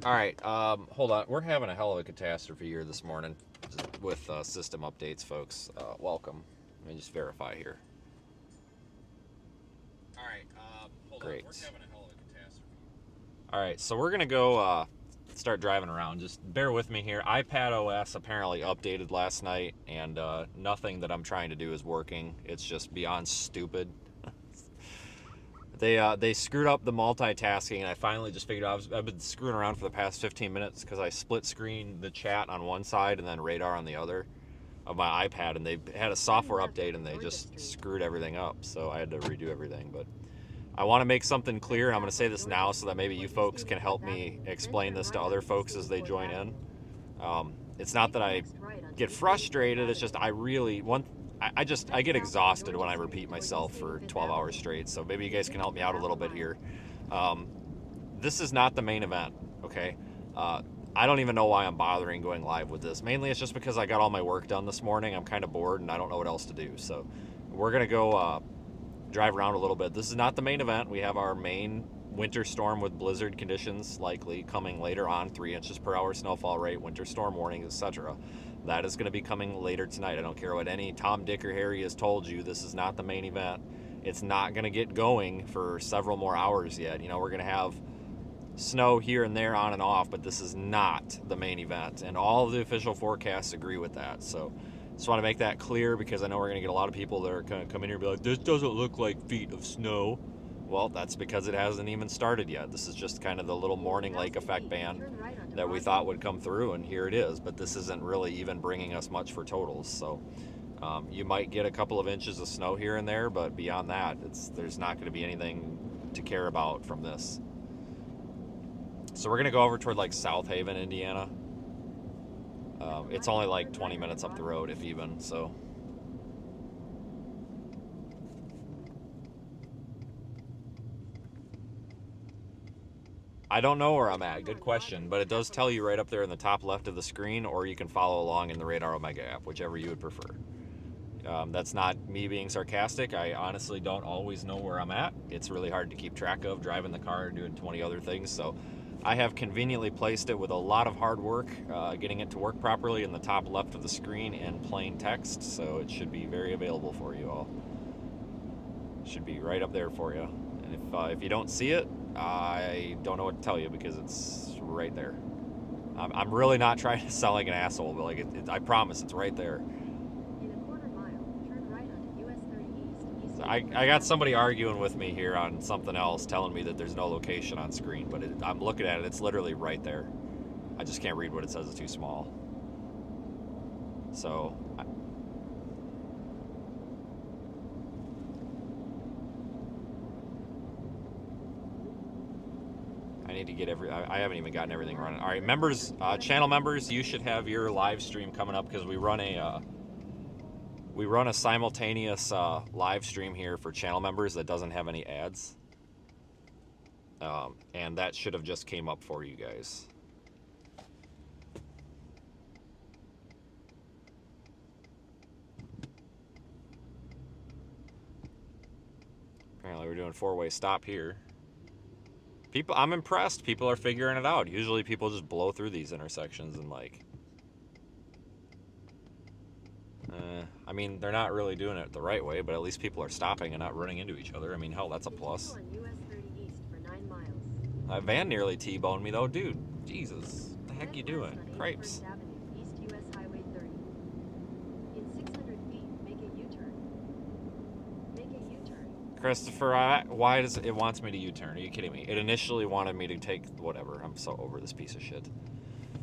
All right, hold on. We're having a hell of a catastrophe here this morning with system updates, folks. Welcome. Let me just verify here. All right, hold Great. On. We're having a hell of a catastrophe. All right, so we're gonna go start driving around. Just bear with me here. iPad OS apparently updated last night, and nothing that I'm trying to do is working. It's just beyond stupid. They screwed up the multitasking, and I finally just figured out I've been screwing around for the past 15 minutes because I split screen the chat on one side and then radar on the other of my iPad, and they had a software update and they just screwed everything up, so I had to redo everything. But I want to make something clear, and I'm going to say this now so that maybe you folks can help me explain this to other folks as they join in. It's not that I get frustrated, it's just I get exhausted when I repeat myself for 12 hours straight, so maybe you guys can help me out a little bit here. This is not the main event, okay? I don't even know why I'm bothering going live with this. Mainly it's just because I got all my work done this morning. I'm kind of bored and I don't know what else to do. So we're going to go drive around a little bit. This is not the main event. We have our main winter storm with blizzard conditions likely coming later on, 3 inches per hour snowfall rate, winter storm warning, etc. That is going to be coming later tonight. I don't care what any Tom, Dick, or Harry has told you. This is not the main event. It's not going to get going for several more hours yet. You know, we're going to have snow here and there on and off, but this is not the main event. And all of the official forecasts agree with that. So just want to make that clear because I know we're going to get a lot of people that are going to come in here and be like, this doesn't look like feet of snow. Well, that's because it hasn't even started yet. This is just kind of the little morning lake effect band that we thought would come through, and here it is. But this isn't really even bringing us much for totals. So you might get a couple of inches of snow here and there, but beyond that, there's not going to be anything to care about from this. So we're going to go over toward like South Haven, Indiana. It's only like 20 minutes up the road, if even, so. I don't know where I'm at. Good question. But it does tell you right up there in the top left of the screen, or you can follow along in the Radar Omega app, whichever you would prefer. That's not me being sarcastic. I honestly don't always know where I'm at. It's really hard to keep track of driving the car and doing 20 other things. So I have conveniently placed it with a lot of hard work, getting it to work properly in the top left of the screen in plain text. So it should be very available for you all. Should be right up there for you. And if you don't see it, I don't know what to tell you because it's right there. I'm really not trying to sound like an asshole, but like I promise it's right there. I got somebody arguing with me here on something else, telling me that there's no location on screen, but I'm looking at it. It's literally right there. I just can't read what it says. It's too small. So I need to get I haven't even gotten everything running. All right, members, channel members, you should have your live stream coming up because we run a simultaneous live stream here for channel members that doesn't have any ads. And that should have just came up for you guys. Apparently we're doing 4-way stop here. I'm impressed. People are figuring it out. Usually people just blow through these intersections and like... I mean, they're not really doing it the right way, but at least people are stopping and not running into each other. I mean, hell, that's a plus. That van nearly T-boned me, though. Dude, Jesus. What the heck you doing? Cripes. Christopher, why does it wants me to U-turn? Are you kidding me? It initially wanted me to take whatever. I'm so over this piece of shit.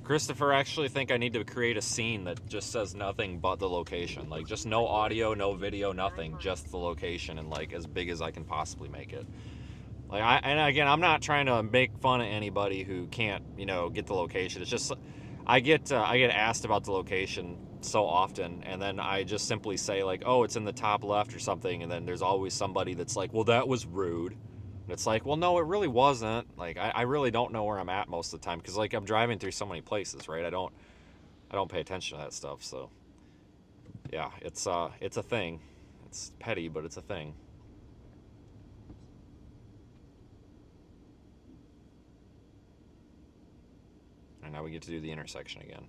Christopher, I actually think I need to create a scene that just says nothing but the location. Like, just no audio, no video, nothing. Just the location and, like, as big as I can possibly make it. Like, and again, I'm not trying to make fun of anybody who can't, you know, get the location. It's just, I get asked about the location so often, and then I just simply say, like, oh, it's in the top left or something, and then there's always somebody that's like, well, that was rude. And it's like, well, no, it really wasn't. Like, I really don't know where I'm at most of the time because, like, I'm driving through so many places, right? I don't pay attention to that stuff. So, yeah, it's a thing. It's petty, but it's a thing. And now we get to do the intersection again.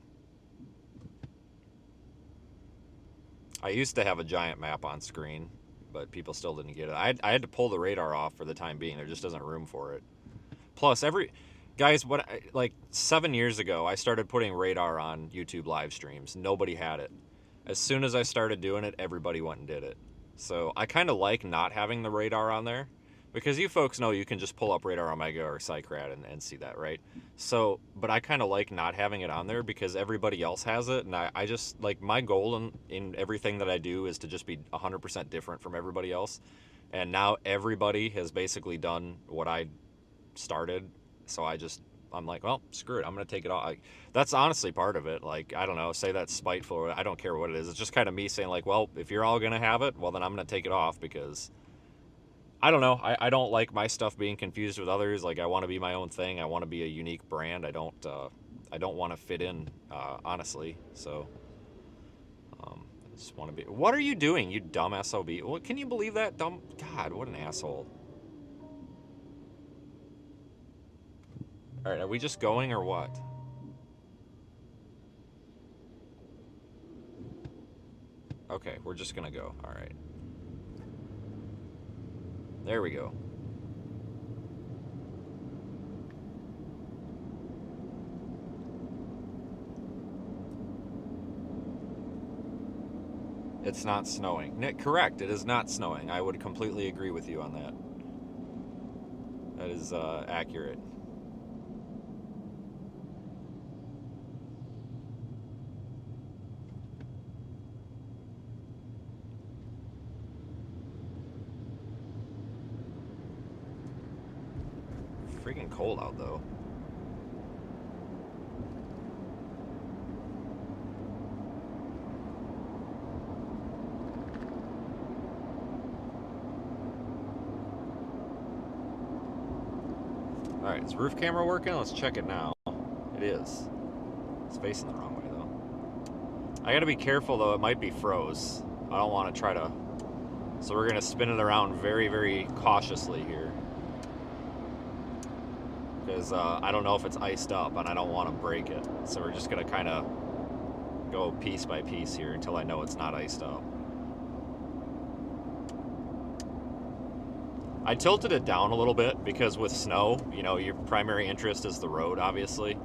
I used to have a giant map on screen, but people still didn't get it. I had to pull the radar off for the time being. There just isn't room for it. Plus, guys, like 7 years ago, I started putting radar on YouTube live streams. Nobody had it. As soon as I started doing it, everybody went and did it. So I kind of like not having the radar on there, because you folks know you can just pull up Radar Omega or Cycrad and see that, right? So, but I kind of like not having it on there because everybody else has it, and I just, like, my goal in everything that I do is to just be 100% different from everybody else. And now everybody has basically done what I started, so I'm like, well, screw it, I'm gonna take it off. That's honestly part of it. Like, I don't know, say that's spiteful, I don't care what it is. It's just kind of me saying, like, well, if you're all gonna have it, well, then I'm gonna take it off, because I don't know, I don't like my stuff being confused with others. Like, I want to be my own thing. I want to be a unique brand. I don't want to fit in, honestly. So I just want to be. What are you doing, you dumb SOB? What, can you believe that? Dumb. God, what an asshole. All right, are we just going or what? Okay, we're just gonna go. All right. There we go. It's not snowing. Nick, correct, it is not snowing. I would completely agree with you on that. That is accurate. Freaking cold out, though. Alright, is roof camera working? Let's check it now. It is. It's facing the wrong way, though. I gotta be careful, though. It might be froze. I don't want to try to... So we're gonna spin it around very, very cautiously here. Because I don't know if it's iced up, and I don't want to break it. So we're just gonna kind of go piece by piece here until I know it's not iced up. I tilted it down a little bit because with snow, you know, your primary interest is the road, obviously.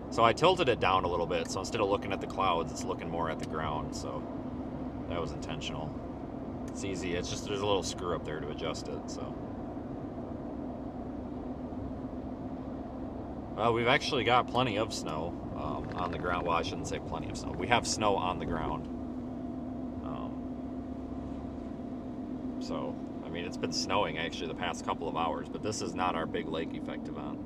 So I tilted it down a little bit, so instead of looking at the clouds, it's looking more at the ground, so that was intentional. It's easy, it's just there's a little screw up there to adjust it, so. Well, we've actually got plenty of snow on the ground. Well, I shouldn't say plenty of snow. We have snow on the ground. So, I mean, it's been snowing actually the past couple of hours, but this is not our big lake effect event.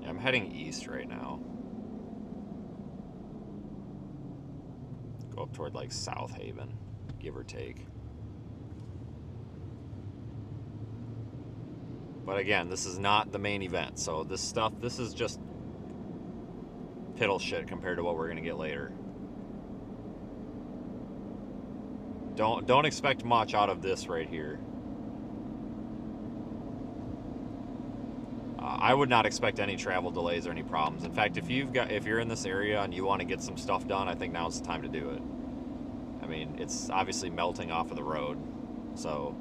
I'm heading east right now. Go up toward like South Haven, give or take. But again, this is not the main event, so this is just piddle shit compared to what we're gonna get later. Don't expect much out of this right here. I would not expect any travel delays or any problems. In fact, if you're in this area and you want to get some stuff done, I think now's the time to do it. I mean, it's obviously melting off of the road, so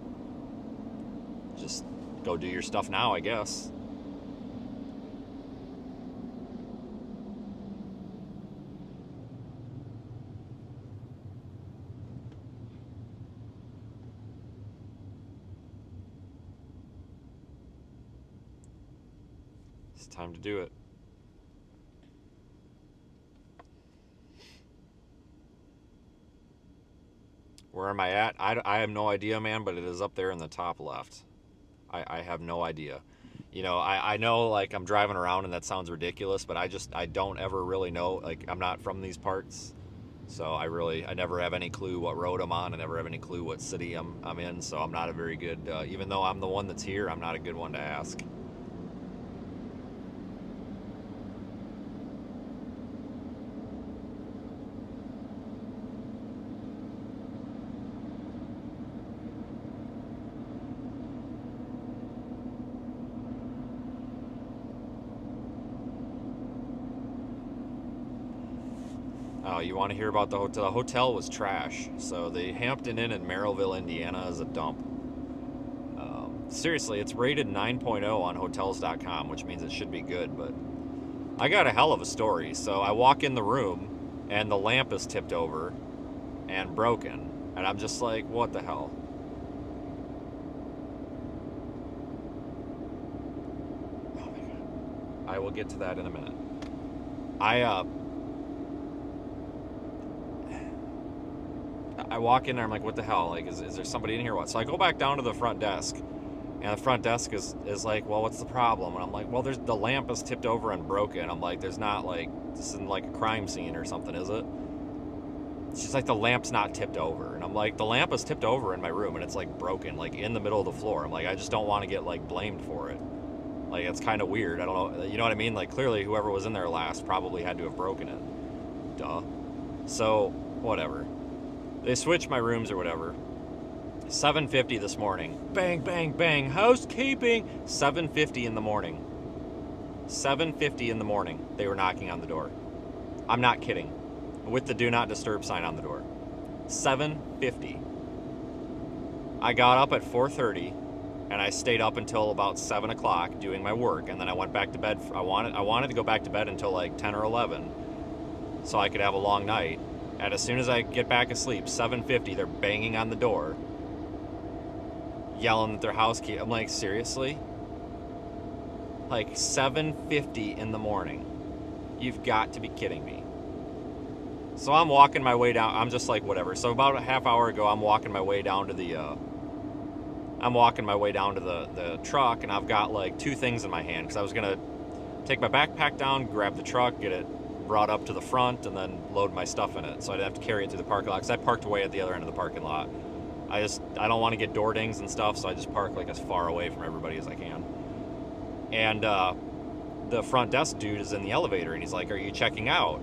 just go do your stuff now, I guess. It's time to do it. Where am I at? I have no idea, man, but it is up there in the top left. I have no idea. You know, I know like I'm driving around and that sounds ridiculous, but I don't ever really know. Like, I'm not from these parts. So I never have any clue what road I'm on. I never have any clue what city I'm in. So I'm not a very good, even though I'm the one that's here, I'm not a good one to ask. Oh, you want to hear about the hotel? The hotel was trash. So the Hampton Inn in Merrillville, Indiana is a dump. Seriously, it's rated 9.0 on hotels.com, which means it should be good, but I got a hell of a story. So I walk in the room and the lamp is tipped over and broken. And I'm just like, what the hell? Oh my God. I will get to that in a minute. I walk in there, I'm like, what the hell? Like, is there somebody in here? What? So I go back down to the front desk, and the front desk is like, well, what's the problem? And I'm like, well, the lamp is tipped over and broken. I'm like, there's not like, this isn't like a crime scene or something, is it? She's like, the lamp's not tipped over. And I'm like, the lamp is tipped over in my room, and it's like broken, like in the middle of the floor. I'm like, I just don't want to get like blamed for it. Like, it's kind of weird. I don't know. You know what I mean? Like, clearly whoever was in there last probably had to have broken it. Duh. So, whatever. They switched my rooms or whatever. 7:50 this morning. Bang, bang, bang. Housekeeping. 7:50 in the morning. 7:50 in the morning. They were knocking on the door. I'm not kidding. With the do not disturb sign on the door. 7:50. I got up at 4:30 and I stayed up until about 7 o'clock doing my work, and then I went back to bed. I wanted to go back to bed until like 10 or 11 so I could have a long night. And as soon as I get back asleep, 7:50, they're banging on the door, yelling at their housekeeper. I'm like, seriously? Like, 7:50 in the morning. You've got to be kidding me. So I'm walking my way down. I'm just like, whatever. So about a half hour ago, I'm walking my way down to the truck, and I've got like two things in my hand because I was gonna take my backpack down, grab the truck, get it brought up to the front, and then load my stuff in it so I didn't have to carry it through the parking lot, because I parked way at the other end of the parking lot. I don't want to get door dings and stuff, so I just park like as far away from everybody as I can. And the front desk dude is in the elevator, and he's like, are you checking out?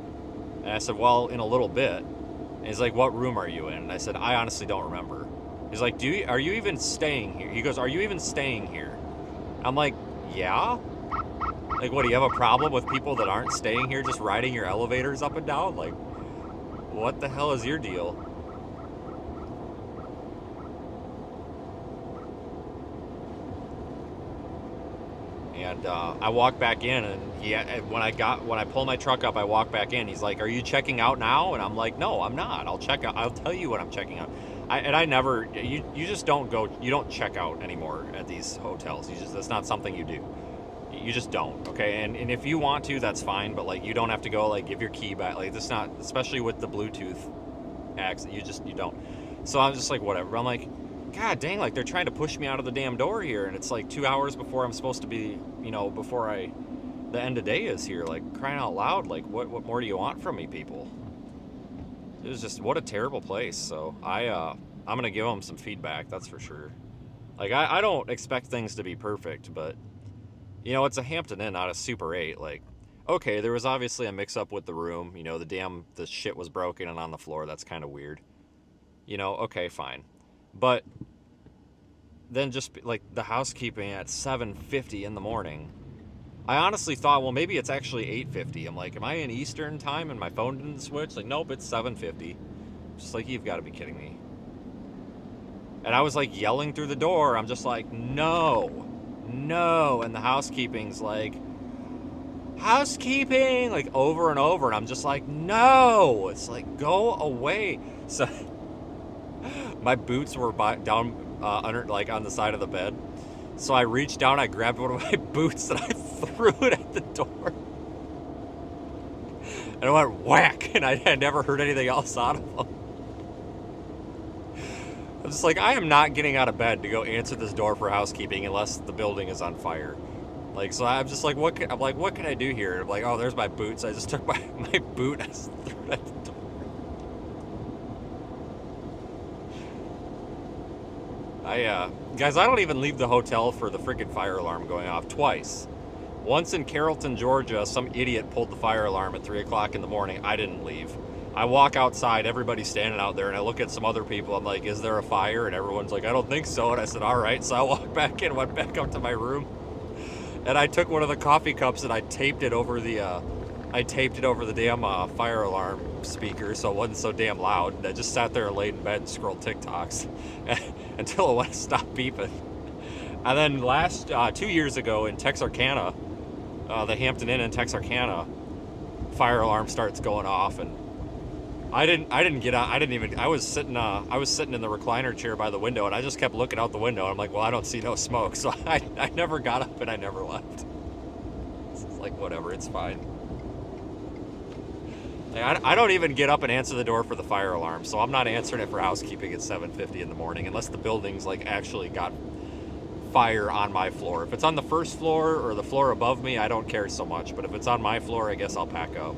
And I said, well, in a little bit. And he's like, what room are you in? And I said, I honestly don't remember. He's like, are you even staying here? He goes, are you even staying here? I'm like, yeah. Like, what, do you have a problem with people that aren't staying here just riding your elevators up and down? Like, what the hell is your deal? And I walked back in, and when I pull my truck up, I walk back in. He's like, are you checking out now? And I'm like, no, I'm not. I'll check out. I'll tell you when I'm checking out. You just don't go, you don't check out anymore at these hotels. That's not something you do. You just don't, okay? And if you want to, that's fine, but like, you don't have to go like give your key back. Like, that's not, especially with the Bluetooth access, you don't. So I'm just like, whatever. I'm like, God dang, like, they're trying to push me out of the damn door here, and it's like 2 hours before I'm supposed to be, before the end of day is here. Like, crying out loud, like, what more do you want from me, people? It was just, what a terrible place. So I'm gonna give them some feedback, that's for sure. Like, I don't expect things to be perfect, but it's a Hampton Inn, not a Super 8. Like, okay, there was obviously a mix-up with the room. The shit was broken and on the floor. That's kind of weird. Okay, fine. But then just, like, the housekeeping at 7:50 in the morning. I honestly thought, well, maybe it's actually 8:50. I'm like, am I in Eastern time and my phone didn't switch? Like, nope, it's 7:50. Just like, you've got to be kidding me. And I was, like, yelling through the door. I'm just like, no. And the housekeeping's like, housekeeping, like, over and over, and I'm just like, no. It's like, go away. So my boots were down under, like, on the side of the bed, so I reached down, I grabbed one of my boots and I threw it at the door, and it went whack, and I had never heard anything else out of them. I'm just like, I am not getting out of bed to go answer this door for housekeeping unless the building is on fire. Like, so I'm just like, I'm like, what can I do here? I'm like, oh, there's my boots. I just took my boot. I just threw it at the door. Guys, I don't even leave the hotel for the freaking fire alarm going off twice. Once in Carrollton, Georgia, some idiot pulled the fire alarm at 3 o'clock in the morning. I didn't leave. I walk outside, everybody's standing out there, and I look at some other people. I'm like, is there a fire? And everyone's like, I don't think so. And I said, all right. So I walked back in, went back up to my room, and I took one of the coffee cups and I taped it over the damn fire alarm speaker so it wasn't so damn loud. And I just sat there and laid in bed and scrolled TikToks until it went stopped beeping. And then last 2 years ago in Texarkana, the Hampton Inn in Texarkana, fire alarm starts going off, and I didn't get out. I was sitting in the recliner chair by the window, and I just kept looking out the window. And I'm like, well, I don't see no smoke, so I never got up and I never left. It's like, whatever, it's fine. Like, I don't even get up and answer the door for the fire alarm, so I'm not answering it for housekeeping at 7:50 in the morning unless the building's like actually got fire on my floor. If it's on the first floor or the floor above me, I don't care so much. But if it's on my floor, I guess I'll pack up.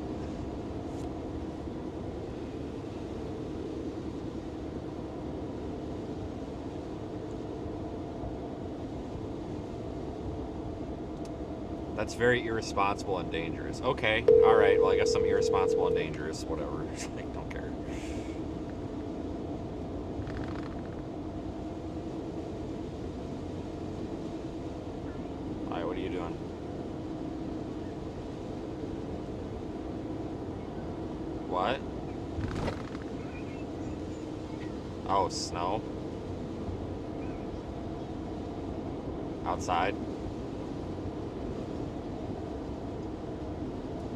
That's very irresponsible and dangerous. Okay, all right. Well, I guess I'm irresponsible and dangerous. Whatever. I don't care. Hi, what are you doing? What? Oh, snow. Outside.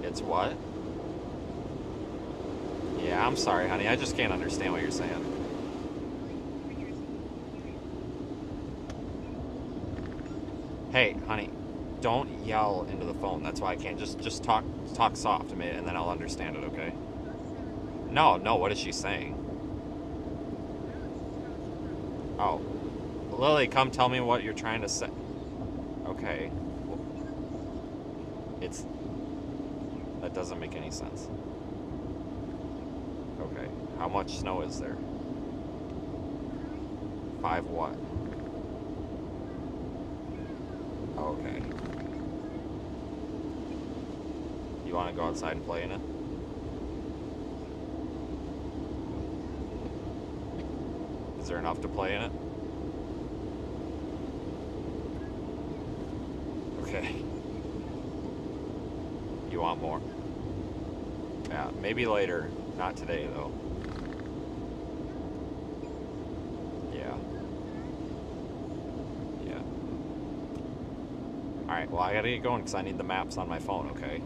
It's what? Yeah, I'm sorry, honey. I just can't understand what you're saying. Hey, honey, don't yell into the phone. That's why I can't. Just talk soft to me, and then I'll understand it, okay? No, what is she saying? Oh. Lily, come tell me what you're trying to say. Okay. That doesn't make any sense. Okay. How much snow is there? 5 what? Okay. You want to go outside and play in it? Is there enough to play in it? Okay. You want more? Yeah, maybe later. Not today, though. Yeah. Yeah. Alright, well, I gotta get going because I need the maps on my phone, okay?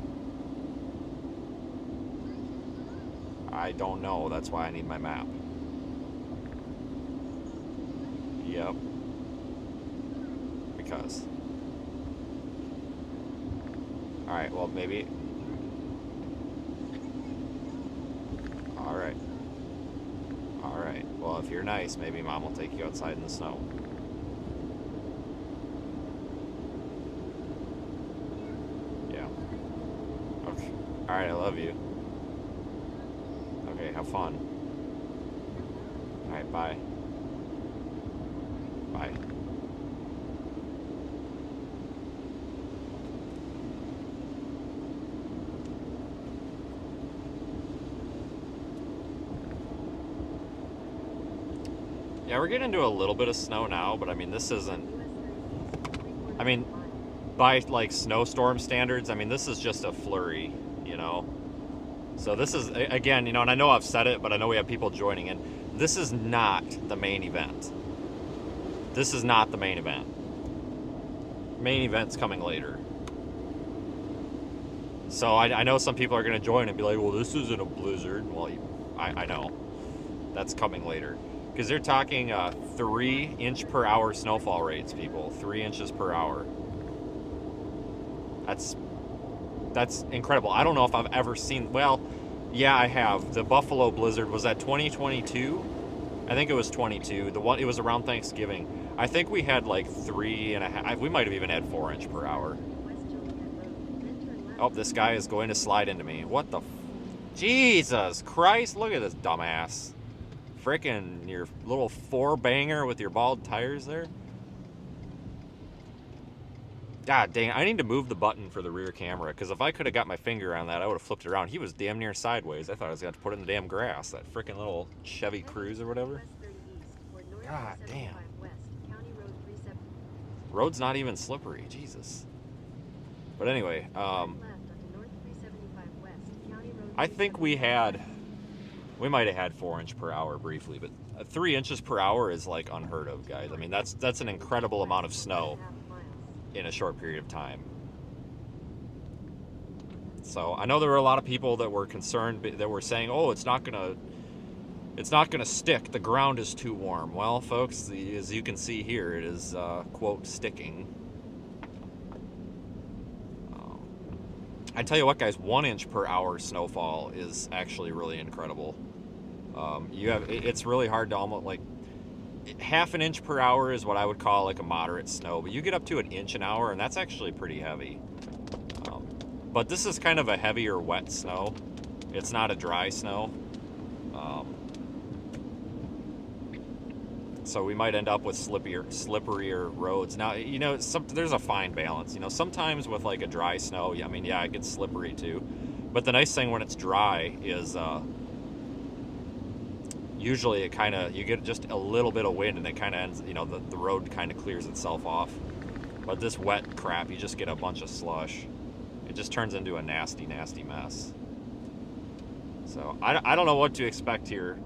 I don't know. That's why I need my map. Yep. Because. Alright, well, maybe. Alright. Well, if you're nice, maybe Mom will take you outside in the snow. Yeah. Okay. Alright, I love you. Okay, have fun. Alright, bye. Bye. Yeah, we're getting into a little bit of snow now, but I mean, this isn't... I mean, by, like, snowstorm standards, I mean, this is just a flurry, you know? So this is, again, you know, and I know I've said it, but I know we have people joining in. This is not the main event. This is not the main event. Main event's coming later. So I know some people are going to join and be like, well, this isn't a blizzard. Well, I know. That's coming later. Because they're talking 3 inch per hour snowfall rates, people. 3 inches per hour. That's incredible. I don't know if I've ever seen... Well, yeah, I have. The Buffalo blizzard, was that 2022? I think it was 22. It was around Thanksgiving. I think we had like 3.5... We might have even had 4 inch per hour. Oh, this guy is going to slide into me. What the? Jesus Christ! Look at this dumbass. Frickin' your little four-banger with your bald tires there. God dang, I need to move the button for the rear camera, because if I could have got my finger on that, I would have flipped it around. He was damn near sideways. I thought I was going to put it in the damn grass. That frickin' little Chevy Cruze or whatever. God damn. Road's not even slippery. Jesus. But anyway, I think we might have had 4 inch per hour briefly, but 3 inches per hour is like unheard of, guys. I mean, that's an incredible amount of snow in a short period of time. So I know there were a lot of people that were concerned, that were saying, "Oh, it's not gonna stick. The ground is too warm." Well, folks, as you can see here, it is quote sticking. I tell you what, guys, 1 inch per hour snowfall is actually really incredible. It's really hard to almost like. Half an inch per hour is what I would call like a moderate snow, but you get up to an inch an hour, and that's actually pretty heavy. But this is kind of a heavier wet snow. It's not a dry snow. So we might end up with slipperier roads. Now, there's a fine balance. Sometimes with like a dry snow, I mean, yeah, it gets slippery too. But the nice thing when it's dry is usually you get just a little bit of wind, and it kind of ends, the road kind of clears itself off. But this wet crap, you just get a bunch of slush. It just turns into a nasty, nasty mess. So I don't know what to expect here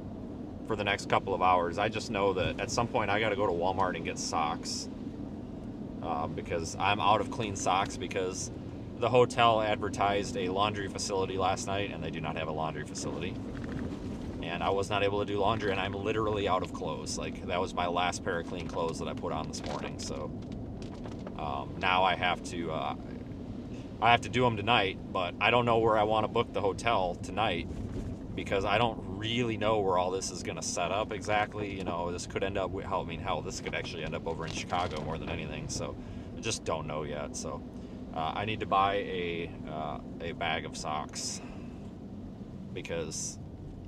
for the next couple of hours. I just know that at some point I got to go to Walmart and get socks, because I'm out of clean socks, because the hotel advertised a laundry facility last night, and they do not have a laundry facility. And I was not able to do laundry, and I'm literally out of clothes. Like, that was my last pair of clean clothes that I put on this morning. So now I have to do them tonight, but I don't know where I want to book the hotel tonight, because I don't really know where all this is going to set up exactly. This could end up, this could actually end up over in Chicago more than anything. So I just don't know yet. So I need to buy a bag of socks, because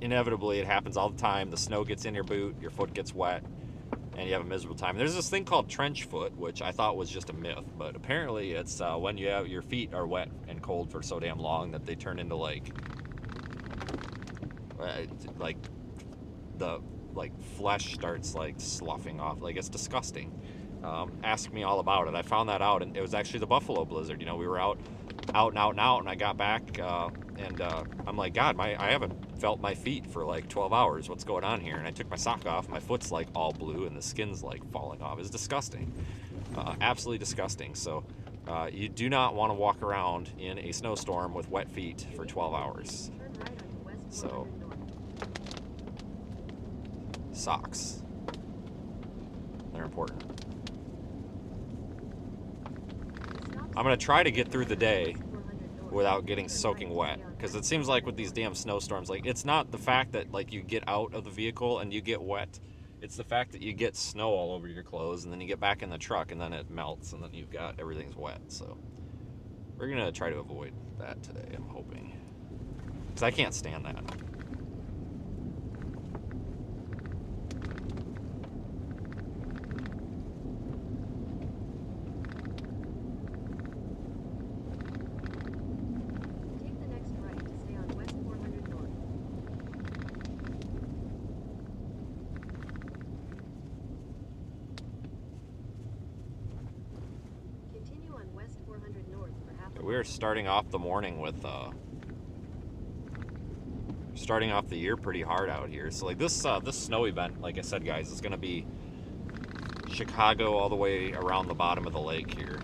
inevitably it happens all the time. The snow gets in your boot, your foot gets wet, and you have a miserable time. There's this thing called trench foot, which I thought was just a myth, but apparently it's when your feet are wet and cold for so damn long that they turn into like the flesh starts like sloughing off. Like, it's disgusting. Ask me all about it. I found that out, and it was actually the Buffalo blizzard. We were out, and I got back, and I'm like, God, I haven't felt my feet for like 12 hours. What's going on here? And I took my sock off. My foot's like all blue, and the skin's like falling off. It's disgusting. Absolutely disgusting. So you do not want to walk around in a snowstorm with wet feet for 12 hours. So socks, they're important. I'm going to try to get through the day without getting soaking wet, because it seems like with these damn snowstorms, like, it's not the fact that like you get out of the vehicle and you get wet, it's the fact that you get snow all over your clothes, and then you get back in the truck and then it melts, and then everything's wet. So we're going to try to avoid that today, I'm hoping, because I can't stand that. We're starting off the morning with starting off the year pretty hard out here. So like this snow event, like I said, guys, is going to be Chicago all the way around the bottom of the lake here.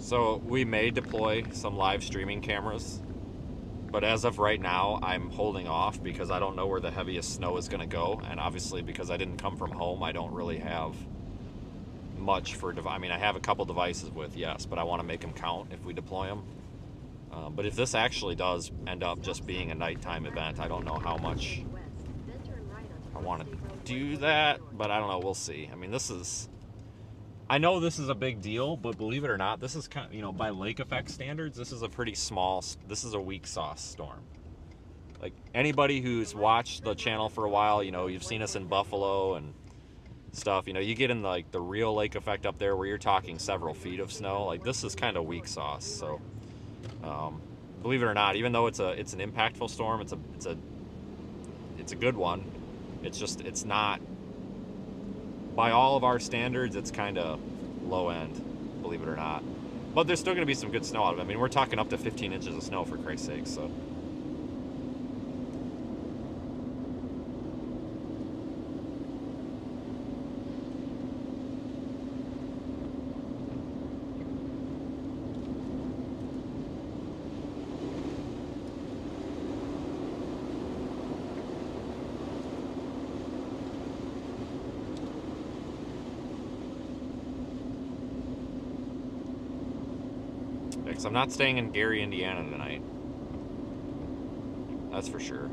So we may deploy some live streaming cameras But as of right now, I'm holding off because I don't know where the heaviest snow is going to go. And obviously, because I didn't come from home, I don't really have much for. I mean, I have a couple devices with, yes, but I want to make them count if we deploy them. But if this actually does end up just being a nighttime event, I don't know how much I want to do that. But I don't know. We'll see. I mean, this is. I know this is a big deal, but believe it or not, this is kind of, by lake effect standards, this is a pretty small, this is a weak sauce storm. Like anybody who's watched the channel for a while, you've seen us in Buffalo and stuff, you get in like the real lake effect up there where you're talking several feet of snow. Like this is kind of weak sauce. So, believe it or not, even though it's an impactful storm, it's a good one. It's not, by all of our standards, it's kind of low end, believe it or not. But there's still going to be some good snow out of it. I mean, we're talking up to 15 inches of snow, for Christ's sake, so. Because I'm not staying in Gary, Indiana tonight. That's for sure.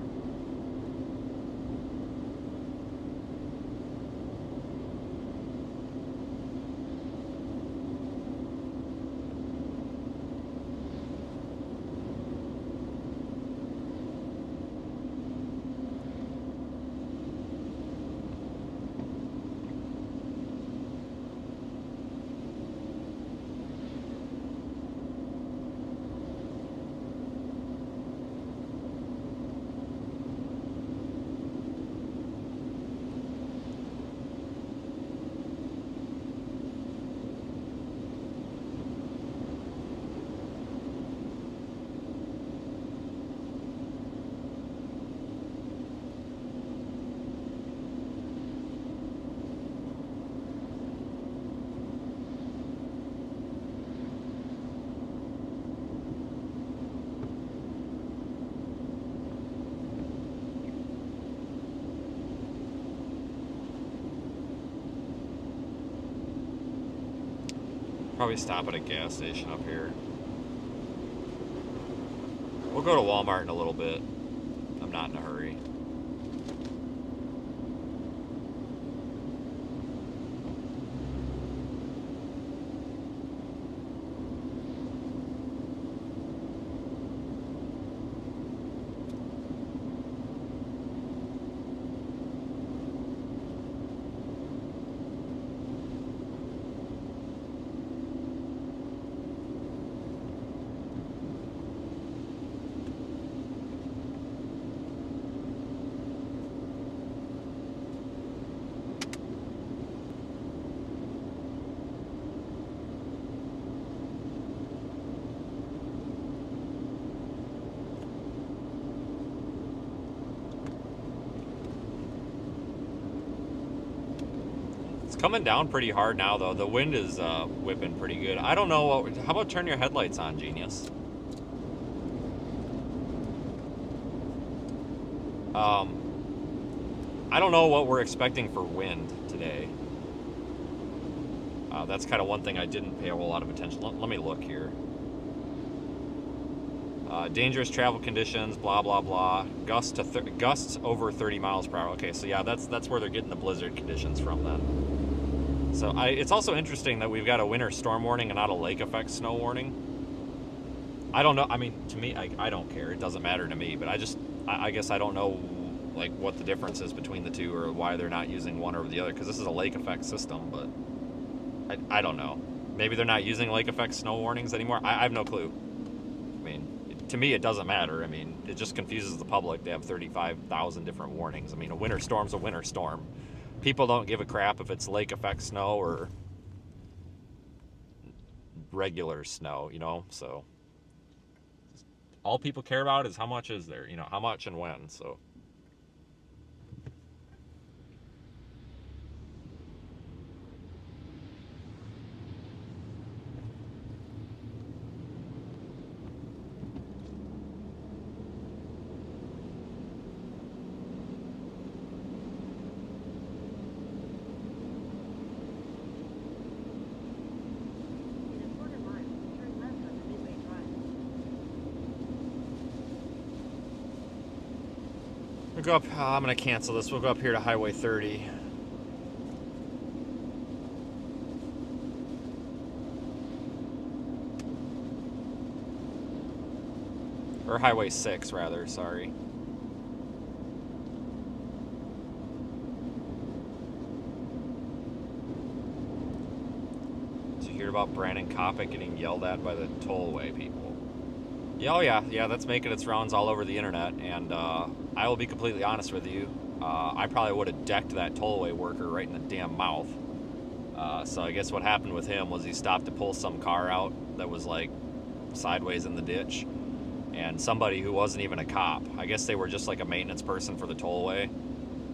Probably stop at a gas station up here. We'll go to Walmart in a little bit. I'm not in a hurry. Coming down pretty hard now, though. The wind is whipping pretty good. I don't know what. How about turn your headlights on, genius? I don't know what we're expecting for wind today. That's kind of one thing I didn't pay a whole lot of attention. Let me look here. Dangerous travel conditions, blah blah blah. Gusts over 30 miles per hour. Okay, so yeah, that's where they're getting the blizzard conditions from then. So it's also interesting that we've got a winter storm warning and not a lake effect snow warning. I don't know. I mean, to me, I don't care. It doesn't matter to me. But I guess I don't know like what the difference is between the two or why they're not using one over the other. Because this is a lake effect system, but I don't know. Maybe they're not using lake effect snow warnings anymore. I have no clue. I mean, to me, it doesn't matter. I mean, it just confuses the public. They have 35,000 different warnings. I mean, a winter storm's a winter storm. People don't give a crap if it's lake effect snow or regular snow, so all people care about is how much is there, how much and when. So go up, I'm going to cancel this. We'll go up here to Highway 30. Or Highway 6, rather, sorry. Did you hear about Brandon Kopic getting yelled at by the tollway people? Yeah, oh yeah, that's making its rounds all over the internet, and I will be completely honest with you. I probably would have decked that tollway worker right in the damn mouth. So I guess what happened with him was he stopped to pull some car out that was like sideways in the ditch, and somebody who wasn't even a cop, I guess they were just like a maintenance person for the tollway,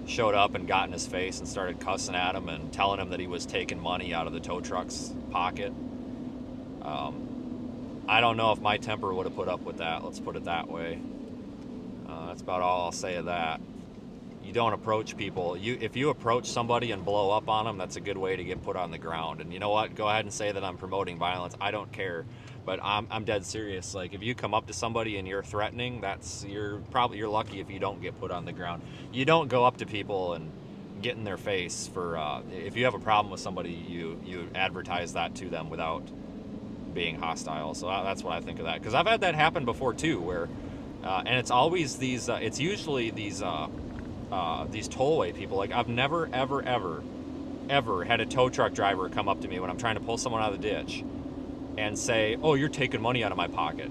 showed up and got in his face and started cussing at him and telling him that he was taking money out of the tow truck's pocket. I don't know if my temper would have put up with that, let's put it that way. That's about all I'll say of that. You don't approach people. If you approach somebody and blow up on them, that's a good way to get put on the ground. And you know what? Go ahead and say that I'm promoting violence. I don't care. But I'm dead serious. Like, if you come up to somebody and you're threatening, you're lucky if you don't get put on the ground. You don't go up to people and get in their face for if you have a problem with somebody, you advertise that to them without being hostile. So that's what I think of that, because I've had that happen before too, where and it's always these it's usually these tollway people. Like, I've never ever had a tow truck driver come up to me when I'm trying to pull someone out of the ditch and say, "Oh, you're taking money out of my pocket."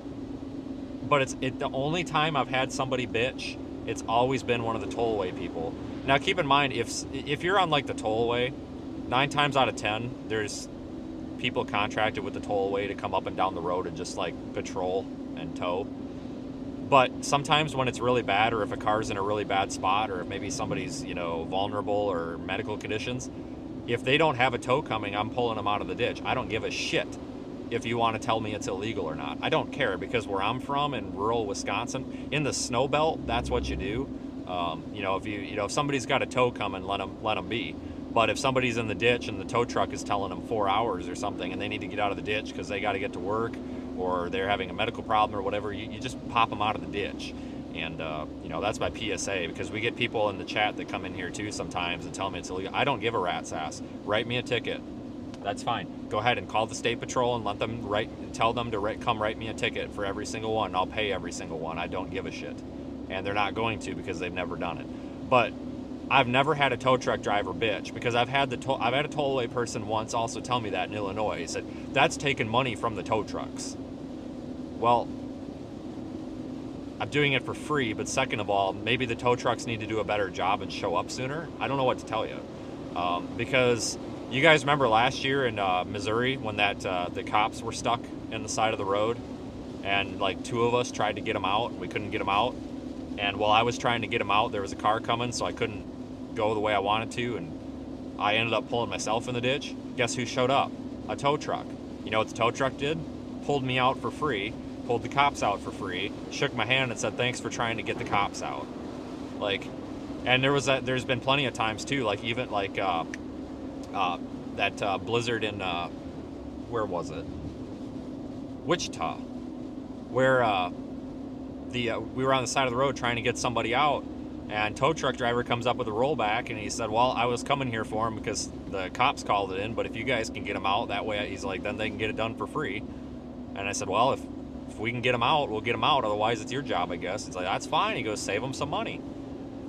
But the only time I've had somebody bitch, it's always been one of the tollway people. Now keep in mind, if you're on like the tollway, 9 times out of 10 there's people contracted with the tollway to come up and down the road and just like patrol and tow. But sometimes when it's really bad, or if a car's in a really bad spot, or if maybe somebody's, vulnerable or medical conditions, if they don't have a tow coming, I'm pulling them out of the ditch. I don't give a shit if you want to tell me it's illegal or not. I don't care, because where I'm from in rural Wisconsin, in the snow belt, that's what you do. If somebody's got a tow coming, let them be. But if somebody's in the ditch and the tow truck is telling them 4 hours or something, and they need to get out of the ditch because they got to get to work, or they're having a medical problem or whatever, you just pop them out of the ditch. And that's my PSA, because we get people in the chat that come in here too sometimes and tell me it's illegal. I don't give a rat's ass. Write me a ticket. That's fine. Go ahead and call the state patrol and tell them to come write me a ticket for every single one. I'll pay every single one. I don't give a shit. And they're not going to, because they've never done it. But I've never had a tow truck driver bitch, because I've had a tollway person once also tell me that in Illinois. He said, "That's taking money from the tow trucks." Well, I'm doing it for free, but second of all, maybe the tow trucks need to do a better job and show up sooner. I don't know what to tell you. Because you guys remember last year in Missouri when the cops were stuck in the side of the road, and like 2 of us tried to get them out, and we couldn't get them out. And while I was trying to get them out, there was a car coming, so I couldn't go the way I wanted to, and I ended up pulling myself in the ditch. Guess who showed up? A tow truck. You know what the tow truck did? Pulled me out for free, pulled the cops out for free, shook my hand and said, "Thanks for trying to get the cops out." Like, and there's been plenty of times too, like even like that blizzard in where was it? Wichita, where we were on the side of the road trying to get somebody out, and tow truck driver comes up with a rollback, and he said, "Well, I was coming here for him because the cops called it in, but if you guys can get him out, that way," he's like, "then they can get it done for free." And I said, "Well, if we can get him out, we'll get him out. Otherwise, it's your job, I guess." It's like, "That's fine." He goes, "Save them some money."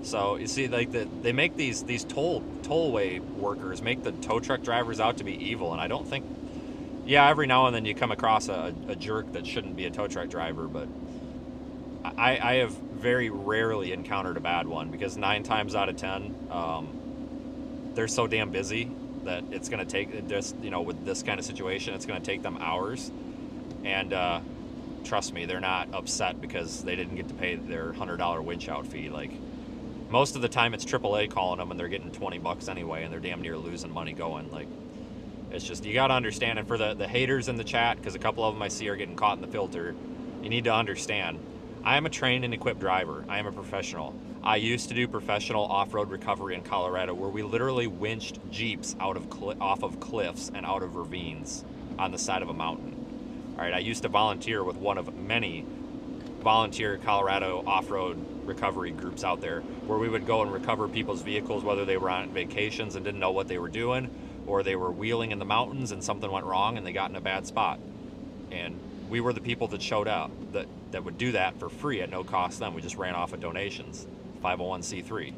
So you see, like they make these tollway workers make the tow truck drivers out to be evil, and I don't think. Yeah, every now and then you come across a jerk that shouldn't be a tow truck driver, but I have very rarely encountered a bad one, because 9 times out of 10, they're so damn busy that it's going to take this, with this kind of situation, it's going to take them hours. And trust me, they're not upset because they didn't get to pay their $100 winch out fee. Like, most of the time it's AAA calling them, and they're getting $20 anyway, and they're damn near losing money going. Like, it's just, you got to understand. And for the haters in the chat, because a couple of them I see are getting caught in the filter, you need to understand. I am a trained and equipped driver. I am a professional. I used to do professional off-road recovery in Colorado, where we literally winched Jeeps off of cliffs and out of ravines on the side of a mountain. All right, I used to volunteer with one of many volunteer Colorado off-road recovery groups out there where we would go and recover people's vehicles, whether they were on vacations and didn't know what they were doing, or they were wheeling in the mountains and something went wrong and they got in a bad spot. And we were the people that showed up that would do that for free at no cost to them. We just ran off of donations, 501c3.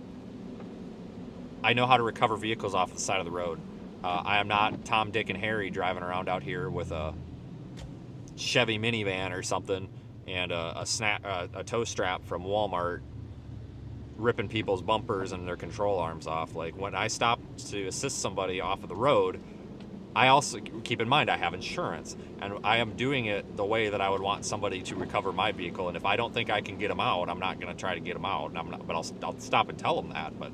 I know how to recover vehicles off the side of the road. I am not Tom, Dick, and Harry driving around out here with a Chevy minivan or something and a tow strap from Walmart ripping people's bumpers and their control arms off. Like, when I stop to assist somebody off of the road, I also keep in mind I have insurance, and I am doing it the way that I would want somebody to recover my vehicle. And if I don't think I can get them out, I'm not going to try to get them out. And I'll stop and tell them that. But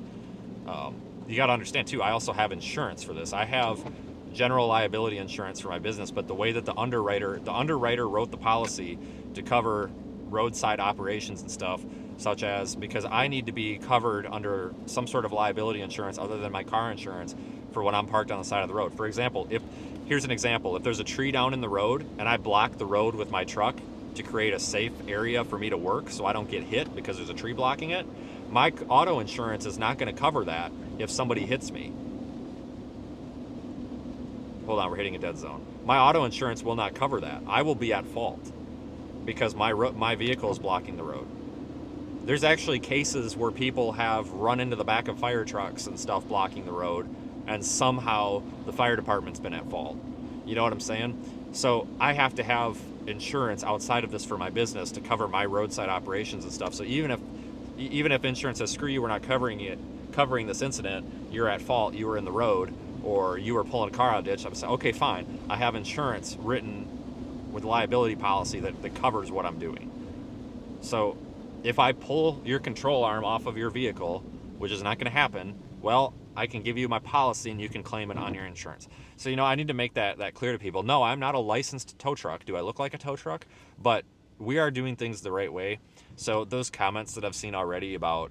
you got to understand too, I also have insurance for this. I have general liability insurance for my business, but the way that the underwriter wrote the policy to cover roadside operations and stuff, such as, because I need to be covered under some sort of liability insurance other than my car insurance for when I'm parked on the side of the road. For example, here's an example. If there's a tree down in the road and I block the road with my truck to create a safe area for me to work so I don't get hit because there's a tree blocking it, my auto insurance is not going to cover that if somebody hits me. Hold on, we're hitting a dead zone. My auto insurance will not cover that. I will be at fault because my vehicle is blocking the road. There's actually cases where people have run into the back of fire trucks and stuff blocking the road, and somehow the fire department's been at fault. You know what I'm saying? So I have to have insurance outside of this for my business to cover my roadside operations and stuff. So even if insurance says, screw you, we're not covering this incident, you're at fault, you were in the road, or you were pulling a car out of a ditch, I'm saying, okay, fine. I have insurance written with liability policy that covers what I'm doing. So if I pull your control arm off of your vehicle, which is not going to happen, well, I can give you my policy and you can claim it on your insurance. So, I need to make that clear to people. No, I'm not a licensed tow truck. Do I look like a tow truck? But we are doing things the right way. So those comments that I've seen already about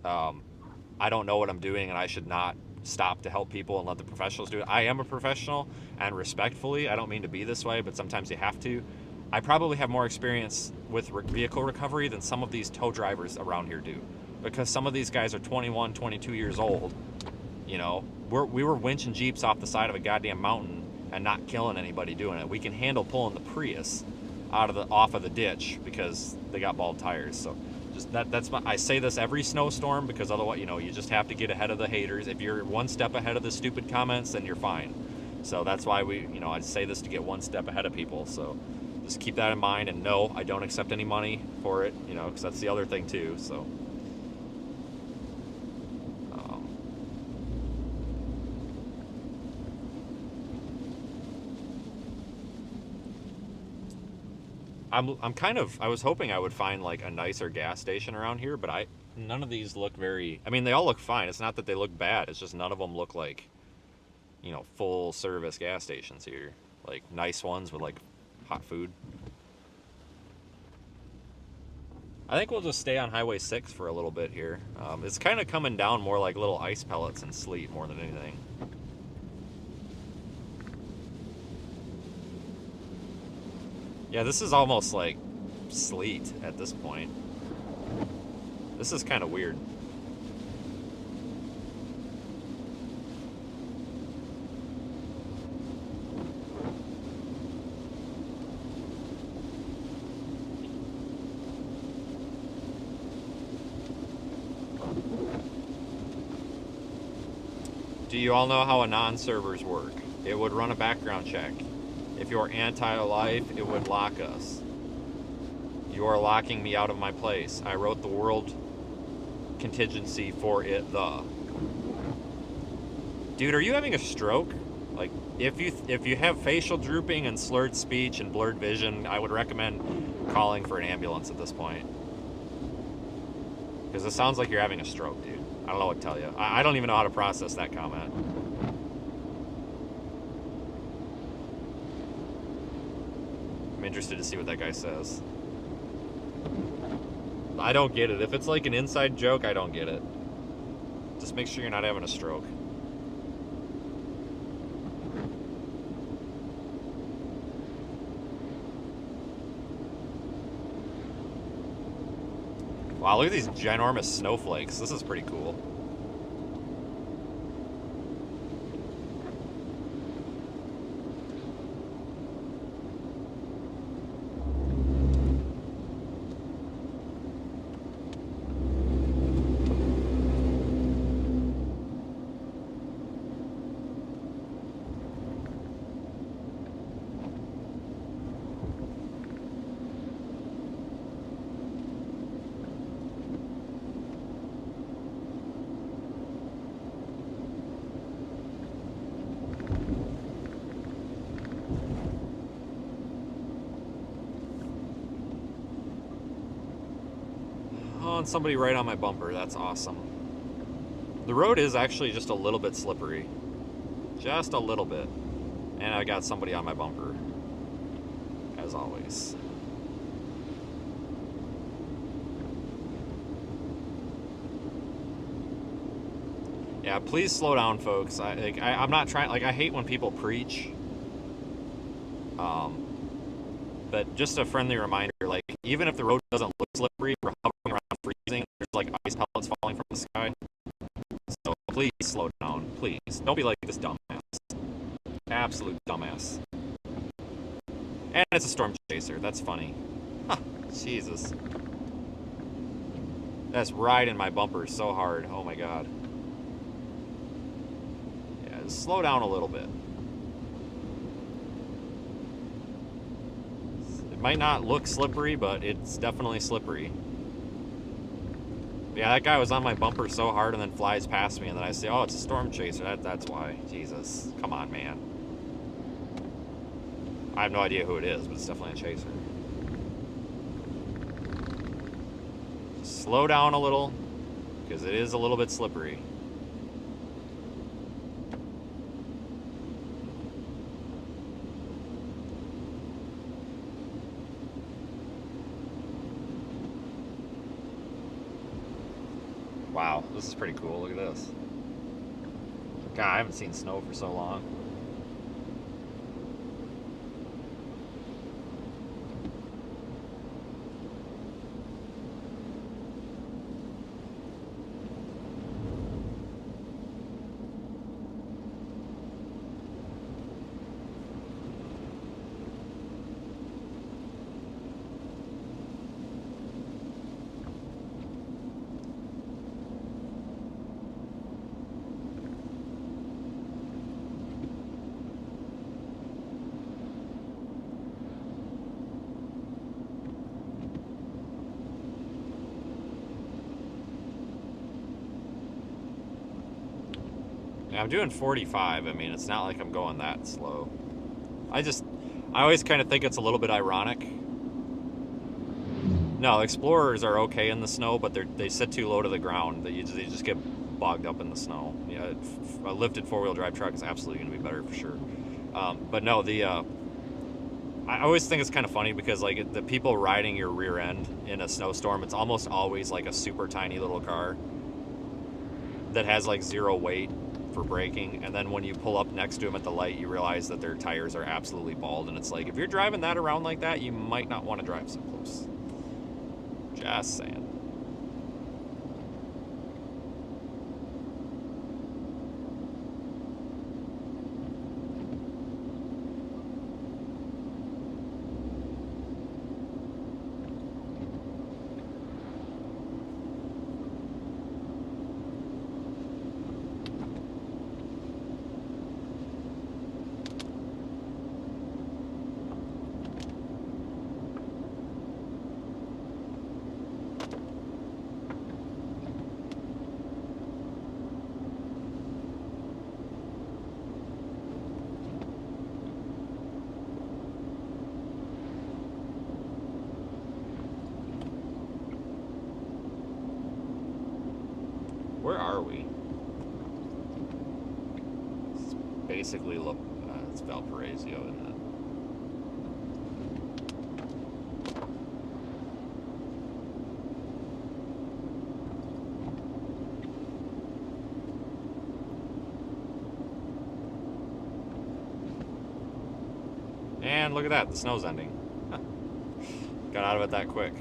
I don't know what I'm doing and I should not stop to help people and let the professionals do it. I am a professional, and respectfully, I don't mean to be this way, but sometimes you have to. I probably have more experience with vehicle recovery than some of these tow drivers around here do, because some of these guys are 21, 22 years old. We were winching Jeeps off the side of a goddamn mountain and not killing anybody doing it. We can handle pulling the Prius off of the ditch because they got bald tires. So I say this every snowstorm, because otherwise, you just have to get ahead of the haters. If you're one step ahead of the stupid comments, then you're fine. So that's why I say this to get one step ahead of people. So just keep that in mind. And no, I don't accept any money for it, because that's the other thing too. So I was hoping I would find like a nicer gas station around here, but none of these look they all look fine. It's not that they look bad. It's just none of them look like, full service gas stations here. Like nice ones with like hot food. I think we'll just stay on Highway 6 for a little bit here. It's kind of coming down more like little ice pellets and sleet more than anything. Yeah, this is almost like sleet at this point. This is kind of weird. Do you all know how Anon servers work? It would run a background check. If you're anti-life, it would lock us. You are locking me out of my place. I wrote the world contingency for it, Dude, are you having a stroke? Like, if you have facial drooping and slurred speech and blurred vision, I would recommend calling for an ambulance at this point. Because it sounds like you're having a stroke, dude. I don't know what to tell you. I don't even know how to process that comment. I'm interested to see what that guy says. I don't get it. If it's like an inside joke, I don't get it. Just make sure you're not having a stroke. Wow, look at these ginormous snowflakes. This is pretty cool. Oh, and somebody right on my bumper. That's awesome. The road is actually just a little bit slippery. Just a little bit. And I got somebody on my bumper. As always. Yeah, please slow down, folks. I'm not trying. Like, I hate when people preach. But just a friendly reminder, like, even if the road doesn't look slippery, we're hovering around freezing. There's like ice pellets falling from the sky. So please slow down, please. Don't be like this dumbass. Absolute dumbass. And it's a storm chaser. That's funny. Huh, Jesus. That's riding my bumper so hard. Oh my god. Yeah, just slow down a little bit. It might not look slippery, but it's definitely slippery. Yeah, that guy was on my bumper so hard and then flies past me, and then I say, oh, it's a storm chaser. That's why. Jesus. Come on, man. I have no idea who it is, but it's definitely a chaser. Slow down a little, because it is a little bit slippery. Wow, this is pretty cool. Look at this. God, I haven't seen snow for so long. Yeah, I'm doing 45. I mean, it's not like I'm going that slow. I always kind of think it's a little bit ironic. No, Explorers are okay in the snow, but they sit too low to the ground. They just get bogged up in the snow. Yeah, a lifted four-wheel drive truck is absolutely going to be better for sure. But no, I always think it's kind of funny because like the people riding your rear end in a snowstorm, it's almost always like a super tiny little car that has like zero weight for braking, and then when you pull up next to them at the light, you realize that their tires are absolutely bald, and it's like, if you're driving that around like that, you might not want to drive so close. Just saying. Where are we? It's basically, look, it's Valparaiso, isn't it? And look at that, the snow's ending. Got out of it that quick.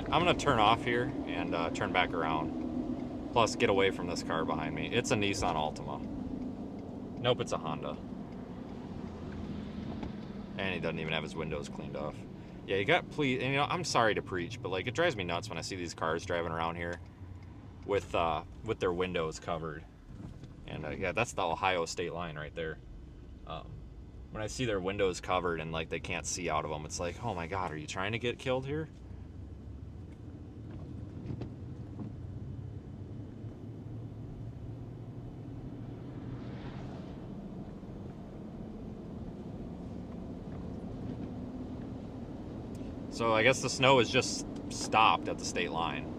gonna turn off here and turn back around. Plus, get away from this car behind me. It's a Nissan Altima. Nope, it's a Honda. And he doesn't even have his windows cleaned off. Yeah, you got please. And, you know, I'm sorry to preach, but like it drives me nuts when I see these cars driving around here with their windows covered. And yeah, that's the Ohio state line right there. When I see their windows covered and like they can't see out of them, it's like, oh my God, are you trying to get killed here? So I guess the snow is just stopped at the state line.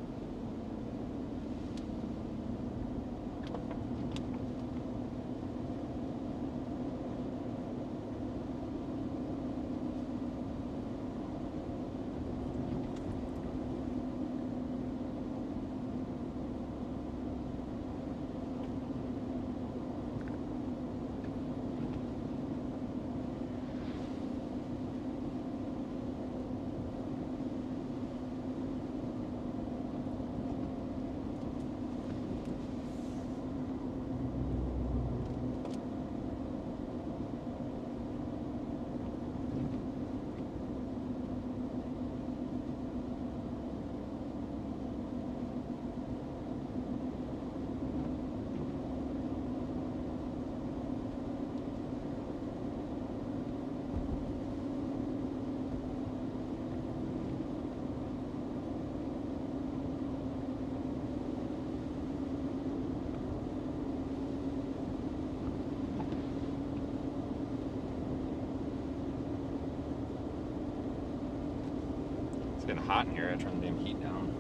It's getting hot in here. I turned the damn heat down.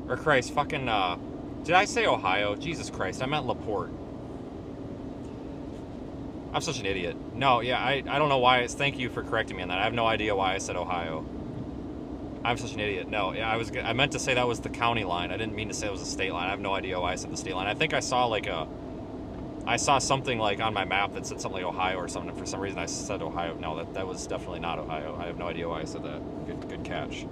Or Christ, fucking, did I say Ohio? Jesus Christ, I meant LaPorte. I'm such an idiot. No, yeah, I don't know why. Thank you for correcting me on that. I have no idea why I said Ohio. I'm such an idiot. No, yeah, I meant to say that was the county line. I didn't mean to say it was a state line. I have no idea why I said the state line. I think I saw something like on my map that said something like Ohio or something. For some reason, I said Ohio. No, that was definitely not Ohio. I have no idea why I said that. Good catch.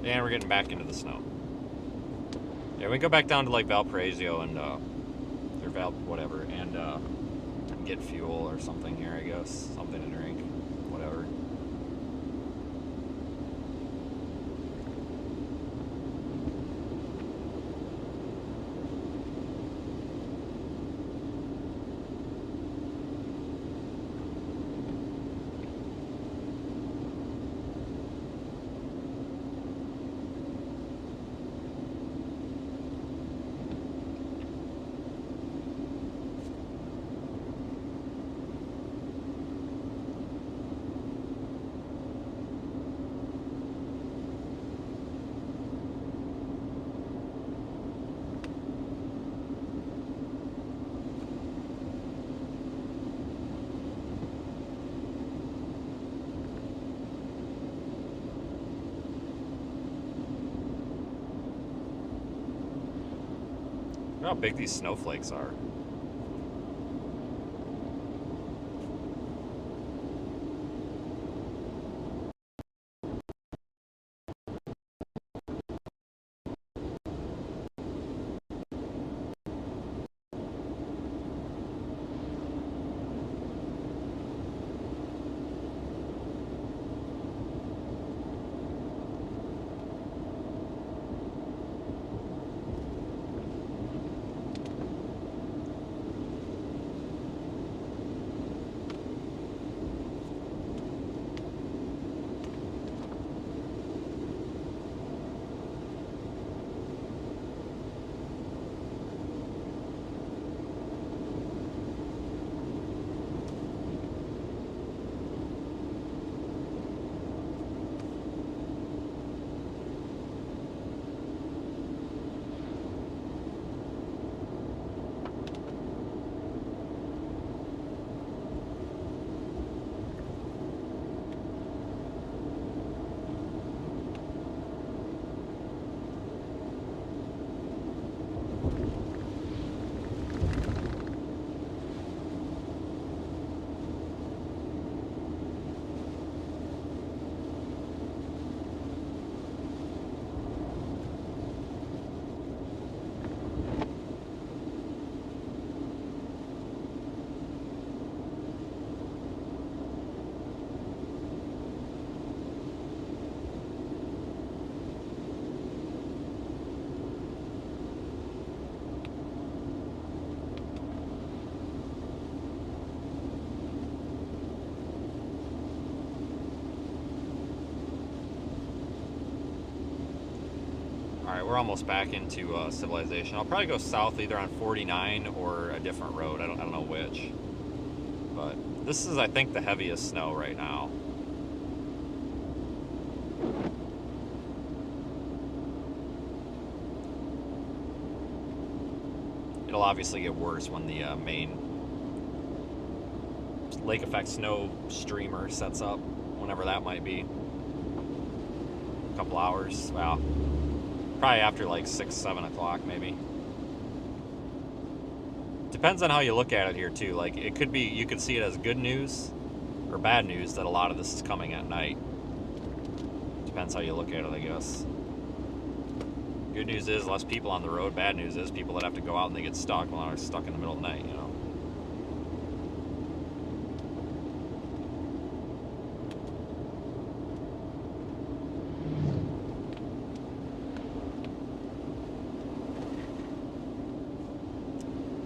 And we're getting back into the snow. Yeah, we can go back down to like Valparaiso and or whatever, and get fuel or something here, I guess. Something to drink, whatever. Look how big these snowflakes are. Alright, we're almost back into civilization. I'll probably go south either on 49 or a different road. I don't know which. But this is, I think, the heaviest snow right now. It'll obviously get worse when the main lake effect snow streamer sets up, whenever that might be. A couple hours. Well, probably after like 6, 7 o'clock maybe. Depends on how you look at it here too. Like, it could be, you could see it as good news or bad news that a lot of this is coming at night. Depends how you look at it, I guess. Good news is less people on the road. Bad news is people that have to go out and they get stuck while they're stuck in the middle of the night, you know.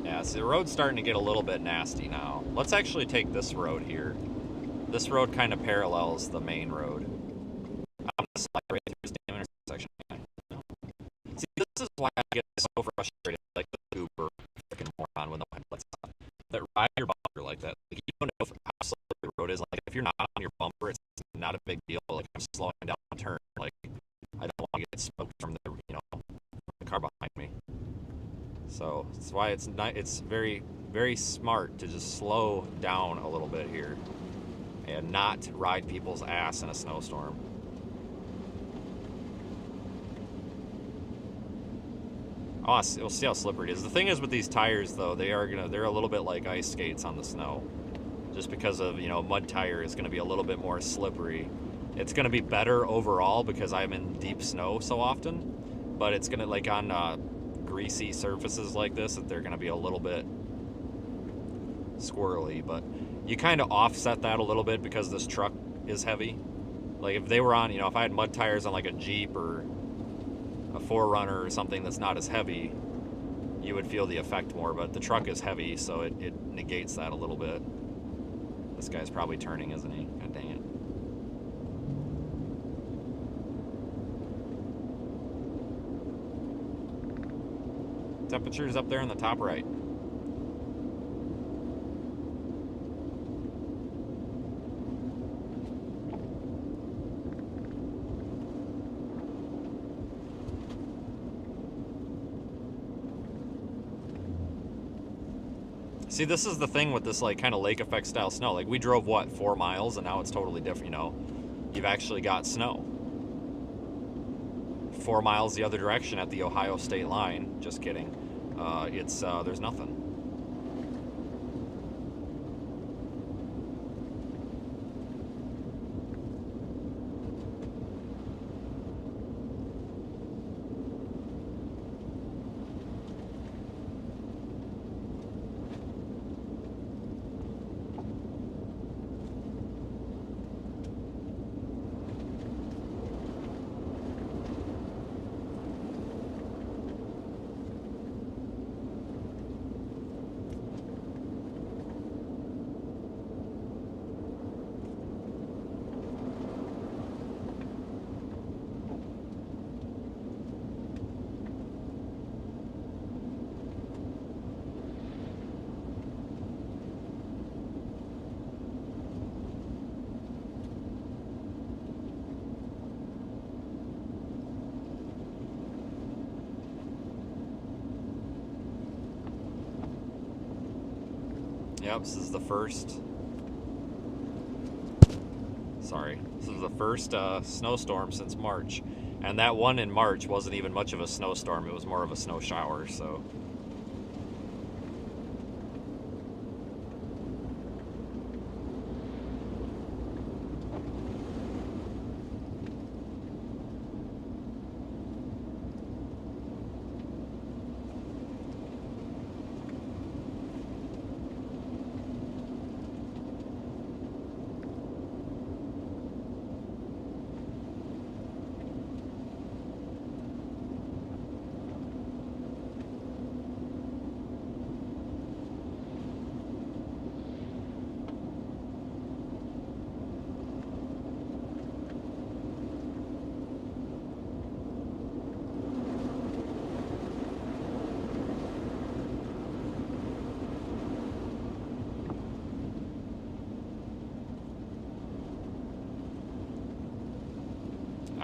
Yeah, so the road's starting to get a little bit nasty now. Let's actually take this road here. This road kind of parallels the main road. I'm going to slide right through this damn intersection. See, this is why I get so frustrated, like the Uber freaking moron with no headlights on. That ride your bumper like that. Like, you don't know how slippery the road is. Like, if you're not on your bumper, it's not a big deal. Like, I'm slowing down a turn. Like, I don't want to get smoked from the, you know, the car behind me. So that's why it's not. It's very, very smart to just slow down a little bit here, and not ride people's ass in a snowstorm. Oh, we'll see how slippery it is. The thing is with these tires, though, they're a little bit like ice skates on the snow, just because of, you know, mud tire is gonna be a little bit more slippery. It's gonna be better overall because I'm in deep snow so often, but it's gonna, like, on greasy surfaces like this, that they're gonna be a little bit squirrely. But you kind of offset that a little bit because this truck is heavy. Like, if they were on, you know, if I had mud tires on like a Jeep or a 4Runner or something that's not as heavy, you would feel the effect more, but the truck is heavy, so it negates that a little bit. This guy's probably turning, isn't he? God dang it. Temperature's up there in the top right. See, this is the thing with this, like, kind of lake effect style snow. Like, we drove, what, 4 miles, and now it's totally different, you know? You've actually got snow. 4 miles the other direction at the Ohio state line. Just kidding. There's nothing. Yep, this is the first. Sorry, this is the first snowstorm since March, and that one in March wasn't even much of a snowstorm. It was more of a snow shower. So.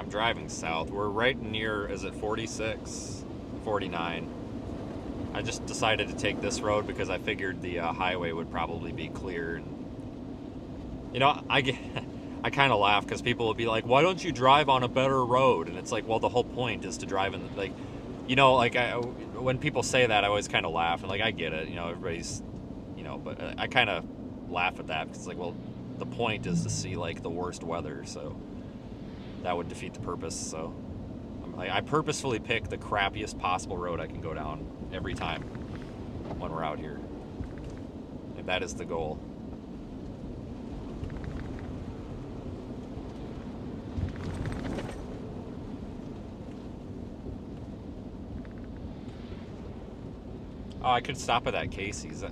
I'm driving south. We're right near, is it 46? 49. I just decided to take this road because I figured the highway would probably be cleared. You know, I kind of laugh because people will be like, "Why don't you drive on a better road?" And it's like, well, the whole point is to drive in, like, you know, like when people say that, I always kind of laugh. And like, I get it, you know, everybody's, you know, but I kind of laugh at that because it's like, well, the point is to see like the worst weather, so that would defeat the purpose. So I purposefully pick the crappiest possible road I can go down every time when we're out here. And that is the goal. Oh, I could stop at that Casey's.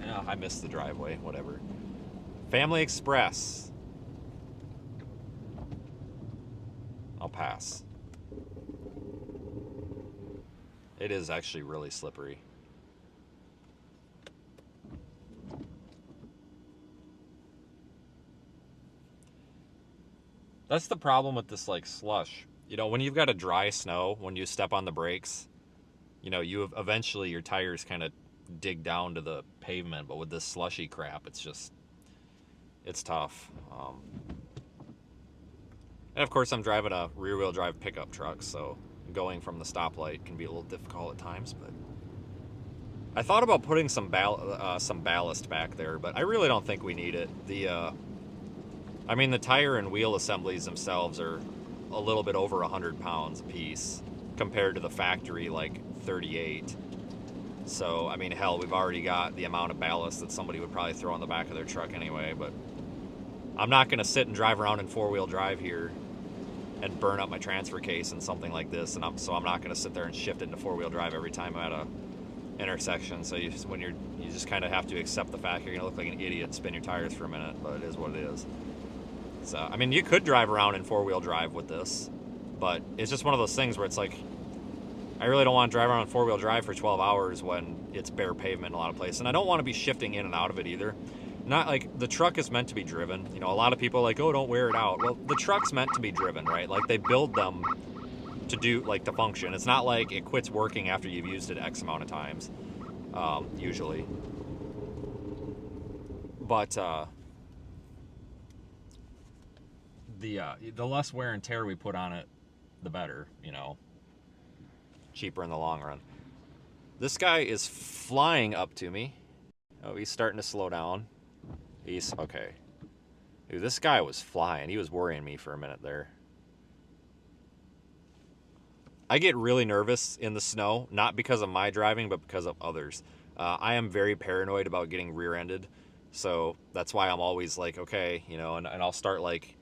Yeah, I missed the driveway, whatever. Family Express. I'll pass. It is actually really slippery. That's the problem with this like slush. You know, when you've got a dry snow, when you step on the brakes, you know, you have, eventually your tires kind of dig down to the pavement, but with this slushy crap, it's just, it's tough. And of course, I'm driving a rear-wheel drive pickup truck, so going from the stoplight can be a little difficult at times. But I thought about putting some ballast back there, but I really don't think we need it. I mean, the tire and wheel assemblies themselves are a little bit over 100 pounds a piece compared to the factory, like 38. So, I mean, hell, we've already got the amount of ballast that somebody would probably throw on the back of their truck anyway, but I'm not going to sit and drive around in four-wheel drive here and burn up my transfer case in something like this, and so I'm not going to sit there and shift into four-wheel drive every time I'm at a intersection. So you just kind of have to accept the fact you're going to look like an idiot and spin your tires for a minute, but it is what it is. So, I mean, you could drive around in four-wheel drive with this, but it's just one of those things where it's like, I really don't want to drive around in four-wheel drive for 12 hours when it's bare pavement in a lot of places. And I don't want to be shifting in and out of it either. Not like, the truck is meant to be driven. You know, a lot of people are like, oh, don't wear it out. Well, the truck's meant to be driven, right? Like, they build them to do, like, to function. It's not like it quits working after you've used it X amount of times, usually. But, the less wear and tear we put on it, the better, you know. Cheaper in the long run. This guy is flying up to me. Oh, he's starting to slow down. He's okay. Dude, this guy was flying. He was worrying me for a minute there. I get really nervous in the snow, not because of my driving, but because of others. I am very paranoid about getting rear-ended, so that's why I'm always like, okay, you know, and I'll start like,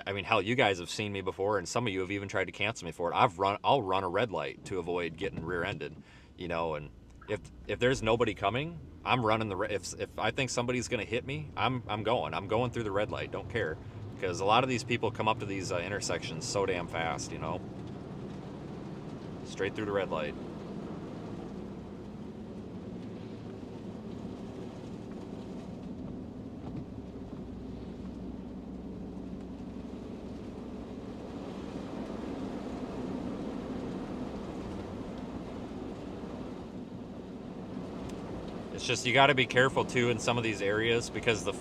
I mean, hell, you guys have seen me before, and some of you have even tried to cancel me for it. I'll run a red light to avoid getting rear-ended, you know. And if there's nobody coming, I'm running the. If I think somebody's gonna hit me, I'm going through the red light. Don't care, because a lot of these people come up to these intersections so damn fast, you know. Straight through the red light. It's just, you got to be careful too in some of these areas, because the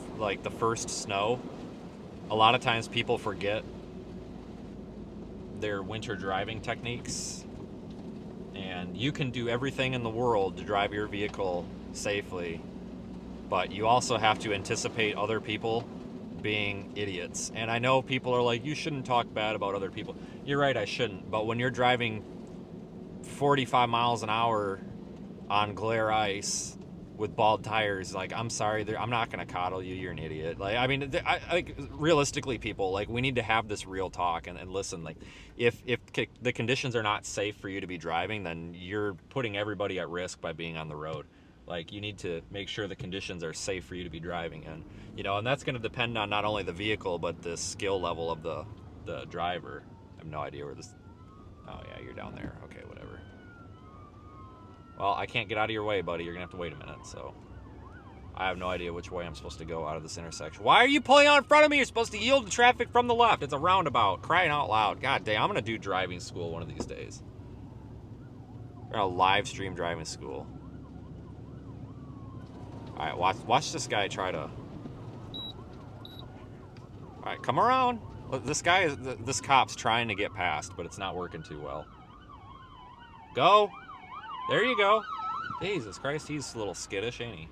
first snow, a lot of times people forget their winter driving techniques, and you can do everything in the world to drive your vehicle safely, but you also have to anticipate other people being idiots. And I know people are like, you shouldn't talk bad about other people. You're right, I shouldn't. But when you're driving 45 miles an hour on glare ice with bald tires, like, I'm sorry, I'm not gonna coddle you. You're an idiot. Like, I mean, like, realistically, people, like, we need to have this real talk and listen. Like, if the conditions are not safe for you to be driving, then you're putting everybody at risk by being on the road. Like, you need to make sure the conditions are safe for you to be driving in, you know. And that's going to depend on not only the vehicle but the skill level of the driver. I have no idea where this. Oh yeah, you're down there. Okay, whatever. Well, I can't get out of your way, buddy. You're gonna have to wait a minute. So I have no idea which way I'm supposed to go out of this intersection. Why are you pulling out in front of me? You're supposed to yield to traffic from the left. It's a roundabout. Crying out loud. God damn, I'm going to do driving school one of these days. We're going to live stream driving school. All right, watch this guy try to... All right, come around. This cop's trying to get past, but it's not working too well. Go. There you go. Jesus Christ, he's a little skittish, ain't he?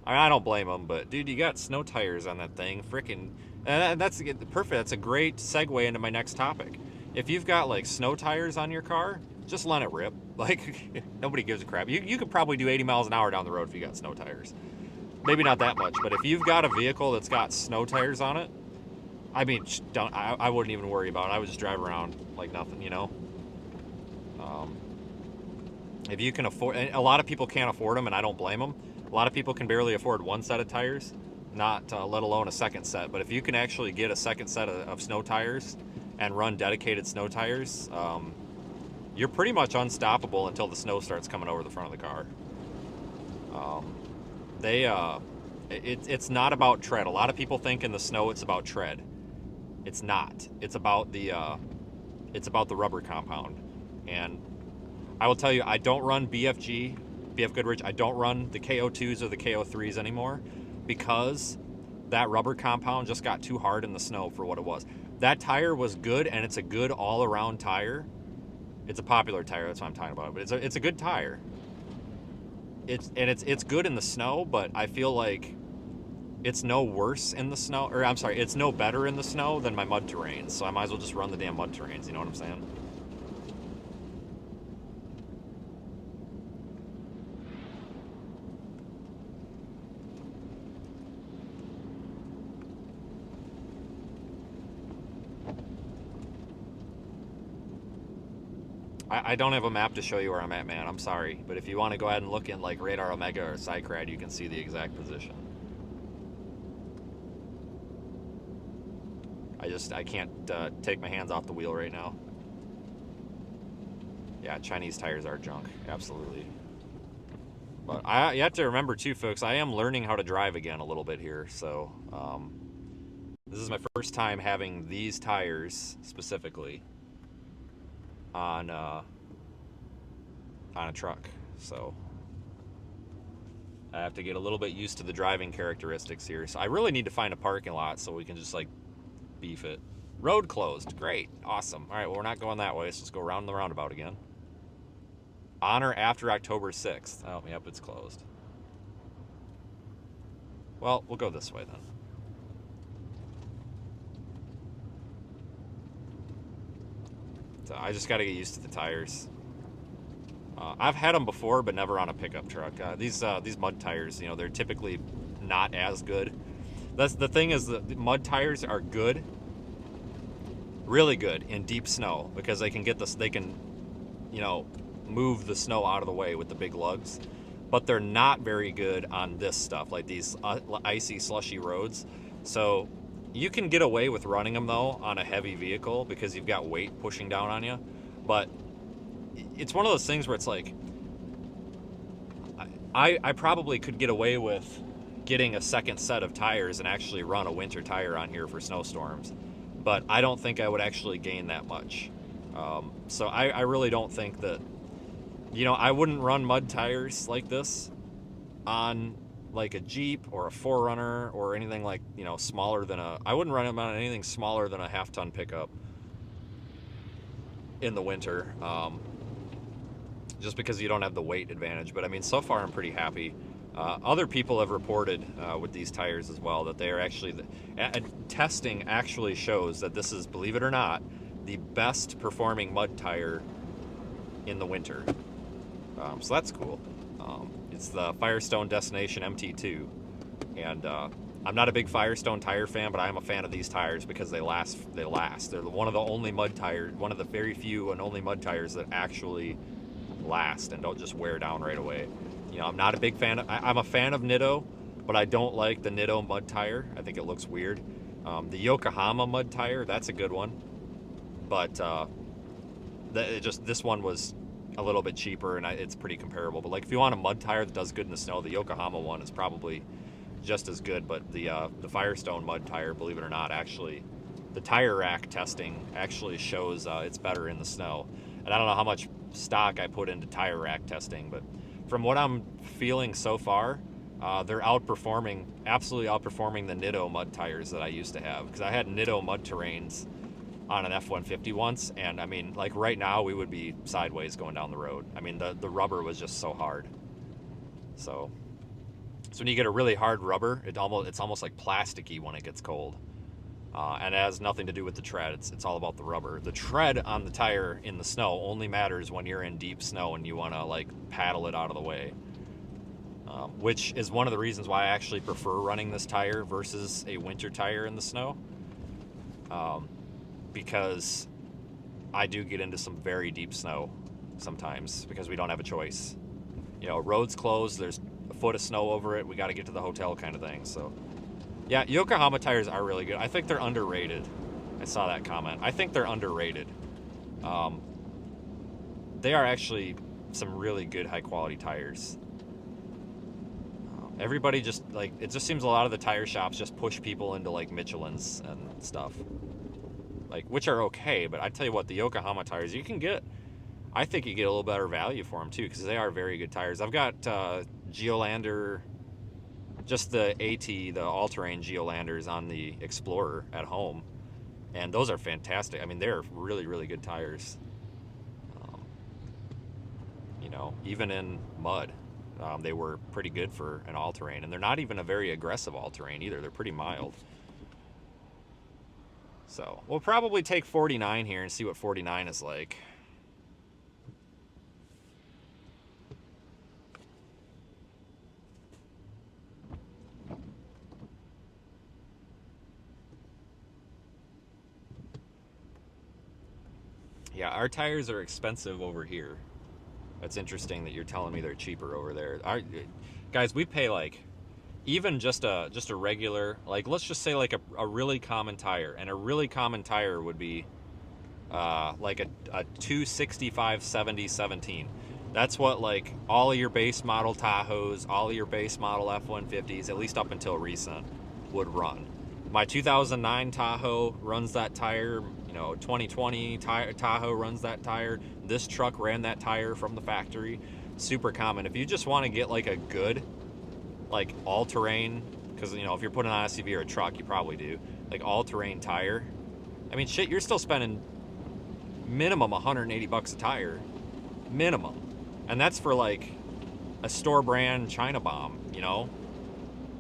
I mean, I don't blame him, but dude, you got snow tires on that thing. Frickin', that's perfect. That's a great segue into my next topic. If you've got like snow tires on your car, just let it rip. Like, nobody gives a crap. You could probably do 80 miles an hour down the road if you got snow tires. Maybe not that much, but if you've got a vehicle that's got snow tires on it, I mean, I wouldn't even worry about it. I would just drive around like nothing, you know? If you can afford, and a lot of people can't afford them, and I don't blame them. A lot of people can barely afford one set of tires, not let alone a second set. But if you can actually get a second set of snow tires and run dedicated snow tires, you're pretty much unstoppable until the snow starts coming over the front of the car. It's not about tread. A lot of people think in the snow it's about tread. It's not. It's about the rubber compound. And I will tell you, I don't run BF Goodrich. I don't run the KO2s or the KO3s anymore because that rubber compound just got too hard in the snow for what it was. That tire was good, and it's a good all-around tire. It's a popular tire, that's what I'm talking about. But it's a good tire. It's good in the snow, but I feel like it's no worse in the snow, or I'm sorry, it's no better in the snow than my mud terrains. So I might as well just run the damn mud terrains. You know what I'm saying? I don't have a map to show you where I'm at, man. I'm sorry. But if you want to go ahead and look in like Radar Omega or SideCrad, you can see the exact position. I can't take my hands off the wheel right now. Yeah, Chinese tires are junk. Absolutely. But you have to remember too, folks, I am learning how to drive again a little bit here. So this is my first time having these tires specifically on a truck, so I have to get a little bit used to the driving characteristics here. So I really need to find a parking lot so we can just like beef it. Road closed. Great. Awesome. All right, well, we're not going that way, so let's go around the roundabout again. On or after October 6th. Oh, yep, it's closed. Well, we'll go this way then. So I just got to get used to the tires. I've had them before, but never on a pickup truck. These mud tires, you know, they're typically not as good. That's the thing, is the mud tires are good, really good in deep snow, because they can get this. They can, you know, move the snow out of the way with the big lugs. But they're not very good on this stuff, like these icy, slushy roads. So you can get away with running them, though, on a heavy vehicle because you've got weight pushing down on you. But it's one of those things where it's like, I probably could get away with getting a second set of tires and actually run a winter tire on here for snowstorms. But I don't think I would actually gain that much. So I really don't think that, you know, I wouldn't run mud tires like this on like a Jeep or a 4Runner or anything like, you know, smaller than I wouldn't run them on anything smaller than a half-ton pickup in the winter, just because you don't have the weight advantage. But I mean, so far I'm pretty happy. Other people have reported with these tires as well that they are actually, testing actually shows that this is, believe it or not, the best performing mud tire in the winter. So that's cool. It's the Firestone Destination MT2, and I'm not a big Firestone tire fan, but I am a fan of these tires because they last. They're one of the only mud tires, one of the very few and only mud tires that actually last and don't just wear down right away. You know, I'm not a big fan I'm a fan of Nitto, but I don't like the Nitto mud tire. I think it looks weird. The Yokohama mud tire, that's a good one, but this one was a little bit cheaper, and it's pretty comparable. But like if you want a mud tire that does good in the snow, the Yokohama one is probably just as good. But the Firestone mud tire, believe it or not, actually, the tire rack testing actually shows it's better in the snow. And I don't know how much stock I put into tire rack testing, but from what I'm feeling so far, they're absolutely outperforming the Nitto mud tires that I used to have. Because I had Nitto mud terrains on an F-150 once, and I mean, like right now we would be sideways going down the road. I mean, the rubber was just so hard. So when you get a really hard rubber, it's almost like plasticky when it gets cold. And it has nothing to do with the tread. It's all about the rubber. The tread on the tire in the snow only matters when you're in deep snow and you want to like paddle it out of the way. Which is one of the reasons why I actually prefer running this tire versus a winter tire in the snow. Because I do get into some very deep snow sometimes because we don't have a choice. You know, roads closed, there's a foot of snow over it, we got to get to the hotel kind of thing. So yeah, Yokohama tires are really good. I think they're underrated. I saw that comment. I think they're underrated. They are actually some really good high quality tires. Everybody just like, it just seems a lot of the tire shops just push people into like Michelin's and stuff, like, which are okay, but I tell you what, the Yokohama tires you can get, I think you get a little better value for them too, because they are very good tires. I've got Geolander, just the AT, the all-terrain Geolanders on the Explorer at home, and those are fantastic. I mean, they're really, really good tires. You know, even in mud, they were pretty good for an all-terrain, and they're not even a very aggressive all-terrain either. They're pretty mild. So we'll probably take 49 here and see what 49 is like. Yeah, our tires are expensive over here. That's interesting that you're telling me they're cheaper over there. Guys, we pay like, even just a regular, like let's just say like a really common tire, and a really common tire would be like a 265/70/17. That's what like all of your base model Tahoes, all of your base model F-150s, at least up until recent, would run. My 2009 Tahoe runs that tire. You know, 2020 Tahoe runs that tire. This truck ran that tire from the factory. Super common. If you just want to get like a good, like all-terrain, because you know if you're putting on an SUV or a truck, you probably do, like all-terrain tire. I mean, shit, you're still spending minimum $180 a tire, minimum, and that's for like a store brand China bomb, you know,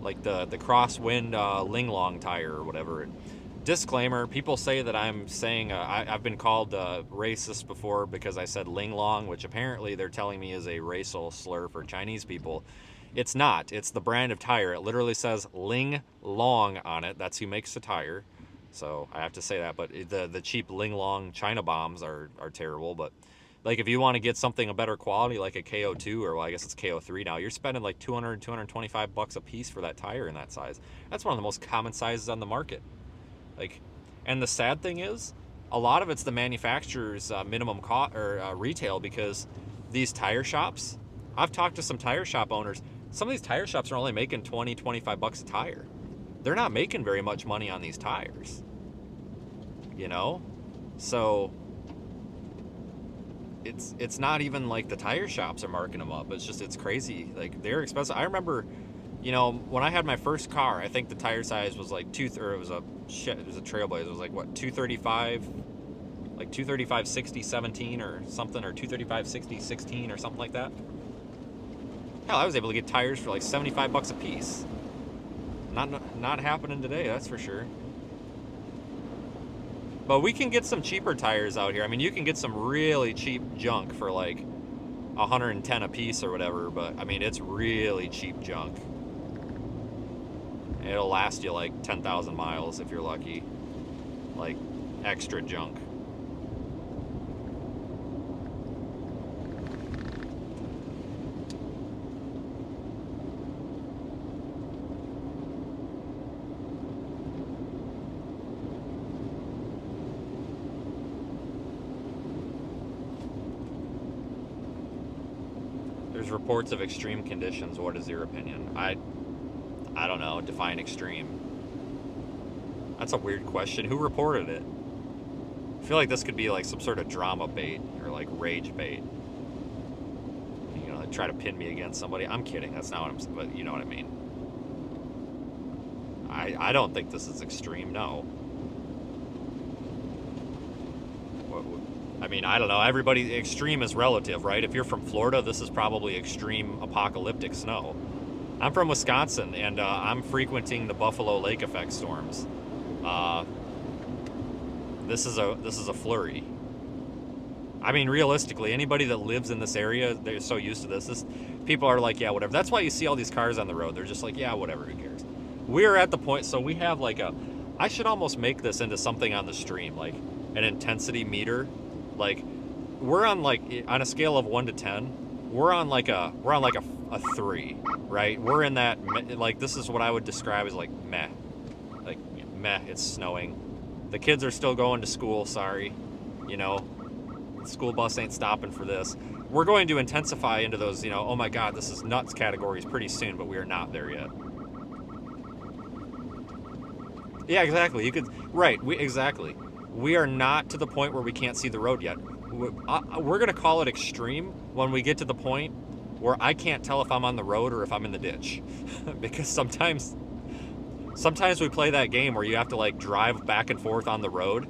like the Crosswind Linglong tire or whatever. Disclaimer: people say that I'm saying I've been called racist before because I said Linglong, which apparently they're telling me is a racial slur for Chinese people. It's not. It's the brand of tire. It literally says Ling Long on it. That's who makes the tire. So I have to say that. But the cheap Ling Long China bombs are terrible. But like if you want to get something of better quality, like a KO2, or well, I guess it's KO3 now, you're spending like $200, $225 a piece for that tire in that size. That's one of the most common sizes on the market. Like, and the sad thing is, a lot of it's the manufacturer's minimum cost or retail, because these tire shops, I've talked to some tire shop owners. Some of these tire shops are only making $20, $25 a tire. They're not making very much money on these tires, you know? So it's not even like the tire shops are marking them up. It's crazy. Like, they're expensive. I remember, you know, when I had my first car, I think the tire size was like it was a Trailblazer. It was like what, 235, like 235/60/17 or something, or 235/60/16 or something like that. Hell, I was able to get tires for like $75 a piece. Not happening today, that's for sure. But we can get some cheaper tires out here. I mean, you can get some really cheap junk for like 110 a piece or whatever, but I mean, it's really cheap junk. It'll last you like 10,000 miles if you're lucky. Like, extra junk. There's reports of extreme conditions. What is your opinion? I don't know. Define extreme. That's a weird question. Who reported it? I feel like this could be like some sort of drama bait or like rage bait. You know, they try to pin me against somebody. I'm kidding. That's not what I'm saying, but you know what I mean. I don't think this is extreme, no. I mean, I don't know. Everybody, extreme is relative, right? If you're from Florida, this is probably extreme apocalyptic snow. I'm from Wisconsin, and I'm frequenting the Buffalo Lake effect storms. This is a flurry. I mean, realistically, anybody that lives in this area, they're so used to this. People are like, yeah, whatever. That's why you see all these cars on the road. They're just like, yeah, whatever, who cares? We're at the point, so we have like I should almost make this into something on the stream, like an intensity meter. Like, we're on on a scale of 1 to 10, we're on like a 3, right? We're in that, like, this is what I would describe as like meh. Like, meh, it's snowing. The kids are still going to school, sorry. You know, the school bus ain't stopping for this. We're going to intensify into those, you know, oh my God, this is nuts categories pretty soon, but we are not there yet. Yeah, exactly. You could, right, exactly. We are not to the point where we can't see the road yet. We're going to call it extreme when we get to the point where I can't tell if I'm on the road or if I'm in the ditch. Because sometimes we play that game where you have to like drive back and forth on the road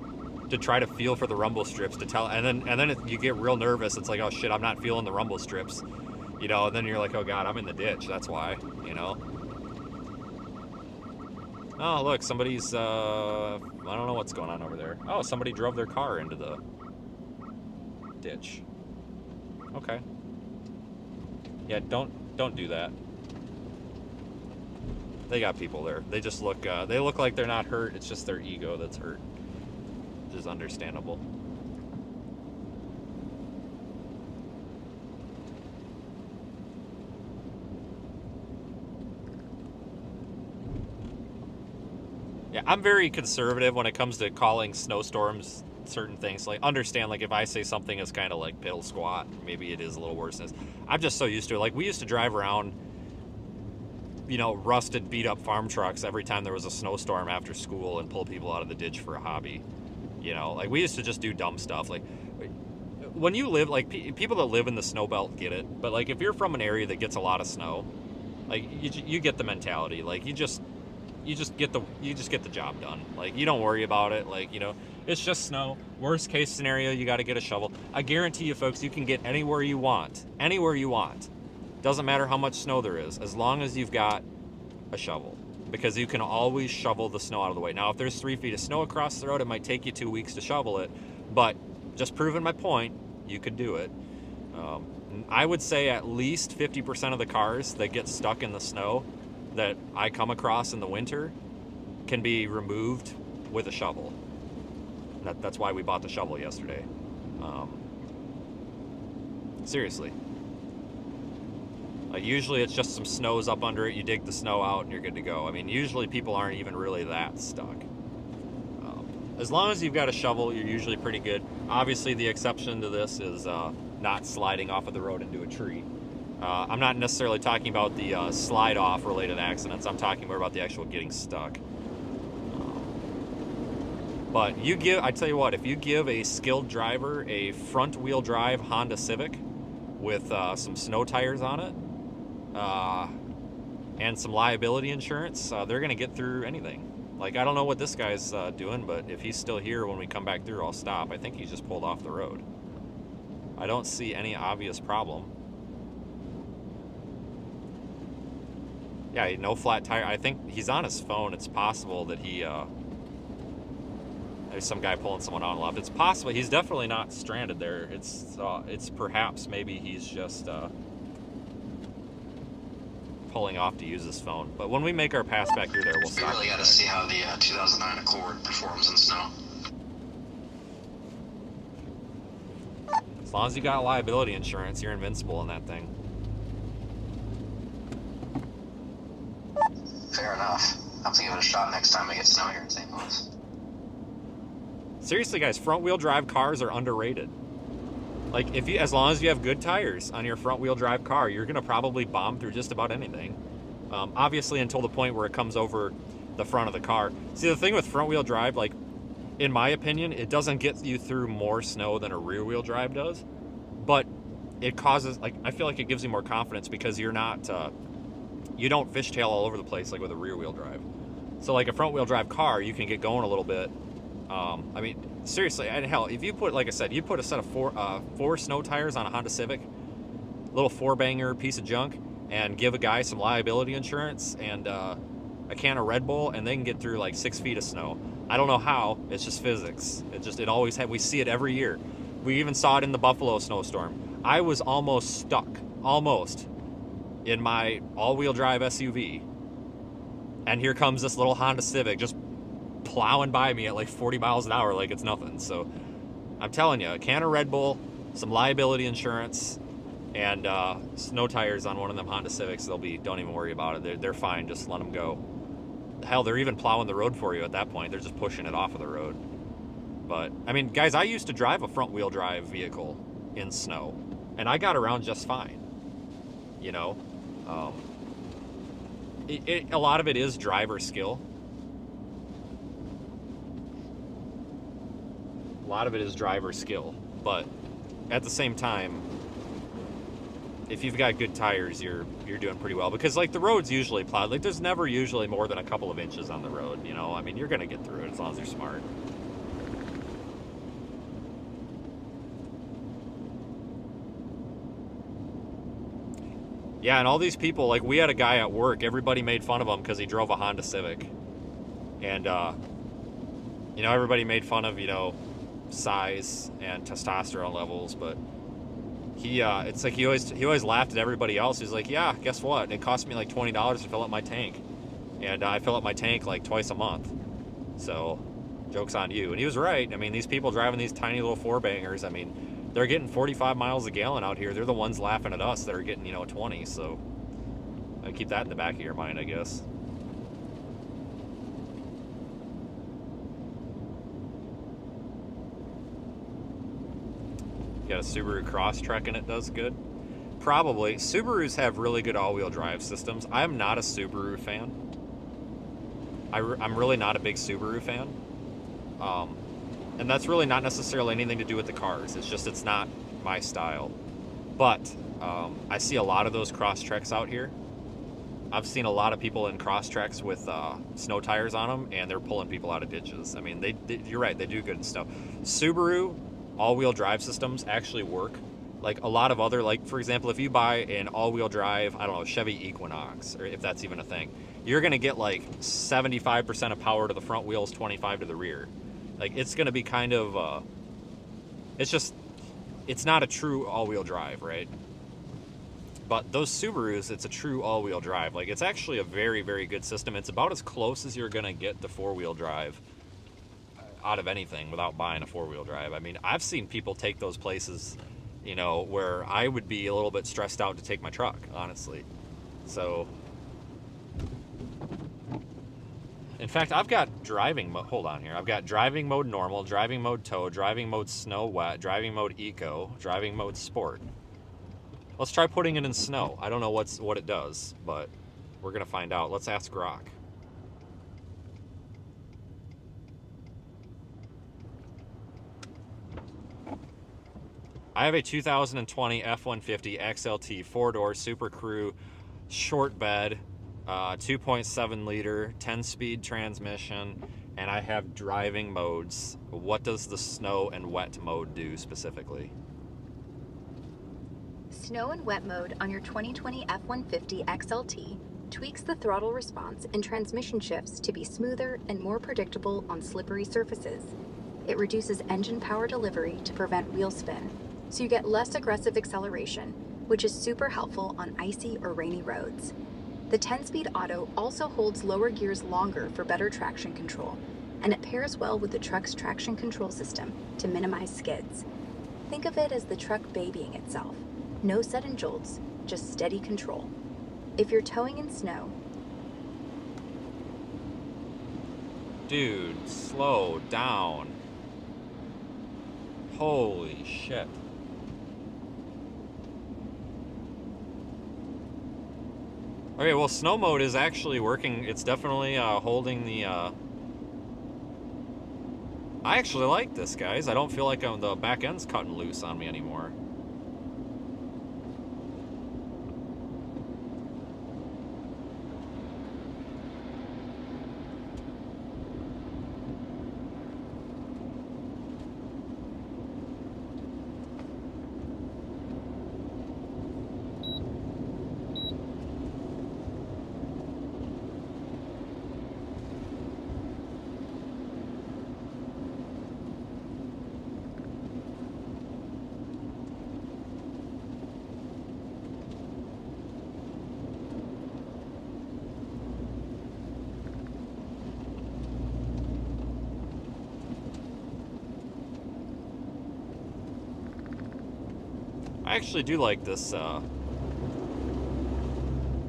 to try to feel for the rumble strips to tell, and then you get real nervous. It's like, oh shit, I'm not feeling the rumble strips, you know, and then you're like, oh God, I'm in the ditch. That's why, you know. Oh, look, somebody's, I don't know what's going on over there. Oh, somebody drove their car into the ditch. Okay. Yeah, don't do that. They got people there. They just look, they look like they're not hurt. It's just their ego that's hurt. Which is understandable. Yeah, I'm very conservative when it comes to calling snowstorms certain things. Like, understand, like, if I say something is kind of like piddle squat, maybe it is a little worse than this. I'm just so used to it. Like, we used to drive around, you know, rusted, beat-up farm trucks every time there was a snowstorm after school and pull people out of the ditch for a hobby. You know, like, we used to just do dumb stuff. Like, when you live, like, people that live in the snow belt get it. But, like, if you're from an area that gets a lot of snow, like, you get the mentality. Like, you just get the job done. Like, you don't worry about it. Like, you know, it's just snow. Worst case scenario, you got to get a shovel. I guarantee you, folks, you can get anywhere you want. Anywhere you want. Doesn't matter how much snow there is, as long as you've got a shovel. Because you can always shovel the snow out of the way. Now, if there's 3 feet of snow across the road, it might take you 2 weeks to shovel it. But just proving my point, you could do it. I would say at least 50% of the cars that get stuck in the snow that I come across in the winter can be removed with a shovel. That's why we bought the shovel yesterday. Seriously. Like, usually it's just some snow's up under it, you dig the snow out and you're good to go. I mean, usually people aren't even really that stuck. As long as you've got a shovel, you're usually pretty good. Obviously, the exception to this is not sliding off of the road into a tree. I'm not necessarily talking about the slide-off related accidents. I'm talking more about the actual getting stuck. But I tell you what, if you give a skilled driver a front-wheel drive Honda Civic with some snow tires on it and some liability insurance, they're going to get through anything. Like, I don't know what this guy's doing, but if he's still here when we come back through, I'll stop. I think he's just pulled off the road. I don't see any obvious problem. Yeah, no flat tire. I think he's on his phone. It's possible that he, there's some guy pulling someone on left. It's possible. He's definitely not stranded there. It's perhaps maybe he's just pulling off to use his phone. But when we make our pass back through there, we'll stop. We really got to see how the 2009 Accord performs in snow. As long as you got liability insurance, you're invincible in that thing. Fair enough. I'll have to give it a shot next time I get snow here in St. Louis. Seriously, guys, front-wheel drive cars are underrated. Like, if you, as long as you have good tires on your front wheel drive car, you're gonna probably bomb through just about anything. Obviously, until the point where it comes over the front of the car. See, the thing with front wheel drive, like, in my opinion, it doesn't get you through more snow than a rear wheel drive does, but it causes, like, I feel like it gives you more confidence because you're not, you don't fishtail all over the place like with a rear wheel drive. So, like a front wheel drive car, you can get going a little bit. I mean, seriously, and hell, if you put, like I said, you put a set of four snow tires on a Honda Civic, little four banger piece of junk, and give a guy some liability insurance and a can of Red Bull, and they can get through like 6 feet of snow. I don't know how. It's just physics. It always had. We see it every year. We even saw it in the Buffalo snowstorm. I was almost stuck, almost, in my all-wheel drive SUV, and here comes this little Honda Civic just plowing by me at like 40 miles an hour like it's nothing. So I'm telling you, a can of Red Bull, some liability insurance, and snow tires on one of them Honda Civics, don't even worry about it. They're fine. Just let them go. Hell, they're even plowing the road for you at that point. They're just pushing it off of the road. But, I mean, guys, I used to drive a front-wheel drive vehicle in snow, and I got around just fine. You know? A lot of it is driver skill. A lot of it is driver skill. But at the same time, if you've got good tires, you're doing pretty well. Because, like, the road's usually plowed. Like, there's never usually more than a couple of inches on the road, you know? I mean, you're going to get through it as long as you're smart. Yeah, and all these people, like, we had a guy at work, everybody made fun of him because he drove a Honda Civic. And, you know, everybody made fun of, you know, size and testosterone levels, but he, it's like he always laughed at everybody else. He's like, yeah, guess what? It cost me like $20 to fill up my tank. And I fill up my tank like twice a month. So, joke's on you. And he was right. I mean, these people driving these tiny little four bangers, I mean, they're getting 45 miles a gallon out here. They're the ones laughing at us that are getting, you know, 20. So, keep that in the back of your mind, I guess. Got a Subaru Crosstrek and it does good? Probably. Subarus have really good all-wheel drive systems. I'm not a Subaru fan. I'm really not a big Subaru fan. And that's really not necessarily anything to do with the cars. It's just, it's not my style. But I see a lot of those Crosstreks out here. I've seen a lot of people in Crosstreks with snow tires on them, and they're pulling people out of ditches. I mean, you're right, they do good in snow. Subaru all-wheel drive systems actually work. Like a lot of other, like for example, if you buy an all-wheel drive, I don't know, Chevy Equinox, or if that's even a thing, you're gonna get like 75% of power to the front wheels, 25 to the rear. Like it's gonna be kind of, it's not a true all-wheel drive, right? But those Subarus, it's a true all-wheel drive. Like it's actually a very, very good system. It's about as close as you're gonna get to four-wheel drive out of anything without buying a four-wheel drive. I mean, I've seen people take those places, you know, where I would be a little bit stressed out to take my truck, honestly. So, in fact, I've got driving mode, hold on here. I've got driving mode normal, driving mode tow, driving mode snow wet, driving mode eco, driving mode sport. Let's try putting it in snow. I don't know what it does, but we're gonna find out. Let's ask Grok. I have a 2020 F-150 XLT 4-door Super Crew short bed, 2.7 liter, 10-speed transmission, and I have driving modes. What does the snow and wet mode do specifically? Snow and wet mode on your 2020 F-150 XLT tweaks the throttle response and transmission shifts to be smoother and more predictable on slippery surfaces. It reduces engine power delivery to prevent wheel spin, so you get less aggressive acceleration, which is super helpful on icy or rainy roads. The 10-speed auto also holds lower gears longer for better traction control, and it pairs well with the truck's traction control system to minimize skids. Think of it as the truck babying itself. No sudden jolts, just steady control. If you're towing in snow... Dude, slow down. Holy shit. Okay, well, snow mode is actually working. It's definitely holding the... I actually like this, guys. I don't feel like the back end's cutting loose on me anymore. I actually do like this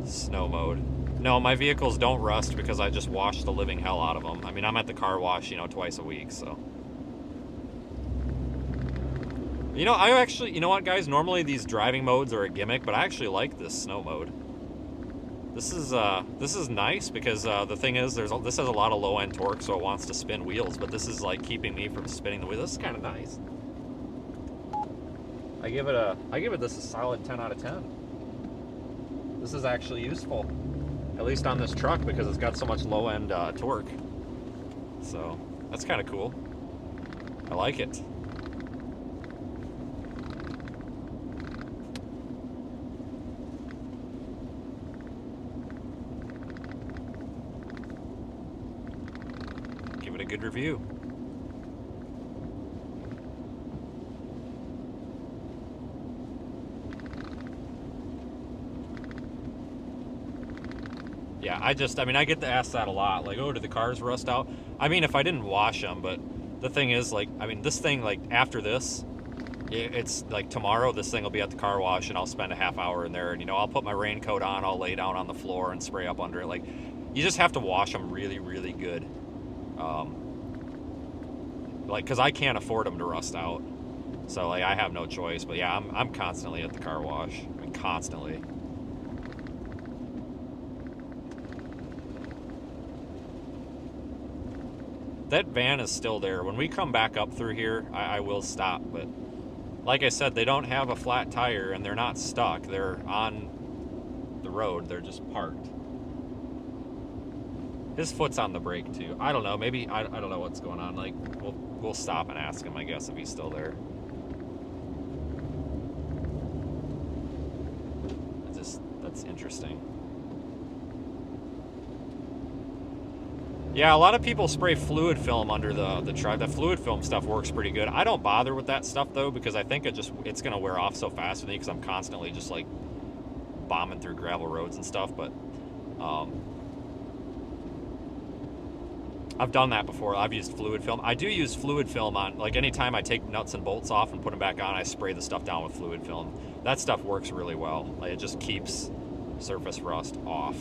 snow mode. No, my vehicles don't rust because I just wash the living hell out of them. I mean, I'm at the car wash, twice a week, so. I actually, you know what, guys? Normally these driving modes are a gimmick, but I actually like this snow mode. This is nice because the thing is, this has a lot of low end torque, so it wants to spin wheels, but this is like keeping me from spinning the wheel. This is kind of nice. I give it this a solid 10 out of 10. This is actually useful, at least on this truck, because it's got so much low end torque. So that's kind of cool. I like it. Give it a good review. Yeah, I get asked that a lot. Like, oh, did the cars rust out? I mean, if I didn't wash them, but the thing is, like, I mean, this thing, like, after this, it's like tomorrow, this thing will be at the car wash, and I'll spend a half hour in there, and, I'll put my raincoat on, I'll lay down on the floor and spray up under it. Like, you just have to wash them really, really good. Like, because I can't afford them to rust out. So, like, I have no choice. But, yeah, I'm constantly at the car wash. I mean, constantly. That van is still there. When we come back up through here, I will stop. But like I said, they don't have a flat tire, and they're not stuck. They're on the road. They're just parked. His foot's on the brake, too. I don't know. Maybe, I don't know what's going on. Like, we'll stop and ask him, I guess, if he's still there. That's interesting. Yeah, a lot of people spray fluid film under the truck. The fluid film stuff works pretty good. I don't bother with that stuff, though, because I think it's going to wear off so fast with me because I'm constantly just, like, bombing through gravel roads and stuff. But I've done that before. I've used fluid film. I do use fluid film on, like, anytime I take nuts and bolts off and put them back on, I spray the stuff down with fluid film. That stuff works really well. Like, it just keeps surface rust off.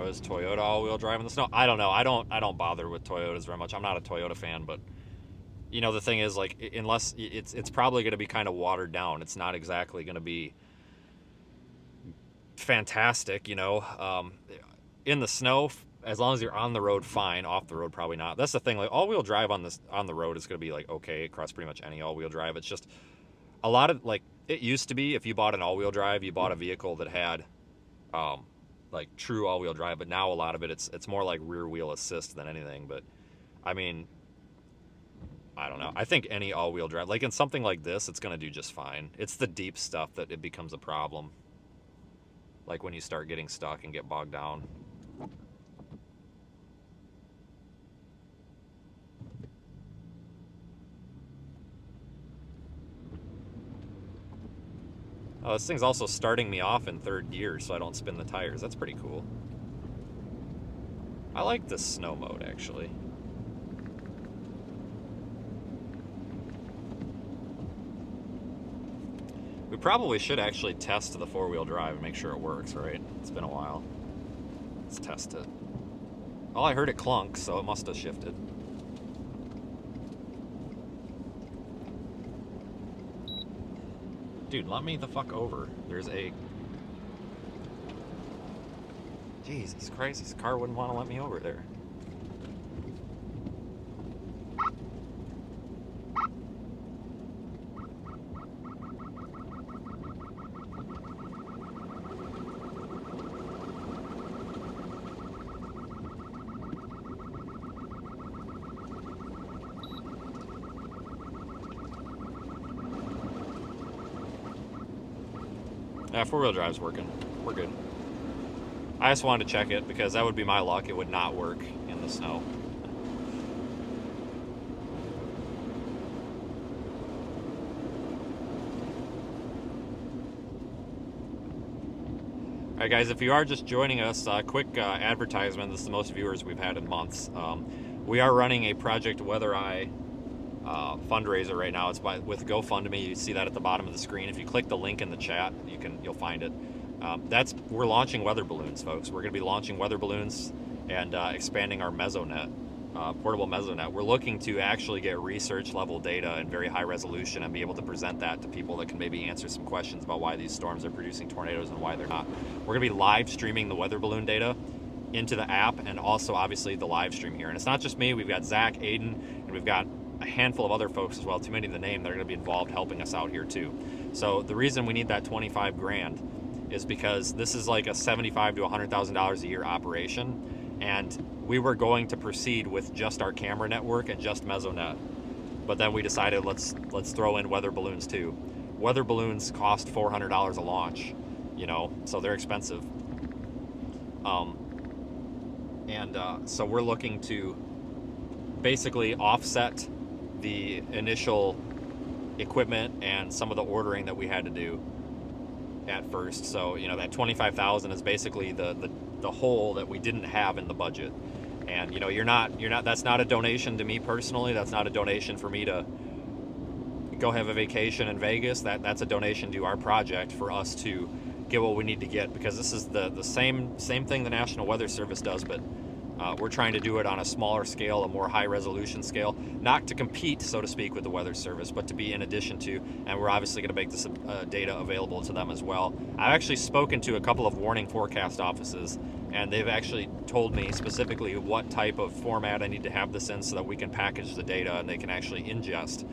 Was Toyota all-wheel drive in the snow? I don't know. I don't bother with Toyotas very much. I'm not a Toyota fan, but the thing is, like, unless it's probably going to be kind of watered down. It's not exactly going to be fantastic, in the snow. As long as you're on the road, fine. Off the road, probably not. That's the thing. Like, all-wheel drive on the road is going to be like okay across pretty much any all-wheel drive. It's just a lot of, like, it used to be if you bought an all-wheel drive, you bought a vehicle that had like true all-wheel drive, but now a lot of it's more like rear wheel assist than anything. But I mean, I don't know. I think any all-wheel drive, like in something like this, it's going to do just fine. It's the deep stuff that it becomes a problem, like when you start getting stuck and get bogged down. Oh, this thing's also starting me off in third gear so I don't spin the tires. That's pretty cool. I like this snow mode, actually. We probably should actually test the 4-wheel drive and make sure it works, right? It's been a while. Let's test it. Well, I heard it clunk, so it must have shifted. Dude, let me the fuck over. There's a... Jesus Christ, this car wouldn't want to let me over there. Yeah, 4-wheel drive's working. We're good. I just wanted to check it because that would be my luck. It would not work in the snow. Alright guys, if you are just joining us, quick advertisement. This is the most viewers we've had in months. We are running a Project Weather Eye fundraiser right now. It's with GoFundMe. You see that at the bottom of the screen. If you click the link in the chat, you'll find it. We're launching weather balloons, folks. We're going to be launching weather balloons and expanding our mesonet, portable mesonet. We're looking to actually get research level data in very high resolution and be able to present that to people that can maybe answer some questions about why these storms are producing tornadoes and why they're not. We're going to be live streaming the weather balloon data into the app and also obviously the live stream here. And it's not just me. We've got Zach, Aiden, and we've got a handful of other folks as well, too many to name, that are going to be involved helping us out here too. So the reason we need that 25 grand is because this is like a $75,000 to $100,000 a year operation, and we were going to proceed with just our camera network and just mesonet, but then we decided let's throw in weather balloons too. Weather balloons cost $400 a launch, so they're expensive. So we're looking to basically offset the initial equipment and some of the ordering that we had to do at first. So that 25,000 is basically the hole that we didn't have in the budget. And you're not that's not a donation to me personally. That's not a donation for me to go have a vacation in Vegas. That's a donation to our project for us to get what we need to get, because this is the same thing the National Weather Service does, but we're trying to do it on a smaller scale, a more high resolution scale, not to compete, so to speak, with the Weather Service, but to be in addition to, and we're obviously going to make this data available to them as well. I've actually spoken to a couple of warning forecast offices, and they've actually told me specifically what type of format I need to have this in so that we can package the data and they can actually ingest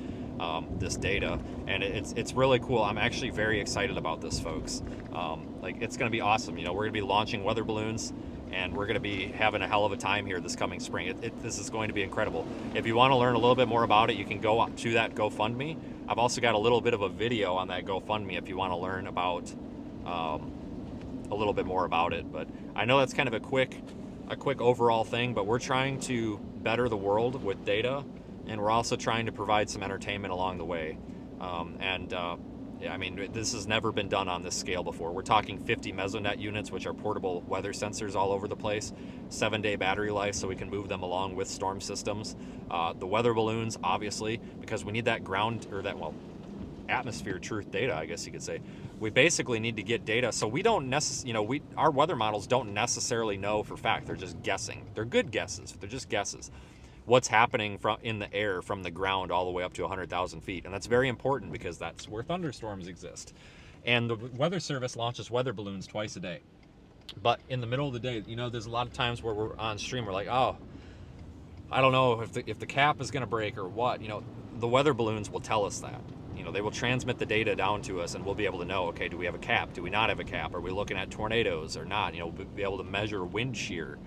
this data. And it's really cool. I'm actually very excited about this, folks. It's going to be awesome. We're going to be launching weather balloons, and we're going to be having a hell of a time here this coming spring. This is going to be incredible. If you want to learn a little bit more about it, you can go to that GoFundMe. I've also got a little bit of a video on that GoFundMe if you want to learn about a little bit more about it. But I know that's kind of a quick overall thing, but we're trying to better the world with data, and we're also trying to provide some entertainment along the way. This has never been done on this scale before. We're talking 50 mesonet units, which are portable weather sensors all over the place, 7-day battery life so we can move them along with storm systems. The weather balloons, obviously, because we need that atmosphere truth data, I guess you could say. We basically need to get data, so we don't our weather models don't necessarily know for fact. They're just guessing. They're good guesses. They're just guesses. What's happening in the air from the ground all the way up to 100,000 feet. And that's very important because that's where thunderstorms exist. And the Weather Service launches weather balloons twice a day. But in the middle of the day, there's a lot of times where we're on stream, we're like, oh, I don't know if the cap is going to break or what. The weather balloons will tell us that. They will transmit the data down to us, and we'll be able to know, okay, do we have a cap? Do we not have a cap? Are we looking at tornadoes or not? We'll be able to measure wind shear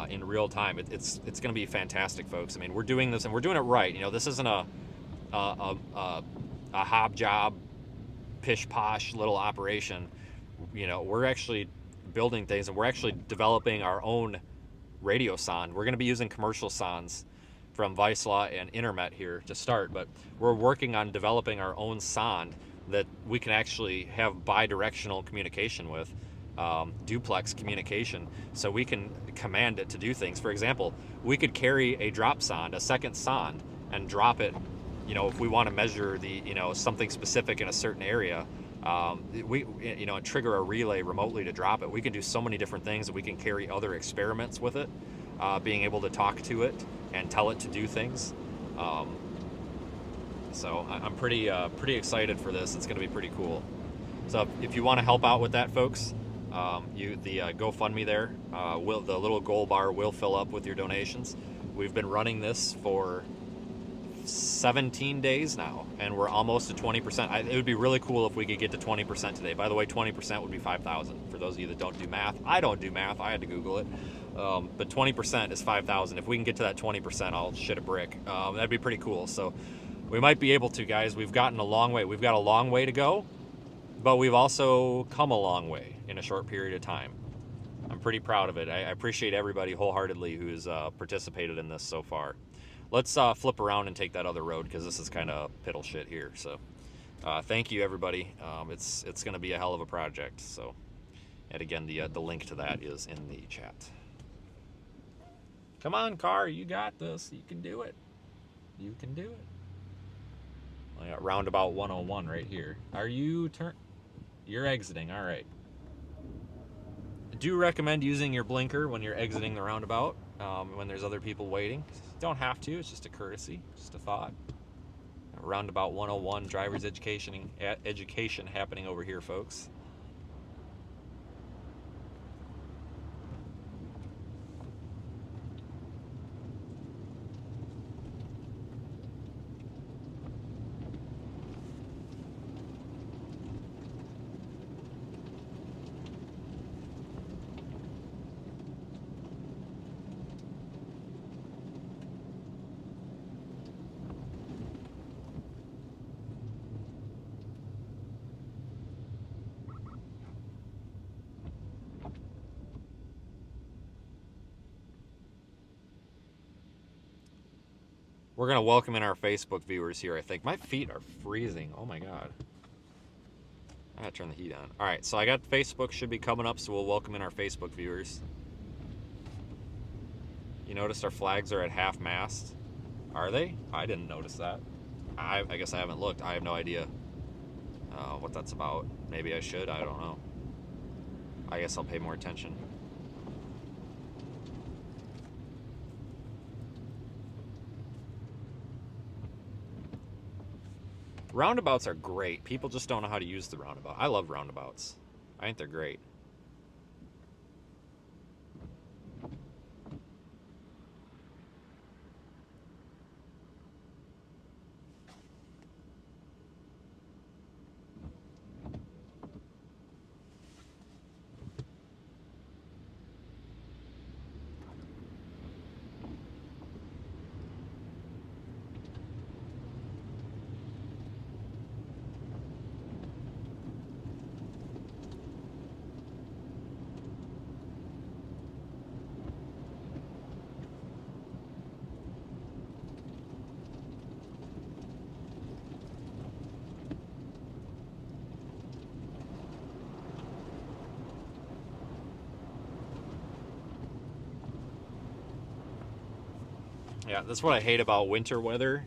in real time. It's going to be fantastic, folks. We're doing this, and we're doing it right. This isn't a hob job, pish posh little operation. We're actually building things, and we're actually developing our own radio sonde. We're going to be using commercial sondes from Vizsla and Intermet here to start, but we're working on developing our own sonde that we can actually have bi-directional communication with. Duplex communication, so we can command it to do things. For example, we could carry a drop sonde, a second sonde, and drop it, if we want to measure something specific in a certain area, And trigger a relay remotely to drop it. We can do so many different things, and we can carry other experiments with it, being able to talk to it and tell it to do things. So I'm pretty excited for this. It's going to be pretty cool. So if you want to help out with that, folks, the GoFundMe there, the little gold bar will fill up with your donations. We've been running this for 17 days now, and we're almost to 20%. It would be really cool if we could get to 20% today. By the way, 20% would be 5,000. For those of you that don't do math, I don't do math. I had to Google it. But 20% is 5,000. If we can get to that 20%, I'll shit a brick. That'd be pretty cool. So we might be able to, guys. We've gotten a long way. We've got a long way to go, but we've also come a long way in a short period of time. I'm pretty proud of it. I appreciate everybody wholeheartedly who's participated in this so far. Let's flip around and take that other road, because this is kind of piddle shit here. So thank you, everybody. It's going to be a hell of a project. So, and again, the link to that is in the chat. Come on, car, you got this. You can do it. You can do it. I got roundabout 101 right here. Are you You're exiting. All right. I do recommend using your blinker when you're exiting the roundabout, when there's other people waiting. Don't have to. It's just a courtesy, just a thought. Roundabout 101, driver's education happening over here, folks. We're going to welcome in our Facebook viewers here, I think. My feet are freezing. Oh, my God. I got to turn the heat on. All right, so I got Facebook should be coming up, so we'll welcome in our Facebook viewers. You noticed our flags are at half-mast. Are they? I didn't notice that. I guess I haven't looked. I have no idea what that's about. Maybe I should. I don't know. I guess I'll pay more attention. Roundabouts are great. People just don't know how to use the roundabout. I love roundabouts. I think they're great. Yeah, that's what I hate about winter weather,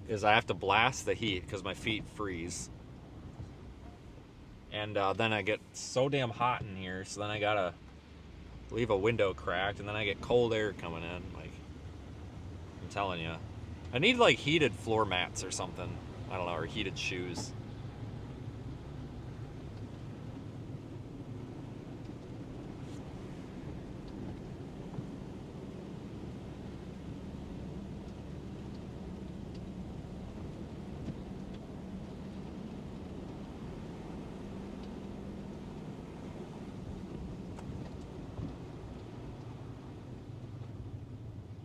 is I have to blast the heat because my feet freeze. And then I get so damn hot in here, so then I gotta leave a window cracked, and then I get cold air coming in. Like, I'm telling you. I need, like, heated floor mats or something. I don't know, or heated shoes.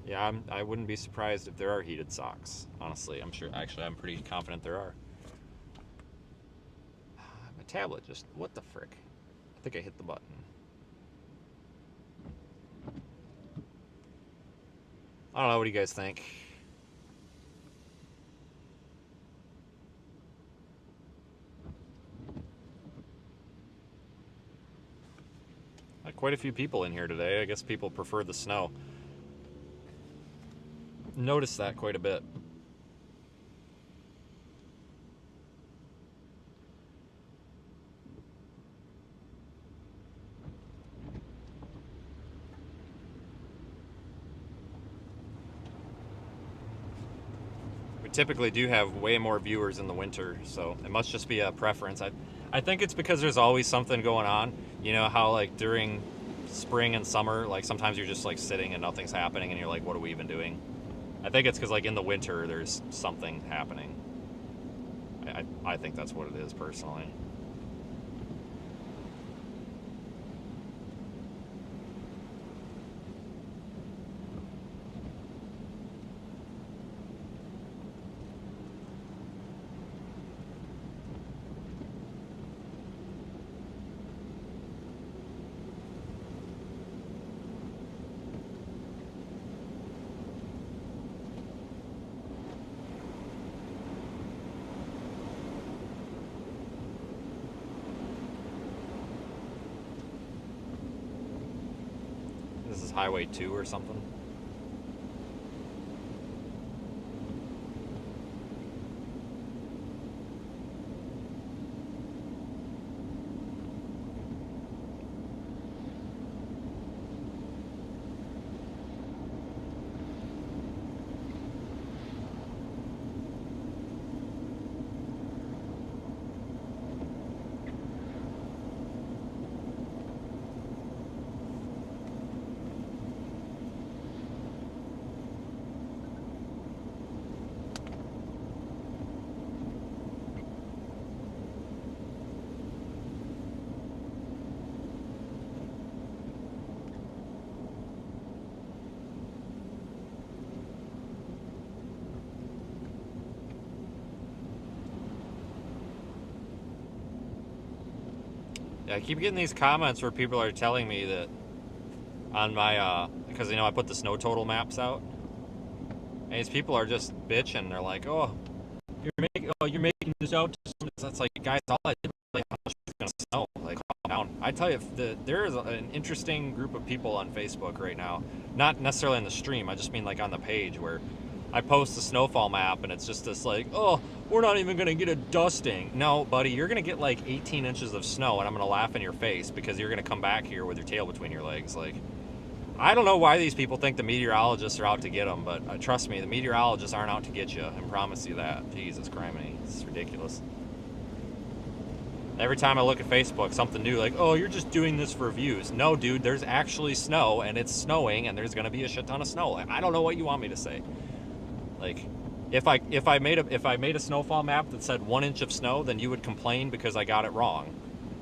Yeah, I wouldn't be surprised if there are heated socks. Honestly, I'm sure. Actually, I'm pretty confident there are. My tablet just... What the frick? I think I hit the button. I don't know. What do you guys think? Quite a few people in here today. I guess people prefer the snow. Noticed that quite a bit. we typically do have way more viewers in the winter, so it must just be a preference. I think it's because there's always something going on. You know how like during spring and summer, like sometimes you're just like sitting and nothing's happening, and you're like, what are we even doing? I think it's because like in the winter there's something happening. I think that's what it is personally. This is Highway 2 or something. Yeah, I keep getting these comments where people are telling me that on my because you know I put the snow total maps out, and these people are just bitching. They're like, "Oh, you're making this out to somebody." That's like, guys, all I did was like how much it's gonna snow. Like, calm down. I tell you, there is an interesting group of people on Facebook right now. Not necessarily on the stream. I just mean like on the page where I post the snowfall map, and it's just this like, oh, we're not even gonna get a dusting. No, buddy, you're gonna get like 18 inches of snow, and I'm gonna laugh in your face because you're gonna come back here with your tail between your legs. Like, I don't know why these people think the meteorologists are out to get them, but trust me, the meteorologists aren't out to get you. I promise you that. Jesus criminy, it's ridiculous. Every time I look at Facebook, something new, like, oh, you're just doing this for views. No, dude, there's actually snow, and it's snowing, and there's gonna be a shit ton of snow. Like, I don't know what you want me to say. Like, if I made a snowfall map that said 1 inch of snow, then you would complain because I got it wrong.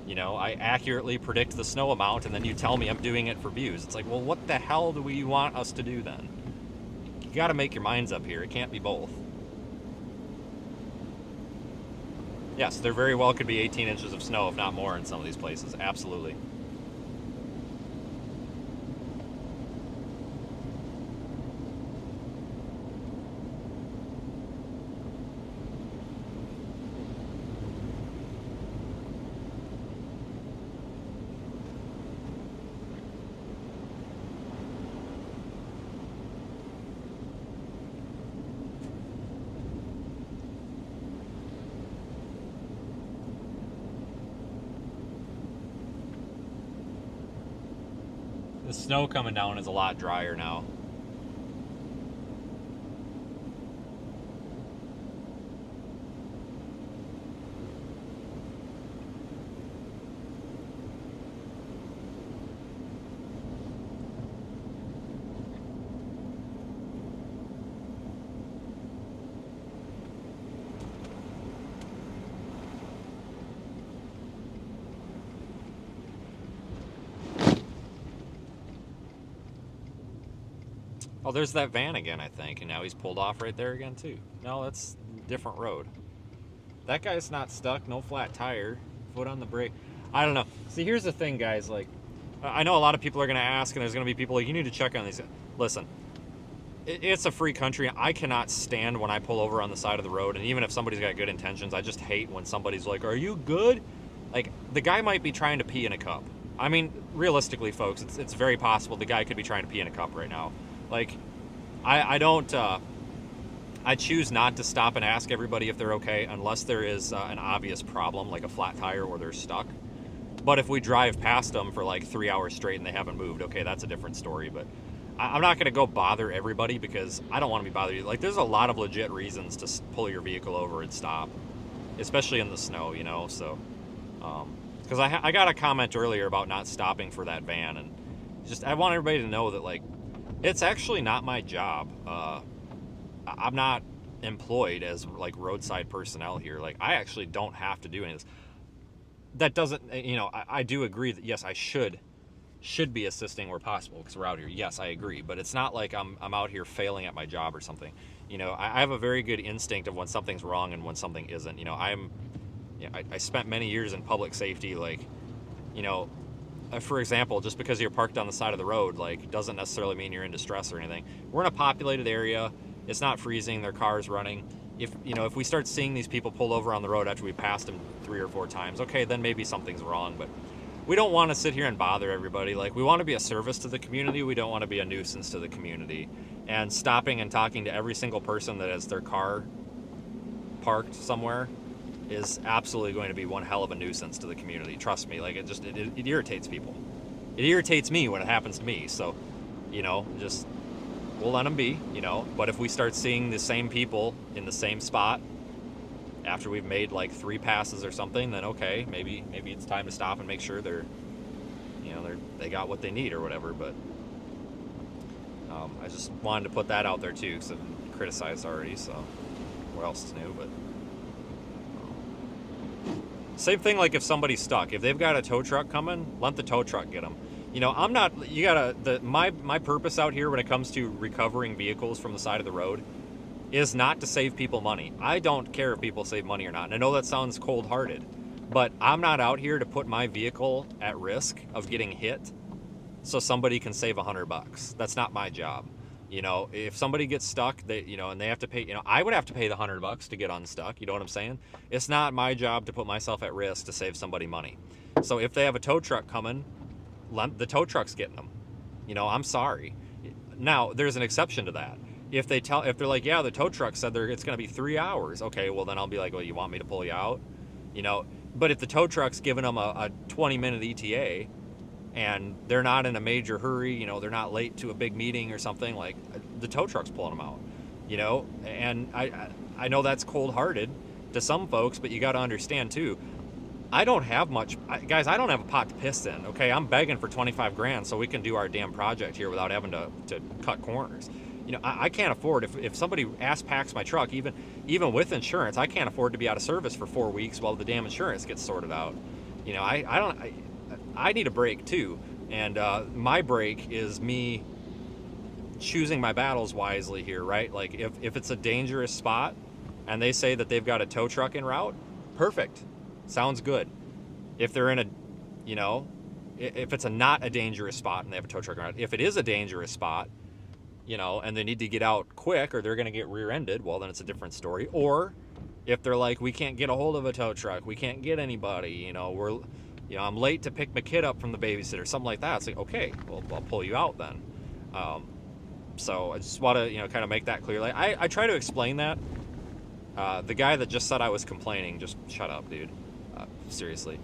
You know, I accurately predict the snow amount, and then you tell me I'm doing it for views. It's like, well, what the hell do we want us to do then? You got to make your minds up here. It can't be both. Yes, there very well could be 18 inches of snow, if not more, in some of these places. Absolutely. The snow coming down is a lot drier now. Oh, there's that van again, I think, and now he's pulled off right there again, too. No, that's a different road. That guy's not stuck, no flat tire, foot on the brake. I don't know. See, here's the thing, guys. Like, I know a lot of people are going to ask, and there's going to be people like, you need to check on these. Listen, it's a free country. I cannot stand when I pull over on the side of the road, and even if somebody's got good intentions, I just hate when somebody's like, are you good? Like, the guy might be trying to pee in a cup. I mean, realistically, folks, it's very possible the guy could be trying to pee in a cup right now. Like, I choose not to stop and ask everybody if they're okay unless there is an obvious problem, like a flat tire or they're stuck. But if we drive past them for like 3 hours straight and they haven't moved, okay, that's a different story. But I'm not going to go bother everybody because I don't want to be bothered. Like, there's a lot of legit reasons to pull your vehicle over and stop, especially in the snow, you know. So, because I got a comment earlier about not stopping for that van, and just I want everybody to know that, like, it's actually not my job. I'm not employed as like roadside personnel here. Like, I actually don't have to do any of this. That doesn't, you know, I do agree that yes, I should be assisting where possible because we're out here. Yes, I agree, but it's not like I'm out here failing at my job or something. You know, I have a very good instinct of when something's wrong and when something isn't. You know, I spent many years in public safety. Like, you know, for example, just because you're parked on the side of the road, like, doesn't necessarily mean you're in distress or anything. We're in a populated area. It's not freezing. Their car's running. If we start seeing these people pull over on the road after we passed them 3 or 4 times, okay, then maybe something's wrong. But we don't want to sit here and bother everybody. Like, we want to be a service to the community. We don't want to be a nuisance to the community. And stopping and talking to every single person that has their car parked somewhere is absolutely going to be one hell of a nuisance to the community. Trust me. Like, it irritates people. It irritates me when it happens to me. So, you know, just we'll let them be, you know. But if we start seeing the same people in the same spot after we've made like 3 passes or something, then okay, maybe it's time to stop and make sure they got what they need or whatever. But I just wanted to put that out there too, because I've been criticized already. So what else is new? But same thing, like if somebody's stuck, if they've got a tow truck coming, let the tow truck get them. You know, my purpose out here when it comes to recovering vehicles from the side of the road is not to save people money. I don't care if people save money or not. And I know that sounds cold-hearted, but I'm not out here to put my vehicle at risk of getting hit so somebody can save $100. That's not my job. You know, if somebody gets stuck, and they have to pay, I would have to pay the $100 to get unstuck. You know what I'm saying? It's not my job to put myself at risk to save somebody money. So if they have a tow truck coming, the tow truck's getting them. You know, I'm sorry. Now, there's an exception to that. If they're like, yeah, the tow truck said it's going to be 3 hours. Okay, well, then I'll be like, well, you want me to pull you out? You know, but if the tow truck's giving them a 20-minute ETA and they're not in a major hurry, you know, they're not late to a big meeting or something, like, the tow truck's pulling them out, you know? And I know that's cold-hearted to some folks, but you got to understand, too, I don't have much, guys, I don't have a pot to piss in, okay? I'm begging for 25 grand so we can do our damn project here without having to cut corners. You know, I can't afford, if somebody ass packs my truck, even with insurance, I can't afford to be out of service for 4 weeks while the damn insurance gets sorted out. You know, I need a break too. And my break is me choosing my battles wisely here, right? Like, if it's a dangerous spot and they say that they've got a tow truck en route, perfect. Sounds good. If they're in if it's not a dangerous spot and they have a tow truck en route, if it is a dangerous spot, you know, and they need to get out quick or they're going to get rear-ended, well, then it's a different story. Or if they're like, we can't get a hold of a tow truck, we can't get anybody, you know, I'm late to pick my kid up from the babysitter, something like that. It's like, okay, well, I'll pull you out then. So I just want to, kind of make that clear. Like, I try to explain that. The guy that just said I was complaining, just shut up, dude. Seriously.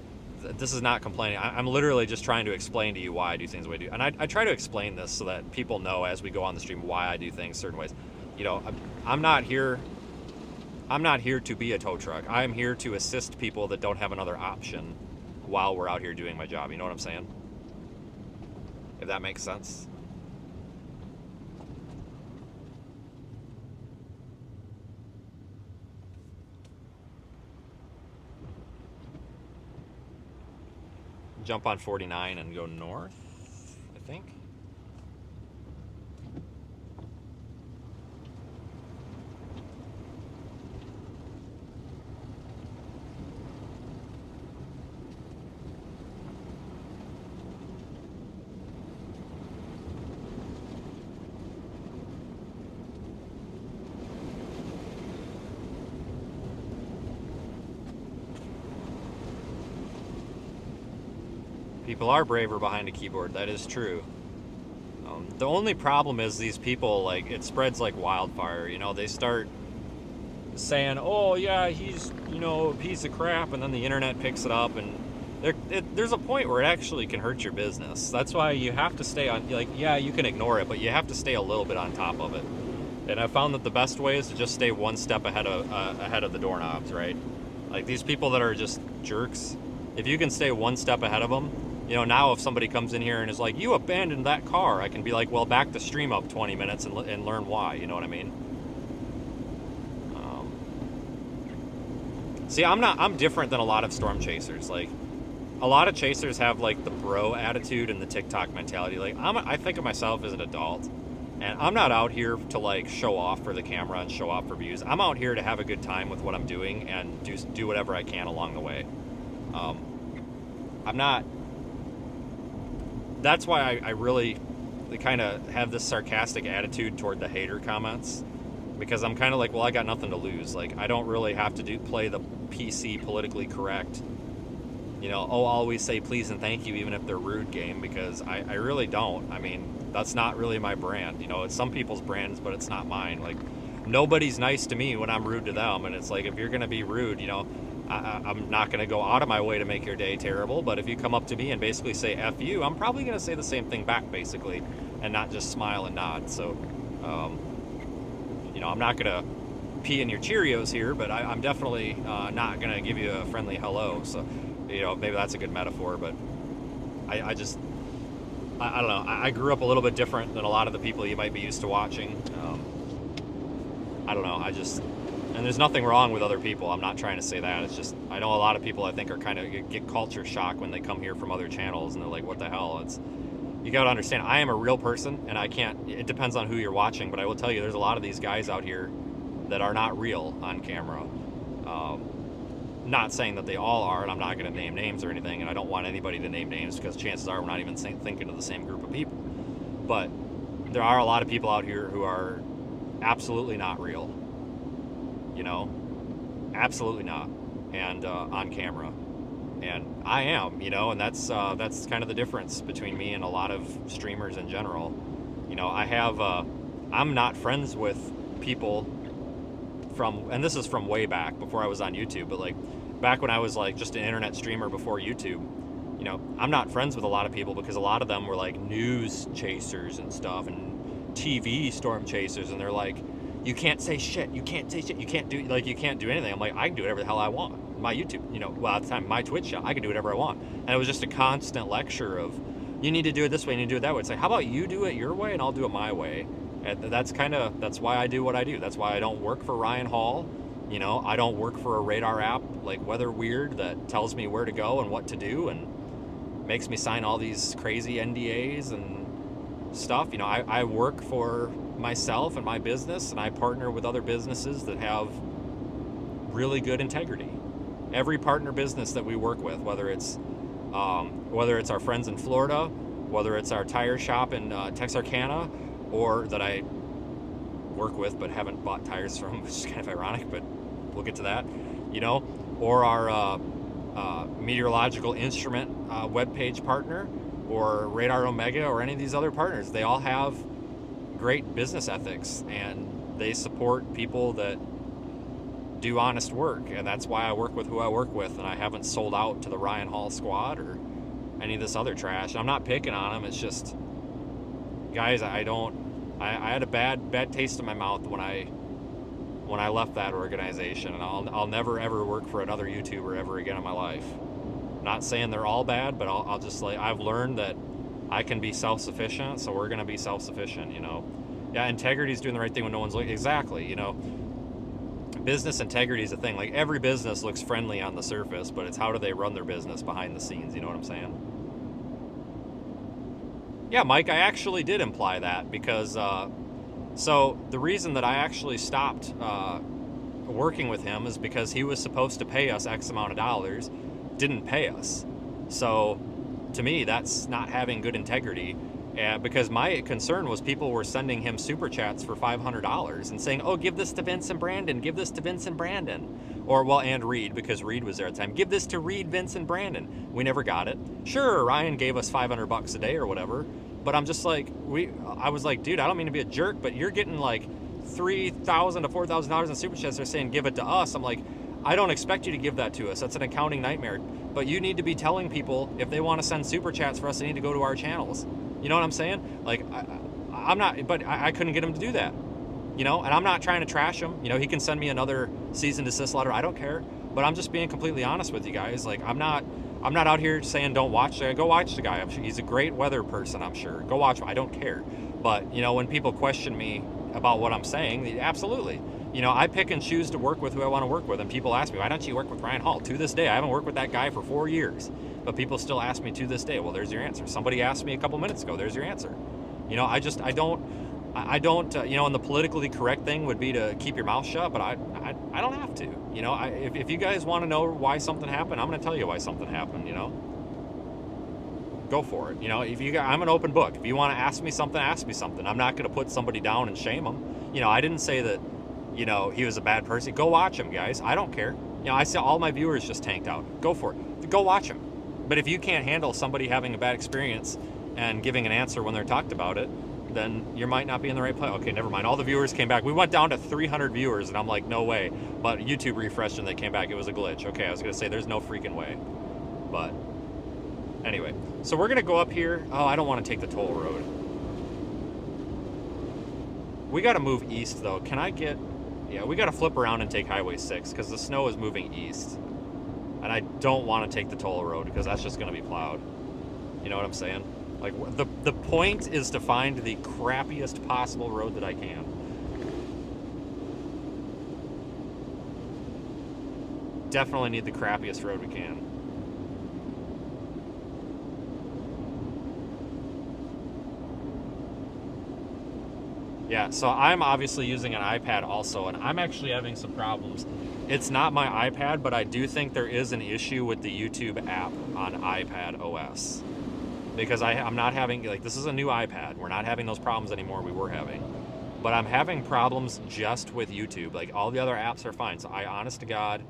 This is not complaining. I'm literally just trying to explain to you why I do things the way I do. And I try to explain this so that people know as we go on the stream why I do things certain ways. You know, I'm not here to be a tow truck. I'm here to assist people that don't have another option while we're out here doing my job. You know what I'm saying? If that makes sense. Jump on 49 and go north, I think. People are braver behind a keyboard, that is true. The only problem is these people, like, it spreads like wildfire. You know, they start saying, oh yeah, he's, a piece of crap, and then the internet picks it up and there's a point where it actually can hurt your business. That's why you have to stay on, like, yeah, you can ignore it, but you have to stay a little bit on top of it. And I found that the best way is to just stay one step ahead of the doorknobs, right? Like these people that are just jerks, if you can stay one step ahead of them, you know, now if somebody comes in here and is like, you abandoned that car, I can be like, well, back the stream up 20 minutes and learn why, you know what I mean? See, I'm different than a lot of storm chasers. Like, a lot of chasers have like the bro attitude and the TikTok mentality. Like, I think of myself as an adult, and I'm not out here to like show off for the camera and show off for views. I'm out here to have a good time with what I'm doing and do whatever I can along the way. I'm not. That's why I really kind of have this sarcastic attitude toward the hater comments, because I'm kind of like, well, I got nothing to lose. Like, I don't really have to play the PC politically correct, you know, always say please and thank you even if they're rude game, because I really don't. I mean, that's not really my brand. You know, it's some people's brands, but it's not mine. Like, nobody's nice to me when I'm rude to them, and it's like, if you're going to be rude, you know, I'm not going to go out of my way to make your day terrible, but if you come up to me and basically say F you, I'm probably going to say the same thing back, basically, and not just smile and nod. So, you know, I'm not going to pee in your Cheerios here, but I'm definitely not going to give you a friendly hello. So, you know, maybe that's a good metaphor, but I don't know. I grew up a little bit different than a lot of the people you might be used to watching. I don't know. And there's nothing wrong with other people. I'm not trying to say that. It's just, I know a lot of people I think are kind of get culture shock when they come here from other channels and they're like, what the hell? You got to understand, I am a real person, and it depends on who you're watching, but I will tell you, there's a lot of these guys out here that are not real on camera. Not saying that they all are, and I'm not going to name names or anything, and I don't want anybody to name names because chances are we're not even thinking of the same group of people. But there are a lot of people out here who are absolutely not real. You know, absolutely not, and on camera, and I am, you know, and that's kind of the difference between me and a lot of streamers in general. You know, I'm not friends with people and this is from way back before I was on YouTube, but like back when I was like just an internet streamer before YouTube, you know, I'm not friends with a lot of people because a lot of them were like news chasers and stuff and TV storm chasers, and they're like, you can't say shit. You can't say shit. You can't do anything. I'm like, I can do whatever the hell I want. My YouTube, you know, well, at the time, my Twitch channel, I can do whatever I want. And it was just a constant lecture of, you need to do it this way, you need to do it that way. It's like, how about you do it your way and I'll do it my way? And that's why I do what I do. That's why I don't work for Ryan Hall. You know, I don't work for a radar app like Weather Weird that tells me where to go and what to do and makes me sign all these crazy NDAs and stuff. You know, I work for myself and my business, and I partner with other businesses that have really good integrity. Every partner business that we work with, whether it's our friends in Florida, whether it's our tire shop in Texarkana, or that I work with but haven't bought tires from, which is kind of ironic, but we'll get to that, you know, or our meteorological instrument webpage partner, or Radar Omega, or any of these other partners, they all have great business ethics, and they support people that do honest work, and that's why I work with who I work with, and I haven't sold out to the Ryan Hall squad or any of this other trash. I'm not picking on them. It's just, guys, I had a bad taste in my mouth when I left that organization, and I'll never ever work for another YouTuber ever again in my life. Not saying they're all bad, but I'll just, like, I've learned that I can be self-sufficient, so we're going to be self-sufficient, you know. Yeah, integrity is doing the right thing when no one's looking. Exactly, you know. Business integrity is a thing. Like, every business looks friendly on the surface, but it's how do they run their business behind the scenes, you know what I'm saying? Yeah, Mike, I actually did imply that because, so the reason that I actually stopped working with him is because he was supposed to pay us X amount of dollars, didn't pay us. So to me, that's not having good integrity. Because my concern was people were sending him super chats for $500 and saying, oh, give this to Vince and Brandon, give this to Vince and Brandon. Or, well, and Reed, because Reed was there at the time. Give this to Reed, Vince, and Brandon. We never got it. Sure, Ryan gave us $500 a day or whatever, but I'm just like, I was like, dude, I don't mean to be a jerk, but you're getting like $3,000 to $4,000 in super chats. They're saying, give it to us. I'm like, I don't expect you to give that to us. That's an accounting nightmare. but you need to be telling people if they want to send super chats for us, they need to go to our channels. You know what I'm saying? Like, I'm not, but I couldn't get him to do that. And I'm not trying to trash him. He can send me another cease and desist letter. I don't care. But I'm just being completely honest with you guys. Like, I'm not out here saying don't watch the guy. Go watch the guy. I'm sure he's a great weather person, I'm sure. Go watch him. I don't care. But, when people question me about what I'm saying, absolutely. I pick and choose to work with who I want to work with. And people ask me, why don't you work with Ryan Hall? To this day, I haven't worked with that guy for 4 years. But people still ask me to this day, well, there's your answer. Somebody asked me a couple minutes ago, there's your answer. I don't, and the politically correct thing would be to keep your mouth shut, but I don't have to. If you guys want to know why something happened, I'm going to tell you why something happened, Go for it. I'm an open book. If you want to ask me something, ask me something. I'm not going to put somebody down and shame them. I didn't say that, he was a bad person. Go watch him, guys. I don't care. I see all my viewers just tanked out. Go for it. Go watch him. But if you can't handle somebody having a bad experience and giving an answer when they're talked about it, then you might not be in the right place. Okay, never mind. All the viewers came back. We went down to 300 viewers, and I'm like, no way. But YouTube refreshed, and they came back. It was a glitch. Okay, I was going to say there's no freaking way. But anyway, so we're going to go up here. Oh, I don't want to take the toll road. We got to move east, though. Can I get... Yeah, we got to flip around and take Highway 6, because the snow is moving east. And I don't want to take the toll road, because that's just going to be plowed. You know what I'm saying? Like, the point is to find the crappiest possible road that I can. Definitely need the crappiest road we can. Yeah, so I'm obviously using an iPad also, and I'm actually having some problems. It's not my iPad, but I do think there is an issue with the YouTube app on iPad OS. Because I'm not having, like, this is a new iPad. We're not having those problems anymore we were having. But I'm having problems just with YouTube. Like, all the other apps are fine. So I honest to God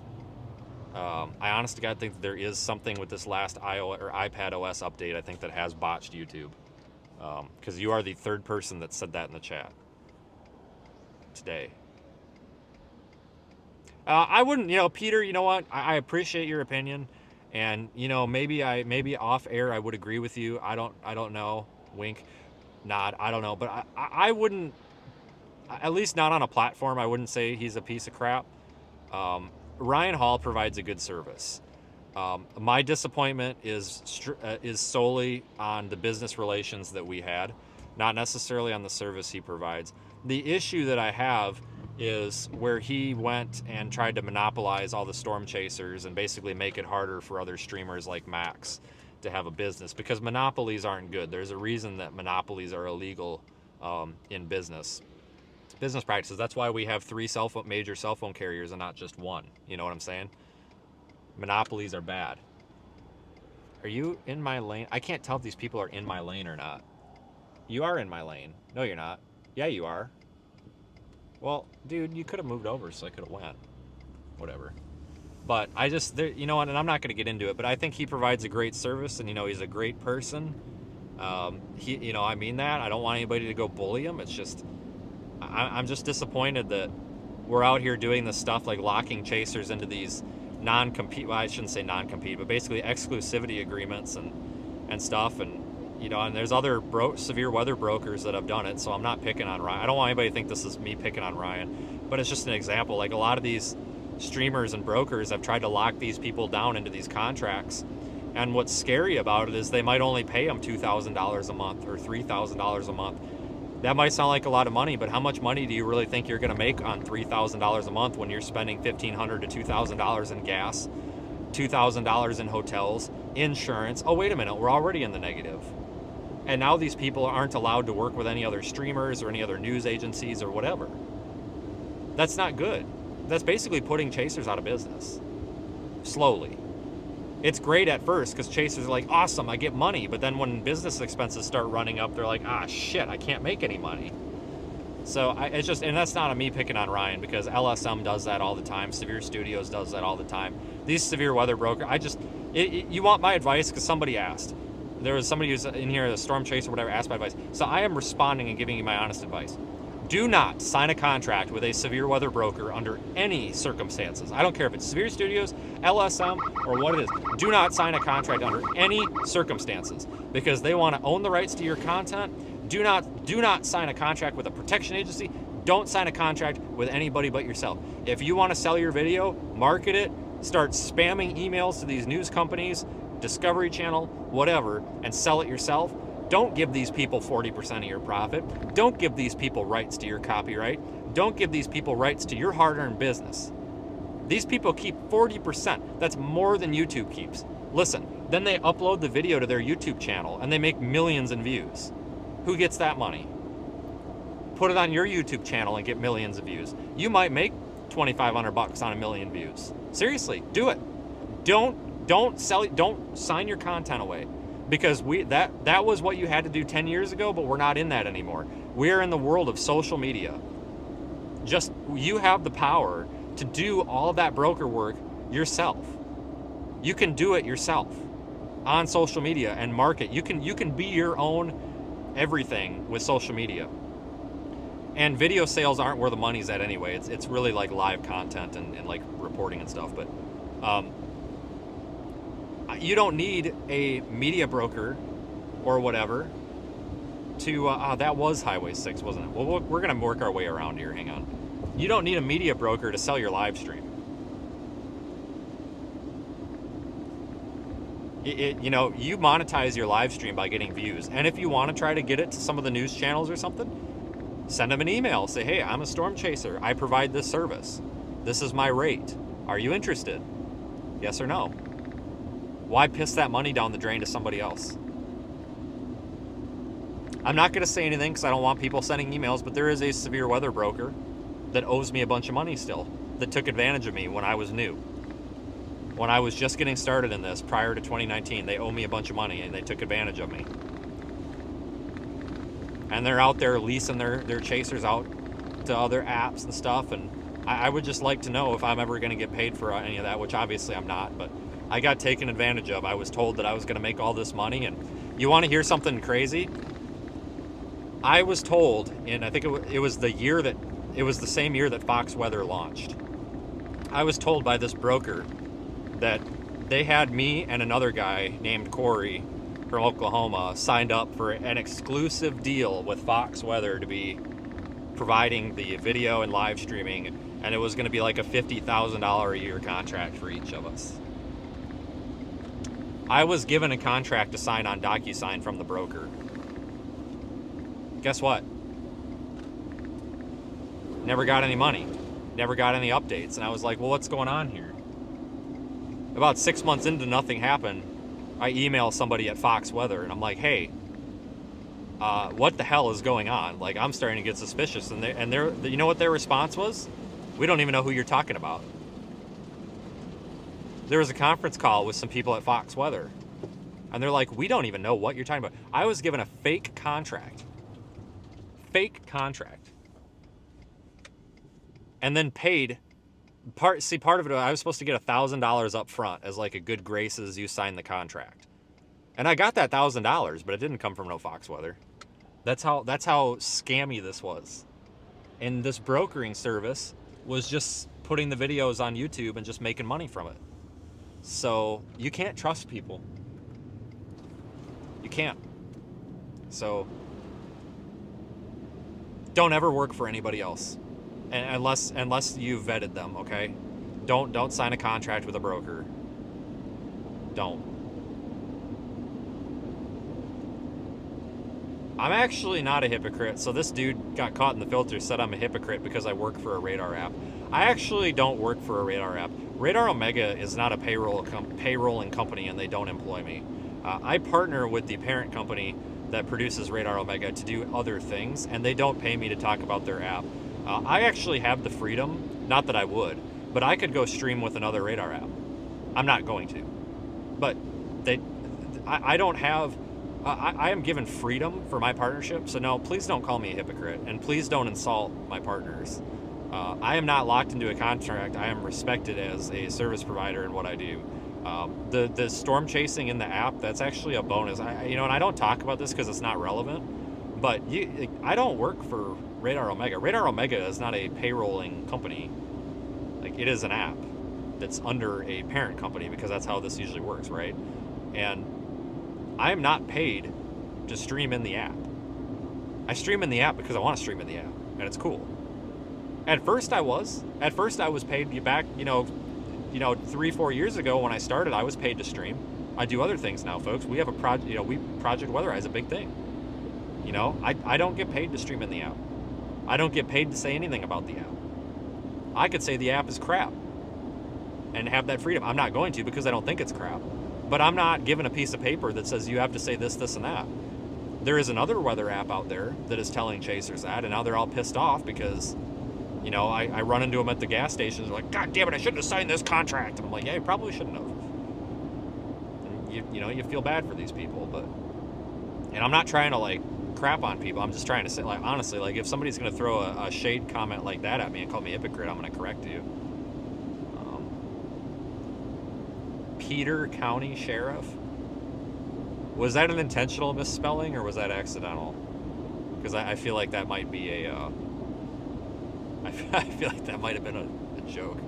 think that there is something with this last iPad OS update, I think, that has botched YouTube. Because you are the third person that said that in the chat today. I wouldn't, Peter, you know what? I appreciate your opinion. And, maybe off air I would agree with you. I don't know. Wink, nod. I don't know. But I wouldn't, at least not on a platform, I wouldn't say he's a piece of crap. Ryan Hall provides a good service. My disappointment is solely on the business relations that we had, not necessarily on the service he provides. The issue that I have is where he went and tried to monopolize all the storm chasers and basically make it harder for other streamers like Max to have a business, because monopolies aren't good. There's a reason that monopolies are illegal in business practices. That's why we have 3 major cell phone carriers and not just one. You know what I'm saying? Monopolies are bad. Are you in my lane? I can't tell if these people are in my lane or not. You are in my lane. No, you're not. Yeah, you are. Well, dude, you could have moved over so I could have went. Whatever. But I just, and I'm not going to get into it, but I think he provides a great service, and, he's a great person. I mean that. I don't want anybody to go bully him. It's just, I'm just disappointed that we're out here doing this stuff, like locking chasers into these non-compete, well, I shouldn't say non-compete, but basically exclusivity agreements and stuff. And, and there's other severe weather brokers that have done it, so I'm not picking on Ryan. I don't want anybody to think this is me picking on Ryan, but it's just an example. Like, a lot of these streamers and brokers have tried to lock these people down into these contracts, and what's scary about it is they might only pay them $2,000 a month or $3,000 a month. That might sound like a lot of money, but how much money do you really think you're going to make on $3,000 a month when you're spending $1,500 to $2,000 in gas, $2,000 in hotels, insurance? Oh, wait a minute, we're already in the negative. And now these people aren't allowed to work with any other streamers or any other news agencies or whatever. That's not good. That's basically putting chasers out of business. Slowly. It's great at first because chasers are like, awesome, I get money. But then when business expenses start running up, they're like, ah, shit, I can't make any money. So it's just, and that's not a me picking on Ryan, because LSM does that all the time. Severe Studios does that all the time. These severe weather brokers, you want my advice because somebody asked. There was somebody who's in here, a storm chaser or whatever, asked my advice. So I am responding and giving you my honest advice. Do not sign a contract with a severe weather broker under any circumstances. I don't care if it's Severe Studios, LSM, or what it is. Do not sign a contract under any circumstances because they want to own the rights to your content. Do not sign a contract with a protection agency. Don't sign a contract with anybody but yourself. If you want to sell your video, market it, start spamming emails to these news companies, Discovery Channel, whatever, and sell it yourself. Don't give these people 40% of your profit. Don't give these people rights to your copyright. Don't give these people rights to your hard-earned business. These people keep 40%. That's more than YouTube keeps. Listen, then they upload the video to their YouTube channel and they make millions in views. Who gets that money? Put it on your YouTube channel and get millions of views. You might make $2,500 on a million views. Seriously, do it. Don't sign your content away. Because that was what you had to do 10 years ago, but we're not in that anymore. We're in the world of social media. Just, you have the power to do all of that broker work yourself. You can do it yourself on social media and market. You can be your own everything with social media. And video sales aren't where the money's at anyway. It's really like live content and like reporting and stuff. But you don't need a media broker or whatever to, that was Highway 6, wasn't it? Well, we're going to work our way around here. Hang on. You don't need a media broker to sell your live stream. You monetize your live stream by getting views. And if you want to try to get it to some of the news channels or something, send them an email. Say, hey, I'm a storm chaser. I provide this service. This is my rate. Are you interested? Yes or no? Why piss that money down the drain to somebody else? I'm not going to say anything because I don't want people sending emails, but there is a severe weather broker that owes me a bunch of money still, that took advantage of me when I was new. When I was just getting started in this prior to 2019, they owe me a bunch of money and they took advantage of me. And they're out there leasing their chasers out to other apps and stuff, and I would just like to know if I'm ever going to get paid for any of that, which obviously I'm not, but I got taken advantage of. I was told that I was going to make all this money, and you want to hear something crazy? I was told, and I think it was the same year that Fox Weather launched. I was told by this broker that they had me and another guy named Corey from Oklahoma signed up for an exclusive deal with Fox Weather to be providing the video and live streaming, and it was going to be like a $50,000 a year contract for each of us. I was given a contract to sign on DocuSign from the broker. Guess what? Never got any money. Never got any updates. And I was like, well, what's going on here? About 6 months into nothing happened, I email somebody at Fox Weather, and I'm like, hey, what the hell is going on? Like, I'm starting to get suspicious. And you know what their response was? We don't even know who you're talking about. There was a conference call with some people at Fox Weather, and they're like, we don't even know what you're talking about. I was given a fake contract. Fake contract. And then paid. Part of it, I was supposed to get $1,000 up front as like a good graces, you sign the contract. And I got that $1,000, but it didn't come from no Fox Weather. That's how scammy this was. And this brokering service was just putting the videos on YouTube and just making money from it. So you can't trust people. You can't. So don't ever work for anybody else, unless you've vetted them. Okay, don't sign a contract with a broker. Don't. I'm actually not a hypocrite. So this dude got caught in the filter, said I'm a hypocrite because I work for a radar app. I actually don't work for a radar app. Radar Omega is not a payrolling company, and they don't employ me. I partner with the parent company that produces Radar Omega to do other things, and they don't pay me to talk about their app. I actually have the freedom, not that I would, but I could go stream with another radar app. I'm not going to. But I don't have... I am given freedom for my partnership, so no, please don't call me a hypocrite, and please don't insult my partners. I am not locked into a contract. I am respected as a service provider in what I do. The storm chasing in the app, that's actually a bonus. And I don't talk about this because it's not relevant, But I don't work for Radar Omega. Radar Omega is not a payrolling company. Like, it is an app that's under a parent company, because that's how this usually works, right? And I am not paid to stream in the app. I stream in the app because I want to stream in the app, and it's cool. At first I was paid back, 3-4 years ago when I started, I was paid to stream. I do other things now, folks. We have a project, Project Weatherize is a big thing. I don't get paid to stream in the app. I don't get paid to say anything about the app. I could say the app is crap and have that freedom. I'm not going to, because I don't think it's crap. But I'm not given a piece of paper that says you have to say this, this, and that. There is another weather app out there that is telling chasers that, and now they're all pissed off because, I run into them at the gas stations. They're like, God damn it, I shouldn't have signed this contract. And I'm like, yeah, you probably shouldn't have. And you feel bad for these people, and I'm not trying to crap on people. I'm just trying to say, honestly, if somebody's going to throw a shade comment like that at me and call me a hypocrite, I'm going to correct you. Peter County Sheriff. Was that an intentional misspelling, or was that accidental? Because I feel like that might be I feel like that might have been a joke.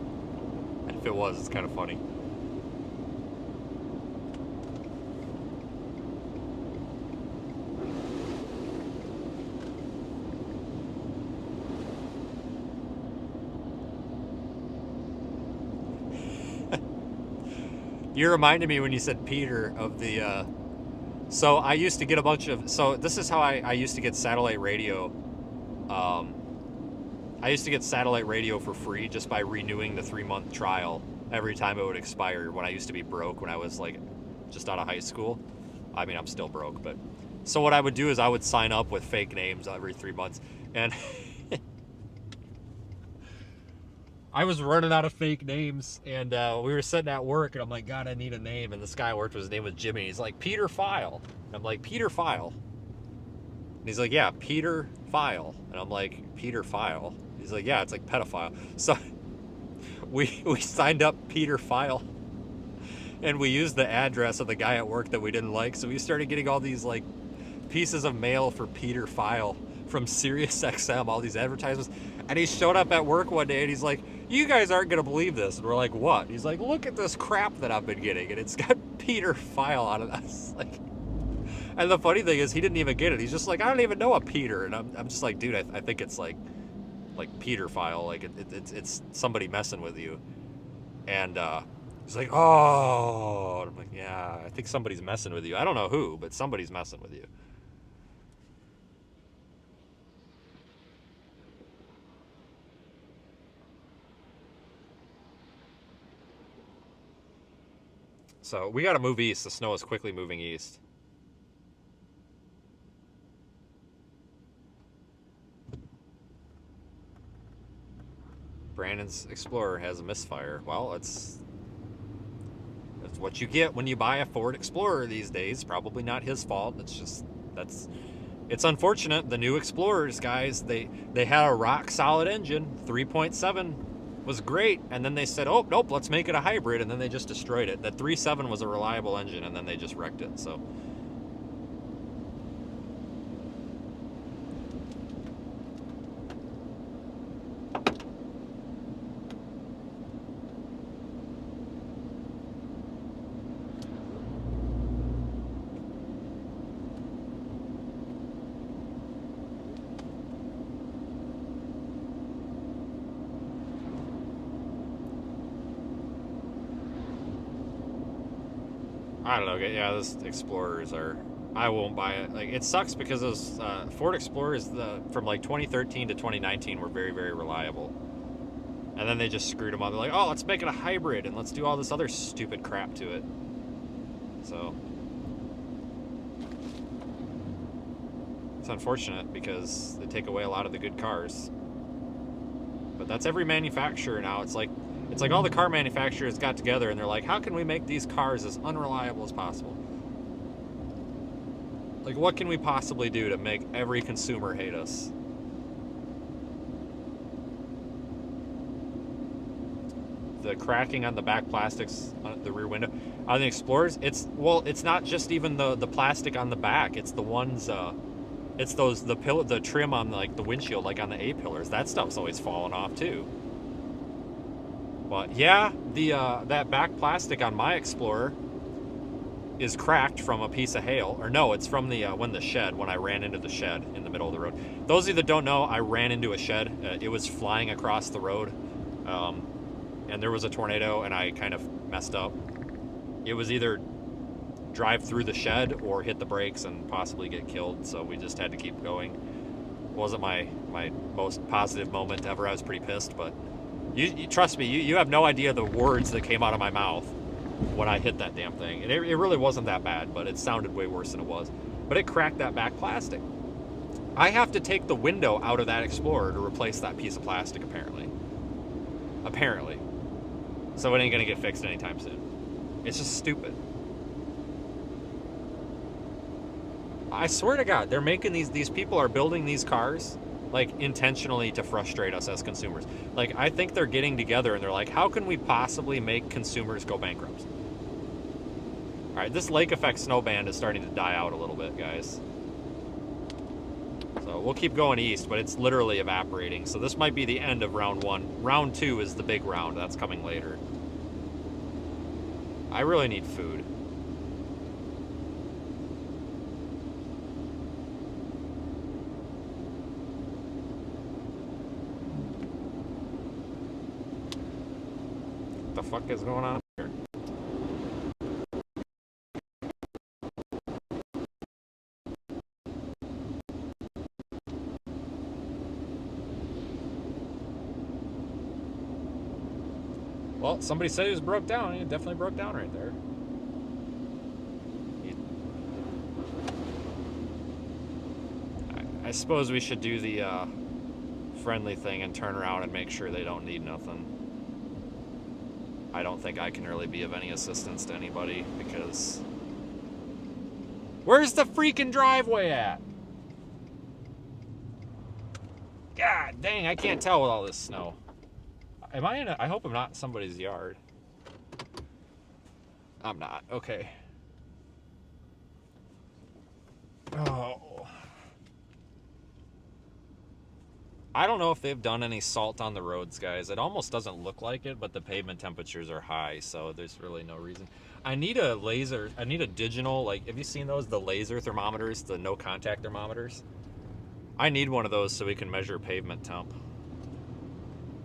And if it was, it's kind of funny. You reminded me when you said Peter of the, so I used to get so this is how I used to get satellite radio. I used to get satellite radio for free just by renewing the 3-month trial every time it would expire, when I used to be broke, when I was just out of high school. I mean, I'm still broke, but so what I would do is I would sign up with fake names every 3 months, and I was running out of fake names, and we were sitting at work, and I'm like, God, I need a name. And this guy I worked with, his name was Jimmy. He's like, Peter File. And I'm like, Peter File? And he's like, yeah, Peter File. And I'm like, Peter File? He's like, yeah, it's like pedophile. So we signed up Peter File, and we used the address of the guy at work that we didn't like. So we started getting all these pieces of mail for Peter File from Sirius XM, all these advertisements. And he showed up at work one day, and he's like, you guys aren't going to believe this. And we're like, what? He's like, look at this crap that I've been getting. And it's got Peter File on it. I was like, and the funny thing is, he didn't even get it. He's just like, I don't even know a Peter. And I'm just like, dude, I think it's like Peter File. It's somebody messing with you. And he's like, oh. And I'm like, yeah, I think somebody's messing with you. I don't know who, but somebody's messing with you. So we got to move east. The snow is quickly moving east. Brandon's Explorer has a misfire. Well, that's what you get when you buy a Ford Explorer these days. Probably not his fault. It's unfortunate. The new Explorers, guys, they had a rock solid engine. 3.7 was great, and then they said, oh nope, let's make it a hybrid, and then they just destroyed it. That 3.7 was a reliable engine, and then they just wrecked it. So I don't know. Yeah, those Explorers are. I won't buy it. It sucks because those Ford Explorers from 2013 to 2019 were very, very reliable, and then they just screwed them up. They're like, oh, let's make it a hybrid and let's do all this other stupid crap to it. So it's unfortunate because they take away a lot of the good cars. But that's every manufacturer now. It's like all the car manufacturers got together and they're like, how can we make these cars as unreliable as possible? What can we possibly do to make every consumer hate us? The cracking on the back plastics on the rear window on the Explorers, it's not just even the plastic on the back. It's the ones It's the trim on like the windshield, like on the A pillars. That stuff's always falling off too. But yeah, that back plastic on my Explorer is cracked from a piece of hail. Or no, it's from when I ran into the shed in the middle of the road. Those of you that don't know, I ran into a shed. It was flying across the road, and there was a tornado, and I kind of messed up. It was either drive through the shed or hit the brakes and possibly get killed, so we just had to keep going. It wasn't my most positive moment ever. I was pretty pissed, but you trust me, you have no idea the words that came out of my mouth when I hit that damn thing. And it really wasn't that bad, but it sounded way worse than it was. But it cracked that back plastic. I have to take the window out of that Explorer to replace that piece of plastic, apparently. So it ain't gonna get fixed anytime soon. It's just stupid. I swear to God, they're making these people are building these cars like intentionally to frustrate us as consumers. Like, I think they're getting together and they're like, how can we possibly make consumers go bankrupt? All right, this lake effect snow band is starting to die out a little bit, guys. So we'll keep going east, but it's literally evaporating. So this might be the end of round 1. Round 2 is the big round. That's coming later. I really need food. What the fuck is going on here? Well, somebody said he was broke down. He definitely broke down right there. I suppose we should do the friendly thing and turn around and make sure they don't need nothing. I don't think I can really be of any assistance to anybody because... Where's the freaking driveway at? God dang, I can't tell with all this snow. Am I in I hope I'm not in somebody's yard. I'm not. Okay. Oh. I don't know if they've done any salt on the roads, guys. It almost doesn't look like it, but the pavement temperatures are high, so there's really no reason. I need a laser. I need a digital, like, have you seen those? The laser thermometers, the no contact thermometers? I need one of those so we can measure pavement temp.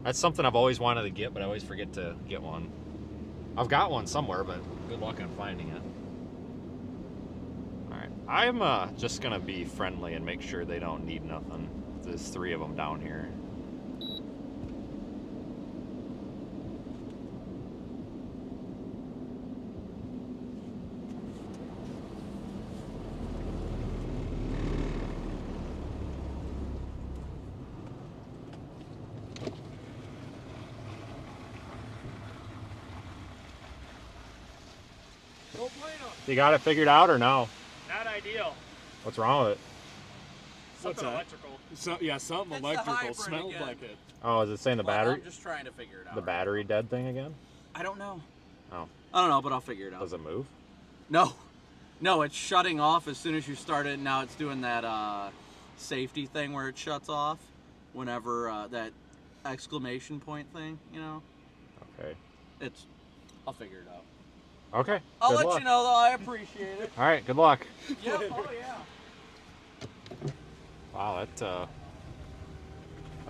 That's something I've always wanted to get, but I always forget to get one. I've got one somewhere, but good luck on finding it. All right, I'm just gonna be friendly and make sure they don't need nothing. There's 3 of them down here. You got it figured out or no? Not ideal. What's wrong with it? Something electrical. Yeah, something It's the electrical. hybrid Smelled again. like it. Oh, is it saying the battery? I'm just trying to figure it out. The battery dead thing again? I don't know. Oh. I don't know, but I'll figure it out. Does it move? No. No, it's shutting off as soon as you start it. Now it's doing that safety thing where it shuts off whenever that exclamation point thing, you know? Okay. I'll figure it out. Okay. I'll good let luck. you know, though. I appreciate it. All right, good luck. Yep. Oh, yeah. Wow, that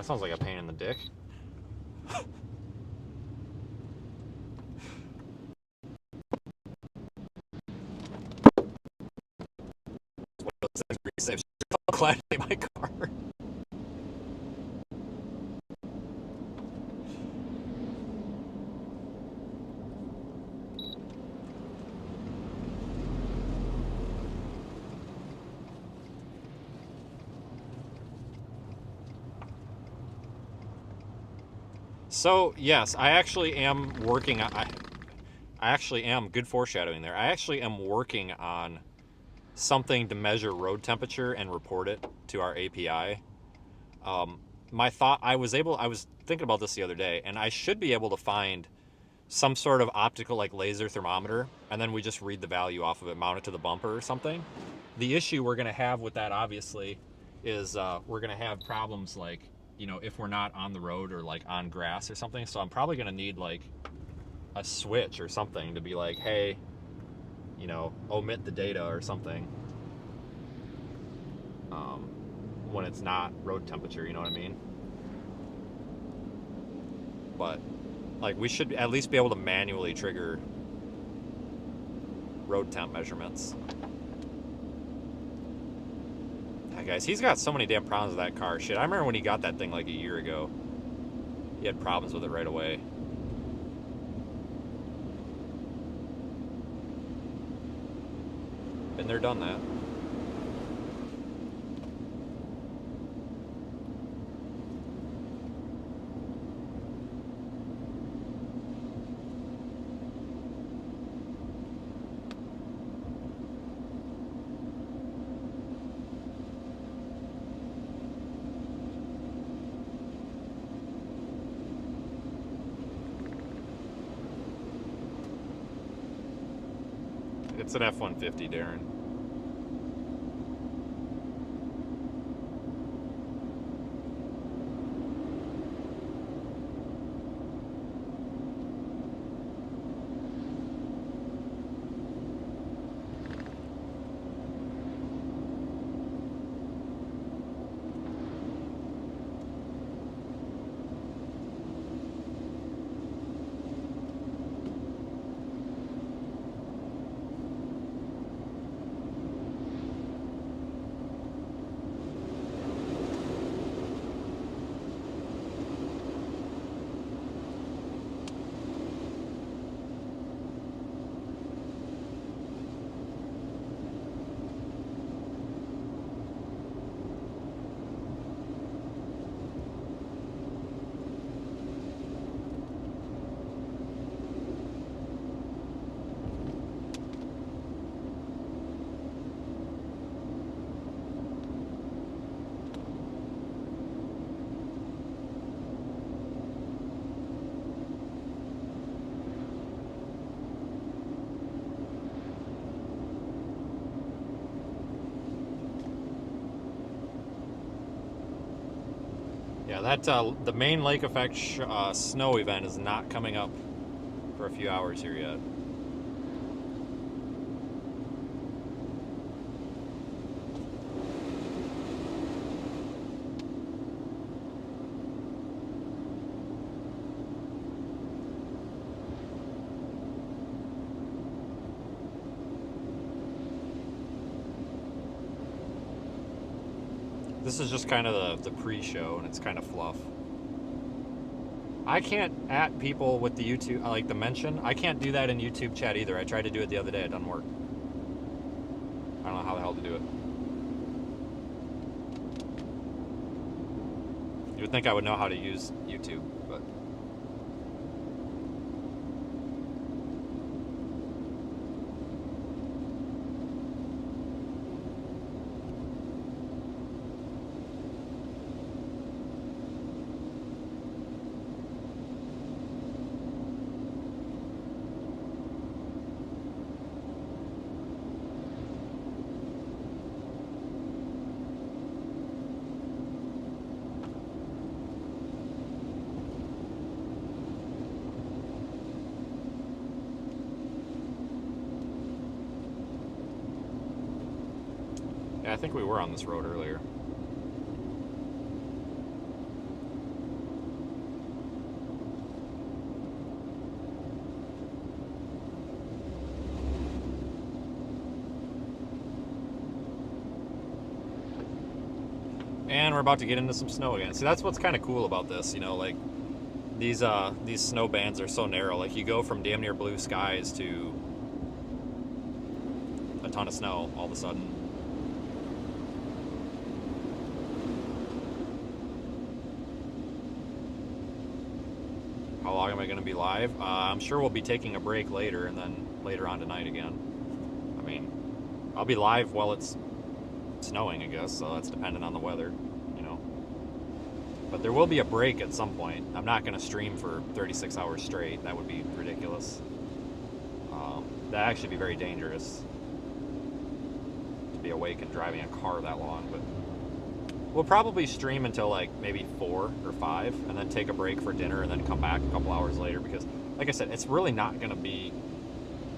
sounds like a pain in the dick. Gladly my car. So yes, I actually am working on. I actually am, good foreshadowing there. I actually am working on something to measure road temperature and report it to our API. My thought, I was thinking about this the other day, and I should be able to find some sort of optical, like, laser thermometer, and then we just read the value off of it, mount it to the bumper or something. The issue we're going to have with that, obviously, is we're gonna have problems like, you know, if we're not on the road or like on grass or something. So I'm probably gonna need like a switch or something to be like, hey, you know, omit the data or something when it's not road temperature, you know what I mean? But like we should at least be able to manually trigger road temp measurements. Yeah, guys, he's got so many damn problems with that car. Shit, I remember when he got that thing like a year ago. He had problems with it right away. Been there, done that. It's an F-150, Darren. Yeah, that the main lake effect snow event is not coming up for a few hours here yet. This is just kind of the pre-show, and it's kind of fluff. I can't at people with the YouTube, like the mention. I can't do that in YouTube chat either. I tried to do it the other day. It doesn't work. I don't know how the hell to do it. You would think I would know how to use YouTube, but... Yeah, I think we were on this road earlier. And we're about to get into some snow again. See, that's what's kind of cool about this, you know, like these snow bands are so narrow. Like you go from damn near blue skies to a ton of snow all of a sudden. How long am I going to be live? I'm sure we'll be taking a break later, and then later on tonight again. I mean, I'll be live while it's snowing, I guess, so that's dependent on the weather, you know. But there will be a break at some point. I'm not going to stream for 36 hours straight. That would be ridiculous. That'd actually be very dangerous to be awake and driving a car that long, but we'll probably stream until like maybe 4 or 5, and then take a break for dinner, and then come back a couple hours later, because like I said, it's really not going to be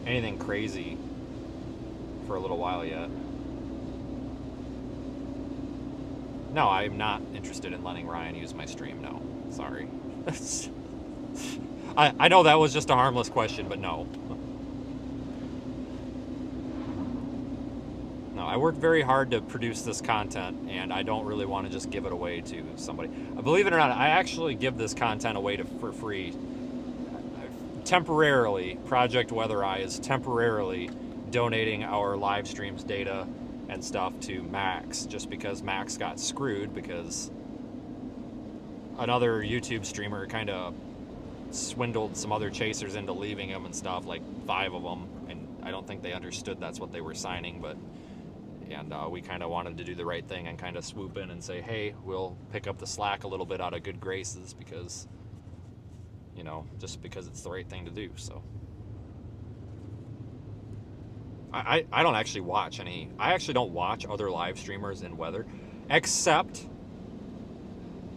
anything crazy for a little while yet. No, I'm not interested in letting Ryan use my stream. No, sorry. I know that was just a harmless question, but no. No, I worked very hard to produce this content, and I don't really want to just give it away to somebody. Believe it or not, I actually give this content away for free. Temporarily, Project Weather Eye is temporarily donating our live streams data and stuff to Max, just because Max got screwed because another YouTube streamer kind of swindled some other chasers into leaving him and stuff, like 5 of them, and I don't think they understood that's what they were signing, but we kind of wanted to do the right thing and kind of swoop in and say, hey, we'll pick up the slack a little bit out of good graces, because just because it's the right thing to do. So I don't actually watch any. I actually don't watch other live streamers in weather, except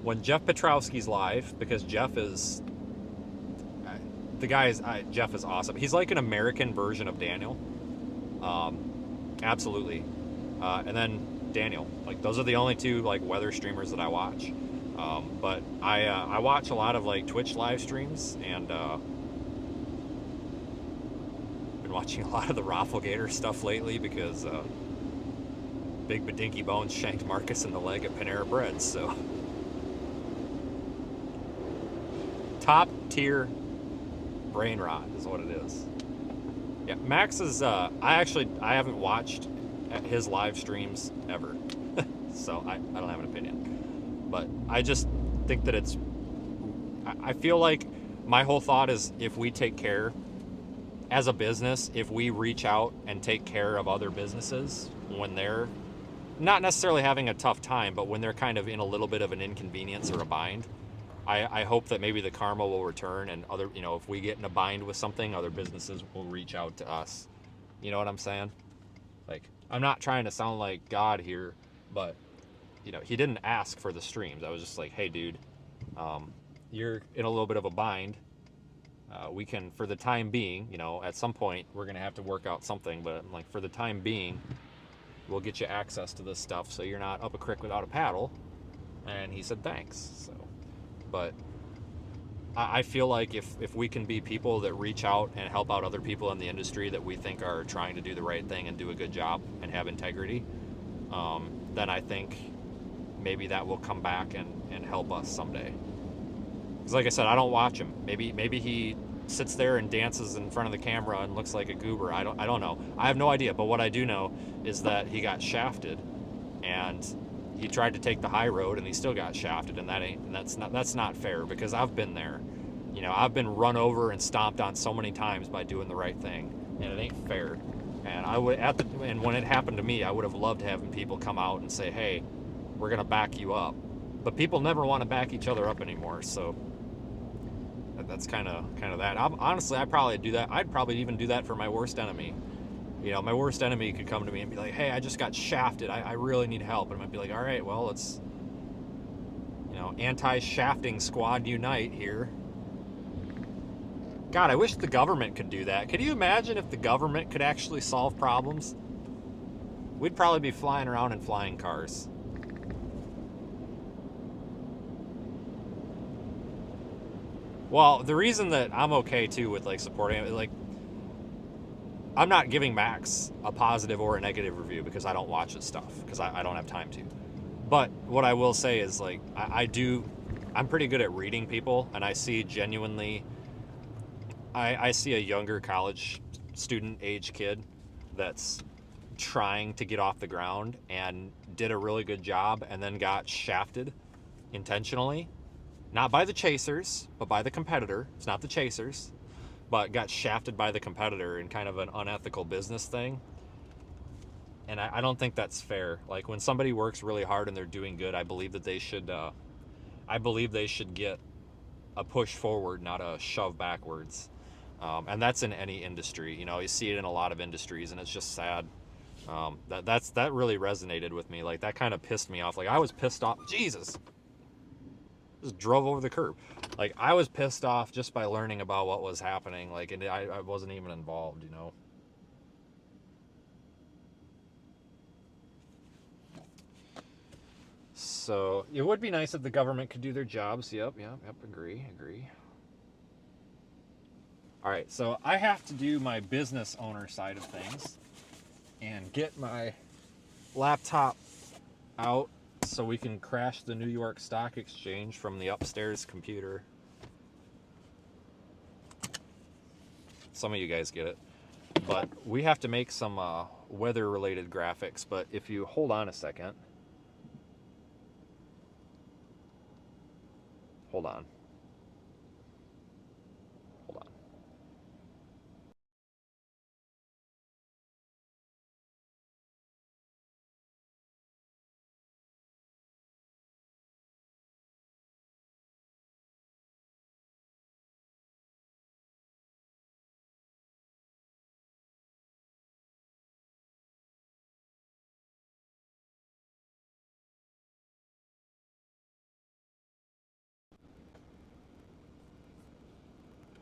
when Jeff Petrowski's live, because Jeff is Jeff is awesome. He's like an American version of Daniel. Absolutely. And then Daniel. Like, those are the only 2 like weather streamers that I watch. But I watch a lot of like Twitch live streams, and been watching a lot of the Rafflegator stuff lately, because Big Badinky Bones shanked Marcus in the leg at Panera Bread. So top tier brain rot is what it is. Yeah, Max is I haven't watched his live streams ever. So I don't have an opinion. But I just think that I feel like my whole thought is, if we take care as a business, if we reach out and take care of other businesses when they're not necessarily having a tough time, but when they're kind of in a little bit of an inconvenience or a bind, I hope that maybe the karma will return, and other, if we get in a bind with something, other businesses will reach out to us. You know what I'm saying? Like, I'm not trying to sound like God here, but he didn't ask for the streams. I was just like, hey, dude, you're in a little bit of a bind. We can, for the time being, at some point we're gonna have to work out something, but I'm like, for the time being, we'll get you access to this stuff so you're not up a creek without a paddle. And he said thanks. So, but I feel like if we can be people that reach out and help out other people in the industry that we think are trying to do the right thing and do a good job and have integrity, then I think maybe that will come back and help us someday. Because like I said, I don't watch him. Maybe he sits there and dances in front of the camera and looks like a goober. I don't know. I have no idea. But what I do know is that he got shafted, and he tried to take the high road, and he still got shafted, and that's not fair, because I've been there. I've been run over and stomped on so many times by doing the right thing, and it ain't fair. And and when it happened to me, I would have loved having people come out and say, hey, we're gonna back you up. But people never want to back each other up anymore, so that's kind of that. Honestly, I'd probably do that. I'd probably even do that for my worst enemy. My worst enemy could come to me and be like, hey, I just got shafted. I really need help. And I'd be like, all right, well, let's, anti-shafting squad unite here. God, I wish the government could do that. Could you imagine if the government could actually solve problems? We'd probably be flying around in flying cars. Well, the reason that I'm okay too with like supporting, like, I'm not giving Max a positive or a negative review because I don't watch his stuff, because I don't have time to. But what I will say is, like, I'm pretty good at reading people, and I see genuinely, I see a younger college student age kid that's trying to get off the ground and did a really good job and then got shafted intentionally. Not by the chasers, but by the competitor. It's not the chasers, but got shafted by the competitor in kind of an unethical business thing. And I don't think that's fair. Like, when somebody works really hard and they're doing good, I believe that they should get a push forward, not a shove backwards. And that's in any industry. You see it in a lot of industries, and it's just sad That really resonated with me. Like that kind of pissed me off. Like I was pissed off. Jesus, just drove over the curb. Like I was pissed off just by learning about what was happening. Like, and I wasn't even involved, you know. So it would be nice if the government could do their jobs. Yep. Agree. All right, so I have to do my business owner side of things and get my laptop out so we can crash the New York Stock Exchange from the upstairs computer. Some of you guys get it. But we have to make some weather-related graphics. But if you hold on a second. Hold on.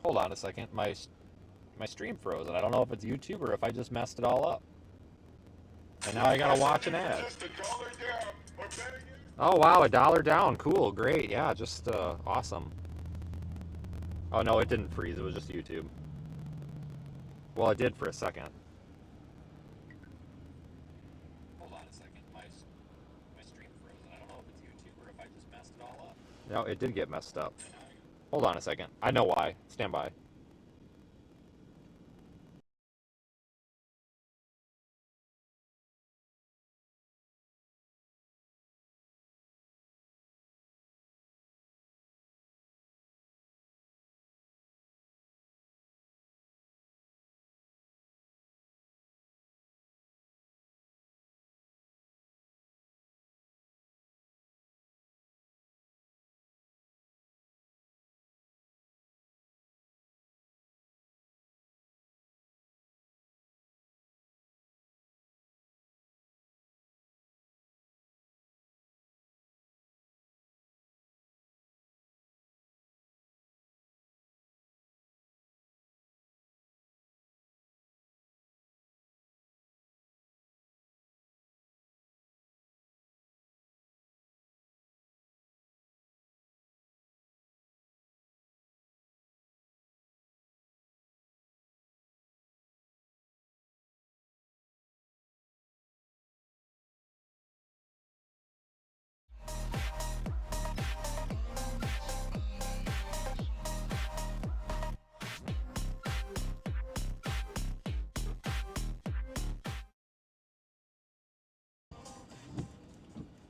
Hold on a second. My stream froze, and I don't know if it's YouTube or if I just messed it all up. And now I gotta watch an ad. Oh wow, $1 down. Cool, great. Yeah, just awesome. Oh no, it didn't freeze. It was just YouTube. Well, it did for a second. Hold on a second. My stream froze, and I don't know if it's YouTube or if I just messed it all up. No, it did get messed up. Hold on a second. I know why. Stand by.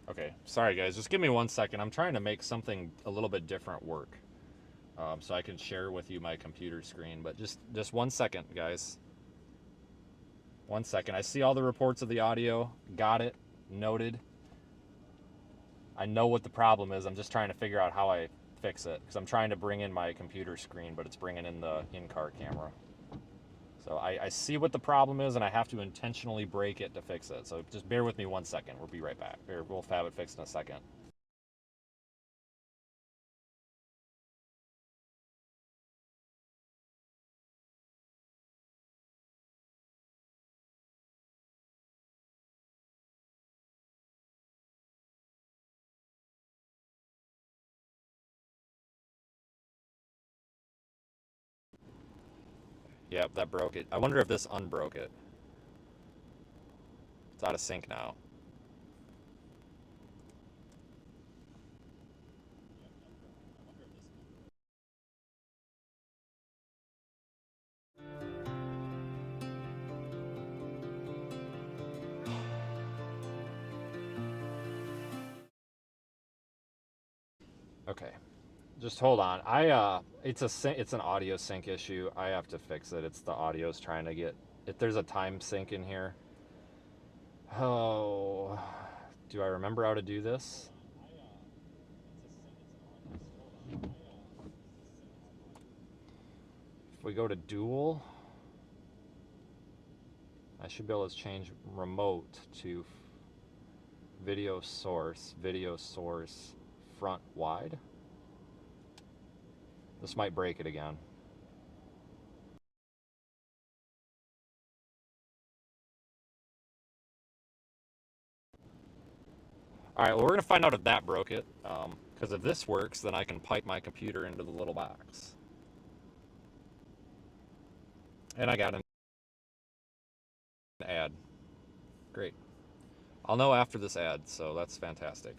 Okay, sorry guys, just give me 1 second. I'm trying to make something a little bit different work, so I can share with you my computer screen. But just 1 second, guys. 1 second. I see all the reports of the audio. Got it. Noted. I know what the problem is. I'm just trying to figure out how I fix it, because I'm trying to bring in my computer screen, but it's bringing in the in-car camera. So I see what the problem is, and I have to intentionally break it to fix it. So just bear with me 1 second. We'll be right back. We'll have it fixed in a second. Yep, that broke it. I wonder if this unbroke it. It's out of sync now. Okay, just hold on. It's an audio sync issue. I have to fix it. It's the audio's trying to get. If there's a time sync in here. Oh, do I remember how to do this? If we go to dual, I should be able to change remote to video source, front wide. This might break it again. All right, well, we're going to find out if that broke it. Because if this works, then I can pipe my computer into the little box. And I got an ad. Great. I'll know after this ad, so that's fantastic.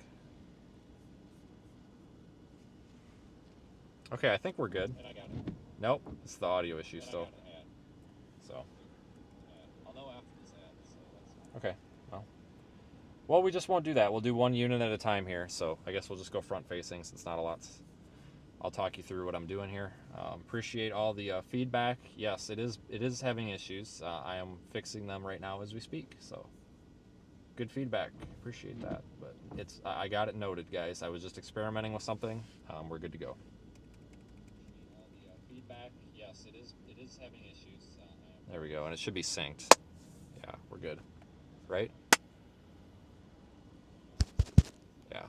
Okay, I think we're good. And I got it. Nope, it's the audio issue still. So. I'll know after this ad, so that's okay. Well, we just won't do that. We'll do one unit at a time here. So I guess we'll just go front facing since not a lot. I'll talk you through what I'm doing here. Appreciate all the feedback. Yes, it is having issues. I am fixing them right now as we speak. So good feedback. Appreciate that. But I got it noted, guys. I was just experimenting with something. We're good to go. All the feedback. Yes, it is having issues. There we go, and it should be synced. Yeah, we're good. Right? Yeah.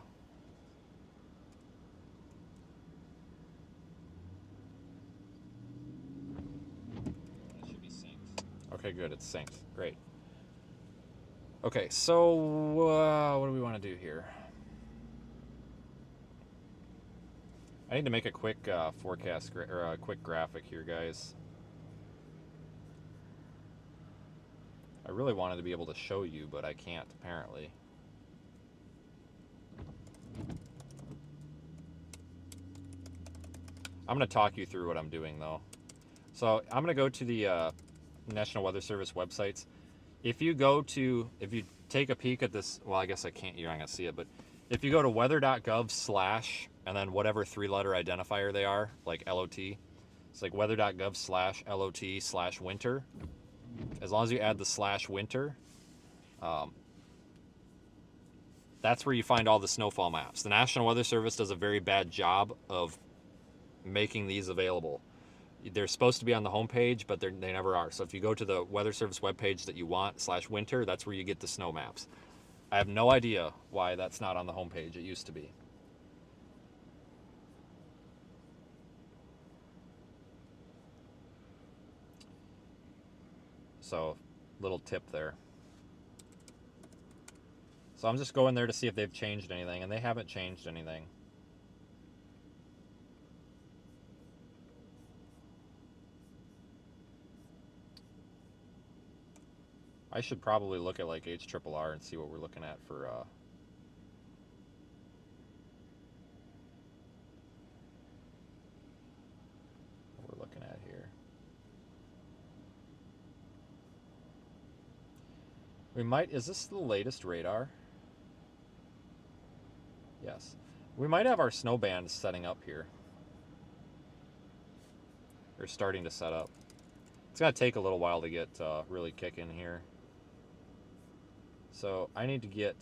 It should be synced. Okay, good. It's synced. Great. Okay, so what do we want to do here? I need to make a quick forecast or a quick graphic here, guys. I really wanted to be able to show you, but I can't apparently. I'm going to talk you through what I'm doing though. So I'm going to go to the National Weather Service websites. If you take a peek at this, well, I guess I can't, you're not going to see it, but if you go to weather.gov/ and then whatever 3-letter identifier they are, like LOT, it's like weather.gov/ LOT/winter. As long as you add the /winter, that's where you find all the snowfall maps. The National Weather Service does a very bad job of making these available. They're supposed to be on the homepage, but they never are. So if you go to the Weather Service webpage that you want /winter, that's where you get the snow maps. I have no idea why that's not on the homepage. It used to be. So, little tip there. So I'm just going there to see if they've changed anything, and they haven't changed anything. I should probably look at like HRRR and see what we're looking at for what we're looking at here. We might, is this the latest radar? Yes. We might have our snow band setting up here. Or starting to set up. It's going to take a little while to get really kicking here. So I need to get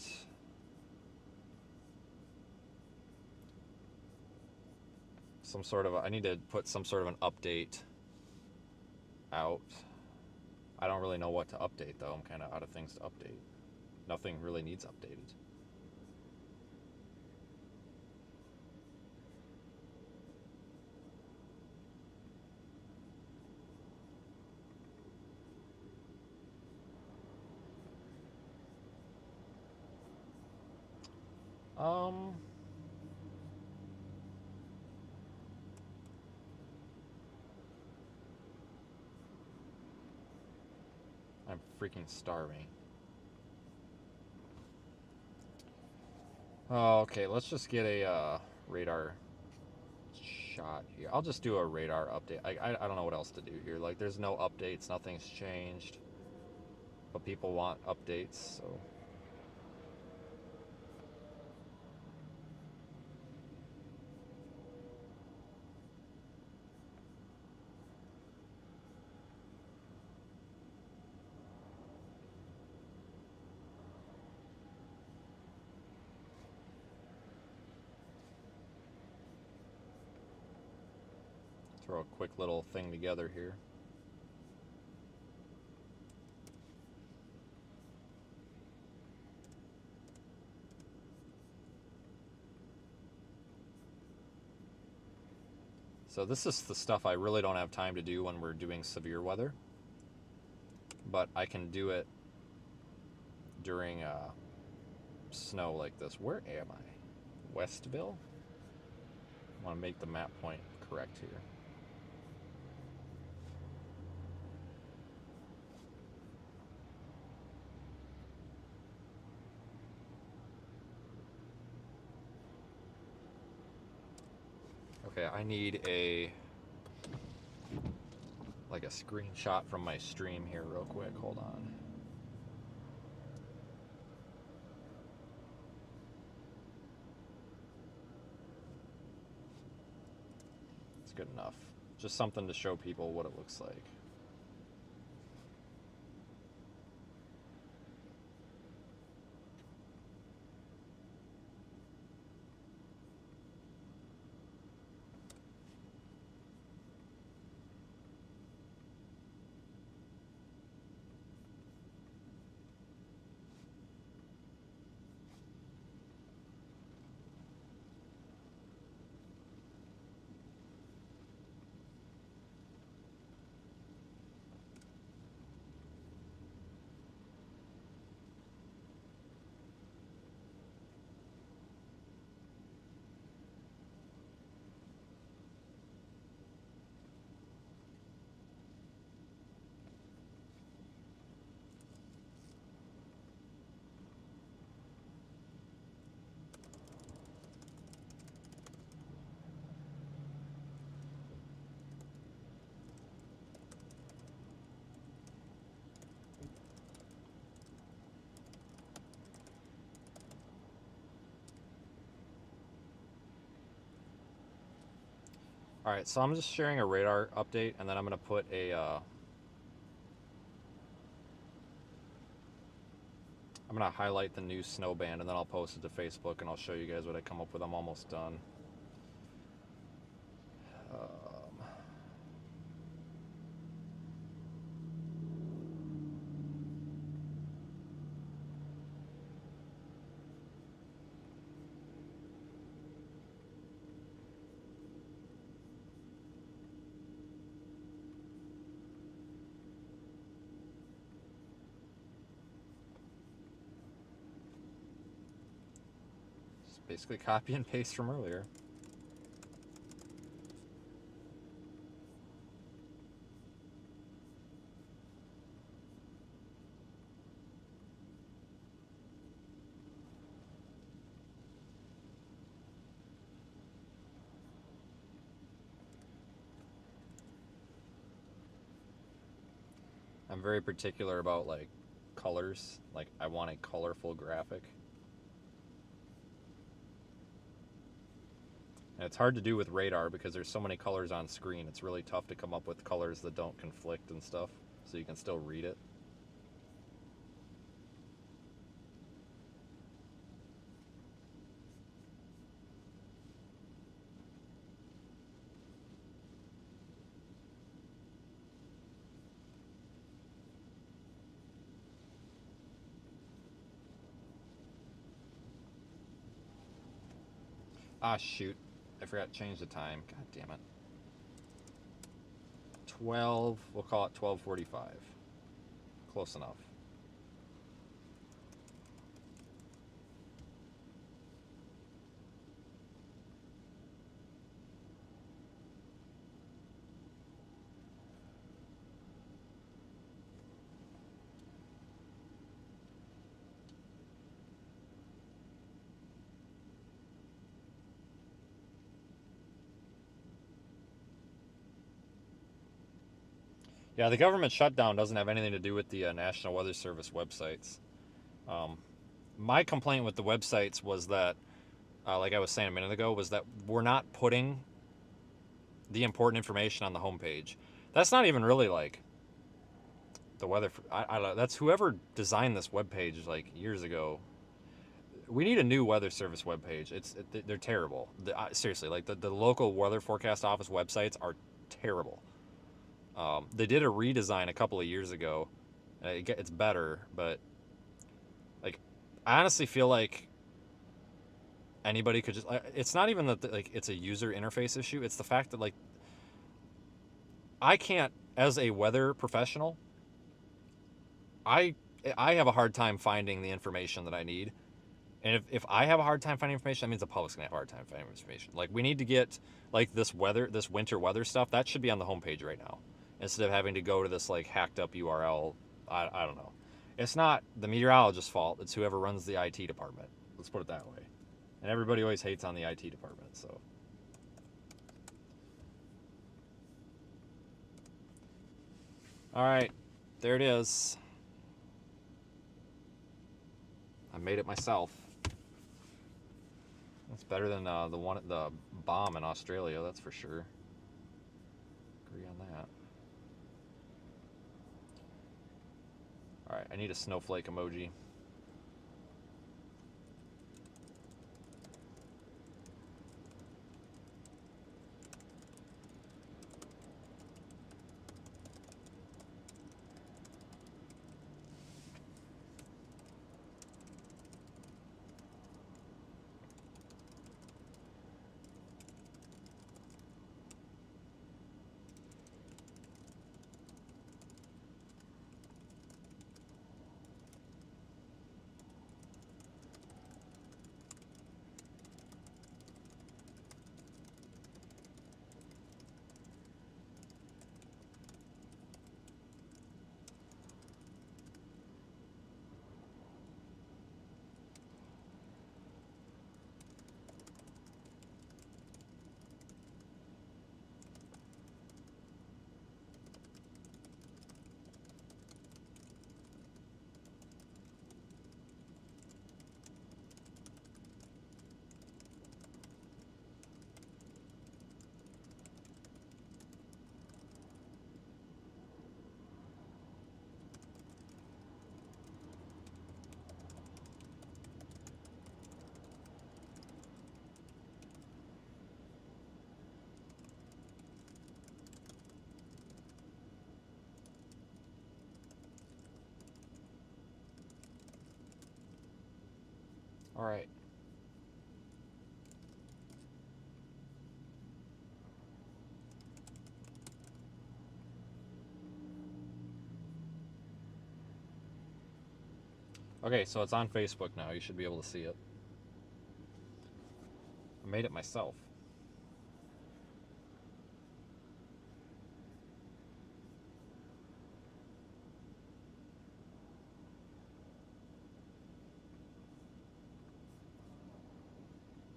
some sort of, I need to put some sort of an update out. I don't really know what to update though. I'm kind of out of things to update. Nothing really needs updated. I'm freaking starving. Okay, let's just get a radar shot here. I'll just do a radar update. I don't know what else to do here. Like, there's no updates. Nothing's changed. But people want updates, so... Throw a quick little thing together here. So this is the stuff I really don't have time to do when we're doing severe weather. But I can do it during snow like this. Where am I? Westville? I want to make the map point correct here. Okay, I need a screenshot from my stream here real quick. Hold on. It's good enough. Just something to show people what it looks like. All right, so I'm just sharing a radar update, and then I'm going to put I'm going to highlight the new snow band, and then I'll post it to Facebook, and I'll show you guys what I come up with. I'm almost done. Just basically copy and paste from earlier. I'm very particular about like colors. Like I want a colorful graphic. And it's hard to do with radar because there's so many colors on screen. It's really tough to come up with colors that don't conflict and stuff, so you can still read it. Ah, shoot. I forgot to change the time. God damn it. 12, we'll call it 12:45. Close enough. Yeah, the government shutdown doesn't have anything to do with the National Weather Service websites. My complaint with the websites was that, like I was saying a minute ago, was that we're not putting the important information on the homepage. That's not even really like the weather. I don't know. That's whoever designed this webpage like years ago. We need a new weather service webpage. They're terrible. Seriously, like the local weather forecast office websites are terrible. They did a redesign a couple of years ago. It's better, but like I honestly feel like anybody could just. It's not even that like it's a user interface issue. It's the fact that like I can't, as a weather professional, I have a hard time finding the information that I need. And if I have a hard time finding information, that means the public's gonna have a hard time finding information. Like, we need to get, like, this winter weather stuff, that should be on the homepage right now, instead of having to go to this, like, hacked up URL. I don't know. It's not the meteorologist's fault. It's whoever runs the IT department. Let's put it that way. And everybody always hates on the IT department, so. All right, there it is. I made it myself. It's better than the bomb in Australia, that's for sure. Agree on that. All right, I need a snowflake emoji. All right. Okay, so it's on Facebook now. You should be able to see it. I made it myself.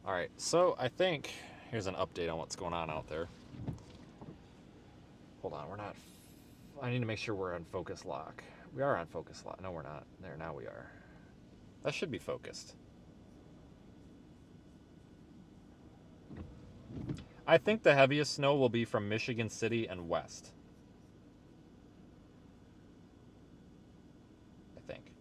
All right, so I think here's an update on what's going on out there. Hold on, we're not. I need to make sure we're on focus lock. We are on focus lock. No, we're not. There, now we are. That should be focused. I think the heaviest snow will be from Michigan City and west. I think.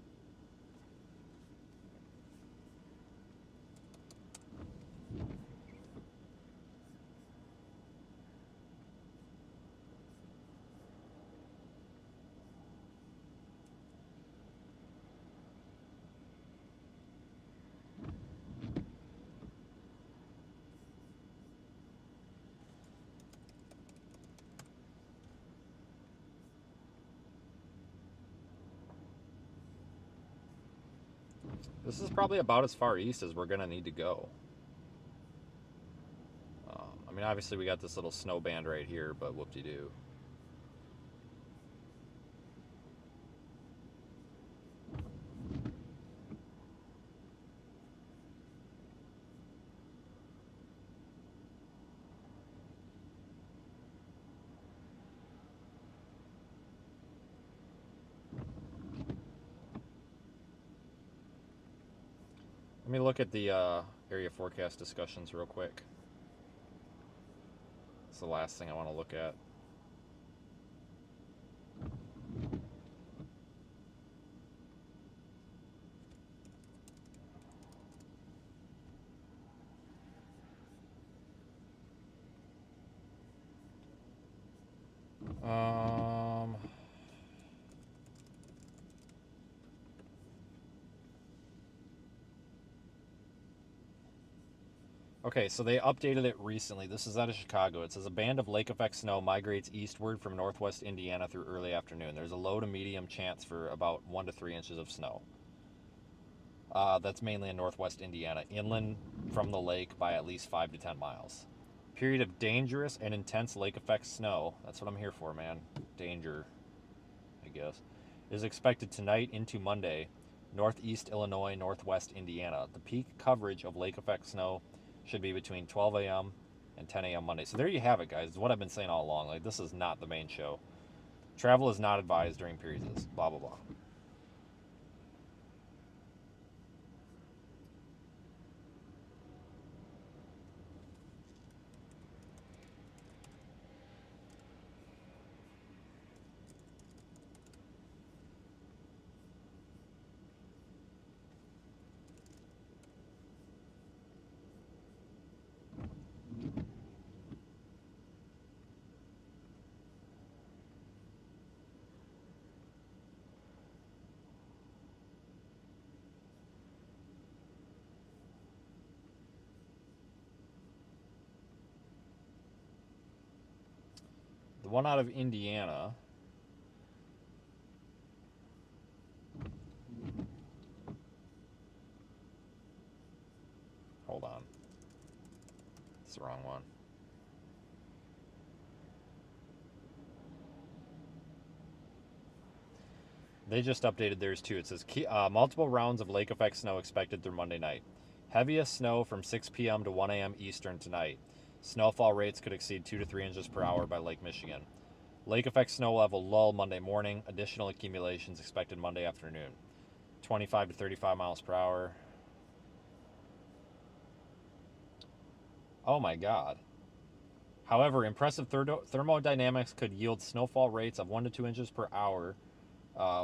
This is probably about as far east as we're going to need to go. I mean, obviously we got this little snow band right here, but whoop-de-doo. Let me look at the area forecast discussions real quick. It's the last thing I want to look at. Okay, so they updated it recently. This is out of Chicago. It says a band of lake effect snow migrates eastward from northwest Indiana through early afternoon. There's a low to medium chance for about 1 to 3 inches of snow. That's mainly in northwest Indiana, inland from the lake by at least 5 to 10 miles. Period of dangerous and intense lake effect snow. That's what I'm here for, man. Danger, I guess. Is expected tonight into Monday, northeast Illinois, northwest Indiana. The peak coverage of lake effect snow should be between 12 a.m. and 10 a.m. Monday. So there you have it, guys. It's what I've been saying all along. Like, this is not the main show. Travel is not advised during periods of this. Blah, blah, blah. The one out of Indiana. Hold on. It's the wrong one. They just updated theirs too. It says multiple rounds of lake effect snow expected through Monday night. Heaviest snow from 6 p.m. to 1 a.m. Eastern tonight. Snowfall rates could exceed 2 to 3 inches per hour by Lake Michigan. Lake effect snow level lull Monday morning. Additional accumulations expected Monday afternoon. 25 to 35 miles per hour. Oh my god. However, impressive thermodynamics could yield snowfall rates of 1 to 2 inches per hour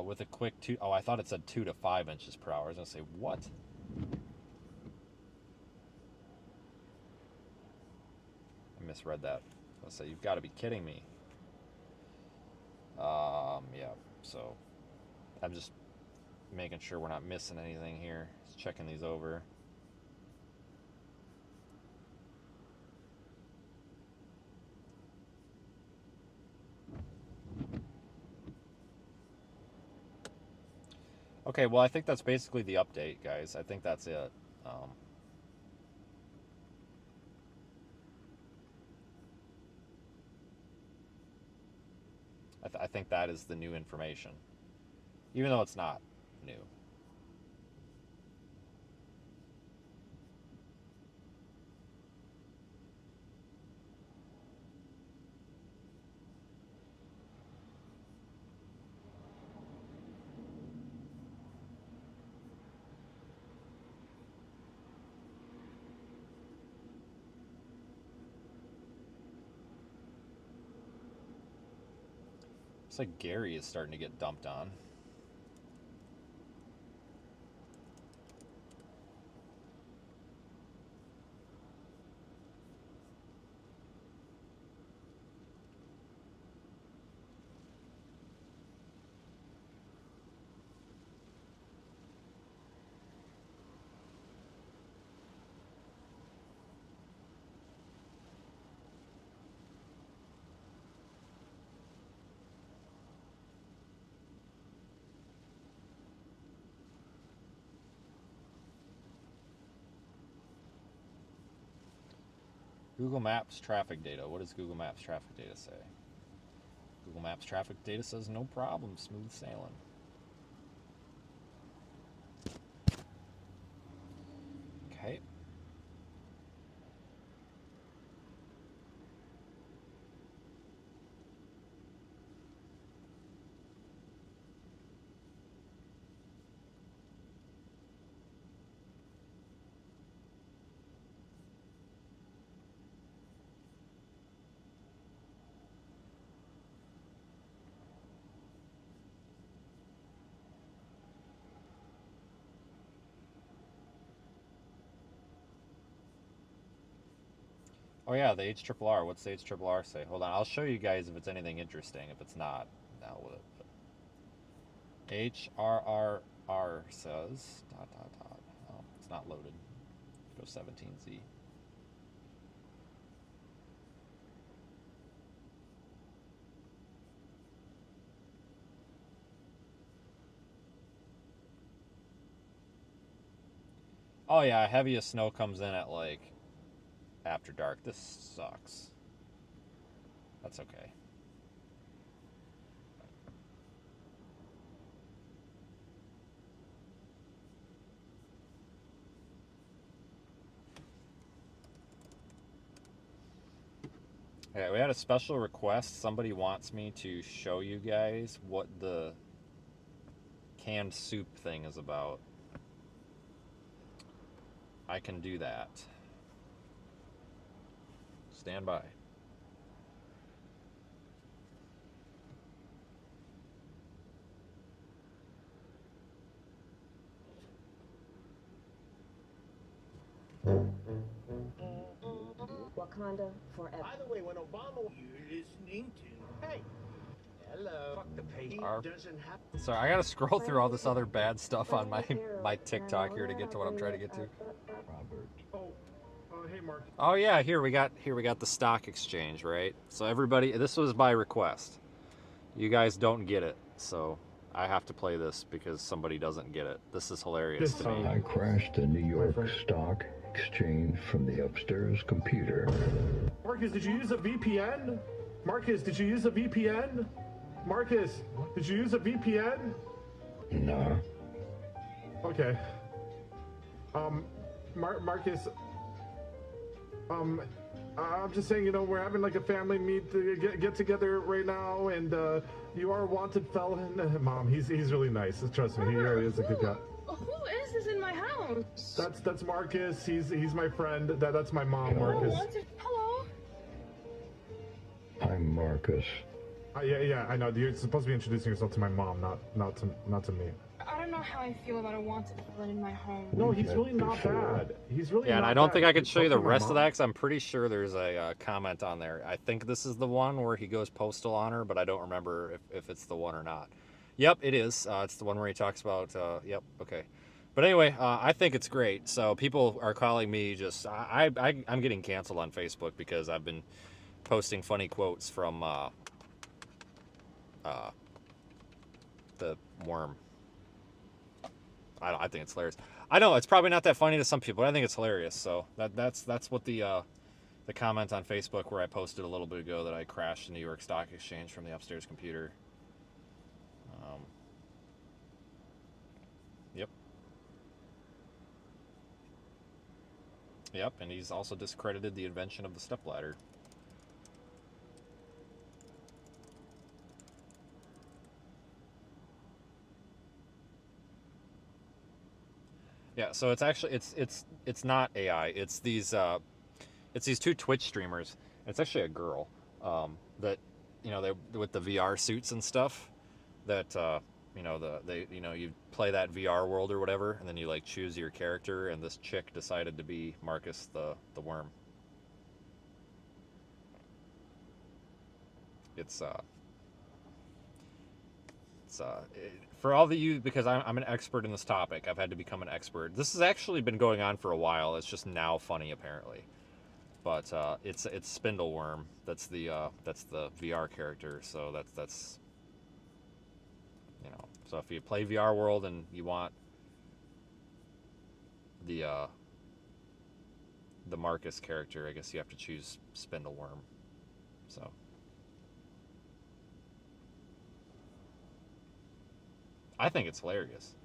with a quick I thought it said 2 to 5 inches per hour. I was going to say, what? I misread that. Let's say, you've got to be kidding me. Yeah, so I'm just making sure we're not missing anything here. Just checking these over. Okay, well, I think that's basically the update, guys. I think that's it. I think that is the new information, even though it's not new. Looks like Gary is starting to get dumped on. Google Maps traffic data. What does Google Maps traffic data say? Google Maps traffic data says no problem, smooth sailing. Okay. Oh yeah, the HRRR. What's the HRRR say? Hold on, I'll show you guys if it's anything interesting. If it's not, now with it. HRRR says ... Oh, it's not loaded. Go 17Z. Oh yeah, heaviest snow comes in at like after dark. This sucks. That's okay. Okay, we had a special request. Somebody wants me to show you guys what the canned soup thing is about. I can do that. Stand by. Wakanda forever. By the way, when Obama, you're listening to. Hey, hello. Fuck the pay. He doesn't have. Sorry, I gotta scroll through all this other bad stuff on my TikTok here to get to what I'm trying to get to. Robert. Hey, Mark. Oh yeah, here we got the stock exchange, right? So everybody, this was by request. You guys don't get it, so I have to play this because somebody doesn't get it. This is hilarious to me. I crashed the New York Stock Exchange from the upstairs computer. Marcus, did you use a VPN? Marcus, did you use a VPN? Marcus, did you use a VPN? No. Okay. Marcus, I'm just saying, we're having like a family get together right now, and you are a wanted felon. Mom, he's really nice. Trust me, he really is a good guy. Who is this in my house? That's Marcus. He's my friend. That's my mom, Marcus. Hello. I'm Marcus. Yeah, I know. You're supposed to be introducing yourself to my mom, not to me. I don't know how I feel about a wanted felon in my home. No, he's really not bad. He's really Yeah, and not I don't bad. think I could show you the Talk to my rest of mom. that because I'm pretty sure there's a comment on there. I think this is the one where he goes postal on her, but I don't remember if it's the one or not. Yep, it is. It's the one where he talks about, yep, okay. But anyway, I think it's great. So people are calling me just, I'm getting canceled on Facebook because I've been posting funny quotes from the worm. I think it's hilarious. I know it's probably not that funny to some people, but I think it's hilarious. So that's what the comment on Facebook where I posted a little bit ago that I crashed the New York Stock Exchange from the upstairs computer. Yep. Yep, and he's also discredited the invention of the stepladder. Yeah, so it's actually it's not AI. It's these two Twitch streamers. It's actually a girl that they with the VR suits and stuff that you play that VR world or whatever, and then you like choose your character, and this chick decided to be Marcus the worm. For all of you, because I'm an expert in this topic, I've had to become an expert. This has actually been going on for a while. It's just now funny, apparently. But it's Spindleworm. That's the VR character. So that's So if you play VR World and you want the Marcus character, I guess you have to choose Spindleworm. So. I think it's hilarious.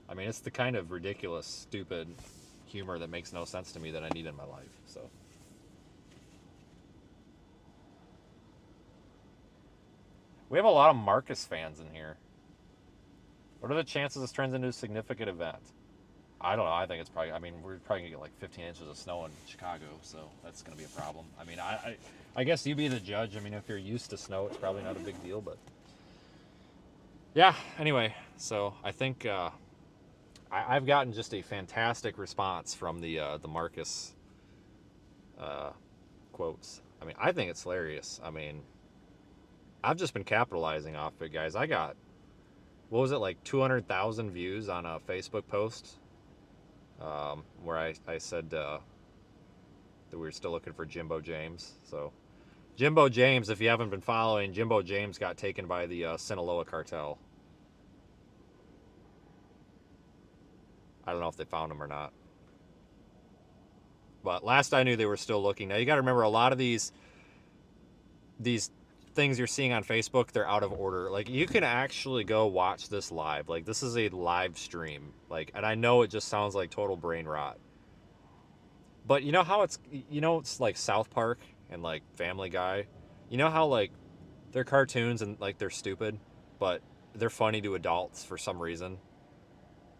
I mean, it's the kind of ridiculous, stupid humor that makes no sense to me that I need in my life. So, we have a lot of Marcus fans in here. What are the chances this turns into a significant event? I don't know. I think it's probably. I mean, we're probably gonna get like 15 inches of snow in Chicago, so that's gonna be a problem. I mean, I guess you be the judge. I mean, if you're used to snow, it's probably not a big deal, but. Yeah, anyway, so I think I've gotten just a fantastic response from the Marcus quotes. I mean, I think it's hilarious. I mean, I've just been capitalizing off it, guys. I got, what was it, like 200,000 views on a Facebook post where I said that we were still looking for Jimbo James. So, Jimbo James, if you haven't been following, Jimbo James got taken by the Sinaloa cartel. I don't know if they found him or not. But last I knew, they were still looking. Now you got to remember, a lot of these things you're seeing on Facebook, they're out of order. Like, you can actually go watch this live. Like, this is a live stream. Like, and I know it just sounds like total brain rot. But you know how it's like South Park and like Family Guy. You know how like they're cartoons and like they're stupid, but they're funny to adults for some reason.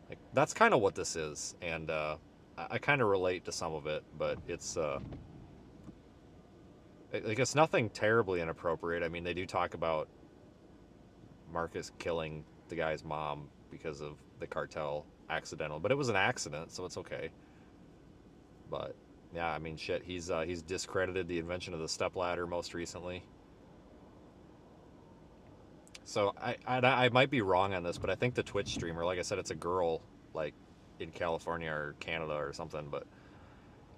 Like, that's kind of what this is, and I kind of relate to some of it, but it's like, it's nothing terribly inappropriate. I mean, they do talk about Marcus killing the guy's mom because of the cartel accidental, but it was an accident, so it's okay. But yeah, I mean, shit, he's discredited the invention of the stepladder most recently. So I might be wrong on this, but I think the Twitch streamer, like I said, it's a girl, like in California or Canada or something, but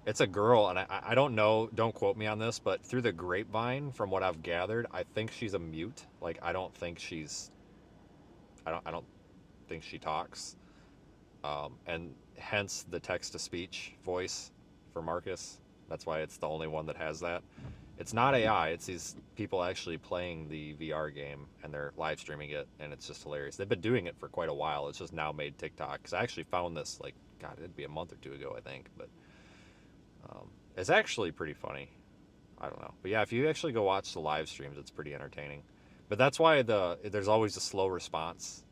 it's a girl, and I don't know, don't quote me on this, but through the grapevine, from what I've gathered, I think she's a mute. Like, I don't think she talks, and hence the text-to-speech voice for Marcus. That's why it's the only one that has that. It's not AI. It's these people actually playing the VR game, and they're live streaming it, and it's just hilarious. They've been doing it for quite a while. It's just now made TikTok. Because I actually found this, like, God, it'd be a month or two ago, I think. But it's actually pretty funny. I don't know. But yeah, if you actually go watch the live streams, it's pretty entertaining. But that's why there's always a slow response.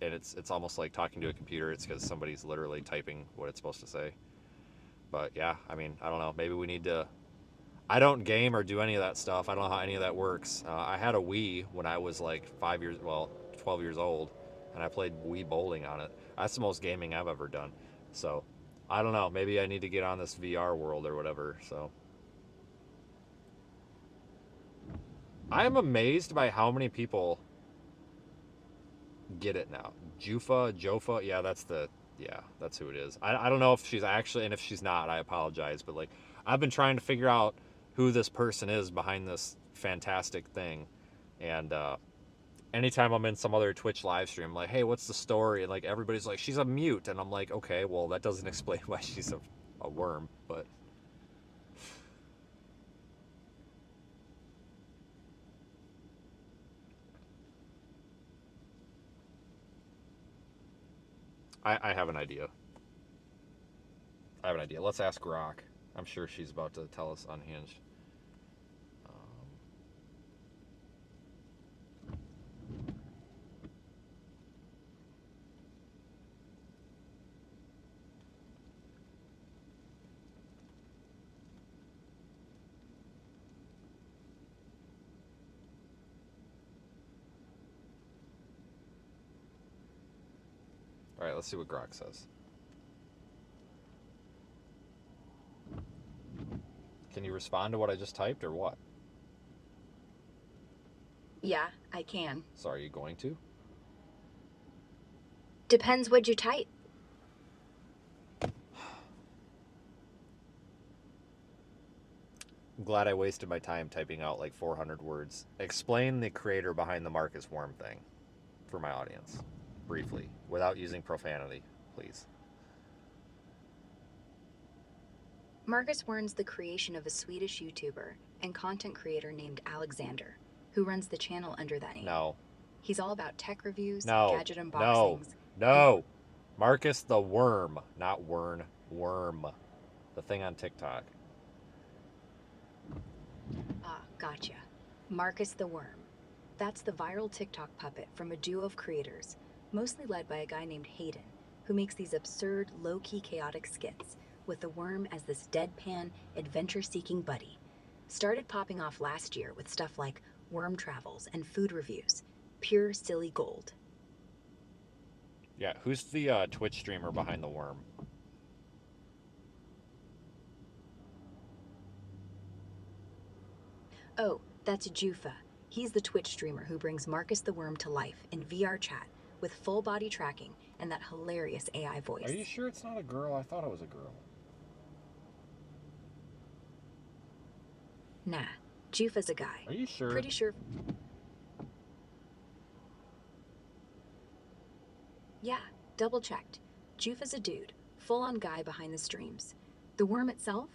And it's almost like talking to a computer. It's because somebody's literally typing what it's supposed to say. But yeah, I mean, I don't know. Maybe we need to... I don't game or do any of that stuff. I don't know how any of that works. I had a Wii when I was like 12 years old, and I played Wii bowling on it. That's the most gaming I've ever done. So, I don't know. Maybe I need to get on this VR world or whatever. So, I am amazed by how many people get it now. Jofa, yeah, that's who it is. I don't know if she's actually, and if she's not, I apologize. But like, I've been trying to figure out who this person is behind this fantastic thing, and anytime I'm in some other Twitch live stream, I'm like, hey, what's the story? And like, everybody's like, she's a mute, and I'm like, okay, well, that doesn't explain why she's a worm, but I have an idea. Let's ask Rock. I'm sure she's about to tell us unhinged. All right, let's see what Grok says. Can you respond to what I just typed, or what? Yeah, I can. So are you going to? Depends what you type. I'm glad I wasted my time typing out like 400 words. Explain the creator behind the Marcus Worm thing for my audience, briefly, without using profanity, please. Marcus Wern's the creation of a Swedish YouTuber and content creator named Alexander, who runs the channel under that name. No. He's all about tech reviews, No. gadget unboxings. No. Marcus the Worm, not Wern. Worm. The thing on TikTok. Ah, gotcha. Marcus the Worm. That's the viral TikTok puppet from a duo of creators, mostly led by a guy named Hayden, who makes these absurd, low-key chaotic skits, with the worm as this deadpan, adventure-seeking buddy. Started popping off last year with stuff like worm travels and food reviews. Pure silly gold. Yeah, who's the Twitch streamer behind the worm? Oh, that's Jufa. He's the Twitch streamer who brings Marcus the Worm to life in VR chat with full body tracking and that hilarious AI voice. Are you sure it's not a girl? I thought it was a girl. Nah, Jufa's a guy. Are you sure? Pretty sure. Yeah, double checked. Joof is a dude, full-on guy behind the streams. The worm itself,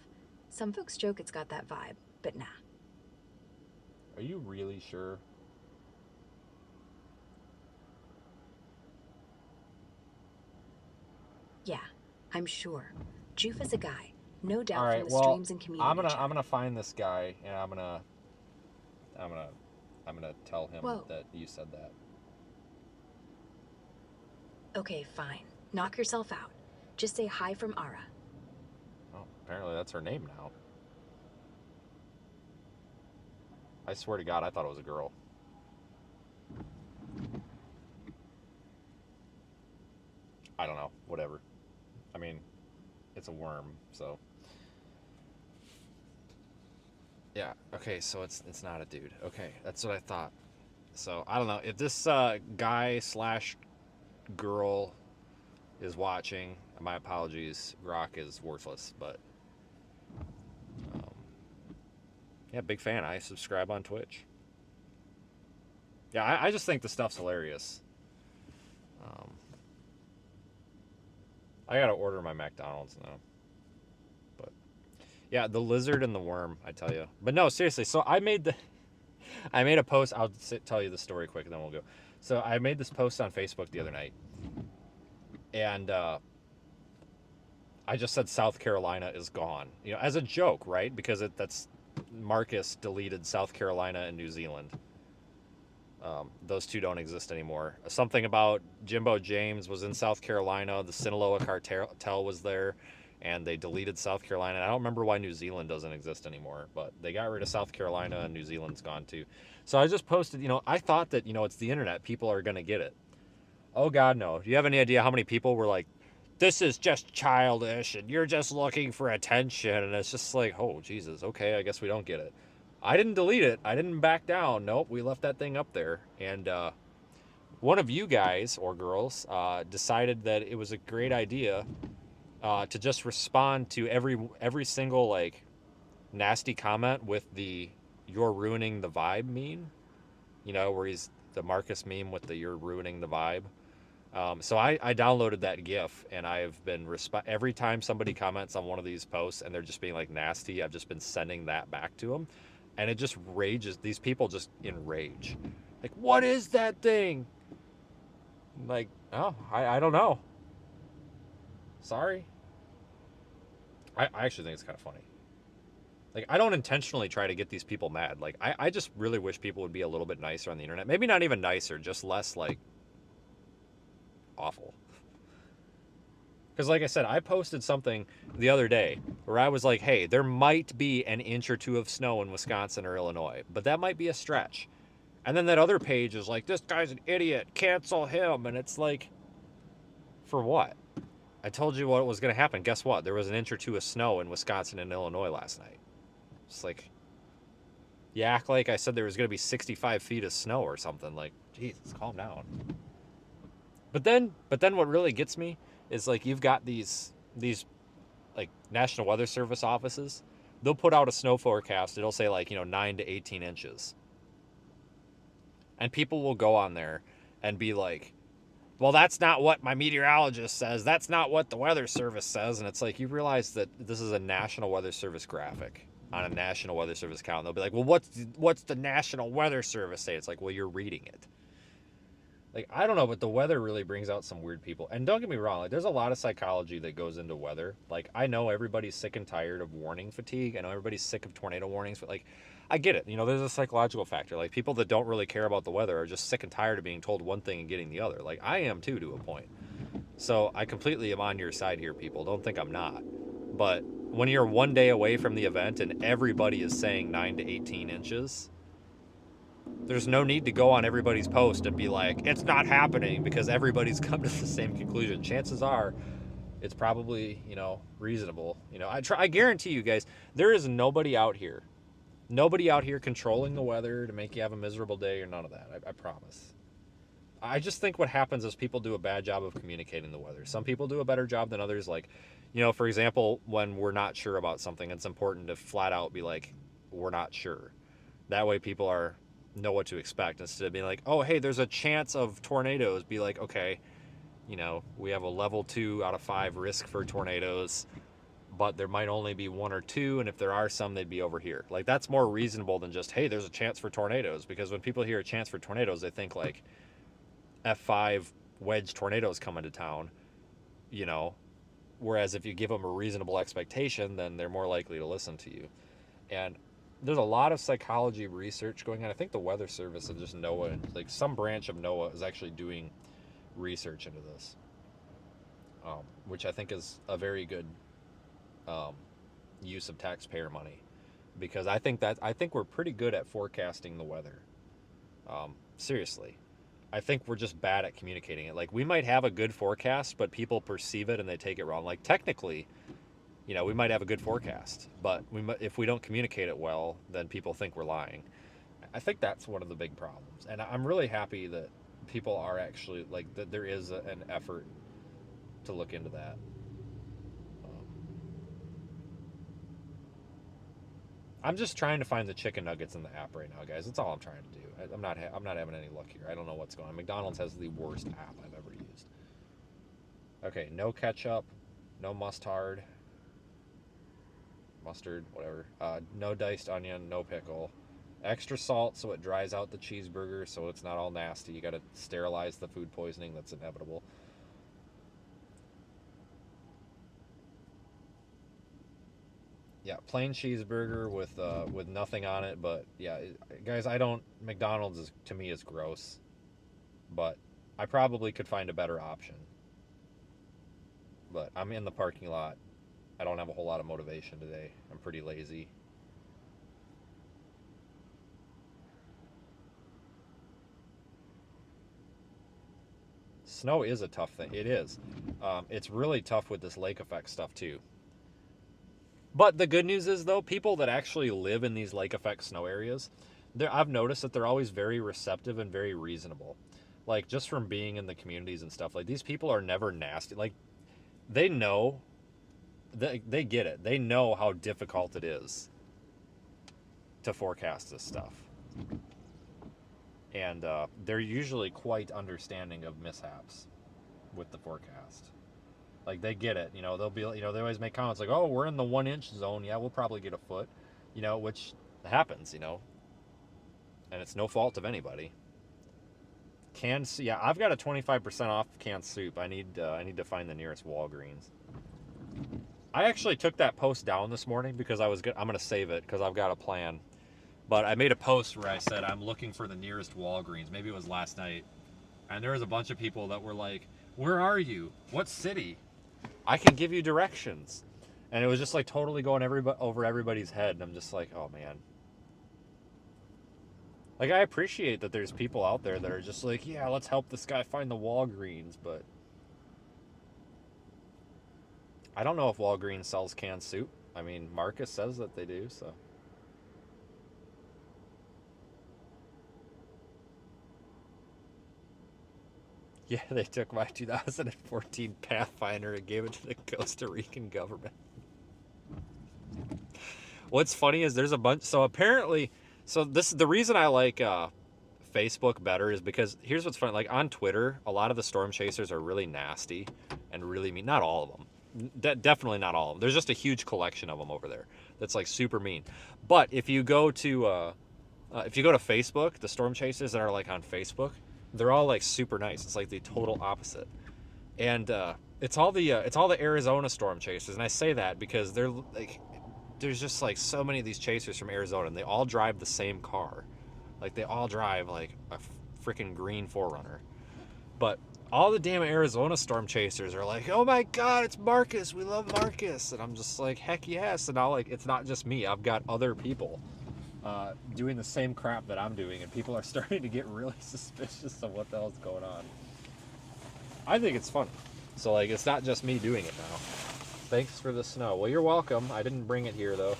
some folks joke it's got that vibe, but nah. Are you really sure? Yeah, I'm sure. Joof is a guy, no doubt All right. from the Well, streams and community chat. I'm gonna find this guy and I'm gonna tell him Whoa. that you said that. Okay, fine. Knock yourself out. Just say hi from Ara. Oh, apparently that's her name now. I swear to God, I thought it was a girl. I don't know. Whatever. I mean, it's a worm, so. Yeah. Okay. So it's not a dude. Okay, that's what I thought. So I don't know if this guy / girl is watching. My apologies. Grok is worthless, but yeah, big fan. I subscribe on Twitch. Yeah, I just think the stuff's hilarious. I gotta order my McDonald's now. But yeah, the lizard and the worm, I tell you. But no, seriously. So I made a post. I'll tell you the story quick, and then we'll go. So I made this post on Facebook the other night, and I just said South Carolina is gone. You know, as a joke, right? Because that's Marcus deleted South Carolina and New Zealand. Those two don't exist anymore. Something about Jimbo James was in South Carolina. The Sinaloa cartel was there, and they deleted South Carolina. I don't remember why New Zealand doesn't exist anymore, but they got rid of South Carolina, and New Zealand's gone too. So I just posted, I thought that, it's the internet. People are going to get it. Oh, God, no. Do you have any idea how many people were like, this is just childish, and you're just looking for attention? And it's just like, oh, Jesus, okay, I guess we don't get it. I didn't delete it. I didn't back down. Nope, we left that thing up there. And one of you guys or girls decided that it was a great idea to just respond to every single like nasty comment with the "you're ruining the vibe" meme. Where he's the Marcus meme with the "you're ruining the vibe." So I downloaded that GIF, and I've been every time somebody comments on one of these posts and they're just being like nasty, I've just been sending that back to them. And it just rages. These people just enrage. Like, what is that thing? Like, oh, I don't know. Sorry. I actually think it's kind of funny. Like, I don't intentionally try to get these people mad. Like, I just really wish people would be a little bit nicer on the internet. Maybe not even nicer, just less, like, awful. Because like I said, I posted something the other day where I was like, hey, there might be an inch or two of snow in Wisconsin or Illinois, but that might be a stretch. And then that other page is like, this guy's an idiot, cancel him. And it's like, for what? I told you what was going to happen. Guess what? There was an inch or two of snow in Wisconsin and Illinois last night. It's like, you act like I said there was going to be 65 feet of snow or something. Like, Jesus, calm down. But then what really gets me is like you've got these like National Weather Service offices. They'll put out a snow forecast. It'll say like 9 to 18 inches. And people will go on there and be like, well, that's not what my meteorologist says. That's not what the Weather Service says. And it's like, you realize that this is a National Weather Service graphic on a National Weather Service account. And they'll be like, well, what's the National Weather Service say? It's like, well, you're reading it. Like, I don't know, but the weather really brings out some weird people. And don't get me wrong, like, there's a lot of psychology that goes into weather. Like, I know everybody's sick and tired of warning fatigue. I know everybody's sick of tornado warnings, but, like, I get it. There's a psychological factor. Like, people that don't really care about the weather are just sick and tired of being told one thing and getting the other. Like, I am, too, to a point. So I completely am on your side here, people. Don't think I'm not. But when you're one day away from the event and everybody is saying 9 to 18 inches... there's no need to go on everybody's post and be like, it's not happening, because everybody's come to the same conclusion. Chances are it's probably, reasonable. I guarantee you guys, there is nobody out here controlling the weather to make you have a miserable day or none of that. I promise. I just think what happens is people do a bad job of communicating the weather. Some people do a better job than others. Like, for example, when we're not sure about something, it's important to flat out be like, we're not sure. That way people know what to expect, instead of being like, oh, hey, there's a chance of tornadoes. Be like, okay, you know, we have a level 2 out of 5 risk for tornadoes, but there might only be 1 or 2, and if there are some, they'd be over here. Like, that's more reasonable than just, hey, there's a chance for tornadoes, because when people hear a chance for tornadoes, they think like F5 wedge tornadoes coming to town, you know, whereas if you give them a reasonable expectation, then they're more likely to listen to you. And there's a lot of psychology research going on. I think the Weather Service and just NOAA, like some branch of NOAA, is actually doing research into this, which I think is a very good use of taxpayer money, because I think we're pretty good at forecasting the weather. Seriously, I think we're just bad at communicating it. Like, we might have a good forecast, but people perceive it and they take it wrong. Like, technically, you know, we might have a good forecast, but if we don't communicate it well, then people think we're lying. I think that's one of the big problems, and I'm really happy that people are actually, like, that there is an effort to look into that. I'm just trying to find the chicken nuggets in the app right now, guys. That's all I'm trying to do. I'm not having any luck here. I don't know what's going on. McDonald's has the worst app I've ever used. Okay, no ketchup, no mustard, whatever. No diced onion, no pickle. Extra salt so it dries out the cheeseburger so it's not all nasty. You got to sterilize the food poisoning that's inevitable. Yeah, plain cheeseburger with nothing on it. But yeah, guys, McDonald's is, to me, is gross. But I probably could find a better option. But I'm in the parking lot. I don't have a whole lot of motivation today. I'm pretty lazy. Snow is a tough thing. It is. It's really tough with this lake effect stuff too. But the good news is, though, people that actually live in these lake effect snow areas, I've noticed that they're always very receptive and very reasonable. Like, just from being in the communities and stuff, like, these people are never nasty. Like, they know, they get it. They know how difficult it is to forecast this stuff. And they're usually quite understanding of mishaps with the forecast. Like, they get it, you know, they'll be, you know, they always make comments like, oh, we're in the 1 inch zone. Yeah, we'll probably get a foot, you know, which happens, you know, and it's no fault of anybody. Yeah, I've got a 25% off canned soup. I need to find the nearest Walgreens. I actually took that post down this morning because I'm going to save it because I've got a plan. But I made a post where I said I'm looking for the nearest Walgreens. Maybe it was last night. And there was a bunch of people that were like, where are you? What city? I can give you directions. And it was just like totally going over everybody's head. And I'm just like, oh man. Like, I appreciate that there's people out there that are just like, yeah, let's help this guy find the Walgreens. But I don't know if Walgreens sells canned soup. I mean, Marcus says that they do, so. Yeah, they took my 2014 Pathfinder and gave it to the Costa Rican government. What's funny is there's a bunch. So apparently, the reason I like Facebook better is because here's what's funny. Like, on Twitter, a lot of the storm chasers are really nasty and really mean. Not all of them. Definitely not all of them. There's just a huge collection of them over there that's like super mean. But if you go to Facebook, the storm chasers that are like on Facebook, they're all like super nice. It's like the total opposite. And it's all the Arizona storm chasers. And I say that because they're like, there's just like so many of these chasers from Arizona, and they all drive the same car. Like, they all drive like a freaking green 4Runner. But all the damn Arizona storm chasers are like, oh my God, it's Marcus. We love Marcus. And I'm just like, heck yes. And now, like, it's not just me. I've got other people doing the same crap that I'm doing, and people are starting to get really suspicious of what the hell's going on. I think it's funny. So, like, it's not just me doing it now. Thanks for the snow. Well, you're welcome. I didn't bring it here, though.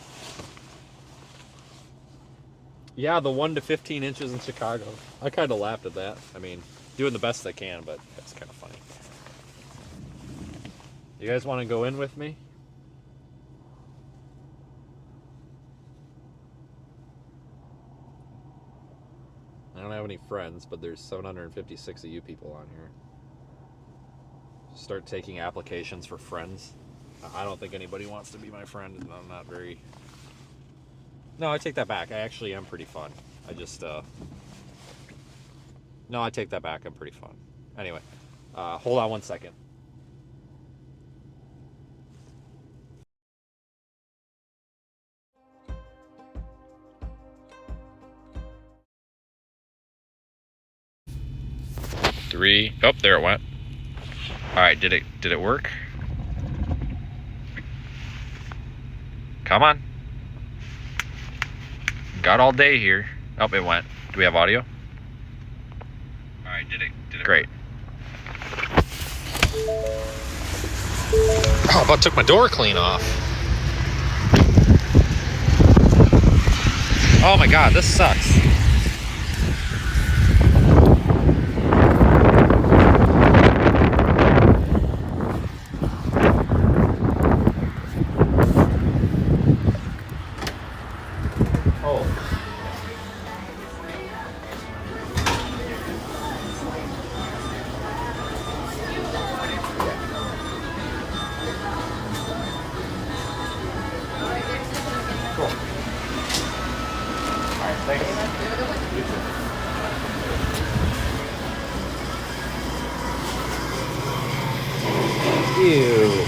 Yeah, the 1 to 15 inches in Chicago. I kind of laughed at that. I mean, doing the best I can, but that's kind of funny. You guys want to go in with me? I don't have any friends, but there's 756 of you people on here. start taking applications for friends. I don't think anybody wants to be my friend. I'm not very... No, I take that back. I actually am pretty fun. I just... No, I take that back. I'm pretty fun. Anyway, hold on 1 second. Three. Oh, there it went. All right, did it work? Come on. Got all day here. Oh, it went. Do we have audio? All right, did it Great. Work? Oh, about took my door clean off. Oh my God, this sucks. Ew.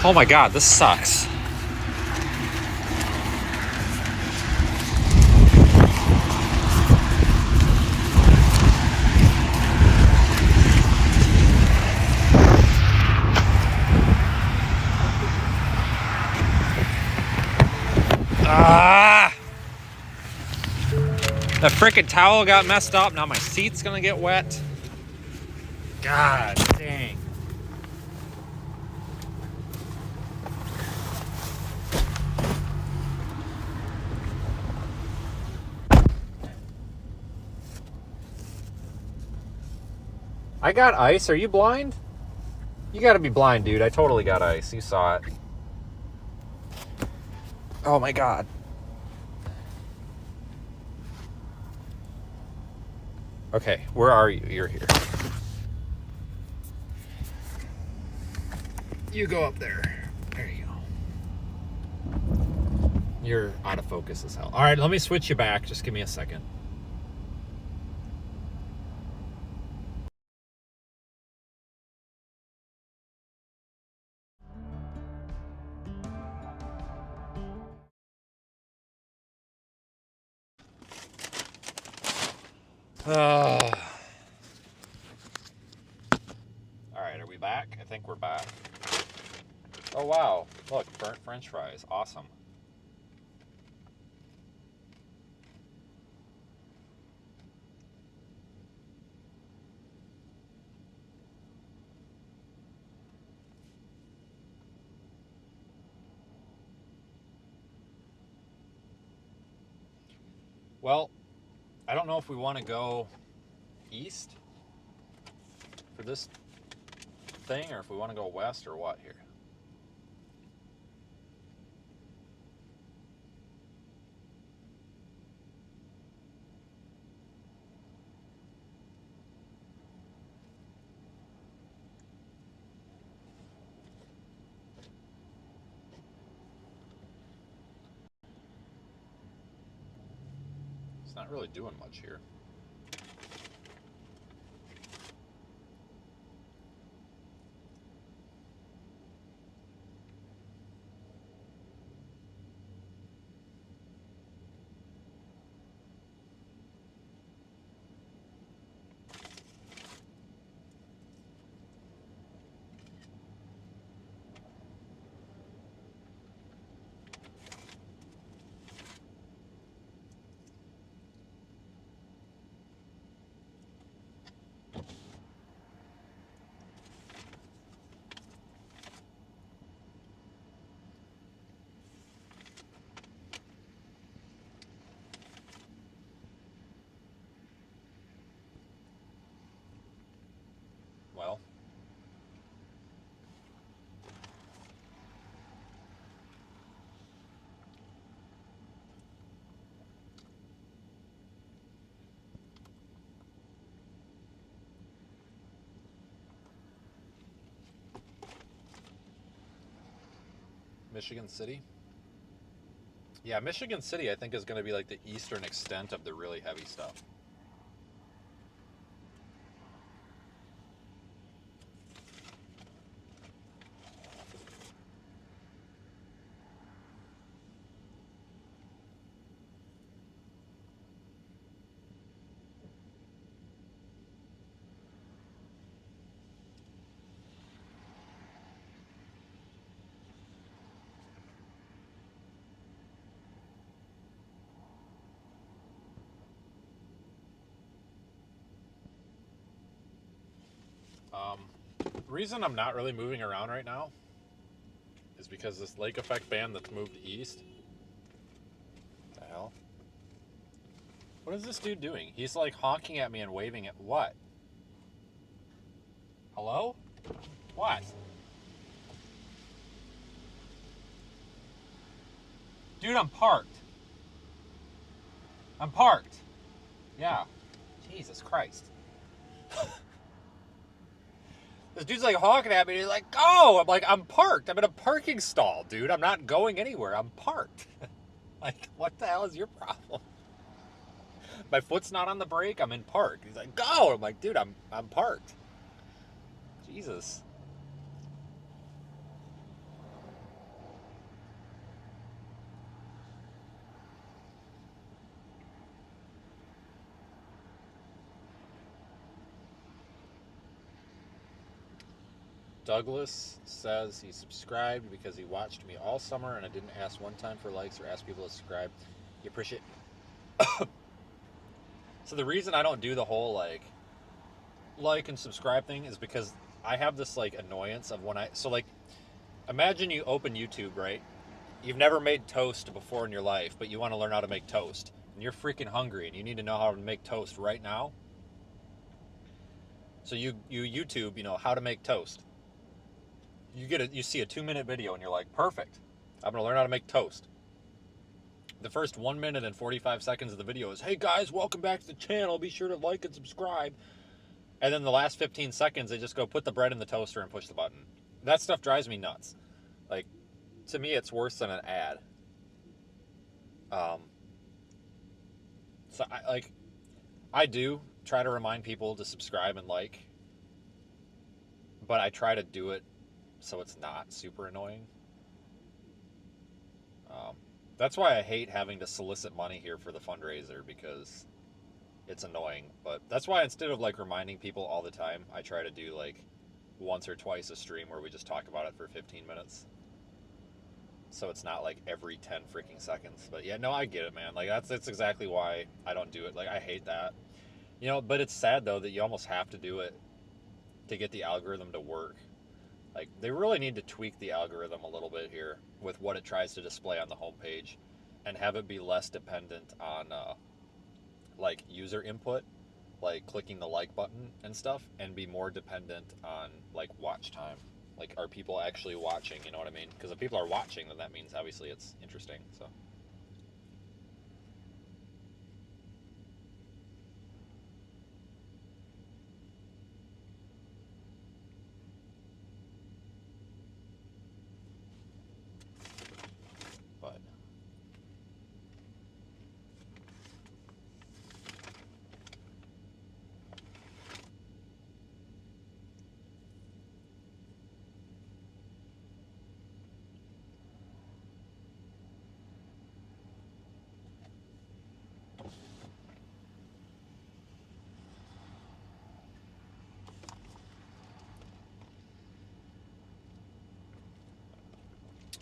Oh my God, this sucks. Ah! The frickin' towel got messed up. Now my seat's gonna get wet. God dang. I got ice. Are you blind? You gotta be blind, dude. I totally got ice. You saw it. Oh my God. Okay, where are you? You're here. You go up there. There you go. You're out of focus as hell. All right, let me switch you back. Just give me a second. All right, are we back? I think we're back. Oh, wow. Look, burnt French fries. Awesome. Well, I don't know if we want to go east for this thing or if we want to go west or what here. It's not really doing much here. Michigan City. Yeah, Michigan City, I think, is going to be like the eastern extent of the really heavy stuff. The reason I'm not really moving around right now is because this lake effect band that's moved east. What the hell? What is this dude doing? He's like honking at me and waving at what? Hello? What? Dude, I'm parked. I'm parked. Yeah. Jesus Christ. This dude's like honking at me and he's like, go! I'm like, I'm parked. I'm in a parking stall, dude. I'm not going anywhere. I'm parked. Like, what the hell is your problem? My foot's not on the brake. I'm in park. He's like, go! I'm like, dude, I'm parked. Jesus. Douglas says he subscribed because he watched me all summer and I didn't ask one time for likes or ask people to subscribe. You appreciate So the reason I don't do the whole like and subscribe thing is because I have this like annoyance of when imagine you open YouTube, right? You've never made toast before in your life, but you want to learn how to make toast. And you're freaking hungry and you need to know how to make toast right now. So you YouTube, how to make toast. You see a 2-minute video and you're like, perfect. I'm going to learn how to make toast. The first 1 minute and 45 seconds of the video is, hey guys, welcome back to the channel. Be sure to like and subscribe. And then the last 15 seconds, they just go put the bread in the toaster and push the button. That stuff drives me nuts. Like, to me, it's worse than an ad. So I do try to remind people to subscribe and like, but I try to do it so it's not super annoying. That's why I hate having to solicit money here for the fundraiser, because it's annoying. But that's why instead of reminding people all the time, I try to do once or twice a stream where we just talk about it for 15 minutes. So it's not every 10 freaking seconds. But yeah, no, I get it, man. That's exactly why I don't do it. I hate that. But it's sad though that you almost have to do it to get the algorithm to work. They really need to tweak the algorithm a little bit here with what it tries to display on the homepage and have it be less dependent on user input, like clicking the like button and stuff, and be more dependent on watch time. Are people actually watching? You know what I mean? Because if people are watching, then that means obviously it's interesting. So.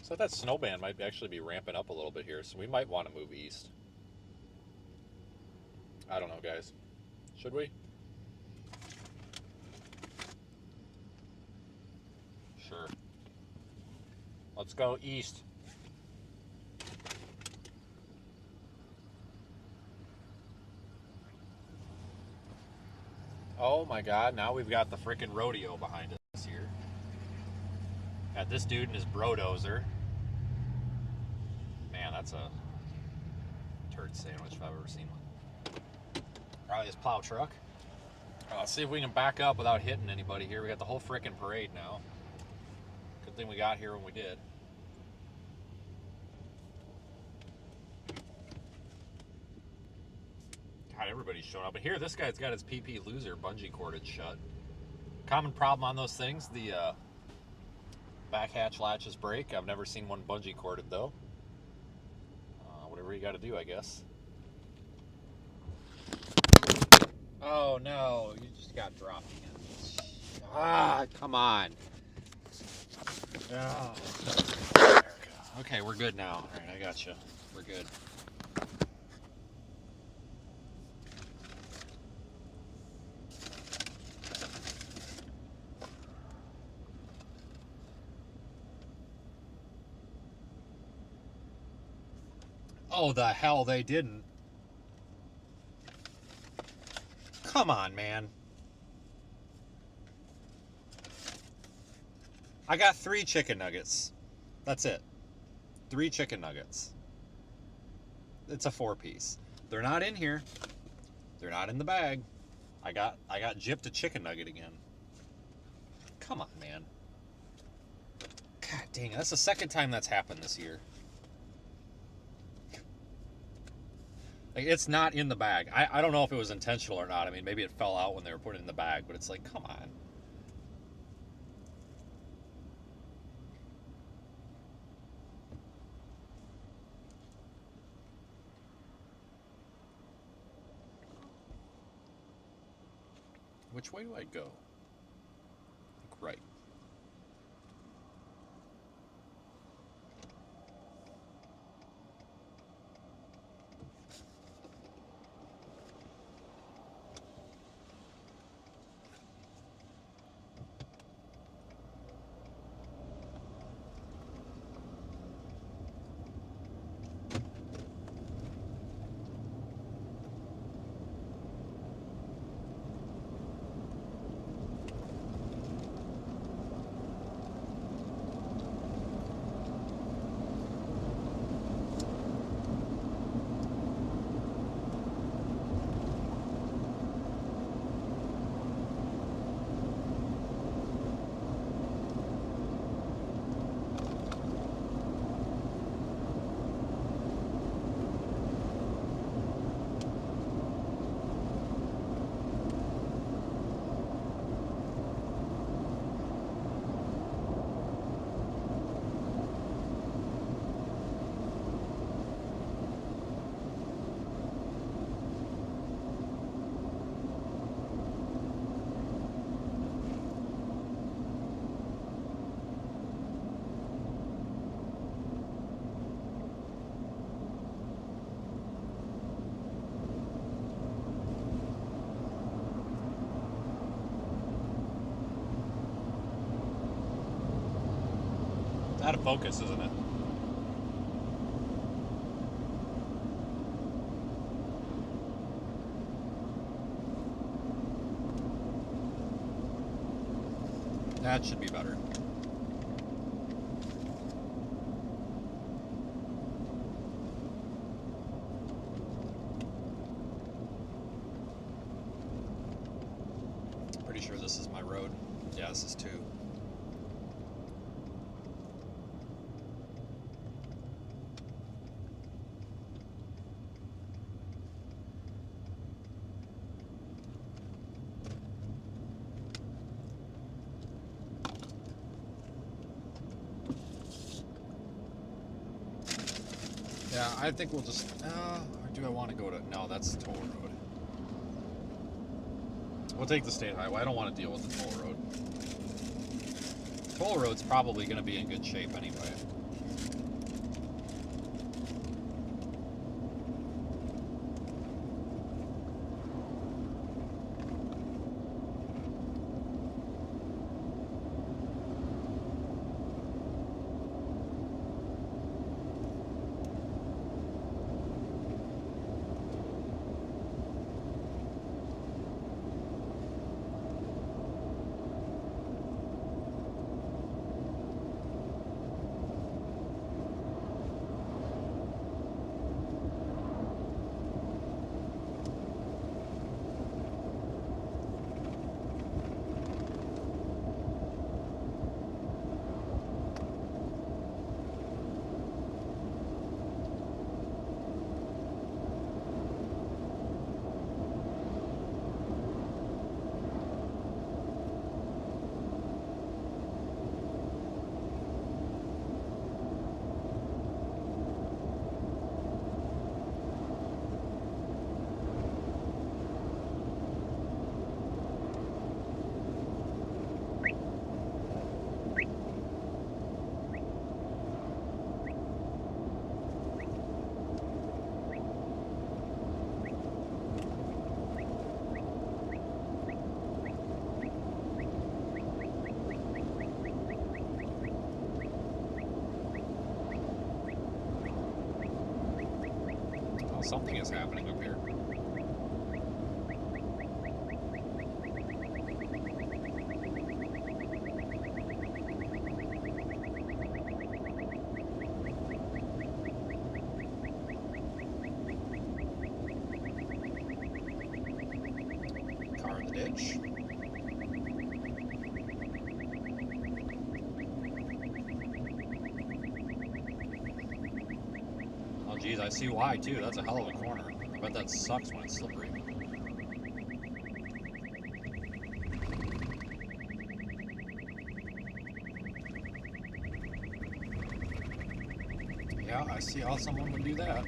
So that snow band might actually be ramping up a little bit here, so we might want to move east. I don't know, guys. Should we? Sure. Let's go east. Oh my god, now we've got the frickin' rodeo behind us here. Got this dude and his brodozer. Man, that's a turd sandwich if I've ever seen one. Probably his plow truck. Let's see if we can back up without hitting anybody here. We got the whole frickin' parade now. Good thing we got here when we did. God, everybody's showing up. But here, this guy's got his PP loser bungee corded shut. Common problem on those things, the back hatch latches break. I've never seen one bungee corded, though. Whatever you got to do, I guess. Oh, no. You just got dropped again. Ah, come on. Oh. Okay, we're good now. All right, I got you. We're good. Oh, the hell they didn't. Come on, man. I got 3 chicken nuggets. That's it. 3 chicken nuggets. It's a 4-piece. They're not in here. They're not in the bag. I got gypped a chicken nugget again. Come on, man. God dang, that's the second time that's happened this year. Like, it's not in the bag. I don't know if it was intentional or not. I mean, maybe it fell out when they were putting it in the bag, but it's like, come on. Which way do I go? I think right. Out of focus, isn't it? That should be better. Pretty sure this is my road. Yeah, this is 2. Yeah, I think we'll just... or do I want to go to... No, that's the toll road. We'll take the state highway. I don't want to deal with the toll road. Toll road's probably going to be in good shape anyway. Well, something is happening up here. Car in the ditch. Oh, geez, I see why, too. That's a hell of a corner. I bet that sucks when it's slippery. Yeah, I see how someone would do that.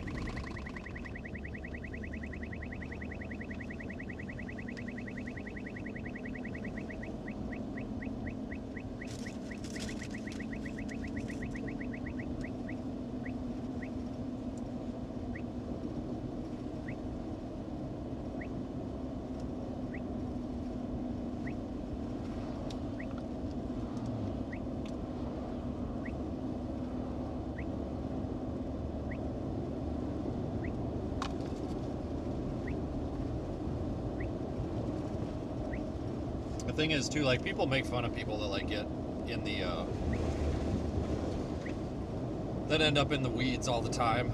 The thing is, too, like, people make fun of people that, like, get in the, that end up in the weeds all the time.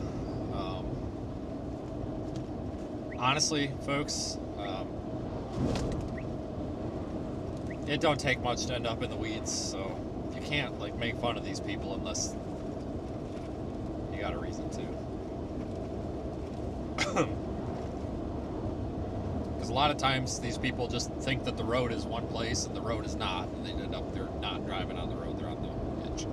Honestly, folks, it don't take much to end up in the weeds, so you can't, like, make fun of these people unless you got a reason to. Because a lot of times these people just think that the road is one place and the road is not, and they end up, they're not driving on the road, they're on the edge.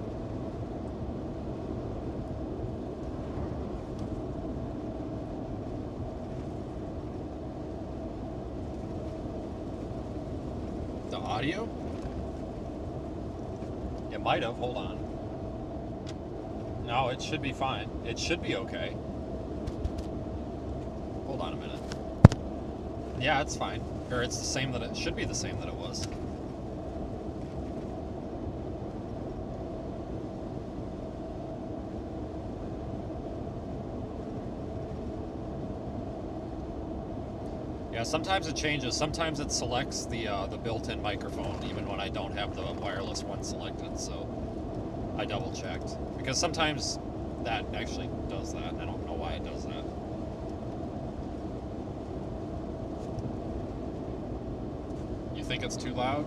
The audio? It might have, hold on. No, it should be fine. It should be okay. Hold on a minute. Yeah, it's fine. Or it's the same that it should be the same that it was. Yeah, sometimes it changes. Sometimes it selects the built-in microphone, even when I don't have the wireless one selected. So I double checked because sometimes that actually does that. I don't know why it does that. You think it's too loud?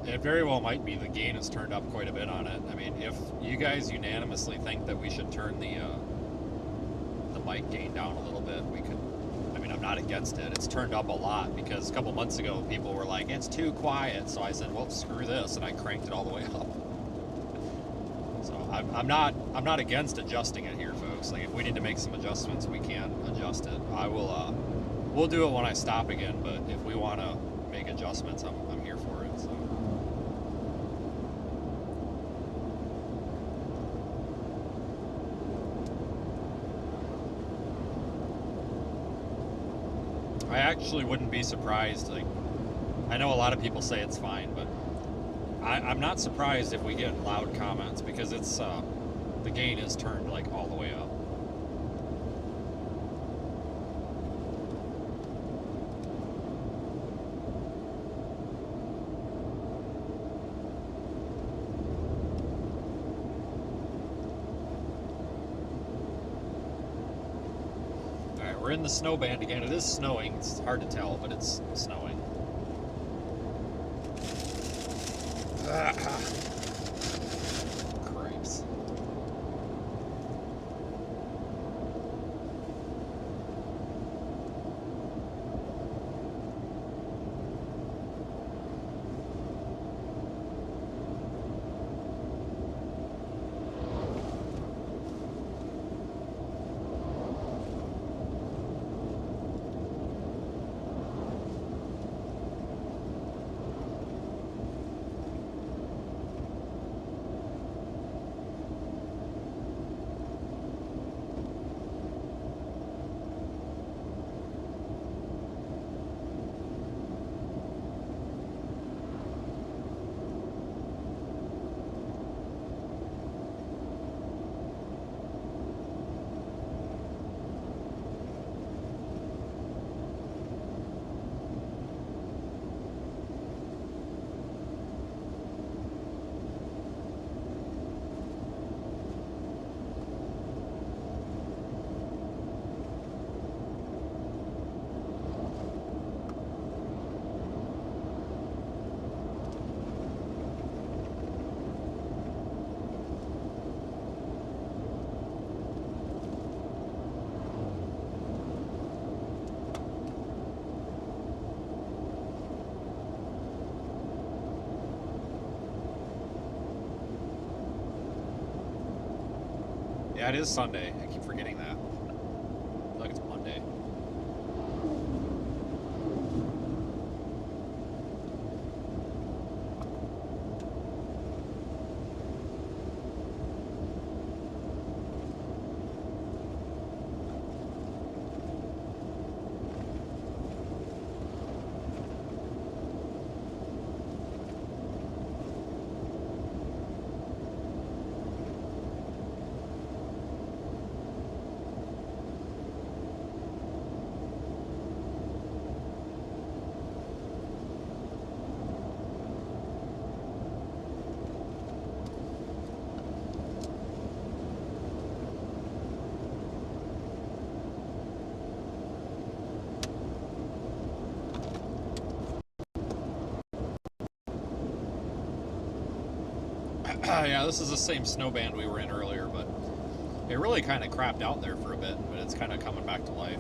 It very well might be. The gain is turned up quite a bit on it. I mean, if you guys unanimously think that we should turn the mic gain down a little bit, we could. I mean, I'm not against it. It's turned up a lot because a couple months ago people were like, it's too quiet. So I said, well, screw this, and I cranked it all the way up. So I'm not against adjusting it here, folks. Like, if we need to make some adjustments, we can adjust it. I will. We'll do it when I stop again. But if we want to make adjustments, I'm here for it. So. I actually wouldn't be surprised. Like, I know a lot of people say it's fine, but I'm not surprised if we get loud comments because it's the gain is turned like all the way up. We're in the snow band again. It is snowing. It's hard to tell, but it's snowing. Cripes. Yeah, it is Sunday. I keep forgetting that. I feel like it's Monday. Yeah, this is the same snow band we were in earlier, but it really kind of crapped out there for a bit, but it's kind of coming back to life.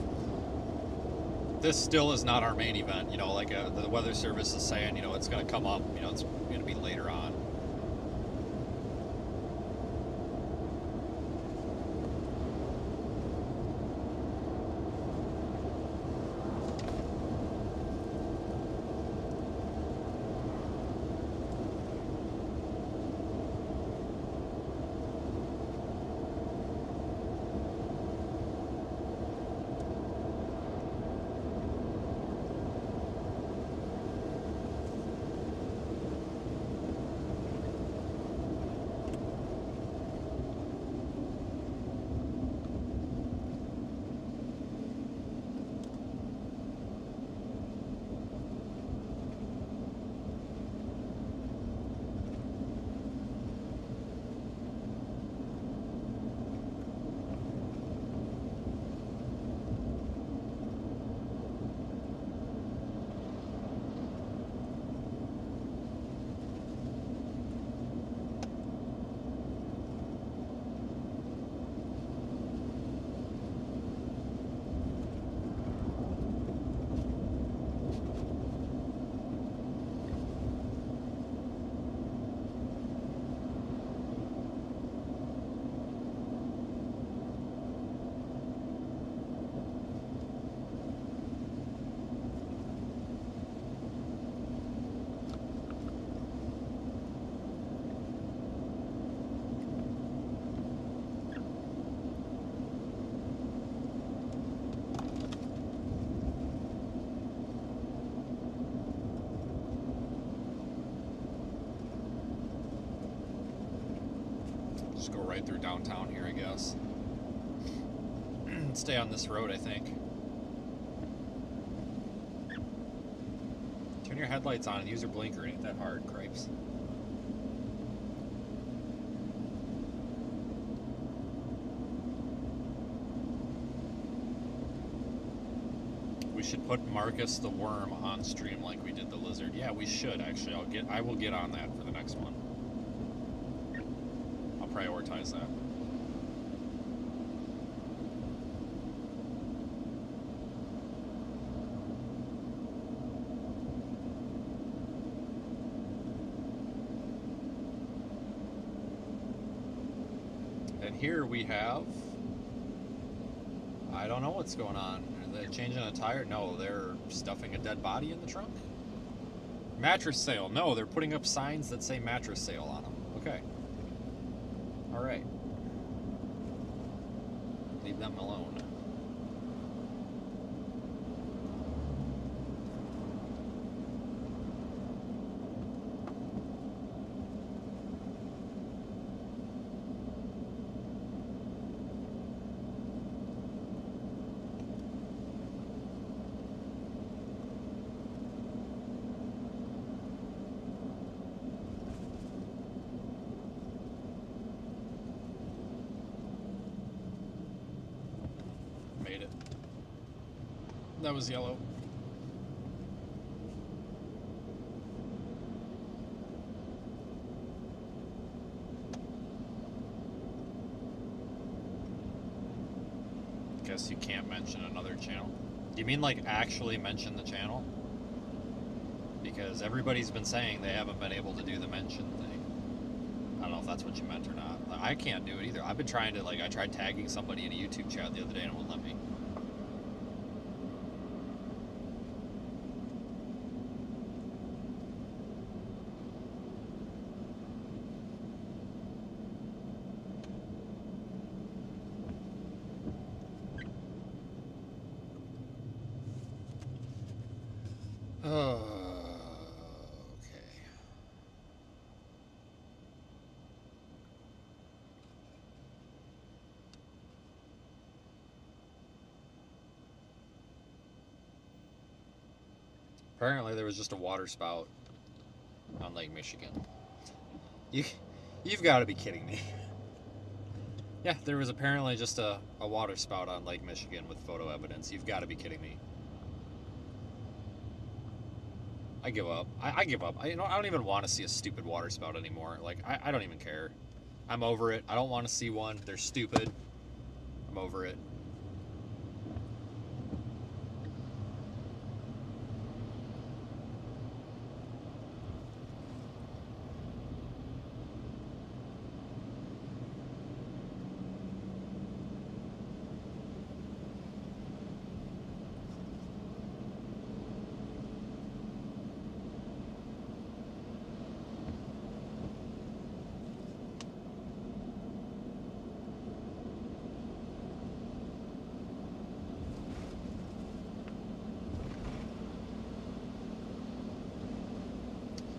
This still is not our main event, you know, like the weather service is saying, you know, it's going to come up, you know, it's going to be later on. Just go right through downtown here, I guess. Stay on this road, I think. Turn your headlights on and use your blinker. It ain't that hard, cripes. We should put Marcus the Worm on stream like we did the Lizard. Yeah, we should actually. I will get on that for the next one. I'll prioritize that. And here we have, I don't know what's going on. Are they changing a tire? No, they're stuffing a dead body in the trunk. Mattress sale. No, they're putting up signs that say mattress sale on them. Okay. All right. Leave them alone. Made it. That was yellow. Guess you can't mention another channel. Do you mean like actually mention the channel? Because everybody's been saying they haven't been able to do the mention thing. I don't know if that's what you meant or not. I can't do it either. I've been trying to, I tried tagging somebody in a YouTube chat the other day and it won't let me. Okay. Apparently there was just a water spout on Lake Michigan. You've got to be kidding me. Yeah, there was apparently just a water spout on Lake Michigan with photo evidence. You've got to be kidding me. I give up. I give up. I don't even want to see a stupid water spout anymore. I don't even care. I'm over it. I don't want to see one. They're stupid. I'm over it.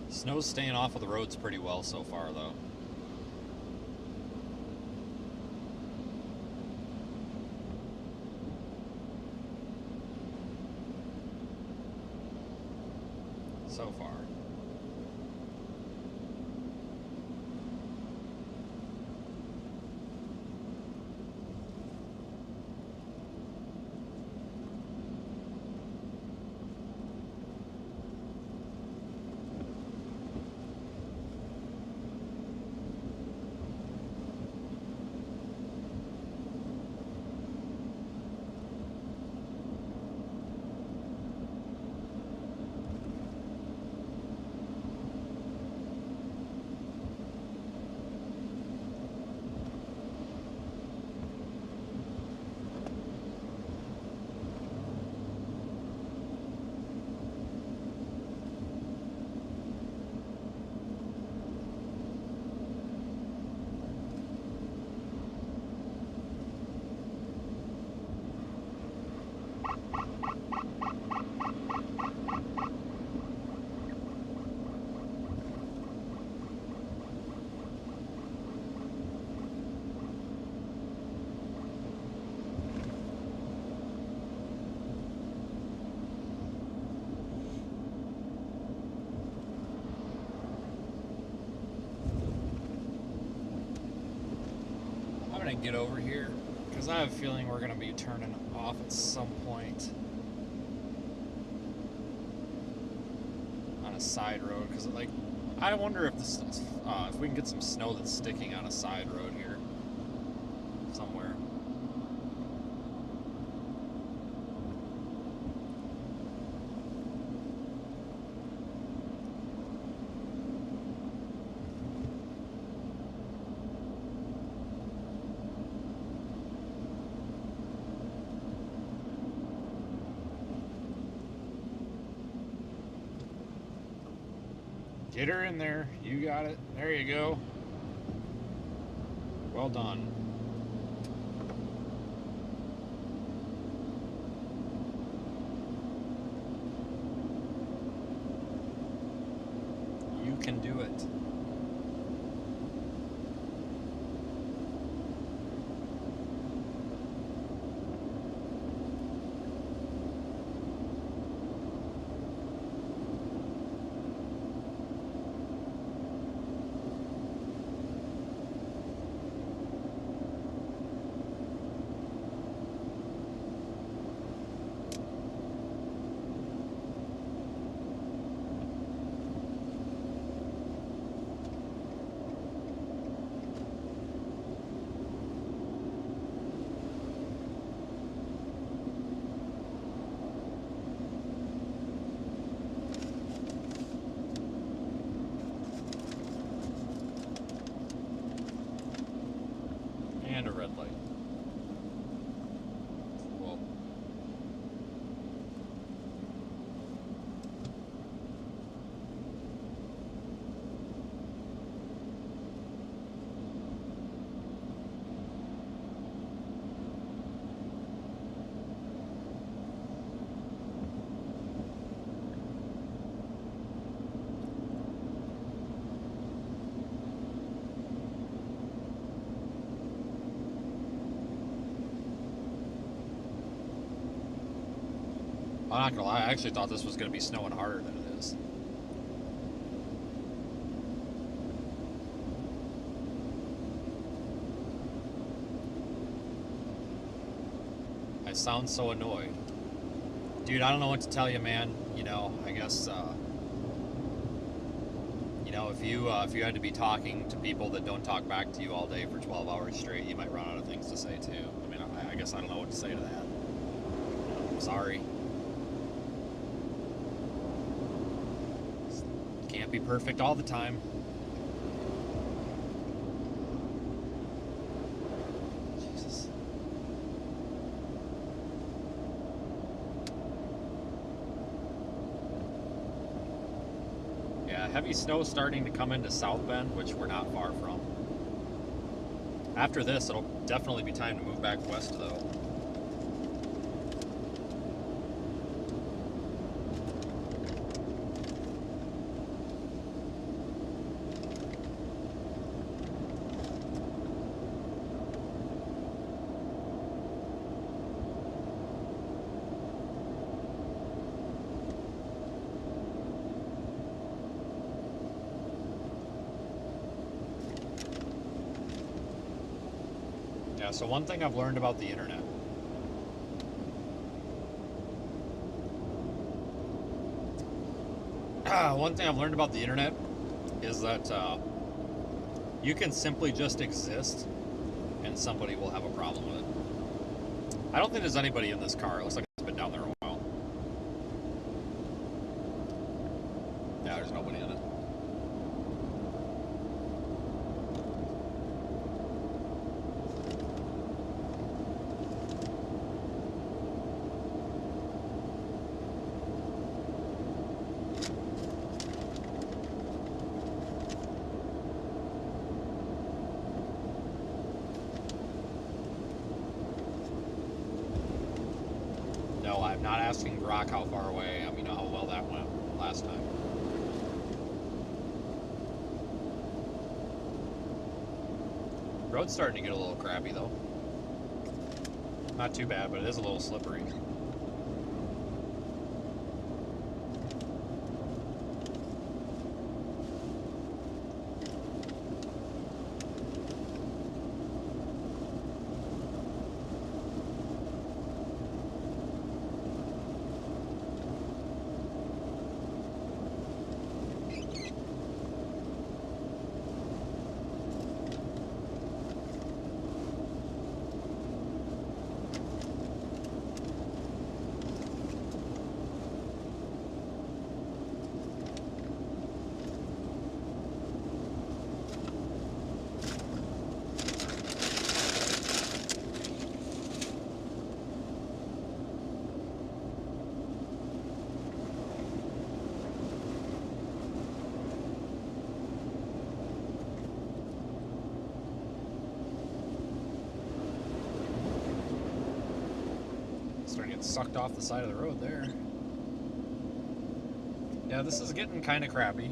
Snow's staying off of the roads pretty well so far, though. So far. I'm gonna get over here because I have a feeling we're gonna be turning off at some point on a side road. Because I wonder if this if we can get some snow that's sticking on a side road here somewhere. Get her in there. You got it. There you go. Well done. You can do it. I'm not gonna lie, I actually thought this was gonna be snowing harder than it is. I sound so annoyed. Dude, I don't know what to tell you, man. You know, I guess, you know, if you had to be talking to people that don't talk back to you all day for 12 hours straight, you might run out of things to say, too. I mean, I guess I don't know what to say to that. I'm sorry. Can't be perfect all the time. Jesus. Yeah, heavy snow starting to come into South Bend, which we're not far from. After this, it'll definitely be time to move back west, though. Yeah, so one thing I've learned about the internet. One thing I've learned about the internet is that you can simply just exist and somebody will have a problem with it. I don't think there's anybody in this car. It looks like it's been down there a while. Yeah, there's nobody in it. No, I'm not asking Brock how far away I am. You know how well that went last time. Road's starting to get a little crappy, though. Not too bad, but it is a little slippery. Starting to get sucked off the side of the road there. Yeah, this is getting kind of crappy.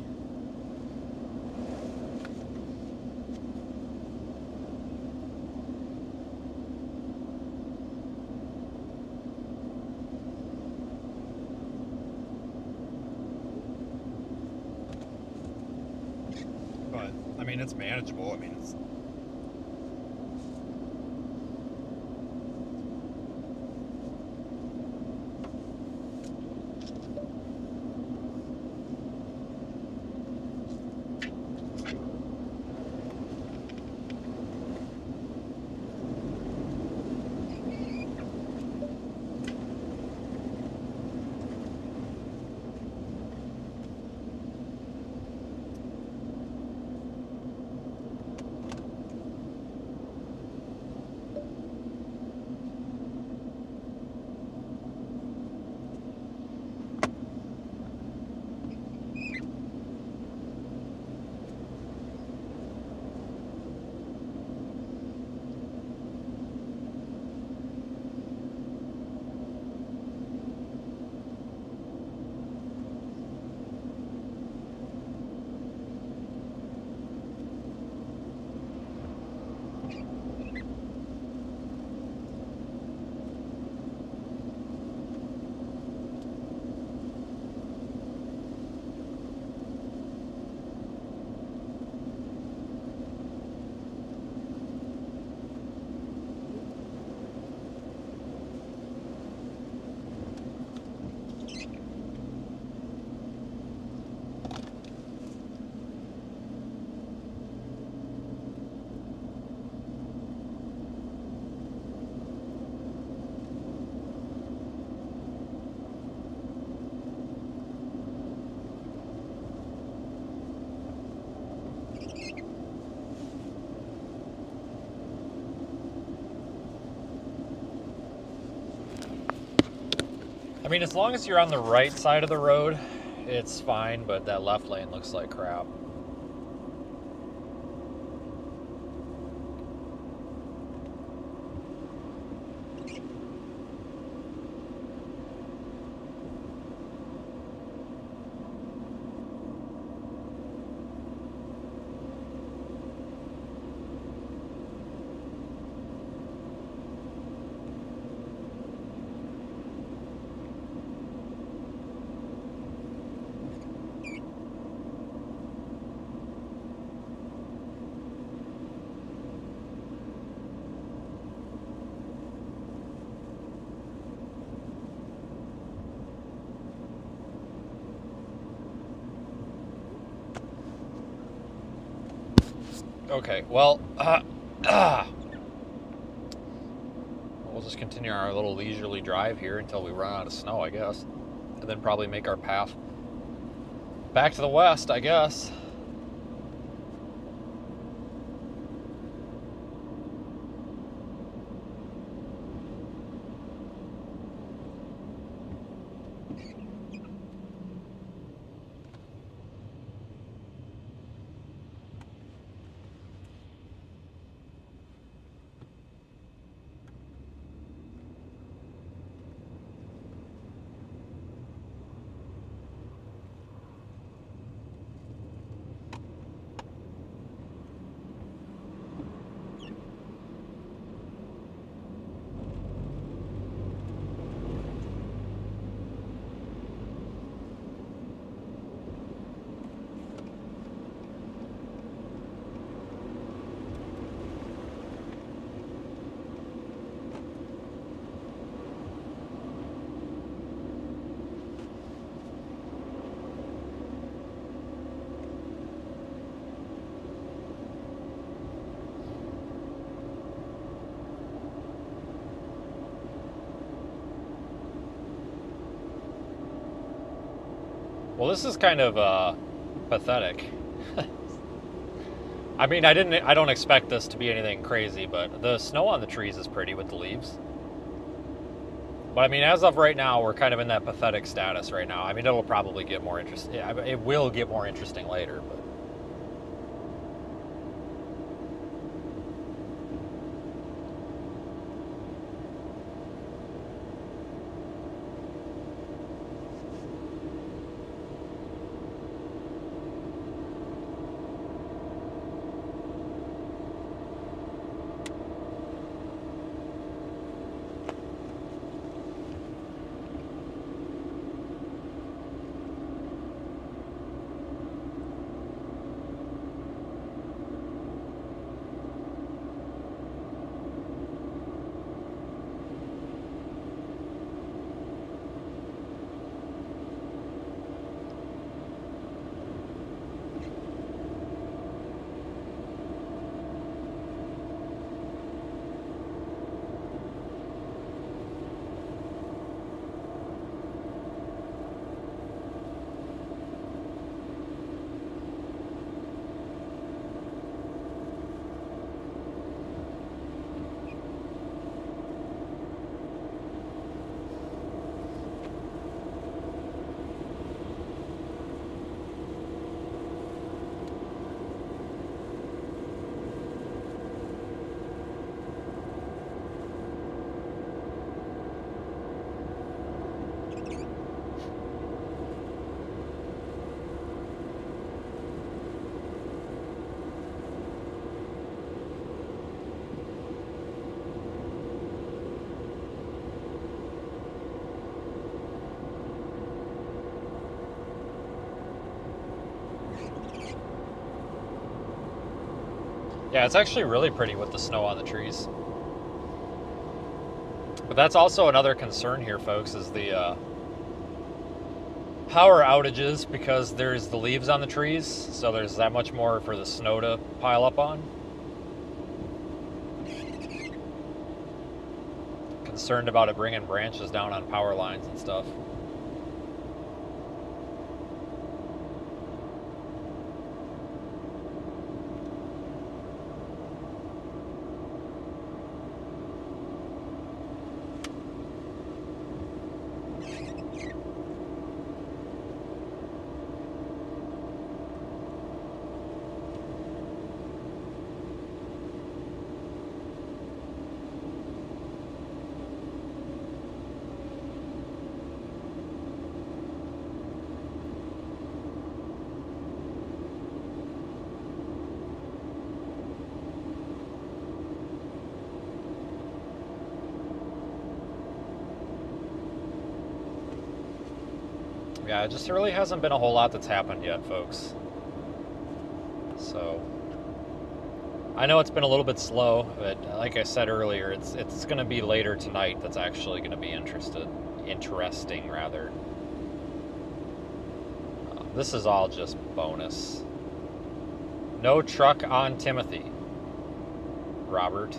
But, I mean, it's manageable. I mean, it's... I mean, as long as you're on the right side of the road, it's fine, but that left lane looks like crap. Okay, well, we'll just continue our little leisurely drive here until we run out of snow, I guess. And then probably make our path back to the west, I guess. Well, this is kind of pathetic. I mean, I don't expect this to be anything crazy, but the snow on the trees is pretty with the leaves. But I mean, as of right now, we're kind of in that pathetic status right now. I mean, it'll probably get more interesting. It will get more interesting later, but. Yeah, it's actually really pretty with the snow on the trees. But that's also another concern here, folks, is the power outages, because there's the leaves on the trees, so there's that much more for the snow to pile up on. Concerned about it bringing branches down on power lines and stuff. Yeah, it just really hasn't been a whole lot that's happened yet, folks. So I know it's been a little bit slow, but like I said earlier, it's going to be later tonight that's actually going to be interesting rather. This is all just bonus. No truck on Timothy. Robert.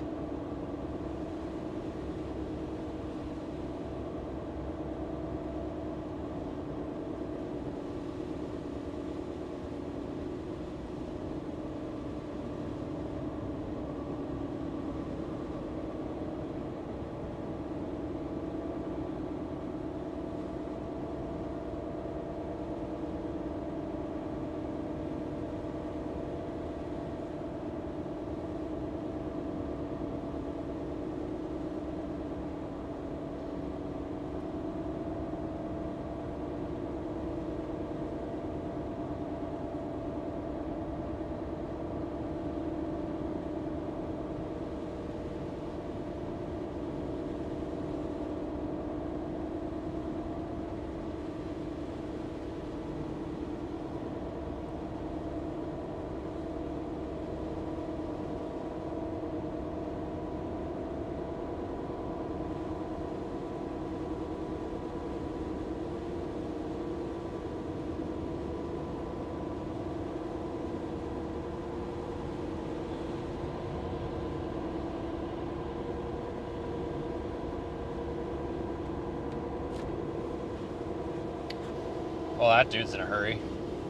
Well, that dude's in a hurry.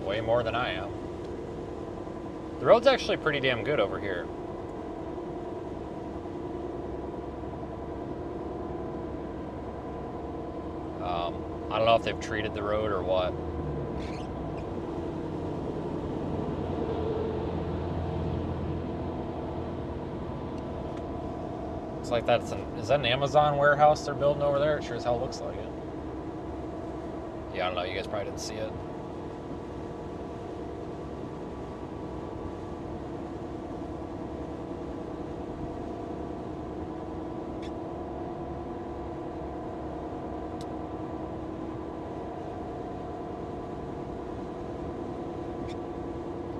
Way more than I am. The road's actually pretty damn good over here. I don't know if they've treated the road or what. Looks like is that an Amazon warehouse they're building over there? It sure as hell looks like it. Yeah, I don't know, you guys probably didn't see it.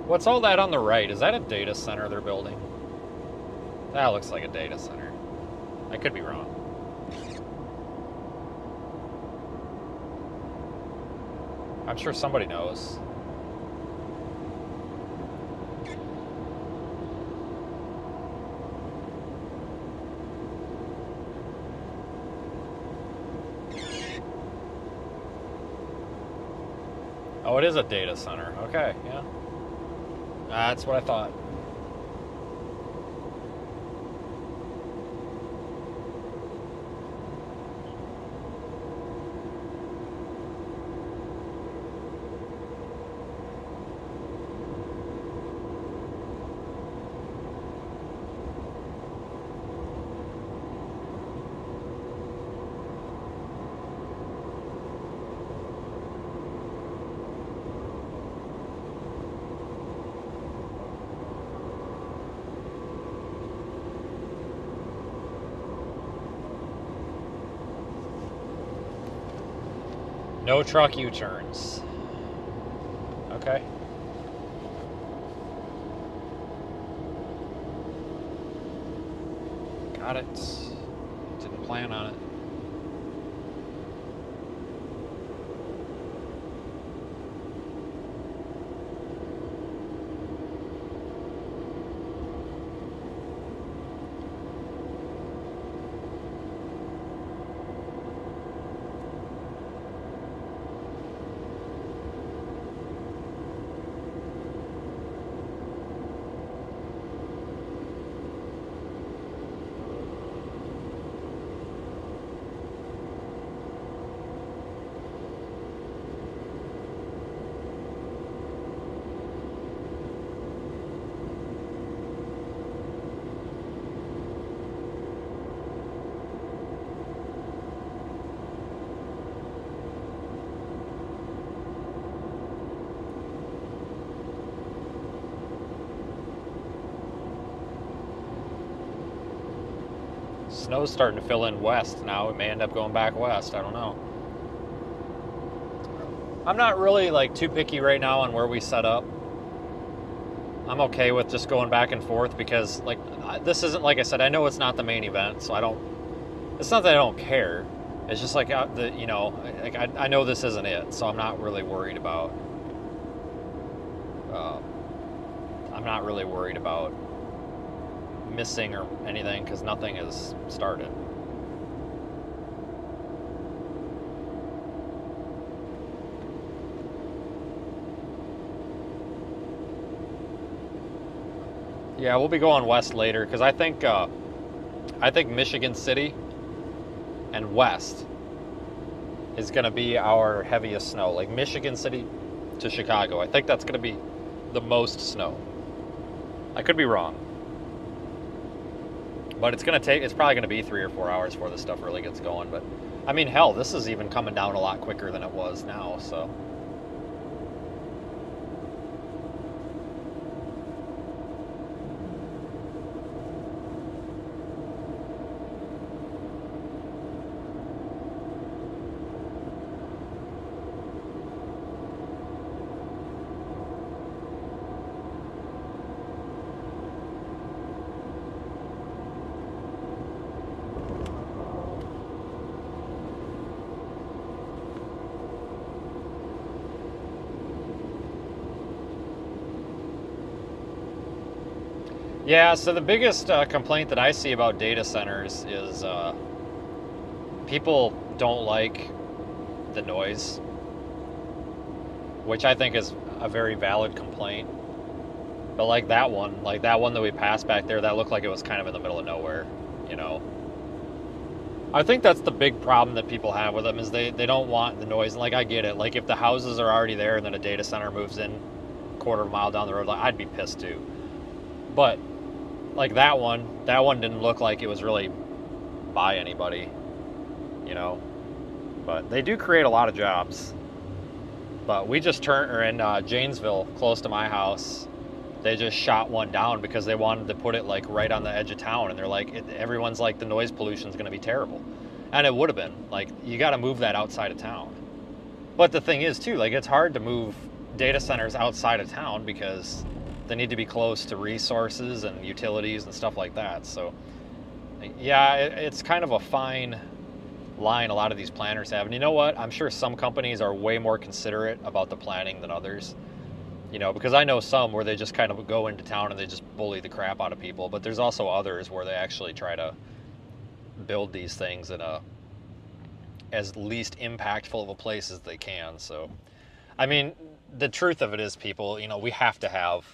What's all that on the right? Is that a data center they're building? That looks like a data center. I could be wrong. I'm sure somebody knows. Oh, it is a data center. Okay, yeah. That's what I thought. No truck U-turns. Okay. Got it. Didn't plan on it. Snow's starting to fill in west now. It may end up going back west. I don't know. I'm not really like too picky right now on where we set up. I'm okay with just going back and forth because like this isn't, like I said, I know it's not the main event, so it's not that I don't care. It's just like I know this isn't it, so I'm not really worried about. I'm not really worried about missing or anything because nothing has started. Yeah, we'll be going west later because I think Michigan City and west is going to be our heaviest snow. Like Michigan City to Chicago, I think that's going to be the most snow. I could be wrong, but it's probably going to be 3 or 4 hours before this stuff really gets going. But I mean, hell, this is even coming down a lot quicker than it was now, so. Yeah, so the biggest complaint that I see about data centers is people don't like the noise, which I think is a very valid complaint. But like that one that we passed back there, that looked like it was kind of in the middle of nowhere, you know. I think that's the big problem that people have with them is they don't want the noise. And like I get it, like if the houses are already there and then a data center moves in a quarter of a mile down the road, like, I'd be pissed too. But like that one didn't look like it was really by anybody, you know. But they do create a lot of jobs. But we just in Janesville, close to my house, they just shot one down because they wanted to put it like right on the edge of town, and they're like, everyone's like, the noise pollution is going to be terrible, and it would have been. Like, you got to move that outside of town. But the thing is too, like, it's hard to move data centers outside of town because they need to be close to resources and utilities and stuff like that. So yeah, it's kind of a fine line a lot of these planners have. And you know what? I'm sure some companies are way more considerate about the planning than others. You know, because I know some where they just kind of go into town and they just bully the crap out of people. But there's also others where they actually try to build these things in as least impactful of a place as they can. So, I mean, the truth of it is, people, you know, we have to have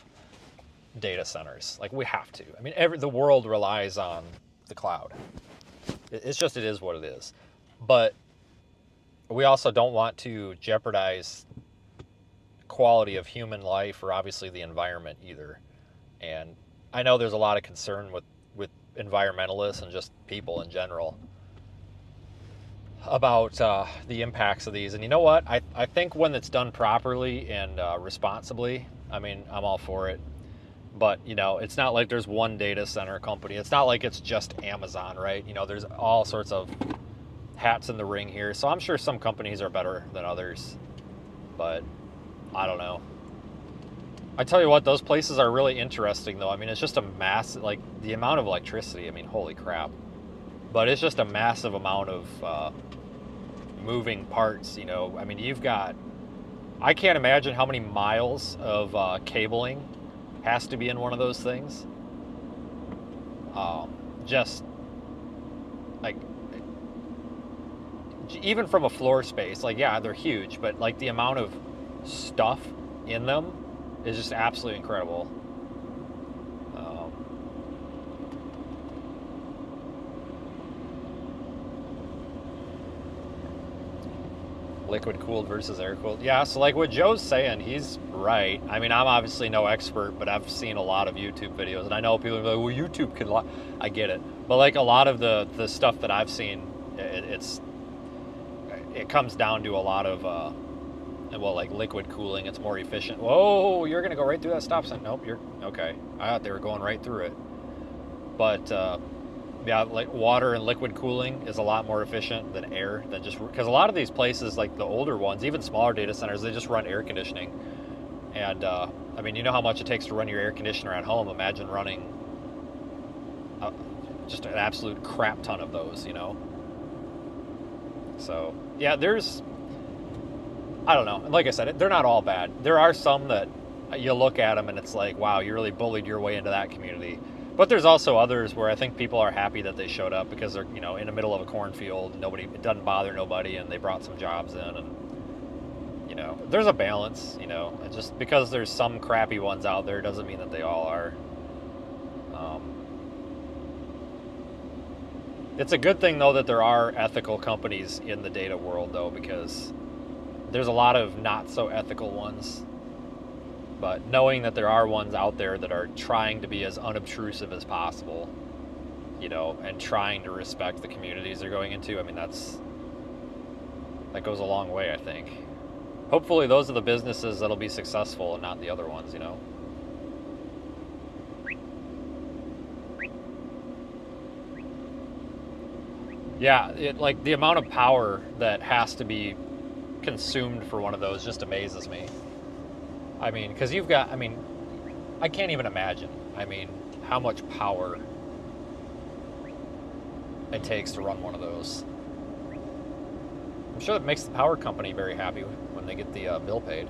data centers. Like, we have to. I mean, the world relies on the cloud. It is what it is. But we also don't want to jeopardize quality of human life or obviously the environment either. And I know there's a lot of concern with environmentalists and just people in general about the impacts of these. And you know what? I think when it's done properly and responsibly, I mean, I'm all for it. But, you know, it's not like there's one data center company. It's not like it's just Amazon, right? You know, there's all sorts of hats in the ring here. So I'm sure some companies are better than others. But I don't know. I tell you what, those places are really interesting, though. I mean, it's just a massive, like, the amount of electricity. I mean, holy crap. But it's just a massive amount of moving parts, you know. I mean, I can't imagine how many miles of cabling has to be in one of those things. Just, like, even from a floor space, like, yeah, they're huge, but, like, the amount of stuff in them is just absolutely incredible. Liquid cooled versus air cooled. Yeah, so like what Joe's saying, he's right. I mean, I'm obviously no expert, but I've seen a lot of YouTube videos, and I know people are like, well, YouTube can lie. I get it. But like a lot of the stuff that I've seen, it comes down to a lot of, well, like liquid cooling. It's more efficient. Whoa, you're going to go right through that stop sign? Nope, you're, okay. I thought they were going right through it. But, yeah, like water and liquid cooling is a lot more efficient than air, than just because a lot of these places, like the older ones, even smaller data centers, they just run air conditioning. And I mean, you know how much it takes to run your air conditioner at home. Imagine running just an absolute crap ton of those, you know. So yeah, I don't know. Like I said, they're not all bad. There are some that you look at them and it's like, wow, you really bullied your way into that community. But there's also others where I think people are happy that they showed up because they're, you know, in the middle of a cornfield. It doesn't bother nobody, and they brought some jobs in, and you know, there's a balance. You know, just because there's some crappy ones out there doesn't mean that they all are. It's a good thing though that there are ethical companies in the data world though, because there's a lot of not so ethical ones. But knowing that there are ones out there that are trying to be as unobtrusive as possible, you know, and trying to respect the communities they're going into, I mean, that goes a long way, I think. Hopefully those are the businesses that'll be successful and not the other ones, you know. Yeah, like the amount of power that has to be consumed for one of those just amazes me. I mean, because I can't even imagine. I mean, how much power it takes to run one of those. I'm sure it makes the power company very happy when they get the bill paid.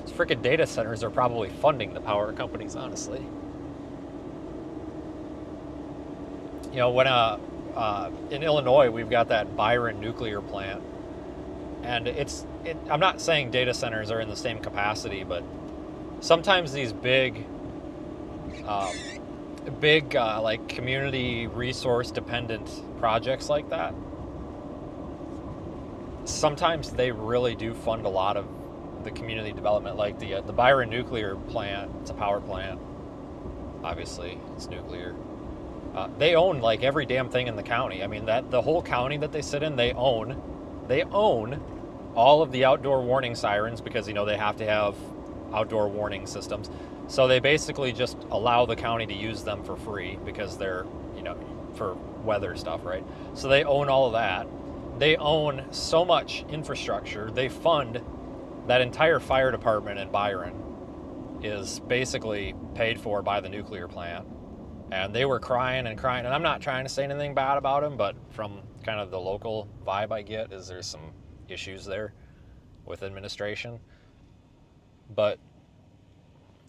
These freaking data centers are probably funding the power companies, honestly. You know, when in Illinois, we've got that Byron nuclear plant. And I'm not saying data centers are in the same capacity, but sometimes these big like community resource dependent projects like that, sometimes they really do fund a lot of the community development. Like the Byron nuclear plant, it's a power plant. Obviously, it's nuclear. They own like every damn thing in the county. I mean, that the whole county that they sit in, they own all of the outdoor warning sirens because, you know, they have to have outdoor warning systems. So they basically just allow the county to use them for free because they're, you know, for weather stuff, right? So they own all of that. They own so much infrastructure. They fund that entire fire department in Byron is basically paid for by the nuclear plant. And they were crying and crying. And I'm not trying to say anything bad about them, but from kind of the local vibe I get is there's some issues there with administration. But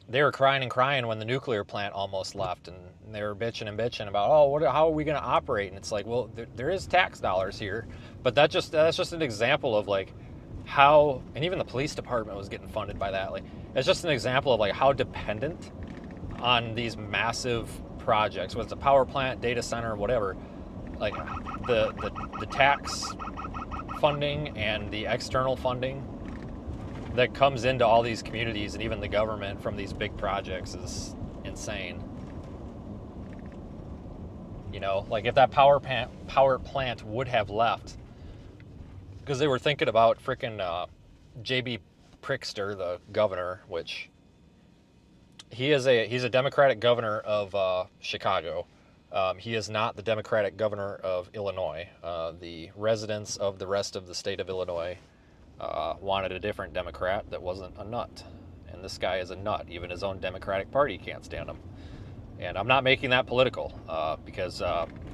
they were crying and crying when the nuclear plant almost left, and they were bitching and bitching about, how are we going to operate? And it's like, well, there is tax dollars here, but that's just an example of like how, and even the police department was getting funded by that. Like, it's just an example of like how dependent on these massive projects, whether it's a power plant, data center, whatever, like the tax funding and the external funding that comes into all these communities and even the government from these big projects is insane. You know, like if that power plant would have left, because they were thinking about frickin' J.B. Pritzker, the governor, which he's a Democratic governor of Chicago. He is not the Democratic governor of Illinois. The residents of the rest of the state of Illinois wanted a different Democrat that wasn't a nut. And this guy is a nut. Even his own Democratic Party can't stand him. And I'm not making that political because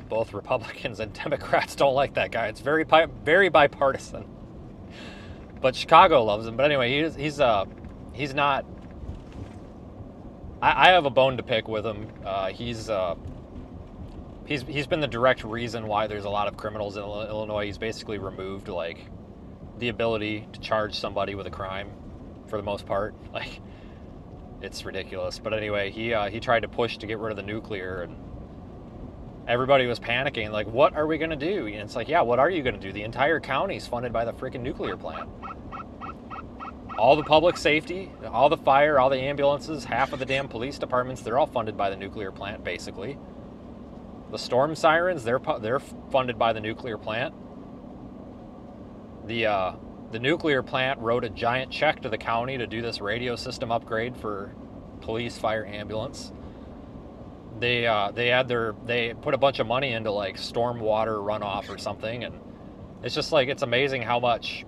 both Republicans and Democrats don't like that guy. It's very bipartisan. But Chicago loves him. But anyway, he's not. I have a bone to pick with him. He's been the direct reason why there's a lot of criminals in Illinois. He's basically removed like the ability to charge somebody with a crime for the most part. Like, it's ridiculous. But anyway, he tried to push to get rid of the nuclear, and everybody was panicking. Like, what are we going to do? And it's like, yeah, what are you going to do? The entire county's funded by the freaking nuclear plant. All the public safety, all the fire, all the ambulances, half of the damn police departments, they're all funded by the nuclear plant, basically. The storm sirens, they're funded by the nuclear plant. The nuclear plant wrote a giant check to the county to do this radio system upgrade for police, fire, ambulance. they put a bunch of money into like storm water runoff or something, and it's just like it's amazing how much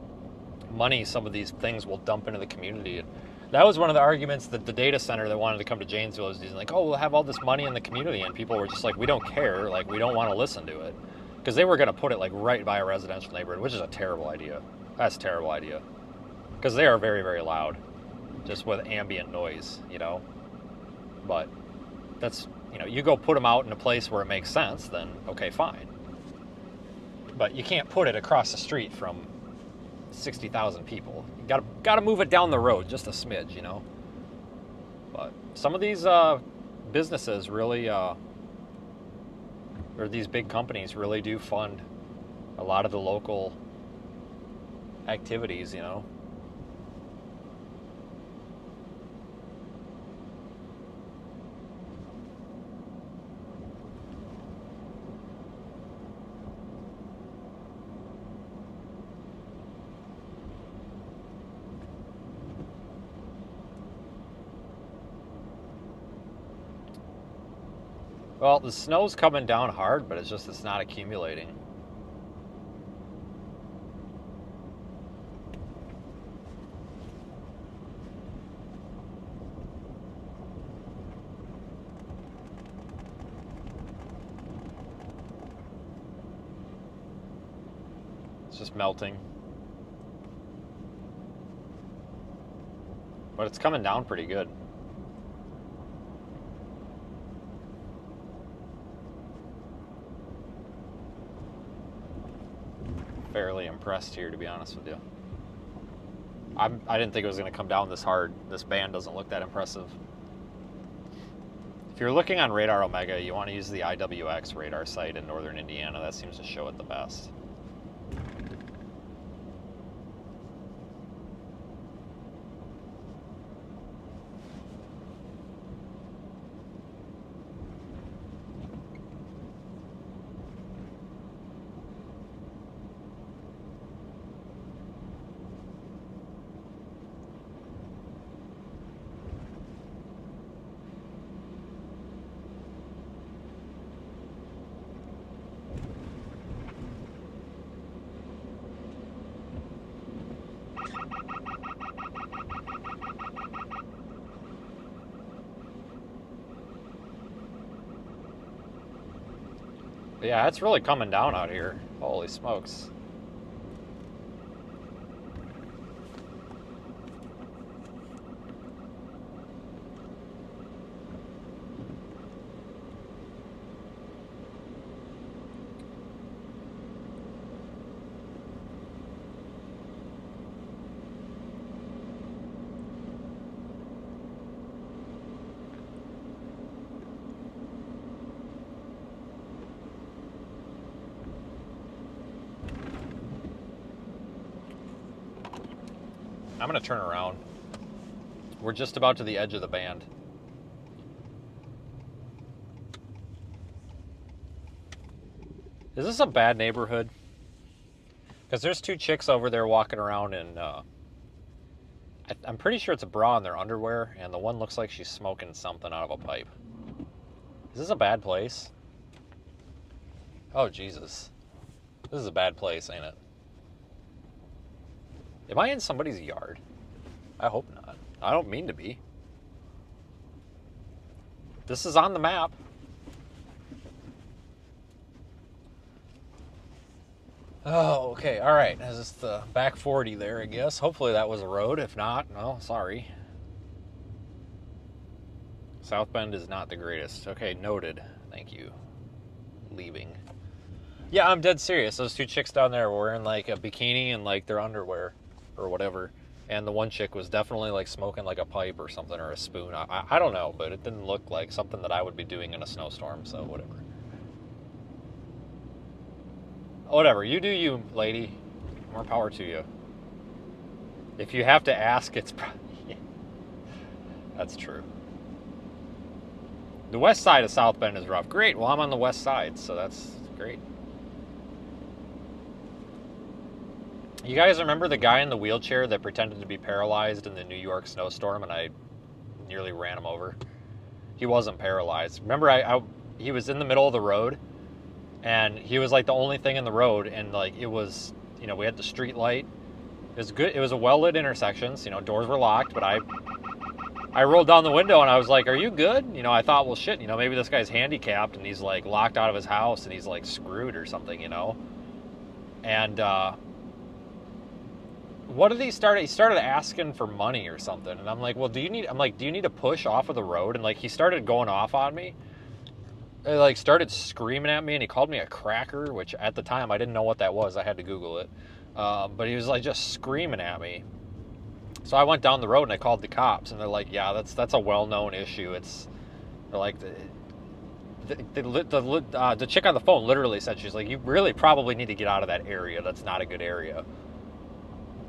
money some of these things will dump into the community. And that was one of the arguments that the data center that wanted to come to Janesville was like, oh, we'll have all this money in the community, and people were just like, we don't care, like we don't want to listen to it, because they were going to put it like right by a residential neighborhood, which is a terrible idea. That's a terrible idea, because they are very, very loud, just with ambient noise, you know. But that's, you know, you go put them out in a place where it makes sense, then okay, fine. But you can't put it across the street from 60,000 people. You gotta move it down the road just a smidge, you know. But some of these businesses really, or these big companies really do fund a lot of the local activities, you know. Well, the snow's coming down hard, but it's not accumulating. It's just melting. But it's coming down pretty good. Fairly impressed here, to be honest with you. I didn't think it was going to come down this hard. This band doesn't look that impressive. If you're looking on Radar Omega, you want to use the IWX radar site in northern Indiana. That seems to show it the best. But yeah, it's really coming down out here. Holy smokes. I'm going to turn around. We're just about to the edge of the band. Is this a bad neighborhood? Because there's two chicks over there walking around and I'm pretty sure it's a bra in their underwear, and the one looks like she's smoking something out of a pipe. Is this a bad place? Oh, Jesus. This is a bad place, ain't it? Am I in somebody's yard? I hope not. I don't mean to be. This is on the map. Oh, okay. All right. This is the back 40 there, I guess. Hopefully that was a road. If not, well, sorry. South Bend is not the greatest. Okay, noted. Thank you. Leaving. Yeah, I'm dead serious. Those two chicks down there were wearing like a bikini and like their underwear or whatever. And the one chick was definitely like smoking like a pipe or something, or a spoon. I don't know, but it didn't look like something that I would be doing in a snowstorm, so whatever. Whatever, you do you, lady. More power to you. If you have to ask, it's probably... Yeah. That's true. The west side of South Bend is rough. Great, well, I'm on the west side, so that's great. You guys remember the guy in the wheelchair that pretended to be paralyzed in the New York snowstorm and I nearly ran him over? he wasn't paralyzed. Remember, he was in the middle of the road, and he was like the only thing in the road, and like it was, you know, we had the street light. It was good. It was a well-lit intersection. So, you know, doors were locked, but I rolled down the window and I was like, "Are you good?" You know, I thought, well, shit, you know, maybe this guy's handicapped and he's like locked out of his house and he's like screwed or something, you know. And what did he start? He started asking for money or something, and I'm like, well, do you need to push off of the road? And like he started going off on me. He like started screaming at me, and he called me a cracker, which at the time I didn't know what that was. I had to Google it, but he was like just screaming at me. So I went down the road and I called the cops, and they're like, yeah, that's a well-known issue. They're like the chick on the phone literally said, she's like, you really probably need to get out of that area. That's not a good area.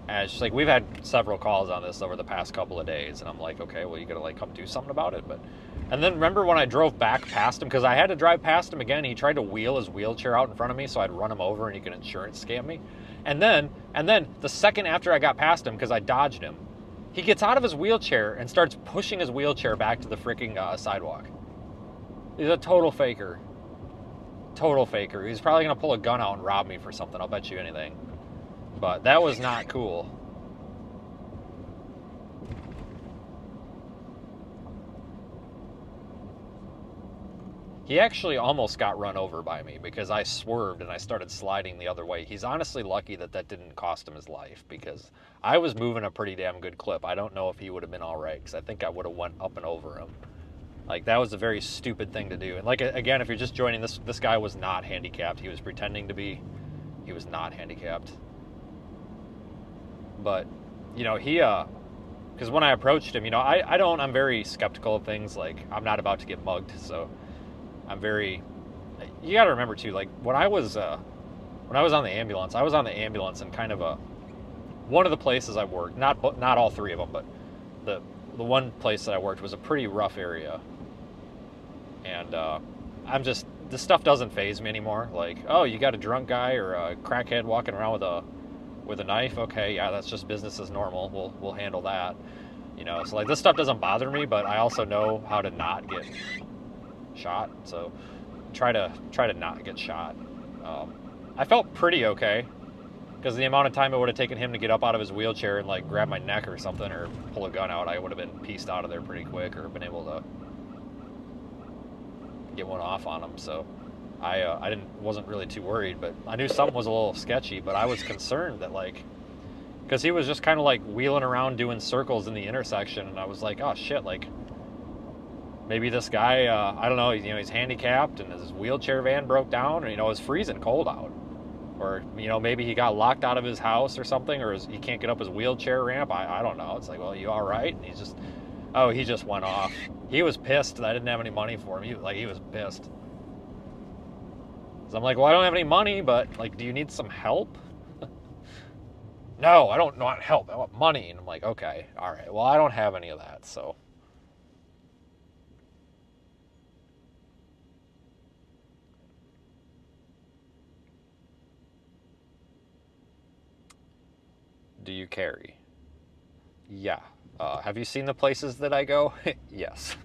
And she's like, we've had several calls on this over the past couple of days. And I'm like, okay, well, you gotta like come do something about it. And then remember when I drove back past him, because I had to drive past him again, he tried to wheel his wheelchair out in front of me so I'd run him over and he could insurance scam me. And then the second after I got past him, because I dodged him, he gets out of his wheelchair and starts pushing his wheelchair back to the freaking sidewalk. He's a total faker. Total faker. He's probably gonna pull a gun out and rob me for something, I'll bet you anything. But that was not cool. He actually almost got run over by me because I swerved and I started sliding the other way. He's honestly lucky that didn't cost him his life, because I was moving a pretty damn good clip. I don't know if he would have been all right, because I think I would have went up and over him. Like, that was a very stupid thing to do. And like, again, if you're just joining, this guy was not handicapped. He was pretending to be. He was not handicapped. But, you know, because when I approached him, you know, I'm very skeptical of things. Like, I'm not about to get mugged, so you got to remember too, like, when I was on the ambulance, in kind of one of the places I worked, not all three of them, but the one place that I worked was a pretty rough area. And this stuff doesn't faze me anymore. Like, oh, you got a drunk guy or a crackhead walking around with a knife, okay, yeah, that's just business as normal. We'll handle that, you know. So like, this stuff doesn't bother me, but I also know how to not get shot. So try to not get shot. I felt pretty okay, because the amount of time it would have taken him to get up out of his wheelchair and like grab my neck or something or pull a gun out, I would have been pieced out of there pretty quick, or been able to get one off on him. So I wasn't really too worried, but I knew something was a little sketchy. But I was concerned that, like, because he was just kind of like wheeling around doing circles in the intersection, and I was like, oh shit, like, maybe this guy, I don't know, you know, he's handicapped and his wheelchair van broke down, or, you know, it's freezing cold out, or, you know, maybe he got locked out of his house or something, or he can't get up his wheelchair ramp. I don't know. It's like, well, you all right? And he just went off. He was pissed that I didn't have any money for him. He was pissed. So I'm like, well, I don't have any money, but, like, do you need some help? No, I don't want help. I want money. And I'm like, okay, all right. Well, I don't have any of that, so. Do you carry? Yeah. Have you seen the places that I go? Yes.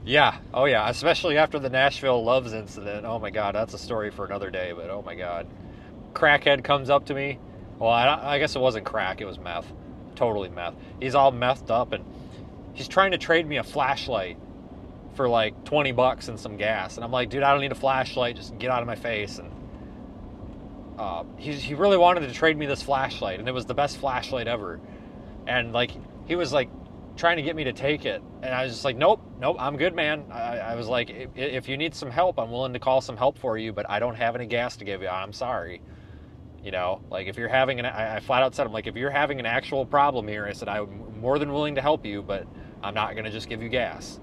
Yeah. Oh, yeah. Especially after the Nashville Loves incident. Oh, my God. That's a story for another day, but oh, my God. Crackhead comes up to me. Well, I guess it wasn't crack. It was meth. Totally meth. He's all methed up, and he's trying to trade me a flashlight for like $20 and some gas. And I'm like, dude, I don't need a flashlight. Just get out of my face. And he really wanted to trade me this flashlight, and it was the best flashlight ever. And like, he was like trying to get me to take it, and I was just like, nope, I'm good, man. I was like, if you need some help, I'm willing to call some help for you, but I don't have any gas to give you. I'm sorry. You know, like, if you're having I flat out said, I'm like, if you're having an actual problem here, I said, I'm more than willing to help you, but I'm not going to just give you gas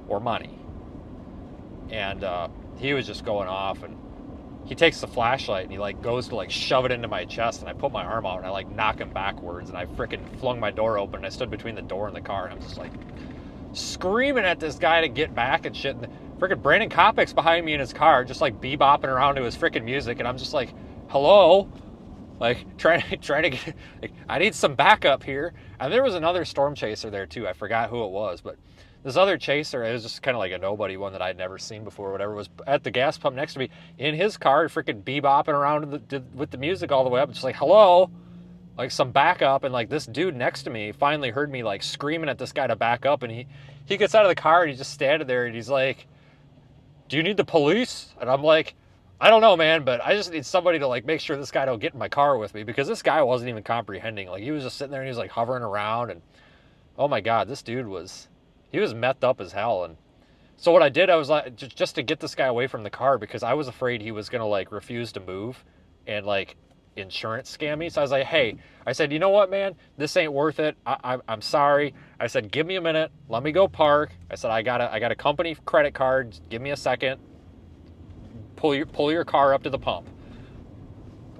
or money. And he was just going off, and he takes the flashlight and he like goes to like shove it into my chest, and I put my arm out and I like knock him backwards, and I freaking flung my door open, and I stood between the door and the car, and I'm just like screaming at this guy to get back and shit. And freaking Brandon Kopic's behind me in his car, just like bebopping around to his freaking music, and I'm just like, hello? like trying to get, like, I need some backup here. And there was another storm chaser there too. I forgot who it was, but this other chaser, it was just kind of like a nobody one that I'd never seen before, or whatever, was at the gas pump next to me in his car, freaking bebopping around with the music all the way up, just like, hello, like some backup. And like this dude next to me finally heard me like screaming at this guy to back up, and he gets out of the car and he's just standing there and he's like, do you need the police? And I'm like, I don't know, man, but I just need somebody to like make sure this guy don't get in my car with me, because this guy wasn't even comprehending. Like he was just sitting there and he was like hovering around, and oh my God, this dude was methed up as hell. And so what I did, I was like, just to get this guy away from the car, because I was afraid he was going to like refuse to move and like insurance scam me. So I was like, hey, I said, you know what, man, this ain't worth it. I'm sorry. I said, give me a minute. Let me go park. I said, I got a company credit card. Just give me a second. Pull your car up to the pump.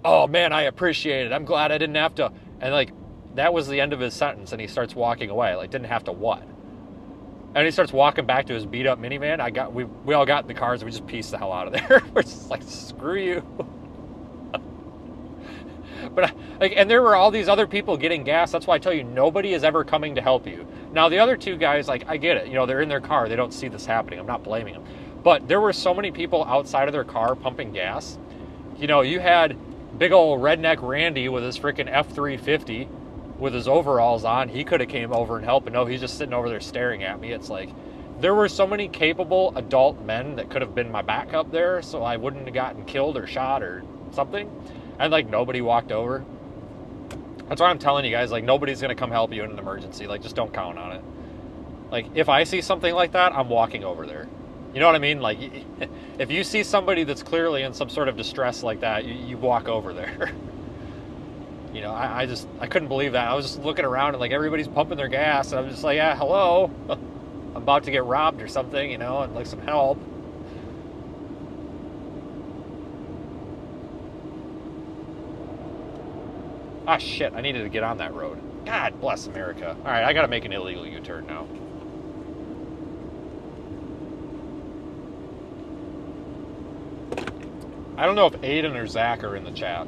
Oh man, I appreciate it. I'm glad I didn't have to. And like, that was the end of his sentence. And he starts walking away. Like, didn't have to what? And he starts walking back to his beat up minivan. We all got in the cars and we just pieced the hell out of there. We're just like, screw you. But like, and there were all these other people getting gas. That's why I tell you, nobody is ever coming to help you. Now the other two guys, like, I get it. You know, they're in their car. They don't see this happening. I'm not blaming them. But there were so many people outside of their car pumping gas. You know, you had big old redneck Randy with his freaking F-350 with his overalls on. He could have came over and helped, but no, he's just sitting over there staring at me. It's like, there were so many capable adult men that could have been my backup there, so I wouldn't have gotten killed or shot or something. And like, nobody walked over. That's why I'm telling you guys, like, nobody's going to come help you in an emergency. Like, just don't count on it. Like, if I see something like that, I'm walking over there. You know what I mean? Like, if you see somebody that's clearly in some sort of distress like that, you walk over there. You know, I couldn't believe that. I was just looking around and like everybody's pumping their gas, and I'm just like, yeah, hello. I'm about to get robbed or something, you know, and like some help. Ah, shit, I needed to get on that road. God bless America. All right, I got to make an illegal U-turn now. I don't know if Aiden or Zach are in the chat.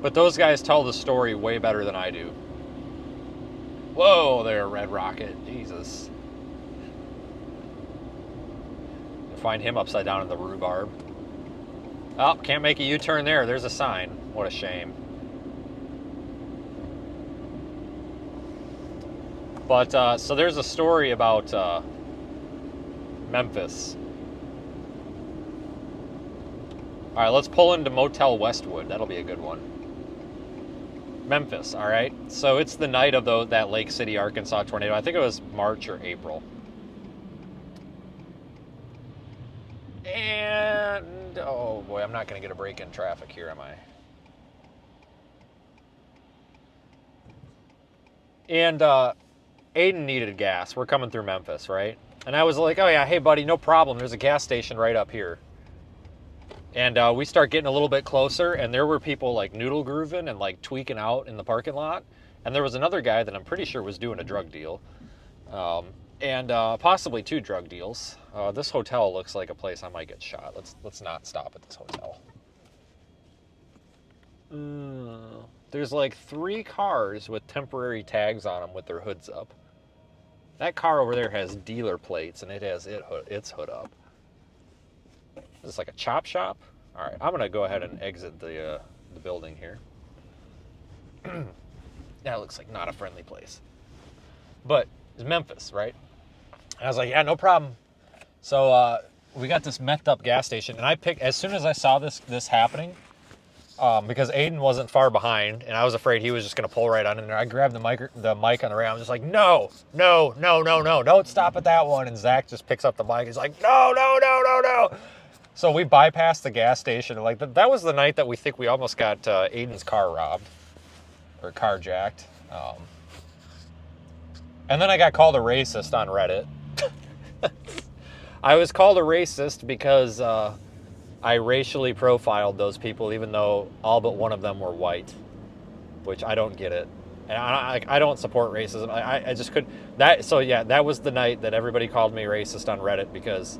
But those guys tell the story way better than I do. Whoa there, Red Rocket. Jesus. Find him upside down in the rhubarb. Oh, can't make a U-turn there. There's a sign. What a shame. But, so there's a story about Memphis. All right, let's pull into Motel Westwood. That'll be a good one. Memphis, all right? So it's the night of that Lake City, Arkansas tornado. I think it was March or April. And, oh boy, I'm not going to get a break in traffic here, am I? And Aiden needed gas. We're coming through Memphis, right? And I was like, oh yeah, hey buddy, no problem. There's a gas station right up here. And we start getting a little bit closer, and there were people like noodle grooving and like tweaking out in the parking lot. And there was another guy that I'm pretty sure was doing a drug deal. And possibly 2 drug deals. This hotel looks like a place I might get shot. Let's not stop at this hotel. There's like 3 cars with temporary tags on them with their hoods up. That car over there has dealer plates, and it has its hood up. Is this like a chop shop? All right, I'm gonna go ahead and exit the building here. That looks like not a friendly place. But it's Memphis, right? And I was like, yeah, no problem. So we got this methed up gas station, and I picked, as soon as I saw this happening, because Aiden wasn't far behind, and I was afraid he was just gonna pull right on in there. I grabbed the mic on the ram. I'm just like, no, don't stop at that one. And Zach just picks up the mic. He's like, no. So we bypassed the gas station. Like that was the night that we think we almost got Aiden's car robbed or carjacked. And then I got called a racist on Reddit. I was called a racist because I racially profiled those people, even though all but one of them were white, which I don't get it. And I don't support racism. I just couldn't. So yeah, that was the night that everybody called me racist on Reddit, because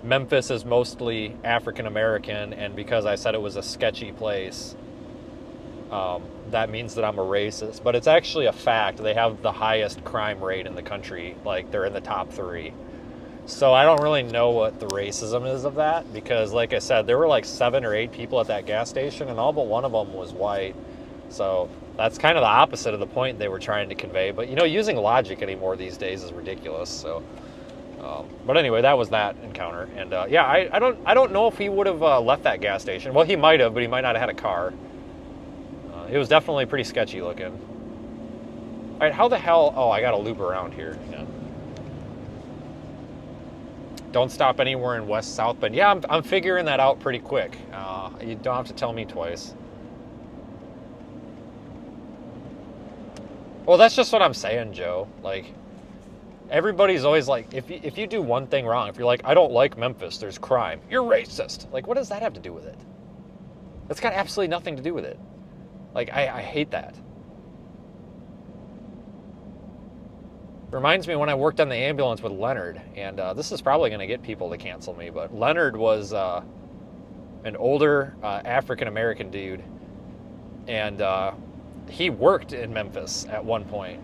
Memphis is mostly African American, and because I said it was a sketchy place, that means that I'm a racist. But it's actually a fact. They have the highest crime rate in the country. Like, they're in the top 3. So I don't really know what the racism is of that, because like I said, there were like 7 or 8 people at that gas station, and all but one of them was white. So that's kind of the opposite of the point they were trying to convey. But, you know, using logic anymore these days is ridiculous. So, but anyway, that was that encounter. And yeah, I don't know if he would have left that gas station. Well, he might have, but he might not have had a car. It was definitely pretty sketchy looking. All right, how the hell? Oh, I got to loop around here. Yeah. Don't stop anywhere in West South Bend. Yeah, I'm figuring that out pretty quick. You don't have to tell me twice. Well, that's just what I'm saying, Joe. Like, everybody's always like, if you do one thing wrong, if you're like, I don't like Memphis, there's crime, you're racist. Like, what does that have to do with it? That's got absolutely nothing to do with it. Like, I hate that. Reminds me when I worked on the ambulance with Leonard, and this is probably going to get people to cancel me, but Leonard was an older African-American dude, and he worked in Memphis at one point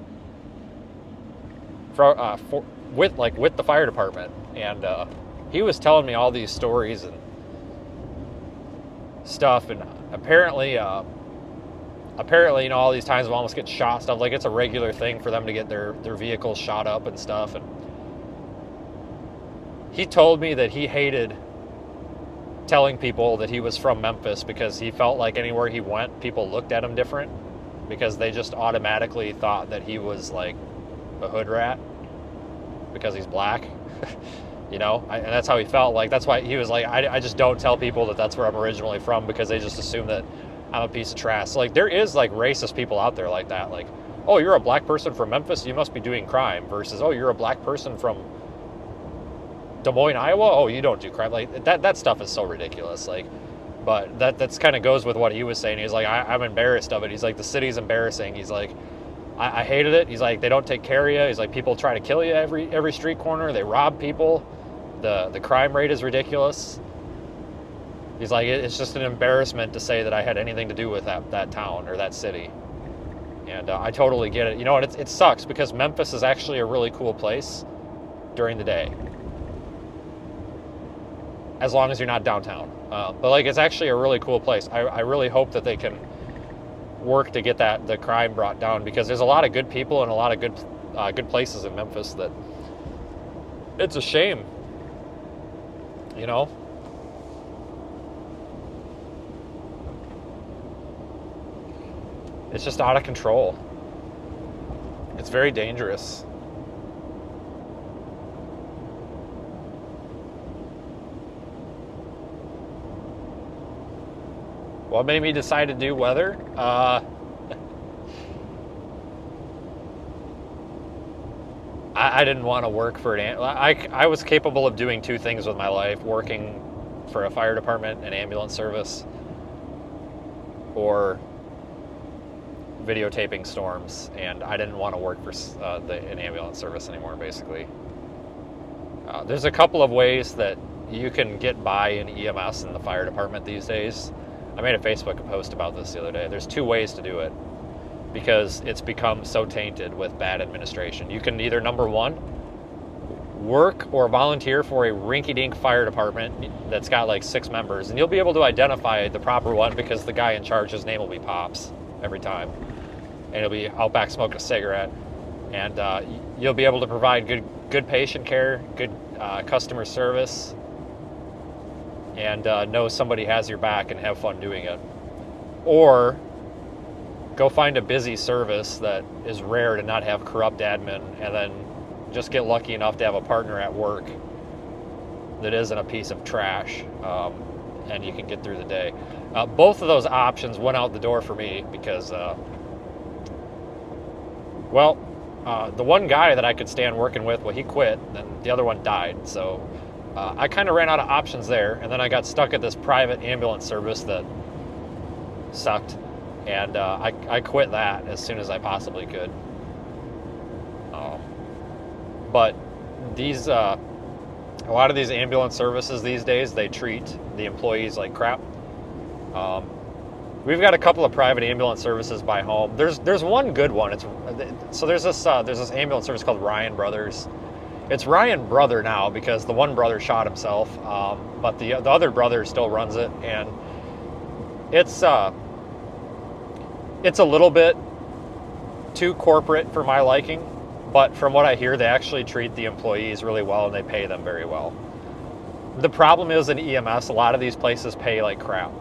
with the fire department, and he was telling me all these stories and stuff, and apparently, you know, all these times of almost getting shot, stuff, like it's a regular thing for them to get their vehicles shot up and stuff. And he told me that he hated telling people that he was from Memphis because he felt like anywhere he went, people looked at him different because they just automatically thought that he was like a hood rat because he's black. You know, and that's how he felt. Like, that's why he was like, I just don't tell people that that's where I'm originally from, because they just assume that I'm a piece of trash. So, like, there is like racist people out there like that. Like, oh, you're a black person from Memphis, you must be doing crime, versus, oh, you're a black person from Des Moines, Iowa, oh, you don't do crime. Like, that stuff is so ridiculous. Like, but that's kind of goes with what he was saying. He's like, I'm embarrassed of it. He's like, the city's embarrassing. He's like, I hated it. He's like, they don't take care of you. He's like, people try to kill you every street corner. They rob people. The crime rate is ridiculous. He's like, it's just an embarrassment to say that I had anything to do with that town or that city. And I totally get it. You know, and it sucks because Memphis is actually a really cool place during the day, as long as you're not downtown. But like, it's actually a really cool place. I really hope that they can work to get the crime brought down, because there's a lot of good people and a lot of good places in Memphis that it's a shame. You know? It's just out of control. It's very dangerous. What made me decide to do weather? I didn't want to work for I was capable of doing two things with my life: working for a fire department and ambulance service, or videotaping storms. And I didn't want to work for an ambulance service anymore, basically. There's a couple of ways that you can get by in EMS in the fire department these days. I made a Facebook post about this the other day. There's two ways to do it, because it's become so tainted with bad administration. You can either, number one, work or volunteer for a rinky-dink fire department that's got like 6 members, and you'll be able to identify the proper one because the guy in charge, his name will be Pops every time, and he'll be out back smoking a cigarette, and you'll be able to provide good patient care, good customer service, and know somebody has your back and have fun doing it. Or go find a busy service that is rare to not have corrupt admin, and then just get lucky enough to have a partner at work that isn't a piece of trash, and you can get through the day. Both of those options went out the door for me because, the one guy that I could stand working with, well, he quit, and the other one died, so I kind of ran out of options there, and then I got stuck at this private ambulance service that sucked. And I quit that as soon as I possibly could. But these A lot of these ambulance services these days, they treat the employees like crap. We've got a couple of private ambulance services by home. There's one good one. There's this ambulance service called Ryan Brothers. It's Ryan Brother now because the one brother shot himself, but the other brother still runs it, and it's a little bit too corporate for my liking. But from what I hear, they actually treat the employees really well and they pay them very well. The problem is in EMS, a lot of these places pay like crap.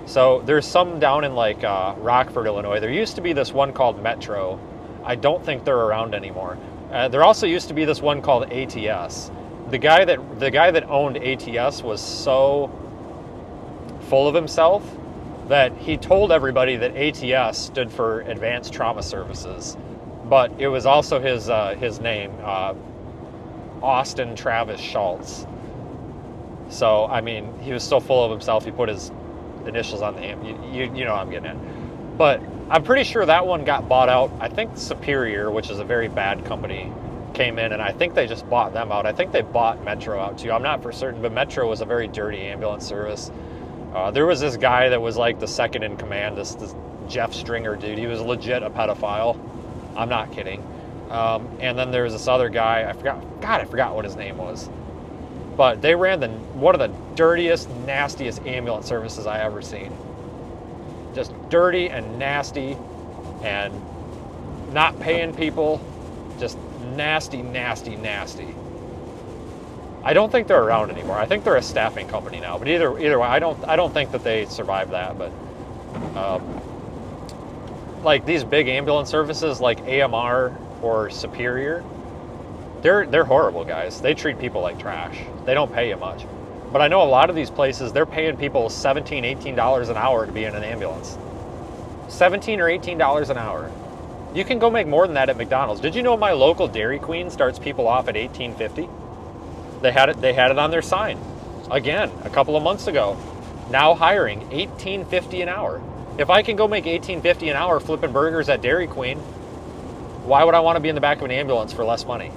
So there's some down in like Rockford, Illinois. There used to be this one called Metro. I don't think they're around anymore. There also used to be this one called ATS. The guy that owned ATS was so full of himself that he told everybody that ATS stood for Advanced Trauma Services. But it was also his name, Austin Travis Schultz. So, I mean, he was so full of himself, he put his initials on the amp. You know what I'm getting at. But I'm pretty sure that one got bought out. I think Superior, which is a very bad company, came in, and I think they just bought them out. I think they bought Metro out too. I'm not for certain, but Metro was a very dirty ambulance service. There was this guy that was like the second in command, this Jeff Stringer dude. He was legit a pedophile. I'm not kidding. And then there was this other guy, I forgot what his name was. But they ran one of the dirtiest, nastiest ambulance services I ever seen. Just dirty and nasty and not paying people. Just nasty, nasty, nasty. I don't think they're around anymore. I think they're a staffing company now. But either way, I don't think that they survived that. But like these big ambulance services like AMR or Superior, they're horrible guys. They treat people like trash. They don't pay you much. But I know a lot of these places, they're paying people $17, $18 an hour to be in an ambulance. $17 or $18 an hour. You can go make more than that at McDonald's. Did you know my local Dairy Queen starts people off at $18.50? They had it on their sign. Again, a couple of months ago. Now hiring $18.50 an hour. If I can go make $18.50 an hour flipping burgers at Dairy Queen, why would I want to be in the back of an ambulance for less money?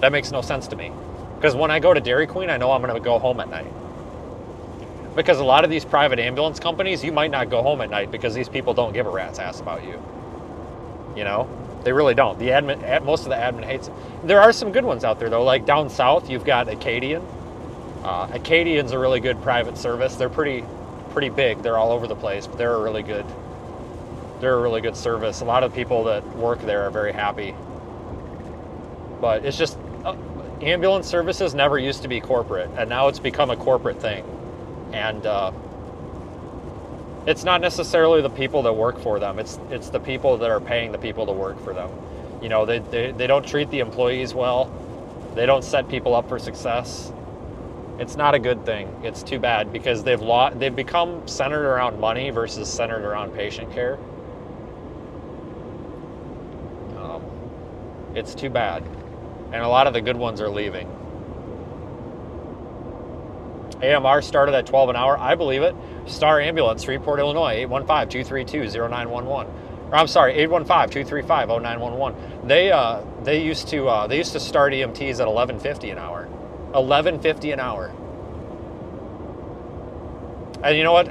That makes no sense to me. Because when I go to Dairy Queen, I know I'm going to go home at night. Because a lot of these private ambulance companies, you might not go home at night because these people don't give a rat's ass about you. You know? They really don't. Most of the admin hates it. There are some good ones out there, though. Like down south, you've got Acadian. Acadian's a really good private service. They're pretty big. They're all over the place, but they're a really good service. A lot of people that work there are very happy. But it's just ambulance services never used to be corporate, and now it's become a corporate thing. And it's not necessarily the people that work for them. It's the people that are paying the people to work for them. You know, they don't treat the employees well. They don't set people up for success. It's not a good thing. It's too bad because they've become centered around money versus centered around patient care. It's too bad. And a lot of the good ones are leaving. AMR started at $12 an hour. I believe it. Star Ambulance, Freeport, Illinois, 815-232-0911. Or I'm sorry, 815-235-0911. They used to start EMTs at $11.50 an hour. $11.50 an hour. And you know what?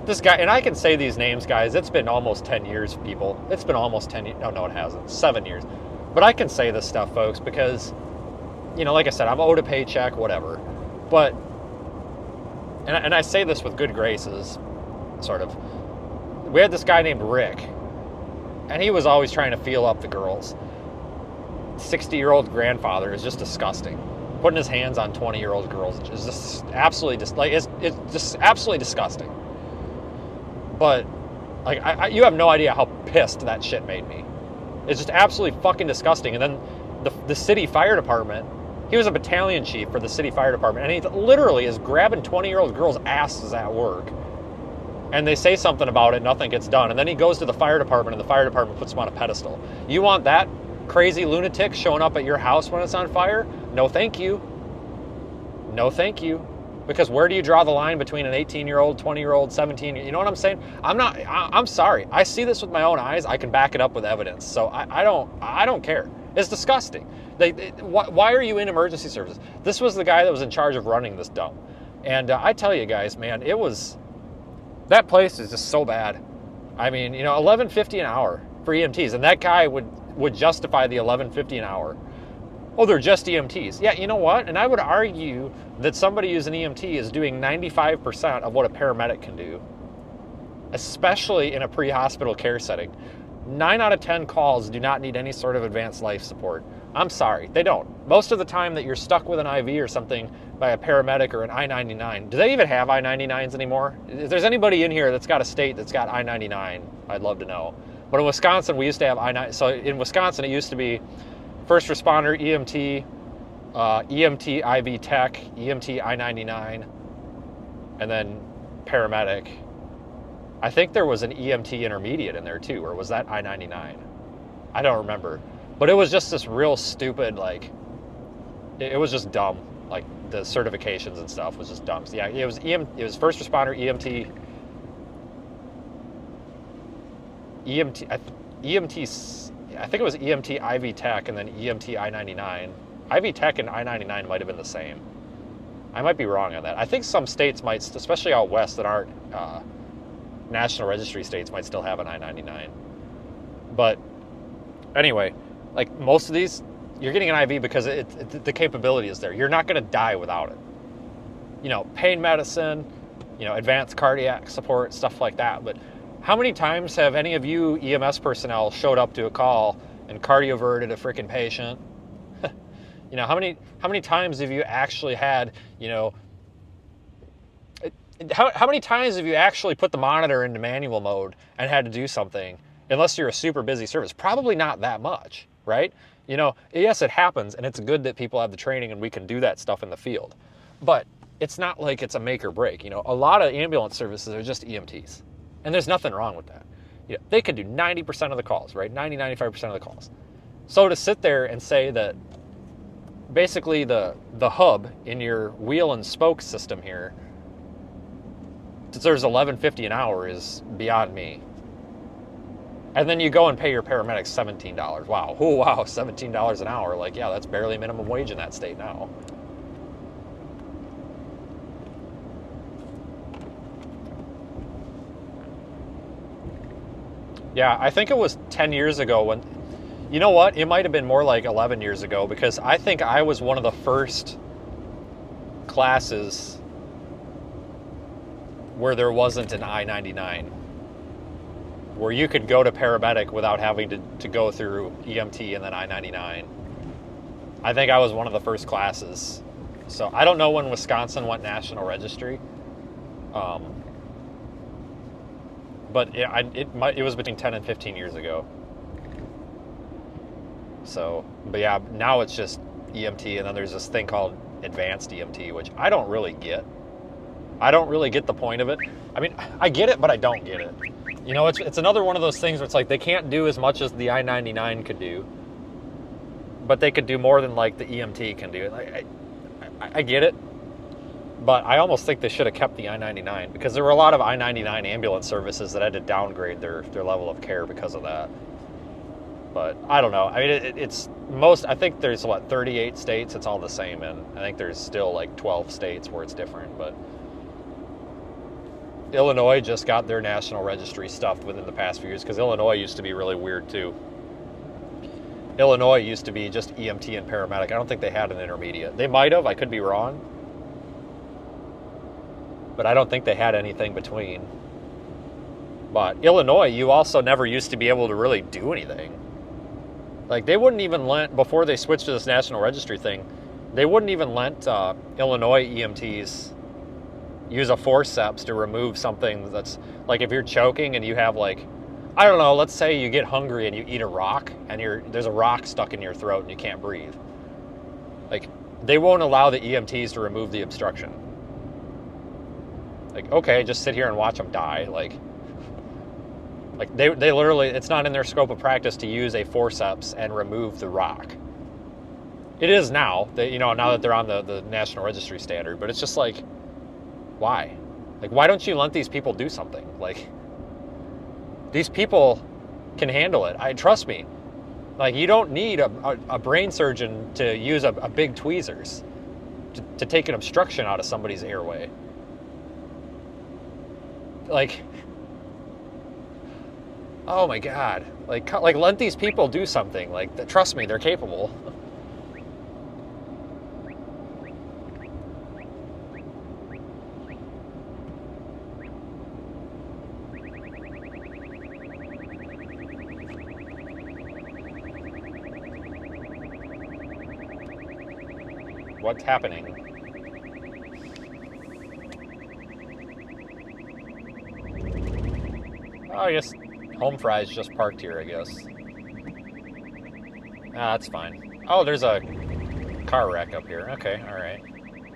This guy, and I can say these names, guys. It's been almost 10 years, people. It's been almost 10 years. No, it hasn't. 7 years. But I can say this stuff, folks, because, like I said, I'm owed a paycheck, whatever. But, and I say this with good graces, sort of. We had this guy named Rick, and he was always trying to feel up the girls. 60-year-old grandfather is just disgusting. Putting his hands on 20-year-old girls is just absolutely it's just absolutely disgusting. But you have no idea how pissed that shit made me. It's just absolutely fucking disgusting. And then the city fire department, he was a battalion chief for the city fire department, and he literally is grabbing 20-year-old girls' asses at work. And they say something about it, nothing gets done. And then he goes to the fire department, and the fire department puts him on a pedestal. You want that crazy lunatic showing up at your house when it's on fire? No, thank you. No, thank you. Because where do you draw the line between an 18-year-old, 20-year-old, 17? You know what I'm saying? I'm sorry. I see this with my own eyes. I can back it up with evidence. So I don't care. It's disgusting. Why are you in emergency services? This was the guy that was in charge of running this dump. And I tell you guys, man, that place is just so bad. I mean, $11.50 an hour for EMTs. And that guy would justify the $11.50 an hour. Oh, they're just EMTs. Yeah, you know what? And I would argue that somebody who's an EMT is doing 95% of what a paramedic can do, especially in a pre-hospital care setting. 9 out of 10 calls do not need any sort of advanced life support. I'm sorry, they don't. Most of the time that you're stuck with an IV or something by a paramedic or an I-99, do they even have I-99s anymore? If there's anybody in here that's got a state that's got I-99, I'd love to know. But in Wisconsin, we used to have I-99. So in Wisconsin, it used to be first responder, EMT, EMT IV tech, EMT I-99, and then paramedic. I think there was an EMT intermediate in there too, or was that I-99? I don't remember. But it was just this real stupid, like, it was just dumb. Like, the certifications and stuff was just dumb. So yeah, it was first responder, EMT, I think it was EMT IV Tech and then EMT I-99. IV Tech and I-99 might have been the same. I might be wrong on that. I think some states might, especially out west that aren't National Registry states, might still have an I-99. But anyway, like most of these, you're getting an IV because the capability is there. You're not going to die without it. Pain medicine, advanced cardiac support, stuff like that. But how many times have any of you EMS personnel showed up to a call and cardioverted a freaking patient? How many times have you actually had, how many times have you actually put the monitor into manual mode and had to do something, unless you're a super busy service? Probably not that much, right? Yes, it happens, and it's good that people have the training and we can do that stuff in the field. But it's not like it's a make or break. A lot of ambulance services are just EMTs. And there's nothing wrong with that. They could do 90% of the calls, right? 95% of the calls. So to sit there and say that basically the hub in your wheel and spoke system here deserves $11.50 an hour is beyond me. And then you go and pay your paramedics $17. Wow. Oh, wow, $17 an hour. Like, yeah, that's barely minimum wage in that state now. Yeah, I think it was 10 years ago when, you know what? It might have been more like 11 years ago, because I think I was one of the first classes where there wasn't an I-99, where you could go to paramedic without having to go through EMT and then I-99. I think I was one of the first classes. So I don't know when Wisconsin went National Registry. But it was between 10 and 15 years ago. So, but yeah, now it's just EMT, and then there's this thing called advanced EMT, which I don't really get. I don't really get the point of it. I mean, I get it, but I don't get it. It's another one of those things where it's like they can't do as much as the I-99 could do, but they could do more than like the EMT can do. I get it. But I almost think they should have kept the I-99, because there were a lot of I-99 ambulance services that had to downgrade their level of care because of that. But I don't know. I mean, I think there's 38 states it's all the same in. I think there's still like 12 states where it's different. But Illinois just got their National Registry stuffed within the past few years, because Illinois used to be really weird too. Illinois used to be just EMT and paramedic. I don't think they had an intermediate. They might have. I could be wrong. But I don't think they had anything between. But Illinois, you also never used to be able to really do anything. Like, they wouldn't even lent, before they switched to this National Registry thing, they wouldn't even lent Illinois EMTs use a forceps to remove something that's, like, if you're choking and you have, like, I don't know, let's say you get hungry and you eat a rock, and there's a rock stuck in your throat and you can't breathe. Like, they won't allow the EMTs to remove the obstruction. Like, okay, just sit here and watch them die. Like they literally, it's not in their scope of practice to use a forceps and remove the rock. It is now, now that they're on the National Registry standard, but it's just like, why? Like, why don't you let these people do something? Like, these people can handle it. Trust me. Like, you don't need a brain surgeon to use a big tweezers to take an obstruction out of somebody's airway. Like, oh my God. Like let these people do something. Like, trust me, they're capable. What's happening? Oh, I guess Home Fries just parked here, I guess. Ah, that's fine. Oh, there's a car wreck up here. Okay, alright.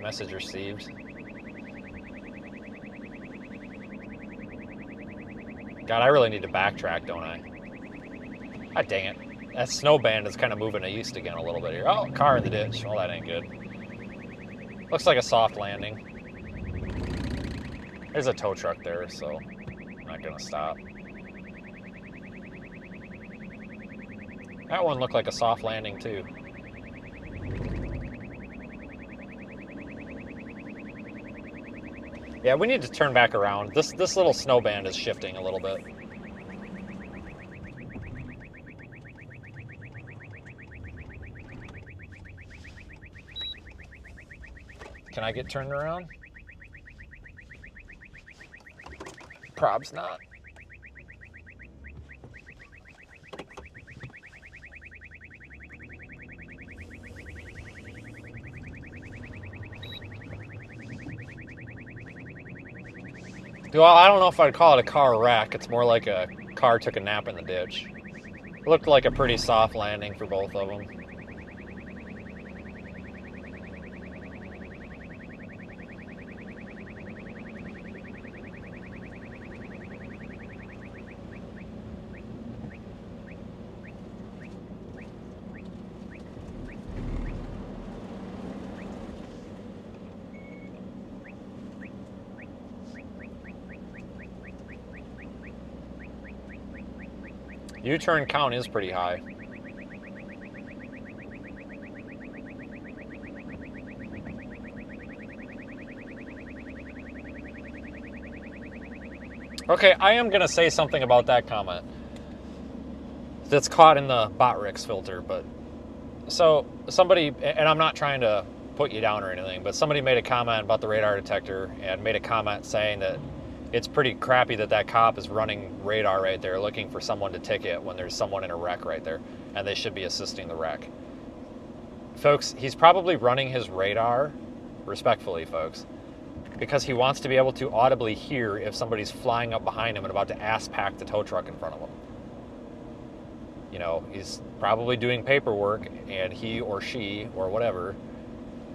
Message received. God, I really need to backtrack, don't I? Ah, dang it. That snow band is kind of moving east again a little bit here. Oh, car in the ditch. Well, that ain't good. Looks like a soft landing. There's a tow truck there, so I'm not gonna stop. That one looked like a soft landing too. Yeah, we need to turn back around. This little snow band is shifting a little bit. Can I get turned around? Probs not. Well, I don't know if I'd call it a car wreck. It's more like a car took a nap in the ditch. It looked like a pretty soft landing for both of them. U-turn count is pretty high. Okay, I am going to say something about that comment that's caught in the Botrix filter, but so somebody, and I'm not trying to put you down or anything, but somebody made a comment about the radar detector and made a comment saying that it's pretty crappy that that cop is running radar right there looking for someone to ticket when there's someone in a wreck right there, and they should be assisting the wreck. Folks, he's probably running his radar, respectfully, folks, because he wants to be able to audibly hear if somebody's flying up behind him and about to ass-pack the tow truck in front of him. You know, he's probably doing paperwork, and he or she or whatever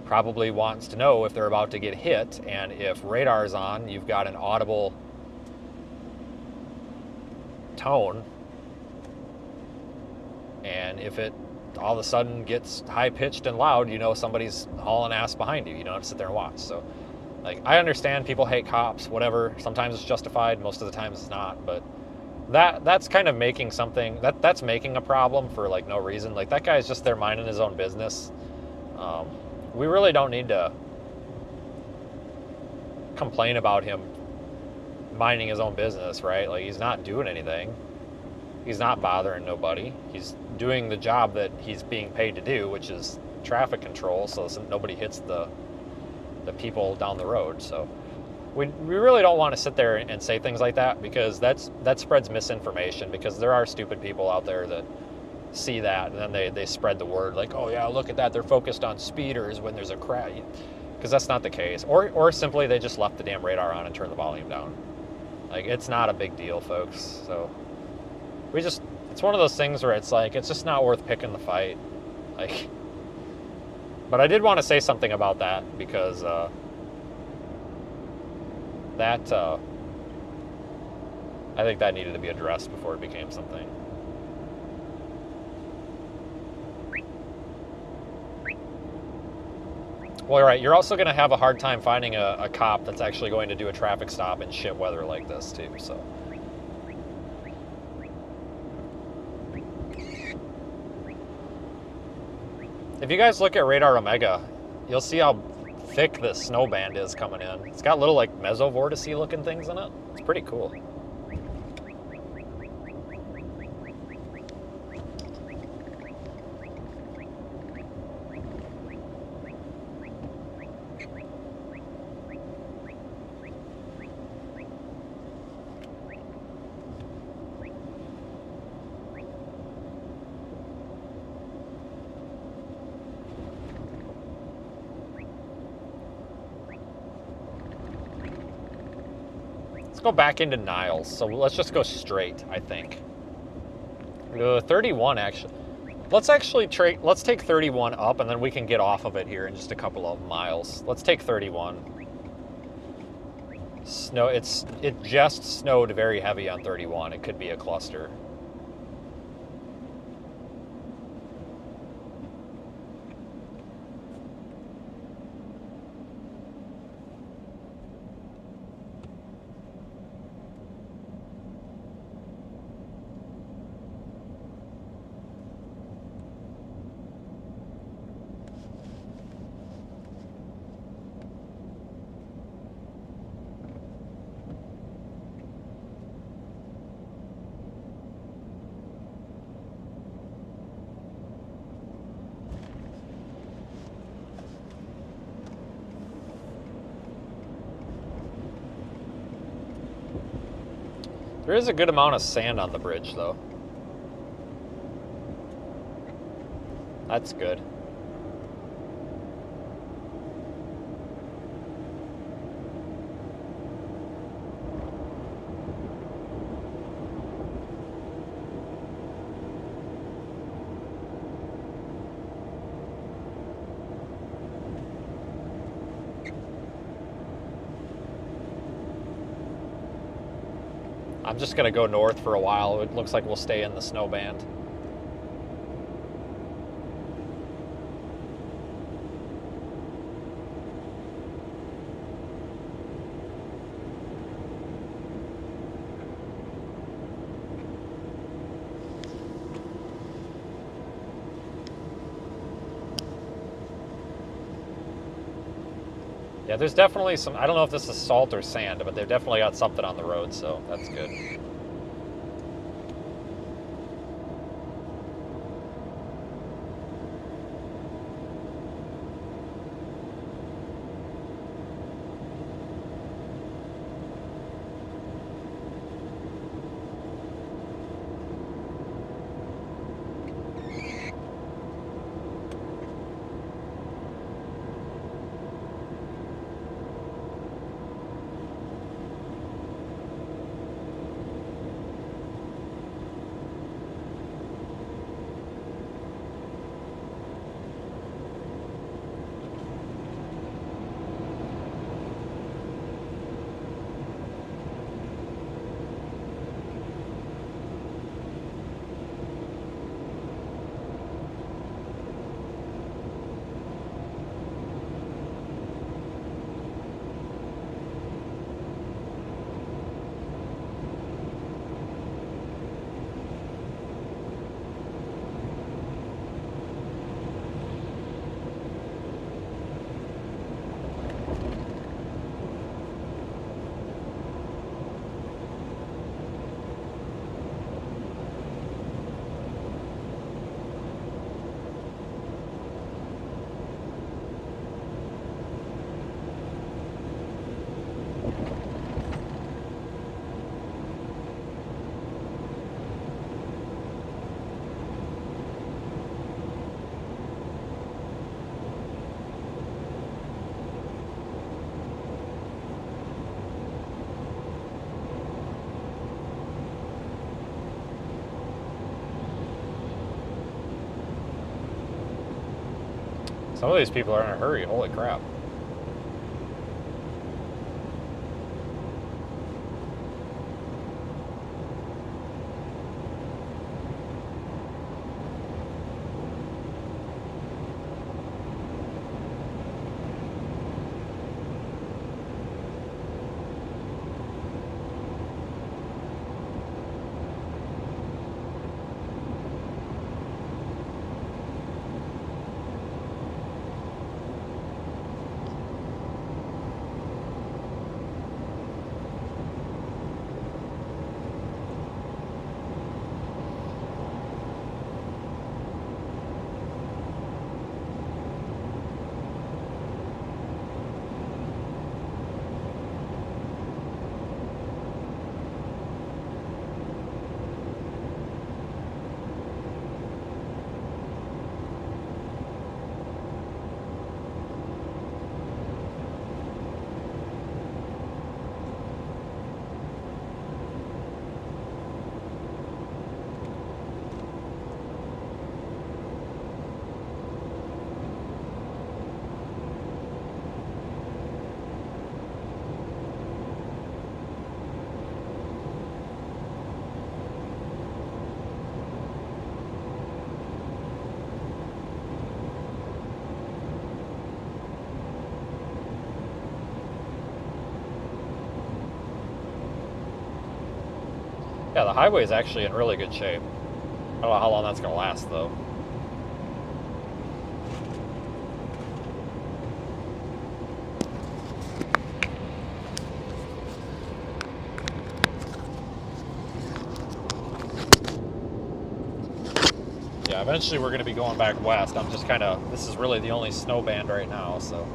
probably wants to know if they're about to get hit, and if radar's on, you've got an audible tone, and if it all of a sudden gets high-pitched and loud, you know somebody's hauling ass behind you. You don't have to sit there and watch. So, like, I understand people hate cops, whatever. Sometimes it's justified, most of the times it's not, but that's kind of making something, that's making a problem for, like, no reason. Like, that guy's just there minding his own business. We really don't need to complain about him minding his own business, right? Like, he's not doing anything. He's not bothering nobody. He's doing the job that he's being paid to do, which is traffic control, so nobody hits the people down the road. So we really don't want to sit there and say things like that, because that spreads misinformation, because there are stupid people out there that see that and then they spread the word like, oh yeah, look at that, they're focused on speeders when there's a crash, because that's not the case. Or simply they just left the damn radar on and turned the volume down. Like, it's not a big deal, folks. So it's one of those things where it's like, it's just not worth picking the fight. Like, but I did want to say something about that, because I think that needed to be addressed before it became something. Well, right, you're also going to have a hard time finding a cop that's actually going to do a traffic stop in shit weather like this, too, so. If you guys look at Radar Omega, you'll see how thick this snow band is coming in. It's got little like mesovortice looking things in it. It's pretty cool. Go back into Niles, so let's just go straight, I think. 31 actually. Let's take 31 up and then we can get off of it here in just a couple of miles. Let's take 31. It just snowed very heavy on 31. It could be a cluster. There is a good amount of sand on the bridge, though. That's good. I'm just gonna go north for a while. It looks like we'll stay in the snow band. Yeah, there's definitely some, I don't know if this is salt or sand, but they've definitely got something on the road, so that's good. Some of these people are in a hurry, holy crap. Yeah, the highway is actually in really good shape. I don't know how long that's going to last, though. Yeah, eventually we're going to be going back west. I'm just kind of... This is really the only snow band right now, so...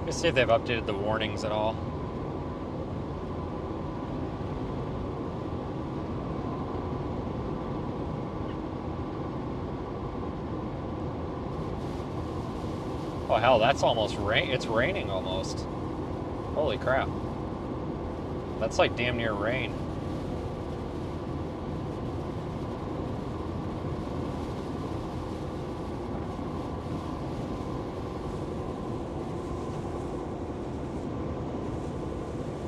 Let's see if they've updated the warnings at all. Oh hell, that's almost rain. It's raining almost. Holy crap. That's like damn near rain.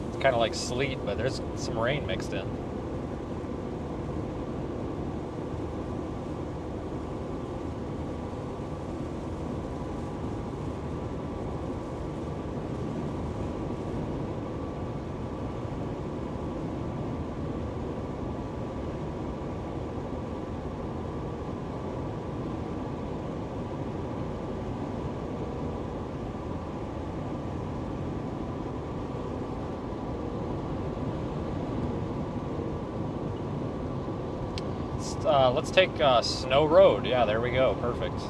It's kind of like sleet, but there's some rain mixed in. Let's take Snow Road. Yeah, there we go. Perfect.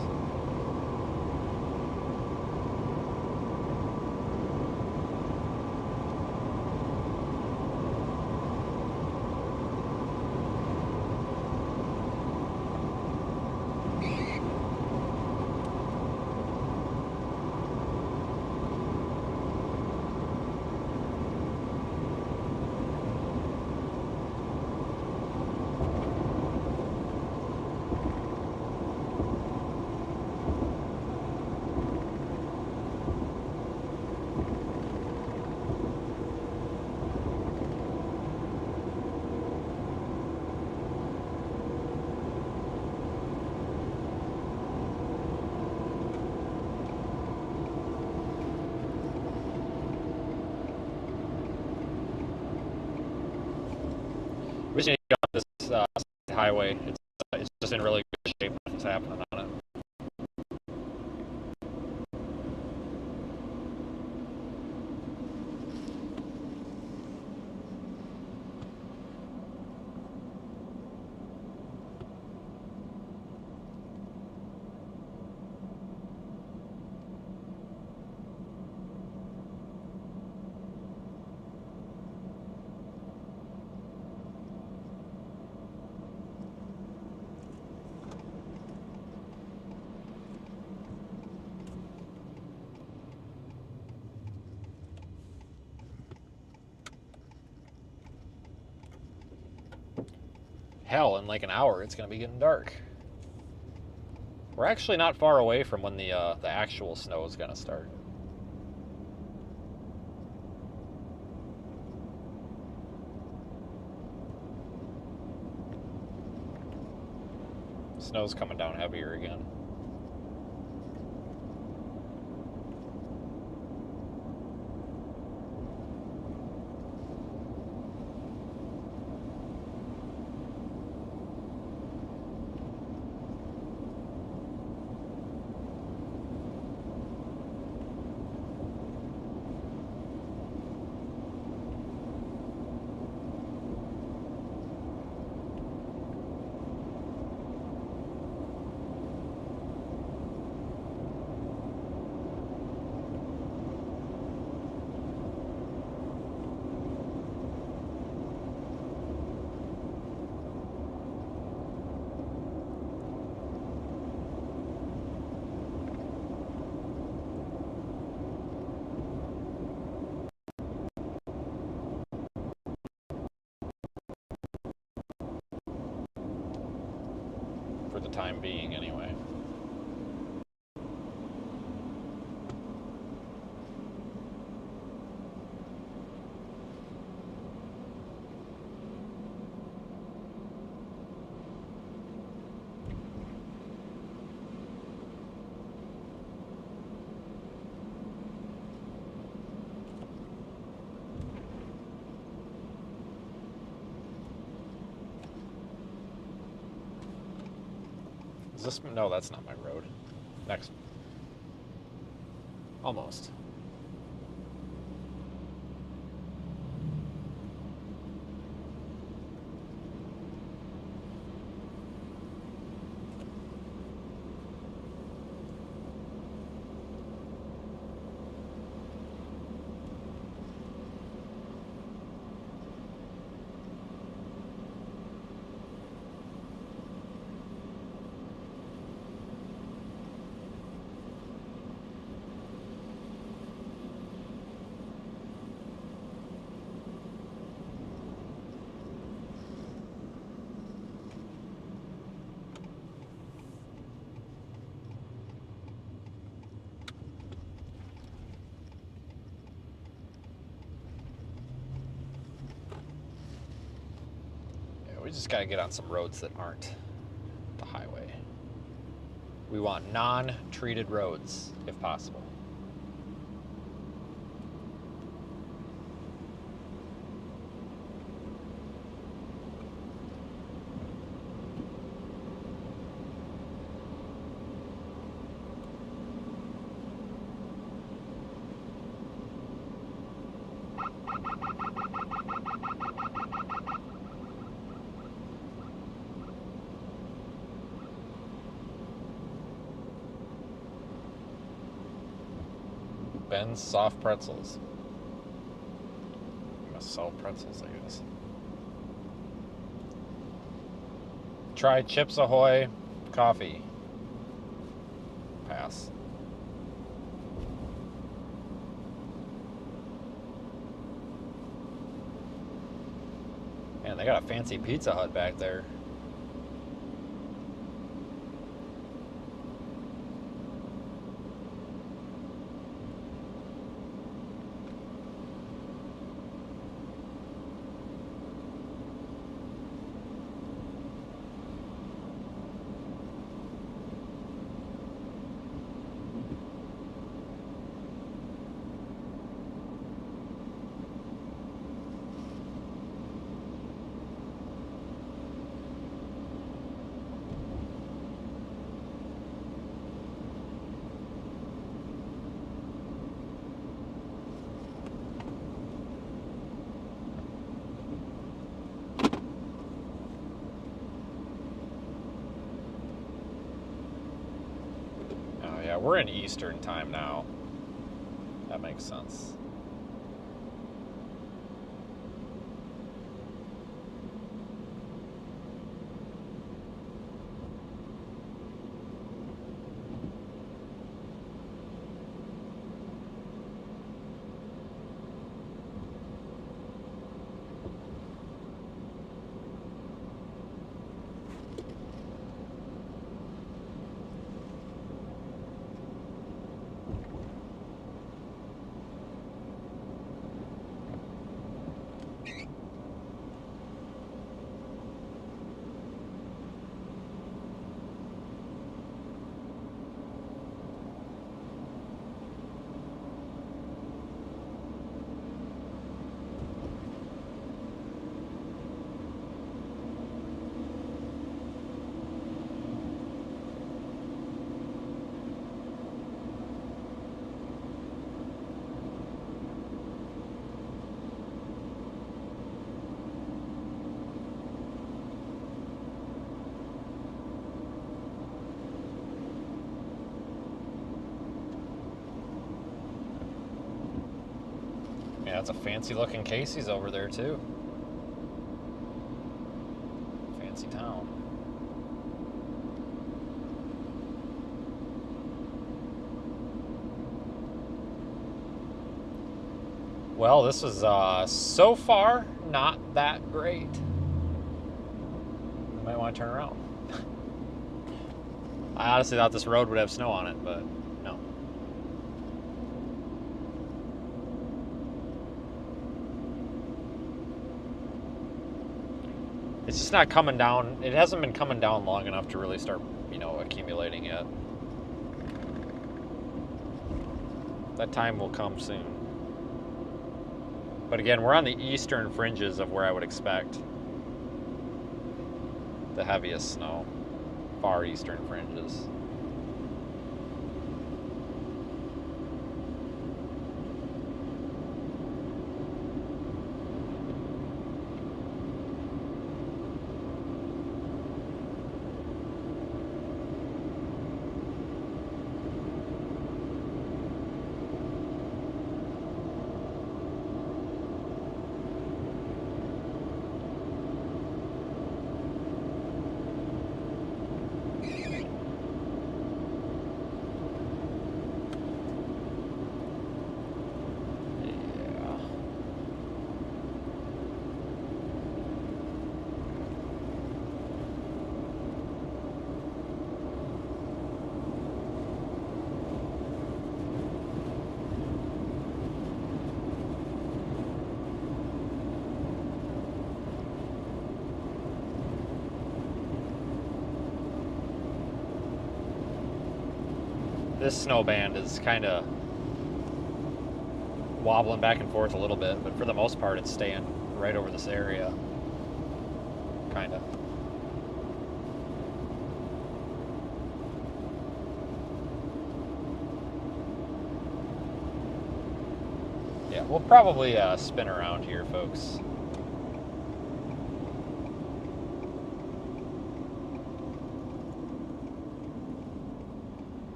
We just need to get on this highway. It's just in really good shape. What's happening on it? Hell, in like an hour, it's going to be getting dark. We're actually not far away from when the actual snow is going to start. Snow's coming down heavier again. For the time being, anyway. Is this... No, that's not my road. Next. Almost. We just gotta get on some roads that aren't the highway. We want non-treated roads, if possible. Ben's soft pretzels. I must sell pretzels, I guess. Try Chips Ahoy coffee. Pass. Man, they got a fancy Pizza Hut back there. Yeah, we're in Eastern time now. That makes sense. Yeah, that's a fancy looking Casey's over there too. Fancy town. Well, this was so far not that great. You might want to turn around. I honestly thought this road would have snow on it, but no. It's just not coming down. It hasn't been coming down long enough to really start, accumulating yet. That time will come soon. But again, we're on the eastern fringes of where I would expect the heaviest snow. Far eastern fringes. This snow band is kind of wobbling back and forth a little bit, but for the most part it's staying right over this area. Kind of. Yeah, we'll probably spin around here, folks.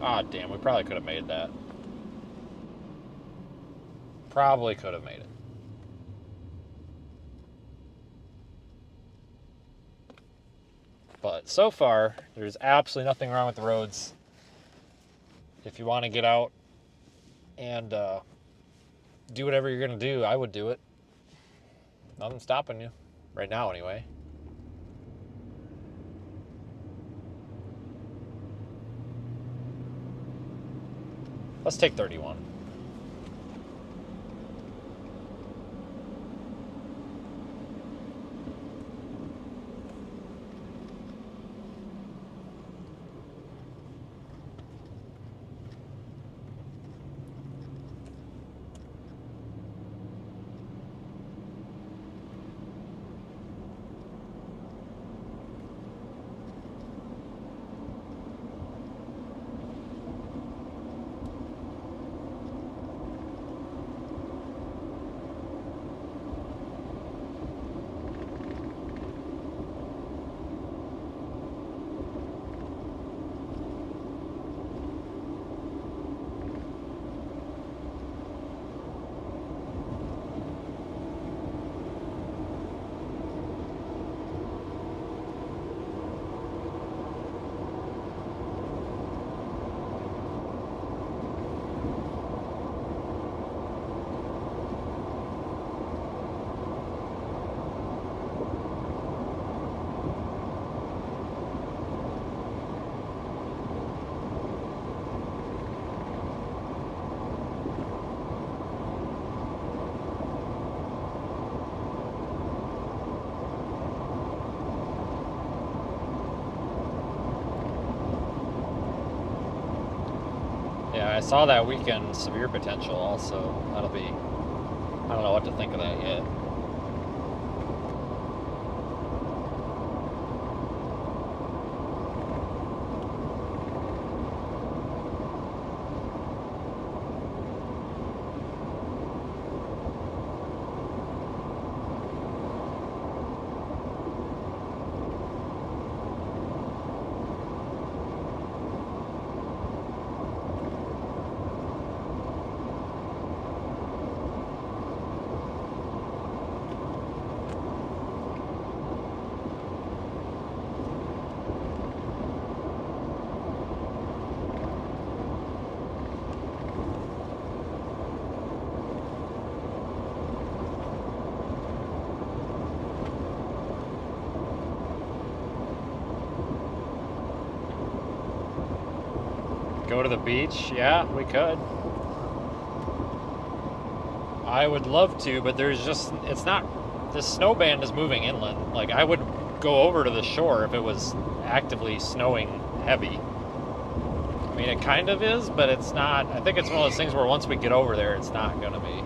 Ah, damn, we probably could have made that. Probably could have made it. But so far, there's absolutely nothing wrong with the roads. If you want to get out and do whatever you're going to do, I would do it. Nothing's stopping you. Right now, anyway. Let's take 31. I saw that weekend severe potential also. That'll be, I don't know what to think of that yet. Go to the beach? Yeah, we could. I would love to, but there's just, it's not, this snow band is moving inland. Like, I would go over to the shore if it was actively snowing heavy. I mean, it kind of is, but it's not. I think it's one of those things where once we get over there, it's not going to be.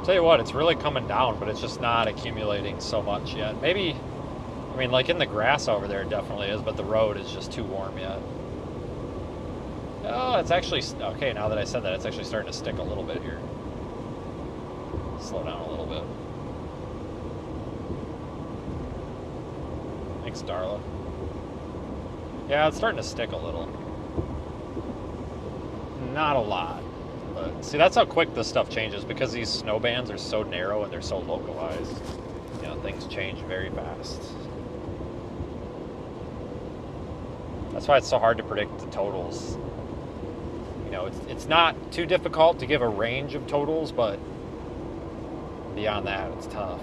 Tell you what, it's really coming down, but it's just not accumulating so much yet. Maybe, I mean, like in the grass over there, it definitely is, but the road is just too warm yet. Oh, it's actually, okay, now that I said that, it's actually starting to stick a little bit here. Slow down a little bit. Thanks, Darla. Yeah, it's starting to stick a little. Not a lot. But see, that's how quick this stuff changes, because these snow bands are so narrow and they're so localized. You know, things change very fast. That's why it's so hard to predict the totals. You know, it's not too difficult to give a range of totals, but beyond that, it's tough.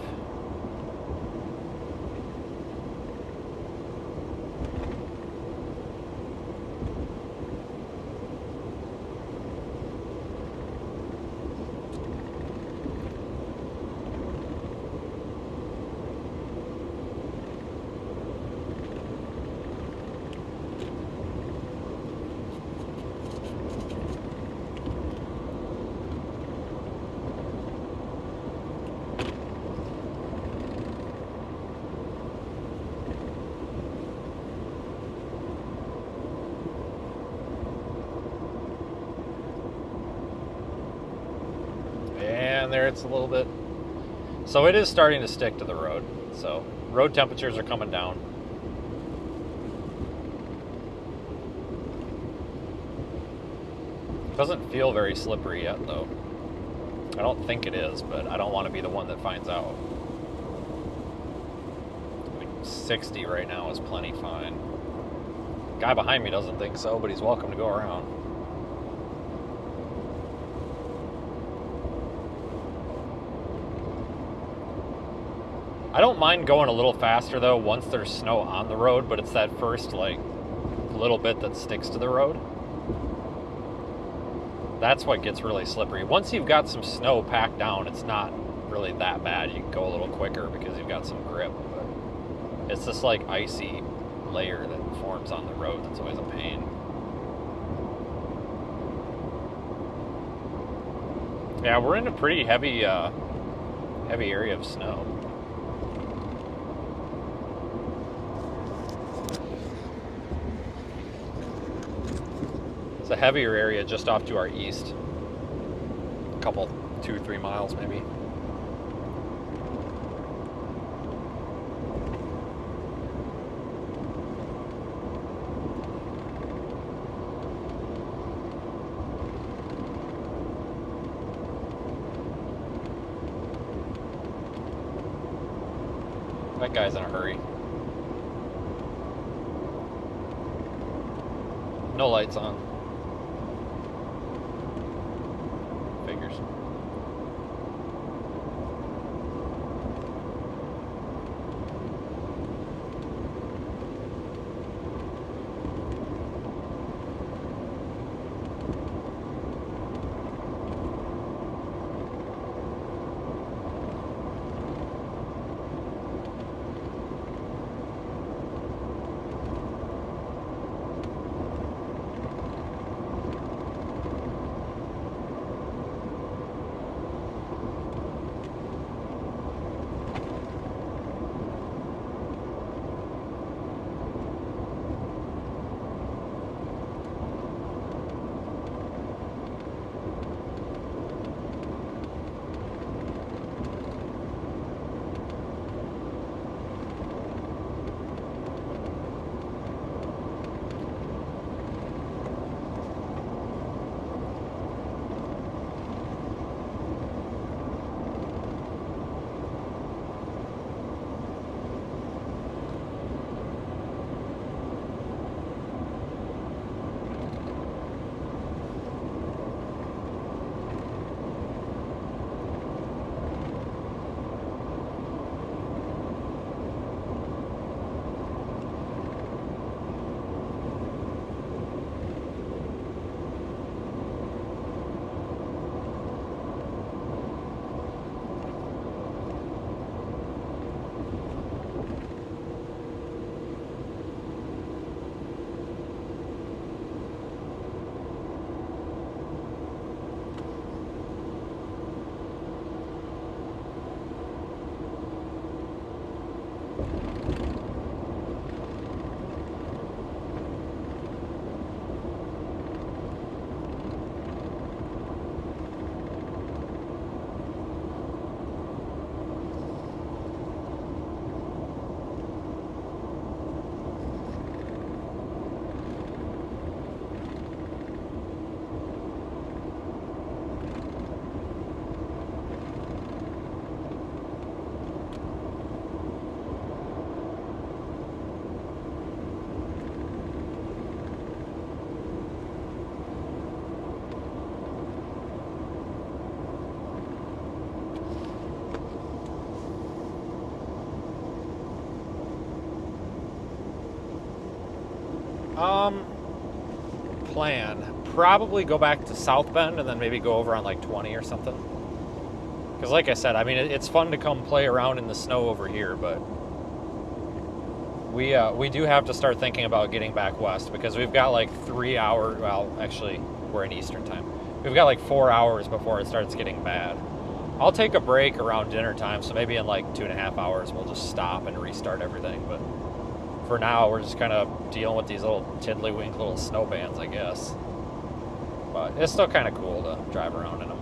There it's a little bit, so it is starting to stick to the road, so road temperatures are coming down. Doesn't feel very slippery yet, though. I don't think it is, but I don't want to be the one that finds out. I mean, 60 right now is plenty fine. Guy behind me doesn't think so, but he's welcome to go around. I don't mind going a little faster, though, once there's snow on the road, but it's that first, like, little bit that sticks to the road. That's what gets really slippery. Once you've got some snow packed down, it's not really that bad. You can go a little quicker because you've got some grip, but it's this, like, icy layer that forms on the road that's always a pain. Yeah, we're in a pretty heavy area of snow. It's a heavier area just off to our east. A couple, 2-3 miles maybe. That guy's in a hurry. No lights on. Figures. Plan. Probably go back to South Bend and then maybe go over on like 20 or something. Because like I said, I mean, it's fun to come play around in the snow over here, but we do have to start thinking about getting back west because we've got like 3 hours, well, actually, we're in Eastern time. We've got like 4 hours before it starts getting bad. I'll take a break around dinner time, so maybe in like 2.5 hours we'll just stop and restart everything, but for now, we're just kind of dealing with these little tiddlywink little snow bands, I guess. But it's still kind of cool to drive around in them.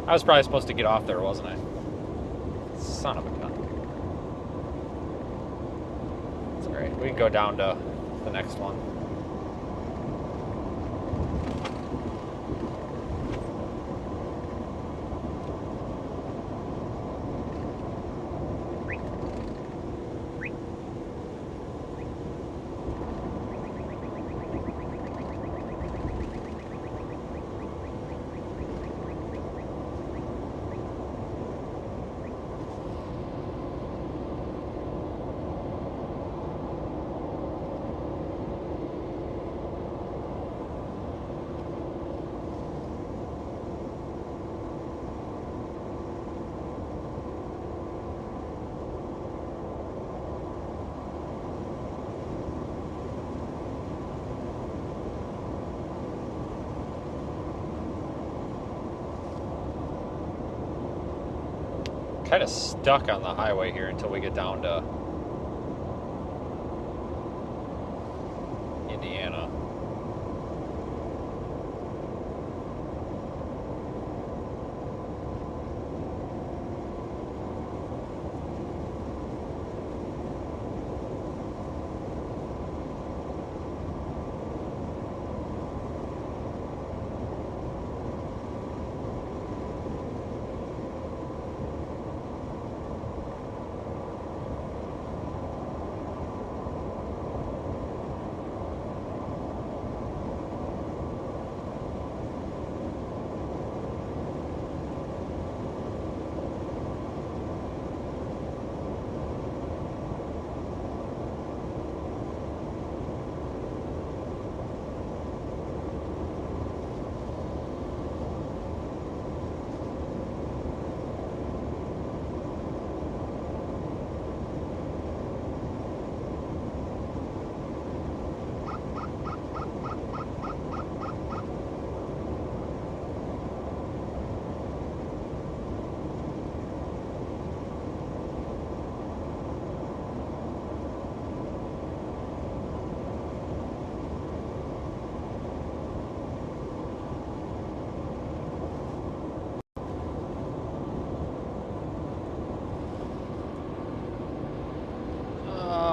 I was probably supposed to get off there, wasn't I? Son of a gun. It's alright. We can go down to the next one. Kind of stuck on the highway here until we get down to Indiana.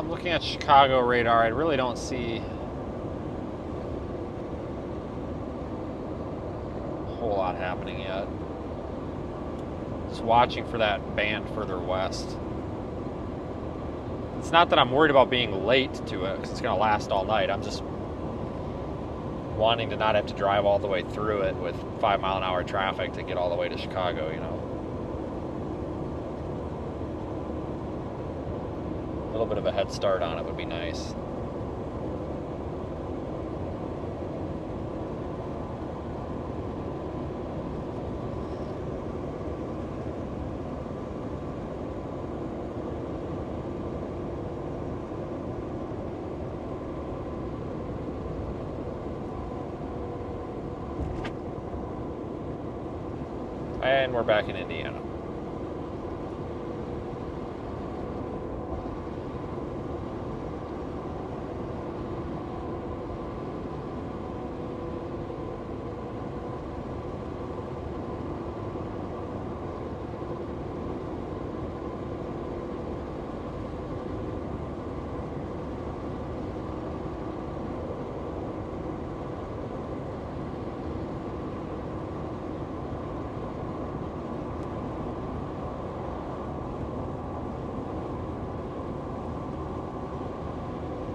Looking at Chicago radar, I really don't see a whole lot happening yet. Just watching for that band further west. It's not that I'm worried about being late to it, because it's going to last all night. I'm just wanting to not have to drive all the way through it with 5-mile-an-hour traffic to get all the way to Chicago, you know. A little bit of a head start on it would be nice. And we're back in Indiana.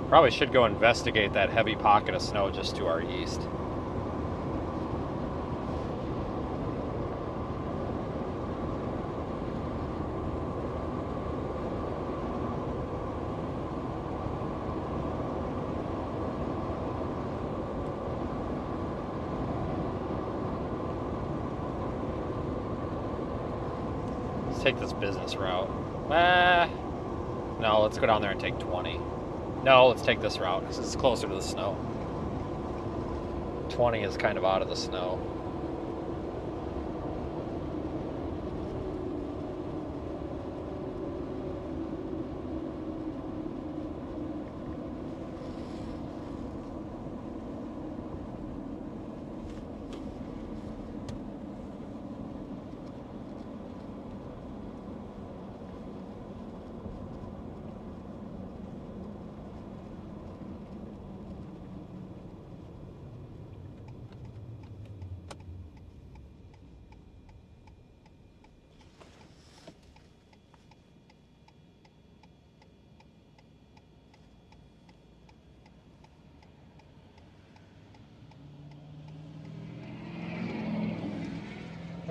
Probably should go investigate that heavy pocket of snow just to our east. Let's take this business route. No, let's go down there and take 20. No, let's take this route because it's closer to the snow. 20 is kind of out of the snow.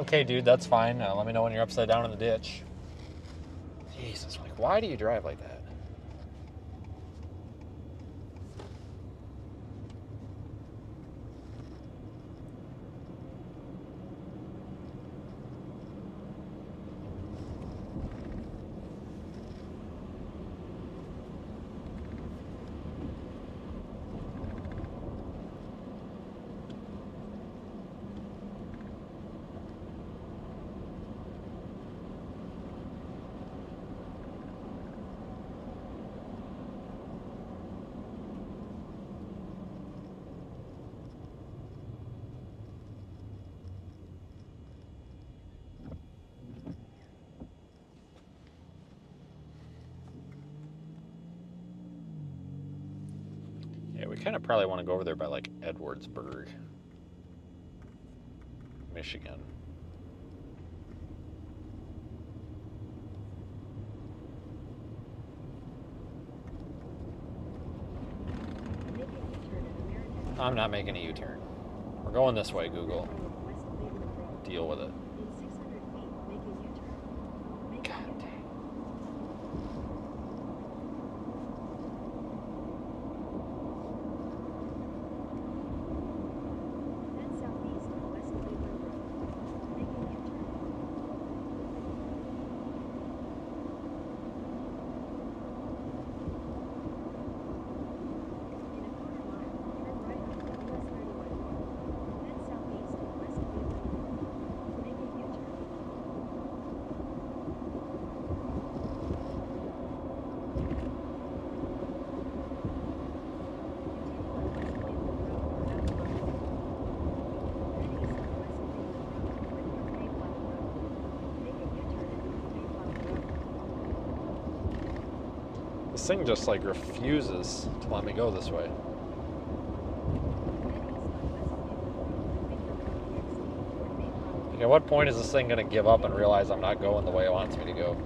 Okay, dude, that's fine. Let me know when you're upside down in the ditch. Jesus, like, why do you drive like that? Yeah, we kind of probably want to go over there by like Edwardsburg, Michigan. I'm not making a U-turn. We're going this way, Google. Deal with it. God dang. This thing just like refuses to let me go this way. Like, at what point is this thing gonna give up and realize I'm not going the way it wants me to go?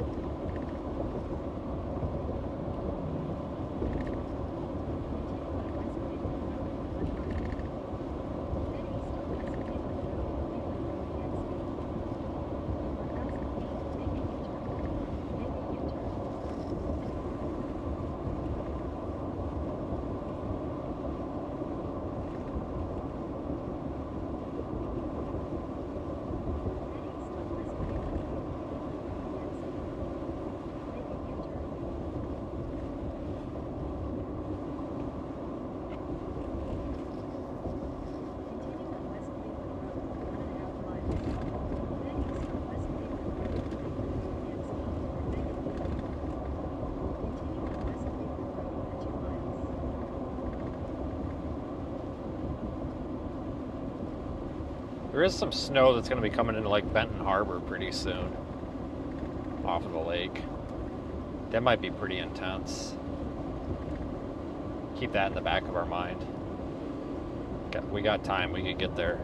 There is some snow that's going to be coming into like Benton Harbor pretty soon, off of the lake. That might be pretty intense. Keep that in the back of our mind. We got time, we could get there.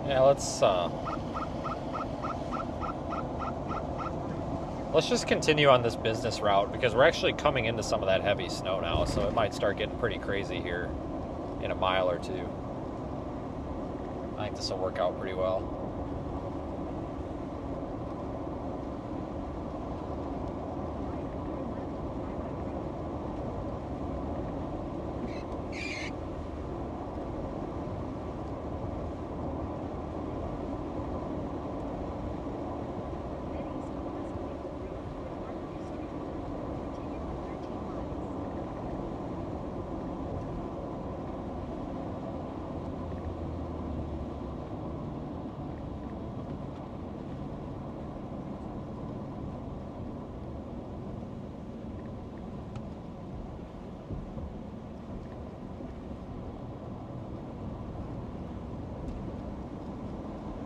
Yeah, let's just continue on this business route because we're actually coming into some of that heavy snow now, so it might start getting pretty crazy here in a mile or two. I think this will work out pretty well.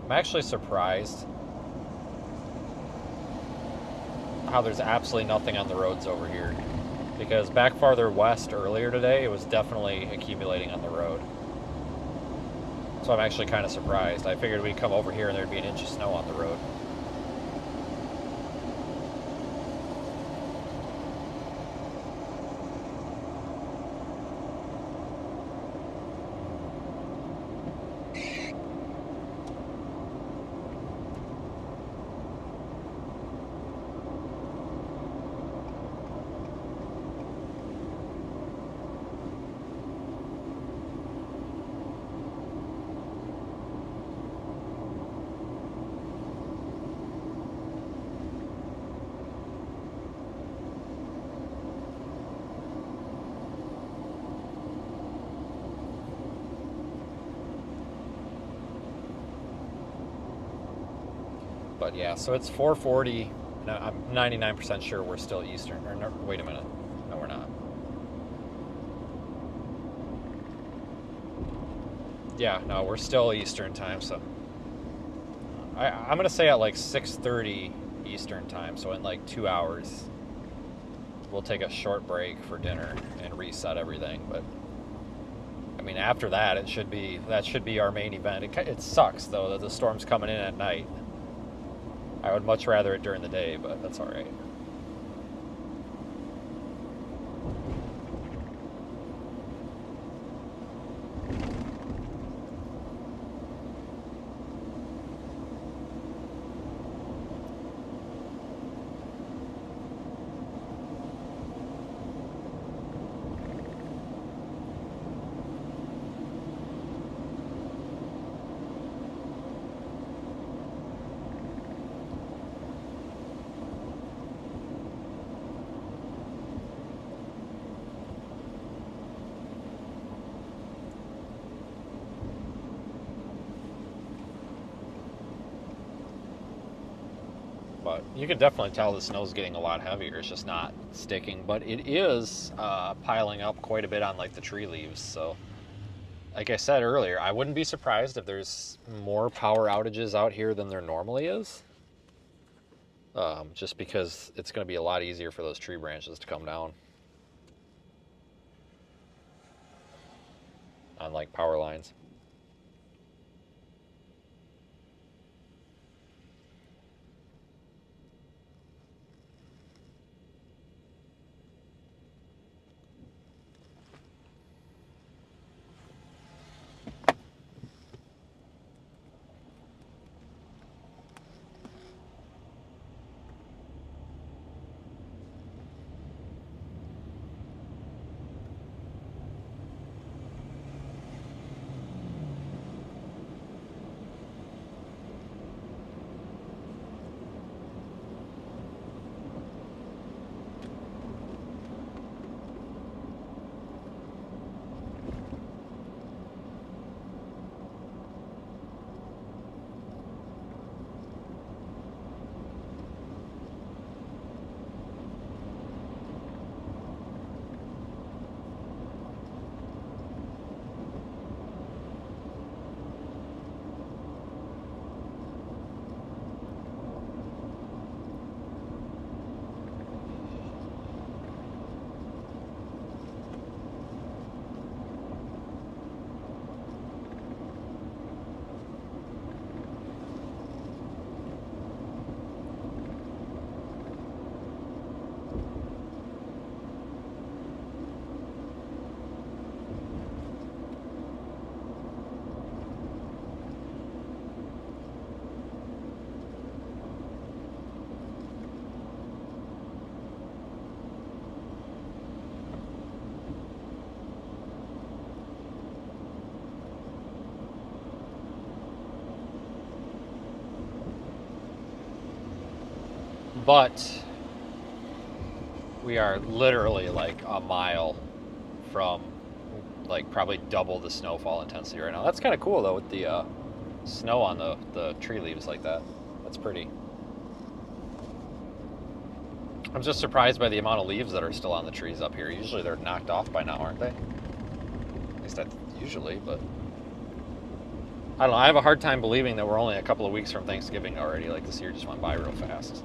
I'm actually surprised how there's absolutely nothing on the roads over here. Because back farther west earlier today, it was definitely accumulating on the road. So I'm actually kind of surprised. I figured we'd come over here and there'd be an inch of snow on the road. But yeah, so it's 4:40. No, I'm 99% sure we're still Eastern. Or no, wait a minute. No, we're not. Yeah, no, we're still Eastern time. So I'm gonna say at like 6:30 Eastern time. So in like 2 hours, we'll take a short break for dinner and reset everything. But I mean, after that, that should be our main event. It sucks though that the storm's coming in at night. I would much rather it during the day, but that's all right. But you can definitely tell the snow's getting a lot heavier. It's just not sticking, but it is piling up quite a bit on like the tree leaves. So, like I said earlier, I wouldn't be surprised if there's more power outages out here than there normally is. Just because it's going to be a lot easier for those tree branches to come down on like power lines. But we are literally like a mile from like probably double the snowfall intensity right now. That's kind of cool though with the snow on the tree leaves like that. That's pretty. I'm just surprised by the amount of leaves that are still on the trees up here. Usually they're knocked off by now, aren't they? At least usually, but I don't know. I have a hard time believing that we're only a couple of weeks from Thanksgiving already. Like this year just went by real fast.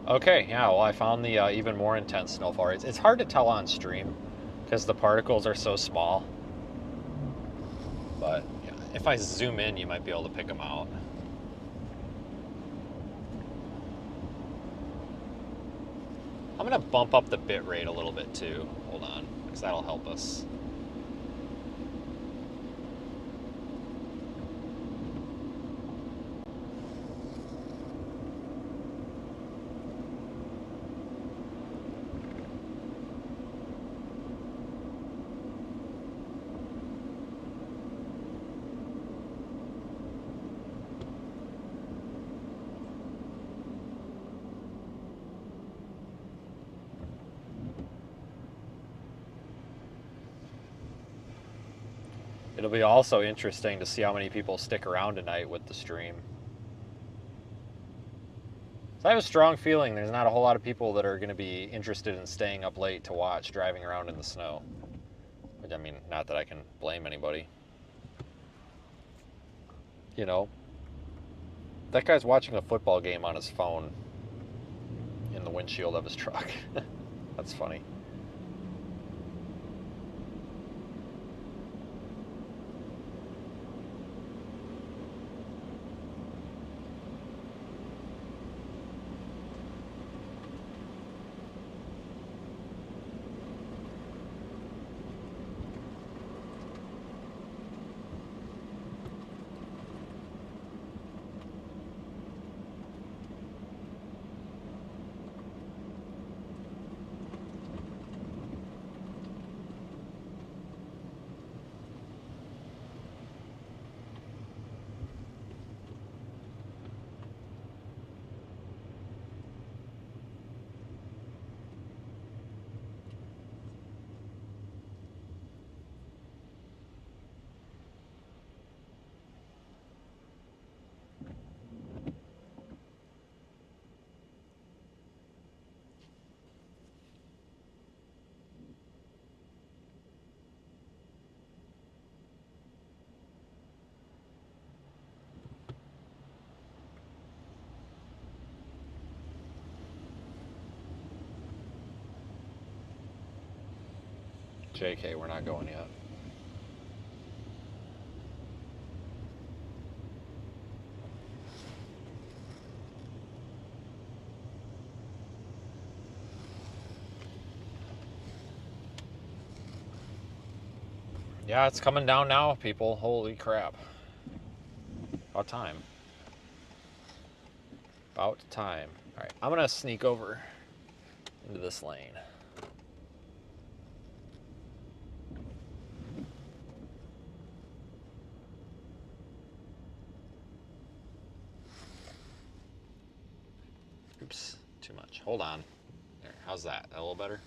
Okay, yeah, well, I found the even more intense snowfall rates. It's hard to tell on stream because the particles are so small. But yeah, if I zoom in, you might be able to pick them out. I'm going to bump up the bit rate a little bit too. Hold on, because that'll help us. It'll be also interesting to see how many people stick around tonight with the stream. So I have a strong feeling there's not a whole lot of people that are going to be interested in staying up late to watch driving around in the snow. Which, I mean, not that I can blame anybody. You know, that guy's watching a football game on his phone in the windshield of his truck. That's funny. JK, we're not going yet. Yeah, it's coming down now, people. Holy crap. About time. About time. Alright, I'm gonna sneak over into this lane. Oops, too much. Hold on. There, how's that? A little better?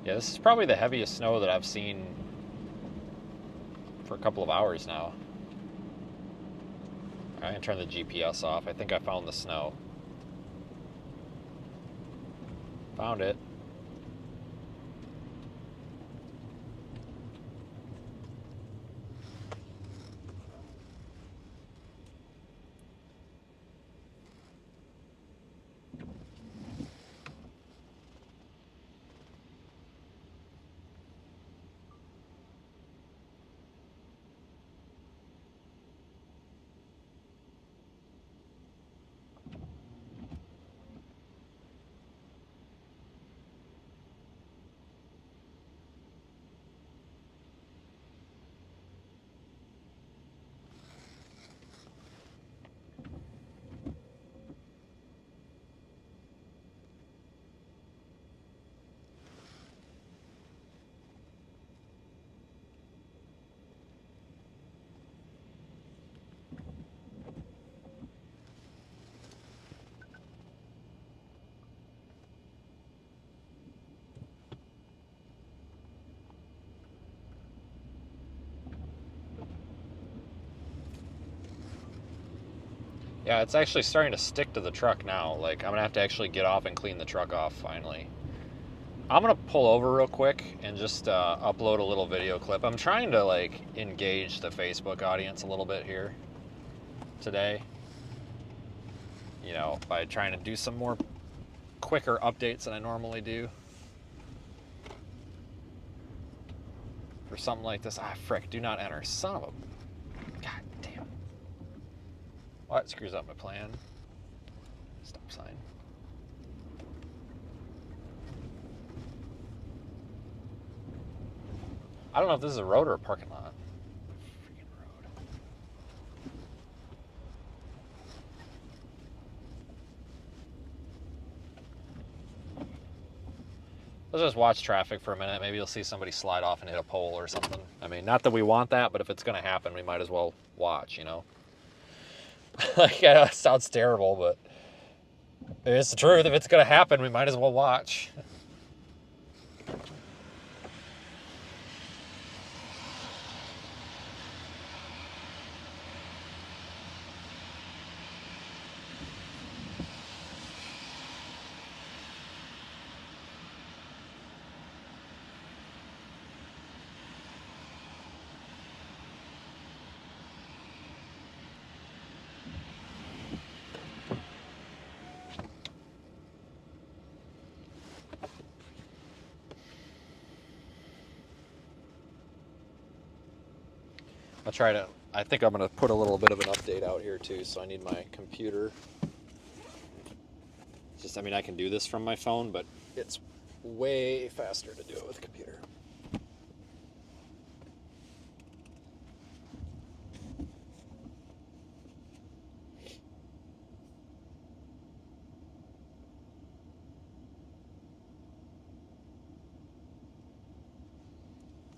Yeah, this is probably the heaviest snow that I've seen for a couple of hours now. I'm gonna turn the GPS off. I think I found the snow. Found it. Yeah, it's actually starting to stick to the truck now. Like, I'm gonna have to actually get off and clean the truck off finally. I'm gonna pull over real quick and just upload a little video clip. I'm trying to like engage the Facebook audience a little bit here today. You know, by trying to do some more quicker updates than I normally do. For something like this. Ah, frick, do not enter. Son of a... God damn. Well, that screws up my plan. Stop sign. I don't know if this is a road or a parking lot. Freaking road. Let's just watch traffic for a minute. Maybe you'll see somebody slide off and hit a pole or something. I mean, not that we want that, but if it's going to happen, we might as well watch, you know? Like, I know it sounds terrible, but it's the truth. If it's going to happen, we might as well watch. I think I'm going to put a little bit of an update out here too, so I need my computer. I mean, I can do this from my phone, but it's way faster to do it with a computer.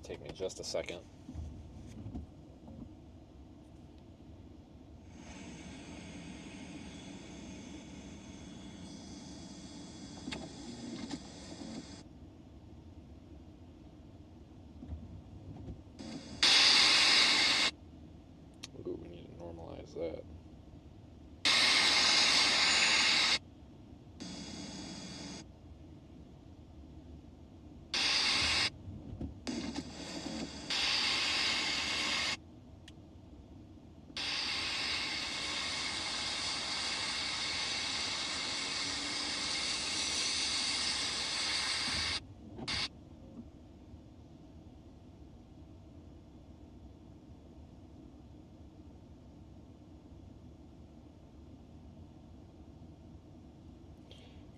Take me just a second. Ooh, we need to normalize that.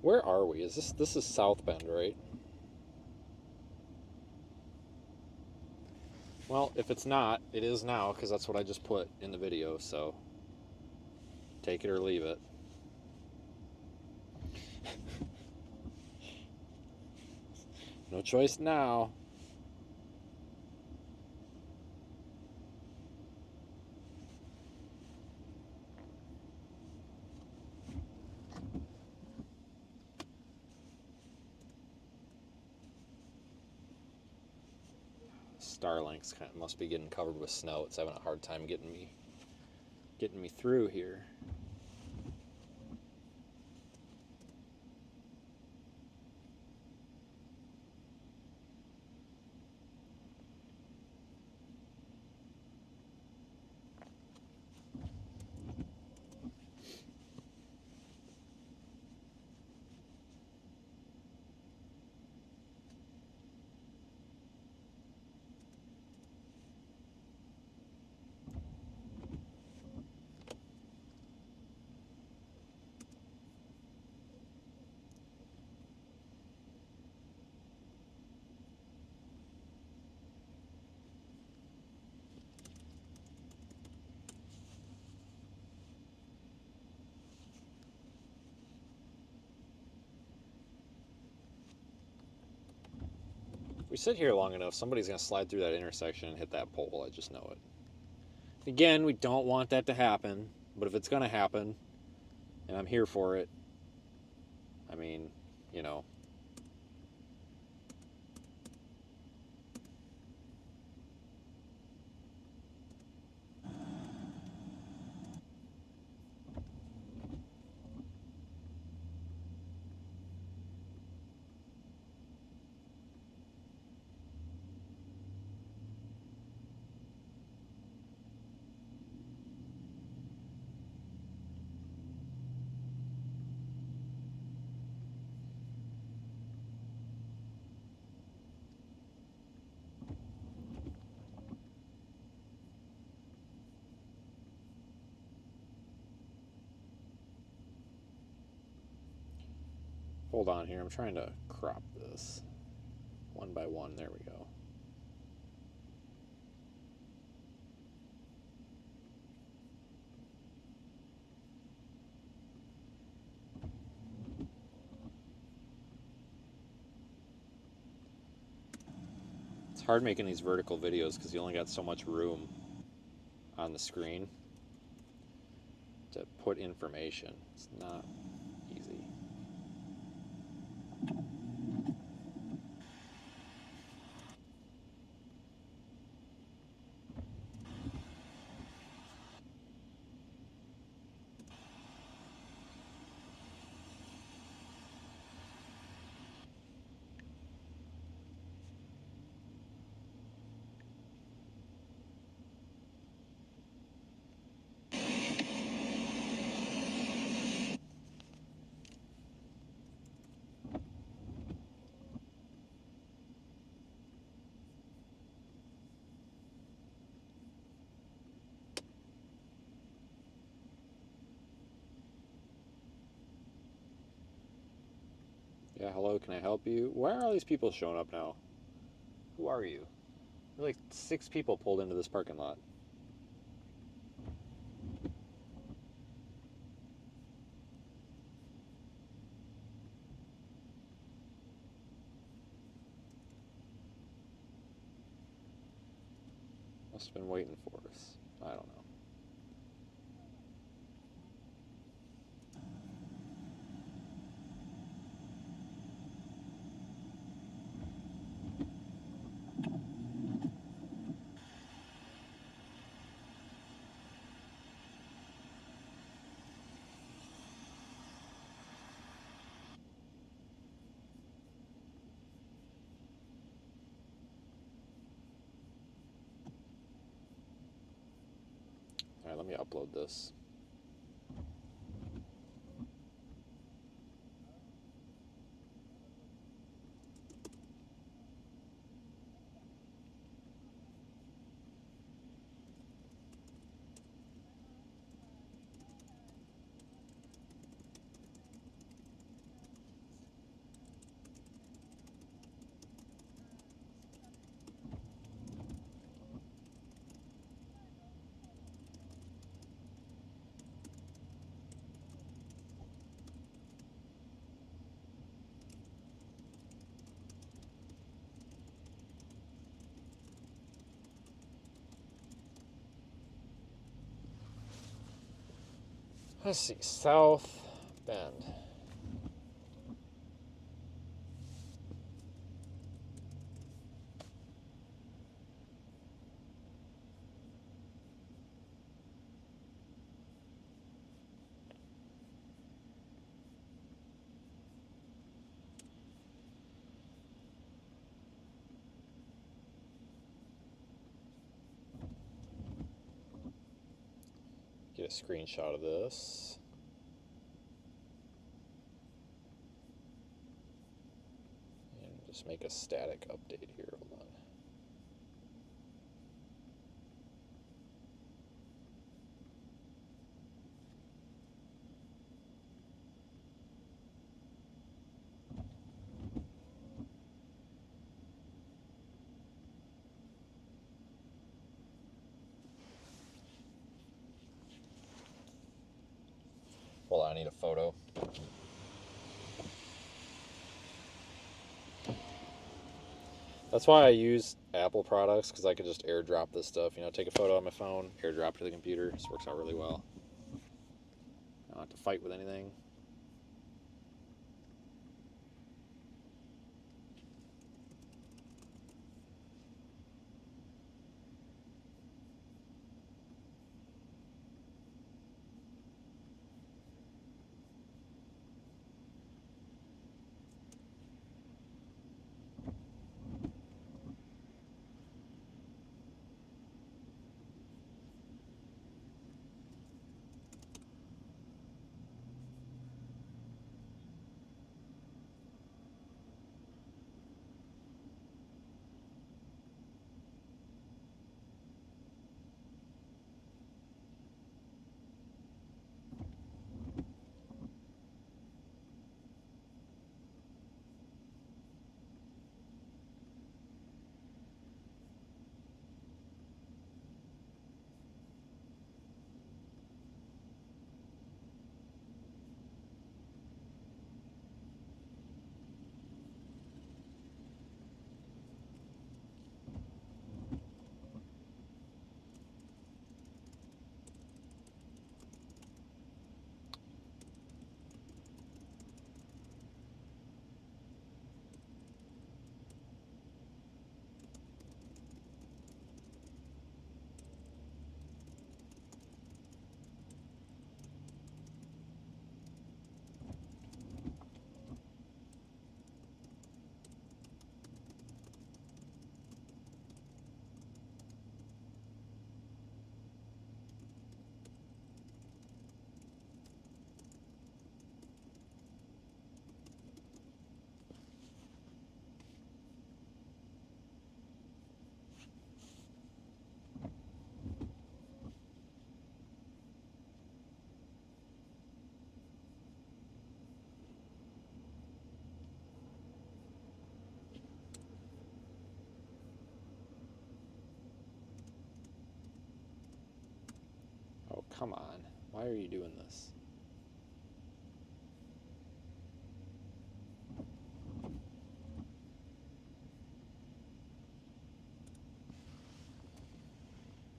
Where are we? This is South Bend, right? Well, if it's not, it is now, because that's what I just put in the video, so take it or leave it. No choice now. Starlink's kind of must be getting covered with snow. It's having a hard time getting me through here. If we sit here long enough, somebody's going to slide through that intersection and hit that pole. I just know it. Again, we don't want that to happen, but if it's going to happen, and I'm here for it, I mean, you know. Hold on here, I'm trying to crop this one by one. There we go. It's hard making these vertical videos because you only got so much room on the screen to put information. It's not easy. Yeah, hello, can I help you? Why are all these people showing up now? Who are you? There are like 6 people pulled into this parking lot. Must have been waiting for us. I don't know. Alright, let me upload this. Let's see, South Bend. a screenshot of this. And just make a static update here. Hold on. Hold on, I need a photo. That's why I use Apple products, because I can just airdrop this stuff. You know, take a photo on my phone, airdrop to the computer. This works out really well. I don't have to fight with anything. Oh, come on. Why are you doing this?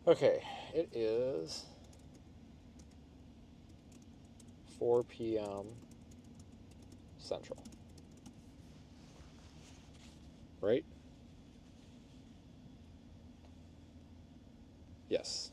Okay, it is 4 p.m. Central. Right? Yes.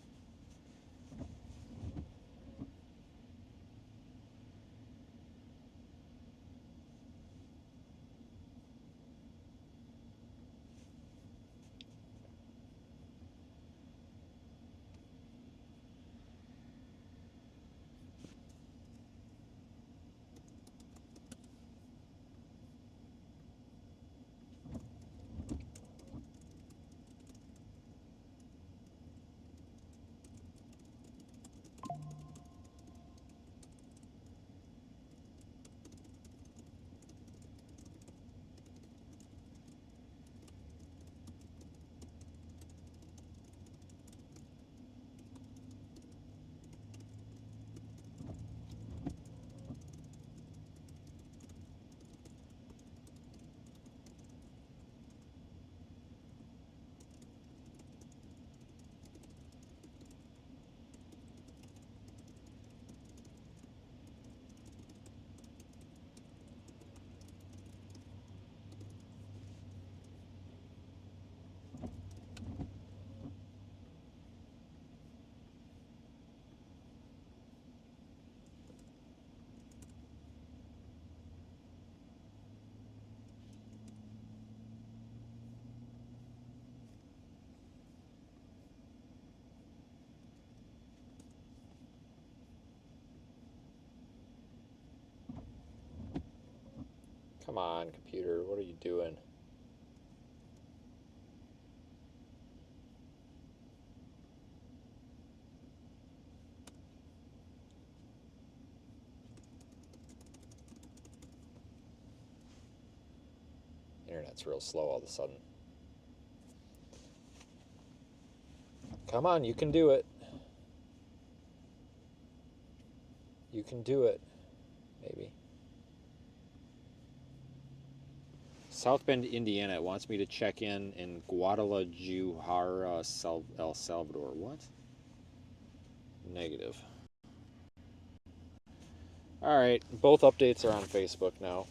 Come on, computer, what are you doing? Internet's real slow all of a sudden. Come on, you can do it. You can do it. Maybe. South Bend, Indiana. It wants me to check in Guadalajara, El Salvador. What? Negative. Alright, both updates are on Facebook now.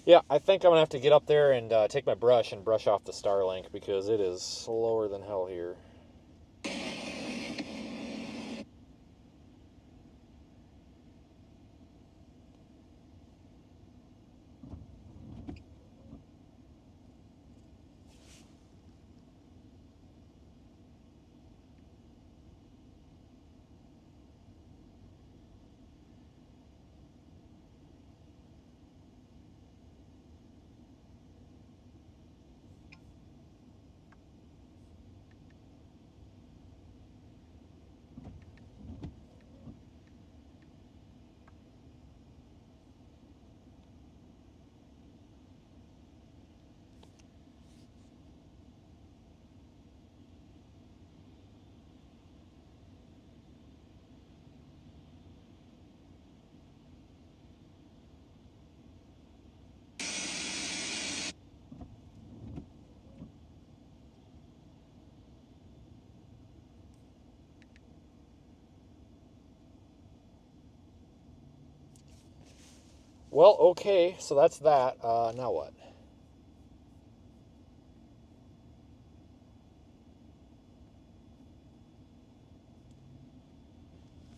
Yeah, I think I'm going to have to get up there and take my brush and brush off the Starlink because it is slower than hell here. Well, okay, so that's that. Now what?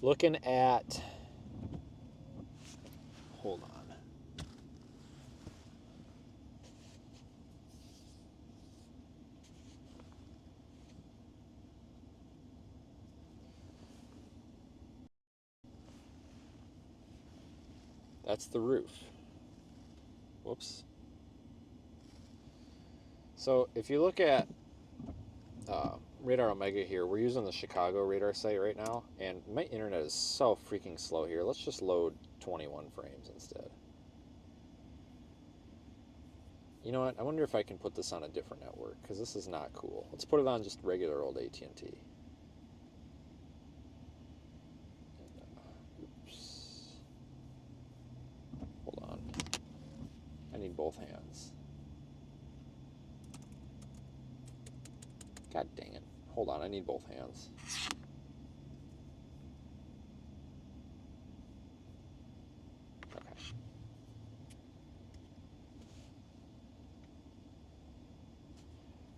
Looking at... Hold on. That's the roof. Whoops. So if you look at Radar Omega here, we're using the Chicago radar site right now, and my internet is so freaking slow here. Let's just load 21 frames instead. You know what? I wonder if I can put this on a different network, because this is not cool. Let's put it on just regular old AT&T. Oops. Hold on. I need both hands. God dang it. Hold on, I need both hands. Okay.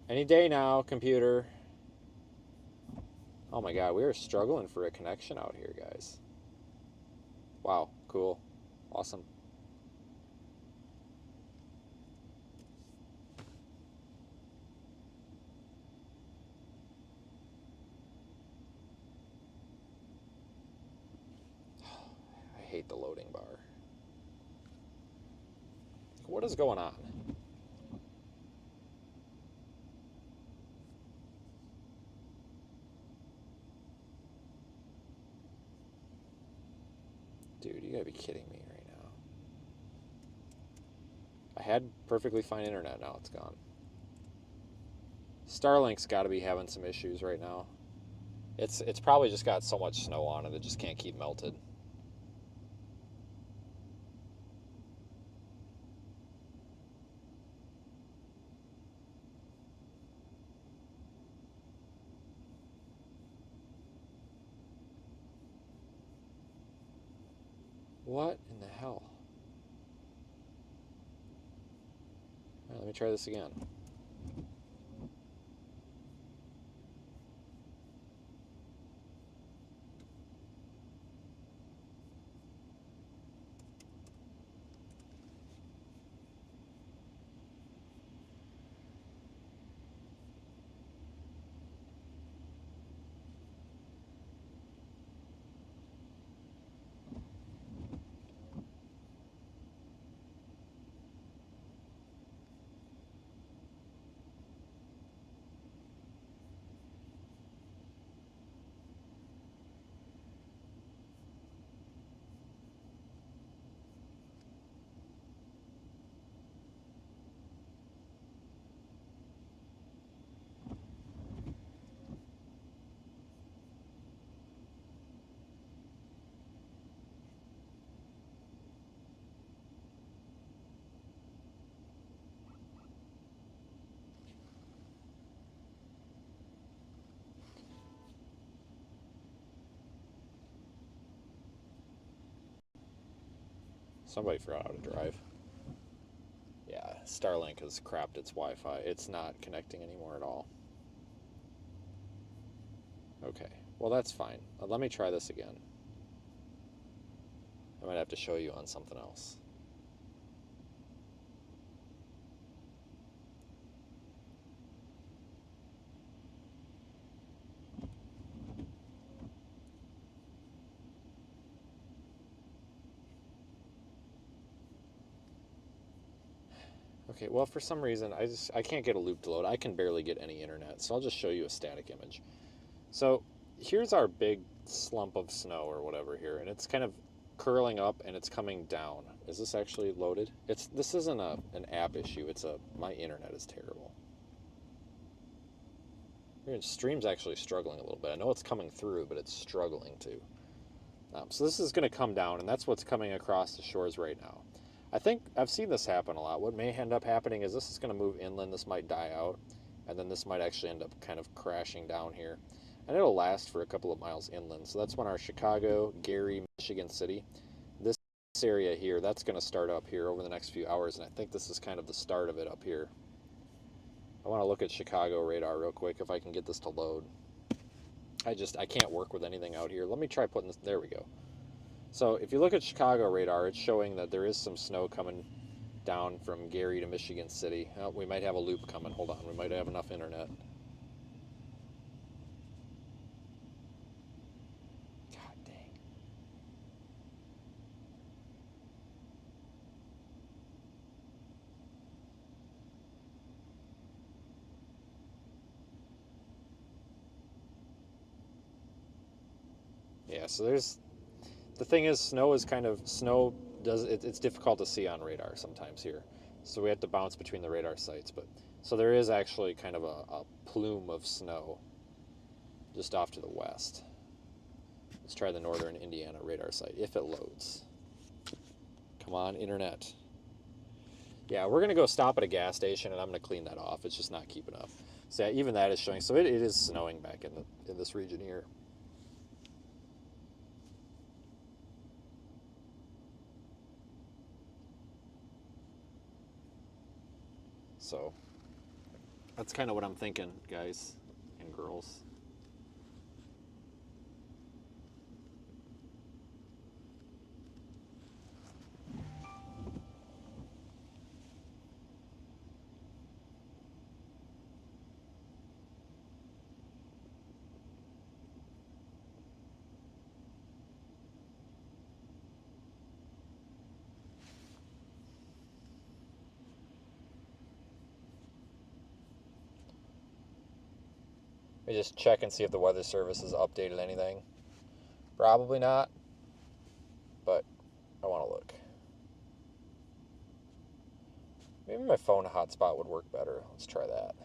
Any day now, computer. Oh my god, we are struggling for a connection out here, guys. Wow, cool. Awesome. I hate the loading bar. What is going on? Dude, you gotta be kidding me right now. I had perfectly fine internet, now it's gone. Starlink's gotta be having some issues right now. It's probably just got so much snow on it, it just can't keep melted. What in the hell? All right, let me try this again. Somebody forgot how to drive. Yeah, Starlink has crapped its Wi-Fi. It's not connecting anymore at all. Okay, well that's fine. Let me try this again. I might have to show you on something else. Okay, well for some reason I can't get a loop to load. I can barely get any internet, so I'll just show you a static image. So here's our big slump of snow or whatever here, and it's kind of curling up and it's coming down. Is this actually loaded? This isn't an app issue. My internet is terrible. Stream's actually struggling a little bit. I know it's coming through, but it's struggling to. So this is going to come down, and that's what's coming across the shores right now. I think I've seen this happen a lot. What may end up happening is this is going to move inland. This might die out, and then this might actually end up kind of crashing down here. And it'll last for a couple of miles inland. So that's when our Chicago, Gary, Michigan City, this area here, that's going to start up here over the next few hours, and I think this is kind of the start of it up here. I want to look at Chicago radar real quick if I can get this to load. I can't work with anything out here. Let me try putting this, there we go. So if you look at Chicago radar, it's showing that there is some snow coming down from Gary to Michigan City. Oh, we might have a loop coming. Hold on, we might have enough internet. God dang. Yeah, so the thing is, it's difficult to see on radar sometimes here. So we have to bounce between the radar sites. So there is actually kind of a plume of snow just off to the west. Let's try the northern Indiana radar site, if it loads. Come on, internet. Yeah, we're going to go stop at a gas station, and I'm going to clean that off. It's just not keeping up. So yeah, even that is showing. So it is snowing back in this region here. So that's kind of what I'm thinking, guys and girls. Let me just check and see if the Weather Service has updated anything. Probably not, but I want to look. Maybe my phone hotspot would work better. Let's try that.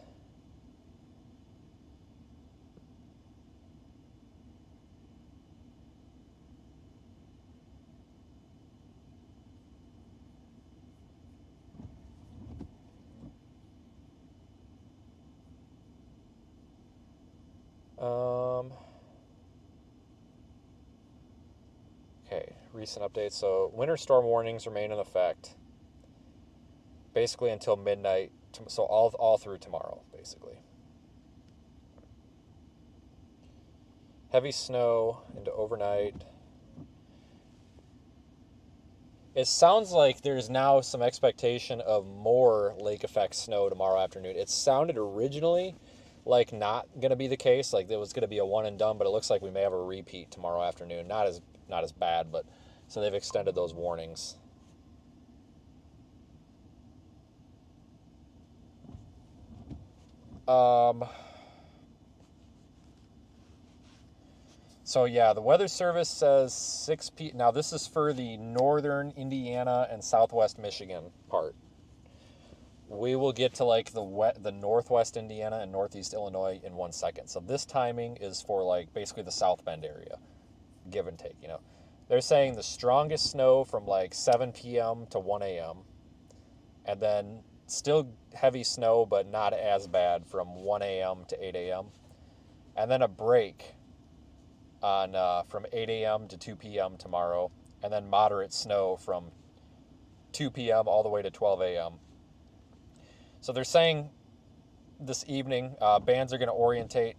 Okay, recent updates. So winter storm warnings remain in effect basically until midnight, so all through tomorrow, basically. Heavy snow into overnight. It sounds like there's now some expectation of more lake effect snow tomorrow afternoon. It sounded originally like not going to be the case, like it was going to be a one and done, but it looks like we may have a repeat tomorrow afternoon. Not as bad, but so they've extended those warnings. So yeah, the Weather Service says 6 p.m. Now this is for the northern Indiana and southwest Michigan part. We will get to like the northwest Indiana and northeast Illinois in 1 second. So this timing is for like basically the South Bend area, give and take, you know. They're saying the strongest snow from like 7 p.m. to 1 a.m. and then still heavy snow, but not as bad from 1 a.m. to 8 a.m. And then a break on from 8 a.m. to 2 p.m. tomorrow, and then moderate snow from 2 p.m. all the way to 12 a.m. So they're saying this evening bands are going to orientate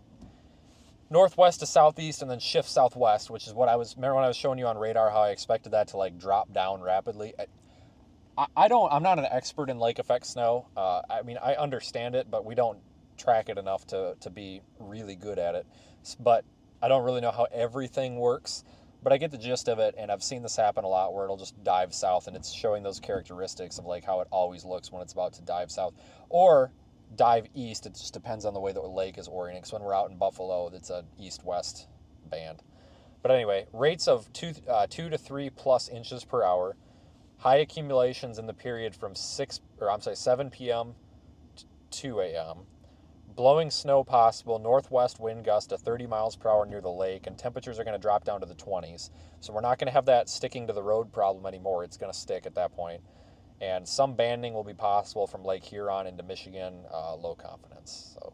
northwest to southeast and then shift southwest, which is what remember when I was showing you on radar how I expected that to like drop down rapidly. I'm not an expert in lake effect snow. I mean, I understand it, but we don't track it enough to be really good at it. But I don't really know how everything works, but I get the gist of it, and I've seen this happen a lot where it'll just dive south, and it's showing those characteristics of like how it always looks when it's about to dive south or dive east. It just depends on the way the lake is orienting. So when we're out in Buffalo, it's an east-west band. But anyway, rates of 2 to 3 plus inches per hour. High accumulations in the period from 7 p.m. to 2 a.m. Blowing snow possible, northwest wind gust to 30 miles per hour near the lake, and temperatures are going to drop down to the 20s. So we're not going to have that sticking to the road problem anymore. It's going to stick at that point. And some banding will be possible from Lake Huron into Michigan, low confidence. So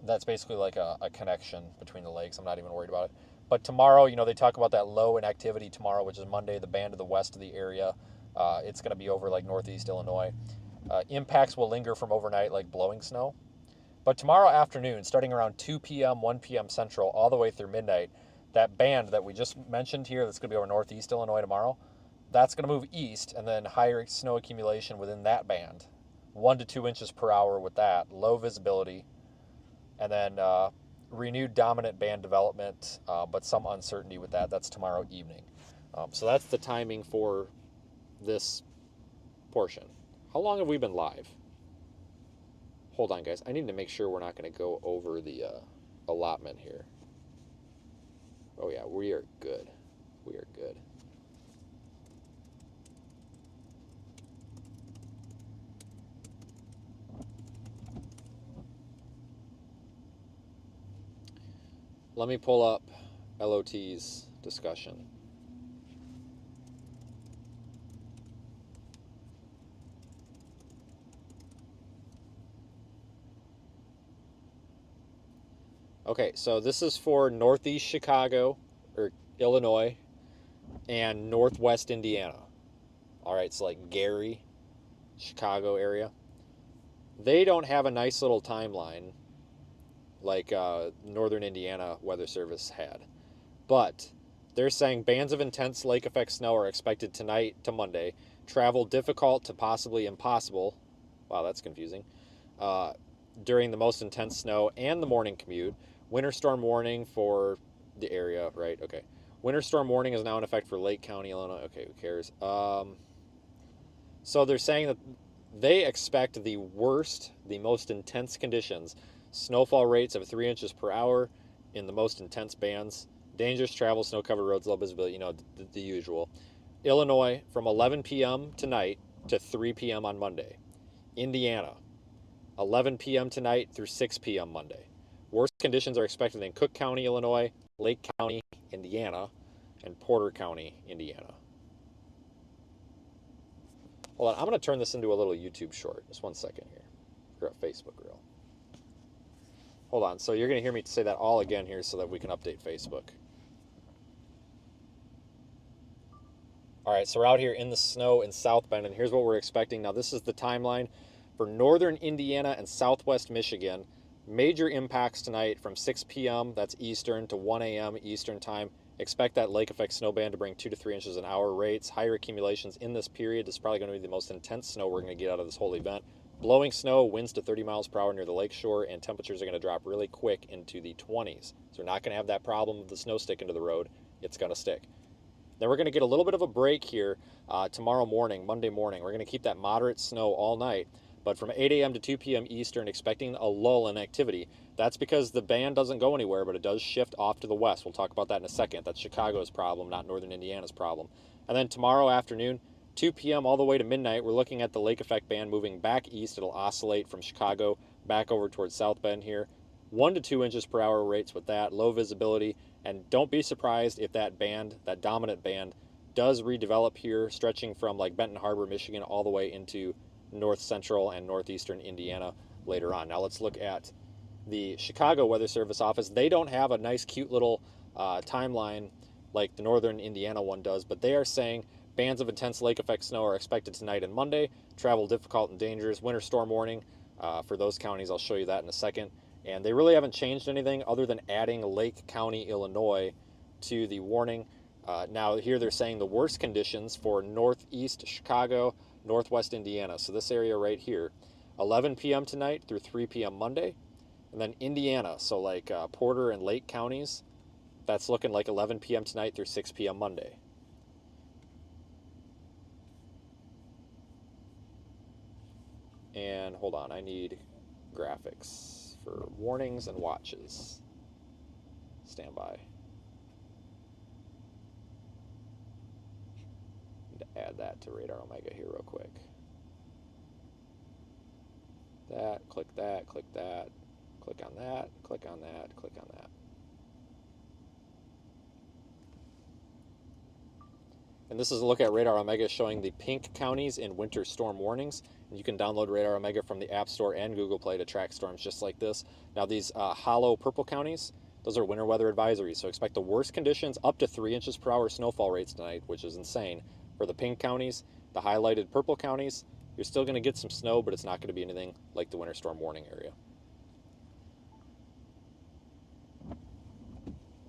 that's basically like a connection between the lakes. I'm not even worried about it. But tomorrow, they talk about that low in activity tomorrow, which is Monday, the band to the west of the area. It's going to be over like northeast Illinois. Impacts will linger from overnight like blowing snow. But tomorrow afternoon, starting around 2 p.m., 1 p.m. Central, all the way through midnight, that band that we just mentioned here that's going to be over northeast Illinois tomorrow, that's going to move east, and then higher snow accumulation within that band. 1 to 2 inches per hour with that, low visibility, and then renewed dominant band development, but some uncertainty with that. That's tomorrow evening. So that's the timing for this portion. How long have we been live? Hold on, guys. I need to make sure we're not going to go over the allotment here. Oh, yeah, we are good. We are good. Let me pull up LOT's discussion. Okay, so this is for northeast Chicago, or Illinois, and northwest Indiana. All right, it's like Gary, Chicago area. They don't have a nice little timeline like Northern Indiana Weather Service had. But they're saying bands of intense lake effect snow are expected tonight to Monday. Travel difficult to possibly impossible. Wow, that's confusing. During the most intense snow and the morning commute. Winter storm warning for the area, right? Okay. Winter storm warning is now in effect for Lake County, Illinois. Okay, who cares? So they're saying that they expect the worst, the most intense conditions. Snowfall rates of 3 inches per hour in the most intense bands. Dangerous travel, snow-covered roads, low visibility, the usual. Illinois, from 11 p.m. tonight to 3 p.m. on Monday. Indiana, 11 p.m. tonight through 6 p.m. Monday. Worst conditions are expected in Cook County, Illinois, Lake County, Indiana, and Porter County, Indiana. Hold on, I'm going to turn this into a little YouTube short. Just 1 second here. Or a Facebook reel. Hold on, so you're going to hear me say that all again here so that we can update Facebook. All right, so we're out here in the snow in South Bend, and here's what we're expecting. Now, this is the timeline for northern Indiana and southwest Michigan. Major impacts tonight from 6 p.m., that's Eastern, to 1 a.m. Eastern time. Expect that lake effect snow band to bring 2 to 3 inches an hour rates. Higher accumulations in this period. This is probably going to be the most intense snow we're going to get out of this whole event. Blowing snow, winds to 30 miles per hour near the lakeshore, and temperatures are going to drop really quick into the 20s. So we're not going to have that problem of the snow sticking to the road. It's going to stick. Then we're going to get a little bit of a break here tomorrow morning, Monday morning. We're going to keep that moderate snow all night. But from 8 a.m. to 2 p.m. Eastern, expecting a lull in activity. That's because the band doesn't go anywhere, but it does shift off to the west. We'll talk about that in a second. That's Chicago's problem, not northern Indiana's problem. And then tomorrow afternoon, 2 p.m. all the way to midnight, we're looking at the lake effect band moving back east. It'll oscillate from Chicago back over towards South Bend here. 1 to 2 inches per hour rates with that, low visibility. And don't be surprised if that band, that dominant band, does redevelop here, stretching from like Benton Harbor, Michigan, all the way into north central and northeastern Indiana later on. Now let's look at the Chicago Weather Service office. They don't have a nice cute little timeline like the northern Indiana one does, but they are saying Bands of intense lake effect snow are expected tonight and Monday. Travel difficult and dangerous. Winter storm warning for those counties. I'll show you that in a second. And they really haven't changed anything other than adding Lake County, Illinois to the warning. Now here they're saying the worst conditions for northeast Chicago, northwest Indiana. So this area right here, 11 p.m. tonight through 3 p.m. Monday. And then Indiana, so like Porter and Lake counties, that's looking like 11 p.m. tonight through 6 p.m. Monday. And hold on, I need graphics for warnings and watches. Stand by. Need to add that to Radar Omega here real quick. That, click that, click that, click on that, click on that, click on that. And this is a look at Radar Omega showing the pink counties in winter storm warnings. And you can download Radar Omega from the App Store and Google Play to track storms just like this. Now these hollow purple counties, those are winter weather advisories. So expect the worst conditions, up to 3 inches per hour snowfall rates tonight, which is insane. For the pink counties, the highlighted purple counties, you're still going to get some snow, but it's not going to be anything like the winter storm warning area.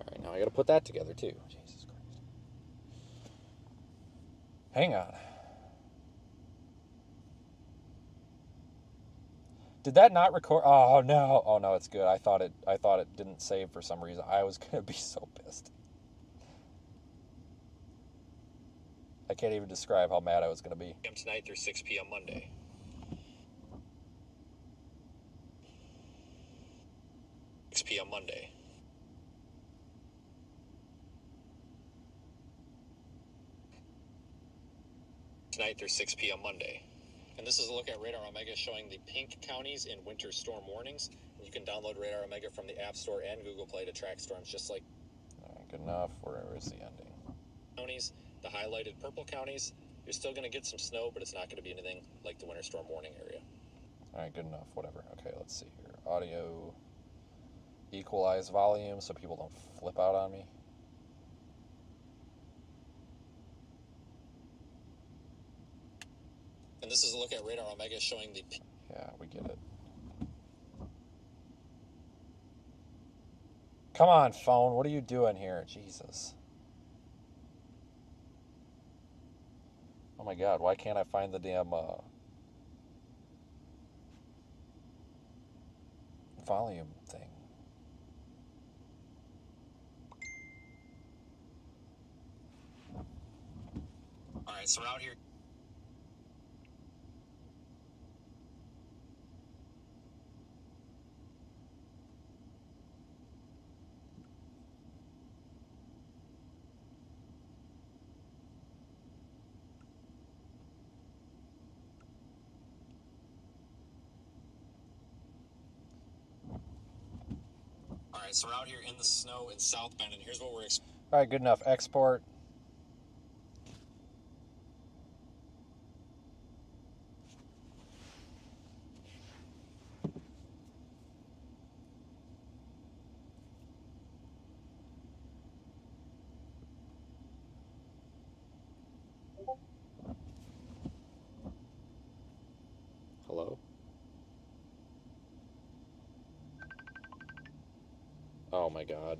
All right, now I got to put that together too. Jesus Christ. Hang on. Did that not record? Oh no! Oh no, it's good. I thought it didn't save for some reason. I was gonna be so pissed. I can't even describe how mad I was gonna be. Tonight through 6 p.m. Monday. p.m. Monday. Tonight through 6 p.m. Monday. And this is a look at Radar Omega showing the pink counties in winter storm warnings. You can download Radar Omega from the App Store and Google Play to track storms just like... All right, good enough. Where is the ending? Counties, the highlighted purple counties, you're still going to get some snow, but it's not going to be anything like the winter storm warning area. All right, good enough. Whatever. Okay, let's see here. Audio, equalize volume so people don't flip out on me. And this is a look at Radar Omega showing the... Yeah, we get it. Come on, phone. What are you doing here? Jesus. Oh my God, why can't I find the damn volume thing? All right, so we're out here. All right, so we're out here in the snow in South Bend, and here's what we're... All right, good enough. Export. Hello? Oh my God.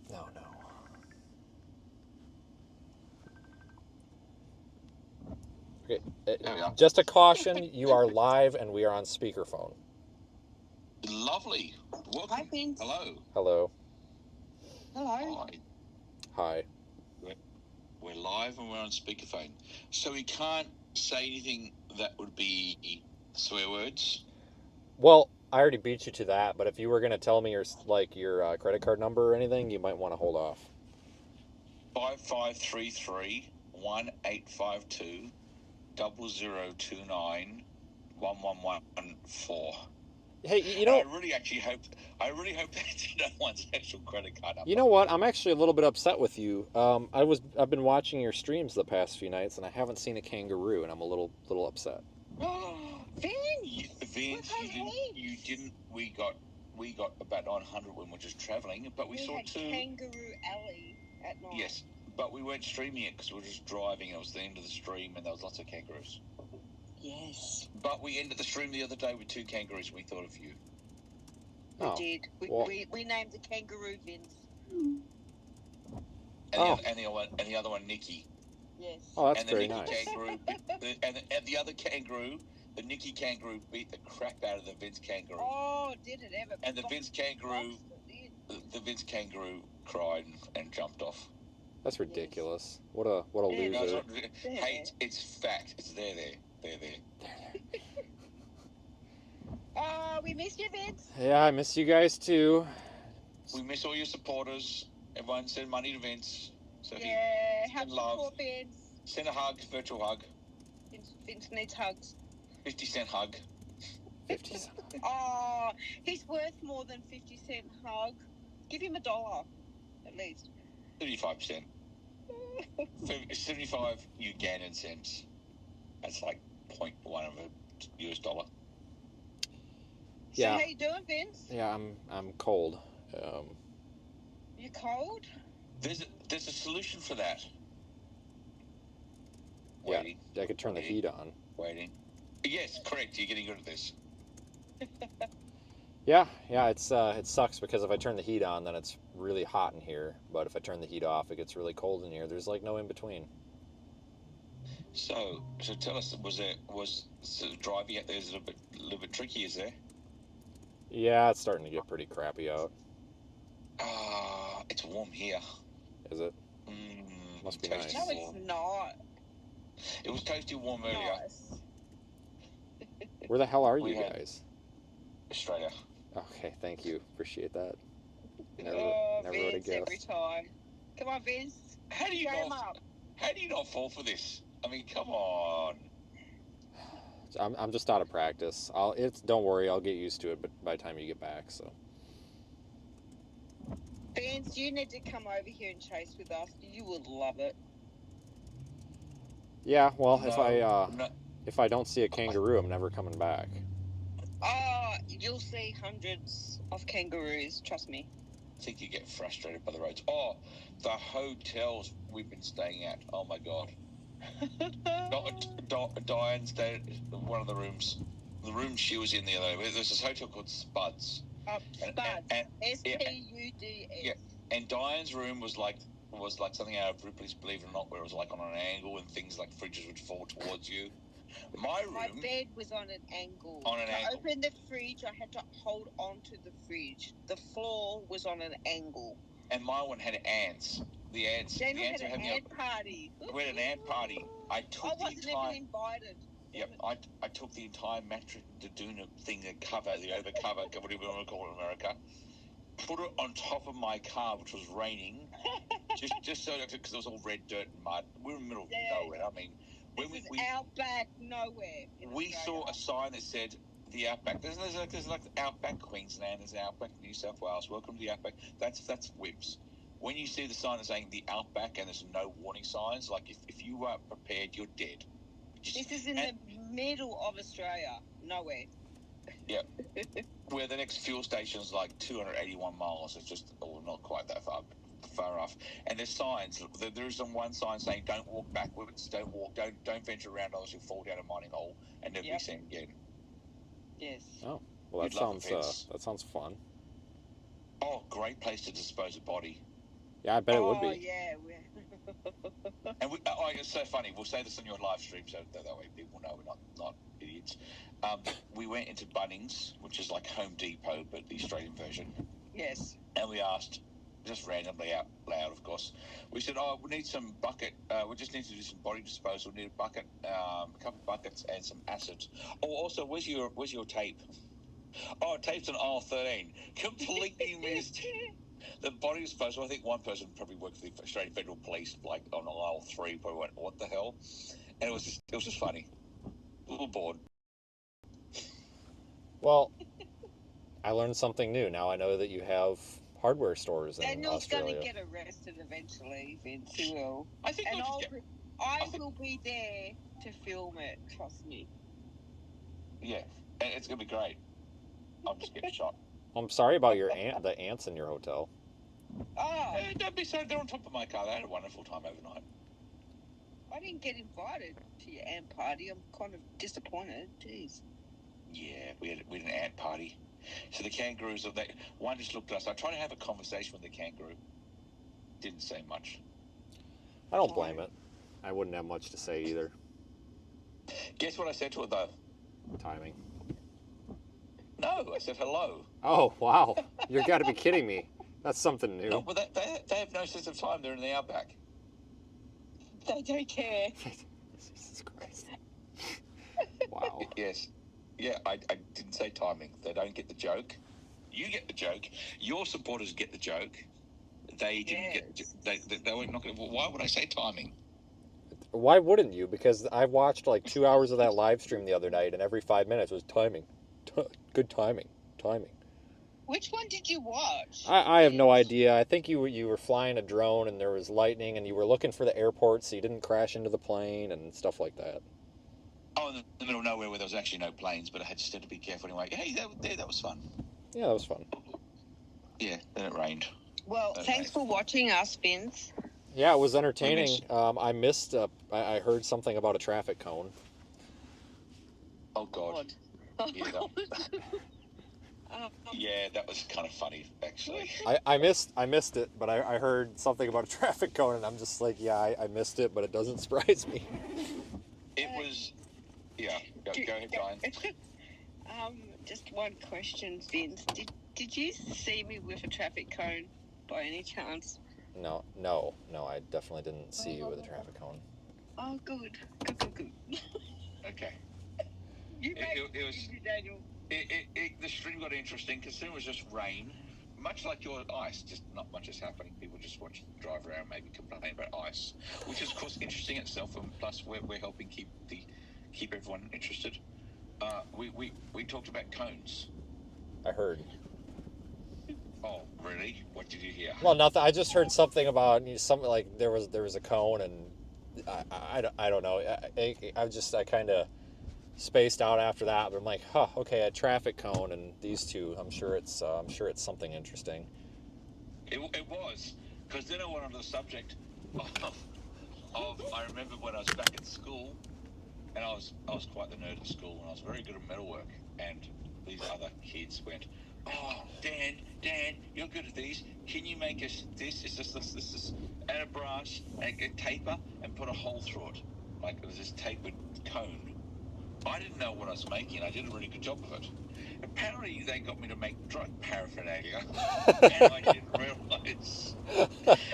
No. Okay, just a caution, you are live and we are on speakerphone. Lovely. Welcome. Hi, Pink. Hello. Hello. Hello. Hi. Hi. We're live and we're on speakerphone. So we can't say anything that would be swear words? Well, I already beat you to that, but if you were going to tell me your credit card number or anything, you might want to hold off. 5533 1852 0029 1114. Hey, you know, I really hope that's no one's actual credit card number. You know what? I'm actually a little bit upset with you. I've been watching your streams the past few nights, and I haven't seen a kangaroo, and I'm a little upset. Vince, you didn't. We got about 900 when we were just travelling, but we saw had two. Kangaroo Alley at night. Yes, but we weren't streaming it because we were just driving. It was the end of the stream, and there was lots of kangaroos. Yes. But we ended the stream the other day with 2 kangaroos. We thought of you. We Oh, did. well- We named the kangaroo Vince. And, Oh. the other one, Nikki. Yes. Oh, that's and the very Nikki nice. kangaroo, and the other kangaroo, the Nikki kangaroo beat the crap out of the Vince kangaroo. Oh, did it ever? And the Vince kangaroo, the Vince kangaroo cried and jumped off. That's ridiculous. What a Yeah, No, loser. hey, it's fact. It's there. Oh, we missed you, Vince. Yeah, I miss you guys too. We miss all your supporters. Everyone send money to Vince. So Yeah, have send love. support, Vince. Send a hug, virtual hug, Vince needs hugs. 50-cent hug. 50 something. Oh, he's worth more than 50-cent hug. Give him $1, at least. 75%. 75 Ugandan cents. That's like 0.1 of a US dollar. Yeah. So how you doing, Vince? Yeah, I'm cold. You cold? There's a solution for that. Yeah, Waiting. I could turn the heat on. Waiting. Yes, correct. You're getting good at this. Yeah, it's it sucks because if I turn the heat on, then it's really hot in here. But if I turn the heat off, it gets really cold in here. There's like no in between. So tell us, was driving out there is a little bit tricky? Is there? Yeah, it's starting to get pretty crappy out. It's warm here. Is it? Must be nice. No, it's not. It was toasty warm earlier. Nice. Where the hell are We you had- guys? Australia. Okay, thank you. Appreciate that. Never would have Vince, every guessed. time. Come on, Vince. How do you Game not? up. How do you not fall for this? I mean, come on. I'm just out of practice. Don't worry, I'll get used to it. But by the time you get back, so. Vince, you need to come over here and chase with us. You would love it. Yeah, well, No. if I don't see a kangaroo, I'm never coming back. Oh, you'll see hundreds of kangaroos, trust me. I think you get frustrated by the roads. Oh, the hotels we've been staying at. Oh my God. Diane stayed at one of the rooms. The room she was in the other day. There's this hotel called Spuds. Spuds. S-P-U-D-S. Yeah, and Diane's room was like something out of Ripley's Believe It or Not, where it was like on an angle and things like fridges would fall towards you. My bed was on an angle. On an angle. To open the fridge, I had to hold on to the fridge. The floor was on an angle. And my one had ants. The ants. Then the we ants had were an having ant party. We had an ant party. I wasn't even invited. Yep, I took the entire mattress, the doona thing, the cover, the overcover, whatever you want to call it in America, put it on top of my car, which was raining, just so because it was all red dirt and mud. We were in the middle of nowhere. I mean, when This is outback nowhere. we saw a sign that said the outback. There's like outback Queensland, there's outback New South Wales. Welcome to the outback. That's whips. When you see the sign that's saying the outback and there's no warning signs, like if you weren't prepared, you're dead. This is in the middle of Australia. Nowhere. Yeah. Where the next fuel station is like 281 miles. It's just not quite that far off. And there's signs. There is one sign saying, "Don't walk backwards. Don't venture around, else you'll fall down a mining hole and never be seen again." Yes. Oh, well, that sounds fun. Oh, great place to dispose of body. Yeah, I bet it would be. Oh yeah. And it's so funny. We'll say this on your live stream, so that way people know we're not idiots. We went into Bunnings, which is like Home Depot, but the Australian version. Yes. And we asked, just randomly out loud, of course. We said, we need some bucket. We just need to do some body disposal. We need a bucket, a couple of buckets, and some acid. Oh, also, where's your tape? Oh, tape's on aisle 13. Completely missed. The body disposal. I think one person probably worked for the Australian Federal Police, like on aisle 3. Probably went, "What the hell?" And it was just funny. A little bored. Well, I learned something new. Now I know that you have hardware stores in Daniel's Australia. going to get arrested eventually, Vince. He will. I think I will be there to film it. Trust me. Yeah, and it's gonna be great. I'm just getting shot. I'm sorry about the ants in your hotel. Oh, Don't be sorry. They're on top of my car. They had a wonderful time overnight. I didn't get invited to your ant party. I'm kind of disappointed. Jeez. Yeah, we had an ant party. So the kangaroos, one just looked at us. I tried to have a conversation with the kangaroo. Didn't say much. I don't blame it. I wouldn't have much to say either. Guess what I said to her though? Timing. No, I said hello. Oh, wow. You've got to be kidding me. That's something new. No, but they have no sense of time. They're in the outback. They don't care. Jesus Christ. Wow. Yes. Yeah, I didn't say timing. They don't get the joke. You get the joke. Your supporters get the joke. They didn't get. They were not going to. Well, why would I say timing? Why wouldn't you? Because I watched like 2 hours of that live stream the other night, and every 5 minutes was timing. Good timing. Timing. Which one did you watch? I have no idea. I think you were flying a drone, and there was lightning, and you were looking for the airport so you didn't crash into the plane and stuff like that. Oh, in the middle of nowhere where there was actually no planes, but I just had to be careful anyway. Hey, that was fun. Yeah, that was fun. Yeah, then it rained. Well, thanks for watching us, Vince. Yeah, it was entertaining. I missed. I heard something about a traffic cone. Oh God. Yeah, yeah, that was kind of funny, actually. I missed it, but I heard something about a traffic cone, and I'm just like, yeah, I missed it, but it doesn't surprise me. It was. Yeah, go ahead, Brian. Just one question, Vince. Did you see me with a traffic cone by any chance? No, I definitely didn't see you with a traffic cone. Oh, good. Okay. It was Daniel. The stream got interesting because then it was just rain, much like your ice. Just not much is happening. People just watch, drive around, maybe complain about ice, which is of course interesting itself. And plus, we're helping keep everyone interested. We talked about cones. I heard. Oh, really? What did you hear? Well, nothing. I just heard something about something like there was a cone, and I don't know. I kind of spaced out after that, but I'm like, okay, a traffic cone, and these two. I'm sure it's something interesting. It was, because then I went on to the subject of I remember when I was back at school, and I was quite the nerd at school, and I was very good at metalwork, and these other kids went, oh, Dan, you're good at these. Can you make us this, and a brass, and a taper, and put a hole through it? Like it was this tapered cone. I didn't know what I was making. I did a really good job of it. Apparently, they got me to make drug paraphernalia, and I didn't realise.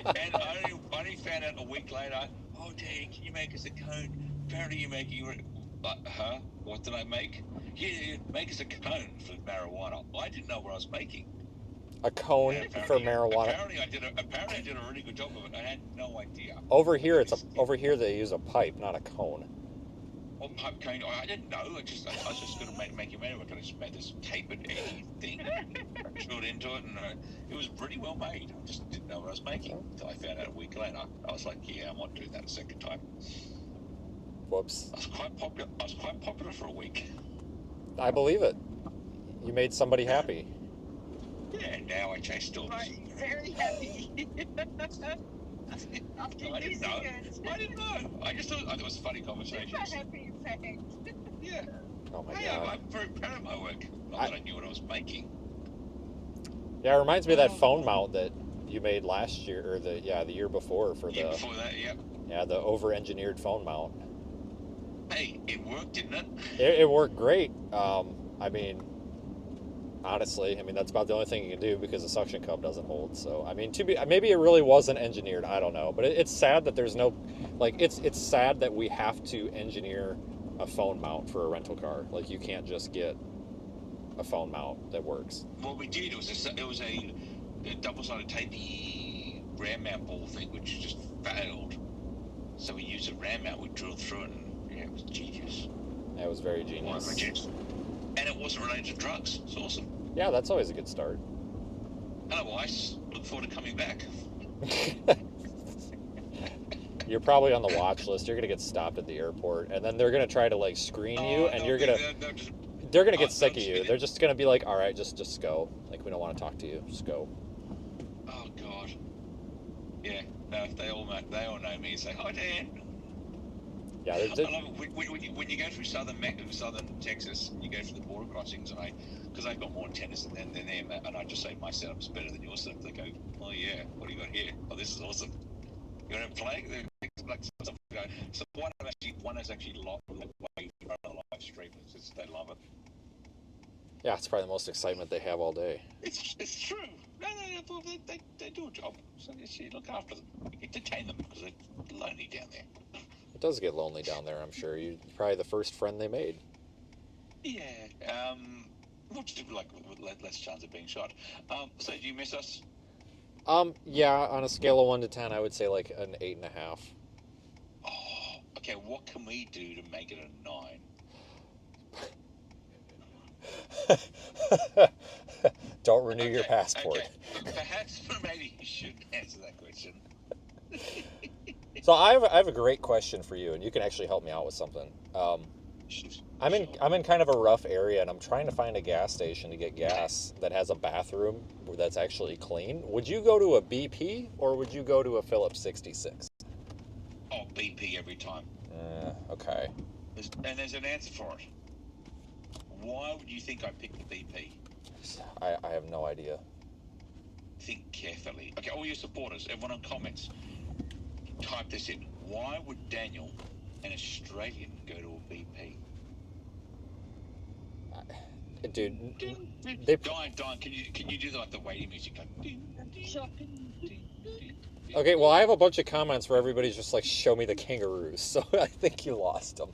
And I only found out a week later, oh, Dan, can you make us a cone? Apparently, you're making... huh? What did I make? Yeah, make us a cone for marijuana. I didn't know what I was making. A cone for marijuana. Apparently, I did a really good job of it. I had no idea. Over here, they use a pipe, not a cone. Well, pipe cone. I didn't know. I was just going to make it marijuana. I just made this tapered edgy thing, threw it into it, and it was pretty well made. I just didn't know what I was making until I found out a week later. I was like, yeah, I'm not doing that a second time. Whoops. I was quite popular for a week. I believe it. You made somebody happy. Yeah, now I chase dogs. Very happy. I didn't know. I just thought it was a funny conversation. Happy fact. Yeah. Oh my God. I'm very proud of my work. Not that I knew what I was making. Yeah, it reminds me of that phone mount that you made last year, or the year before for the. Before that, yeah. Yeah, the over-engineered phone mount. Hey, it worked, didn't it? It worked great. I mean, honestly, that's about the only thing you can do because the suction cup doesn't hold. So, maybe it really wasn't engineered. I don't know, but it's sad that there's no, it's sad that we have to engineer a phone mount for a rental car. Like, you can't just get a phone mount that works. What we did was a double-sided tapey ram mount ball thing, which just failed. So we used a ram mount. We drilled through it, and yeah, it was genius. It was very genius. And it wasn't related to drugs. It's awesome. Yeah, that's always a good start. Hello, Ice. Look forward to coming back. You're probably on the watch list. You're going to get stopped at the airport, and then they're going to try to, screen you, and you're going to... they're gonna get sick of you. They're just gonna be like, all right, just go. Like, we don't want to talk to you. Just go. Oh God. Yeah. No, they all know me and say hi, Dan. Yeah, I love it when you go through southern Texas, you go through the border crossings, and because I've got more antennas than them, and I just say my setup's better than your setup. They go, oh yeah, what do you got here? Oh, this is awesome. You want to play? Like, so one is actually locked way from the live stream. They love it. Yeah, it's probably the most excitement they have all day. It's true. No, they do a job. So you look after them, you entertain them because they're lonely down there. It does get lonely down there, I'm sure. You're probably the first friend they made. Yeah. Like less chance of being shot. So do you miss us? Yeah, on a scale of 1 to 10, I would say like an 8.5. Oh, okay. What can we do to make it a 9? Don't renew your passport. Okay. Perhaps maybe you should answer that question. So I have a great question for you, and you can actually help me out with something. I'm in kind of a rough area, and I'm trying to find a gas station to get gas that has a bathroom that's actually clean. Would you go to a BP or would you go to a Phillips 66? Oh, BP every time. Okay. There's an answer for it. Why would you think I picked the BP? I have no idea. Think carefully. Okay, all your supporters, everyone on comments, type this in. Why would Daniel, an Australian, go to a BP? Dude, Don, can you do the waiting music? Okay, well, I have a bunch of comments where everybody's just like, show me the kangaroos, so I think you lost them.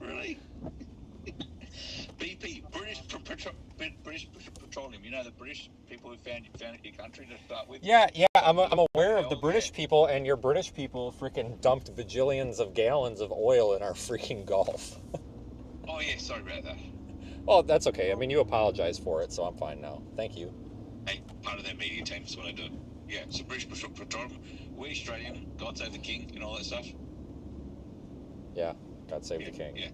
Really? BP, British Petroleum. You know the British people who founded your country to start with? Yeah, I'm aware of the British people, and your British people freaking dumped bajillions of gallons of oil in our freaking Gulf. Oh, yeah, sorry about that. Well, that's okay. I mean, you apologized for it, so I'm fine now. Thank you. Hey, part of that media team, that's what I do. Yeah, so British Petroleum, we're Australian, God save the king, and all that stuff. Yeah, God save the king. Yeah.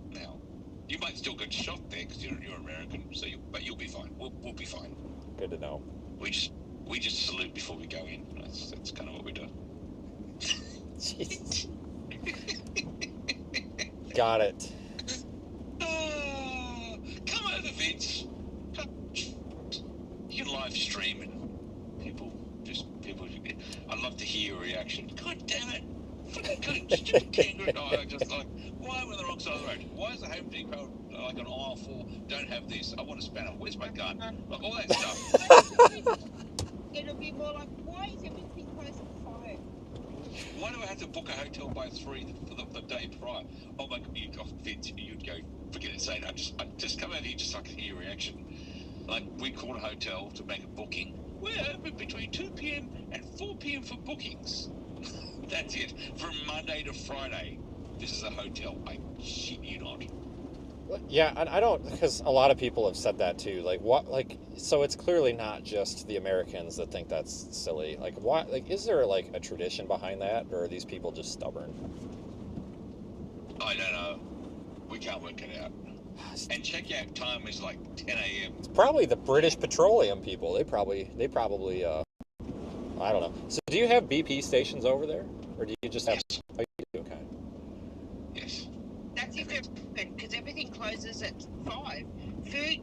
Now, you might still get shot there because you're American, but you'll be fine. We'll be fine. Good to know. We just salute before we go in. That's kind of what we do. Jeez. Got it. Come over, Vince. You can live stream and people. I'd love to hear your reaction. God damn it! Fucking stupid kangaroo. I just like, why am I on the wrong side of the road? Why is the Home Depot like on aisle 4? Don't have this. I want a spanner. Where's my gun? Like all that stuff. It'll be more like, why is everything closed at 5? Why do I have to book a hotel by 3 for the day prior? Oh my God, Vince, you'd go, forget it, say no. Just come out here just so I can hear your reaction. Like, we called a hotel to make a booking. We're open between 2 p.m. and 4 p.m. for bookings. That's it. From Monday to Friday. This is a hotel. I shit you not. Yeah, and I don't, because a lot of people have said that too. Like, what, like, so it's clearly not just the Americans that think that's silly. Like, what, like, is there like a tradition behind that, or are these people just stubborn? I don't know. We can't work it out. And checkout time is like 10 a.m. It's probably the British Petroleum people. They probably, I don't know. So do you have BP stations over there? Or do you just have... Yes. Oh, you do, okay. Yes. That's if they're open, because everything closes at 5. Food,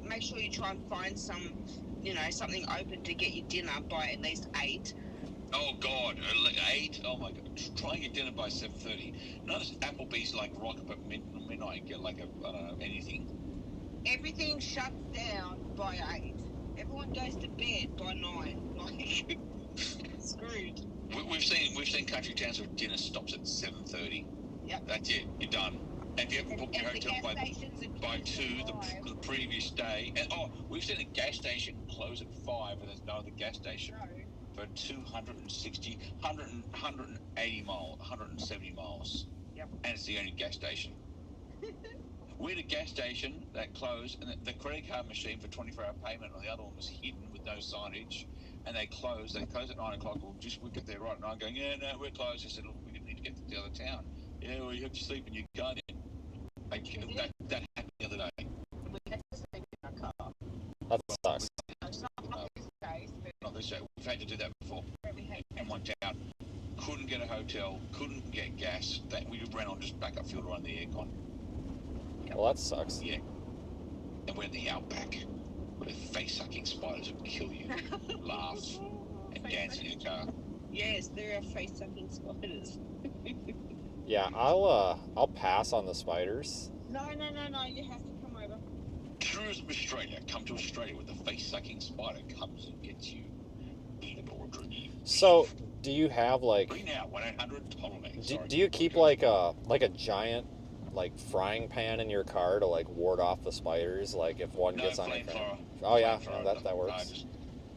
make sure you try and find some, something open to get your dinner by at least 8. Oh God, 8? Oh my God! Try and get dinner by 7:30. Notice Applebee's like rock up at midnight and get like anything. Everything shuts down by 8. Everyone goes to bed by 9. Like screwed. We've seen country towns where dinner stops at 7:30. Yep. That's it. You're done. And if you haven't booked your hotel by 2 the previous day, and we've seen a gas station close at 5, and there's no other gas station. No. For 260, 180 miles, 170 miles. Yep. And it's the only gas station. We had a gas station that closed, and the credit card machine for 24-hour payment on the other one was hidden with no signage, and they closed at 9 o'clock. We'll get there right at 9, going, yeah, no, we're closed. I said, look, we need to get to the other town. Yeah, well, you have to sleep in your garden. we've had to do that before. And went down. Couldn't get a hotel. Couldn't get gas. We ran on just backup fuel to run the aircon. Well, that sucks. Yeah. And we're in the outback where face-sucking spiders will kill you. Laugh and dance in your car. Yes, there are face-sucking spiders. Yeah, I'll pass on the spiders. No, you have to come over. Tourism Australia. Come to Australia with the face-sucking spider comes and gets you. So, do you have like? Ring now 1-800-HOLIDAY. Do you keep like a giant like frying pan in your car to like ward off the spiders? Like if one gets on your car. Oh yeah, that works. Just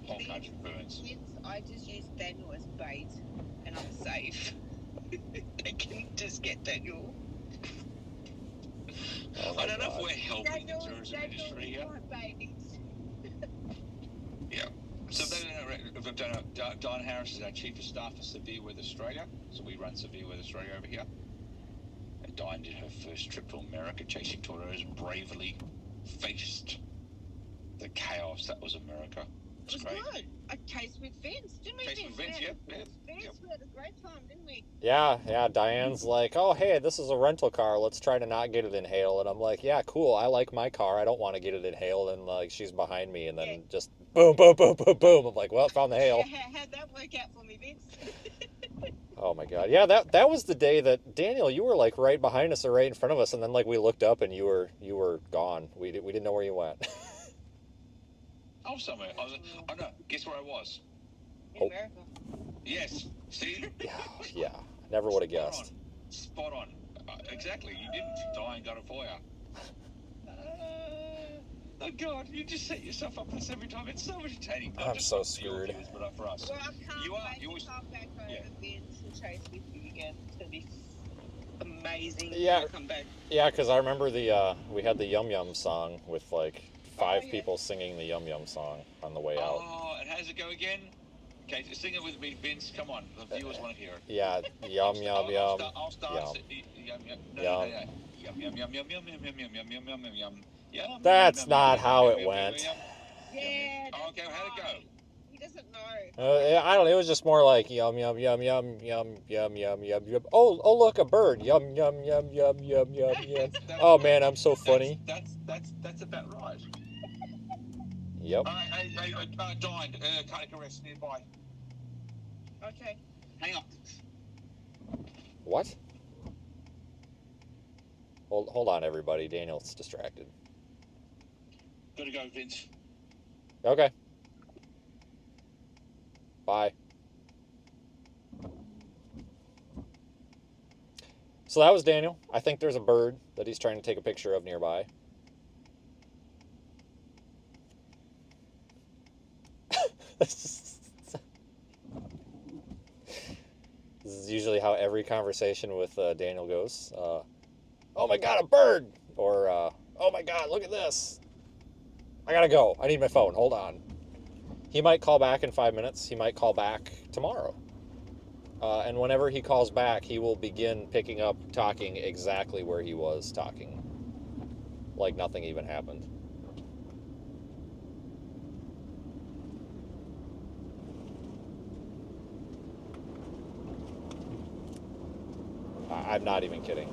whole country burns. I just use Daniel as bait, and I'm safe. They can just get Daniel. Oh I don't know God. if we're helping the tourism industry here. Yeah. So we've done Don Harris is our chief of staff for Severe Weather Australia. So we run Severe Weather Australia over here. And Diane did her first trip to America, chasing tornadoes, and bravely faced the chaos that was America. It was good. I chased with Vince, didn't we? Chased with Vince, yeah. Vince, we had a great time, didn't we? Yeah. Diane's like, oh hey, this is a rental car. Let's try to not get it inhaled. And I'm like, yeah, cool. I like my car. I don't want to get it inhaled. And like, she's behind me, and then just boom, boom, boom, boom, boom. I'm like, well, found the hail. How'd that work out for me, Vince? Oh my God. Yeah, that was the day that Daniel, you were like right behind us or right in front of us, and then like we looked up and you were gone. We didn't know where you went. I was somewhere. Oh no, guess where I was? In America. Yes. See? Yeah. Never would have guessed. Spot on. Exactly. You didn't die and got a fire. Oh God, you just set yourself up for this every time. It's so entertaining. I'm so screwed. But for us. Well, I can't wait always... to come back over Vince and chase with you again. It's going to be amazing. Yeah. Come back. Yeah, because I remember we had the Yum Yum song with like 5 people singing the Yum Yum song on the way out. Oh, and how's it go again? Okay, sing it with me, Vince. Come on, the viewers want to hear it. Yeah, yum yum yum. I'll start. Yum. Yum yum yum yum yum yum yum yum yum yum yum yum yum. That's not how it went. Yeah. Okay, how'd it go? He doesn't know. I don't know. It was just more like yum yum yum yum yum yum yum yum yum. Oh look, a bird. Yum yum yum yum yum yum yum. Oh man, I'm so funny. That's about right. Yep. Died. Cardiac arrest nearby. Okay. Hang on. What? Hold on, everybody. Daniel's distracted. Gotta go, Vince. Okay. Bye. So that was Daniel. I think there's a bird that he's trying to take a picture of nearby. This is usually how every conversation with Daniel goes. Oh my God, a bird! Or, oh my God, look at this. I gotta go. I need my phone. Hold on. He might call back in 5 minutes. He might call back tomorrow. And whenever he calls back, he will begin picking up talking exactly where he was talking. Like nothing even happened. I'm not even kidding.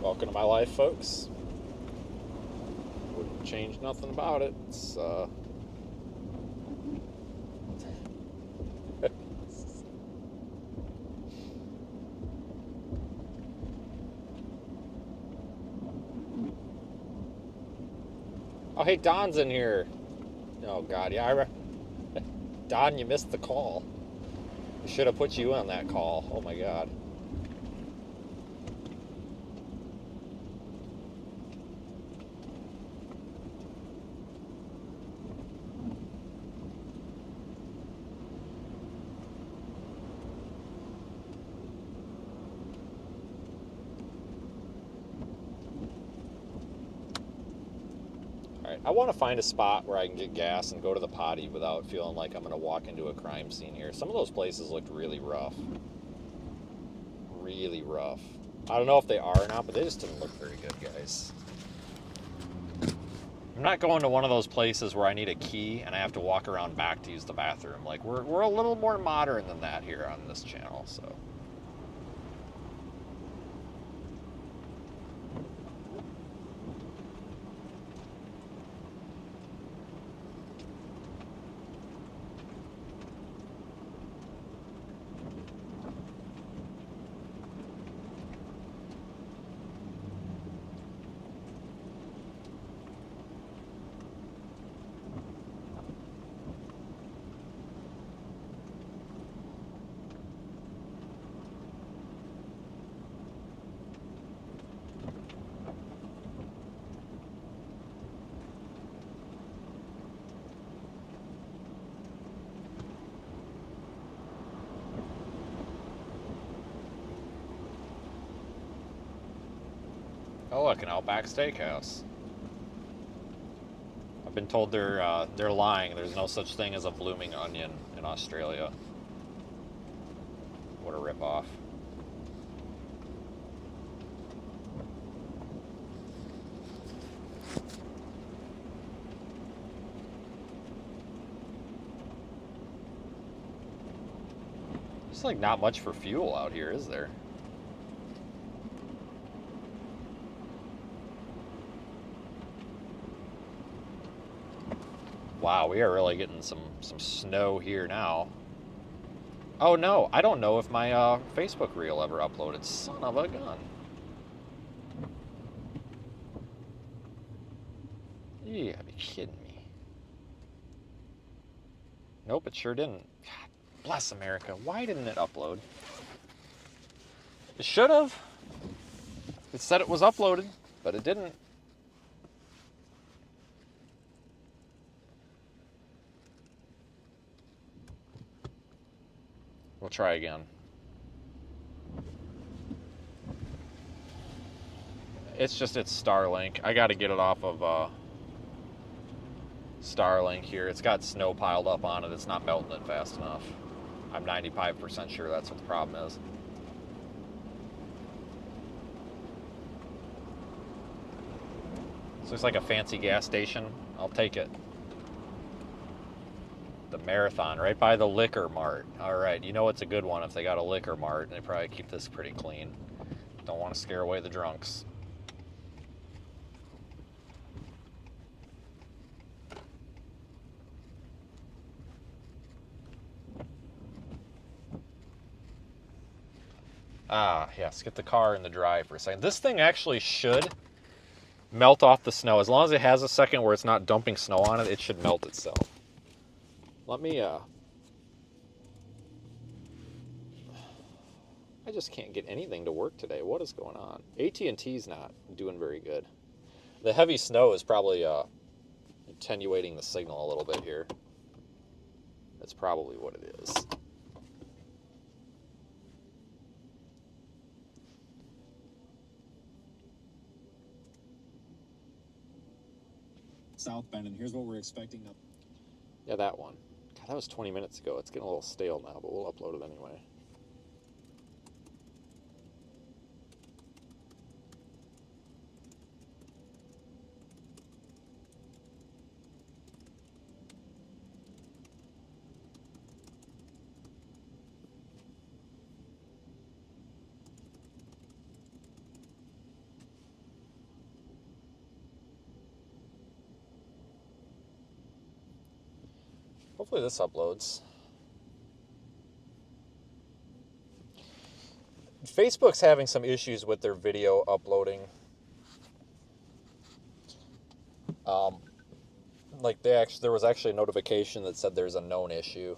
Welcome to my life, folks. Wouldn't change nothing about it. It's, Oh, hey, Don's in here. Oh, God, yeah, Don, you missed the call. We should have put you on that call. Oh, my God. I want to find a spot where I can get gas and go to the potty without feeling like I'm going to walk into a crime scene here. Some of those places looked really rough. Really rough. I don't know if they are or not, but they just didn't look very good, guys. I'm not going to one of those places where I need a key and I have to walk around back to use the bathroom. Like, we're a little more modern than that here on this channel, so. Oh, look, an Outback Steakhouse. I've been told they're lying. There's no such thing as a blooming onion in Australia. What a ripoff. There's like not much for fuel out here, is there? Wow, we are really getting some snow here now. Oh no, I don't know if my Facebook reel ever uploaded. Son of a gun. You gotta be kidding me. Nope, it sure didn't. God bless America. Why didn't it upload? It should have. It said it was uploaded, but it didn't. We'll try again. It's Starlink. I got to get it off of Starlink here. It's got snow piled up on it. It's not melting it fast enough. I'm 95% sure that's what the problem is. This looks like a fancy gas station. I'll take it. The Marathon, right by the liquor mart. All right, you know it's a good one if they got a liquor mart. They probably keep this pretty clean. Don't want to scare away the drunks. Ah, yes, get the car in the drive for a second. This thing actually should melt off the snow. As long as it has a second where it's not dumping snow on it, it should melt itself. Let me, I just can't get anything to work today. What is going on? AT&T's not doing very good. The heavy snow is probably attenuating the signal a little bit here. That's probably what it is. South Bend, and here's what we're expecting. Yeah, that one. God, that was 20 minutes ago. It's getting a little stale now, but we'll upload it anyway. Hopefully this uploads. Facebook's having some issues with their video uploading. Like there was actually a notification that said there's a known issue.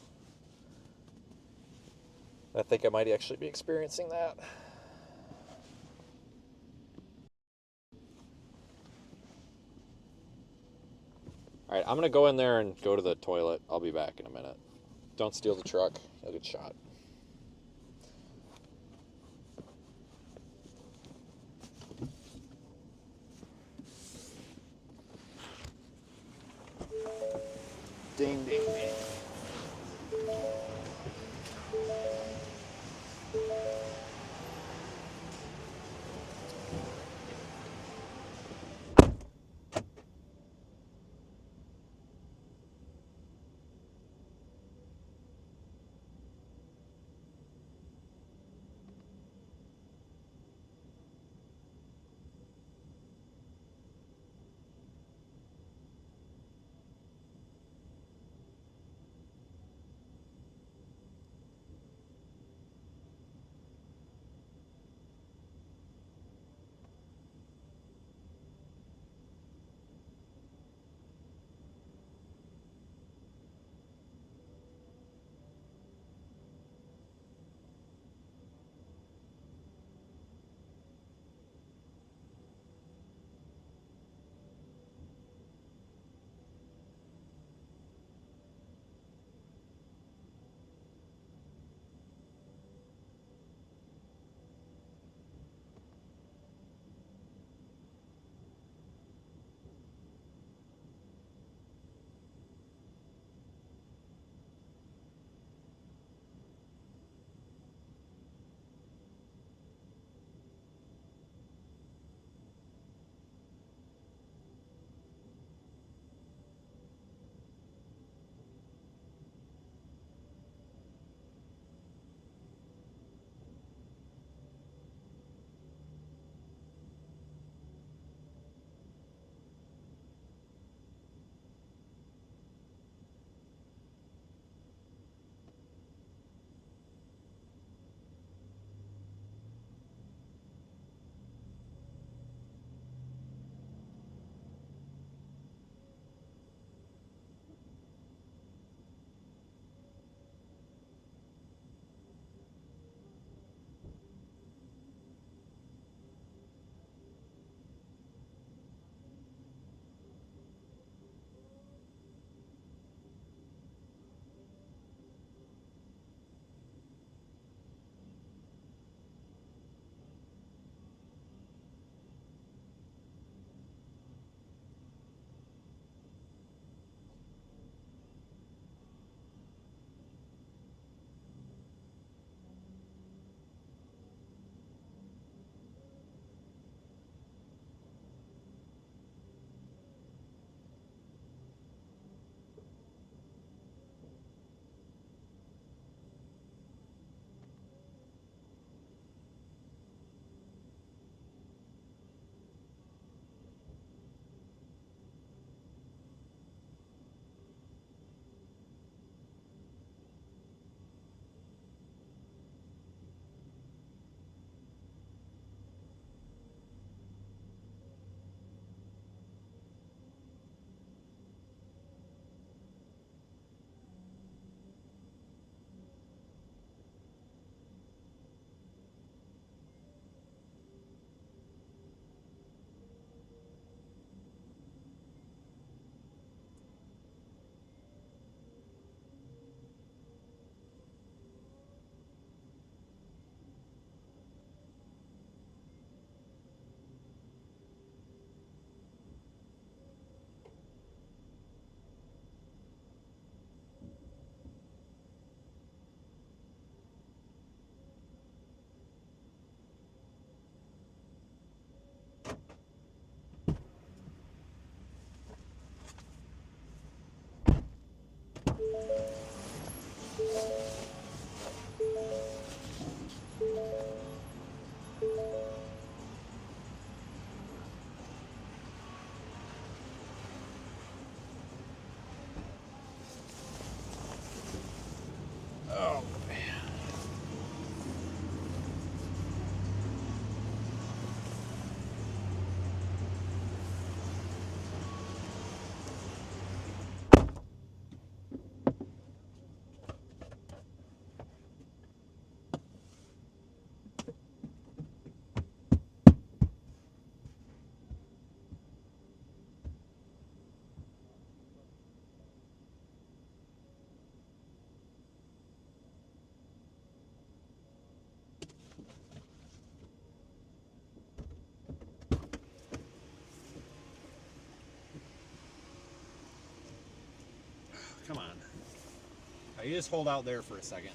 I think I might actually be experiencing that. Alright, I'm gonna go in there and go to the toilet. I'll be back in a minute. Don't steal the truck. You'll get shot. Ding, ding, ding. You just hold out there for a second.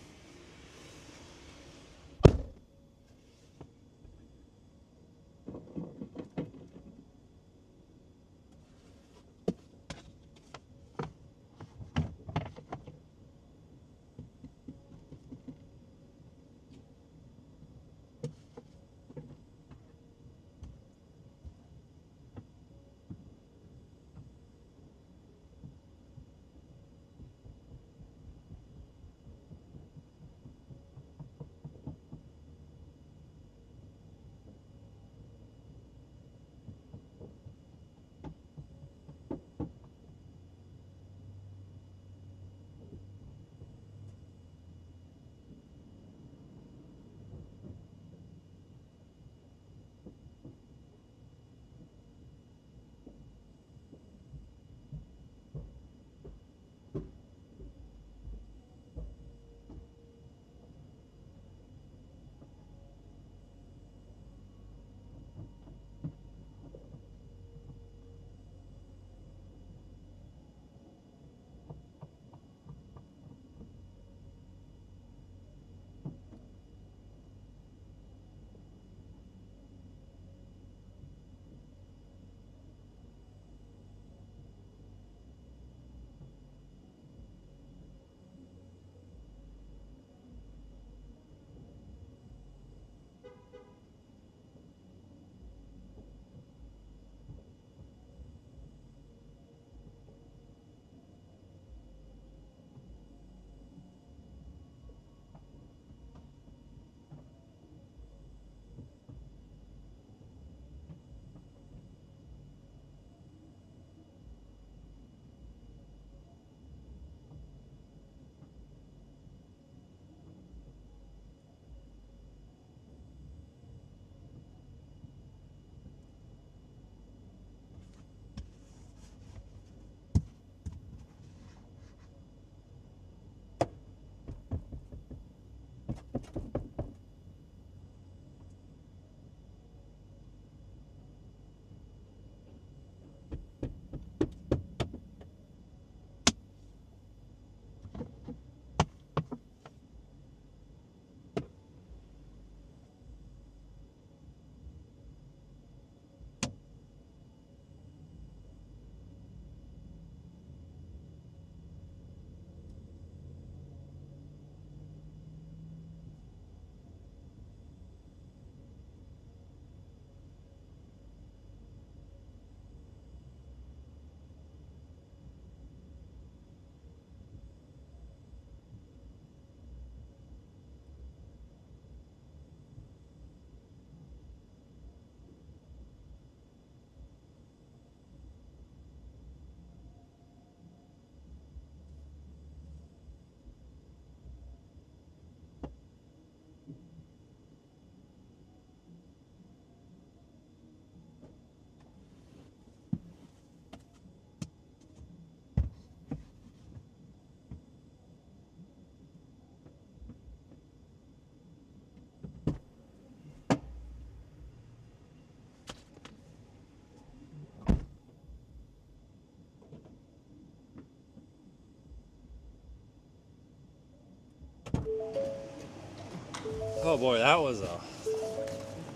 Oh boy, that was a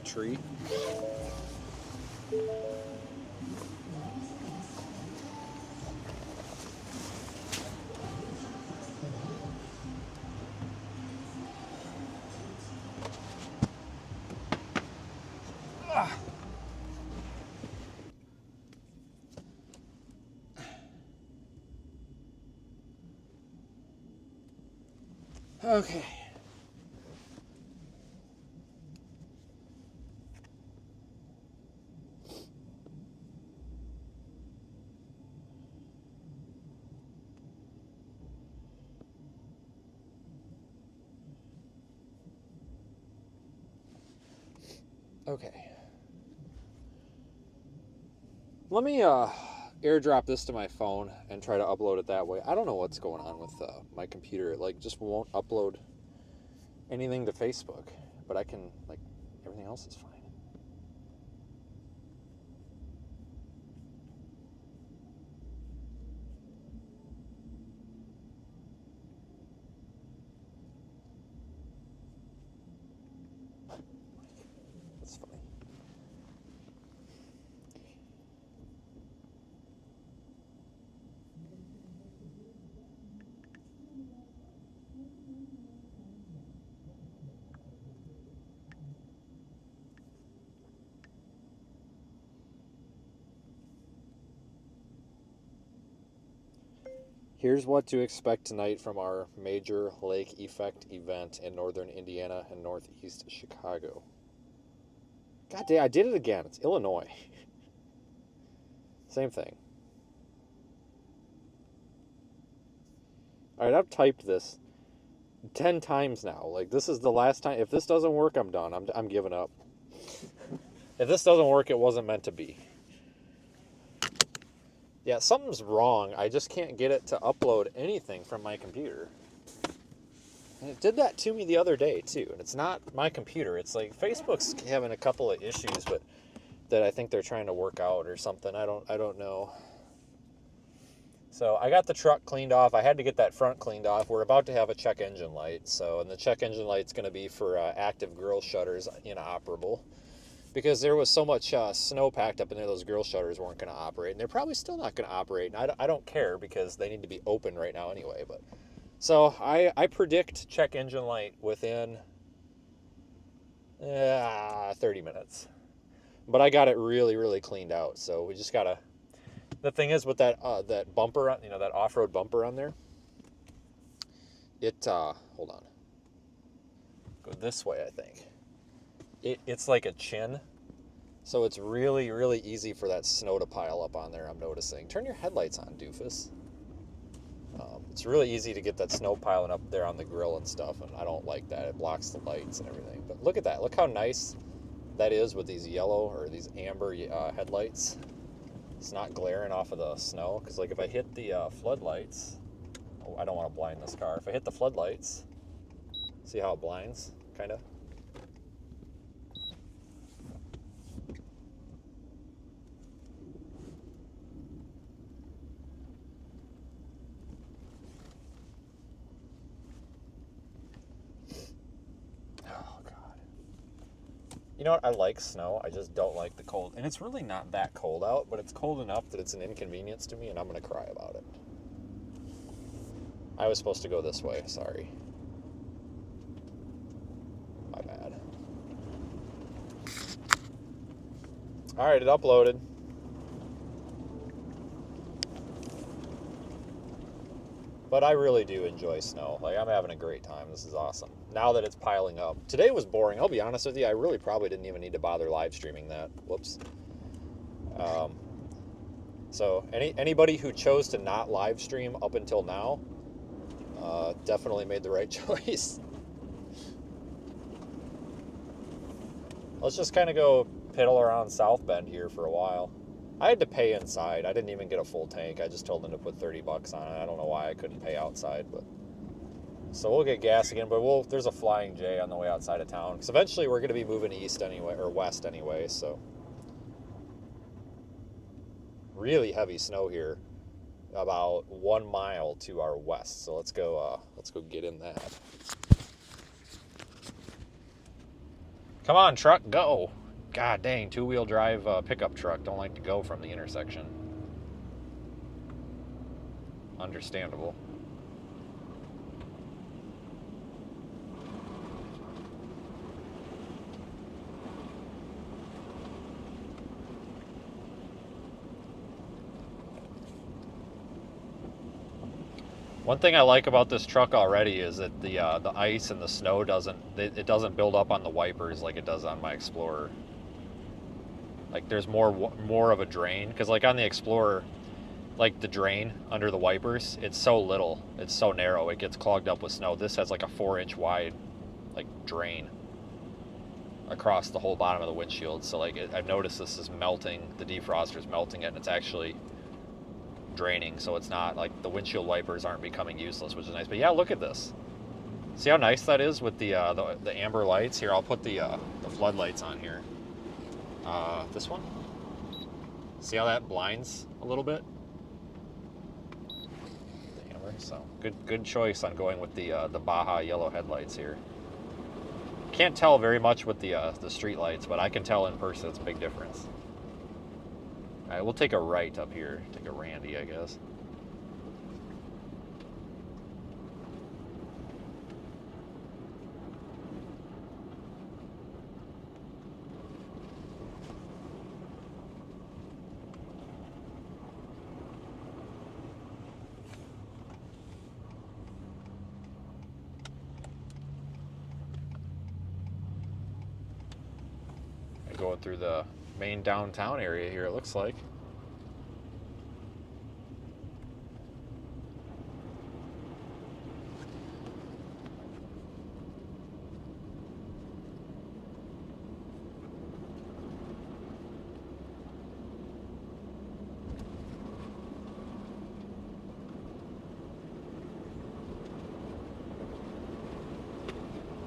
treat. Okay. Okay. Let me airdrop this to my phone and try to upload it that way. I don't know what's going on with my computer. It like just won't upload anything to Facebook, but I can, like, everything else is fine. Here's what to expect tonight from our major lake effect event in northern Indiana and northeast Chicago. God damn, I did it again. It's Illinois. Same thing. All right, I've typed this 10 times now. Like, this is the last time. If this doesn't work, I'm done. I'm giving up. If this doesn't work, it wasn't meant to be. Yeah, something's wrong. I just can't get it to upload anything from my computer. And it did that to me the other day, too. And it's not my computer. It's like Facebook's having a couple of issues, but that I think they're trying to work out or something. I don't know. So I got the truck cleaned off. I had to get that front cleaned off. We're about to have a check engine light. So, and the check engine light's going to be for active grill shutters inoperable. Because there was so much snow packed up in there, those grill shutters weren't going to operate. And they're probably still not going to operate. And I don't care because they need to be open right now anyway. But so I predict check engine light within 30 minutes. But I got it really, really cleaned out. So we just got to... The thing is with that that bumper, that off-road bumper on there, hold on. Go this way, I think. It's like a chin. So it's really, really easy for that snow to pile up on there, I'm noticing. Turn your headlights on, doofus. It's really easy to get that snow piling up there on the grill and stuff, and I don't like that. It blocks the lights and everything. But look at that. Look how nice that is with these yellow or these amber headlights. It's not glaring off of the snow, because like if I hit the floodlights, I don't want to blind this car. If I hit the floodlights, see how it blinds, kind of? Oh, God. You know what? I like snow. I just don't like the cold. And it's really not that cold out, but it's cold enough that it's an inconvenience to me, and I'm going to cry about it. I was supposed to go this way. Sorry. My bad. All right, it uploaded. But I really do enjoy snow. Like, I'm having a great time. This is awesome. Now that it's piling up. Today was boring. I'll be honest with you. I really probably didn't even need to bother live streaming that. Whoops. So anybody who chose to not live stream up until now, definitely made the right choice. Let's just kind of go piddle around South Bend here for a while. I had to pay inside. I didn't even get a full tank. I just told them to put $30 on it. I don't know why I couldn't pay outside, but so we'll get gas again. But there's a Flying J on the way outside of town because eventually we're going to be moving east anyway, or west anyway. So really heavy snow here, about 1 mile to our west. So let's go get in that. Come on, truck, go. God dang, two-wheel drive pickup truck don't like to go from the intersection. Understandable. One thing I like about this truck already is that the ice and the snow doesn't build up on the wipers like it does on my Explorer. Like there's more of a drain, because like on the Explorer, like the drain under the wipers, it's so little, it's so narrow, it gets clogged up with snow. This has like a 4-inch wide like drain across the whole bottom of the windshield. So like I've noticed this is melting, the defroster's melting it, and it's actually draining, so it's not like the windshield wipers aren't becoming useless, which is nice. But yeah, look at this. See how nice that is with the amber lights? Here, I'll put the floodlights on here. This one. See how that blinds a little bit? The amber. So good choice on going with the Baja yellow headlights here. Can't tell very much with the street lights, but I can tell in person it's a big difference. All right, we'll take a right up here. Take a Randy, I guess. Going through the main downtown area here, it looks like.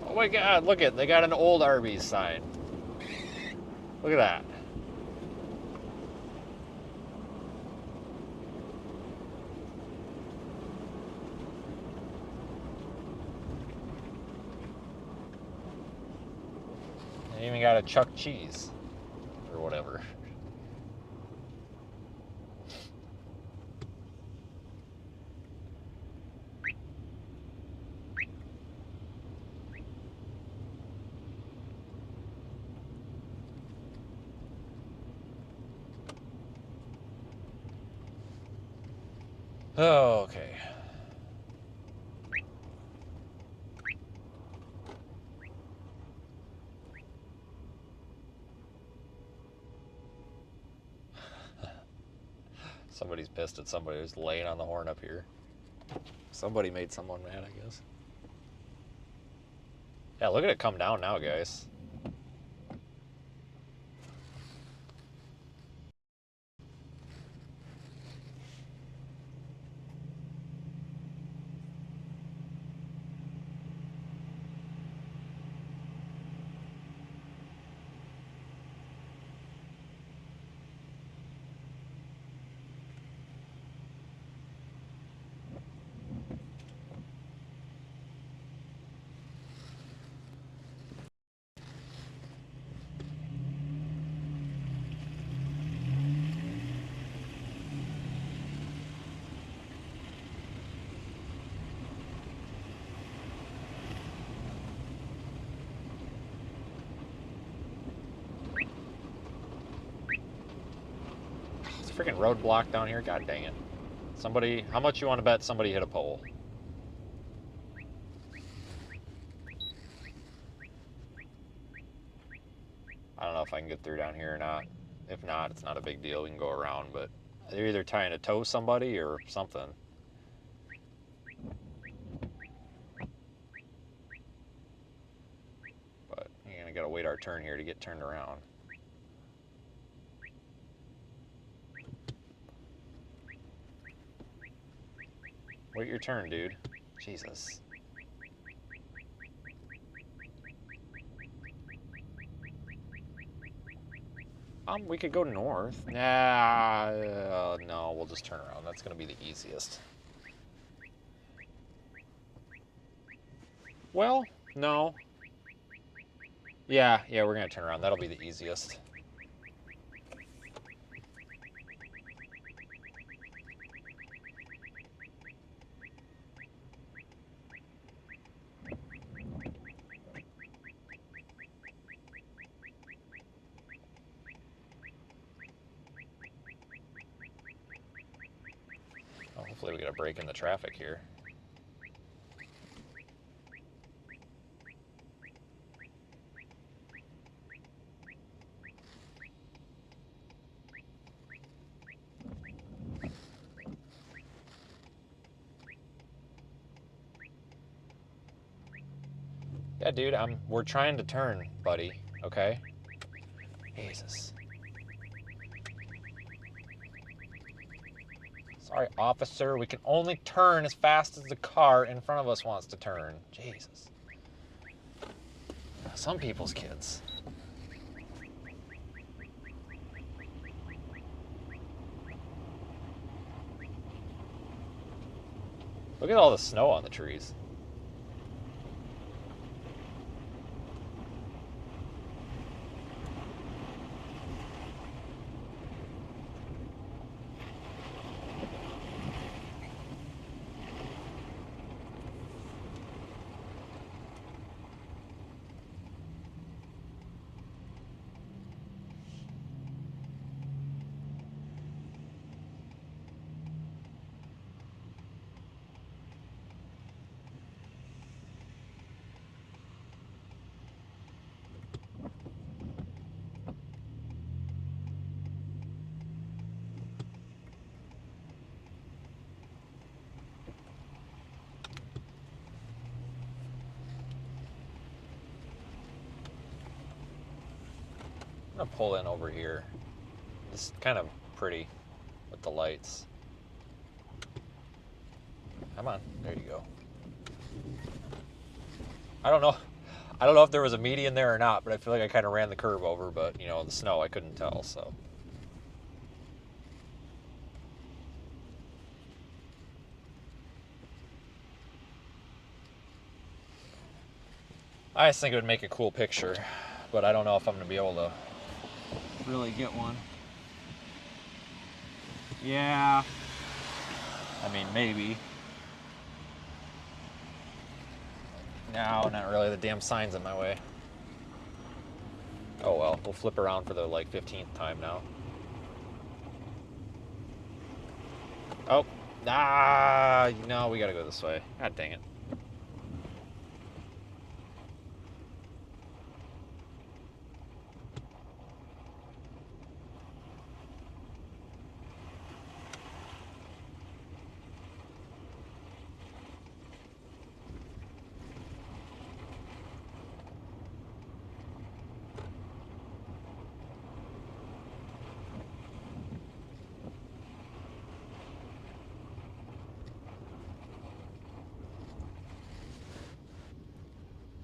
Oh my God, look it, they got an old Arby's sign. Look at that. They even got a Chuck Cheese or whatever. Oh, okay. Somebody's pissed at somebody who's laying on the horn up here. Somebody made someone mad, I guess. Yeah, look at it come down now, guys. It's a freaking roadblock down here. God dang it. Somebody, how much you want to bet somebody hit a pole? I don't know if I can get through down here or not. If not, it's not a big deal. We can go around, but they're either trying to tow somebody or something. But you're gonna gotta wait our turn here to get turned around. Wait your turn, dude. Jesus. We could go north. Nah, no, we'll just turn around. That's gonna be the easiest. Well, no. Yeah, we're gonna turn around. That'll be the easiest. Oh, hopefully we get a break in the traffic here. Yeah, dude, we're trying to turn, buddy, okay? Jesus. Sorry, officer, we can only turn as fast as the car in front of us wants to turn. Jesus. Some people's kids. Look at all the snow on the trees. gonna pull in over here. It's kind of pretty with the lights. Come on, there you go. I don't know if there was a median there or not, but I feel like I kind of ran the curb over, but you know, the snow, I couldn't tell, so. I just think it would make a cool picture, but I don't know if I'm going to be able to really get one. Yeah. I mean, maybe. No, not really. The damn sign's in my way. Oh well, we'll flip around for the like 15th time now. Oh, no, we gotta go this way. God dang it.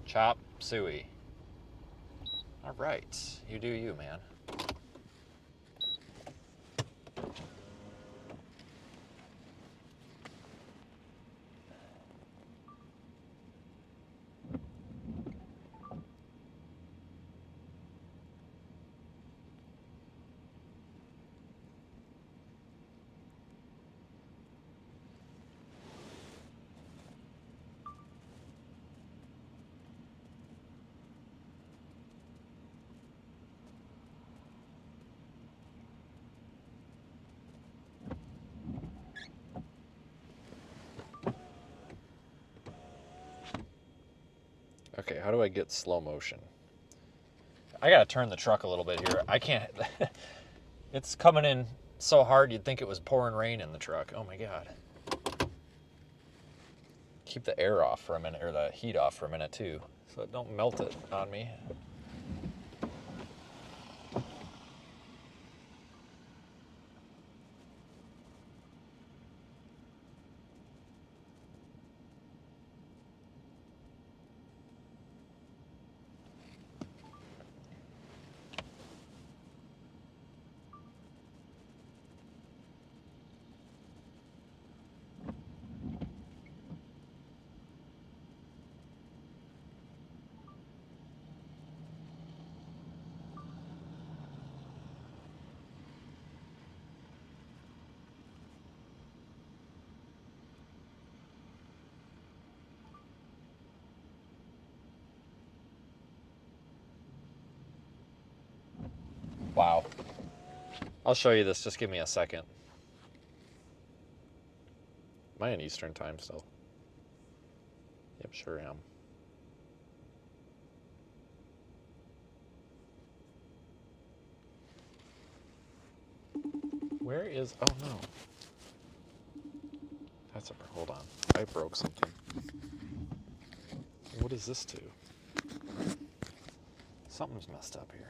Chop suey. All right, you do you, man. Okay, how do I get slow motion? I gotta turn the truck a little bit here. I can't. It's coming in so hard you'd think it was pouring rain in the truck. Oh my god. Keep the air off for a minute, or the heat off for a minute too, so it don't melt it on me. Wow. I'll show you this, just give me a second. Am I in Eastern time still? Yep, sure am. Where is, oh no. That's a, hold on. I broke something. What is this to? Something's messed up here.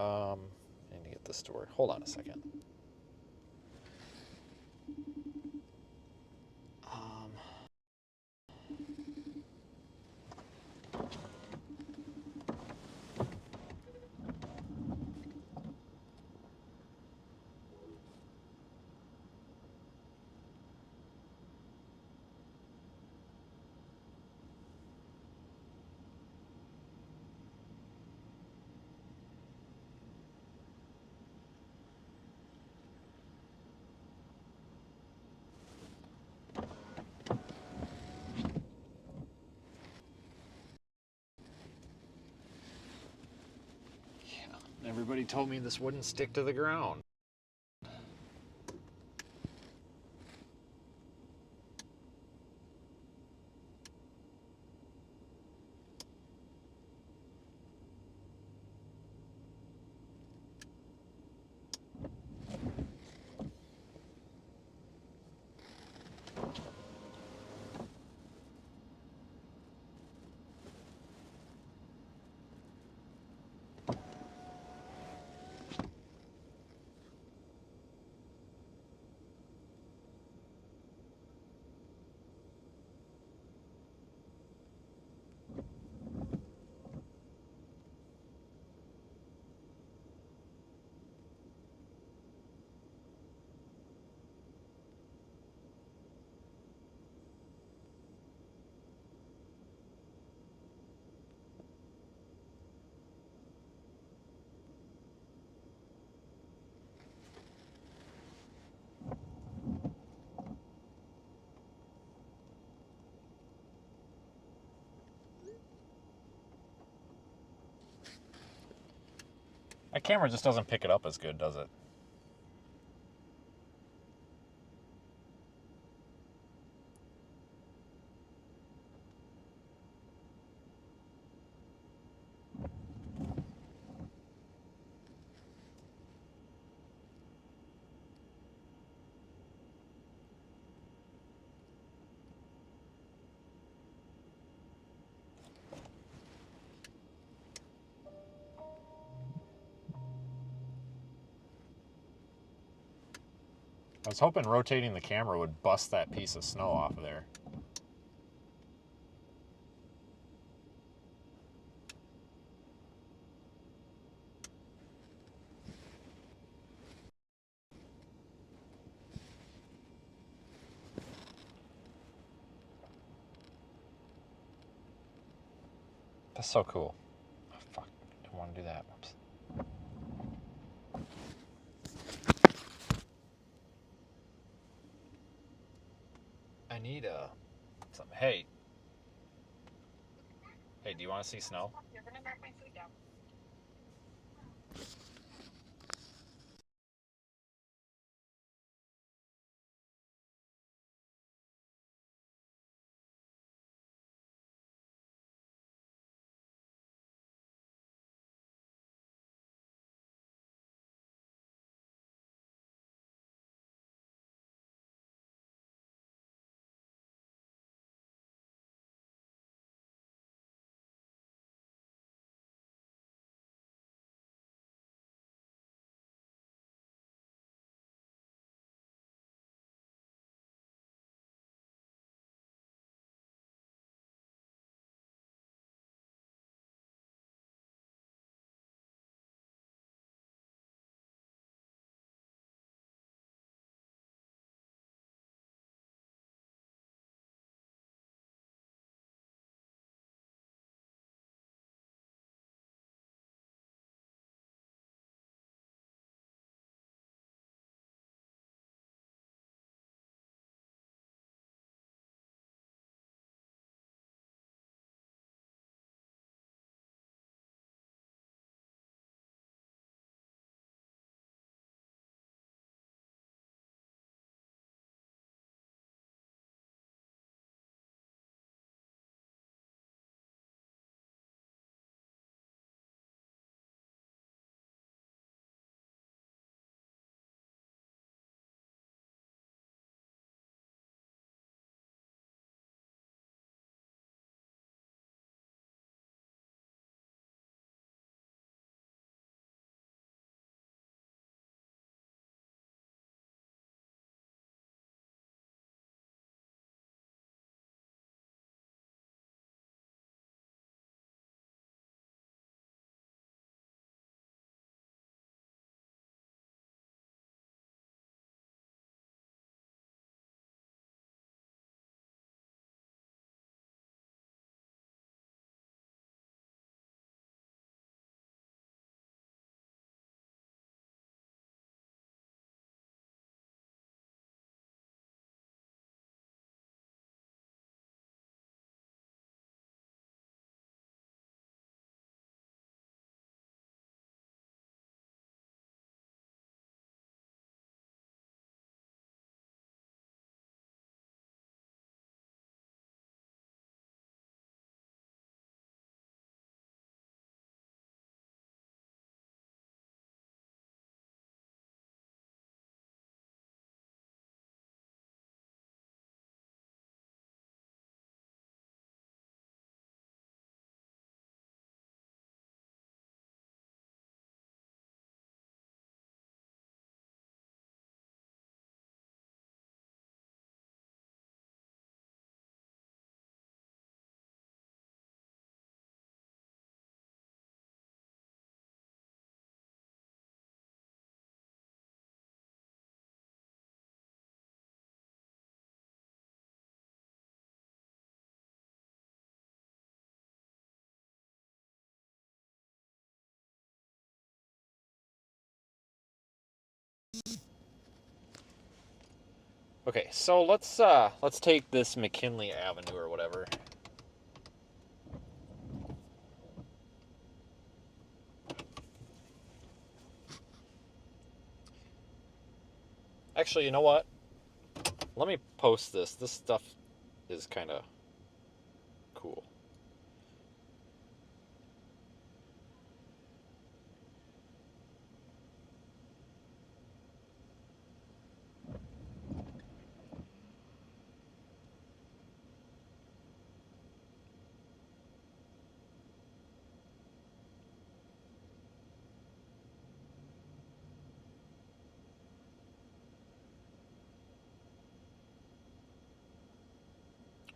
I need to get this to work. Hold on a second. Everybody told me this wouldn't stick to the ground. My camera just doesn't pick it up as good, does it? I was hoping rotating the camera would bust that piece of snow off of there. That's so cool. Oh, fuck. I don't want to do that. Whoops. I need something. Hey. Hey, do you want to see snow? You're gonna knock my food down. Okay, so let's take this McKinley Avenue or whatever. Actually, you know what? Let me post this. This stuff is kind of cool.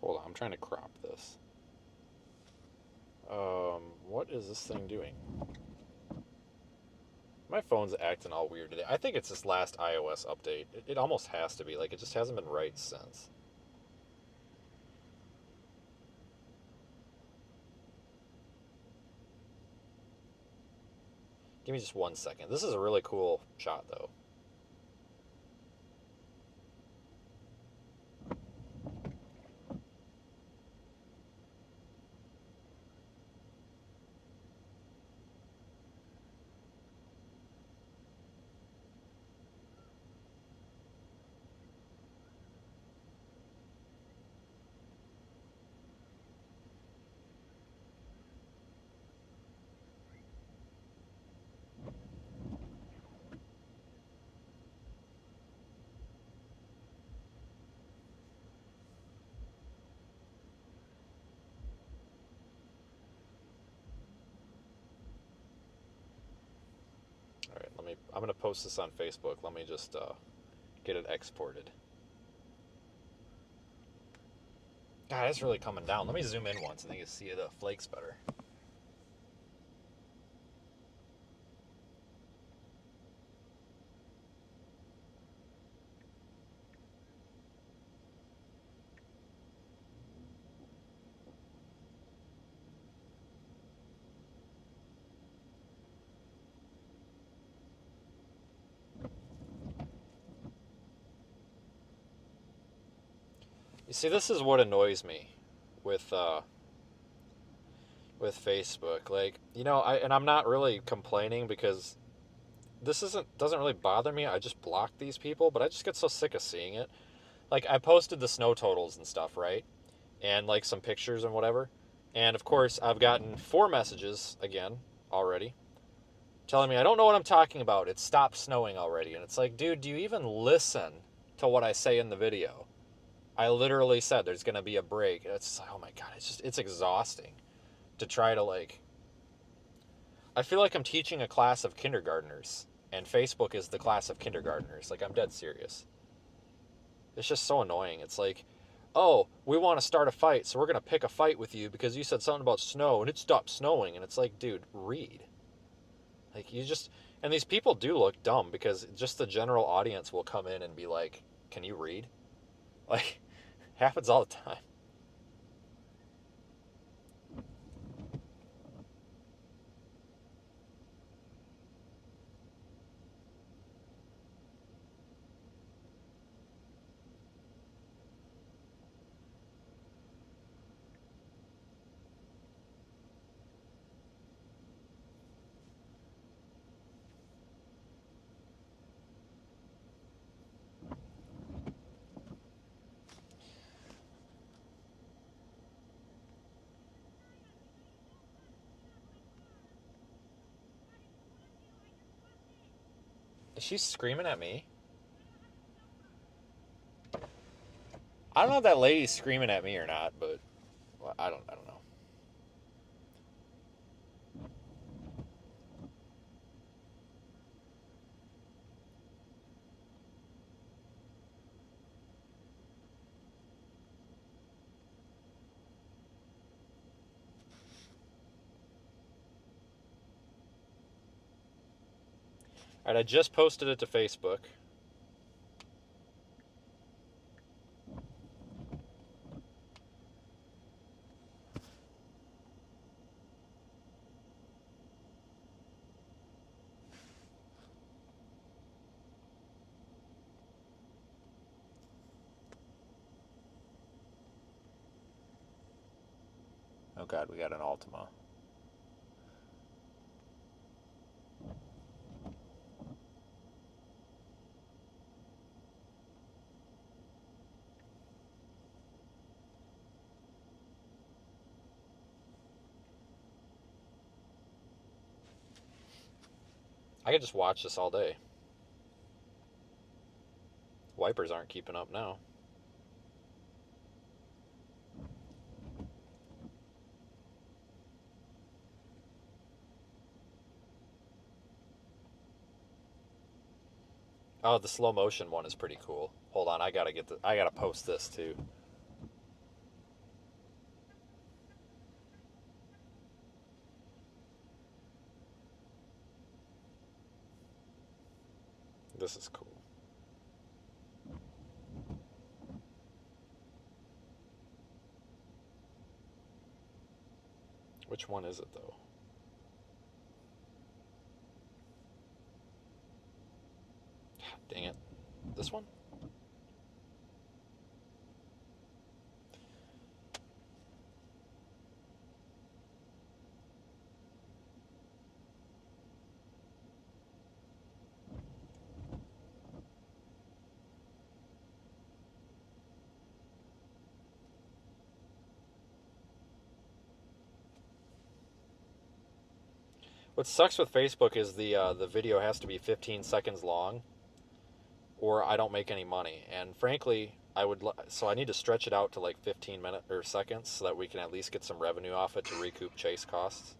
Hold on, I'm trying to crop this. What is this thing doing? My phone's acting all weird today. I think it's this last iOS update. It almost has to be. Like, it just hasn't been right since. Give me just 1 second. This is a really cool shot, though. Alright, I'm gonna post this on Facebook. Let me just get it exported. God, it's really coming down. Let me zoom in once. I think you see the flakes better. You see, this is what annoys me with Facebook. Like, you know, I'm not really complaining because this doesn't really bother me. I just block these people, but I just get so sick of seeing it. Like, I posted the snow totals and stuff, right? And like some pictures and whatever. And of course, I've gotten 4 messages again already telling me I don't know what I'm talking about. It stopped snowing already. And it's like, dude, do you even listen to what I say in the video? I literally said there's going to be a break. It's like, oh my God, it's exhausting to try to, like, I feel like I'm teaching a class of kindergartners and Facebook is the class of kindergartners. Like, I'm dead serious. It's just so annoying. It's like, oh, we want to start a fight, so we're going to pick a fight with you because you said something about snow and it stopped snowing. And it's like, dude, read. Like, and these people do look dumb because just the general audience will come in and be like, can you read? Like, happens all the time. Is she screaming at me? I don't know if that lady's screaming at me or not, but well, I don't know. All right, I just posted it to Facebook. Oh God, we got an Altima. I could just watch this all day. Wipers aren't keeping up now. Oh, the slow motion one is pretty cool. Hold on, I gotta post this too. This is cool. Which one is it though? Dang it. This one? What sucks with Facebook is the video has to be 15 seconds long, or I don't make any money. And frankly, so I need to stretch it out to like 15 minutes or seconds so that we can at least get some revenue off it to recoup chase costs.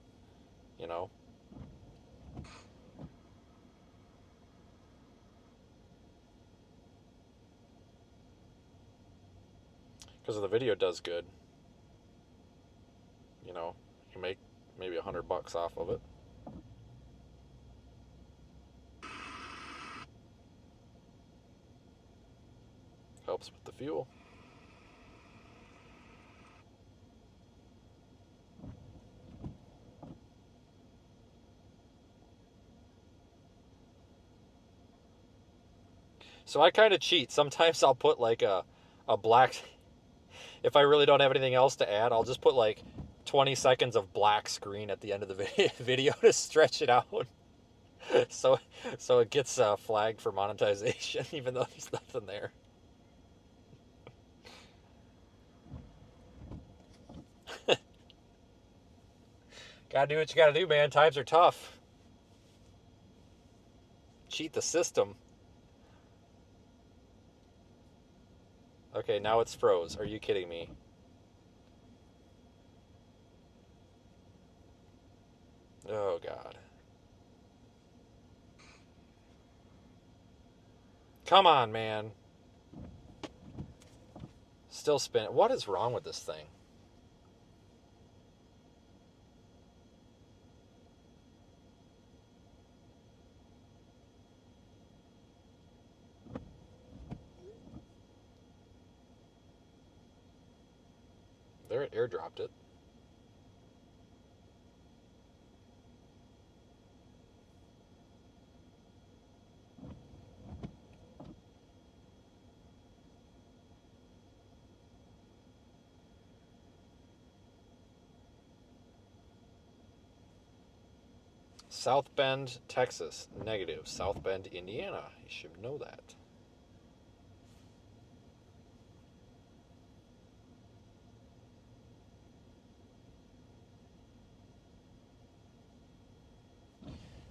You know. Because the video does good. You know, you make maybe $100 off of it. Helps with the fuel. So I kind of cheat. Sometimes I'll put like a black, if I really don't have anything else to add, I'll just put like 20 seconds of black screen at the end of the video to stretch it out. So it gets flagged for monetization, even though there's nothing there. Gotta do what you gotta do, man. Times are tough. Cheat the system. Okay, now it's froze. Are you kidding me? Oh, God. Come on, man. Still spinning. What is wrong with this thing? There, it airdropped it. South Bend, Texas, negative. South Bend, Indiana. You should know that.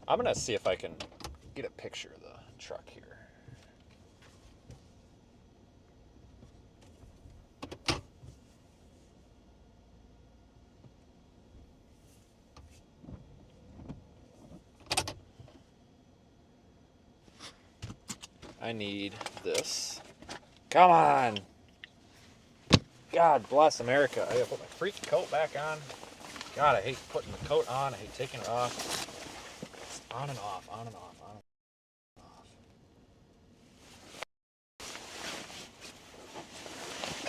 I'm going to see if I can get a picture of the truck here. I need this. Come on! God bless America. I gotta put my freaking coat back on. God, I hate putting the coat on. I hate taking it off. It's on and off, on and off, on and off.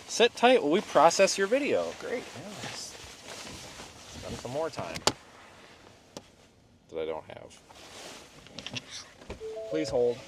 Sit tight while we process your video. Great. Yeah, spend some more time that I don't have. Please hold.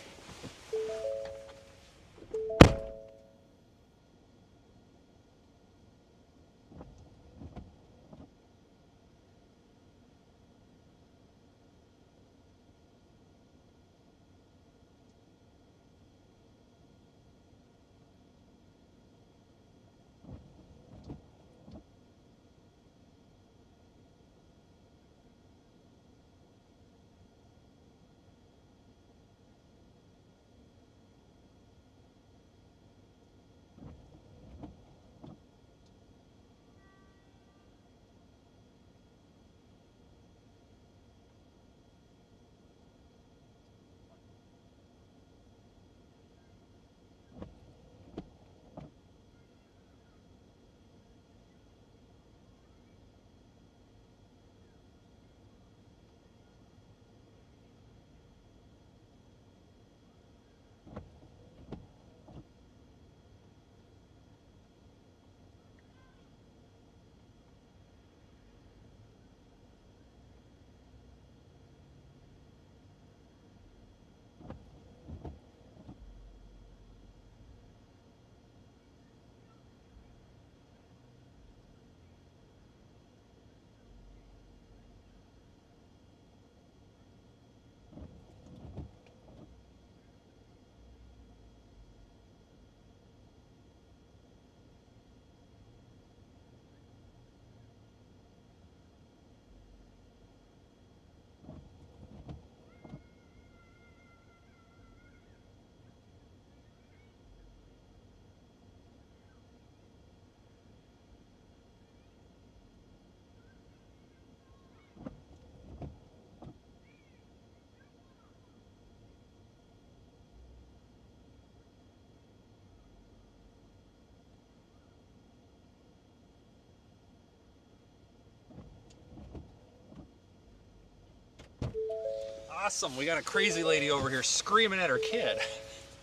Awesome. We got a crazy lady over here screaming at her kid.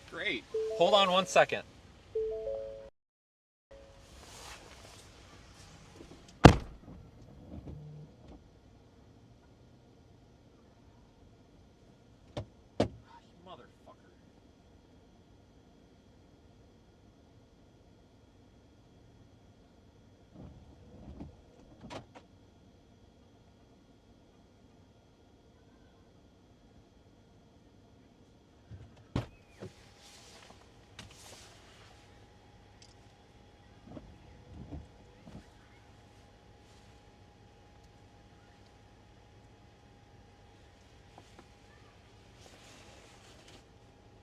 Great. Hold on 1 second. Motherfucker.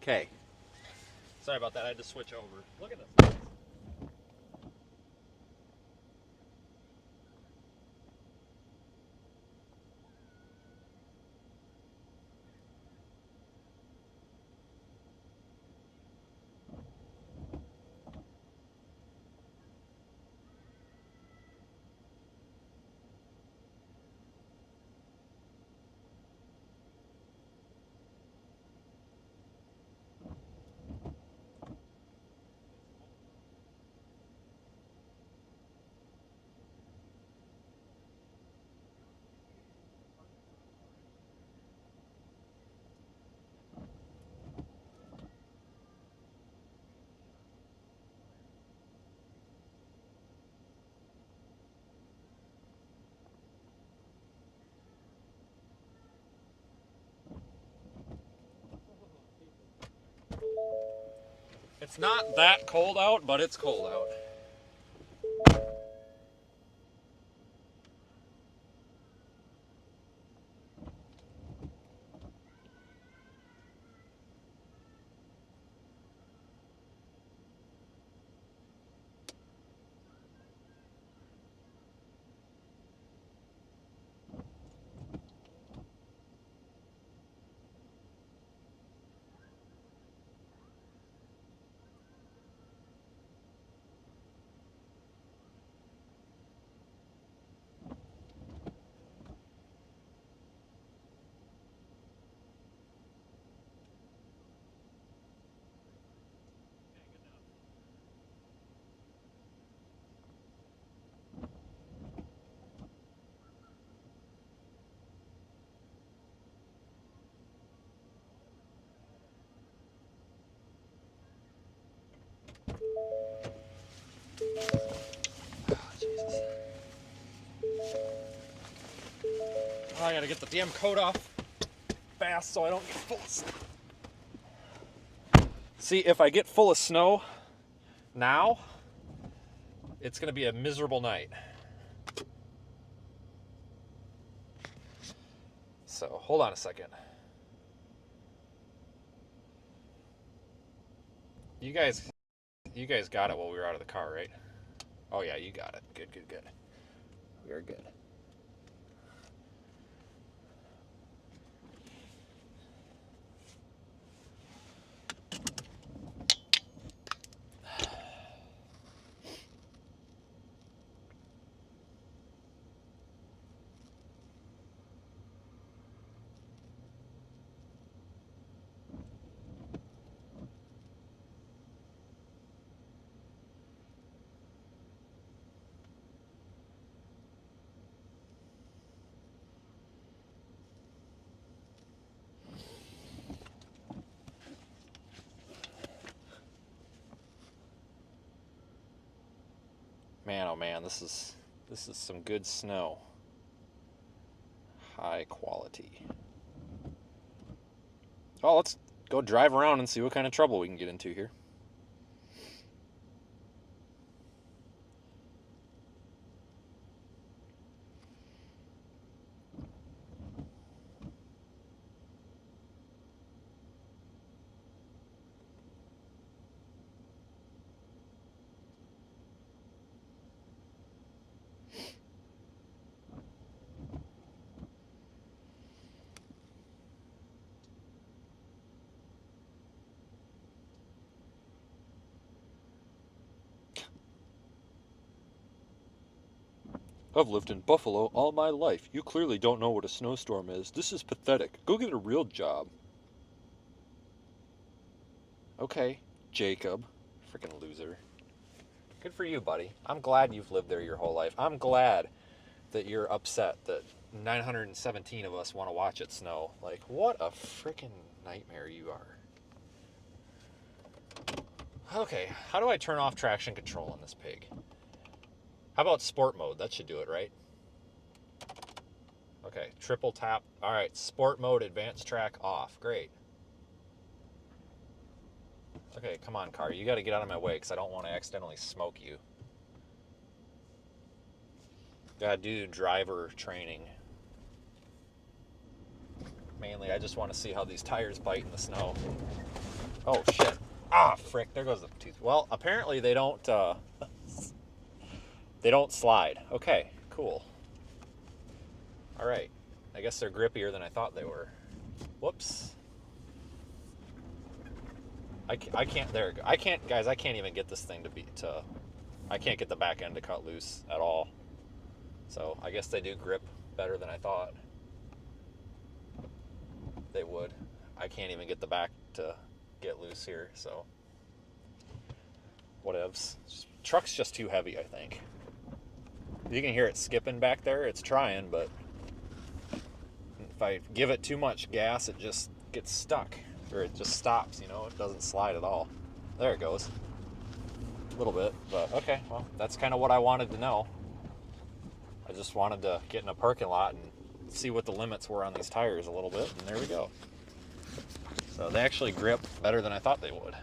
Okay. Sorry about that. I had to switch over. Look at this. It's not that cold out, but it's cold out. Oh, I gotta get the damn coat off fast so I don't get full of snow. See, if I get full of snow now, it's gonna be a miserable night. So, hold on a second. You guys got it while we were out of the car, right? Oh yeah, you got it. Good, good, good. We are good. Man, oh man, this is some good snow. High quality. Oh, let's go drive around and see what kind of trouble we can get into here. I've lived in Buffalo all my life. You clearly don't know what a snowstorm is. This is pathetic. Go get a real job. Okay, Jacob. Freaking loser. Good for you, buddy. I'm glad you've lived there your whole life. I'm glad that you're upset that 917 of us want to watch it snow. Like, what a freaking nightmare you are. Okay, how do I turn off traction control on this pig? How about sport mode? That should do it, right? Okay, triple tap. All right, sport mode, advanced track off. Great. Okay, come on, car. You got to get out of my way because I don't want to accidentally smoke you. Gotta do driver training. Mainly, I just want to see how these tires bite in the snow. Oh, shit. Ah, frick. There goes the tooth. Well, apparently they don't slide. Okay, cool. All right. I guess they're grippier than I thought they were. Whoops. I can't, there, I can't, guys, I can't even get this thing I can't get the back end to cut loose at all. So I guess they do grip better than I thought they would. I can't even get the back to get loose here, so whatevs. Truck's just too heavy, I think. You can hear it skipping back there. It's trying, but if I give it too much gas, it just gets stuck, or it just stops, you know, it doesn't slide at all. There it goes. A little bit, but okay, well, that's kind of what I wanted to know. I just wanted to get in a parking lot and see what the limits were on these tires a little bit, and there we go. So they actually grip better than I thought they would.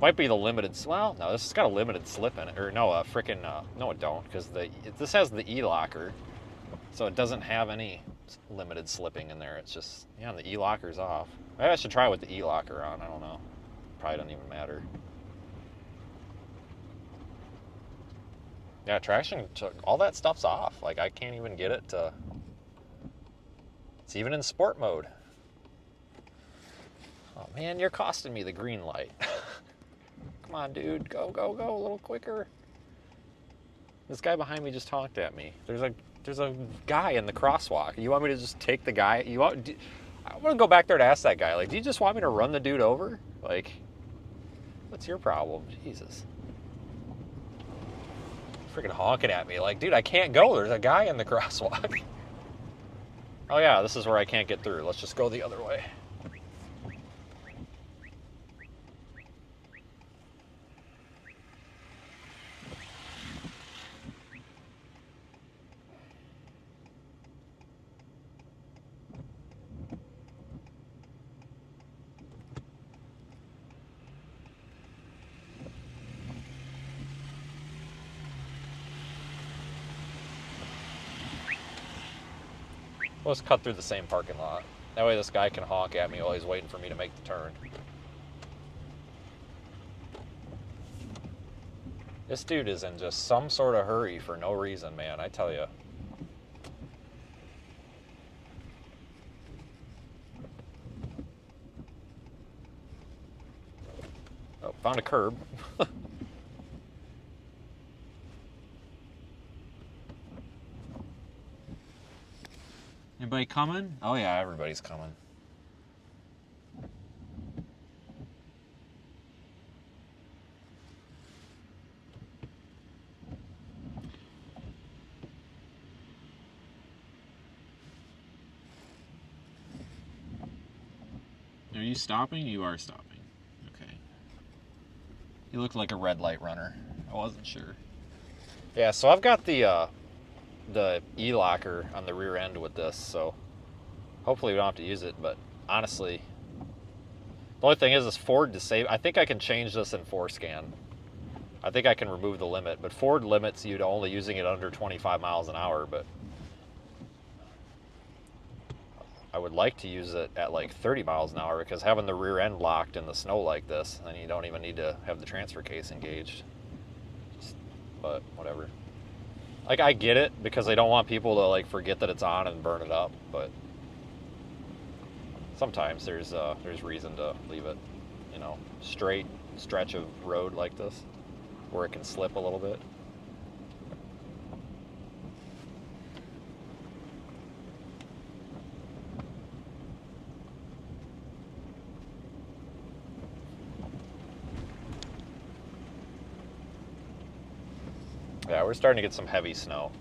Might be the limited, well, no, this has got a limited slip in it, or no, no it don't, because this has the E-locker, so it doesn't have any limited slipping in there. It's just, yeah, the E-locker's off. Maybe I should try with the E-locker on, I don't know. Probably doesn't even matter. Yeah, traction, all that stuff's off. Like, I can't even get it to, it's even in sport mode. Oh man, you're costing me the green light. Come on, dude, go, go, go, a little quicker. This guy behind me just honked at me. There's a guy in the crosswalk. You want me to just take the guy? I want to go back there to ask that guy, like, do you just want me to run the dude over? Like, what's your problem? Jesus. Freaking honking at me. Like, dude, I can't go. There's a guy in the crosswalk. Oh yeah, this is where I can't get through. Let's just go the other way. Let's cut through the same parking lot. That way this guy can honk at me while he's waiting for me to make the turn. This dude is in just some sort of hurry for no reason, man, I tell you. Oh, found a curb. Anybody coming? Oh yeah, everybody's coming. Are you stopping? You are stopping. Okay. You look like a red light runner. I wasn't sure. Yeah, so I've got the E-locker on the rear end with this, so hopefully we don't have to use it, but honestly, the only thing is Ford I think I can change this in ForeScan. I think I can remove the limit, but Ford limits you to only using it under 25 miles an hour, but I would like to use it at like 30 miles an hour, because having the rear end locked in the snow like this, then you don't even need to have the transfer case engaged. But whatever. Like, I get it, because they don't want people to, like, forget that it's on and burn it up, but sometimes there's reason to leave it, you know, straight stretch of road like this. where it can slip a little bit. Yeah, we're starting to get some heavy snow.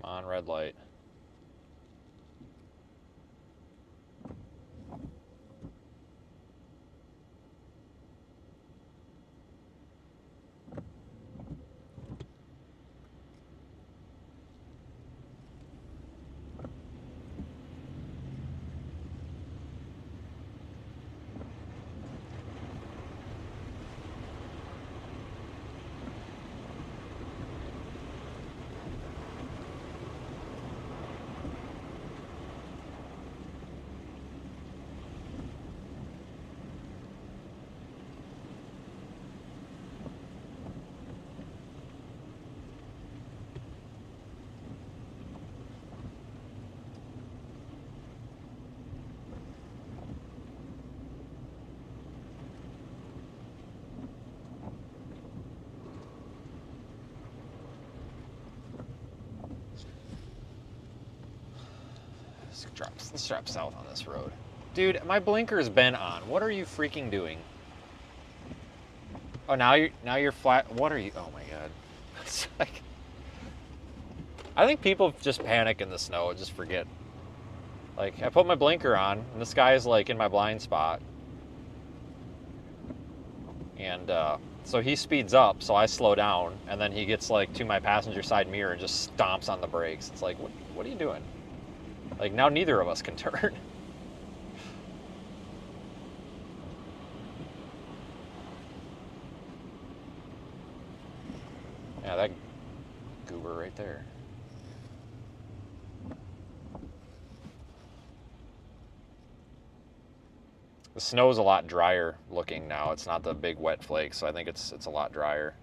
On red light. Let's drop south on this road. Dude, my blinker's been on. What are you freaking doing? Oh, now you're flat. What are you? Oh my god. It's like, I think people just panic in the snow and just forget. Like, I put my blinker on, and this guy's like in my blind spot. And so he speeds up, so I slow down, and then he gets like to my passenger side mirror and just stomps on the brakes. It's like, what are you doing? Like, now neither of us can turn. Yeah, that goober right there. The snow's a lot drier looking now. It's not the big wet flakes, so I think it's a lot drier.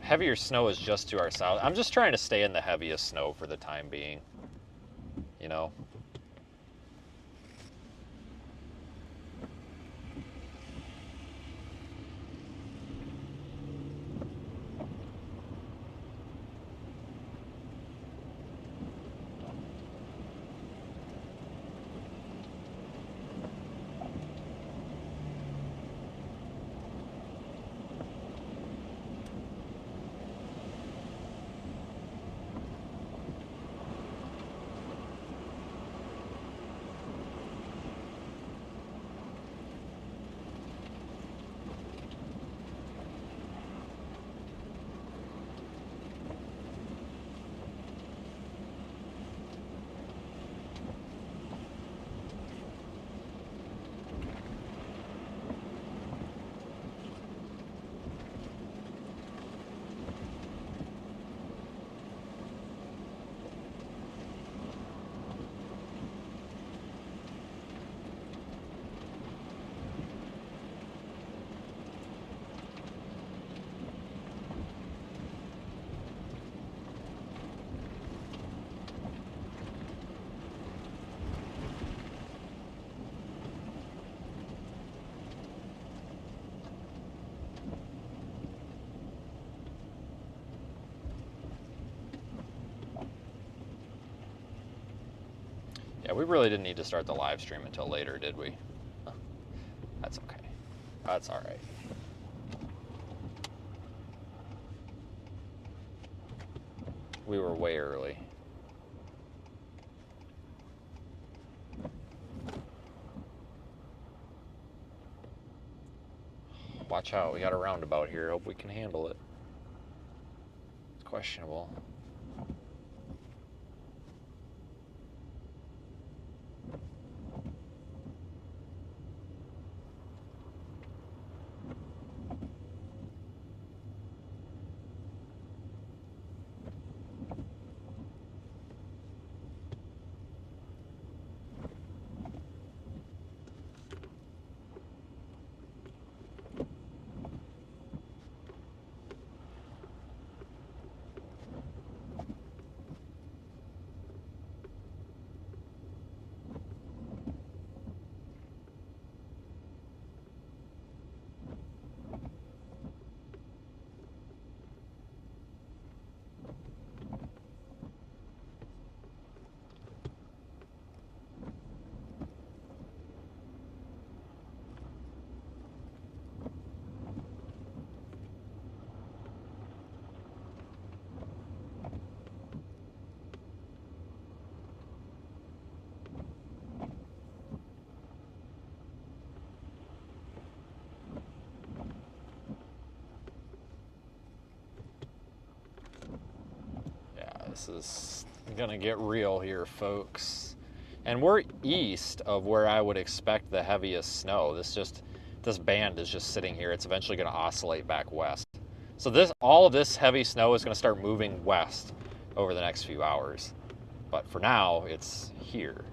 Heavier snow is just to our south. I'm just trying to stay in the heaviest snow for the time being, you know? Yeah, we really didn't need to start the live stream until later, did we? That's okay. That's all right. We were way early. Watch out, we got a roundabout here. Hope we can handle it. It's questionable. This is gonna get real here, folks. And we're east of where I would expect the heaviest snow. This band is just sitting here. It's eventually gonna oscillate back west. So all of this heavy snow is gonna start moving west over the next few hours. But for now, it's here.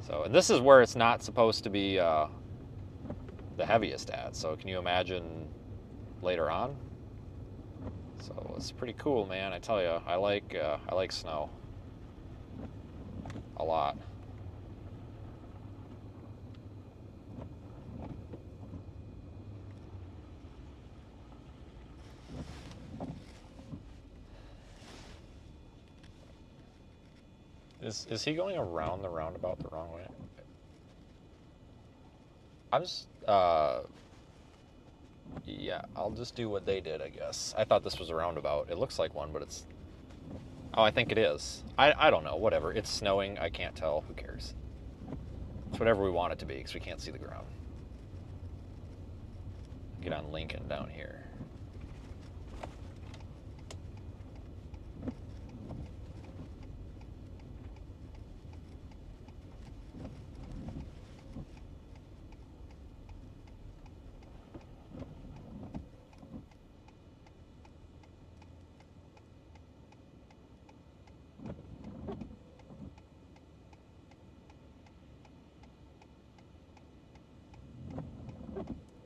So, and this is where it's not supposed to be the heaviest at. So can you imagine later on? So it's pretty cool, man. I tell you, I like snow a lot. Is he going around the roundabout the wrong way? I'm just yeah, I'll just do what they did, I guess. I thought this was a roundabout. It looks like one, but it's... Oh, I think it is. I don't know, whatever. It's snowing, I can't tell. Who cares? It's whatever we want it to be, because we can't see the ground. Get on Lincoln down here.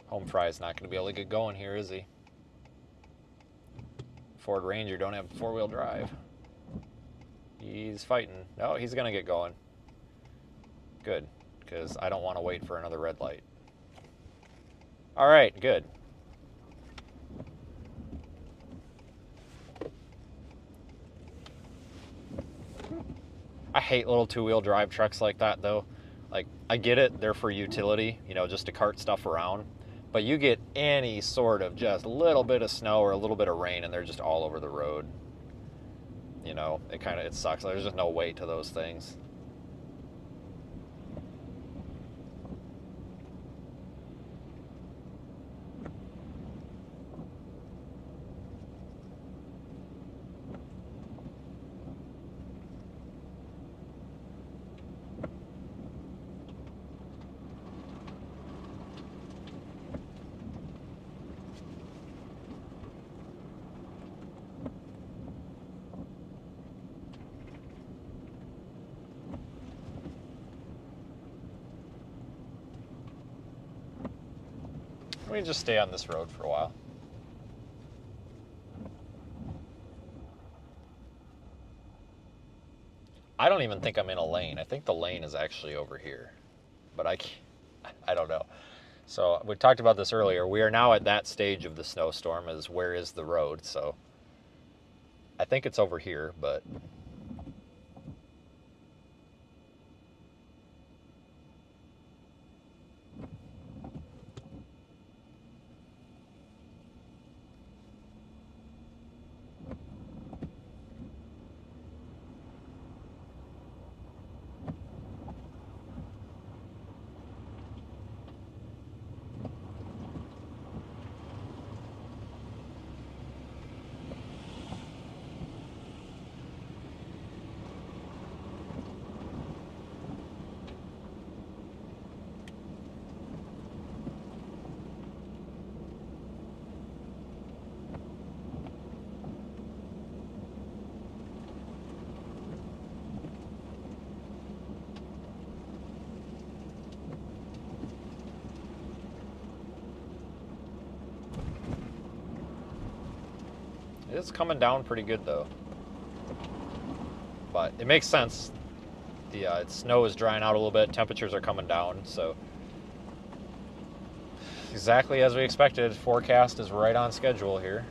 Home Fry's not going to be able to get going here, is he? Ford Ranger don't have four-wheel drive. He's fighting. No, he's going to get going. Good, because I don't want to wait for another red light. All right, good. I hate little two-wheel drive trucks like that, though. Like, I get it, they're for utility, you know, just to cart stuff around. But you get any sort of just a little bit of snow or a little bit of rain and they're just all over the road. You know, it sucks. There's just no weight to those things. We can just stay on this road for a while. I don't even think I'm in a lane. I think the lane is actually over here. But I don't know. So we talked about this earlier. We are now at that stage of the snowstorm as where is the road. So I think it's over here, but It's coming down pretty good though. But it makes sense. The snow is drying out a little bit. Temperatures are coming down, so exactly as we expected. Forecast is right on schedule here.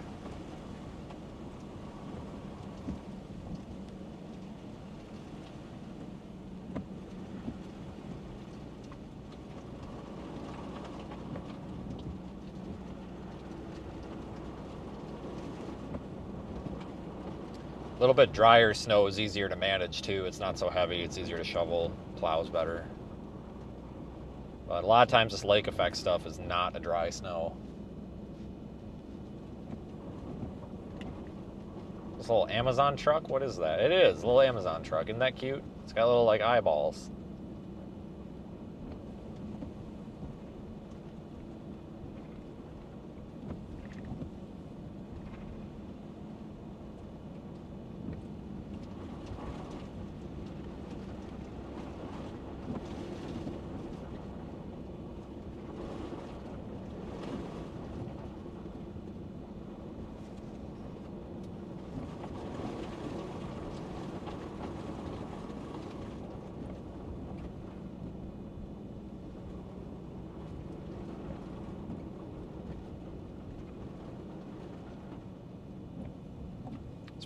A little bit drier snow is easier to manage too. It's not so heavy. It's easier to shovel. Plows better. But a lot of times this lake effect stuff is not a dry snow. This little Amazon truck? What is that? It is a little Amazon truck. Isn't that cute? It's got little like eyeballs.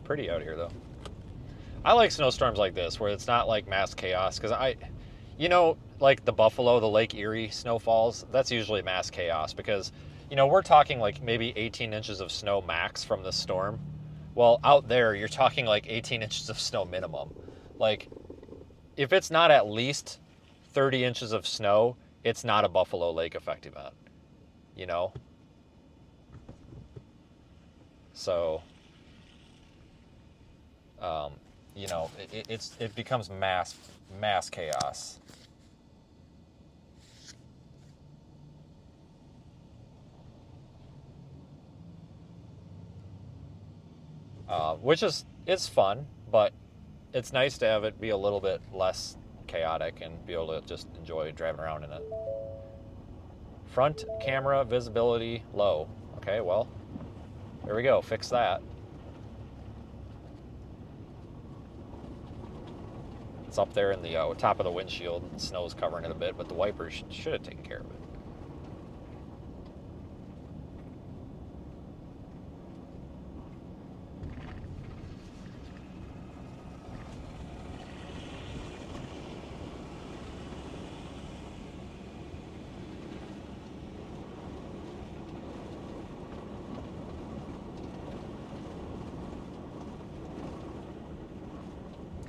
Pretty out here though. I like snowstorms like this where it's not like mass chaos, because like the Buffalo, the Lake Erie snowfalls, that's usually mass chaos because we're talking like maybe 18 inches of snow max from the storm. Well, out there you're talking like 18 inches of snow minimum. Like if it's not at least 30 inches of snow, it's not a Buffalo Lake effect event, so it becomes mass chaos. Which it's fun, but it's nice to have it be a little bit less chaotic and be able to just enjoy driving around in it. Front camera visibility low. Okay, well, there we go. Fix that. It's up there in the top of the windshield. The snow's covering it a bit, but the wipers should have taken care of it.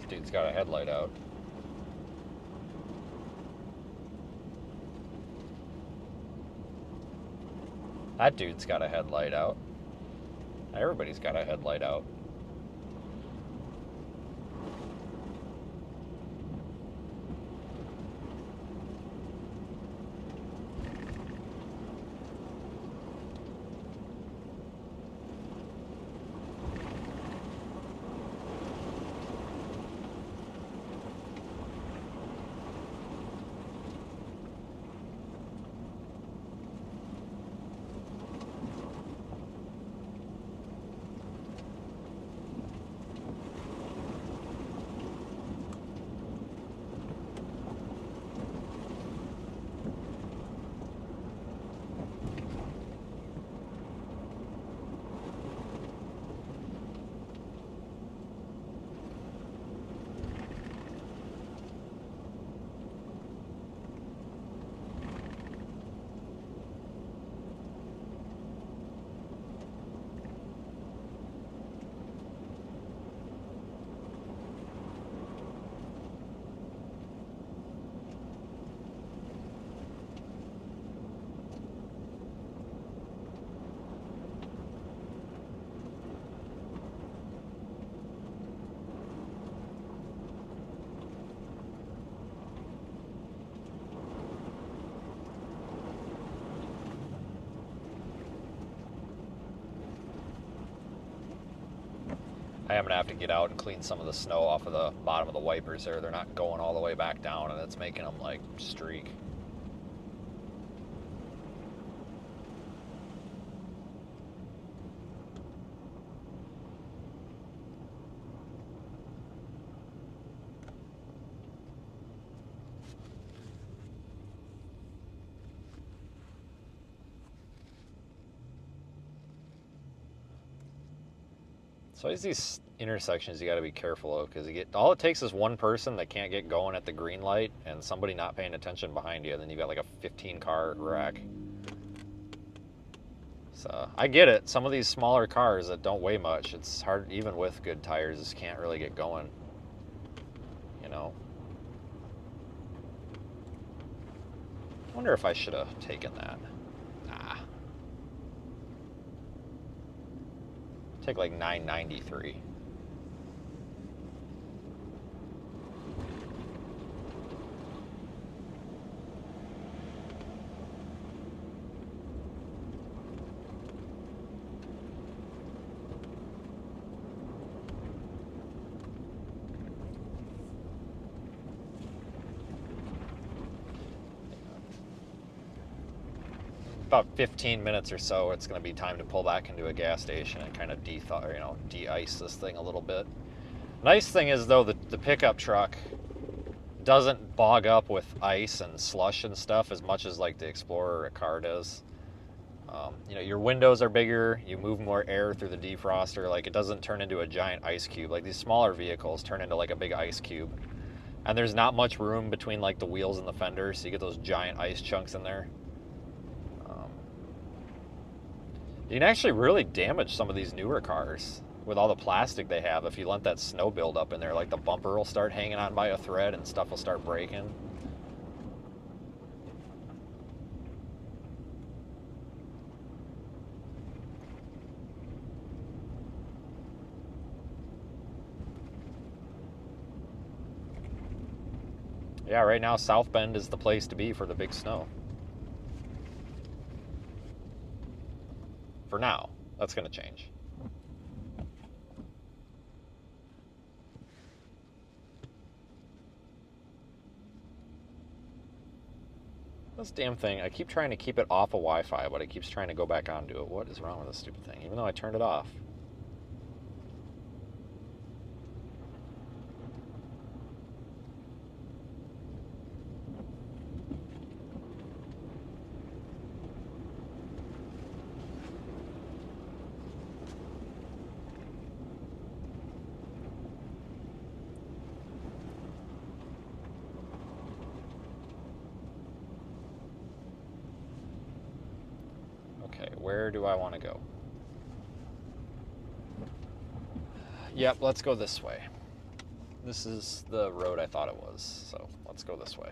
Dude's got a headlight out. That dude's got a headlight out. Everybody's got a headlight out. I am going to have to get out and clean some of the snow off of the bottom of the wipers there. They're not going all the way back down, and it's making them, like, streak. So it's these intersections you got to be careful of, because all it takes is one person that can't get going at the green light and somebody not paying attention behind you, and then you got like a 15-car wreck. So I get it. Some of these smaller cars that don't weigh much, it's hard, even with good tires, just can't really get going. You know. I wonder if I should have taken that. Nah. Take like 993. About 15 minutes or so, it's going to be time to pull back into a gas station and kind of de-ice this thing a little bit. Nice thing is, though, the pickup truck doesn't bog up with ice and slush and stuff as much as like the Explorer or a car does. You know, your windows are bigger, you move more air through the defroster, like it doesn't turn into a giant ice cube. Like these smaller vehicles turn into like a big ice cube. And there's not much room between like the wheels and the fenders, so you get those giant ice chunks in there. You can actually really damage some of these newer cars with all the plastic they have if you let that snow build up in there. Like the bumper will start hanging on by a thread and stuff will start breaking. Yeah, right now South Bend is the place to be for the big snow. For now. That's going to change. This damn thing, I keep trying to keep it off of Wi-Fi, but it keeps trying to go back onto it. What is wrong with this stupid thing? Even though I turned it off. Where do I want to go? Yep, let's go this way. This is the road I thought it was, so let's go this way.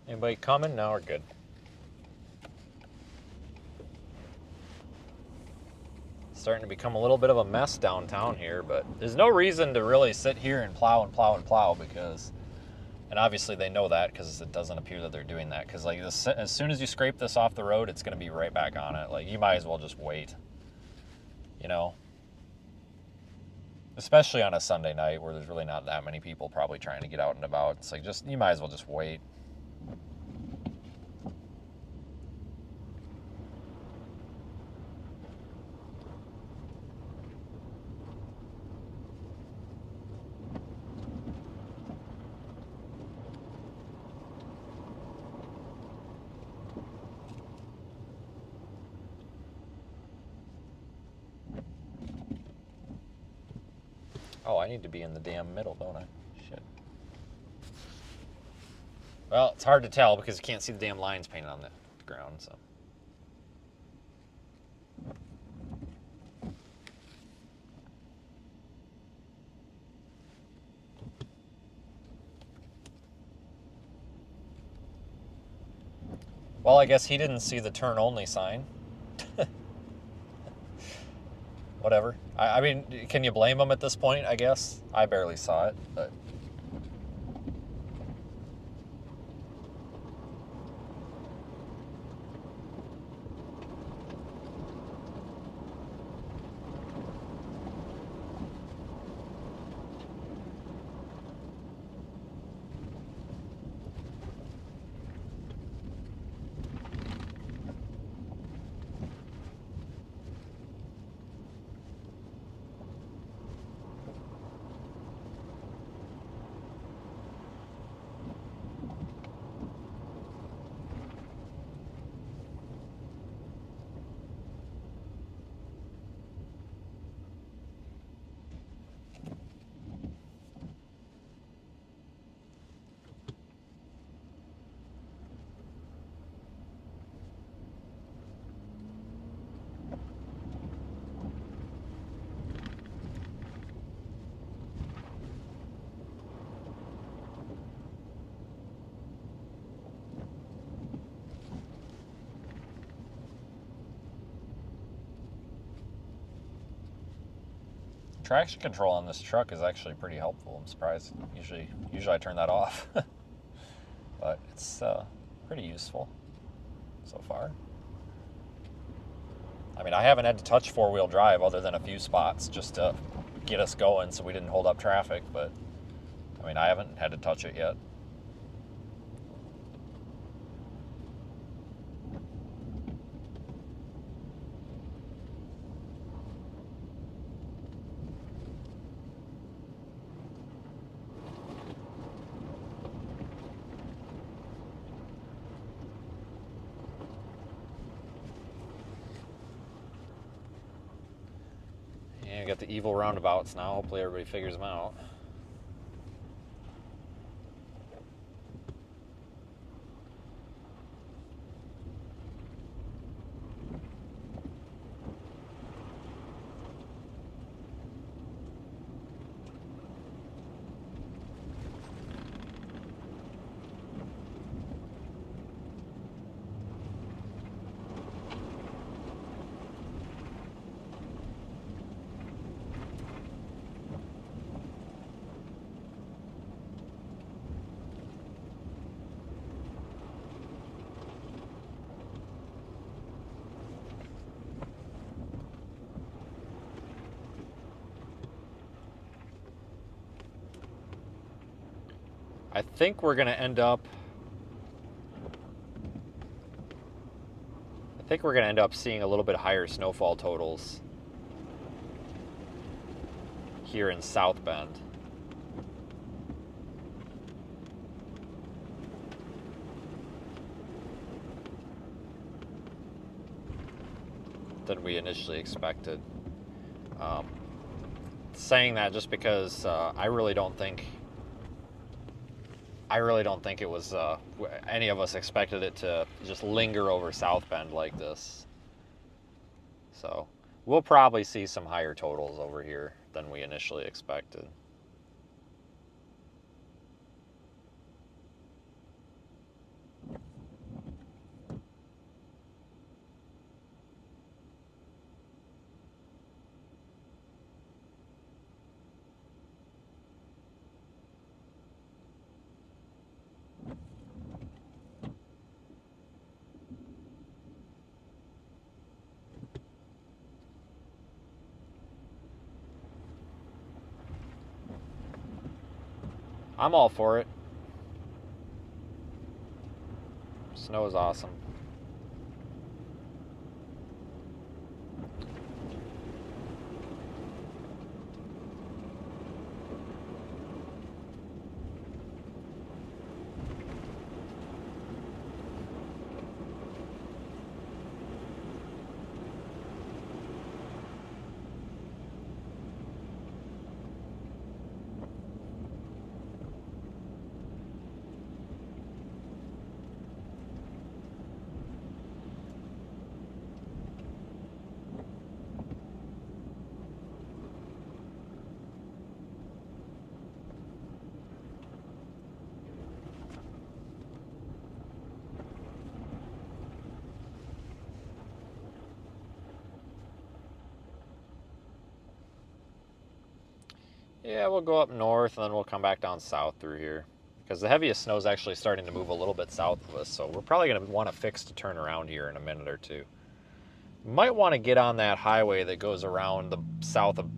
Anybody coming? No, we're good. Starting to become a little bit of a mess downtown here, but there's no reason to really sit here and plow and plow and plow because... And obviously they know that because it doesn't appear that they're doing that. Because like as soon as you scrape this off the road, it's going to be right back on it. Like you might as well just wait. You know? Especially on a Sunday night where there's really not that many people probably trying to get out and about. It's like you might as well just wait. Oh, I need to be in the damn middle, don't I? Shit. Well, it's hard to tell because you can't see the damn lines painted on the ground, so. Well, I guess he didn't see the turn only sign. Whatever. I mean, can you blame him at this point, I guess? I barely saw it, but... Traction control on this truck is actually pretty helpful. I'm surprised. Usually I turn that off. But it's pretty useful so far. I mean, I haven't had to touch four-wheel drive other than a few spots just to get us going so we didn't hold up traffic, but I mean, I haven't had to touch it yet. Yeah, we got the evil roundabouts now. Hopefully everybody figures them out. I think we're going to end up seeing a little bit higher snowfall totals here in South Bend. Than we initially expected. Saying that just because I really don't think it was any of us expected it to just linger over South Bend like this. So we'll probably see some higher totals over here than we initially expected. I'm all for it. Snow is awesome. Yeah, we'll go up north and then we'll come back down south through here. Because the heaviest snow is actually starting to move a little bit south of us, so we're probably going to want to fix to turn around here in a minute or two. We might want to get on that highway that goes around the south of,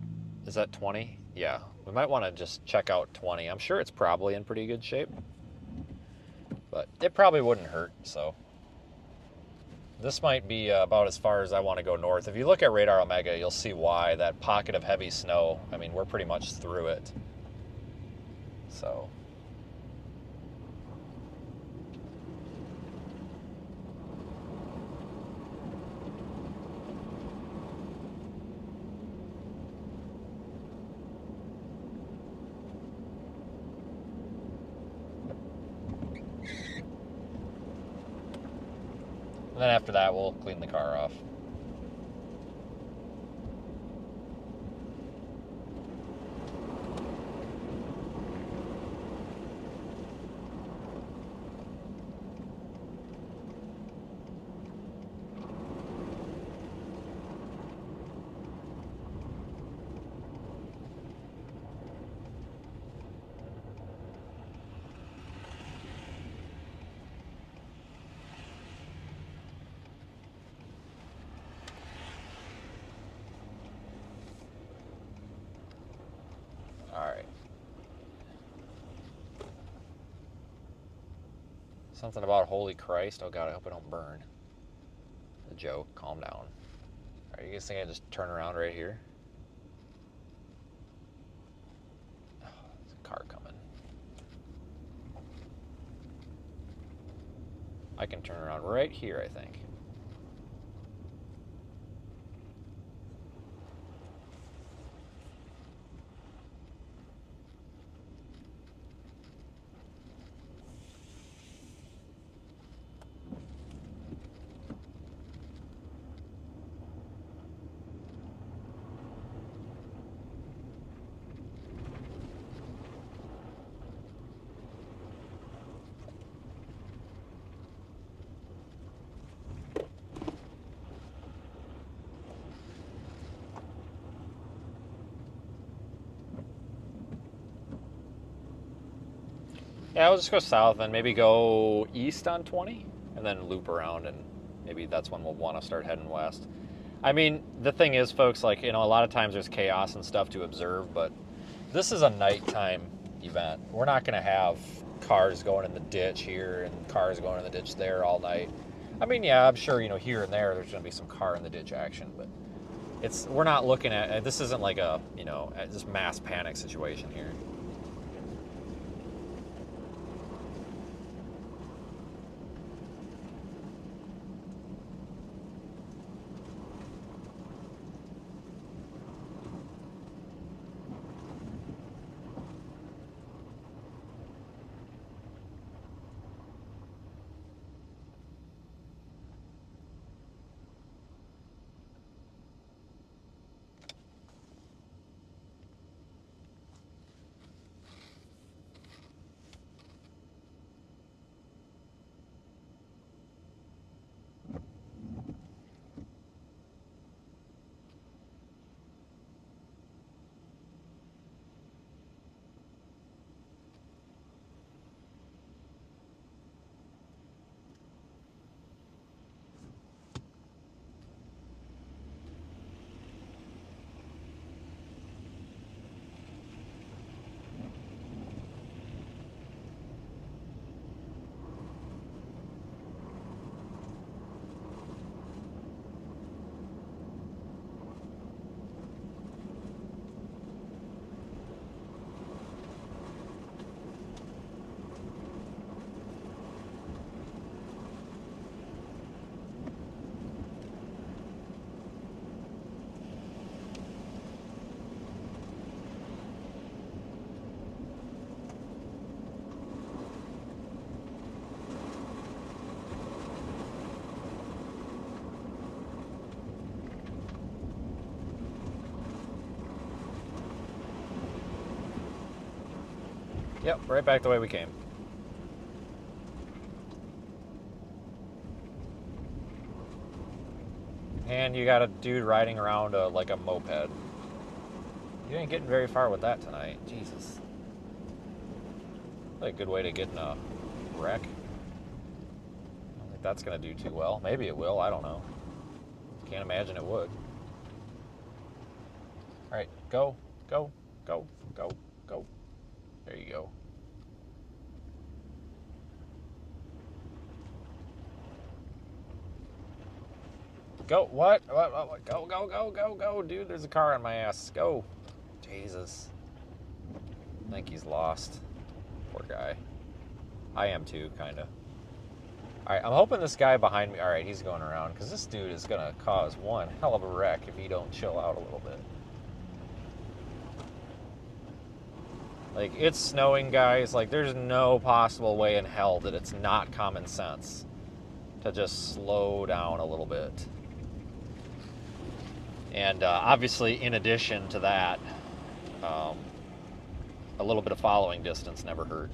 is that 20? Yeah, we might want to just check out 20. I'm sure it's probably in pretty good shape, but it probably wouldn't hurt, so. This might be about as far as I want to go north. If you look at Radar Omega, you'll see why. That pocket of heavy snow, I mean, we're pretty much through it. So. And then after that, we'll clean the car off. Alright. Something about holy Christ. Oh god, I hope I don't burn. The joke. Calm down. Alright, you guys think I just turn around right here? Oh, there's a car coming. I can turn around right here, I think. Yeah, we'll just go south and maybe go east on 20 and then loop around, and maybe that's when we'll want to start heading west. I mean, the thing is, folks, like, you know, a lot of times there's chaos and stuff to observe, but this is a nighttime event. We're not going to have cars going in the ditch here and cars going in the ditch there all night. I mean, yeah, I'm sure, you know, here and there there's going to be some car in the ditch action, but we're not looking at, this isn't like a, you know, this mass panic situation here. Yep, right back the way we came. And you got a dude riding around like a moped. You ain't getting very far with that tonight. Jesus. Like a good way to get in a wreck. I don't think that's going to do too well. Maybe it will. I don't know. Can't imagine it would. Alright, go, go, go, go, go. There you go. Go, what? What? Go, go, go, go, go. Dude, there's a car on my ass. Go. Jesus. I think he's lost. Poor guy. I am too, kind of. Alright, I'm hoping this guy behind me... Alright, he's going around, because this dude is going to cause one hell of a wreck if he don't chill out a little bit. Like, it's snowing, guys. Like, there's no possible way in hell that it's not common sense to just slow down a little bit. And obviously, in addition to that, a little bit of following distance never hurt.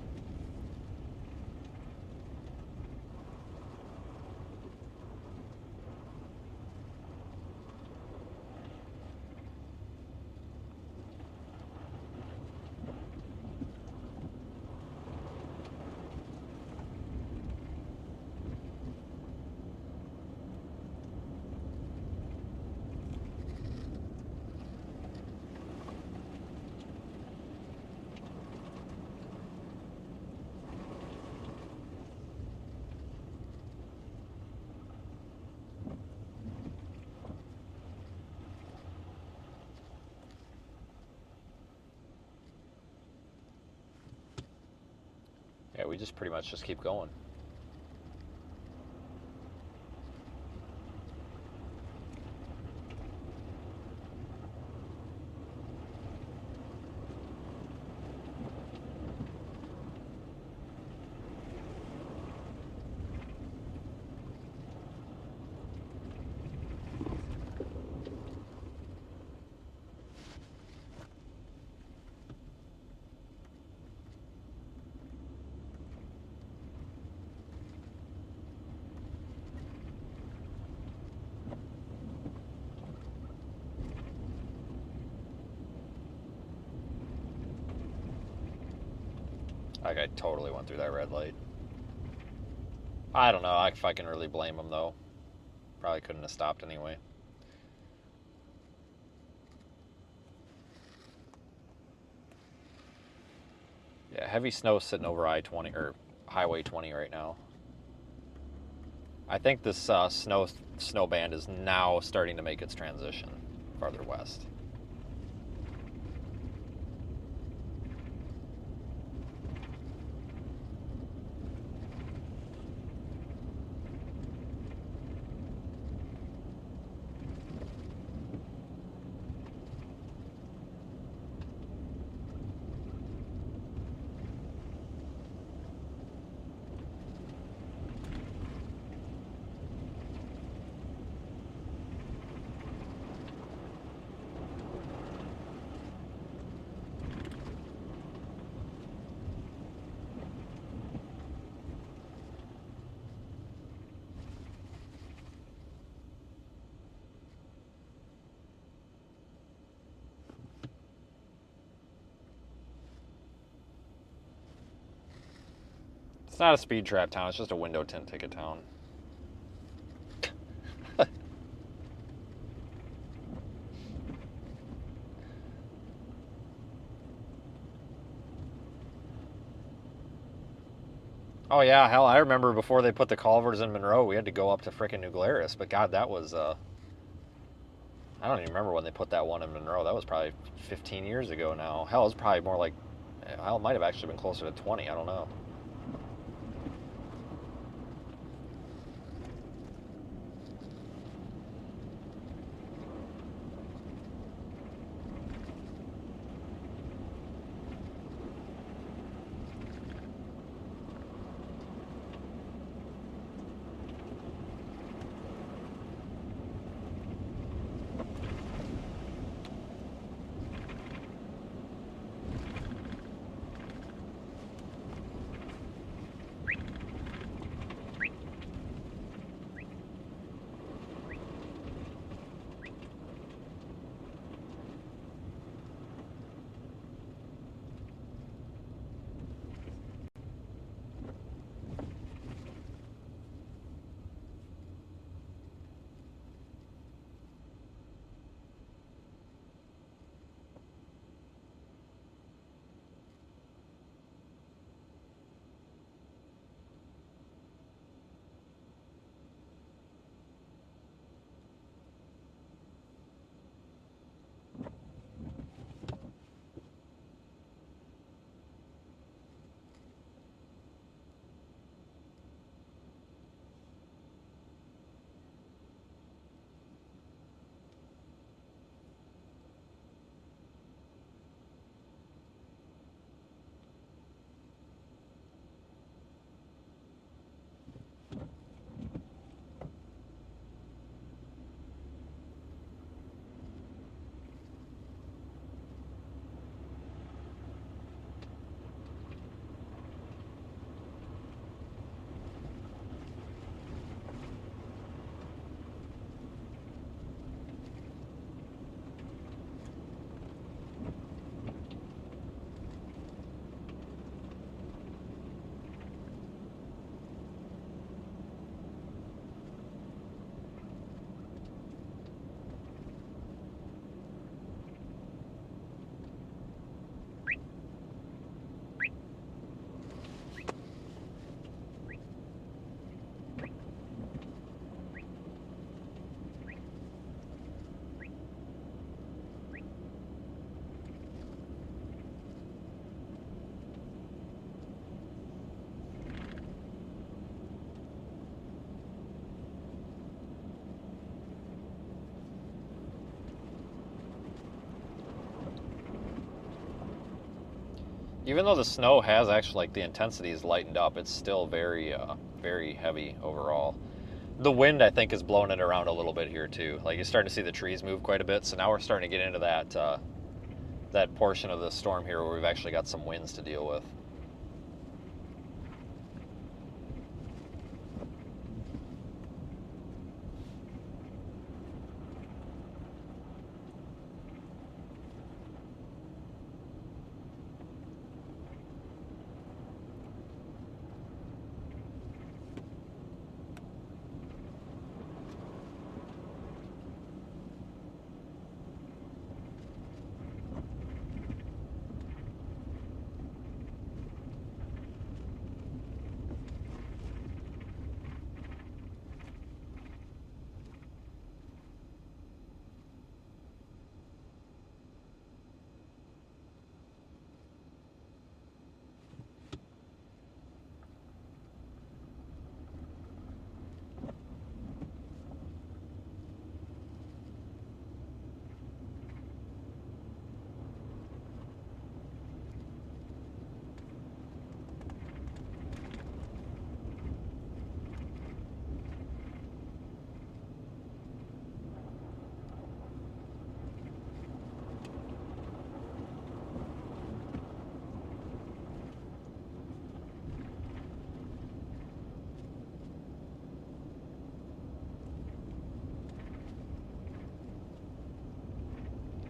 we just pretty much just keep going. Like, I totally went through that red light. I don't know if I can really blame him, though. Probably couldn't have stopped anyway. Yeah, heavy snow sitting over I-20, or Highway 20 right now. I think this snow band is now starting to make its transition farther west. It's not a speed trap town, it's just a window tint ticket town. Oh yeah, hell, I remember before they put the culverts in Monroe, we had to go up to frickin' New Glarus, but God, that was, I don't even remember when they put that one in Monroe. That was probably 15 years ago now. Hell, it was probably more like, hell, it might have actually been closer to 20, I don't know. Even though the snow has actually, like, the intensity is lightened up, it's still very, very heavy overall. The wind, I think, is blowing it around a little bit here too. Like, you're starting to see the trees move quite a bit. So now we're starting to get into that portion of the storm here where we've actually got some winds to deal with.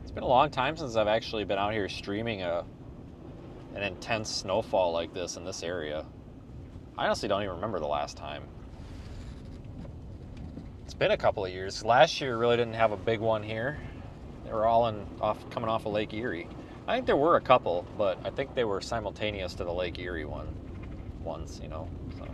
It's been a long time since I've actually been out here streaming an intense snowfall like this in this area. I honestly don't even remember the last time. It's been a couple of years. Last year really didn't have a big one here. They were all coming off of Lake Erie. I think there were a couple, but I think they were simultaneous to the Lake Erie ones, you know. So.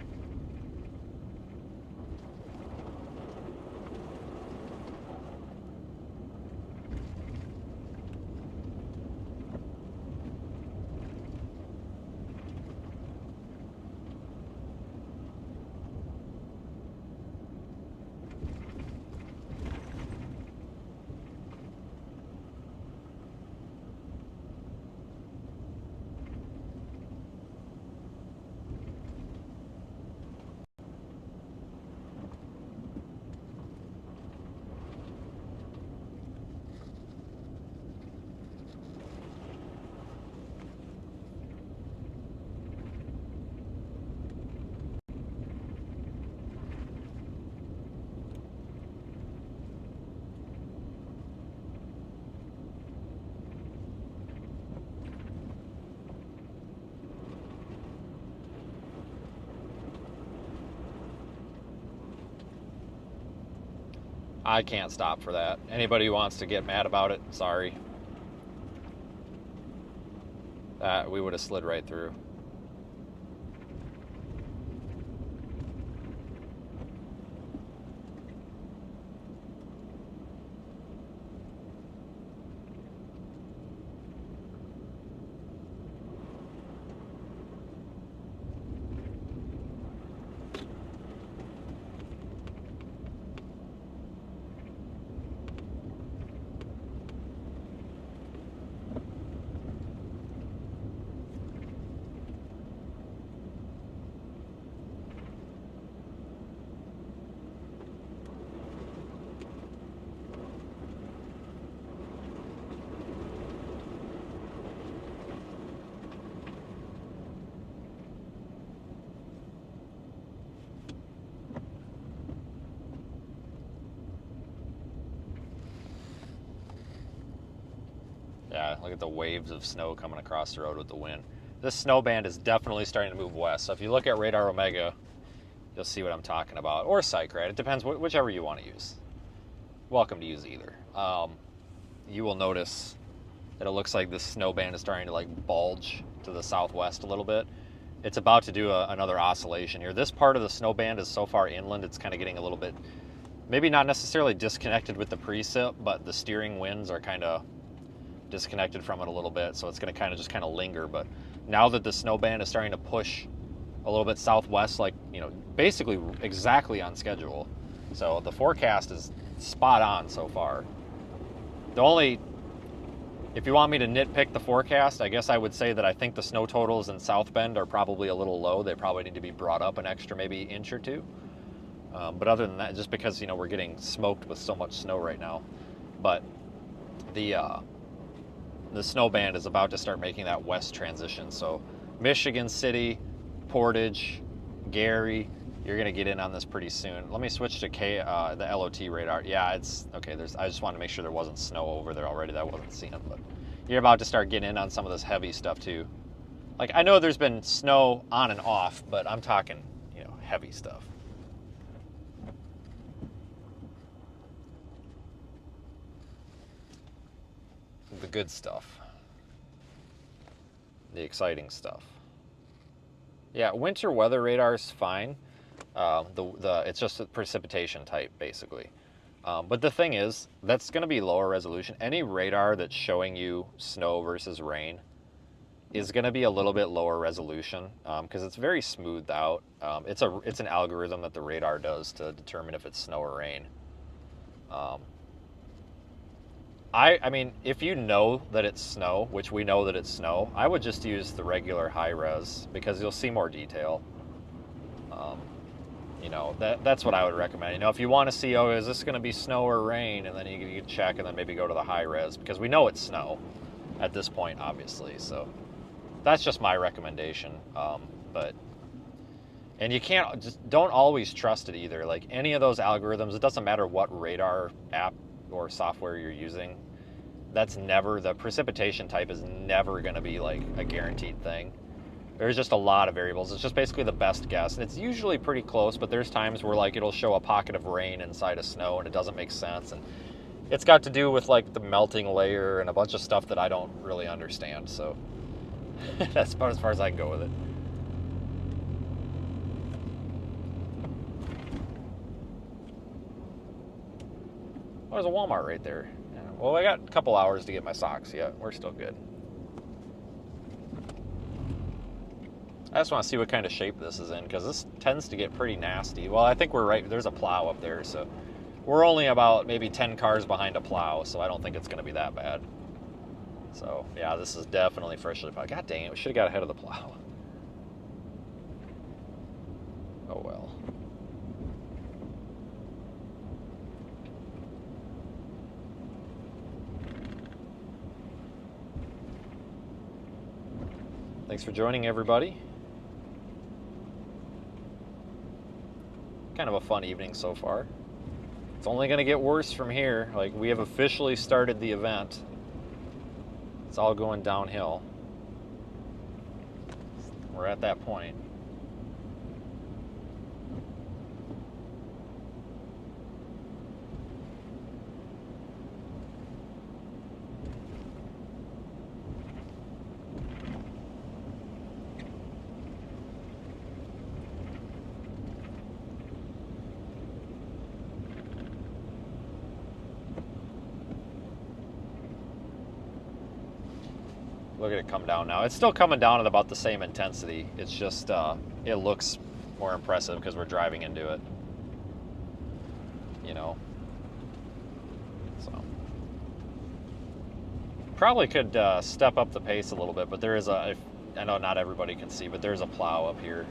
I can't stop for that. Anybody who wants to get mad about it, sorry. We would have slid right through. Yeah, look at the waves of snow coming across the road with the wind. This snow band is definitely starting to move west. So if you look at Radar Omega, you'll see what I'm talking about. Or SiteGrid. It depends, whichever you want to use. Welcome to use either. You will notice that it looks like this snow band is starting to like bulge to the southwest a little bit. It's about to do another oscillation here. This part of the snow band is so far inland, it's kind of getting a little bit, maybe not necessarily disconnected with the precip, but the steering winds are kind of disconnected from it a little bit, so it's going to kind of just linger. But now that the snow band is starting to push a little bit southwest, like, you know, basically exactly on schedule, so the forecast is spot on so far. The only If you want me to nitpick the forecast, I guess I would say that I think the snow totals in South Bend are probably a little low. They probably need to be brought up an extra maybe inch or two. But other than that, just because, you know, we're getting smoked with so much snow right now. But the snow band is about to start making that west transition. So Michigan City, Portage, Gary, you're going to get in on this pretty soon. Let me switch to the LOT radar. Yeah, it's okay. I just wanted to make sure there wasn't snow over there already that I wasn't seeing, but you're about to start getting in on some of this heavy stuff too. Like, I know there's been snow on and off, but I'm talking, you know, heavy stuff. The good stuff. The exciting stuff. Yeah, winter weather radar is fine. It's just a precipitation type, basically. But the thing is, that's going to be lower resolution. Any radar that's showing you snow versus rain is going to be a little bit lower resolution because it's very smoothed out. It's an algorithm that the radar does to determine if it's snow or rain. I mean, if you know that it's snow, which we know that it's snow, I would just use the regular high res because you'll see more detail. You know, that's what I would recommend. You know, if you want to see, oh, is this going to be snow or rain, and then you can check and then maybe go to the high res because we know it's snow at this point, obviously. So that's just my recommendation. And you don't always trust it either. Like any of those algorithms, it doesn't matter what radar app or software you're using. The precipitation type is never going to be like a guaranteed thing. There's just a lot of variables. It's just basically the best guess. And it's usually pretty close, but there's times where like it'll show a pocket of rain inside of snow and it doesn't make sense. And it's got to do with like the melting layer and a bunch of stuff that I don't really understand. So that's about as far as I can go with it. Oh, there's a Walmart right there. Yeah. Well, I got a couple hours to get my socks yet. We're still good. I just want to see what kind of shape this is in because this tends to get pretty nasty. Well, I think we're right. There's a plow up there, so we're only about maybe 10 cars behind a plow, so I don't think it's going to be that bad. So, yeah, this is definitely freshly plowed. God dang it, we should have got ahead of the plow. Oh, well. Thanks for joining, everybody. Kind of a fun evening so far. It's only going to get worse from here. Like, we have officially started the event. It's all going downhill. We're at that point. Look at it come down now. It's still coming down at about the same intensity. It's just, it looks more impressive because we're driving into it. You know? So. Probably could step up the pace a little bit, but there is I know not everybody can see, but there's a plow up here.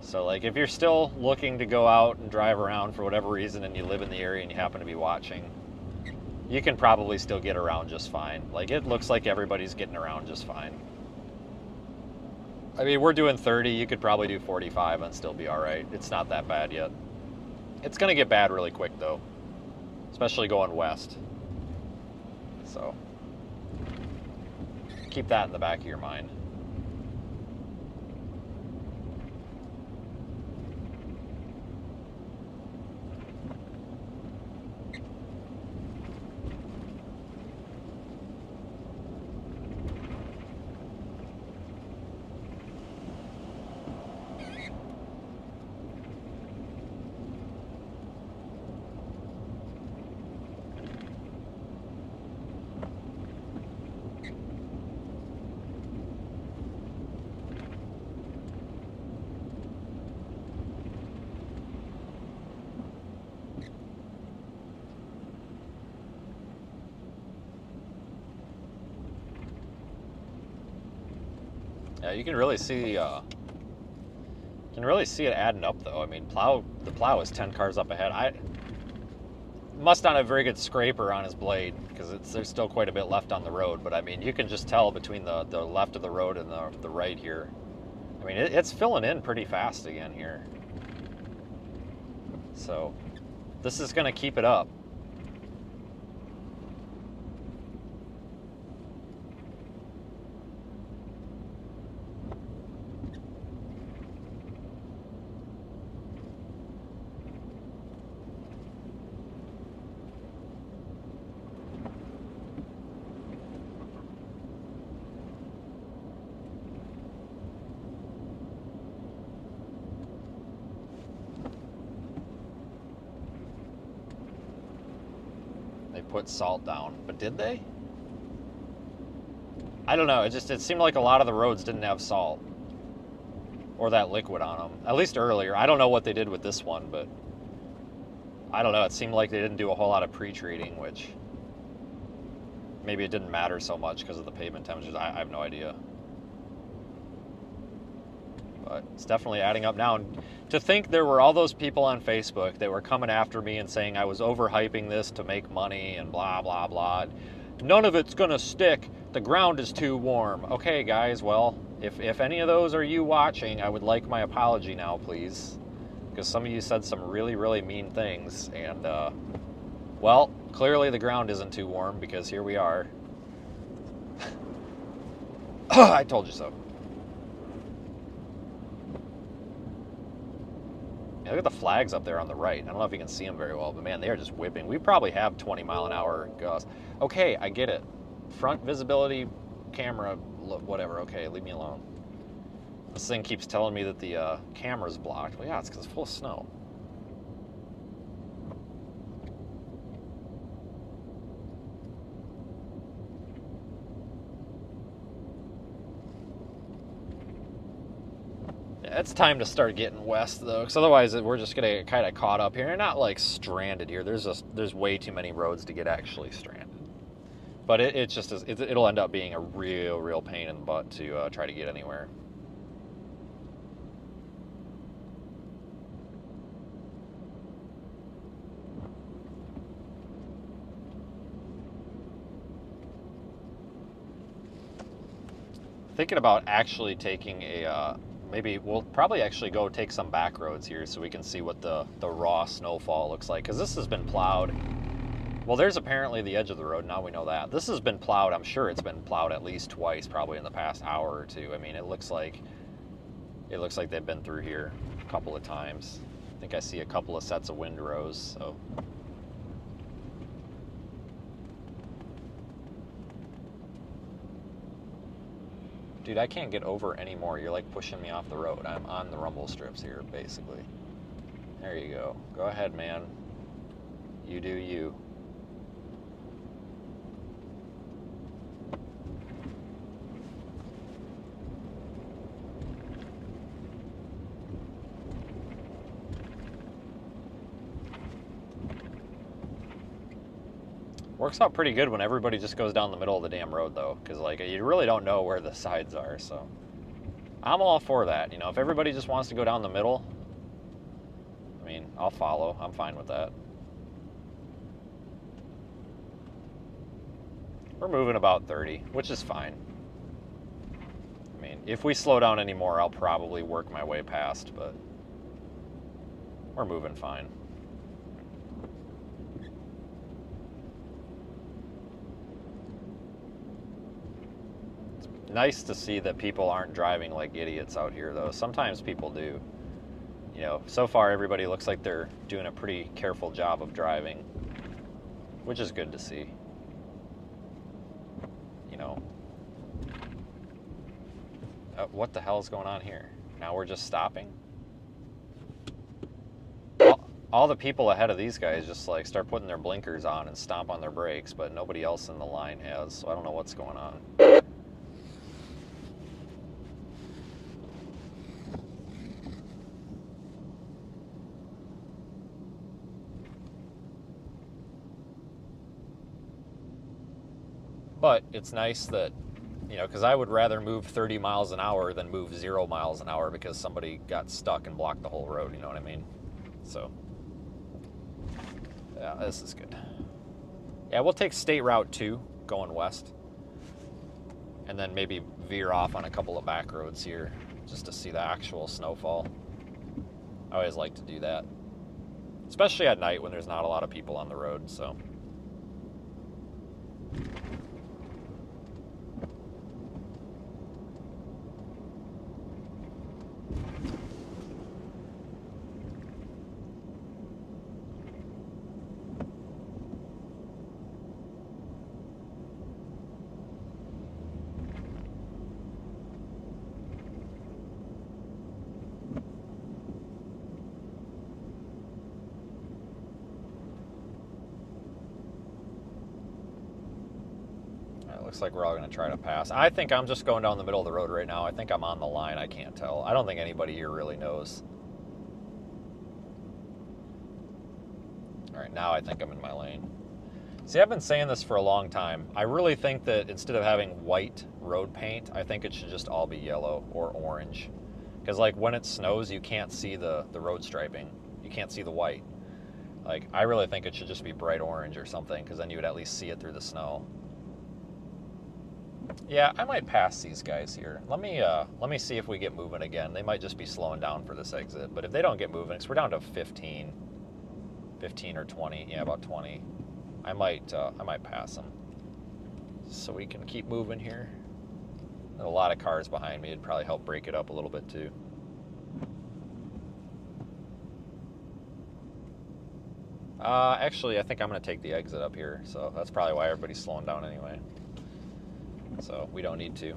So, like, if you're still looking to go out and drive around for whatever reason and you live in the area and you happen to be watching, you can probably still get around just fine. Like, it looks like everybody's getting around just fine. I mean, we're doing 30. You could probably do 45 and still be all right. It's not that bad yet. It's going to get bad really quick, though, especially going west. So keep that in the back of your mind. Yeah, you can really see it adding up though. I mean, the plow is 10 cars up ahead. I must not have a very good scraper on his blade because there's still quite a bit left on the road. But I mean, you can just tell between the left of the road and the right here. I mean, it's filling in pretty fast again here. So this is going to keep it up. Put salt down, but did they? I don't know. It seemed like a lot of the roads didn't have salt or that liquid on them, at least earlier. I don't know what they did with this one, but I don't know. It seemed like they didn't do a whole lot of pre-treating, which maybe it didn't matter so much because of the pavement temperatures. I have no idea. But it's definitely adding up now. And to think there were all those people on Facebook that were coming after me and saying I was overhyping this to make money and blah, blah, blah. None of it's going to stick. The ground is too warm. Okay, guys, well, if any of those are you watching, I would like my apology now, please. Because some of you said some really, really mean things. And, well, clearly the ground isn't too warm because here we are. I told you so. Yeah, look at the flags up there on the right. I don't know if you can see them very well, but man, they are just whipping. We probably have 20-mile-an-hour gusts. Okay, I get it. Front visibility, camera, whatever. Okay, leave me alone. This thing keeps telling me that the camera's blocked. Well, yeah, it's because it's full of snow. It's time to start getting west though, because otherwise we're just gonna get kind of caught up here. Not like stranded here. There's way too many roads to get actually stranded. But it'll end up being a real pain in the butt to try to get anywhere. Thinking about actually taking a. Maybe we'll probably actually go take some back roads here so we can see what the raw snowfall looks like. Because this has been plowed. Well, there's apparently the edge of the road. Now we know that. This has been plowed. I'm sure it's been plowed at least twice, probably in the past hour or two. I mean, it looks like they've been through here a couple of times. I think I see a couple of sets of windrows. So. Dude, I can't get over anymore. You're like pushing me off the road. I'm on the rumble strips here, basically. There you go. Go ahead, man. You do you. Works out pretty good when everybody just goes down the middle of the damn road, though, because like you really don't know where the sides are. So I'm all for that. You know, if everybody just wants to go down the middle, I mean, I'll follow. I'm fine with that. We're moving about 30, which is fine. I mean, if we slow down anymore, I'll probably work my way past, but we're moving fine. Nice to see that people aren't driving like idiots out here, though. Sometimes people do. You know, so far everybody looks like they're doing a pretty careful job of driving, which is good to see. You know, what the hell is going on here? Now we're just stopping? All the people ahead of these guys just like start putting their blinkers on and stomp on their brakes, but nobody else in the line has, so I don't know what's going on. But it's nice that You know, because I would rather move 30 miles an hour than move 0 miles an hour because somebody got stuck and blocked the whole road, you know what I mean? So, yeah, this is good. Yeah, we'll take State Route 2 going west. And then maybe veer off on a couple of back roads here just to see the actual snowfall. I always like to do that. Especially at night when there's not a lot of people on the road, so. Looks like we're all going to try to pass. I think I'm just going down the middle of the road right now. I think I'm on the line. I can't tell. I don't think anybody here really knows. All right, now I think I'm in my lane. See, I've been saying this for a long time. I really think that instead of having white road paint, I think it should just all be yellow or orange. Because, like, when it snows, you can't see the road striping. You can't see the white. Like, I really think it should just be bright orange or something, because then you would at least see it through the snow. Yeah, I might pass these guys here. Let me see if we get moving again. They might just be slowing down for this exit. But if they don't get moving, because we're down to 15 or 20. Yeah, about 20. I might pass them. So we can keep moving here. A lot of cars behind me. It'd probably help break it up a little bit too. Actually, I think I'm going to take the exit up here. So that's probably why everybody's slowing down anyway. So we don't need to.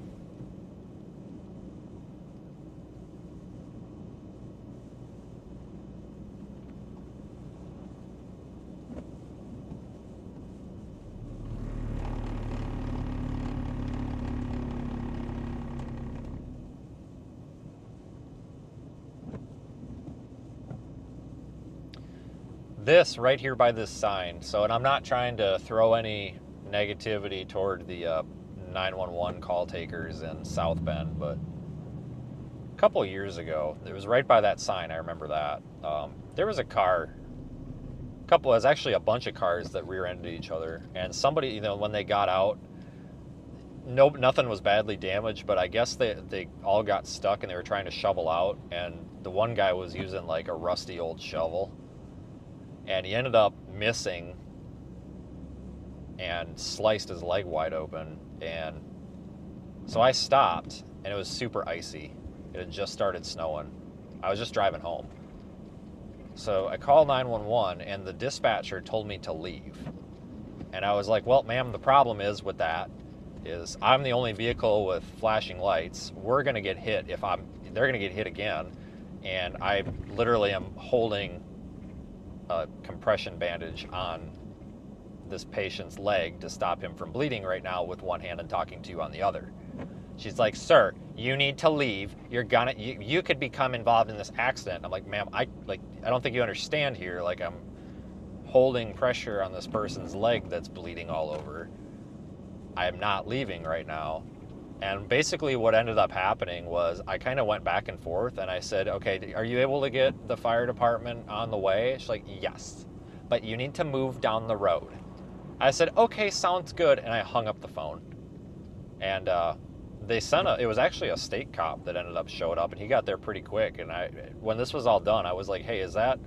This right here by this sign. So, and I'm not trying to throw any negativity toward the 911 call takers in South Bend, but a couple of years ago, it was right by that sign. I remember that. There was a car, it was actually a bunch of cars that rear-ended each other, and somebody, you know, when they got out, nothing was badly damaged, but I guess they all got stuck and they were trying to shovel out, and the one guy was using like a rusty old shovel, and he ended up missing and sliced his leg wide open. And so I stopped, and it was super icy. It had just started snowing. I was just driving home. So I called 911, and the dispatcher told me to leave. And I was like, well, ma'am, the problem is with that is I'm the only vehicle with flashing lights. We're going to get hit they're going to get hit again. And I literally am holding a compression bandage on this patient's leg to stop him from bleeding right now with one hand and talking to you on the other. She's like, sir, you need to leave. You could become involved in this accident. I'm like, ma'am, I don't think you understand here. Like, I'm holding pressure on this person's leg that's bleeding all over. I am not leaving right now. And basically what ended up happening was I kind of went back and forth, and I said, okay, are you able to get the fire department on the way? She's like, yes, but you need to move down the road. I said, okay, sounds good, and I hung up the phone. And it was actually a state cop that ended up showing up, and he got there pretty quick. And when this was all done, I was like, hey, is that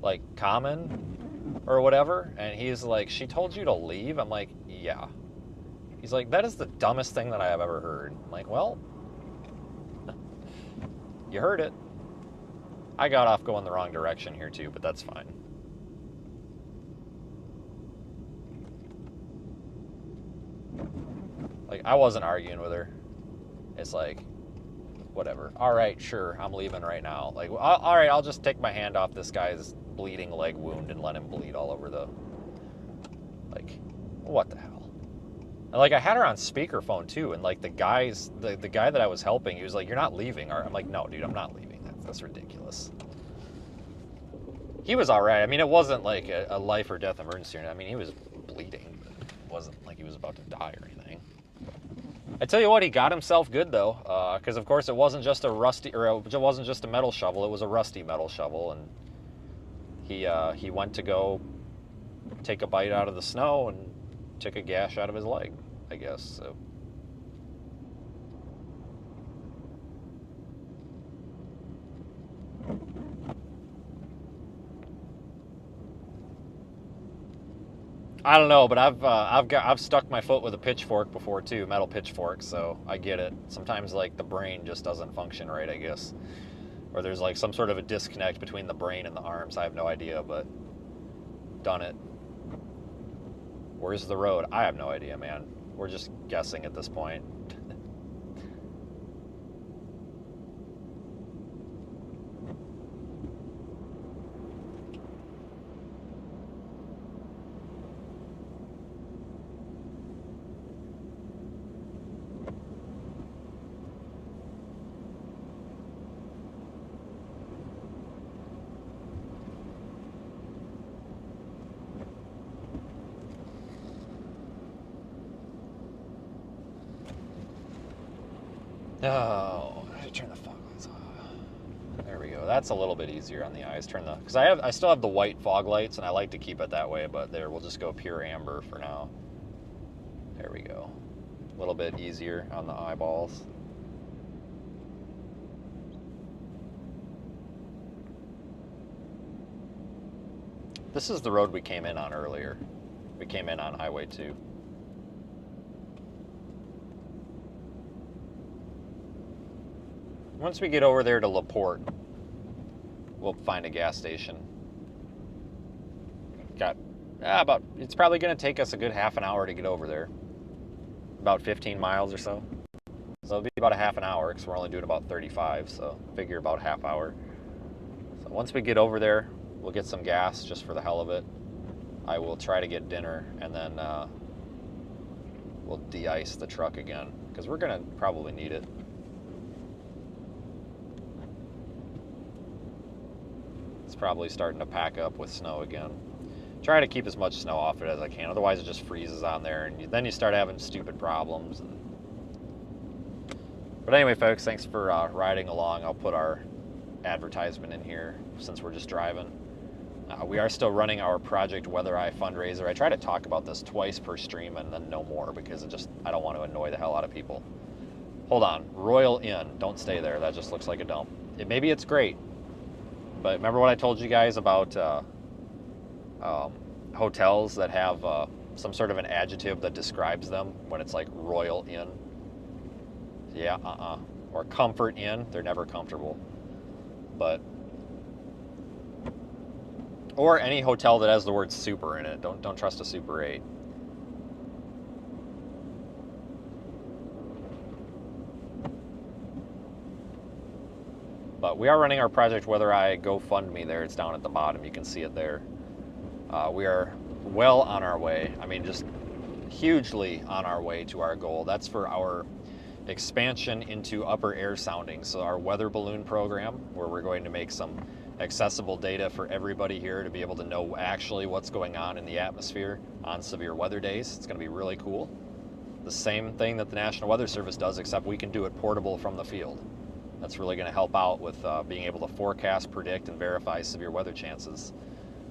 like common or whatever? And he's like, she told you to leave? I'm like, yeah. He's like, that is the dumbest thing that I have ever heard. I'm like, well, you heard it. I got off going the wrong direction here too, but that's fine. Like, I wasn't arguing with her. It's like, whatever. All right, sure, I'm leaving right now. Like, all right, I'll just take my hand off this guy's bleeding leg wound and let him bleed all over like, what the hell? And like, I had her on speakerphone too, and like the guy that I was helping, he was like, "You're not leaving." I'm like, "No, dude, I'm not leaving. That's ridiculous." He was all right. I mean, it wasn't like a life or death emergency. I mean, he was bleeding. It wasn't like he was about to die or anything. I tell you what, he got himself good though, because of course it wasn't just a rusty, or it wasn't just a metal shovel. It was a rusty metal shovel, and he went to go take a bite out of the snow and took a gash out of his leg, I guess. So. I don't know, but I've stuck my foot with a pitchfork before too, metal pitchfork, so I get it. Sometimes like the brain just doesn't function right, I guess. Or there's like some sort of a disconnect between the brain and the arms. I have no idea, but done it. Where's the road? I have no idea, man. We're just guessing at this point. Oh, I should turn the fog lights off. There we go. That's a little bit easier on the eyes. Because I still have the white fog lights, and I like to keep it that way. But there, we'll just go pure amber for now. There we go. A little bit easier on the eyeballs. This is the road we came in on earlier. We came in on Highway 2. Once we get over there to LaPorte, we'll find a gas station. It's probably going to take us a good half an hour to get over there. About 15 miles or so. So it'll be about a half an hour because we're only doing about 35, so figure about half hour. So once we get over there, we'll get some gas just for the hell of it. I will try to get dinner, and then we'll de-ice the truck again because we're going to probably need it. It's probably starting to pack up with snow again. Try to keep as much snow off it as I can, otherwise it just freezes on there, and then you start having stupid problems. But anyway, folks, thanks for riding along. I'll put our advertisement in here since we're just driving. We are still running our Project Weather Eye fundraiser. I try to talk about this twice per stream and then no more because I don't want to annoy the hell out of people. Hold on, Royal Inn, don't stay there. That just looks like a dump. Maybe it's great. But remember what I told you guys about hotels that have some sort of an adjective that describes them when it's like Royal Inn? Yeah, Or Comfort Inn, they're never comfortable. Or any hotel that has the word super in it. Don't trust a Super 8. But we are running our Project Weather Eye GoFundMe there. It's down at the bottom. You can see it there. We are well on our way. I mean, just hugely on our way to our goal. That's for our expansion into upper air sounding. So our weather balloon program, where we're going to make some accessible data for everybody here to be able to know actually what's going on in the atmosphere on severe weather days. It's going to be really cool. The same thing that the National Weather Service does, except we can do it portable from the field. That's really going to help out with being able to forecast, predict, and verify severe weather chances.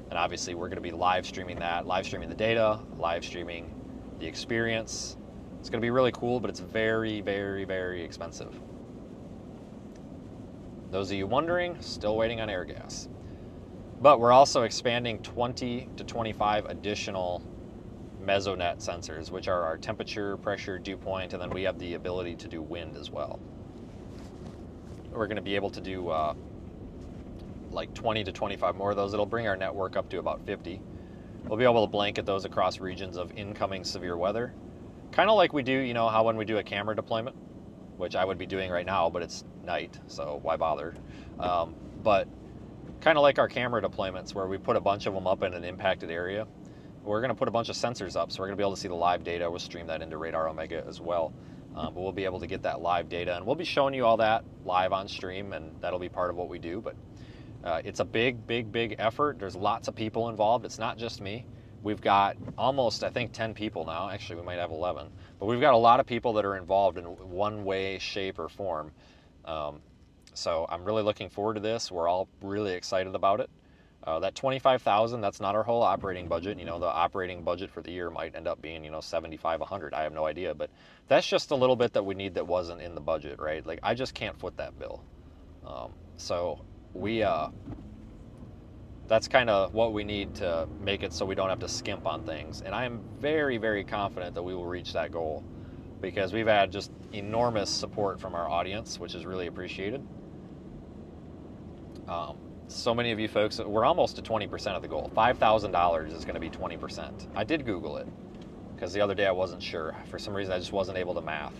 And obviously we're going to be live streaming that, live streaming the data, live streaming the experience. It's going to be really cool, but it's very, very, very expensive. Those of you wondering, still waiting on air gas. But we're also expanding 20 to 25 additional Mesonet sensors, which are our temperature, pressure, dew point, and then we have the ability to do wind as well. We're going to be able to do like 20 to 25 more of those. It'll bring our network up to about 50. We'll be able to blanket those across regions of incoming severe weather. Kind of like we do, you know, how when we do a camera deployment, which I would be doing right now, but it's night, so why bother? But kind of like our camera deployments where we put a bunch of them up in an impacted area. We're going to put a bunch of sensors up, so we're going to be able to see the live data. We'll stream that into Radar Omega as well. But we'll be able to get that live data, and we'll be showing you all that live on stream, and that'll be part of what we do. But it's a big, big, big effort. There's lots of people involved. It's not just me. We've got almost, I think, 10 people now. Actually, we might have 11. But we've got a lot of people that are involved in one way, shape, or form. So I'm really looking forward to this. We're all really excited about it. That $25,000, that's not our whole operating budget. You know, the operating budget for the year might end up being, you know, 75, 100. I have no idea. But that's just a little bit that we need that wasn't in the budget, right? Like, I just can't foot that bill. So we... that's kind of what we need to make it so we don't have to skimp on things. And I am very, very confident that we will reach that goal because we've had just enormous support from our audience, which is really appreciated. So many of you folks, we're almost to 20% of the goal. $5,000 is going to be 20%. I did Google it because the other day I wasn't sure. For some reason, I just wasn't able to math.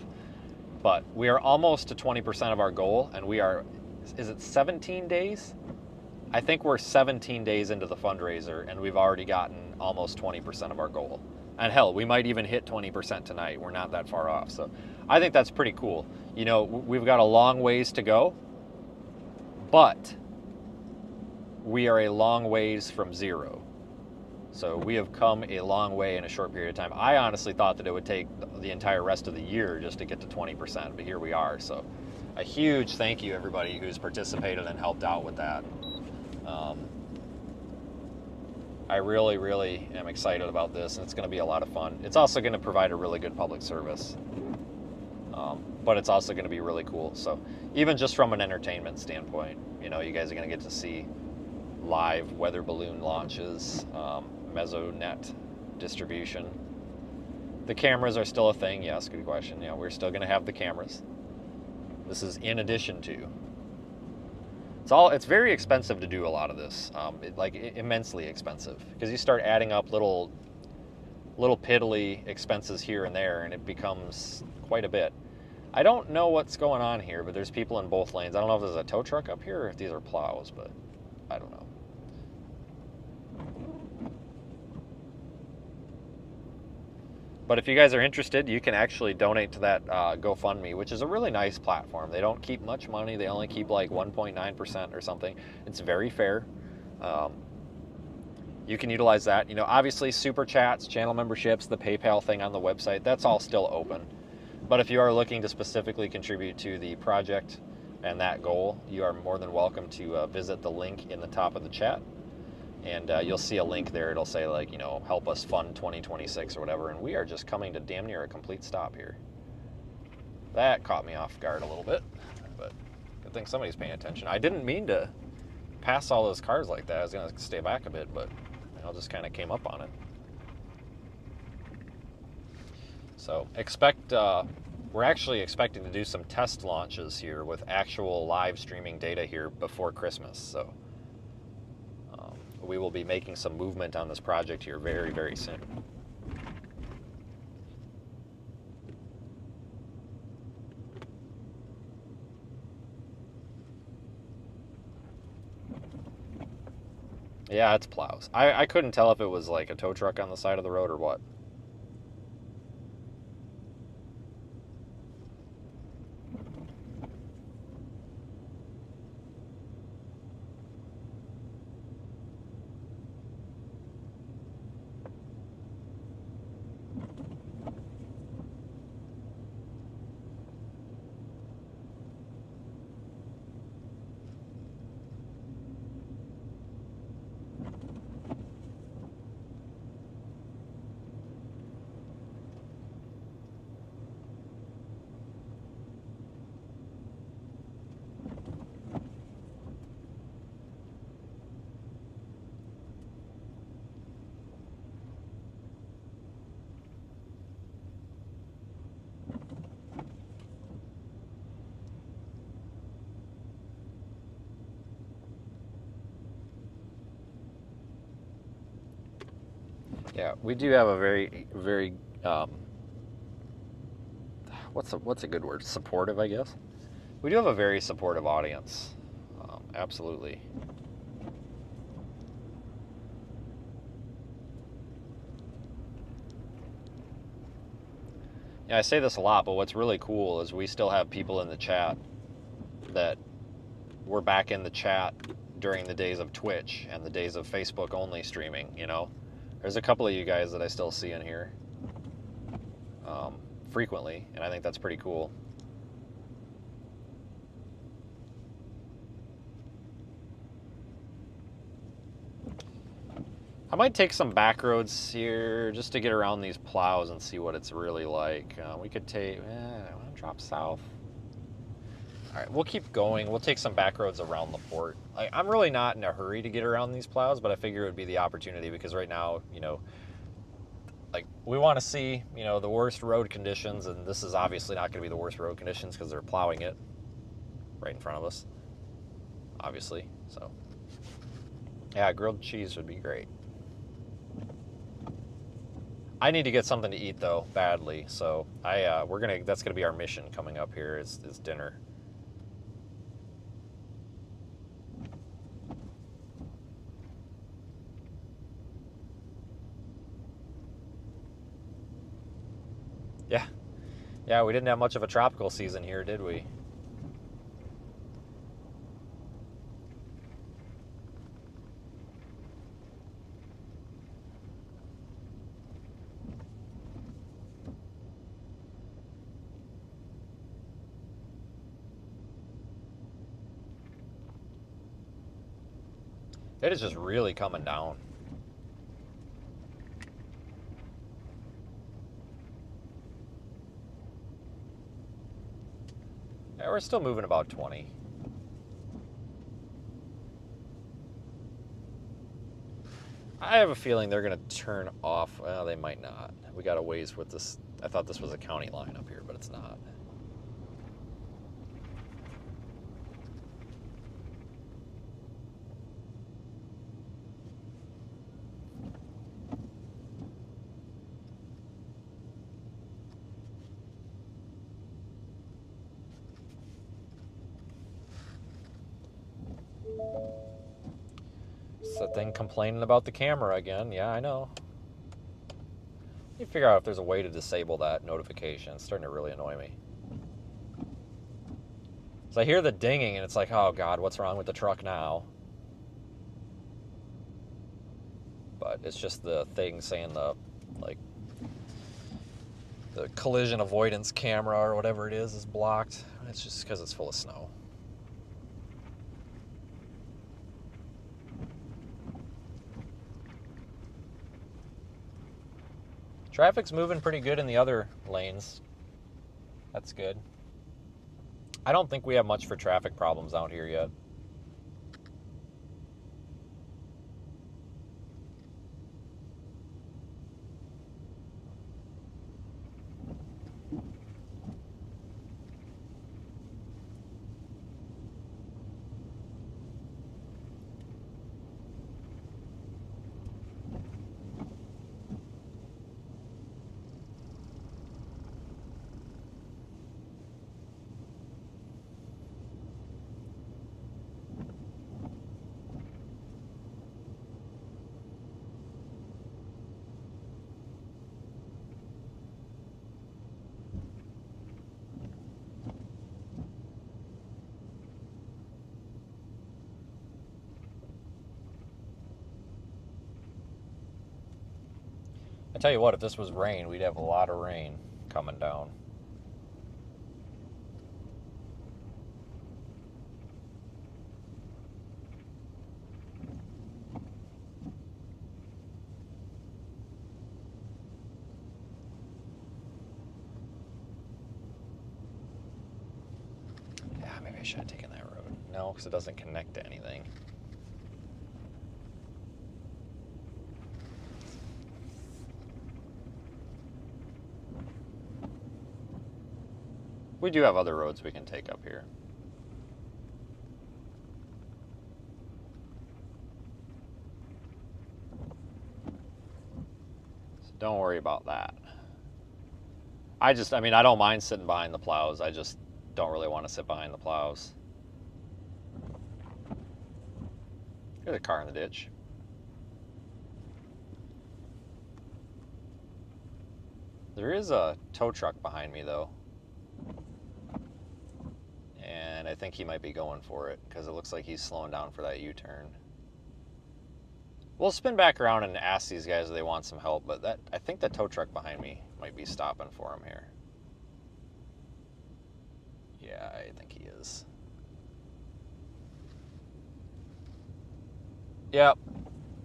But we are almost to 20% of our goal, and we are, is it 17 days? I think we're 17 days into the fundraiser, and we've already gotten almost 20% of our goal. And hell, we might even hit 20% tonight. We're not that far off. So I think that's pretty cool. You know, we've got a long ways to go, but we are a long ways from zero. So we have come a long way in a short period of time. I honestly thought that it would take the entire rest of the year just to get to 20%, but here we are. So a huge thank you, everybody who's participated and helped out with that. I really, really am excited about this, and it's going to be a lot of fun. It's also going to provide a really good public service, but it's also going to be really cool. So even just from an entertainment standpoint, you know, you guys are going to get to see live weather balloon launches, mesonet distribution. The cameras are still a thing. Yes, good question. Yeah, we're still going to have the cameras. This is in addition to. It's very expensive to do a lot of this, immensely expensive, because you start adding up little piddly expenses here and there, and it becomes quite a bit. I don't know what's going on here, but there's people in both lanes. I don't know if there's a tow truck up here or if these are plows, but I don't know. But if you guys are interested, you can actually donate to that GoFundMe, which is a really nice platform. They don't keep much money. They only keep like 1.9% or something. It's very fair. You can utilize that. You know, obviously super chats, channel memberships, the PayPal thing on the website, that's all still open. But if you are looking to specifically contribute to the project and that goal, you are more than welcome to visit the link in the top of the chat. And you'll see a link there. It'll say, like, you know, help us fund 2026 or whatever. And we are just coming to damn near a complete stop here. That caught me off guard a little bit, but good thing somebody's paying attention. I didn't mean to pass all those cars like that. I was going to stay back a bit, but I just kind of came up on it. So we're actually expecting to do some test launches here with actual live streaming data here before Christmas. So we will be making some movement on this project here very, very soon. Yeah, it's plows. I couldn't tell if it was like a tow truck on the side of the road or what. Yeah, we do have a very, very, what's a good word? Supportive, I guess. We do have a very supportive audience. Absolutely. Yeah, I say this a lot, but what's really cool is we still have people in the chat that were back in the chat during the days of Twitch and the days of Facebook only streaming, you know? There's a couple of you guys that I still see in here frequently, and I think that's pretty cool. I might take some back roads here just to get around these plows and see what it's really like. We could take, I want to drop south. All right, we'll keep going. We'll take some back roads around the port. I'm really not in a hurry to get around these plows, but I figure it would be the opportunity because right now, you know, like we want to see, you know, the worst road conditions, and this is obviously not going to be the worst road conditions because they're plowing it right in front of us, obviously. So, yeah, grilled cheese would be great. I need to get something to eat though, badly. So that's gonna be our mission coming up here is dinner. Yeah. Yeah, we didn't have much of a tropical season here, did we? It is just really coming down. Yeah, we're still moving about 20. I have a feeling they're going to turn off. Well, they might not. We got a ways with this. I thought this was a county line up here, but it's not. It's that thing complaining about the camera again. Yeah, I know. Let me figure out if there's a way to disable that notification. It's starting to really annoy me. So I hear the dinging and it's like, oh God, what's wrong with the truck now? But it's just the thing saying the collision avoidance camera or whatever it is blocked. It's just because it's full of snow. Traffic's moving pretty good in the other lanes. That's good. I don't think we have much for traffic problems out here yet. I tell you what, if this was rain, we'd have a lot of rain coming down. Yeah, maybe I should have taken that road. No, because it doesn't connect to anything. We do have other roads we can take up here. So don't worry about that. I don't mind sitting behind the plows. I just don't really want to sit behind the plows. There's a car in the ditch. There is a tow truck behind me, though. And I think he might be going for it, because it looks like he's slowing down for that U-turn. We'll spin back around and ask these guys if they want some help, but I think the tow truck behind me might be stopping for him here. Yeah, I think he is. Yep.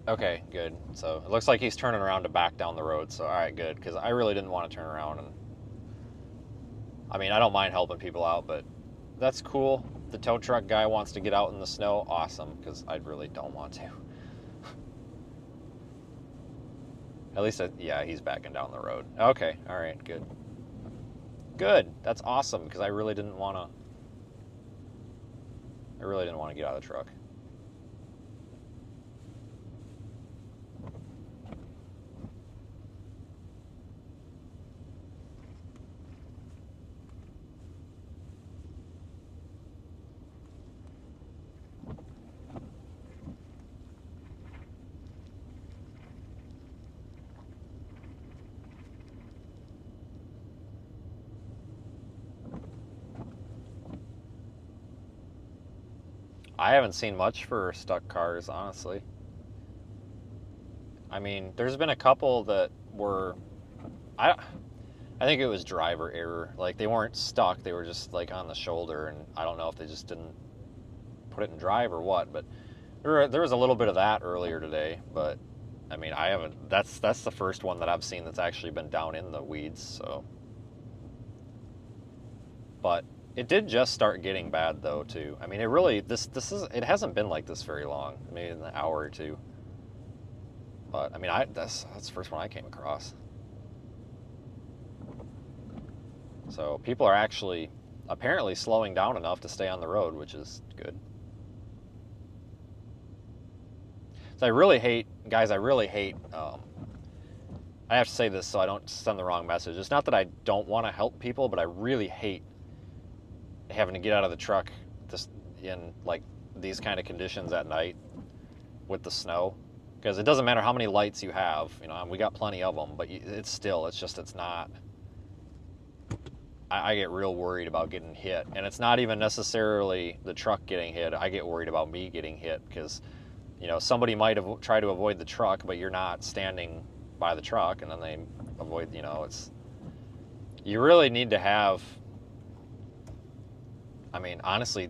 Okay, good. So it looks like he's turning around to back down the road. So all right, good, because I really didn't want to turn around. And I mean, I don't mind helping people out, but that's cool. The tow truck guy wants to get out in the snow. Awesome, because I really don't want to. At least, yeah, he's backing down the road. Okay, all right, good. Good. That's awesome, because I really didn't want to. Get out of the truck. I haven't seen much for stuck cars, honestly. I mean, there's been a couple that were, I think it was driver error. Like, they weren't stuck, they were just like on the shoulder, and I don't know if they just didn't put it in drive or what, but there was a little bit of that earlier today. But I mean, I haven't, that's the first one that I've seen that's actually been down in the weeds, so. But it did just start getting bad though too. I mean, it really, it hasn't been like this very long, maybe an hour or two. But I mean, that's the first one I came across. So people are actually apparently slowing down enough to stay on the road, which is good. So I really hate, guys, I have to say this so I don't send the wrong message. It's not that I don't want to help people, but I really hate having to get out of the truck in like these kind of conditions at night with the snow, because it doesn't matter how many lights you have, you know, we got plenty of them, but it's not, I get real worried about getting hit. And it's not even necessarily the truck getting hit. I get worried about me getting hit because, you know, somebody might have tried to avoid the truck, but you're not standing by the truck, and then they avoid, you know, you really need to have, I mean, honestly,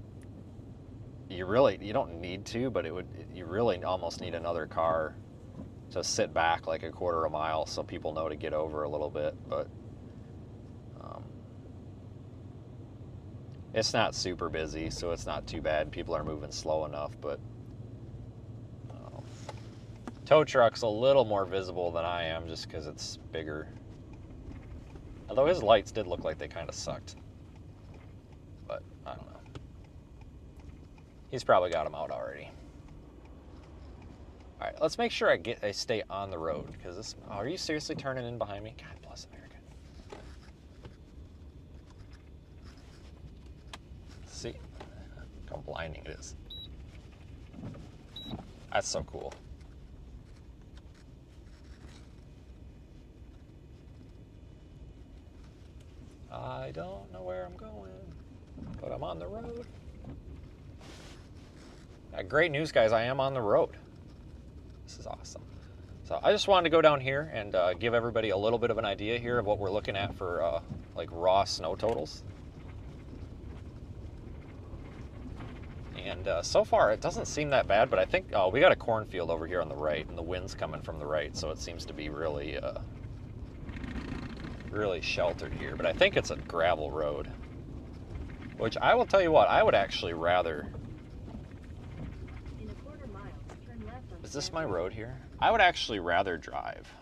you don't need to, but you really almost need another car to sit back like a quarter of a mile so people know to get over a little bit. But it's not super busy, so it's not too bad. People are moving slow enough, but tow truck's a little more visible than I am just because it's bigger. Although his lights did look like they kind of sucked. But I don't know. He's probably got them out already. All right, let's make sure I stay on the road, because this. Oh, are you seriously turning in behind me? God bless America. See how blinding it is. That's so cool. I don't know where I'm going, but I'm on the road. Great news, guys. I am on the road. This is awesome. So I just wanted to go down here and give everybody a little bit of an idea here of what we're looking at for like raw snow totals. And so far it doesn't seem that bad, but I think we got a cornfield over here on the right, and the wind's coming from the right, so it seems to be really really sheltered here. But I think it's a gravel road, which I will tell you what, I would actually rather. Is this my road here? I would actually rather drive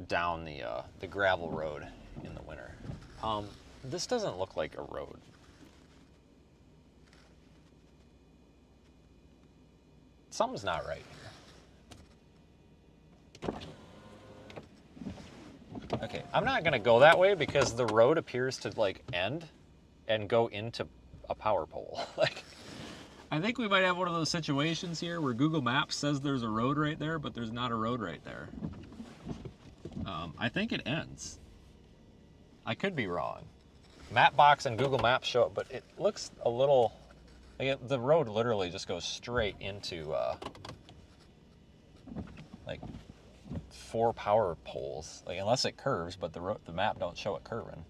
down the gravel road in the winter. This doesn't look like a road. Something's not right here. Okay, I'm not gonna go that way because the road appears to like end and go into a power pole. Like, I think we might have one of those situations here where Google Maps says there's a road right there, but there's not a road right there. I think it ends. I could be wrong. Mapbox and Google Maps show it, but it looks a little Like the road literally just goes straight into like 4 power poles. Like unless it curves, but the map don't show it curving.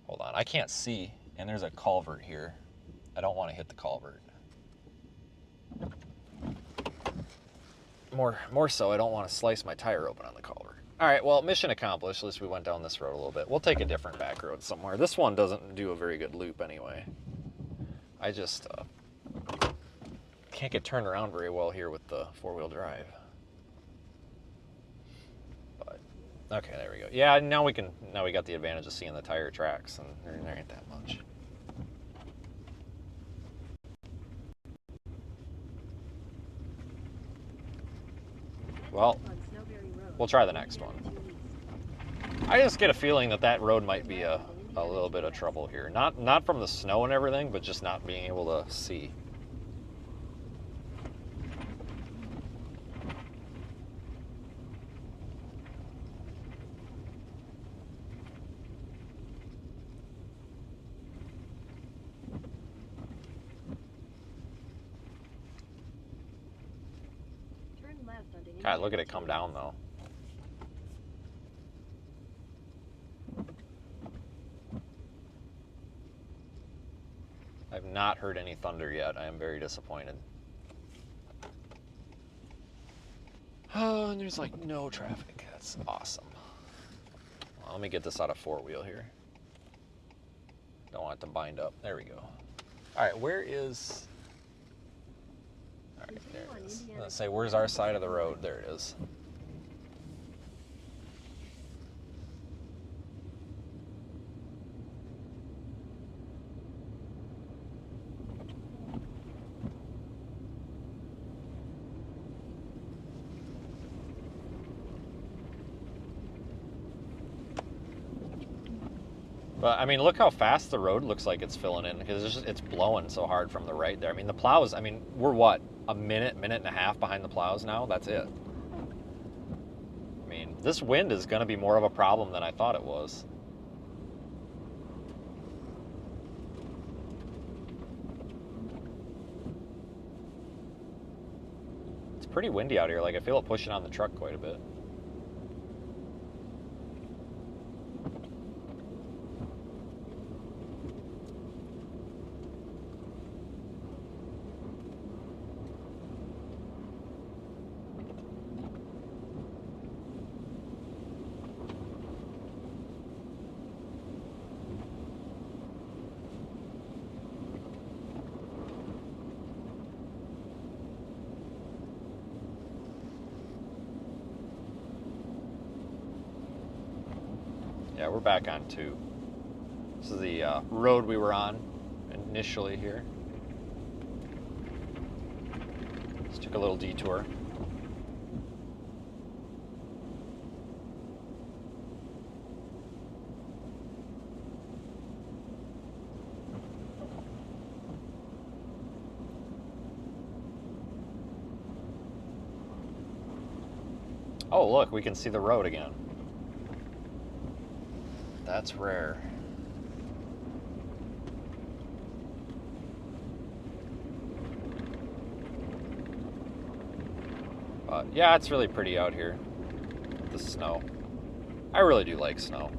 Hold on, I can't see, and there's a culvert here. I don't want to hit the culvert. More so, I don't want to slice my tire open on the culvert. All right, well, mission accomplished. At least we went down this road a little bit. We'll take a different back road somewhere. This one doesn't do a very good loop anyway. I just can't get turned around very well here with the 4-wheel drive. But okay, there we go. Yeah, now we got the advantage of seeing the tire tracks, and there ain't that much. Well, we'll try the next one. I just get a feeling that road might be a little bit of trouble here. Not from the snow and everything, but just not being able to see. God, look at it come down though. I've not heard any thunder yet. I am very disappointed. Oh, and there's like no traffic. That's awesome. Well, let me get this out of 4-wheel here. Don't want it to bind up. There we go. All right, where is... All right, there it is. Let's say, where's our side of the road? There it is. But, I mean, look how fast the road looks like it's filling in, because it's blowing so hard from the right there. I mean, the plows, I mean, we're what, a minute and a half behind the plows now? That's it. I mean, this wind is going to be more of a problem than I thought it was. It's pretty windy out here. Like, I feel it pushing on the truck quite a bit. Yeah, we're back on 2. This is the road we were on initially here. Just took a little detour. Oh, look, we can see the road again. That's rare. But yeah, it's really pretty out here. The snow. I really do like snow.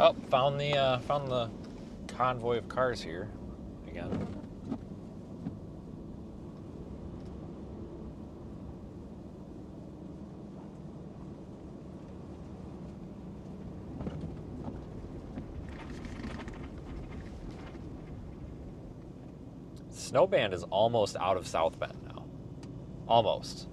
Oh, found the convoy of cars here again. Snowband is almost out of South Bend now. Almost.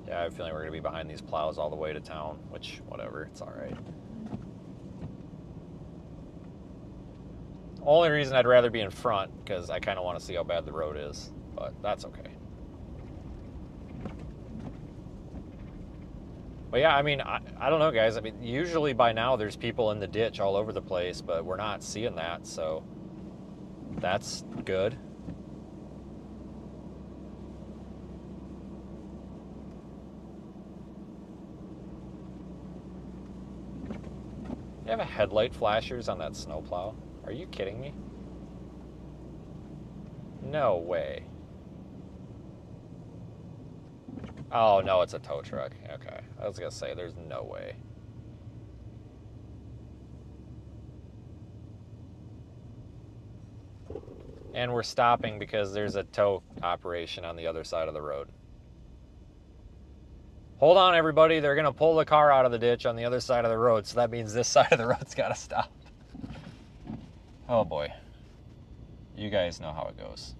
Yeah, I have a feeling we're going to be behind these plows all the way to town, which, whatever, it's all right. Only reason I'd rather be in front, because I kind of want to see how bad the road is, but that's okay. But yeah, I mean, I don't know, guys. I mean, usually by now there's people in the ditch all over the place, but we're not seeing that, so that's good. You have a headlight flashers on that snowplow? Are you kidding me? No way. Oh, no, it's a tow truck. Okay. I was going to say, there's no way. And we're stopping because there's a tow operation on the other side of the road. Hold on, everybody. They're going to pull the car out of the ditch on the other side of the road, so that means this side of the road's got to stop. Oh, boy. You guys know how it goes.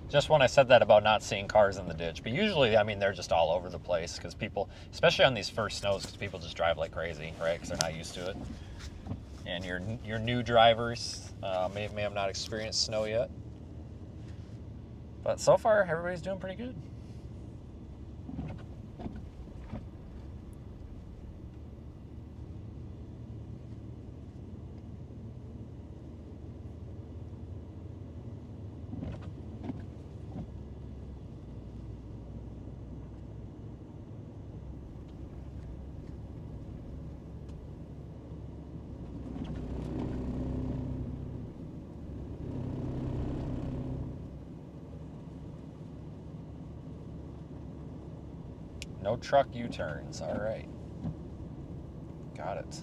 Just when I said that about not seeing cars in the ditch. But usually, I mean, they're just all over the place because people, especially on these first snows, because people just drive like crazy, right? Because they're not used to it. And your new drivers may have not experienced snow yet. But so far, everybody's doing pretty good. No truck U-turns. All right. Got it.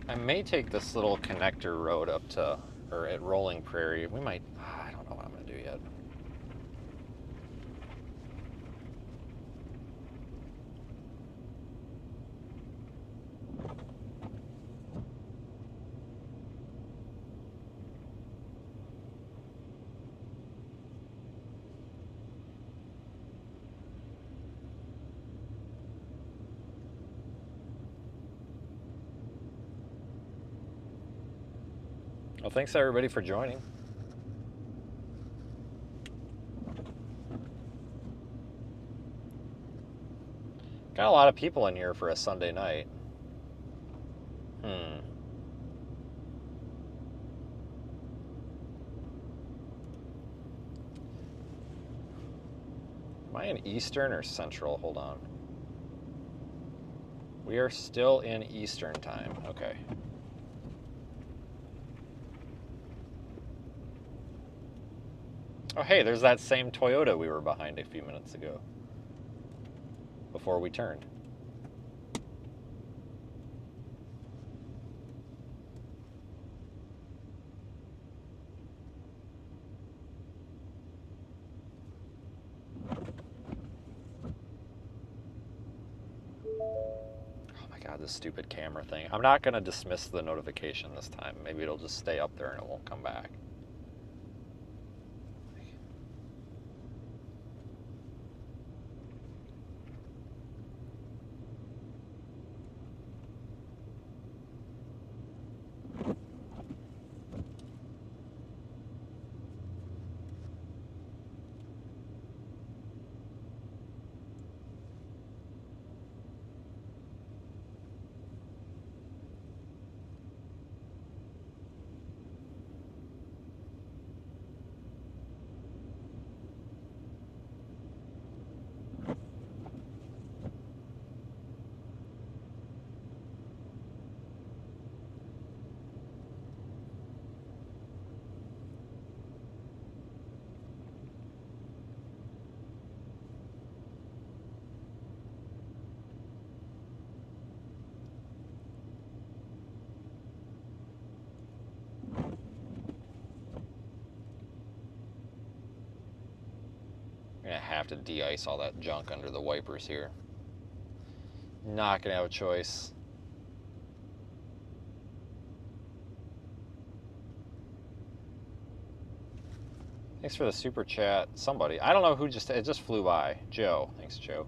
I may take this little connector road up to, or at Rolling Prairie. We might, I don't know what I'm going to do yet. Well, thanks everybody for joining. Got a lot of people in here for a Sunday night. Am I in Eastern or Central? Hold on. We are still in Eastern time. Okay. Oh, hey, there's that same Toyota we were behind a few minutes ago. Before we turned. Oh my god, this stupid camera thing. I'm not going to dismiss the notification this time. Maybe it'll just stay up there and it won't come back. I'm gonna have to de-ice all that junk under the wipers here. Not gonna have a choice. Thanks for the super chat. Somebody. I don't know who it just flew by. Joe. Thanks, Joe.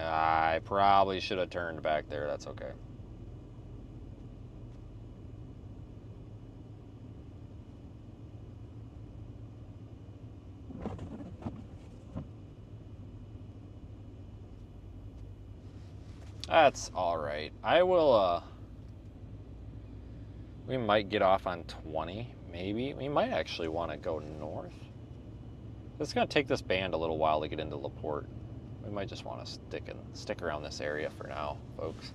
I probably should have turned back there. That's okay. That's all right. I will, we might get off on 20, maybe. We might actually want to go north. It's going to take this band a little while to get into LaPorte. We might just want to stick around this area for now, folks.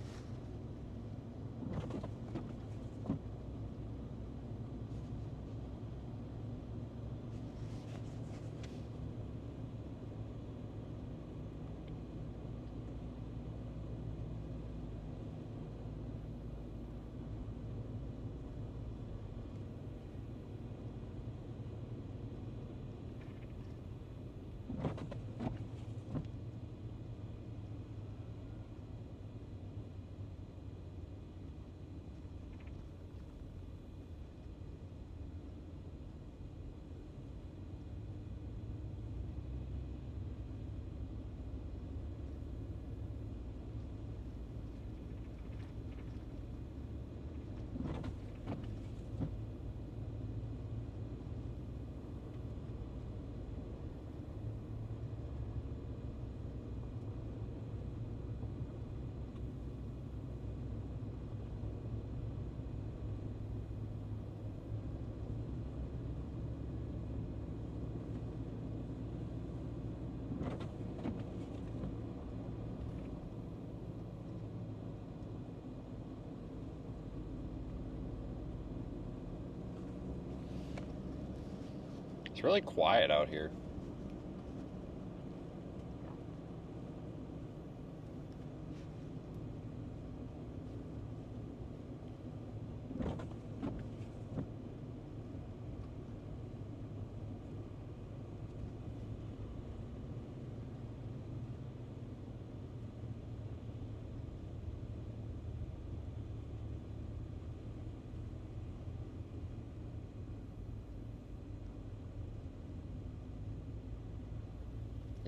It's really quiet out here.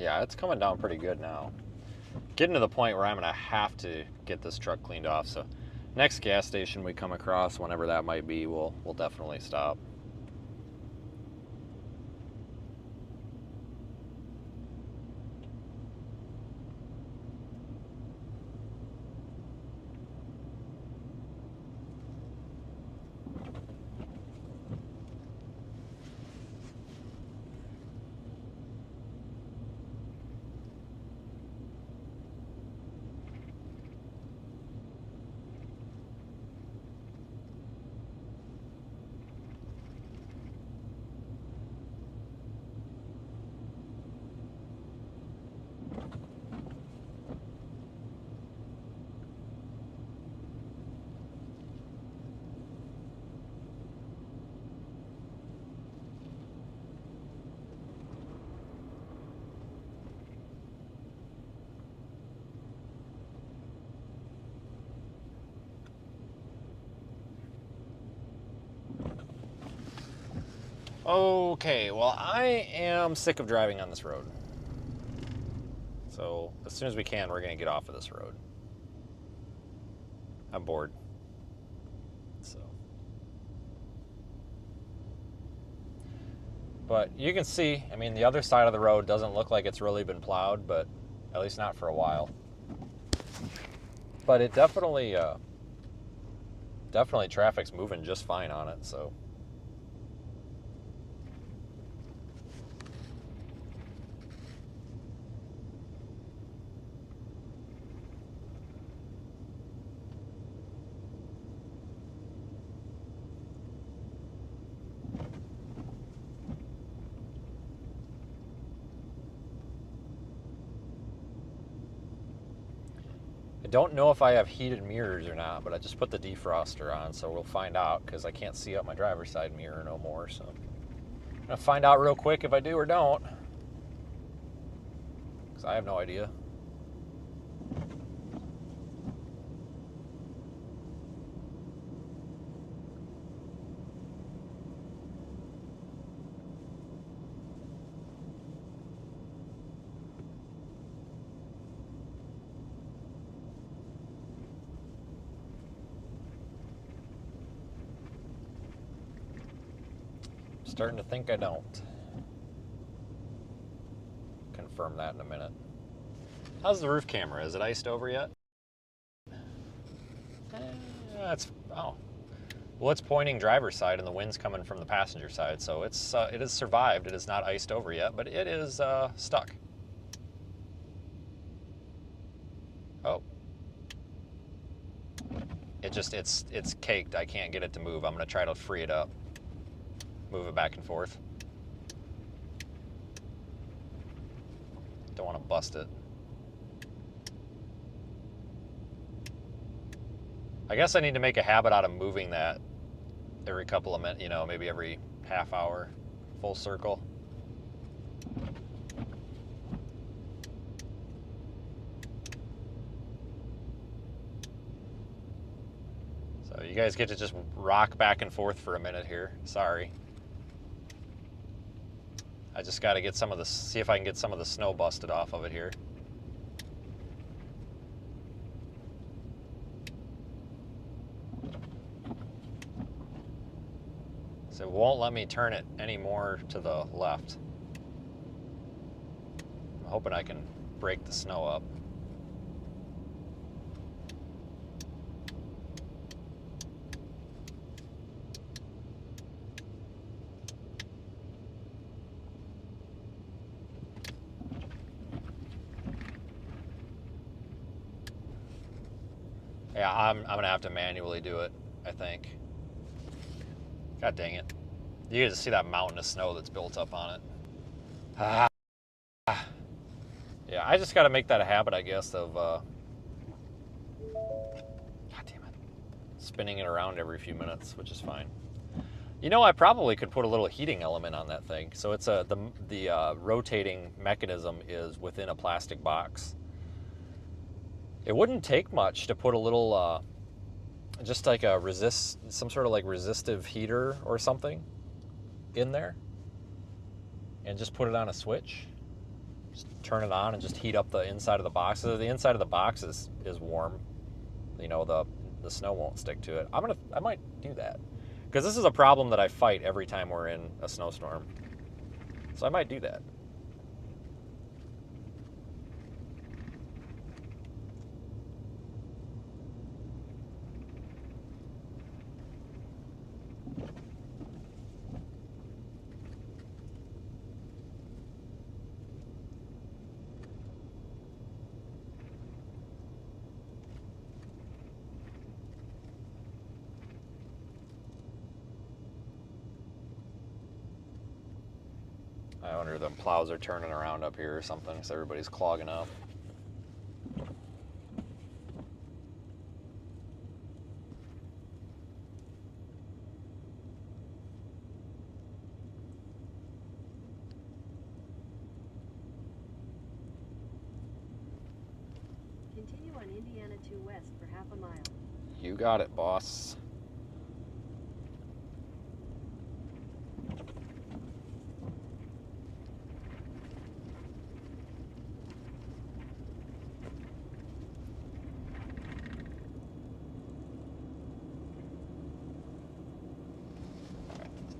Yeah, it's coming down pretty good now. Getting to the point where I'm going to have to get this truck cleaned off. So next gas station we come across, whenever that might be, we'll definitely stop. Okay, well, I am sick of driving on this road. So as soon as we can, we're going to get off of this road. I'm bored. So, but you can see, I mean, the other side of the road doesn't look like it's really been plowed, but at least not for a while. But it definitely traffic's moving just fine on it, so. Don't know if I have heated mirrors or not, but I just put the defroster on, so we'll find out, because I can't see out my driver's side mirror no more. So I'm gonna find out real quick if I do or don't, because I have no idea. Starting to think I don't. Confirm that in a minute. How's the roof camera? Is it iced over yet? Oh. Well, it's pointing driver's side and the wind's coming from the passenger side, so it has survived. It is not iced over yet, but it is stuck. Oh. It's caked. I can't get it to move. I'm gonna try to free it up. Move it back and forth. Don't want to bust it. I guess I need to make a habit out of moving that every couple of minutes, maybe every half hour, full circle. So you guys get to just rock back and forth for a minute here. Sorry. I just got to get see if I can get some of the snow busted off of it here. So it won't let me turn it any more to the left. I'm hoping I can break the snow up. Yeah, I'm gonna have to manually do it, I think. God dang it. You get to see that mountain of snow that's built up on it. Yeah, I just gotta make that a habit, I guess, of God damn it. Spinning it around every few minutes, which is fine. I probably could put a little heating element on that thing. So it's the rotating mechanism is within a plastic box. It wouldn't take much to put a little, just like some sort of like resistive heater or something in there, and just put it on a switch. Just turn it on and just heat up the inside of the box. The inside of the box is warm. You know, the snow won't stick to it. I might do that. Because this is a problem that I fight every time we're in a snowstorm. So I might do that. I wonder if them plows are turning around up here or something, so everybody's clogging up. Continue on Indiana 2 West for half a mile. You got it, boss.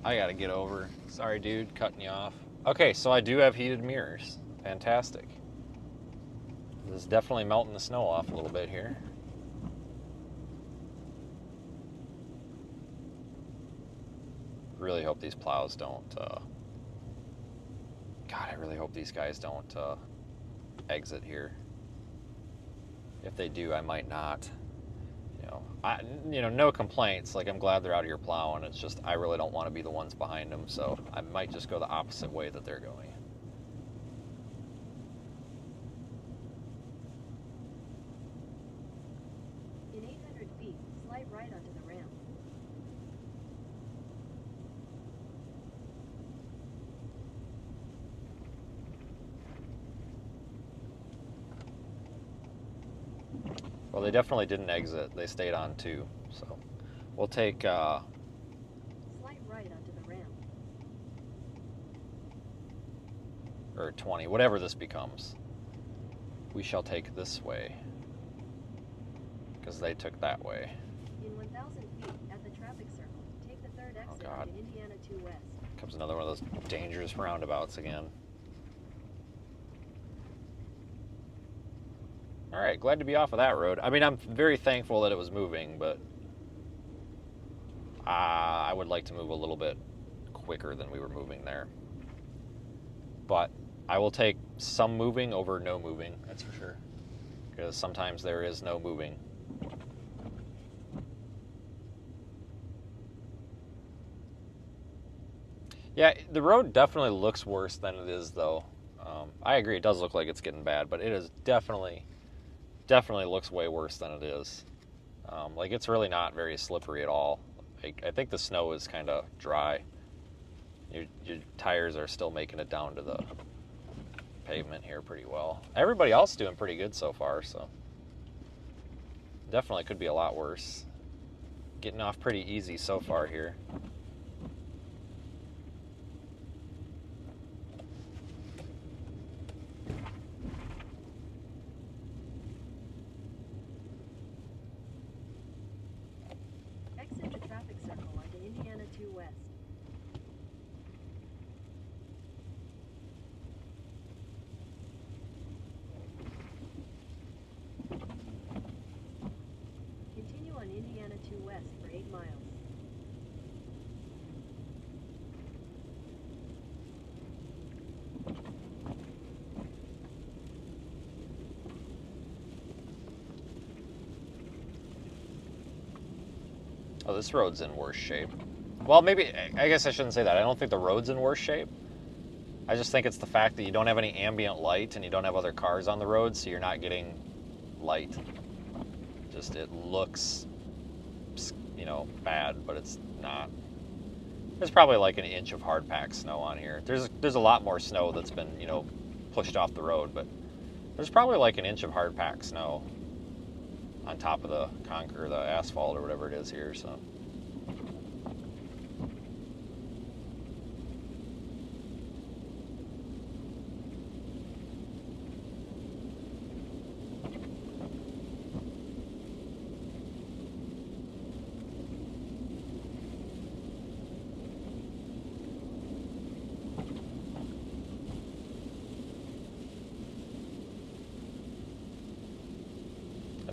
I gotta get over. Sorry, dude, cutting you off. Okay, so I do have heated mirrors. Fantastic. This is definitely melting the snow off a little bit here. Really hope these plows don't, God, I really hope these guys don't exit here. If they do, I might not. No complaints. Like, I'm glad they're out here plowing. It's just I really don't want to be the ones behind them, so I might just go the opposite way that they're going. In 800 feet, slide right onto the ramp. Well, they definitely didn't exit. They stayed on too. So we'll take Slide right onto the ramp. or 20, whatever this becomes. We shall take this way because they took that way. In 1,000 feet, at the traffic circle, take the third exit God. in Indiana 2 West. Comes another one of those dangerous roundabouts again. All right, glad to be off of that road. I mean, I'm very thankful that it was moving, but I would like to move a little bit quicker than we were moving there. But I will take some moving over no moving, that's for sure. Because sometimes there is no moving. Yeah, the road definitely looks worse than it is, though. I agree, it does look like it's getting bad, but it is definitely looks way worse than it is. Like, it's really not very slippery at all. I think the snow is kind of dry. Your tires are still making it down to the pavement here pretty well. Everybody else is doing pretty good so far, so definitely could be a lot worse. Getting off pretty easy so far here. Exit the traffic circle onto Indiana 2 West. Continue on Indiana 2 West for 8 miles. Oh, this road's in worse shape. Well, maybe, I guess I shouldn't say that. I don't think the road's in worse shape. I just think it's the fact that you don't have any ambient light and you don't have other cars on the road, so you're not getting light. Just, it looks, bad, but it's not. There's probably like an inch of hard packed snow on here. There's a lot more snow that's been, pushed off the road, but there's probably like an inch of hard packed snow on top of the concrete or the asphalt or whatever it is here, so.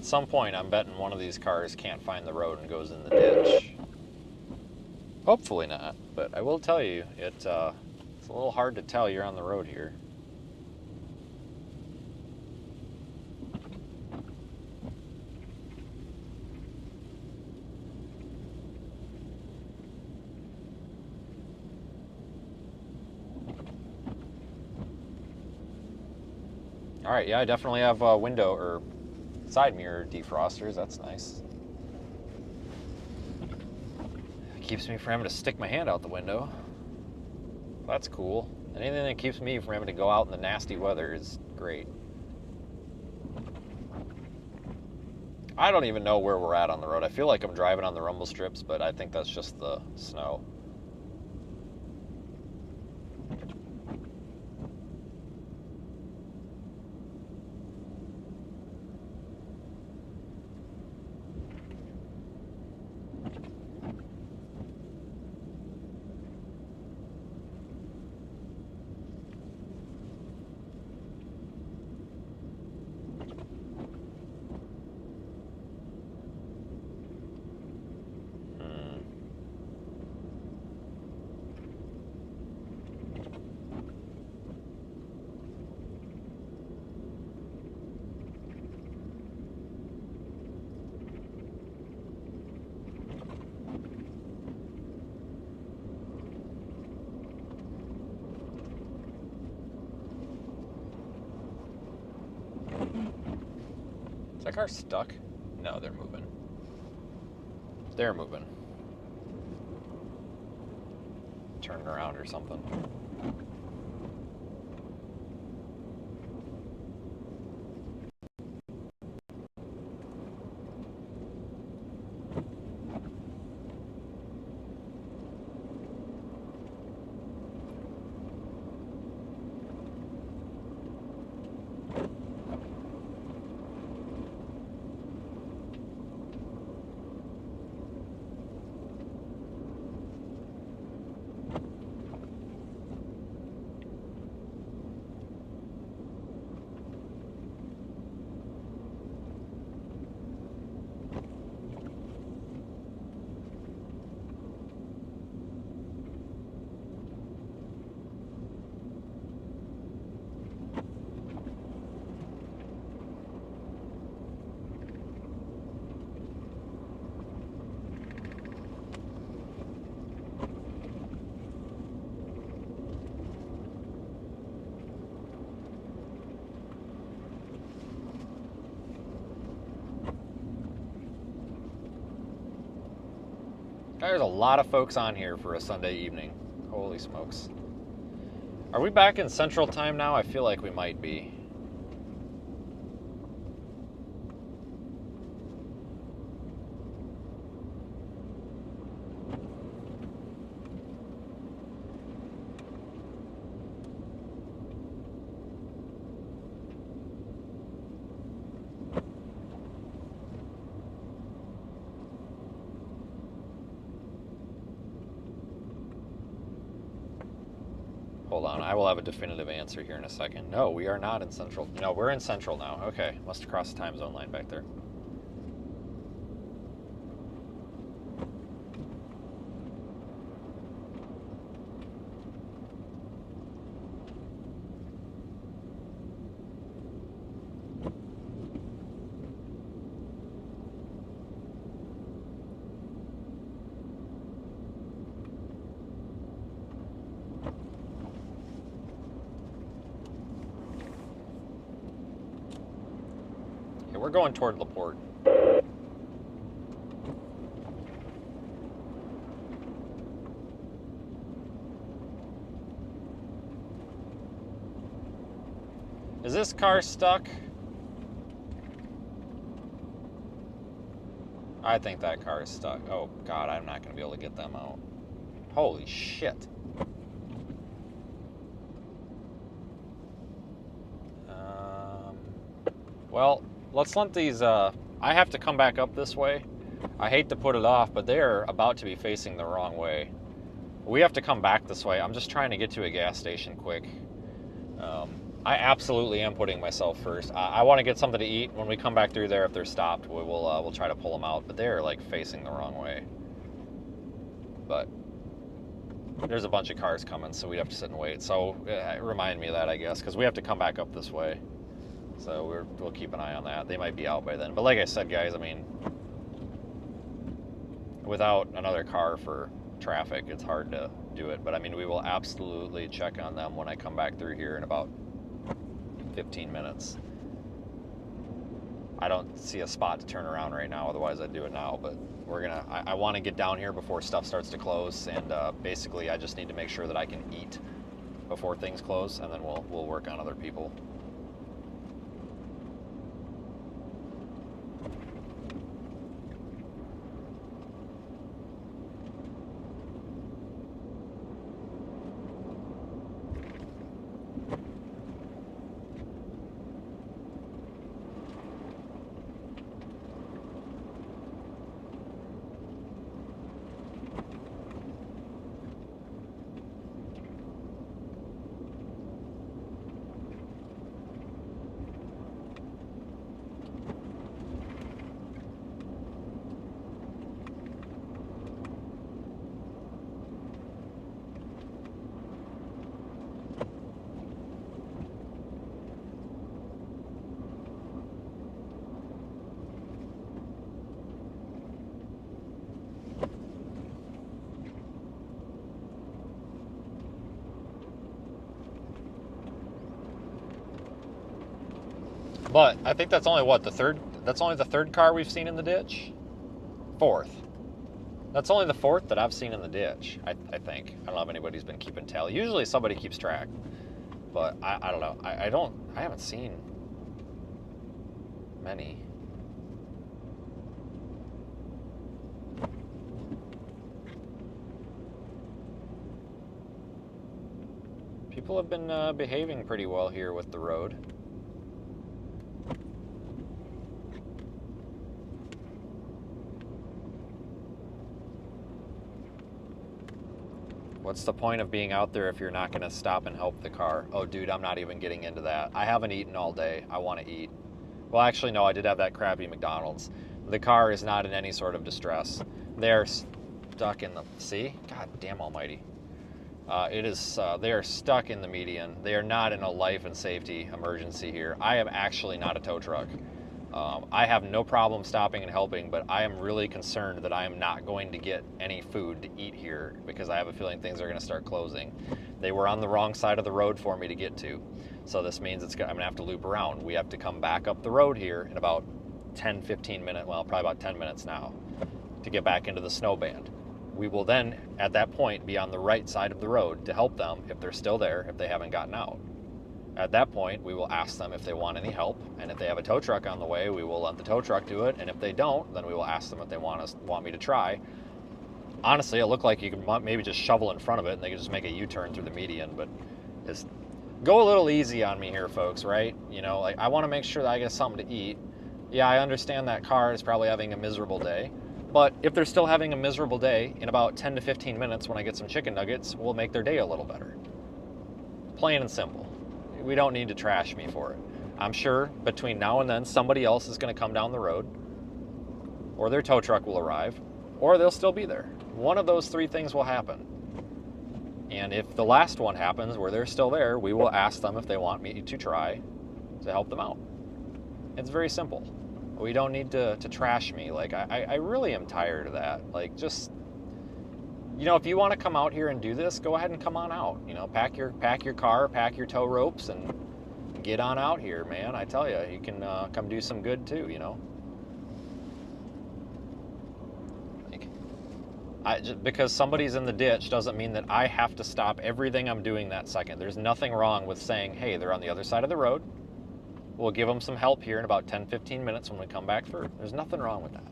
At some point, I'm betting one of these cars can't find the road and goes in the ditch. Hopefully not, but I will tell you, it's a little hard to tell you're on the road here. All right, yeah, I definitely have window or side mirror defrosters. That's nice. Keeps me from having to stick my hand out the window. That's cool. Anything that keeps me from having to go out in the nasty weather is great. I don't even know where we're at on the road. I feel like I'm driving on the rumble strips, but I think that's just the snow. Is that car stuck? No, they're moving. They're moving. Turning around or something. There's a lot of folks on here for a Sunday evening. Holy smokes. Are we back in Central Time now? I feel like we might be. Hold on, I will have a definitive answer here in a second. No, we are not in Central. No, we're in Central now. Okay, must have crossed the time zone line back there. We're going toward LaPorte. Is this car stuck? I think that car is stuck. Oh God, I'm not gonna be able to get them out. Holy shit. Well, let's let these, I have to come back up this way. I hate to put it off, but they're about to be facing the wrong way. We have to come back this way. I'm just trying to get to a gas station quick. I absolutely am putting myself first. I want to get something to eat. When we come back through there, if they're stopped, we'll try to pull them out. But they're like facing the wrong way. But there's a bunch of cars coming, so we'd have to sit and wait. So remind me of that, I guess, because we have to come back up this way. So we'll keep an eye on that. They might be out by then. But like I said, guys, I mean, without another car for traffic, it's hard to do it. But I mean, we will absolutely check on them when I come back through here in about 15 minutes. I don't see a spot to turn around right now, otherwise I'd do it now, but I want to get down here before stuff starts to close, and basically I just need to make sure that I can eat before things close, and then we'll work on other people. But I think that's only that's only the third car we've seen in the ditch? Fourth. That's only the fourth that I've seen in the ditch, I think. I don't know if anybody's been keeping tally. Usually somebody keeps track. But I don't know. I haven't seen many. People have been behaving pretty well here with the road. What's the point of being out there if you're not going to stop and help the car? Oh, dude, I'm not even getting into that. I haven't eaten all day. I want to eat. Well, actually, no, I did have that crappy McDonald's. The car is not in any sort of distress. They're stuck in the... See? God damn almighty. They are stuck in the median. They are not in a life and safety emergency here. I am actually not a tow truck. I have no problem stopping and helping, but I am really concerned that I am not going to get any food to eat here because I have a feeling things are going to start closing. They were on the wrong side of the road for me to get to. So this means I'm going to have to loop around. We have to come back up the road here in about 10, 15 minutes, well, probably about 10 minutes now, to get back into the snow band. We will then, at that point, be on the right side of the road to help them if they're still there, if they haven't gotten out. At that point, we will ask them if they want any help, and if they have a tow truck on the way, we will let the tow truck do it, and if they don't, then we will ask them if they want me to try. Honestly, it looked like you could maybe just shovel in front of it, and they could just make a U-turn through the median, but just go a little easy on me here, folks, right? You know, like, I want to make sure that I get something to eat. Yeah, I understand that car is probably having a miserable day, but if they're still having a miserable day, in about 10 to 15 minutes when I get some chicken nuggets, we'll make their day a little better. Plain and simple. We don't need to trash me for it. I'm sure between now and then somebody else is going to come down the road, or their tow truck will arrive, or they'll still be there. One of those three things will happen. And if the last one happens where they're still there, we will ask them if they want me to try to help them out. It's very simple. We don't need to trash me. Like, I really am tired of that. Like, just, you know, if you want to come out here and do this, go ahead and come on out. You know, pack your car, pack your tow ropes, and get on out here, man. I tell you, you can come do some good too, you know. Like, just because somebody's in the ditch doesn't mean that I have to stop everything I'm doing that second. There's nothing wrong with saying, hey, they're on the other side of the road. We'll give them some help here in about 10, 15 minutes when we come back through. There's nothing wrong with that.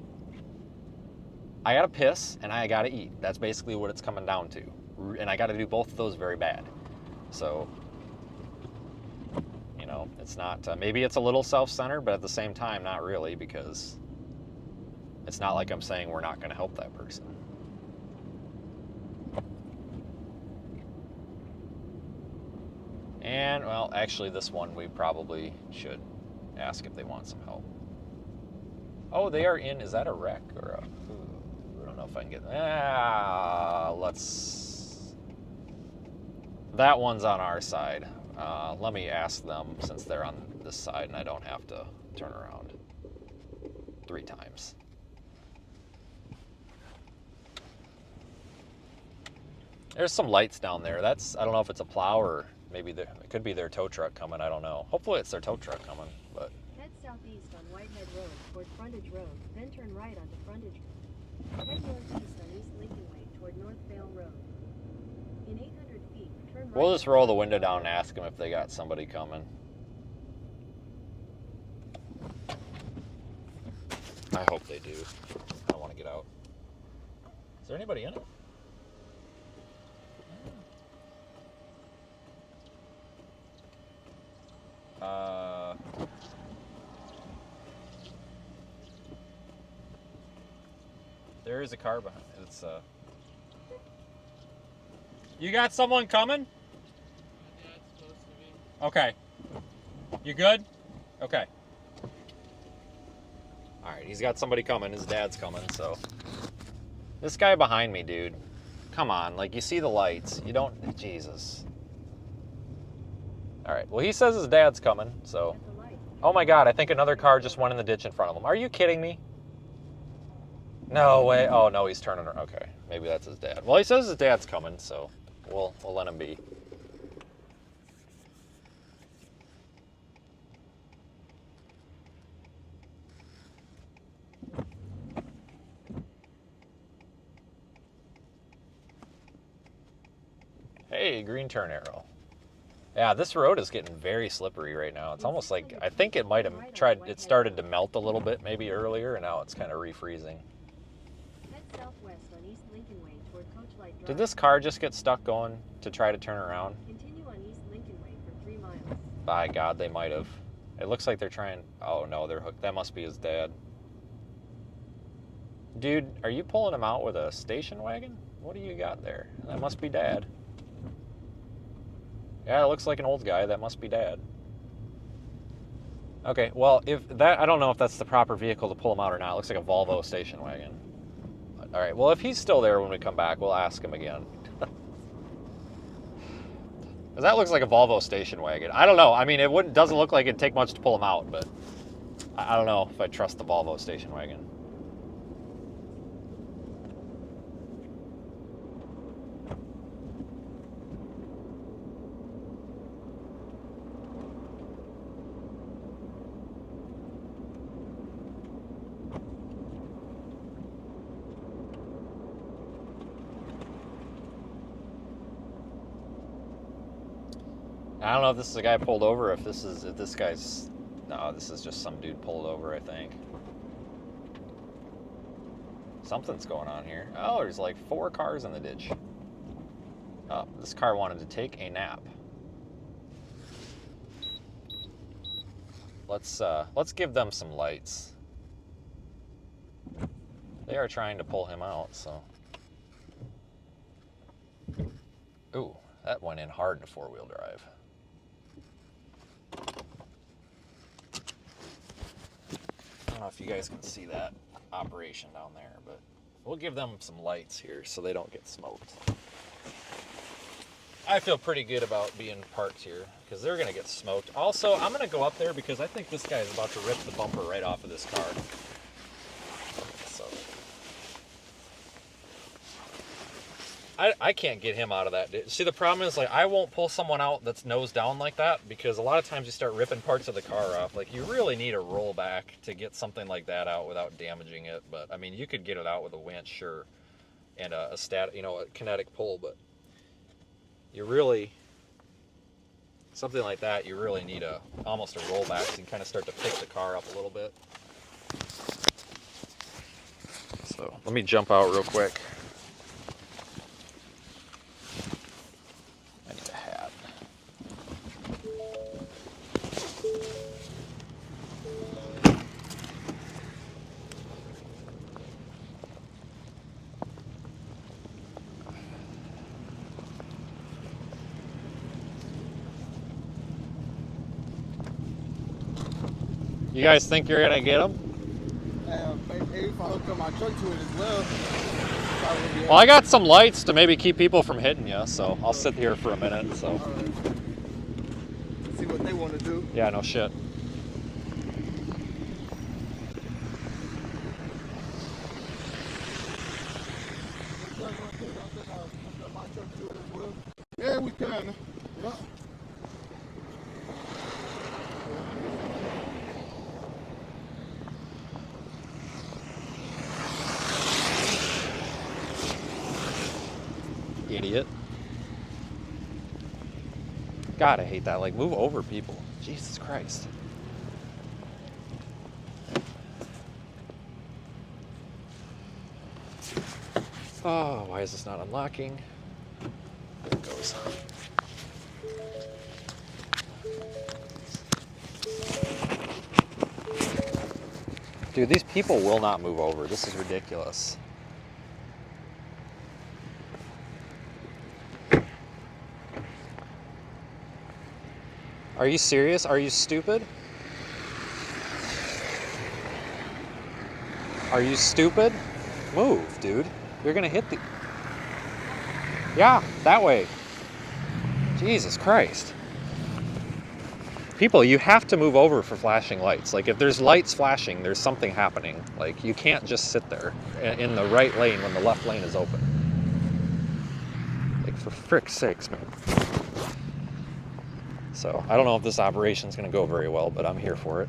I gotta piss and I gotta eat. That's basically what it's coming down to. And I gotta do both of those very bad. So, you know, it's not, maybe it's a little self-centered, but at the same time, not really, because it's not like I'm saying we're not gonna help that person. And, well, actually, this one we probably should ask if they want some help. Oh, they are in. Is that a wreck or a? Ooh, I don't know if I can get. Let's. That one's on our side. Let me ask them since they're on this side and I don't have to turn around 3 times. There's some lights down there. That's, I don't know if it's a plow or maybe it could be their tow truck coming. I don't know. Hopefully it's their tow truck coming, but. Head southeast on Whitehead Road toward Frontage Road, then turn right onto Frontage. Head northeast on East Lincoln Way toward North Vale Road. In 800 feet, turn right. We'll just roll the window down and ask them if they got somebody coming. I hope they do. I don't want to get out. Is there anybody in it? There is a car behind. It's You got someone coming? Yeah, it's supposed to be. Okay. You good? Okay. All right, he's got somebody coming. His dad's coming, so. This guy behind me, dude. Come on, like you see the lights. You don't. Jesus. All right. Well, he says his dad's coming, so. Oh my God! I think another car just went in the ditch in front of him. Are you kidding me? No way. Oh no, he's turning around. Okay, maybe that's his dad. Well, he says his dad's coming, so we'll let him be. Hey, green turn arrow. Yeah, this road is getting very slippery right now. It's almost like, I think it might have it started to melt a little bit maybe earlier, and now it's kind of refreezing. Head southwest on East Lincoln Way toward Coachlight Drive. Did this car just get stuck going to try to turn around? Continue on East Lincoln Way for 3 miles. By God, they might have. It looks like they're trying, oh no, they're hooked. That must be his dad. Dude, are you pulling him out with a station wagon? What do you got there? That must be Dad. Yeah, it looks like an old guy. That must be Dad. Okay, well, if that, I don't know if that's the proper vehicle to pull him out or not. It looks like a Volvo station wagon. All right, well, if he's still there when we come back, we'll ask him again. Because that looks like a Volvo station wagon. I don't know. I mean, it doesn't look like it'd take much to pull him out, but I don't know if I trust the Volvo station wagon. I don't know if this is a guy pulled over, if this guy's, no, this is just some dude pulled over, I think. Something's going on here. Oh, there's like 4 cars in the ditch. Oh, this car wanted to take a nap. Let's give them some lights. They are trying to pull him out, so. Ooh, that went in hard to 4-wheel drive. I don't know if you guys can see that operation down there, but we'll give them some lights here so they don't get smoked. I feel pretty good about being parked here because they're going to get smoked. Also, I'm going to go up there because I think this guy is about to rip the bumper right off of this car. So I can't get him out of that. See, the problem is, like, I won't pull someone out that's nose down like that because a lot of times you start ripping parts of the car off. Like, you really need a rollback to get something like that out without damaging it. But, I mean, you could get it out with a winch, sure, and a kinetic pull, but you really, something like that, you really need almost a rollback so you can kind of start to pick the car up a little bit. So, let me jump out real quick. I need a hat. You guys think you're gonna get them? Maybe if I hook up my truck to it as well. Well, I got some lights to maybe keep people from hitting you, so I'll sit here for a minute. So. Right. See what they want to do. Yeah, no shit. Yeah, we can. Yeah. Idiot. God, I hate that. Like, move over, people. Jesus Christ. Oh, why is this not unlocking? There it goes. Dude, these people will not move over. This is ridiculous. Are you serious? Are you stupid? Are you stupid? Move, dude. You're gonna hit the... Yeah, that way. Jesus Christ. People, you have to move over for flashing lights. Like, if there's lights flashing, there's something happening. Like, you can't just sit there in the right lane when the left lane is open. Like, for frick's sakes, man. So, I don't know if this operation's gonna go very well, but I'm here for it.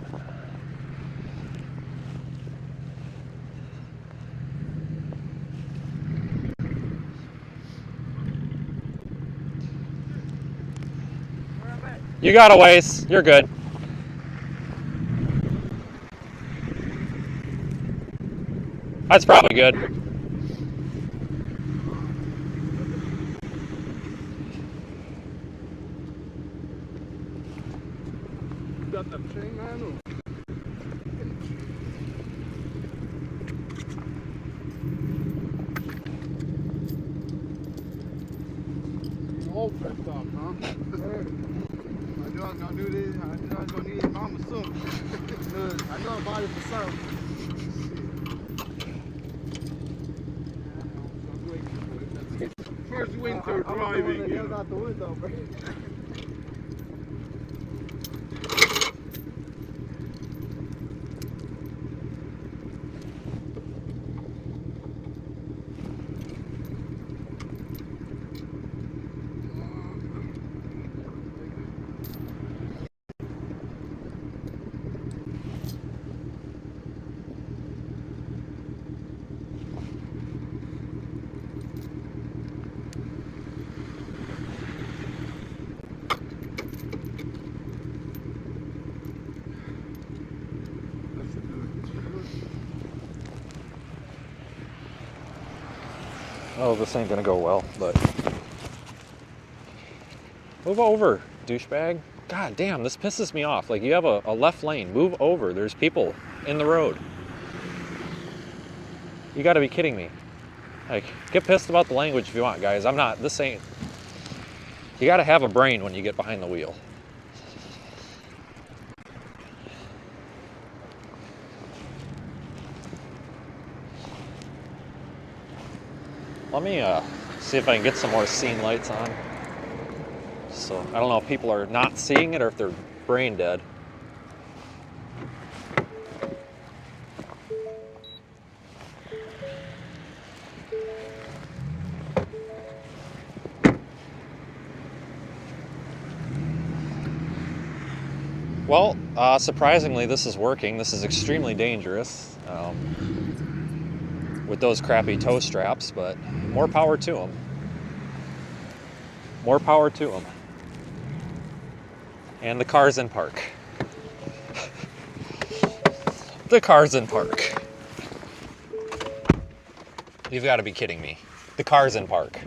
You got a ways. You're good. That's probably good. Got the chain man. You all pressed up, huh? I knew I was gonna do this. I knew I was gonna need his mama soon. I know about it for some. First winter driving. I out the window, bro. Oh, this ain't gonna go well, but... Move over, douchebag. God damn, this pisses me off. Like, you have a left lane. Move over. There's people in the road. You gotta be kidding me. Like, get pissed about the language if you want, guys. I'm not. This ain't... You gotta have a brain when you get behind the wheel. Let me see if I can get some more scene lights on. So, I don't know if people are not seeing it or if they're brain dead. Well, surprisingly, this is working. This is extremely dangerous with those crappy tow straps, but more power to them. More power to them. And the car's in park. The car's in park. You've got to be kidding me. The car's in park.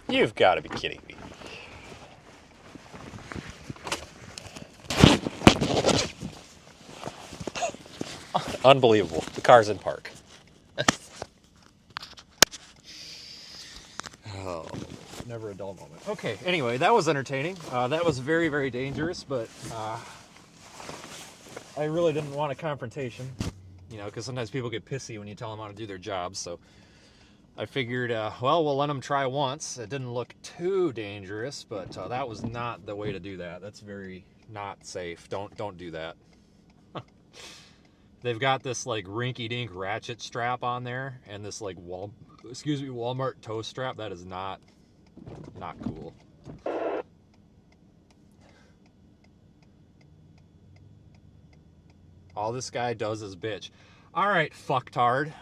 You've got to be kidding me. Unbelievable. The car's in park. Oh, never a dull moment. Okay, anyway, that was entertaining. That was very, very dangerous, but I really didn't want a confrontation, you know, because sometimes people get pissy when you tell them how to do their jobs. So I figured, well, we'll let them try once. It didn't look too dangerous, but that was not the way to do that. That's very not safe. Don't do that. They've got this like rinky-dink ratchet strap on there, and this like Walmart toe strap. That is not cool. All this guy does is bitch. All right, fucktard.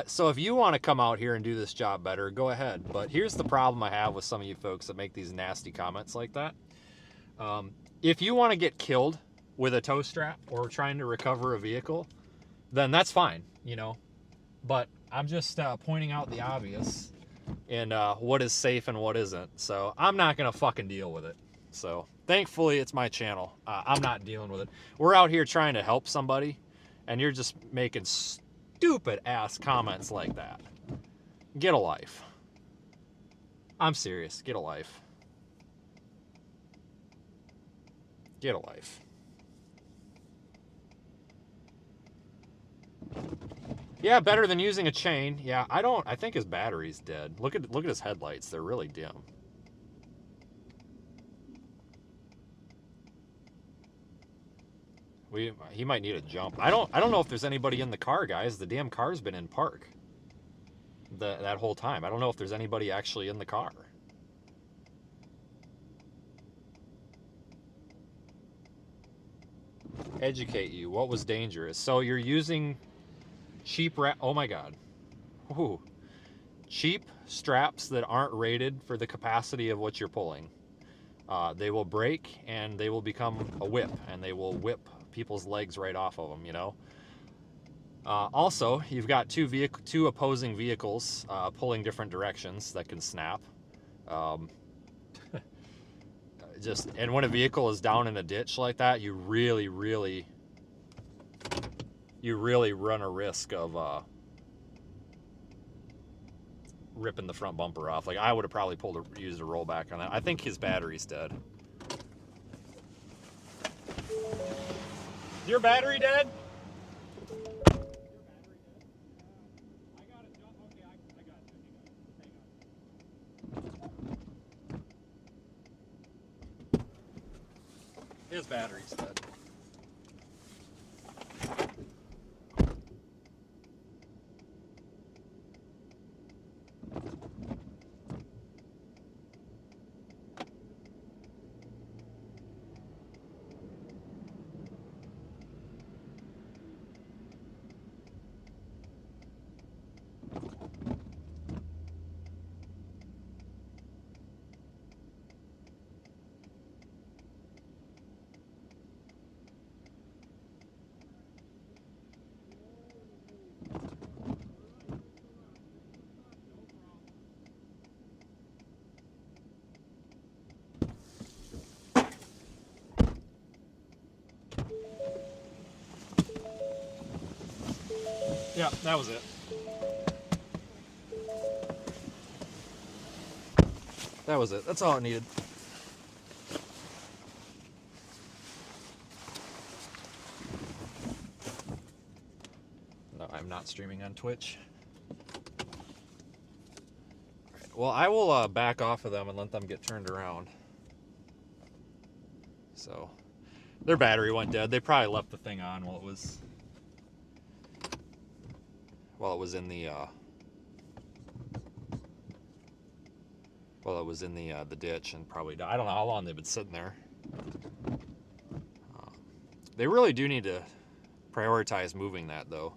So if you want to come out here and do this job better, go ahead. But here's the problem I have with some of you folks that make these nasty comments like that. If you want to get killed with a tow strap or trying to recover a vehicle, then that's fine, you know. But I'm just pointing out the obvious and what is safe and what isn't. So I'm not going to fucking deal with it. So thankfully, it's my channel. I'm not dealing with it. We're out here trying to help somebody, and you're just making stupid ass comments like that. Get a life. I'm serious. Get a life. Get a life. Yeah, better than using a chain. Yeah, I think his battery's dead. Look at his headlights. They're really dim. He might need a jump. I don't know if there's anybody in the car, guys. The damn car's been in park that whole time. I don't know if there's anybody actually in the car. Educate you. What was dangerous? So you're using cheap oh my god. Ooh. Cheap straps that aren't rated for the capacity of what you're pulling. They will break and they will become a whip, and they will whip people's legs right off of them, you know. Also, you've got two opposing vehicles pulling different directions that can snap. And when a vehicle is down in a ditch like that, you really run a risk of ripping the front bumper off. Like, I would have probably used a rollback on that. I think his battery's dead. Is your battery dead? His battery's dead. Yeah, that was it. That was it. That's all it needed. No, I'm not streaming on Twitch. All right. Well, I will back off of them and let them get turned around. So, their battery went dead. They probably left the thing on while it was in the ditch, and probably died. I don't know how long they've been sitting there. They really do need to prioritize moving that, though.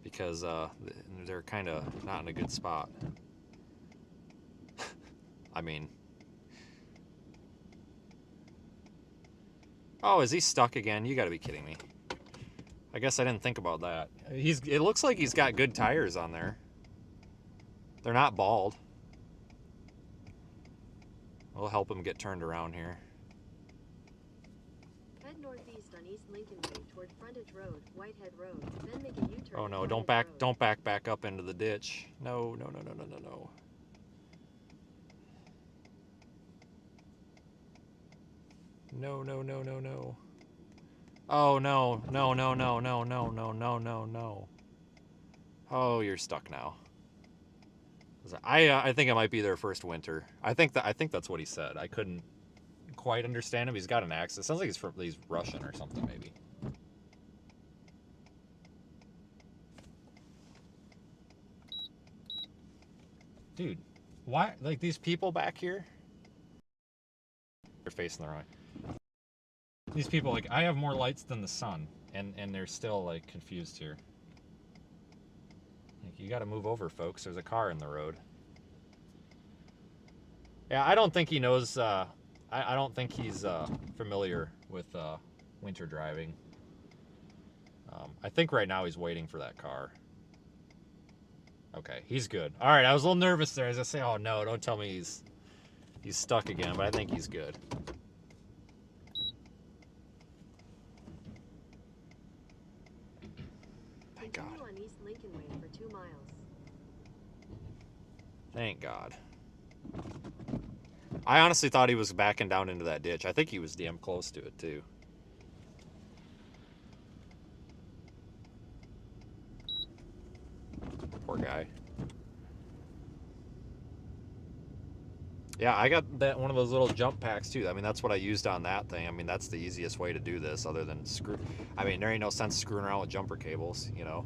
Because they're kind of not in a good spot. I mean... Oh, is he stuck again? You gotta be kidding me. I guess I didn't think about that. It looks like he's got good tires on there. They're not bald. We'll help him get turned around here. Head northeast on East Lincoln Way toward Frontage Road, Whitehead Road, then make a U-turn. Oh no, at don't Frontage Road. back up into the ditch. No. No. Oh no. No. Oh, you're stuck now. I think it might be their first winter. I think that's what he said. I couldn't quite understand him. He's got an accent. Sounds like he's Russian or something maybe. Dude, why, like, these people back here? They're facing the wrong way. These people, like, I have more lights than the sun, and they're still, like, confused here. Like, you gotta move over, folks. There's a car in the road. Yeah, I don't think he knows, I don't think he's familiar with winter driving. I think right now he's waiting for that car. Okay, he's good. All right, I was a little nervous there. As I say, oh no, don't tell me he's stuck again, but I think he's good. Thank God. Continue on East Lincoln Way for 2 miles. Thank God. I honestly thought he was backing down into that ditch. I think he was damn close to it too. Poor guy. Yeah, I got that one of those little jump packs too. I mean, that's what I used on that thing. I mean, that's the easiest way to do this other than screw. I mean, there ain't no sense screwing around with jumper cables, you know.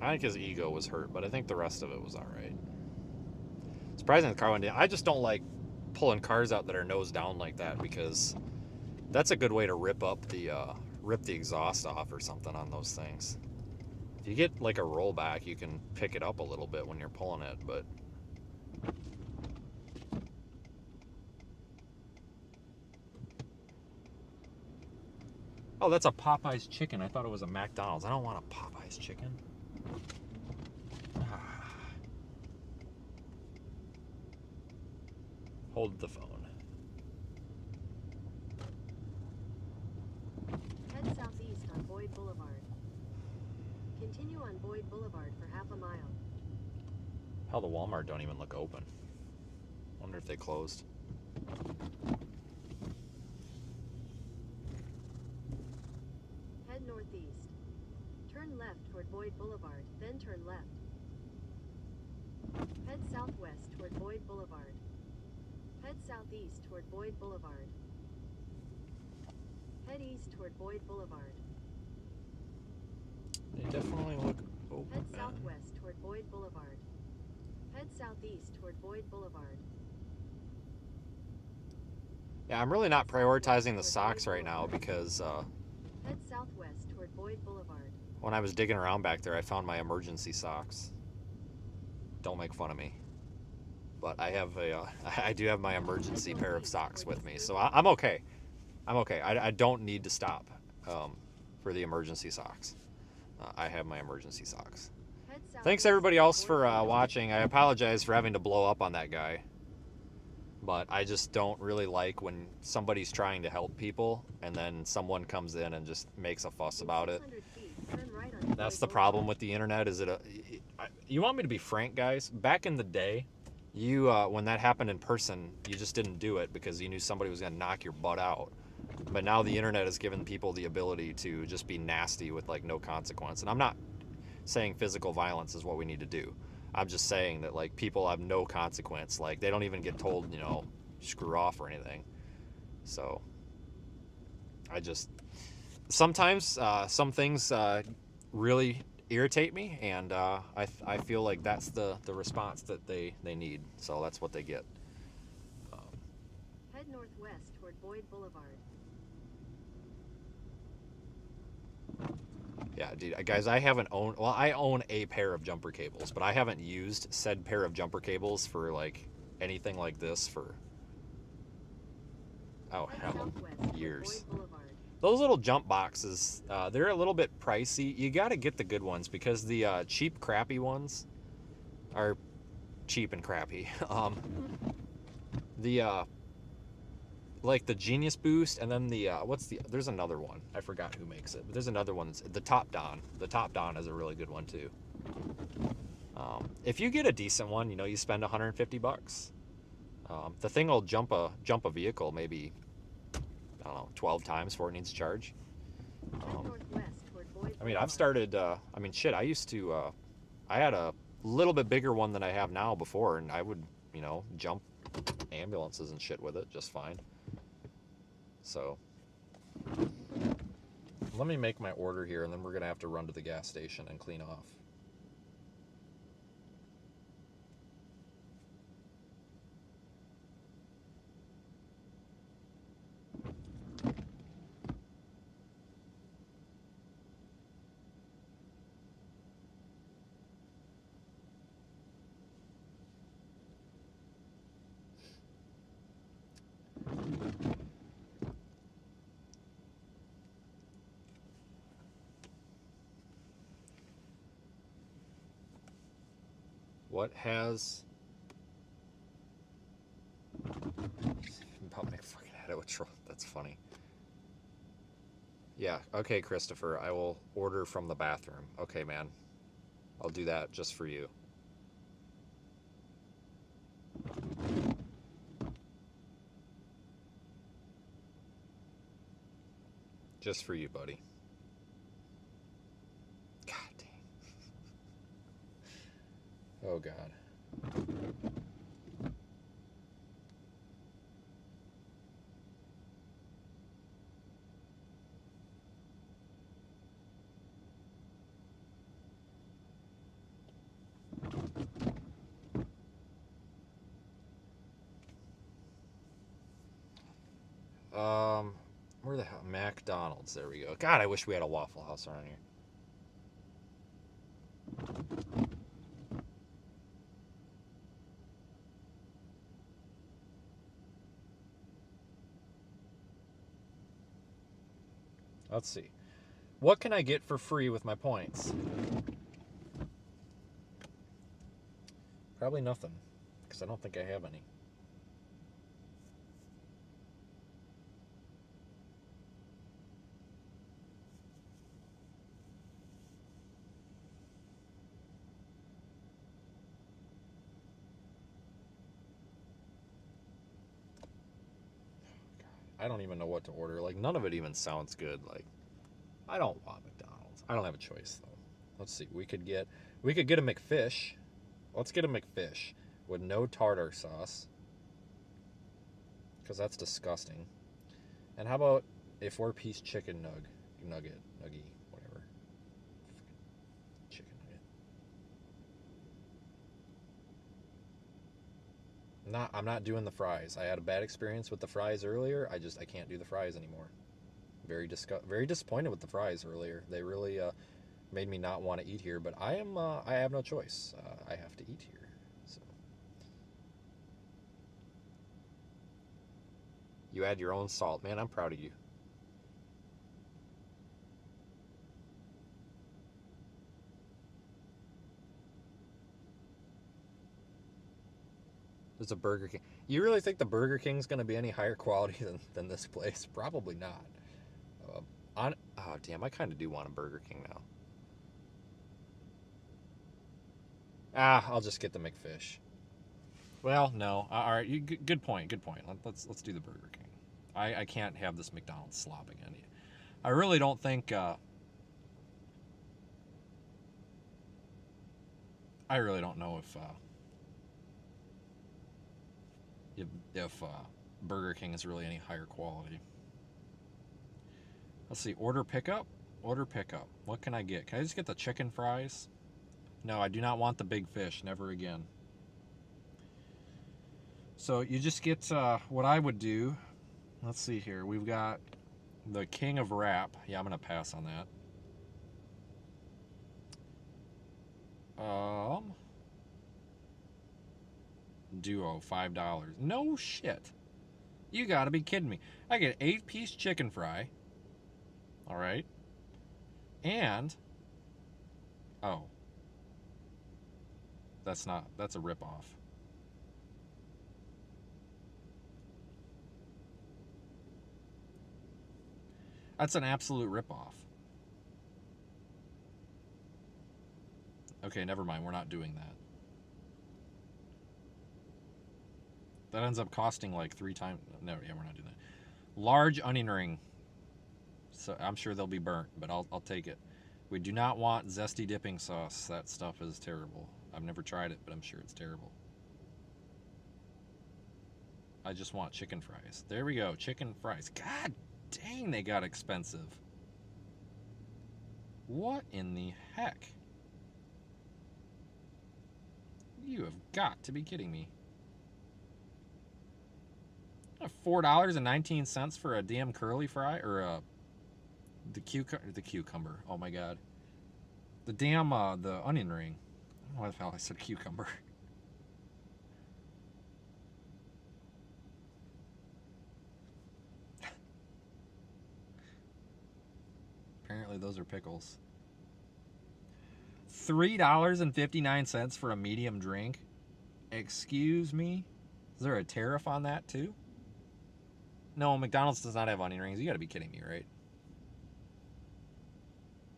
I think his ego was hurt, but I think the rest of it was all right. Surprising the car went down. I just don't like pulling cars out that are nose down like that because that's a good way to rip the exhaust off or something on those things. If you get like a rollback, you can pick it up a little bit when you're pulling it, but oh, that's a Popeye's chicken. I thought it was a McDonald's. I don't want a Popeye's chicken. Hold the phone. Head southeast on Boyd Boulevard. Continue on Boyd Boulevard for half a mile. Hell, the Walmart don't even look open. Wonder if they closed. Head northeast. Turn left toward Boyd Boulevard, then turn left. Head southwest toward Boyd Boulevard. Head southeast toward Boyd Boulevard. Head east toward Boyd Boulevard. They definitely look open. Head southwest toward Boyd Boulevard. Head southeast toward Boyd Boulevard. Yeah, I'm really not prioritizing the socks right now because Head southwest toward Boyd Boulevard. when I was digging around back there, I found my emergency socks. Don't make fun of me. But I have I do have my emergency pair of socks with me, so I'm okay. I'm okay. I don't need to stop for the emergency socks. I have my emergency socks. Thanks everybody else for watching. I apologize for having to blow up on that guy. But I just don't really like when somebody's trying to help people and then someone comes in and just makes a fuss about it. That's the problem with the internet. Is you want me to be frank, guys? Back in the day, you when that happened in person, you just didn't do it because you knew somebody was going to knock your butt out. But now the internet has given people the ability to just be nasty with like no consequence. And I'm not saying physical violence is what we need to do. I'm just saying that like people have no consequence. Like they don't even get told, you know, screw off or anything. So I just sometimes some things really irritate me, and I feel like that's the response that they need. So that's what they get. Head northwest toward Boyd Boulevard. Yeah, dude, guys, I haven't owned, well, I own a pair of jumper cables, but I haven't used said pair of jumper cables for like anything like this for oh hell, Southwest toward years. Boyd Boulevard. Those little jump boxes, they're a little bit pricey. You got to get the good ones because the cheap, crappy ones are cheap and crappy. The like the Genius Boost, and then the there's another one. I forgot who makes it, but there's another one. The Top Don. The Top Don is a really good one too. If you get a decent one, you know, you spend $150. The thing will jump a vehicle maybe, I don't know, 12 times before it needs charge. Northwest toward Boyd I mean, I've Boulevard. started. I mean, shit. I used to. I had a little bit bigger one than I have now before, and I would, you know, jump ambulances and shit with it just fine. So, let me make my order here, and then we're gonna have to run to the gas station and clean off. What has about my fucking head with troll? That's funny. Yeah, okay, Christopher. I will order from the bathroom. Okay, man. I'll do that just for you. Just for you, buddy. God dang. Oh, God. Where the hell? McDonald's. There we go. God, I wish we had a Waffle House around here. Let's see. What can I get for free with my points? Probably nothing, because I don't think I have any. I don't even know what to order. Like, none of it even sounds good. Like, I don't want McDonald's. I don't have a choice, though. Let's see. We could get a McFish. Let's get a McFish with no tartar sauce, because that's disgusting. And how about a 4-piece chicken nugget, whatever. Chicken nugget. I'm not doing the fries. I had a bad experience with the fries earlier. I can't do the fries anymore. Very disappointed with the fries earlier. They really made me not want to eat here, but I have no choice. I have to eat here. So you add your own salt, man. I'm proud of you. There's a Burger King. You really think the Burger King's going to be any higher quality than this place? Probably not. Oh, damn, I kind of do want a Burger King now. I'll just get the McFish. Well, no. All right, good point. Let's do the Burger King. I can't have this McDonald's slop again. I really don't think... I really don't know if Burger King is really any higher quality. Let's see, order pickup. What can I get? Can I just get the chicken fries? No, I do not want the big fish. Never again. So you just get what I would do. Let's see here. We've got the King of Wrap. Yeah, I'm gonna pass on that. Duo, $5. No shit. You gotta be kidding me. I get 8-piece chicken fry. All right. And, oh. That's a ripoff. That's an absolute ripoff. Okay, never mind. We're not doing that. That ends up costing like 3 times. No, yeah, we're not doing that. Large onion ring. So I'm sure they'll be burnt, but I'll take it. We do not want zesty dipping sauce. That stuff is terrible. I've never tried it, but I'm sure it's terrible. I just want chicken fries. There we go, chicken fries. God dang, they got expensive. What in the heck? You have got to be kidding me. $4.19 for a damn curly fry, or the cucumber. Oh my god. The damn the onion ring. I don't know why the hell I said cucumber. Apparently those are pickles. $3.59 for a medium drink. Excuse me? Is there a tariff on that too? No, McDonald's does not have onion rings. You gotta be kidding me, right?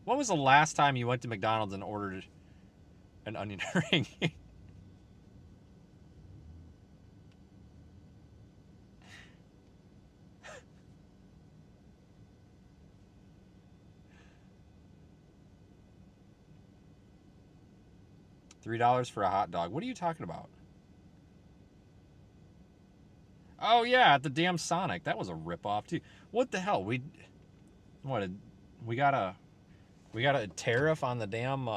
When was the last time you went to McDonald's and ordered an onion ring? $3 for a hot dog. What are you talking about? Oh yeah, at the damn Sonic. That was a ripoff too. What the hell? We got a tariff on the damn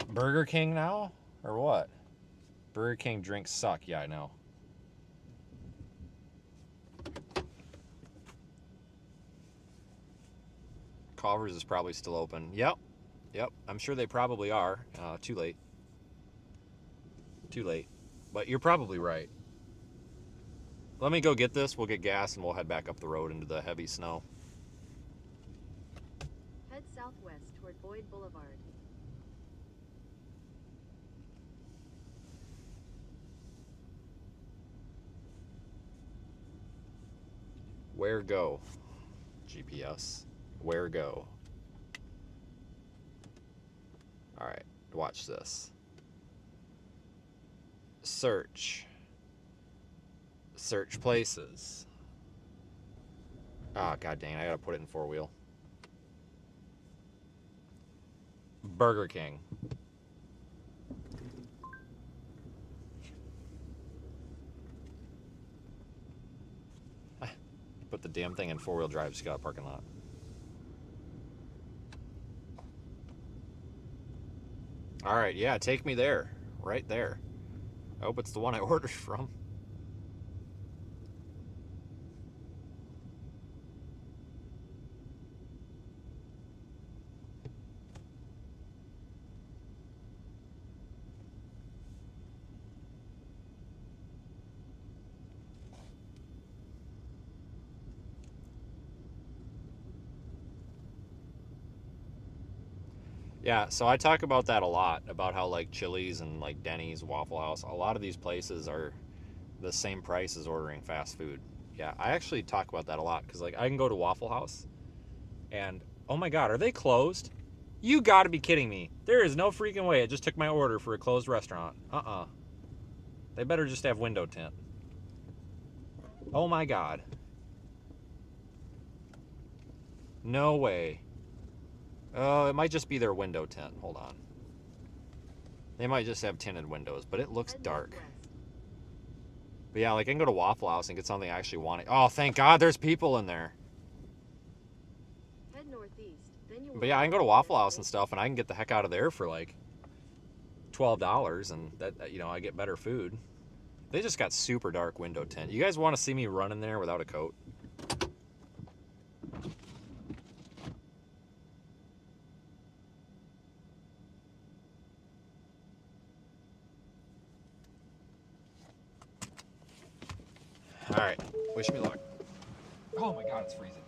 Burger King now, or what? Burger King drinks suck. Yeah, I know. Culver's is probably still open. Yep. I'm sure they probably are. Too late. But you're probably right. Let me go get this. We'll get gas and we'll head back up the road into the heavy snow. Head southwest toward Boyd Boulevard. Where go? GPS. Where go? Alright, watch this. Search places. Ah, god dang, I gotta put it in 4-wheel. Burger King. Put the damn thing in 4-wheel drive, just got a parking lot. Alright, yeah, take me there. Right there. I hope it's the one I ordered from. Yeah, so I talk about that a lot, about how like Chili's and like Denny's, Waffle House, a lot of these places are the same price as ordering fast food. Yeah, I actually talk about that a lot because like I can go to Waffle House and oh my god, are they closed? You gotta be kidding me. There is no freaking way I just took my order for a closed restaurant. They better just have window tint. Oh my god. No way. Oh, it might just be their window tint. Hold on. They might just have tinted windows, but it looks dark. But yeah, like I can go to Waffle House and get something I actually want. Oh, thank God there's people in there. Head northeast, then you will. But yeah, I can go to Waffle House and stuff, and I can get the heck out of there for like $12, and that, you know, I get better food. They just got super dark window tint. You guys want to see me run in there without a coat? All right, Wish me luck. Oh my god, it's freezing.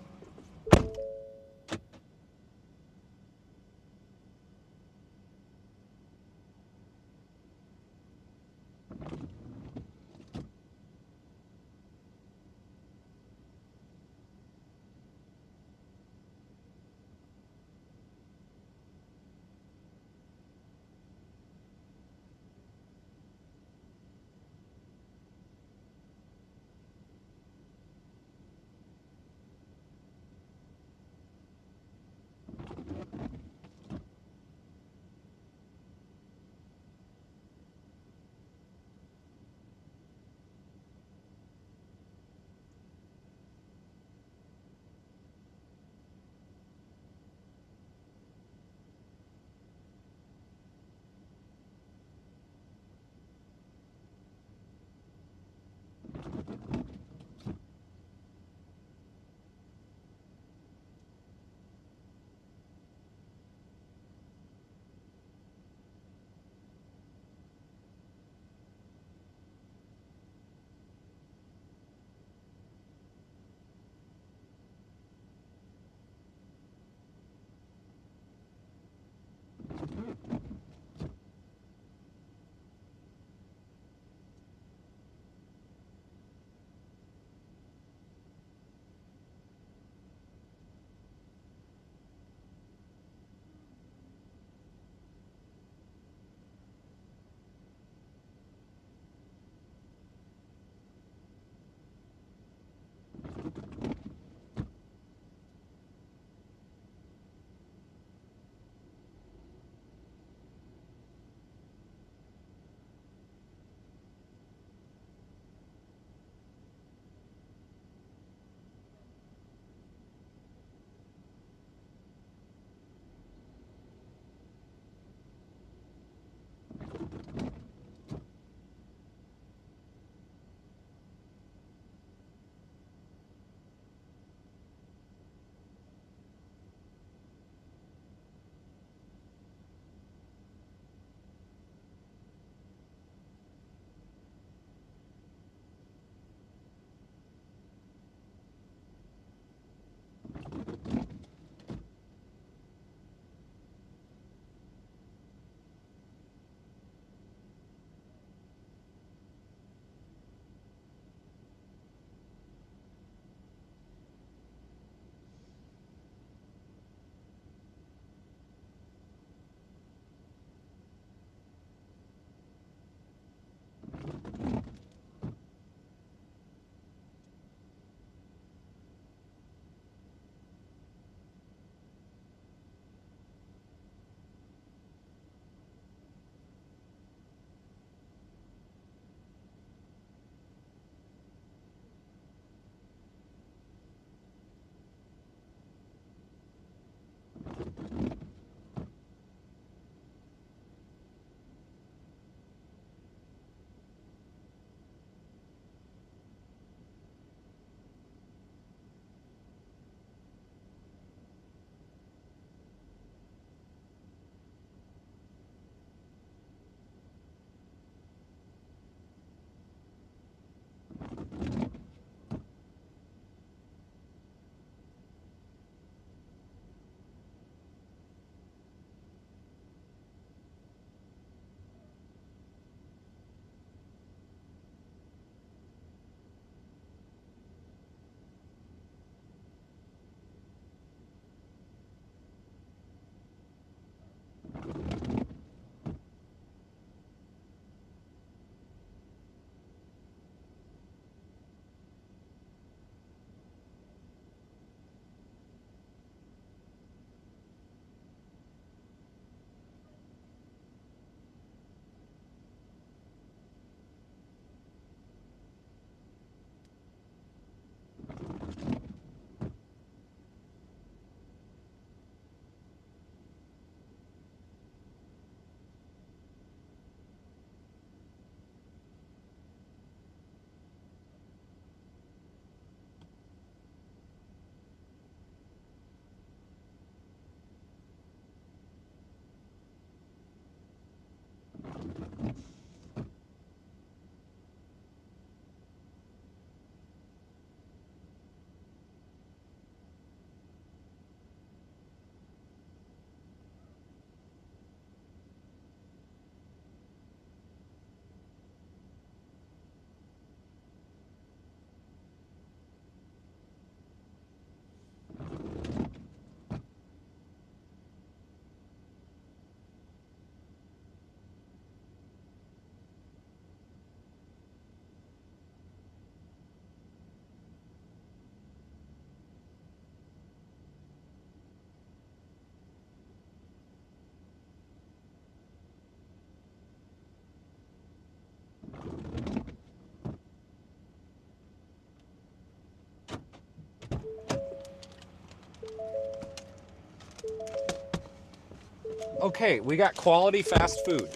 Okay, we got quality fast food.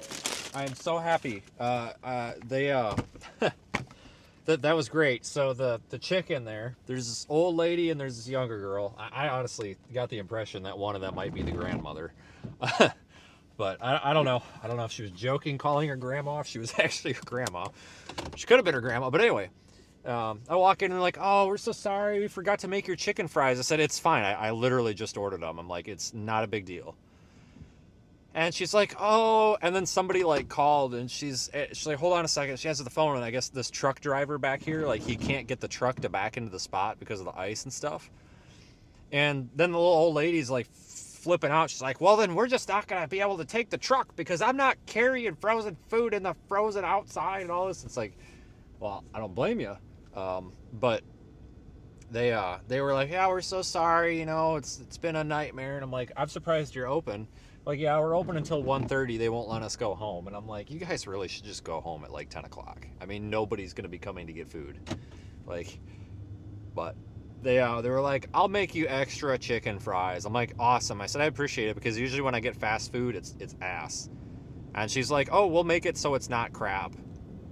I am so happy. That was great. So the chicken there's this old lady and there's this younger girl. I honestly got the impression that one of them might be the grandmother. But I don't know. I don't know if she was joking calling her grandma, if she was actually her grandma. She could have been her grandma. But anyway, I walk in and they're like, oh, we're so sorry. We forgot to make your chicken fries. I said, it's fine. I literally just ordered them. I'm like, it's not a big deal. And she's like, oh, and then somebody like called and she's like, hold on a second. She answered the phone and I guess this truck driver back here, like he can't get the truck to back into the spot because of the ice and stuff. And then the little old lady's like flipping out. She's like, well, then we're just not going to be able to take the truck because I'm not carrying frozen food in the frozen outside and all this. It's like, well, I don't blame you. But they were like, yeah, we're so sorry. You know, it's been a nightmare. And I'm like, I'm surprised you're open. Like, yeah, we're open until 1:30. They won't let us go home. And I'm like, you guys really should just go home at like 10 o'clock. I mean, nobody's going to be coming to get food. Like, but they were like, I'll make you extra chicken fries. I'm like, awesome. I said, I appreciate it because usually when I get fast food, it's ass. And she's like, oh, we'll make it so it's not crap.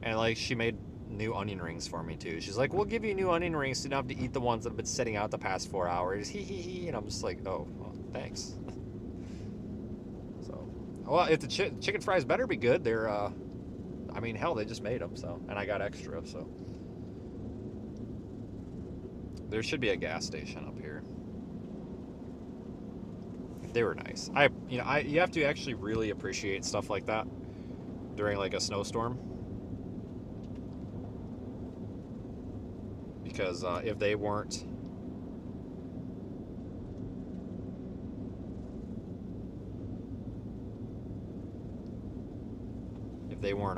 And like, she made new onion rings for me too. She's like, we'll give you new onion rings so you don't have to eat the ones that have been sitting out the past 4 hours. Hee hee hee. And I'm just like, oh, well, thanks. So, well, if the chicken fries better be good, they're, I mean, hell, they just made them, so, and I got extra, so. There should be a gas station up here. They were nice. You have to actually really appreciate stuff like that during like a snowstorm. Because if they weren't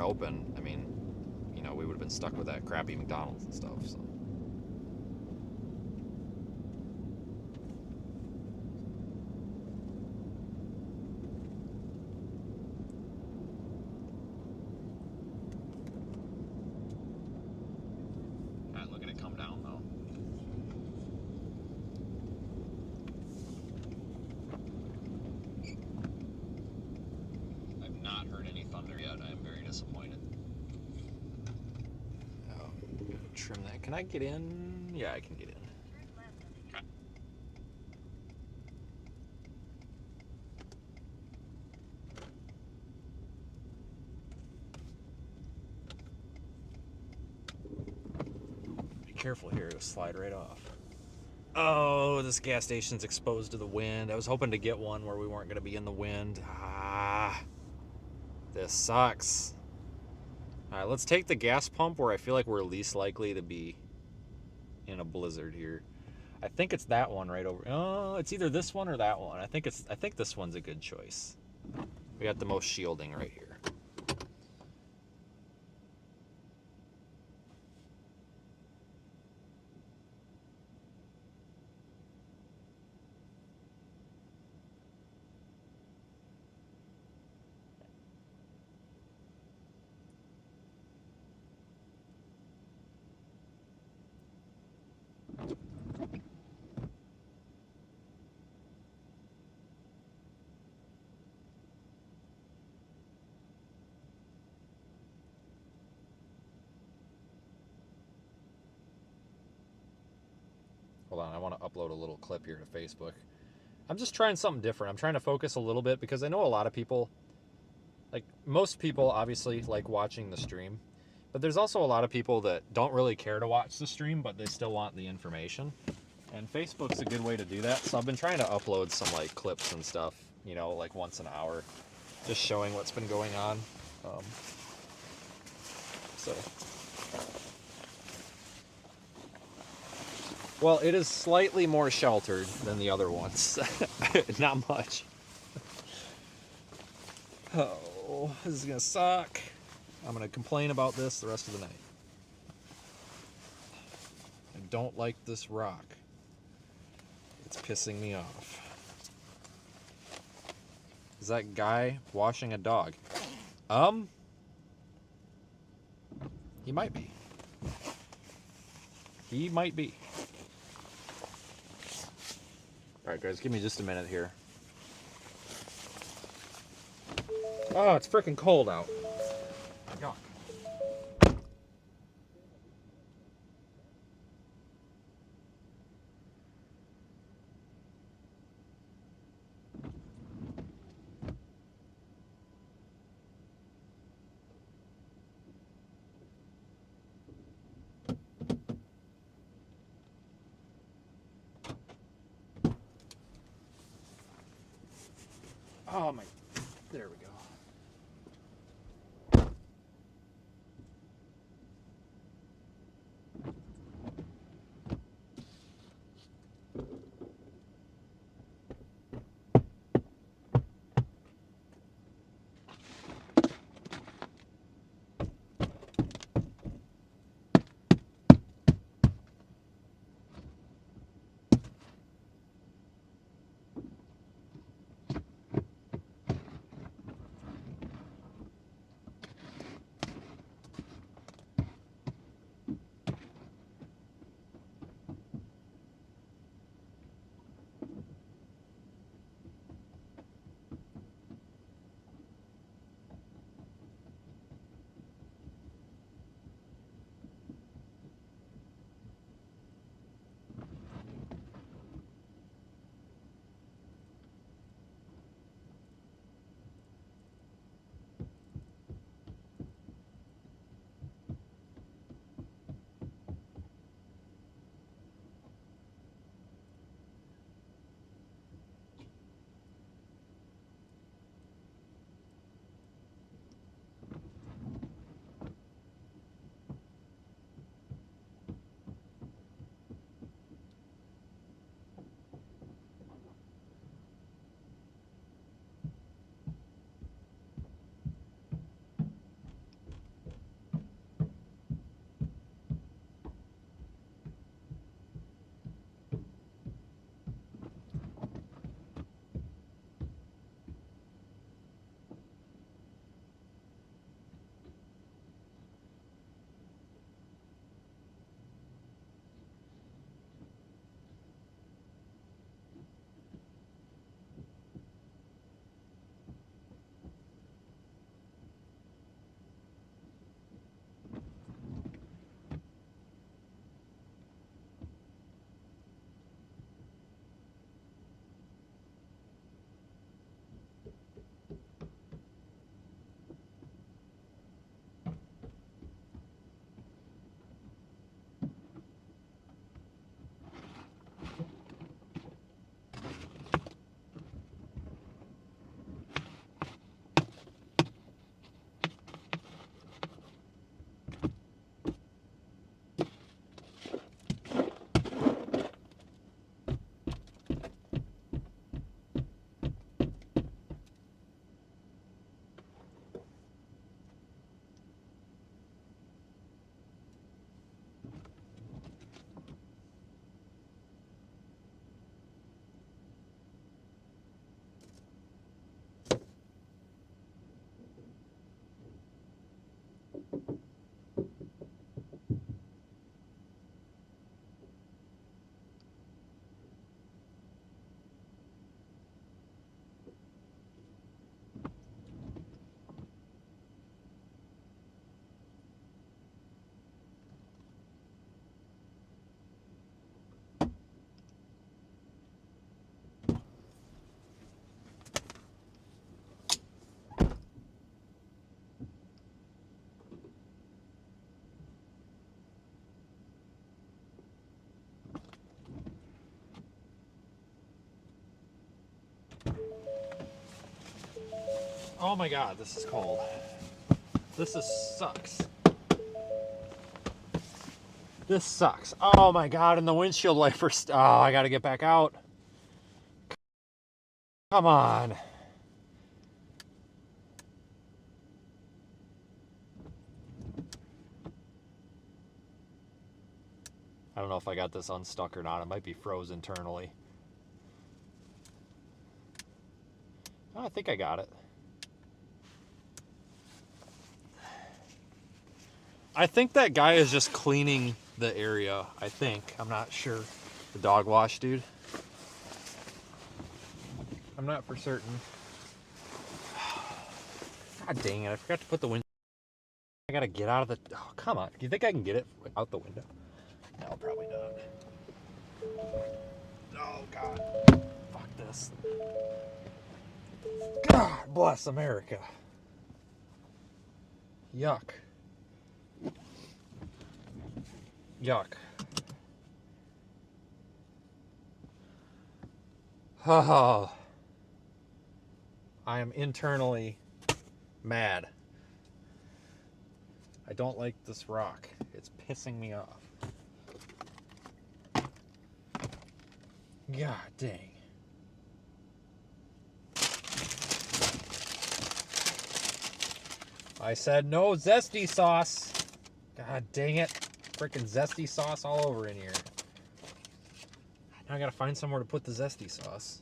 open, I mean, you know, we would have been stuck with that crappy McDonald's and stuff, so. Alright, look at it come down though. I've not heard any thunder yet. I am very disappointed. Oh, trim that. Can I get in? Yeah, I can get in. Okay. Be careful here, it'll slide right off. Oh, this gas station's exposed to the wind. I was hoping to get one where we weren't going to be in the wind. Ah, this sucks. All right, let's take the gas pump where I feel like we're least likely to be in a blizzard here. I think it's that one right over. Oh, it's either this one or that one. I think this one's a good choice. We got the most shielding right here. Hold on, I want to upload a little clip here to Facebook. I'm just trying something different. I'm trying to focus a little bit because I know a lot of people, like most people obviously like watching the stream, but there's also a lot of people that don't really care to watch the stream, but they still want the information. And Facebook's a good way to do that. So I've been trying to upload some like clips and stuff, you know, like once an hour, just showing what's been going on. Well, it is slightly more sheltered than the other ones. Not much. Oh, this is gonna suck. I'm gonna complain about this the rest of the night. I don't like this rock. It's pissing me off. Is that guy washing a dog? He might be. He might be. Alright guys, give me just a minute here. Oh, it's freaking cold out. Yuck. Oh my, there we go. Oh my god, this is cold. Sucks. This sucks. Oh my god, and the windshield wipers. Oh, I gotta get back out. Come on. I don't know if I got this unstuck or not. It might be froze internally. Oh, I think I got it. I think that guy is just cleaning the area. I think. I'm not sure. The dog wash dude. I'm not for certain. God dang it, I forgot to put the window. I gotta get out of the... Oh, come on. Do you think I can get it out the window? No, probably not. Oh, God. Fuck this. God bless America. Yuck. Yuck. Oh. I am internally mad. I don't like this rock. It's pissing me off. God dang. I said no zesty sauce. God dang it. Freaking zesty sauce all over in here. Now I gotta find somewhere to put the zesty sauce.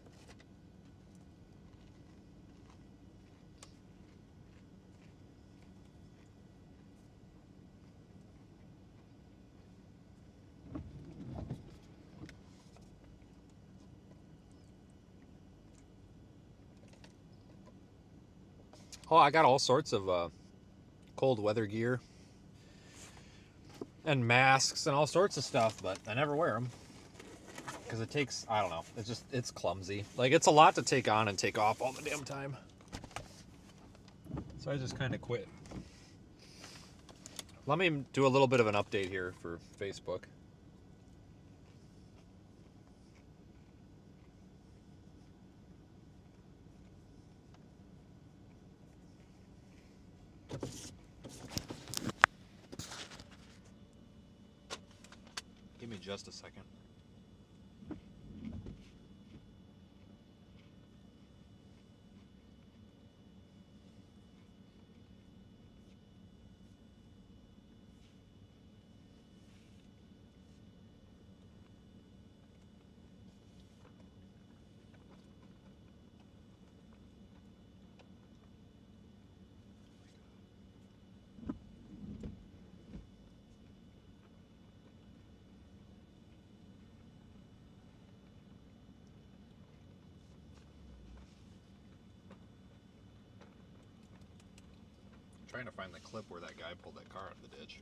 Oh, I got all sorts of cold weather gear and masks and all sorts of stuff, but I never wear them because it takes, I don't know, it's clumsy. Like, it's a lot to take on and take off all the damn time. So I just kind of quit. Let me do a little bit of an update here for Facebook. Give me just a second. I'm trying to find the clip where that guy pulled that car out of the ditch.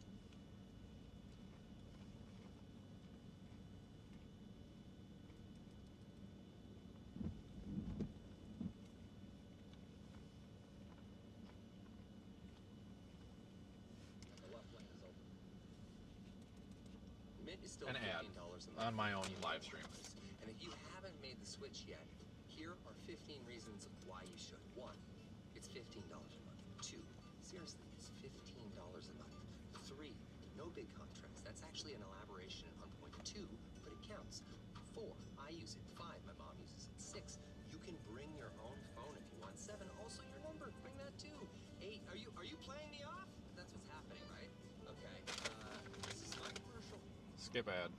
An ad on my own live stream. And if you haven't made the switch yet, here are 15 reasons why you should. 1, it's $15 a month. 2, seriously, it's $15 a month. 3, no big contracts. That's actually an elaboration on point 2, but it counts. 4, I use it. 5, my mom uses it. 6, you can bring your own phone if you want. 7, also your number. Bring that too. 8, are you playing me off? That's what's happening, right? Okay. This is my commercial. Skip ad.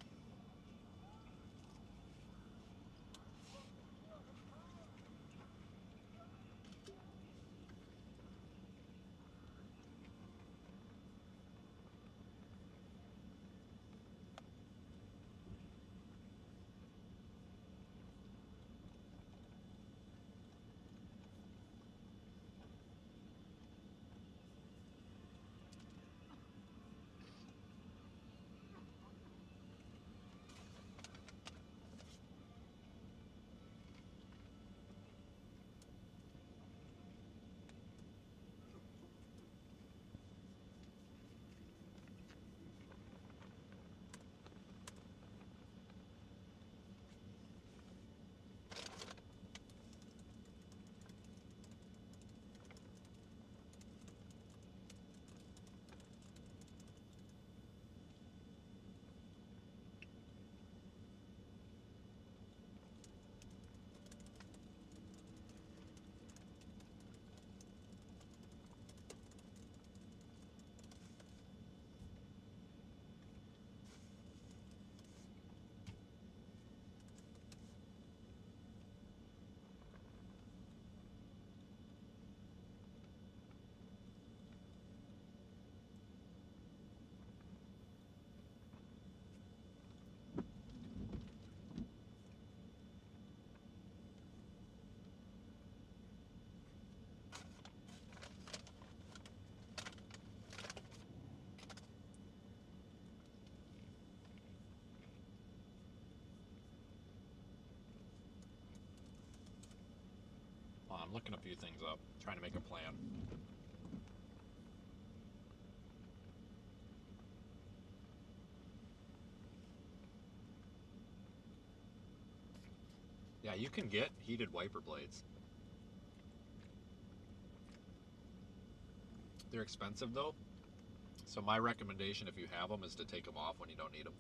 looking a few things up, trying to make a plan. Yeah, you can get heated wiper blades. They're expensive though, so my recommendation if you have them is to take them off when you don't need them.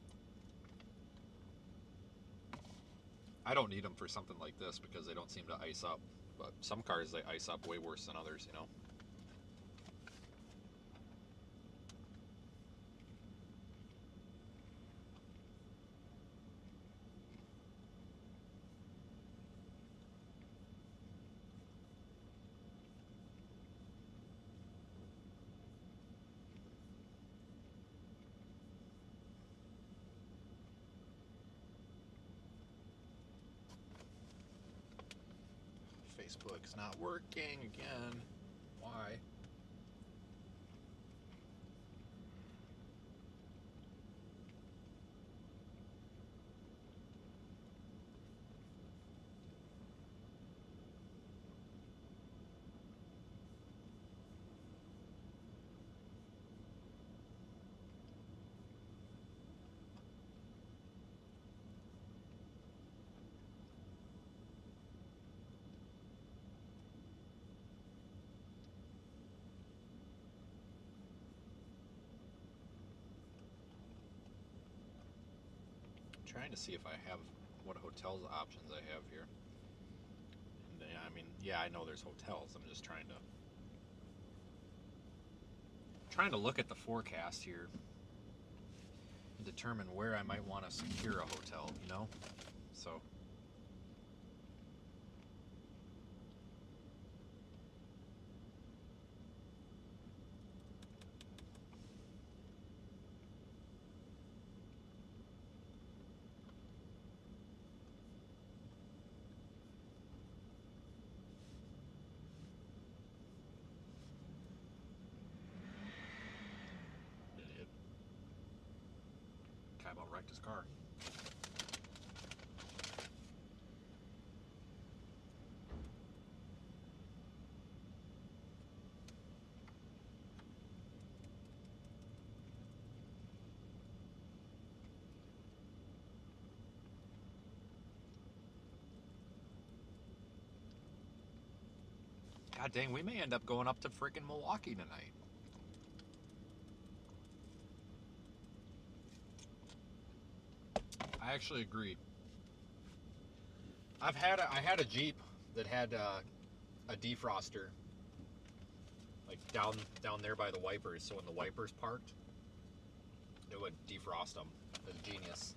I don't need them for something like this because they don't seem to ice up, but some cars they ice up way worse than others, you know. Facebook's not working again. Why? Trying to see if I have what hotels options I have here. And I mean, yeah, I know there's hotels. I'm just trying to look at the forecast here and determine where I might want to secure a hotel, you know? So idiot. Guy about wrecked his car. God dang, we may end up going up to freaking Milwaukee tonight. I actually agree. I had a Jeep that had a defroster, like down there by the wipers. So when the wipers parked, it would defrost them. It was genius.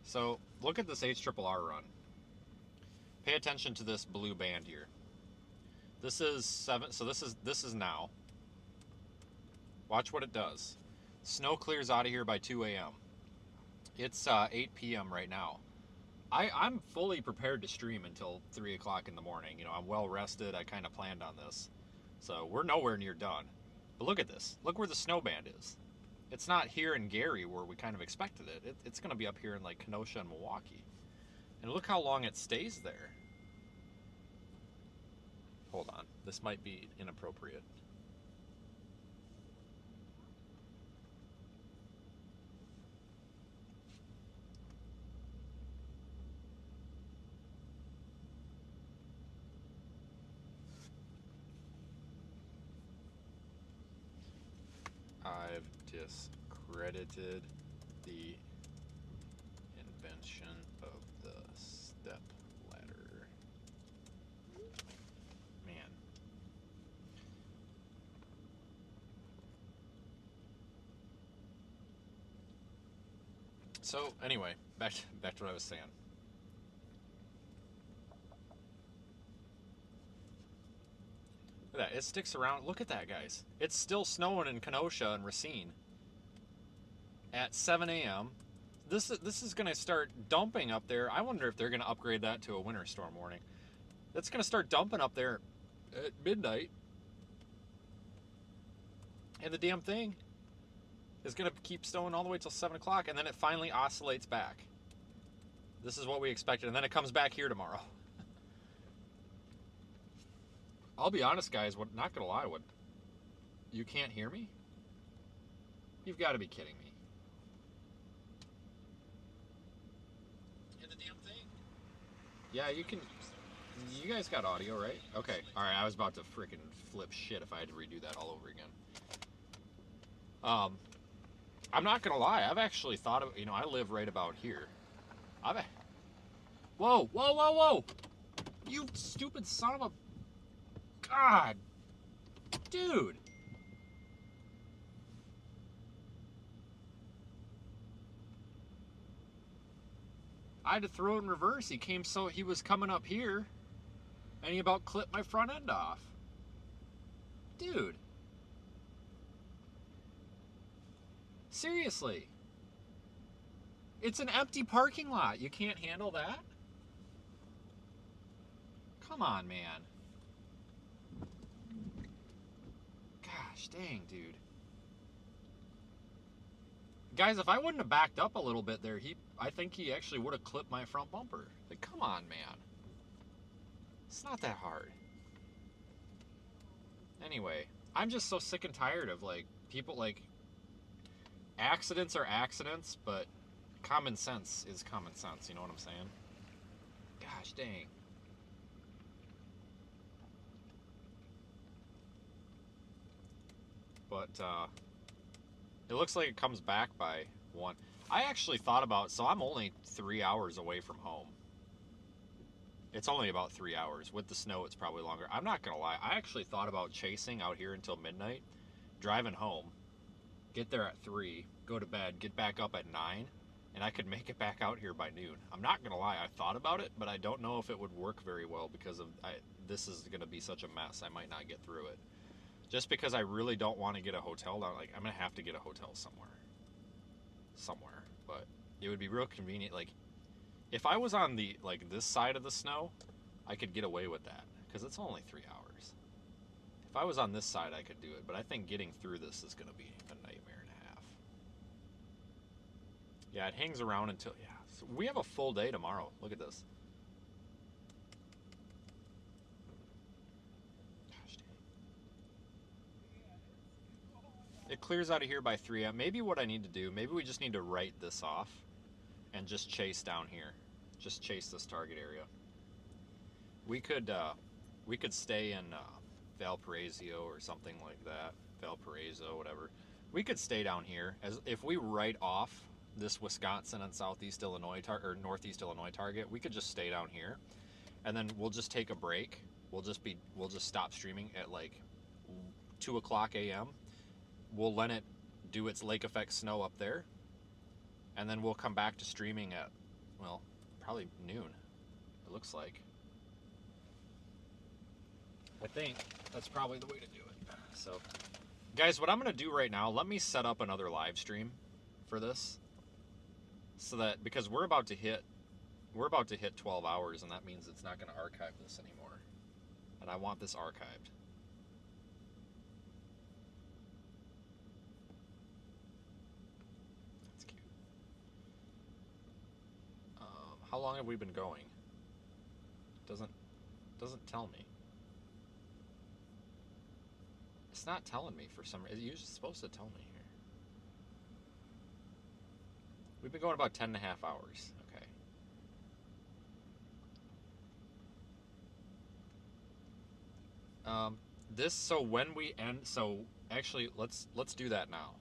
So look at this HRRR run. Pay attention to this blue band here. This is 7. So this is now. Watch what it does. Snow clears out of here by 2 a.m. It's 8 p.m. right now. I'm fully prepared to stream until 3 o'clock in the morning. You know, I'm well rested. I kind of planned on this. So we're nowhere near done. But look at this. Look where the snow band is. It's not here in Gary where we kind of expected it. It's going to be up here in like Kenosha and Milwaukee. And look how long it stays there. Hold on. This might be inappropriate. I've discredited the invention of the step ladder. Man. So anyway, back to what I was saying. Look at that, it sticks around. Look at that, guys. It's still snowing in Kenosha and Racine at 7 a.m. This is going to start dumping up there. I wonder if they're going to upgrade that to a winter storm warning. That's going to start dumping up there at midnight. And the damn thing is going to keep snowing all the way till 7 o'clock, and then it finally oscillates back. This is what we expected. And then it comes back here tomorrow. I'll be honest, guys. Not going to lie. You can't hear me? You've got to be kidding me. Hit the damn thing. Yeah, you can. You guys got audio, right? Okay. All right. I was about to freaking flip shit if I had to redo that all over again. I'm not gonna lie. I've actually thought of. I live right about here. Whoa, whoa, whoa, whoa! You stupid son of a. God, dude. I had to throw it in reverse. He was coming up here, and he about clipped my front end off. Dude. Seriously. It's an empty parking lot. You can't handle that? Come on, man. Gosh dang, dude. Guys, if I wouldn't have backed up a little bit there, I think he actually would have clipped my front bumper. Like, come on, man. It's not that hard. Anyway, I'm just so sick and tired of, like, people, like, accidents are accidents, but common sense is common sense, you know what I'm saying? Gosh dang. But, it looks like it comes back by 1. I actually thought about, so I'm only 3 hours away from home. It's only about 3 hours. With the snow, it's probably longer. I'm not going to lie. I actually thought about chasing out here until midnight, driving home, get there at 3, go to bed, get back up at 9, and I could make it back out here by noon. I'm not going to lie. I thought about it, but I don't know if it would work very well because this is going to be such a mess. I might not get through it. Just because I really don't want to get a hotel down. Like, I'm going to have to get a hotel somewhere. But it would be real convenient. Like, if I was on the, like, this side of the snow, I could get away with that. Because it's only 3 hours. If I was on this side, I could do it. But I think getting through this is going to be a nightmare and a half. Yeah, it hangs around until, yeah. So we have a full day tomorrow. Look at this. It clears out of here by 3 a.m. Maybe what I need to do, maybe we just need to write this off and just chase down here. Just chase this target area. We could stay in Valparaiso or something like that. Valparaiso, whatever. We could stay down here. If we write off this Wisconsin and Southeast Illinois or Northeast Illinois target, we could just stay down here, and then we'll just take a break. We'll just stop streaming at like 2 o'clock a.m. We'll let it do its lake effect snow up there, and then we'll come back to streaming at, well, probably noon, it looks like. I think that's probably the way to do it. So, guys, what I'm going to do right now, let me set up another live stream for this, so that, because we're about to hit 12 hours, and that means it's not going to archive this anymore, and I want this archived. How long have we been going? Doesn't tell me. It's not telling me for some reason. It's usually supposed to tell me here. We've been going about 10 and a half hours. Okay. So when we end, so actually let's do that now.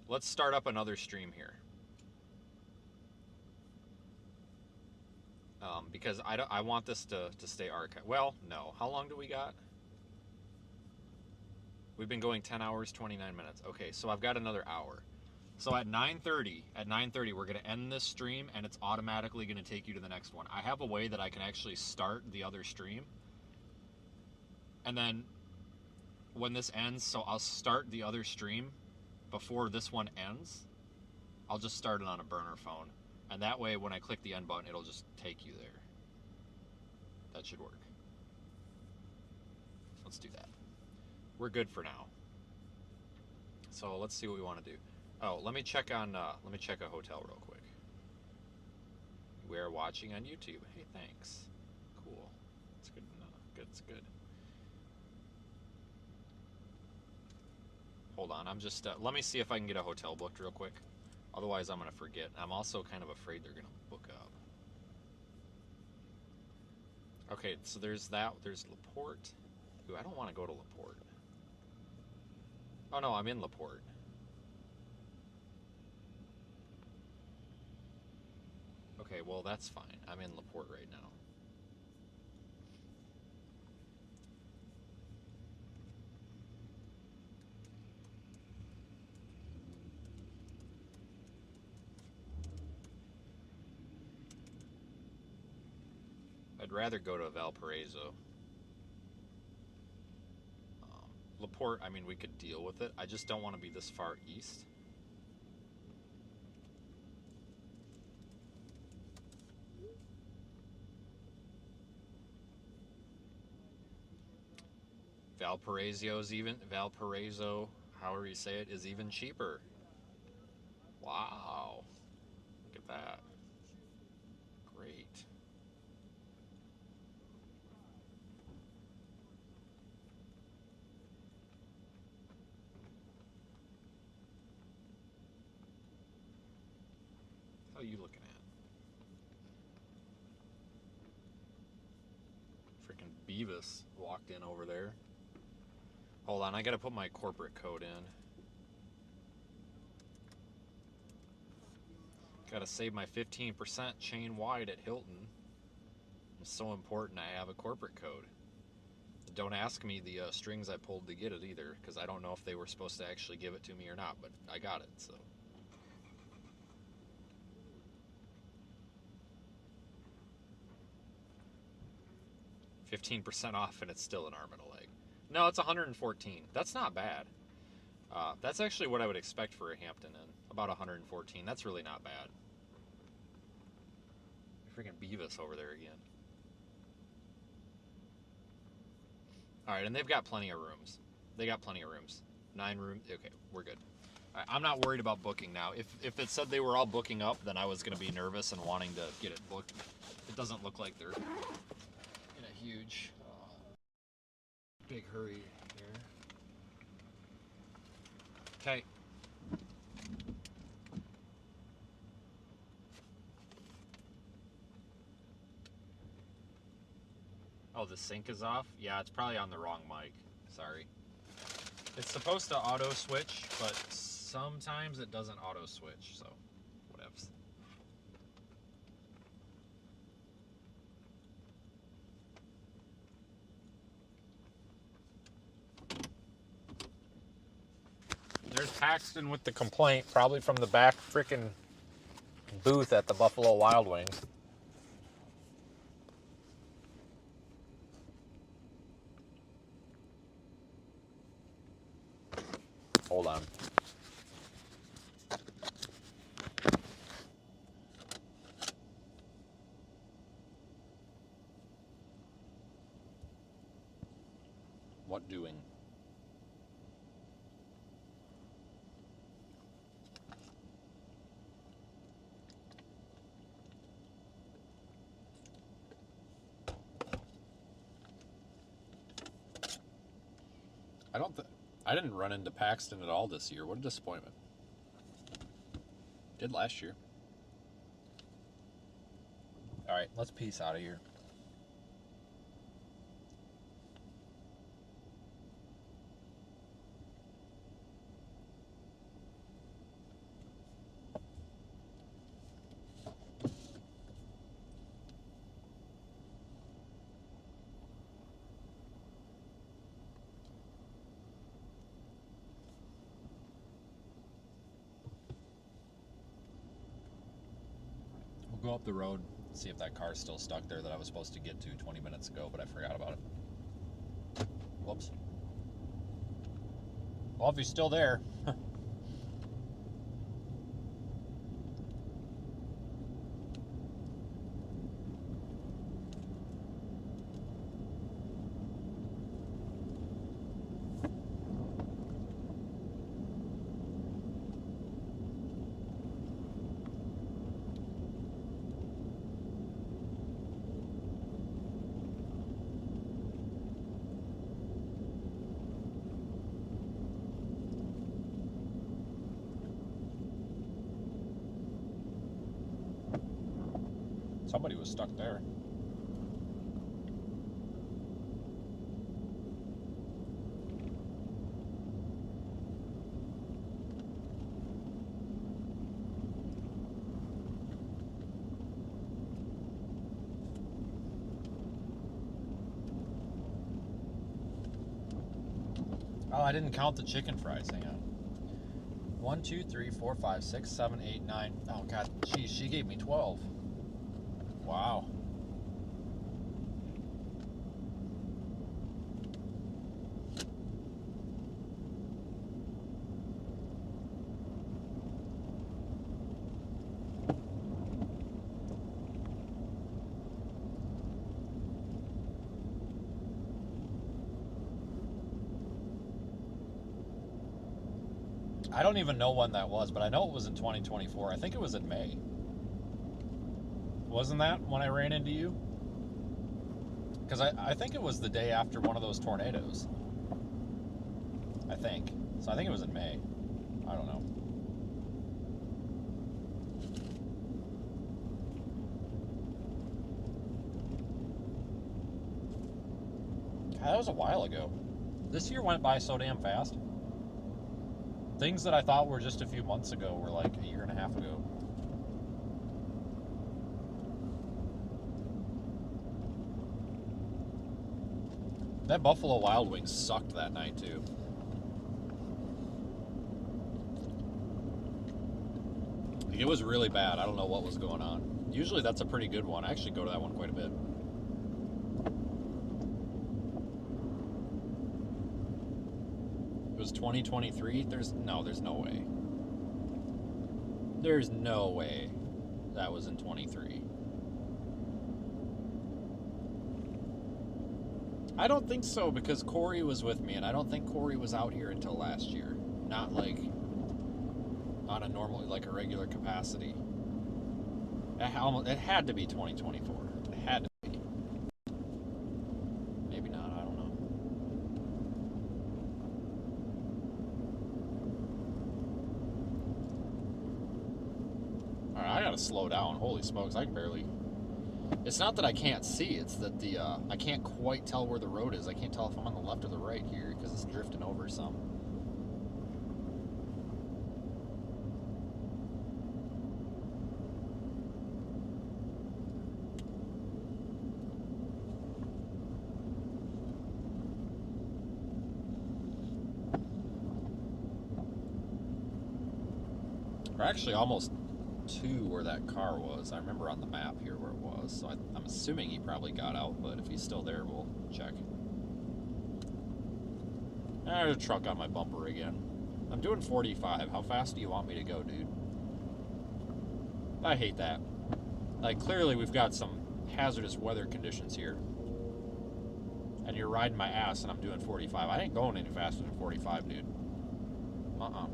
Let's start up another stream here. Because I want this to stay archived. Well, no. How long do we got? We've been going 10 hours, 29 minutes. Okay, so I've got another hour. So at 9:30, we're going to end this stream, and it's automatically going to take you to the next one. I have a way that I can actually start the other stream. And then when this ends, so I'll start the other stream before this one ends. I'll just start it on a burner phone. And that way, when I click the end button, it'll just take you there. That should work. Let's do that. We're good for now. So let's see what we want to do. Oh, let me check a hotel real quick. We're watching on YouTube. Hey, thanks. Cool. It's good to know. Good, it's good. Hold on, I'm just, let me see if I can get a hotel booked real quick. Otherwise, I'm going to forget. I'm also kind of afraid they're going to book up. Okay, so there's that. There's LaPorte. Ooh, I don't want to go to LaPorte. Oh, no, I'm in LaPorte. Okay, well, that's fine. I'm in LaPorte right now. I'd rather go to Valparaiso. LaPorte, I mean, we could deal with it. I just don't want to be this far east. Valparaiso, however you say it, is even cheaper. Wow. Look at that. Great. How are you looking at? Freaking Beavis walked in over there. Hold on, I gotta put my corporate code in. Gotta save my 15% chain wide at Hilton. It's so important I have a corporate code. Don't ask me the strings I pulled to get it either, because I don't know if they were supposed to actually give it to me or not, but I got it, so. $15% off and it's still an arm and a leg. No, it's 114. That's not bad. That's actually what I would expect for a Hampton Inn. About 114. That's really not bad. Freaking Beavis over there again. Alright, and they've got plenty of rooms. They got plenty of rooms. 9 rooms. Okay, we're good. Right, I'm not worried about booking now. If it said they were all booking up, then I was going to be nervous and wanting to get it booked. It doesn't look like they're in a huge, big hurry here. Okay. Oh, the sync is off? Yeah, it's probably on the wrong mic. Sorry. It's supposed to auto switch, but sometimes it doesn't auto switch, so whatevs. There's Paxton with the complaint, probably from the back frickin' booth at the Buffalo Wild Wings. Hold on. What doing? I didn't run into Paxton at all this year. What a disappointment. Did last year. All right, let's peace out of here. We'll go up the road, see if that car's still stuck there that I was supposed to get to 20 minutes ago, but I forgot about it. Whoops. Well, if he's still there. Somebody was stuck there. Oh, I didn't count the chicken fries. Hang on. 1, 2, 3, 4, 5, 6, 7, 8, 9. Oh, God. Geez, she gave me 12. Wow. I don't even know when that was, but I know it was in 2024. I think it was in May. Wasn't that when I ran into you? Because I think it was the day after one of those tornadoes. I think. So I think it was in May. I don't know. God, that was a while ago. This year went by so damn fast. Things that I thought were just a few months ago were like a year and a half ago. That Buffalo Wild Wings sucked that night too. It was really bad. I don't know what was going on. Usually that's a pretty good one. I actually go to that one quite a bit. It was 2023? There's no way. There's no way that was in 23. I don't think so, because Corey was with me, and I don't think Corey was out here until last year. Not like on a normal, like a regular capacity. It had to be 2024. It had to be. Maybe not, I don't know. Alright, I gotta slow down. Holy smokes, I can barely... It's not that I can't see, it's that I can't quite tell where the road is. I can't tell if I'm on the left or the right here because it's drifting over some. We're actually almost to where that car was. I remember on the map here where it was, so I'm assuming he probably got out, but if he's still there, we'll check. There's a truck on my bumper again. I'm doing 45. How fast do you want me to go, dude? I hate that. Like, clearly we've got some hazardous weather conditions here. And you're riding my ass and I'm doing 45. I ain't going any faster than 45, dude. Uh-uh.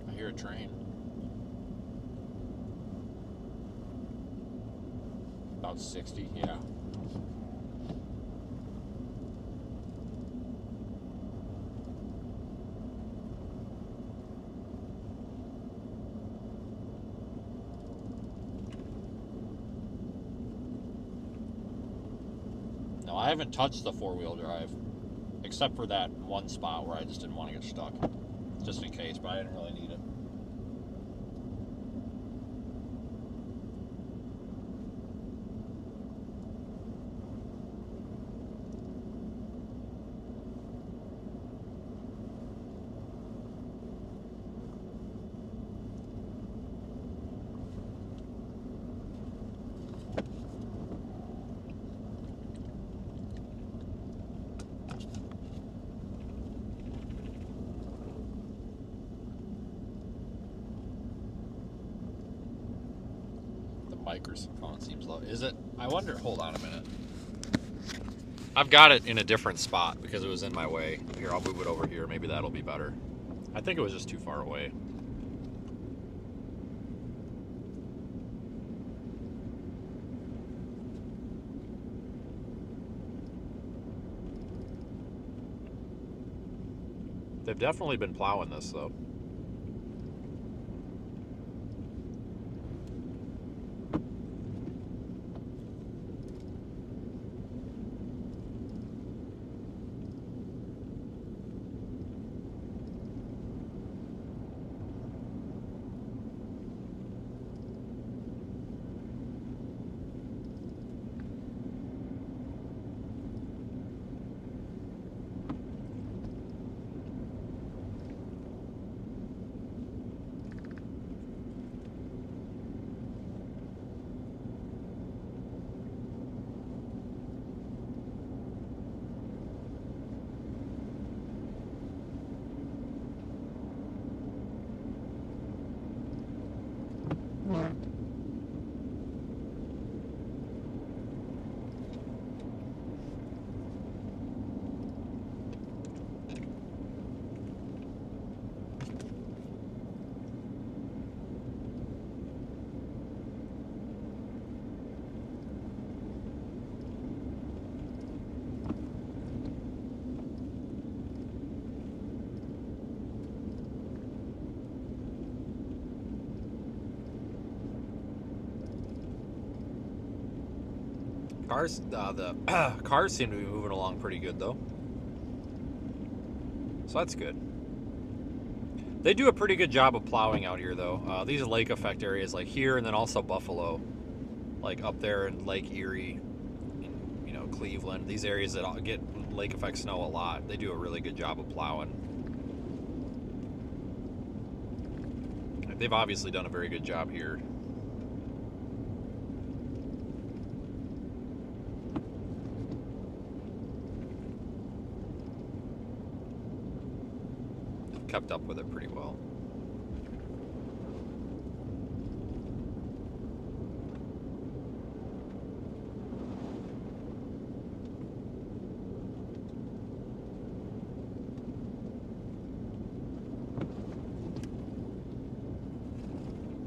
I hear a train. About 60, yeah. No, I haven't touched the four-wheel drive, except for that one spot where I just didn't want to get stuck, just in case, but I didn't really need it. Microphone seems low. Is it? I wonder. Hold on a minute. I've got it in a different spot because it was in my way. Here, I'll move it over here. Maybe that'll be better. I think it was just too far away. They've definitely been plowing this, though. The cars seem to be moving along pretty good though, so that's good. They do a pretty good job of plowing out here though. These lake effect areas like here, and then also Buffalo, like up there in Lake Erie, and, you know, Cleveland. These areas that get lake effect snow a lot, they do a really good job of plowing. They've obviously done a very good job here. Kept up with it pretty well.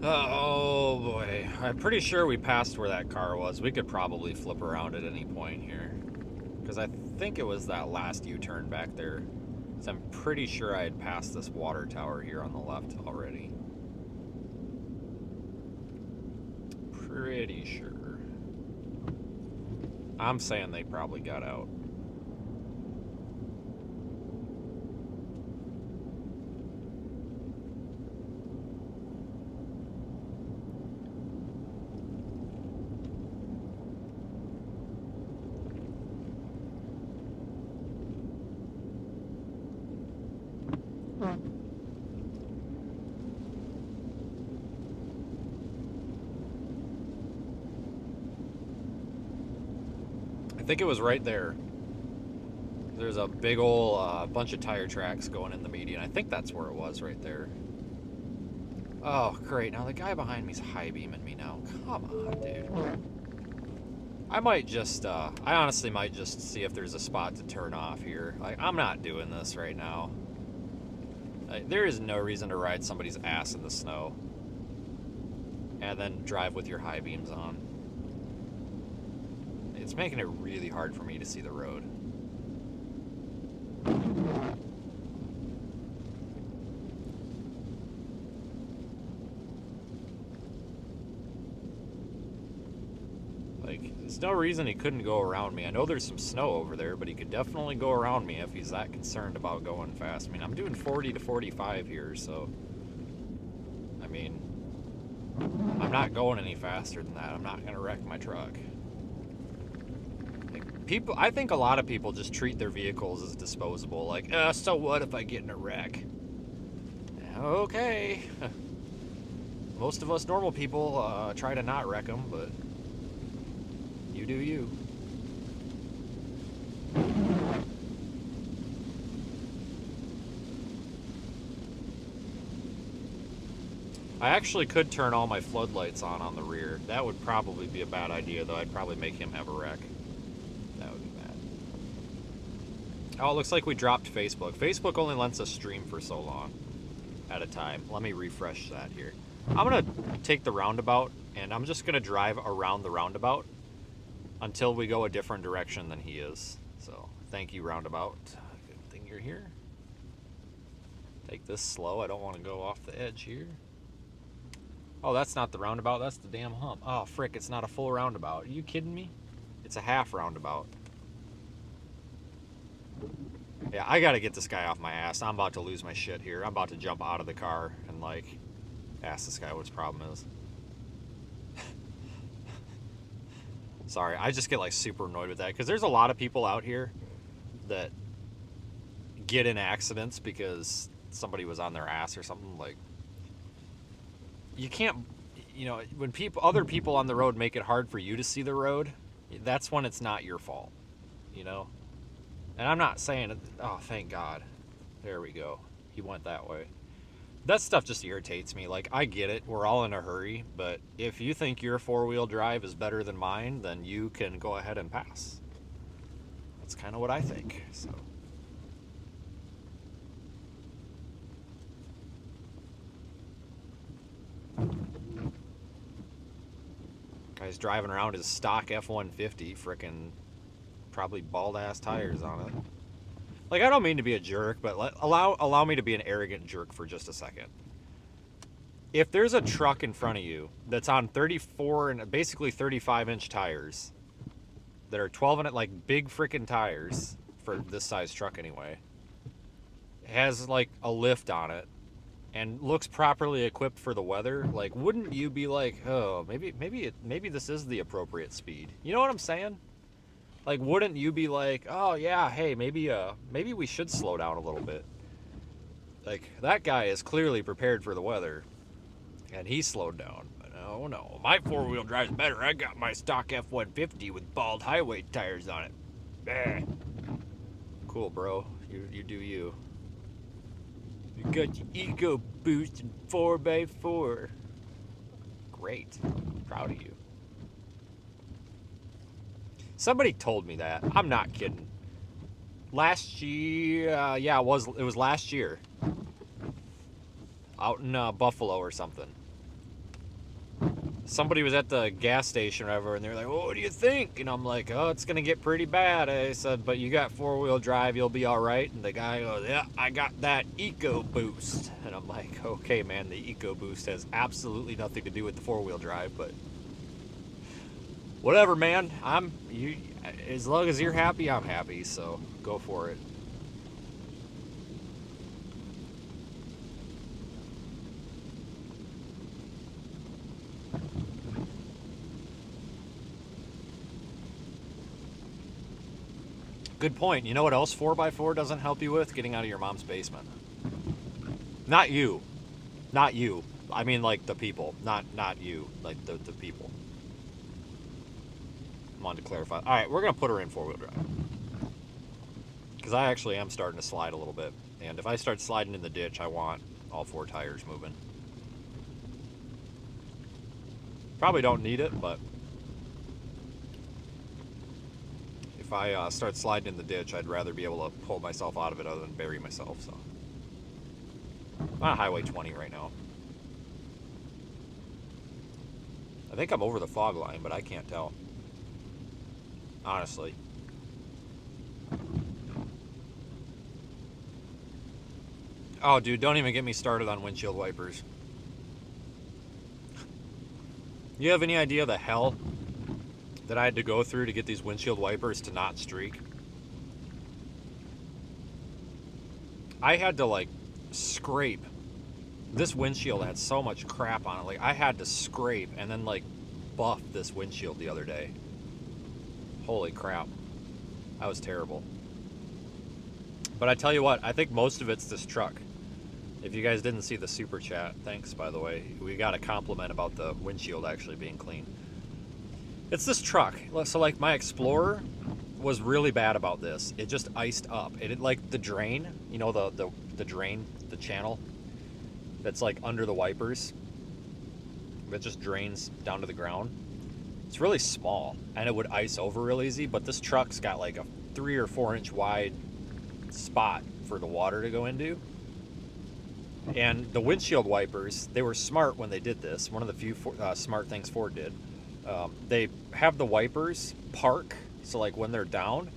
Oh boy, I'm pretty sure we passed where that car was. We could probably flip around at any point here, because I think it was that last U-turn back there. So I'm pretty sure I had passed this water tower here on the left already. Pretty sure. I'm saying they probably got out. I think it was right there. There's a big old bunch of tire tracks going in the median. I think that's where it was, right there. Oh, great. Now the guy behind me's high beaming me now. Come on, dude. I might just, I honestly might just see if there's a spot to turn off here. Like, I'm not doing this right now. Like, there is no reason to ride somebody's ass in the snow and then drive with your high beams on. It's making it really hard for me to see the road. Like, there's no reason he couldn't go around me. I know there's some snow over there, but he could definitely go around me if he's that concerned about going fast. I mean, I'm doing 40 to 45 here, so... I mean, I'm not going any faster than that. I'm not going to wreck my truck. People, I think a lot of people just treat their vehicles as disposable. Like, so what if I get in a wreck? Okay. Most of us normal people try to not wreck them, but you do you. I actually could turn all my floodlights on the rear. That would probably be a bad idea, though. I'd probably make him have a wreck. That would be bad. Oh, it looks like we dropped Facebook. Facebook only lets us stream for so long at a time. Let me refresh that here. I'm going to take the roundabout, and I'm just going to drive around the roundabout until we go a different direction than he is. So, thank you, roundabout. Good thing you're here. Take this slow. I don't want to go off the edge here. Oh, that's not the roundabout. That's the damn hump. Oh, frick. It's not a full roundabout. Are you kidding me? It's a half roundabout. Yeah, I got to get this guy off my ass. I'm about to lose my shit here. I'm about to jump out of the car and, like, ask this guy what his problem is. Sorry, I just get, like, super annoyed with that. Because there's a lot of people out here that get in accidents because somebody was on their ass or something. Like, you can't, you know, when other people on the road make it hard for you to see the road, that's when it's not your fault, you know? And I'm not saying, oh, thank God. There we go. He went that way. That stuff just irritates me. Like, I get it. We're all in a hurry. But if you think your four-wheel drive is better than mine, then you can go ahead and pass. That's kind of what I think. So. Guy's driving around his stock F-150, frickin' probably bald-ass tires on it. Like, I don't mean to be a jerk, but allow me to be an arrogant jerk for just a second. If there's a truck in front of you that's on 34 and basically 35-inch tires, that are 12 and like big freaking tires for this size truck anyway. Has like a lift on it and looks properly equipped for the weather. Like, wouldn't you be like, oh, maybe this is the appropriate speed? You know what I'm saying? Like, wouldn't you be like, oh yeah, hey, maybe we should slow down a little bit? Like, that guy is clearly prepared for the weather, and he slowed down. But oh no, my four-wheel drive's better. I got my stock F-150 with bald highway tires on it. Eh. Cool, bro. You do you. You got your ego boost and 4x4. Great. Proud of you. Somebody told me that. I'm not kidding. Last year, yeah, it was last year. Out in Buffalo or something. Somebody was at the gas station or whatever, and they were like, "Oh, what do you think?" And I'm like, "Oh, it's gonna get pretty bad." I said, "But you got four-wheel drive, you'll be all right." And the guy goes, "Yeah, I got that Eco Boost." And I'm like, "Okay, man, the Eco Boost has absolutely nothing to do with the four-wheel drive, but whatever, man. As long as you're happy, I'm happy. So go for it." Good point. You know what else 4x4 doesn't help you with? Getting out of your mom's basement. Not you. Not you. I mean, like, the people. Not you. Like, the people. I wanted to clarify. Alright, we're going to put her in four-wheel drive. Because I actually am starting to slide a little bit. And if I start sliding in the ditch, I want all four tires moving. Probably don't need it, but if I start sliding in the ditch, I'd rather be able to pull myself out of it other than bury myself. So I'm on Highway 20 right now. I think I'm over the fog line, but I can't tell. Honestly. Oh, dude, don't even get me started on windshield wipers. You have any idea the hell that I had to go through to get these windshield wipers to not streak? I had to, like, scrape. This windshield had so much crap on it. Like, I had to scrape and then, like, buff this windshield the other day. Holy crap. That was terrible. But I tell you what, I think most of it's this truck. If you guys didn't see the super chat, thanks, by the way. We got a compliment about the windshield actually being clean. It's this truck. So, like, my Explorer was really bad about this. It just iced up. It like the drain, you know, the drain, the channel that's like under the wipers. It just drains down to the ground. It's really small, and it would ice over real easy. But this truck's got like a 3 or 4 inch wide spot for the water to go into. And the windshield wipers, they were smart when they did this. One of the few smart things Ford did. They have the wipers park, so like when they're down,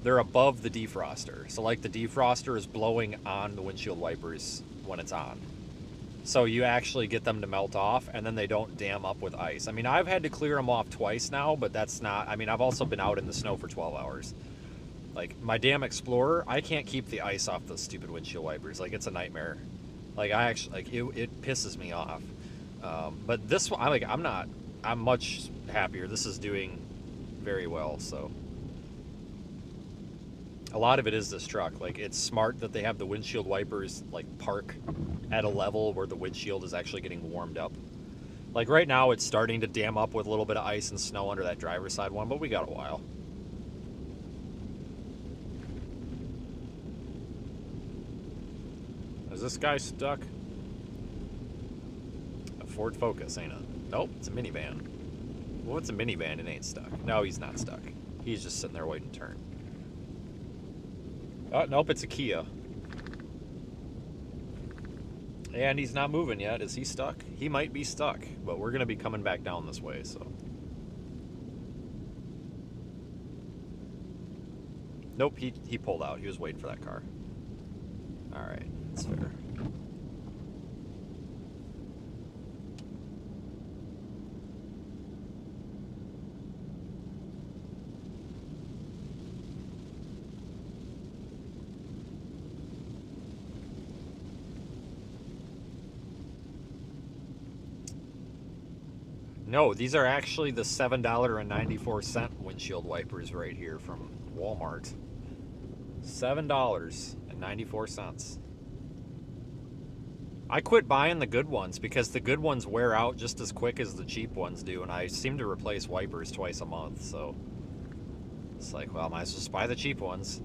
they're above the defroster. So like the defroster is blowing on the windshield wipers when it's on. So you actually get them to melt off, and then they don't dam up with ice. I mean, I've had to clear them off twice now, but that's not, I mean, I've also been out in the snow for 12 hours. Like, my damn Explorer, I can't keep the ice off those stupid windshield wipers. Like, it's a nightmare. Like, I actually, like, it pisses me off. But this one, I'm much happier. This is doing very well, so. A lot of it is this truck. Like, it's smart that they have the windshield wipers, like, park at a level where the windshield is actually getting warmed up. Like, right now, it's starting to dam up with a little bit of ice and snow under that driver's side one, but we got a while. Is this guy stuck? A Ford Focus, ain't it? Nope, it's a minivan. Well, it's a minivan, it ain't stuck. No, he's not stuck. He's just sitting there waiting to turn. Oh, nope, it's a Kia. And he's not moving yet. Is he stuck? He might be stuck, but we're going to be coming back down this way, so. Nope, he pulled out. He was waiting for that car. All right, that's fair. No, these are actually the $7.94 windshield wipers right here from Walmart. $7.94. I quit buying the good ones because the good ones wear out just as quick as the cheap ones do, and I seem to replace wipers twice a month, so it's like, well, I might as well just buy the cheap ones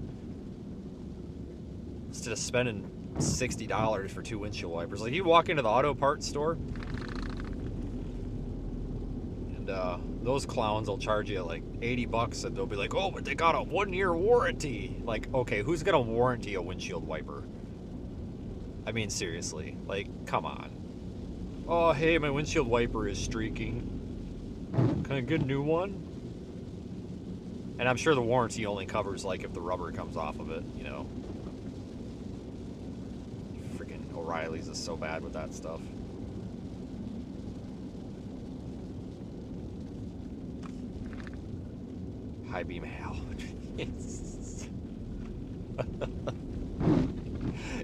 instead of spending $60 for 2 windshield wipers. Like, you walk into the auto parts store, and those clowns will charge you like $80, and they'll be like, oh, but they got a 1-year warranty. Like, okay, who's gonna warranty a windshield wiper? I mean, seriously, like, come on. Oh, hey, my windshield wiper is streaking. Can I get a new one? And I'm sure the warranty only covers, like, if the rubber comes off of it, you know. Freaking O'Reilly's is so bad with that stuff. High beam hell.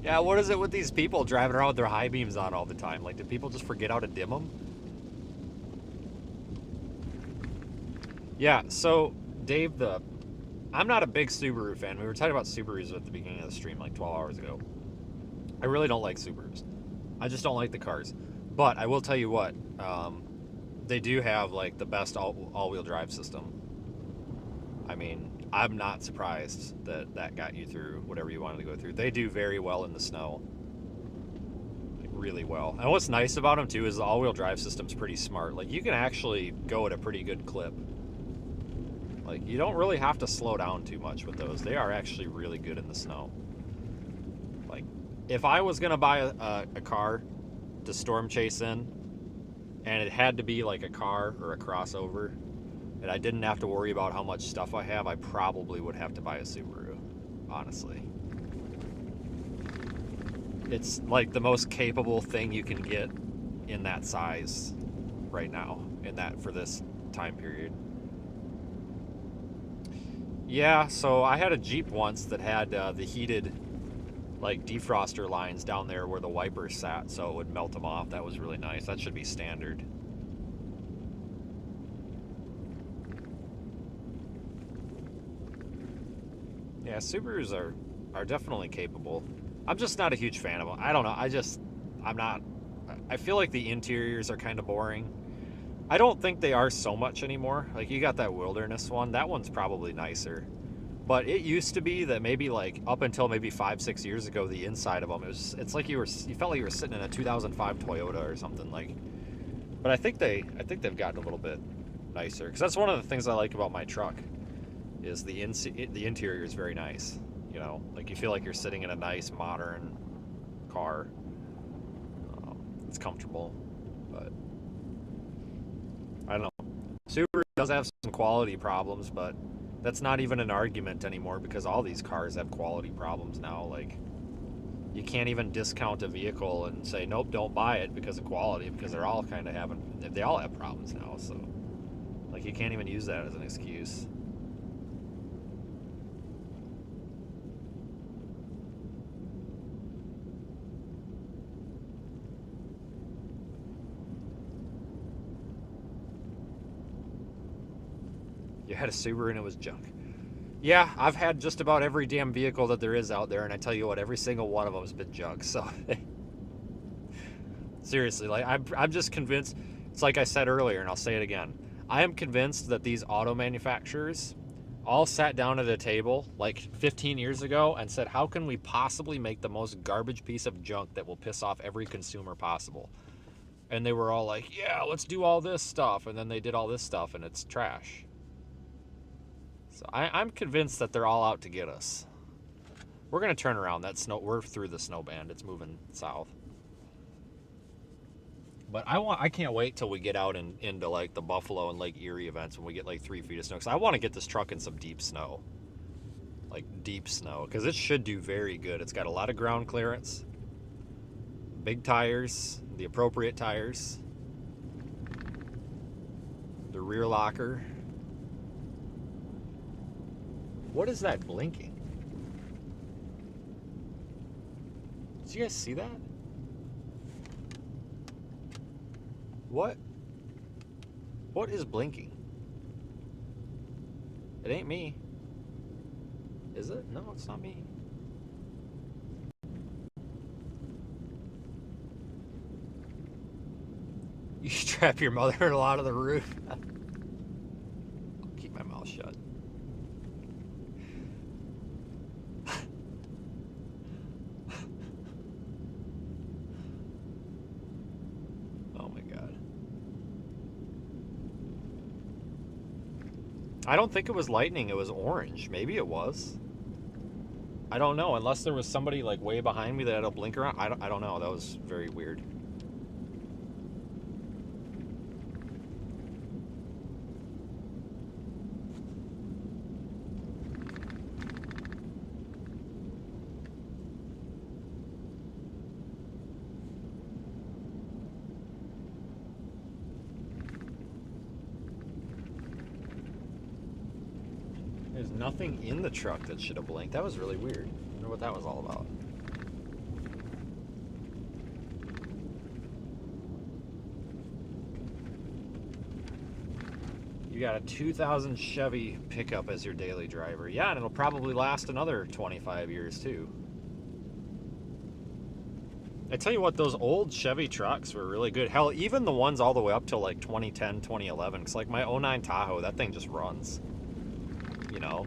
Yeah, what is it with these people driving around with their high beams on all the time? Like, do people just forget how to dim them? Yeah, so, Dave, I'm not a big Subaru fan. We were talking about Subarus at the beginning of the stream like 12 hours ago. I really don't like Subarus. I just don't like the cars. But I will tell you what, they do have like the best all-wheel drive system. I mean, I'm not surprised that that got you through whatever you wanted to go through. They do very well in the snow. Like, really well. And what's nice about them too is the all-wheel drive system's pretty smart. Like, you can actually go at a pretty good clip. Like, you don't really have to slow down too much with those. They are actually really good in the snow. Like, if I was gonna buy a car to storm chase in, and it had to be like a car or a crossover, and I didn't have to worry about how much stuff I have, I probably would have to buy a Subaru, honestly. It's like the most capable thing you can get in that size right now, for this time period. Yeah, so I had a Jeep once that had the heated like defroster lines down there where the wipers sat, so it would melt them off. That was really nice. That should be standard. Yeah, Subarus are definitely capable. I'm just not a huge fan of them. I don't know. I feel like the interiors are kind of boring. I don't think they are so much anymore. Like, you got that Wilderness one. That one's probably nicer. But it used to be that maybe like up until maybe 5-6 years ago, the inside of them, it's like you felt like you were sitting in a 2005 Toyota or something, like. But I think they've gotten a little bit nicer, because that's one of the things I like about my truck, is the interior is very nice. You know, like, you feel like you're sitting in a nice modern car. It's comfortable, but I don't know. Subaru does have some quality problems, but that's not even an argument anymore, because all these cars have quality problems now. Like, you can't even discount a vehicle and say, nope, don't buy it because of quality, because they're all kind of they all have problems now. So, like, you can't even use that as an excuse. You had a Subaru and it was junk. Yeah, I've had just about every damn vehicle that there is out there, and I tell you what, every single one of them has been junk. So, seriously, like, I'm just convinced. It's like I said earlier, and I'll say it again. I am convinced that these auto manufacturers all sat down at a table like 15 years ago and said, how can we possibly make the most garbage piece of junk that will piss off every consumer possible? And they were all like, yeah, let's do all this stuff. And then they did all this stuff, and it's trash. So I'm convinced that they're all out to get us. We're gonna turn around. We're through the snow band. It's moving south. But I can't wait till we get out into like the Buffalo and Lake Erie events when we get like 3 feet of snow. Because I want to get this truck in some deep snow, like deep snow, because it should do very good. It's got a lot of ground clearance, big tires, the appropriate tires, the rear locker. What is that blinking? Did you guys see that? What? What is blinking? It ain't me. Is it? No, it's not me. You strap your mother-in-law out of the roof. I'll keep my mouth shut. Oh my god. I don't think it was lightning, it was orange. Maybe it was. I don't know, unless there was somebody like way behind me that had a blinker on. I don't know. That was very weird. There's nothing in the truck that should have blinked. That was really weird. I wonder what that was all about. You got a 2000 Chevy pickup as your daily driver. Yeah, and it'll probably last another 25 years too. I tell you what, those old Chevy trucks were really good. Hell, even the ones all the way up to like 2010, 2011. Because like my '09 Tahoe, that thing just runs. You know?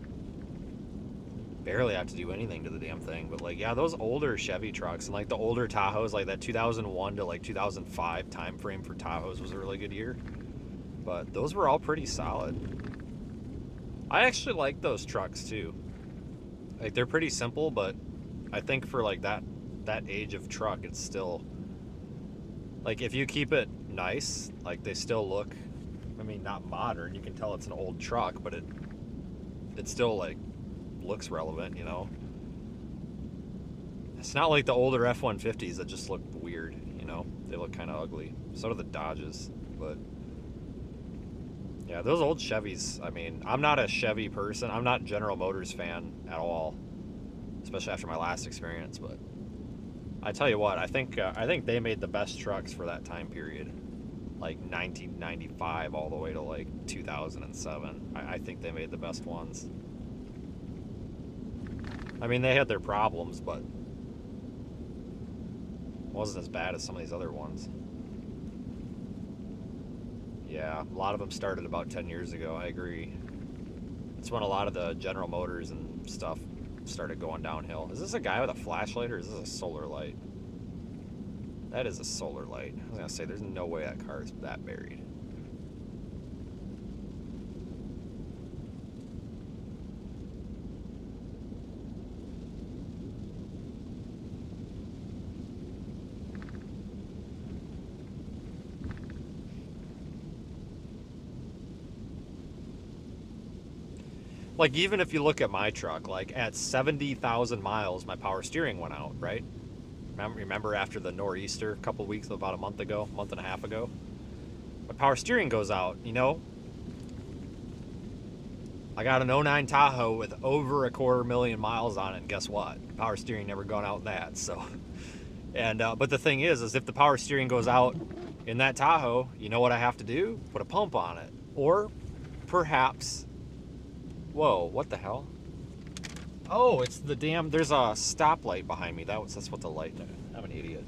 Barely have to do anything to the damn thing. But like, yeah, those older Chevy trucks and like the older Tahoes, like that 2001 to like 2005 time frame for Tahoes was a really good year. But those were all pretty solid. I actually like those trucks too. Like they're pretty simple, but I think for like that age of truck, it's still like if you keep it nice, like they still look, I mean, not modern. You can tell it's an old truck, but it still like looks relevant, you know. It's not like the older F-150s that just look weird, you know. They look kind of ugly. So do the Dodges, but yeah, those old Chevys, I mean, I'm not a Chevy person. I'm not a General Motors fan at all, especially after my last experience, but I tell you what, I think they made the best trucks for that time period. Like 1995 all the way to like 2007. I think they made the best ones. I mean, they had their problems, but it wasn't as bad as some of these other ones. Yeah, a lot of them started about 10 years ago, I agree. It's when a lot of the General Motors and stuff started going downhill. Is this a guy with a flashlight or is this a solar light? That is a solar light. I was gonna say, there's no way that car is that buried. Like, even if you look at my truck, like at 70,000 miles, my power steering went out, right? Remember after the nor'easter a couple weeks, about a month and a half ago? My power steering goes out, you know? I got an '09 Tahoe with over 250,000 miles on it, and guess what? Power steering never gone out in that, so. And, but the thing is if the power steering goes out in that Tahoe, you know what I have to do? Put a pump on it. Or perhaps, whoa, what the hell? Oh, it's the damn, there's a stoplight behind me. That's what the light, I'm an idiot.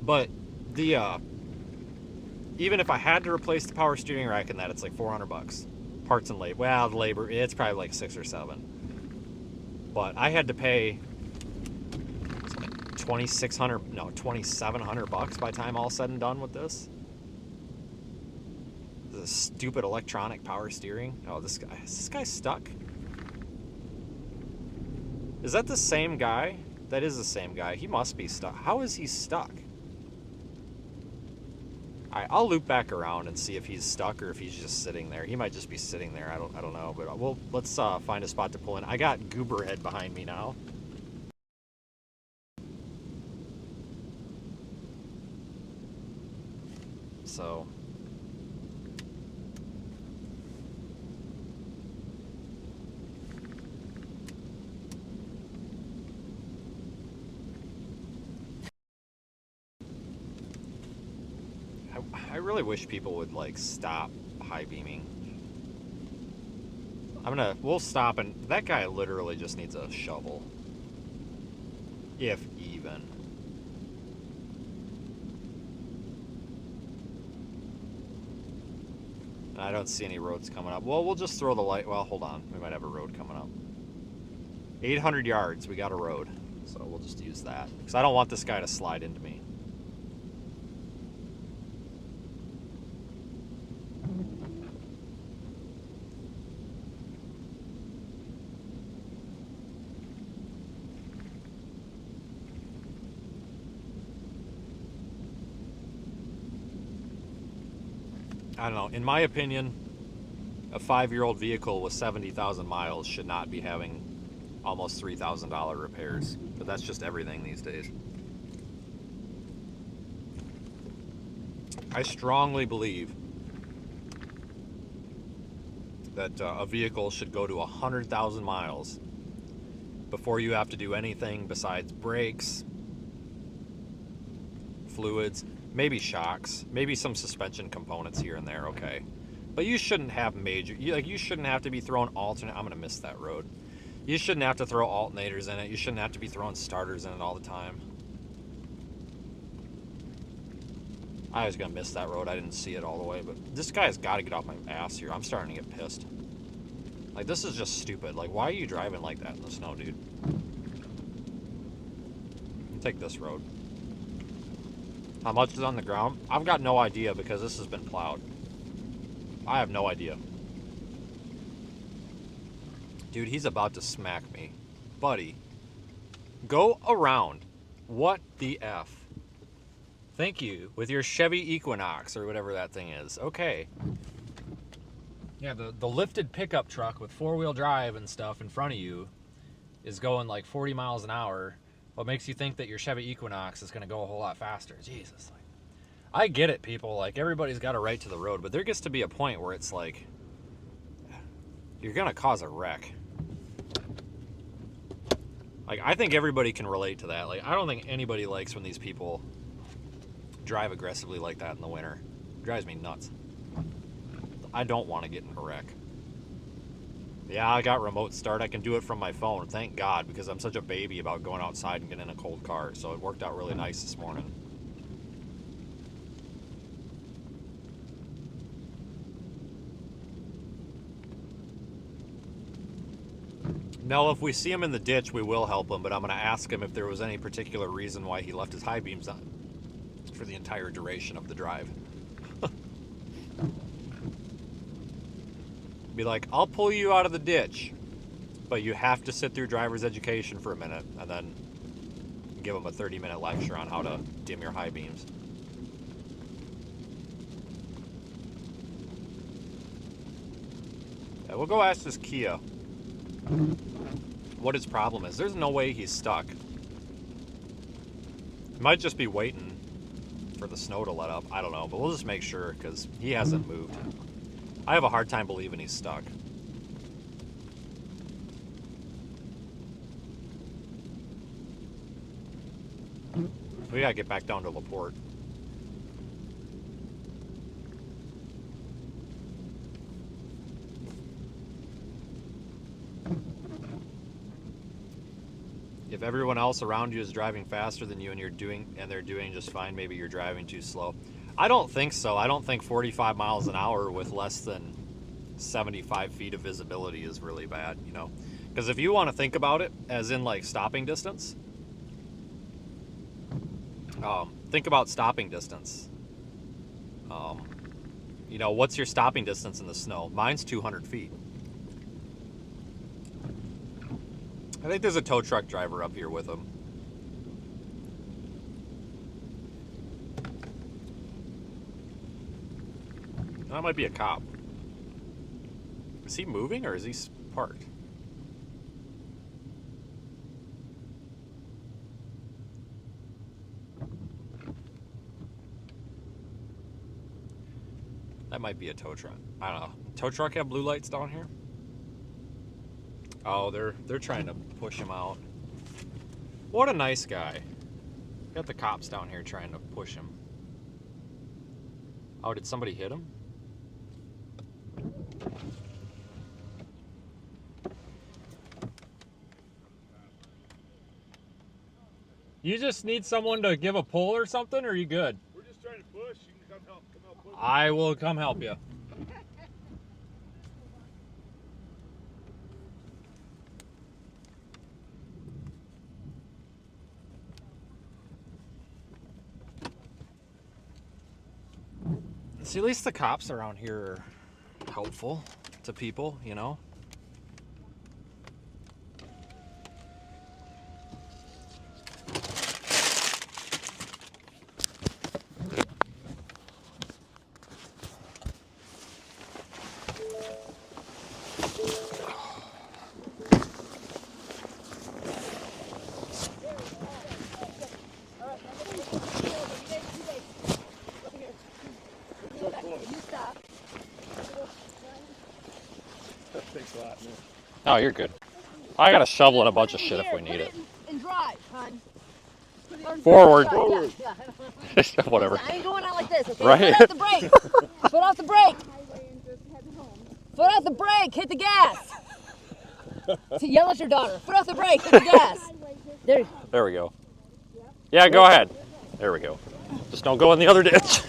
But the, even if I had to replace the power steering rack in that, it's like $400. Parts and labor. Well, the labor, it's probably like 6 or 7. But I had to pay $2,700 by the time all said and done with this. This stupid electronic power steering. Oh, is this guy stuck? Is that the same guy? That is the same guy. He must be stuck. How is he stuck? Alright, I'll loop back around and see if he's stuck or if he's just sitting there. He might just be sitting there. I don't know. But let's find a spot to pull in. I got Gooberhead behind me now. So I really wish people would like stop high beaming. We'll stop, and that guy literally just needs a shovel. If even. And I don't see any roads coming up. Well, we'll just throw the light. Well, hold on. We might have a road coming up. 800 yards. We got a road. So we'll just use that. Because I don't want this guy to slide into me. I don't know. In my opinion, a 5-year-old vehicle with 70,000 miles should not be having almost $3,000 repairs. But that's just everything these days. I strongly believe that a vehicle should go to 100,000 miles before you have to do anything besides brakes, fluids, maybe shocks, maybe some suspension components here and there, okay. But you shouldn't have you shouldn't have to be throwing I'm gonna miss that road. You shouldn't have to throw alternators in it. You shouldn't have to be throwing starters in it all the time. I was gonna miss that road. I didn't see it all the way, but this guy's got to get off my ass here. I'm starting to get pissed. Like, this is just stupid. Like, why are you driving like that in the snow, dude? Take this road. How much is on the ground? I've got no idea because this has been plowed. I have no idea. Dude, he's about to smack me. Buddy, go around. What the F? Thank you. With your Chevy Equinox or whatever that thing is. Okay. Yeah, the lifted pickup truck with 4-wheel drive and stuff in front of you is going like 40 miles an hour. What makes you think that your Chevy Equinox is going to go a whole lot faster? Jesus. Like, I get it, people. Like, everybody's got a right to the road, but there gets to be a point where it's like, you're going to cause a wreck. Like, I think everybody can relate to that. Like, I don't think anybody likes when these people drive aggressively like that in the winter. It drives me nuts. I don't want to get in a wreck. Yeah, I got remote start. I can do it from my phone. Thank God, because I'm such a baby about going outside and getting in a cold car. So it worked out really nice this morning. No, if we see him in the ditch, we will help him, but I'm going to ask him if there was any particular reason why he left his high beams on for the entire duration of the drive. Be like, I'll pull you out of the ditch, but you have to sit through driver's education for a minute, and then give him a 30-minute lecture on how to dim your high beams. Yeah, we'll go ask this Kia what his problem is. There's no way he's stuck. He might just be waiting for the snow to let up. I don't know, but we'll just make sure, because he hasn't moved. I have a hard time believing he's stuck. We gotta get back down to LaPorte. If everyone else around you is driving faster than you and they're doing just fine, maybe you're driving too slow. I don't think so. I don't think 45 miles an hour with less than 75 feet of visibility is really bad, you know? Because if you want to think about it as in like stopping distance, think about stopping distance. You know, what's your stopping distance in the snow? Mine's 200 feet. I think there's a tow truck driver up here with him. That might be a cop. Is he moving or is he parked? That might be a tow truck. I don't know. Tow truck have blue lights down here? Oh, they're trying to push him out. What a nice guy. Got the cops down here trying to push him. Oh, did somebody hit him? You just need someone to give a pull or something, or are you good? We're just trying to push. You can come help push. I will come help you. See, at least the cops around here are helpful to people, you know? Thanks a lot, man. Oh, you're good. I got a shovel and a bunch of shit if we need it. And drive, hon. Forward. Forward. Yeah. Whatever. I ain't going out like this, okay? Right. Foot off the brake. Foot off the brake. Foot off the brake. Hit the gas. See, yell at your daughter. Foot off the brake. Hit the gas. There we go. Yeah, go ahead. There we go. Just don't go in the other ditch.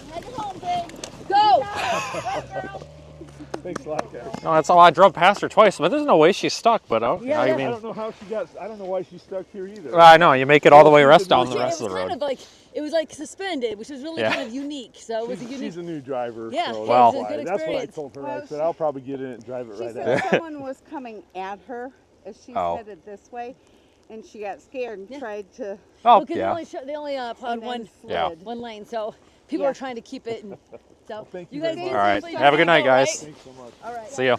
Go. Thanks a lot, guys. No, that's all. I drove past her twice, but there's no way she's stuck. But I mean, I don't know how she got. I don't know why she's stuck here either. I know you make it all the way down the rest of the road. It was like suspended, which was really Yeah. kind of unique. So it was a unique. She's a new driver. Yeah, so well, that's, it was a good that's what I experience. told her. I said I'll probably get in it and drive it She right said out. someone was coming at her as she Oh. headed this way, and she got scared and tried to. Oh, Because they only plowed one lane, so people Yeah. are trying to keep it. And, so thank you you guys very do All right. safely. Have a good night, guys. Right? Thanks so much. All right. See ya.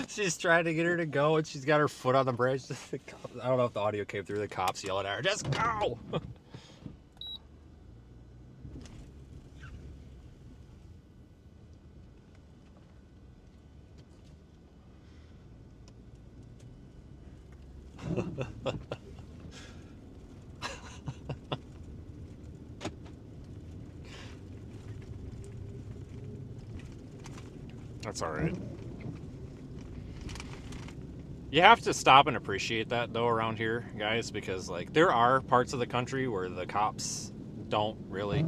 She's trying to get her to go, and she's got her foot on the bridge. I don't know if the audio came through. The cops yelling at her, "Just go!" That's all right. You have to stop and appreciate that though around here, guys, because like there are parts of the country where the cops don't really,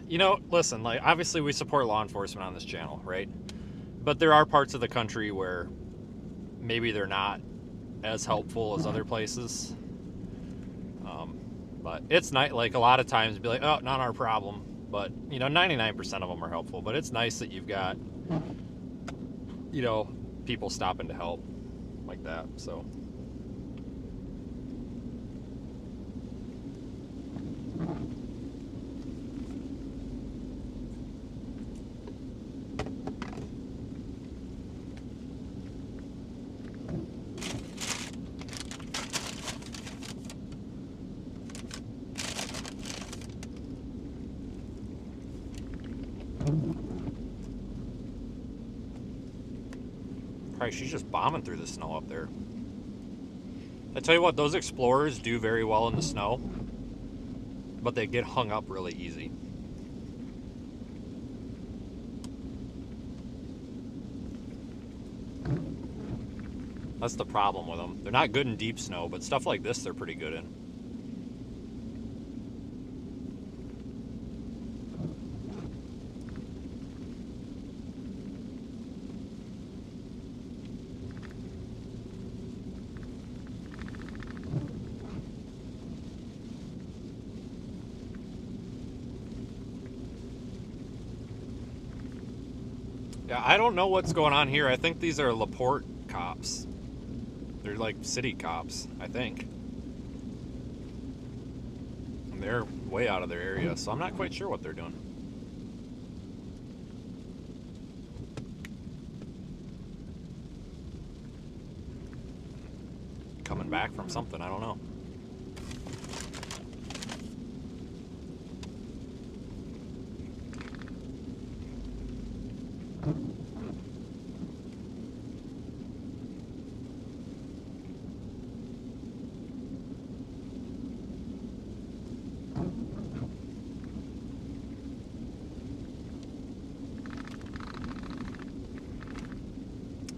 you know, listen, like obviously we support law enforcement on this channel, right? But there are parts of the country where maybe they're not as helpful as other places. But it's not like a lot of times be like, oh, not our problem. But you know, 99% of them are helpful. But it's nice that you've got, you know, people stopping to help like that. So. Christ, she's just bombing through the snow up there. I tell you what, those Explorers do very well in the snow, but they get hung up really easy. That's the problem with them. They're not good in deep snow, but stuff like this they're pretty good in. Yeah, I don't know what's going on here. I think these are LaPorte cops. They're like city cops, I think. And they're way out of their area, so I'm not quite sure what they're doing. Coming back from something. I don't know.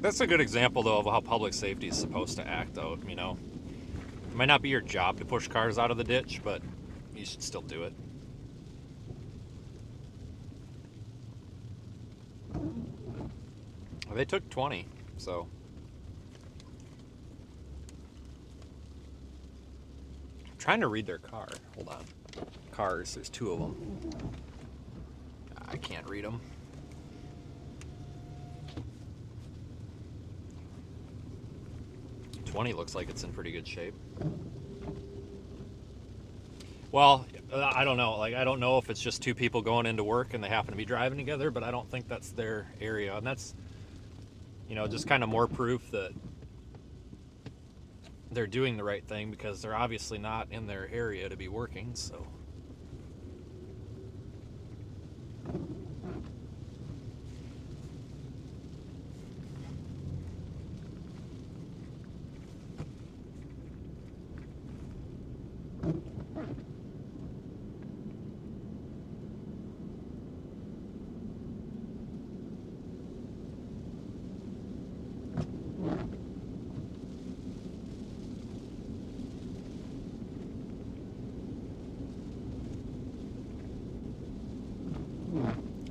That's a good example, though, of how public safety is supposed to act, though, you know. It might not be your job to push cars out of the ditch, but you should still do it. Well, they took 20, so... I'm trying to read their car. Hold on. Cars, there's 2 of them. I can't read them. Looks like it's in pretty good shape. Well, I don't know. Like, I don't know if it's just 2 people going into work and they happen to be driving together, but I don't think that's their area. And that's, you know, just kind of more proof that they're doing the right thing, because they're obviously not in their area to be working, so.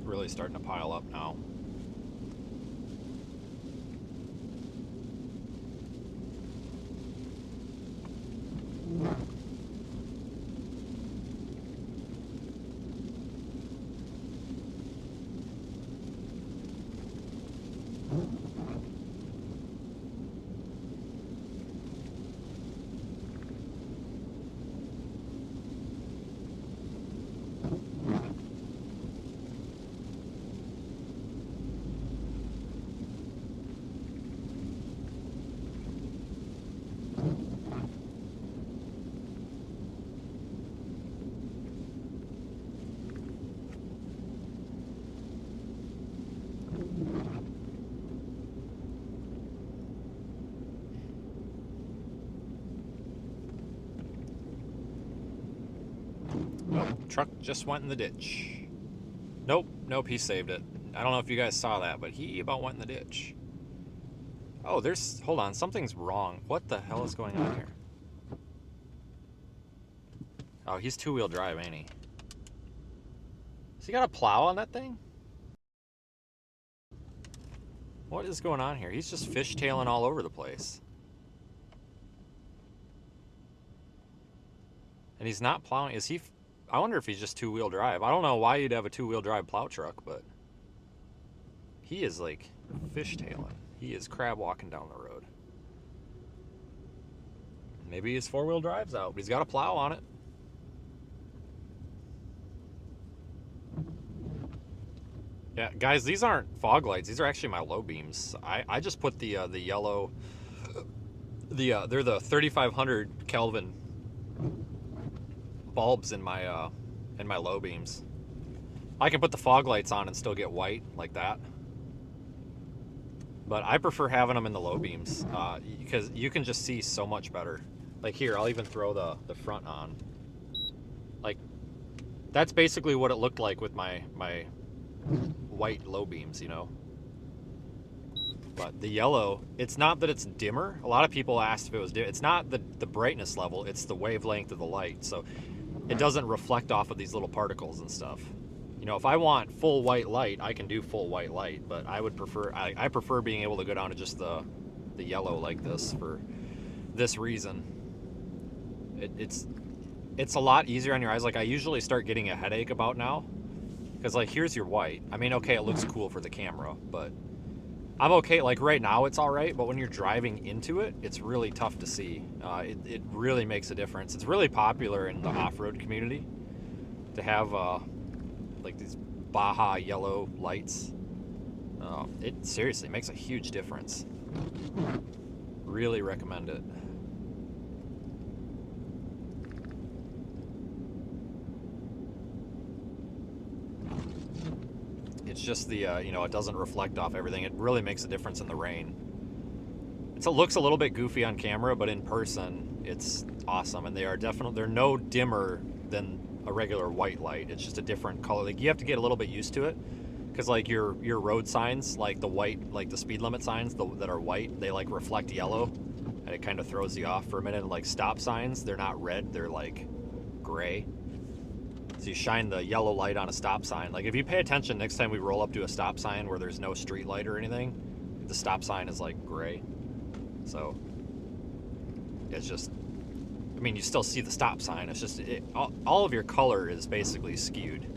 Really starting to pile up now. Truck just went in the ditch. Nope, he saved it. I don't know if you guys saw that, but he about went in the ditch. Oh, hold on, something's wrong. What the hell is going on here? Oh, he's 2-wheel drive, ain't he? Has he got a plow on that thing? What is going on here? He's just fishtailing all over the place. And he's not plowing. Is he... I wonder if he's just 2-wheel drive. I don't know why you'd have a 2-wheel drive plow truck, but he is like fishtailing. He is crab walking down the road. Maybe his 4-wheel drive's out, but he's got a plow on it. Yeah, guys, these aren't fog lights. These are actually my low beams. I just put the yellow. They're the 3500 Kelvin bulbs in my low beams. I can put the fog lights on and still get white like that, but I prefer having them in the low beams because you can just see so much better. Like here, I'll even throw the front on. Like, that's basically what it looked like with my white low beams, you know. But the yellow, it's not that it's dimmer. A lot of people asked if it was dim. It's not the brightness level, it's the wavelength of the light. So it doesn't reflect off of these little particles and stuff. You know, if I want full white light, I can do full white light, but I would prefer, I prefer being able to go down to just the yellow like this for this reason. It's a lot easier on your eyes. Like, I usually start getting a headache about now, because like, here's your white. I mean, okay, it looks cool for the camera, but I'm okay. Like right now it's all right, but when you're driving into it, it's really tough to see. It really makes a difference. It's really popular in the off-road community to have like these Baja yellow lights. It seriously makes a huge difference. Really recommend it. It's just the, you know, it doesn't reflect off everything. It really makes a difference in the rain. It looks a little bit goofy on camera, but in person, it's awesome. And they are definitely, they're no dimmer than a regular white light. It's just a different color. Like, you have to get a little bit used to it. Because, like, your road signs, like the white, like the speed limit signs that are white, they, like, reflect yellow. And it kind of throws you off for a minute. And, like, stop signs, they're not red, they're, like, gray. So you shine the yellow light on a stop sign. Like, if you pay attention next time we roll up to a stop sign where there's no street light or anything, the stop sign is like gray. So it's just, I mean, you still see the stop sign. It's just, all of your color is basically skewed.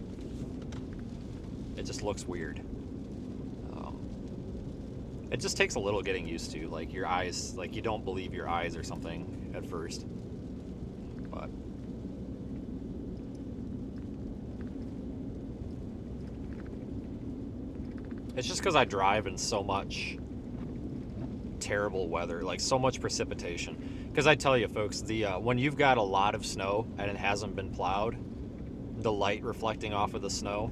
It just looks weird. It just takes a little getting used to. Like, your eyes, like, you don't believe your eyes or something at first. But it's just because I drive in so much terrible weather, like so much precipitation. Because I tell you, folks, the when you've got a lot of snow and it hasn't been plowed, the light reflecting off of the snow,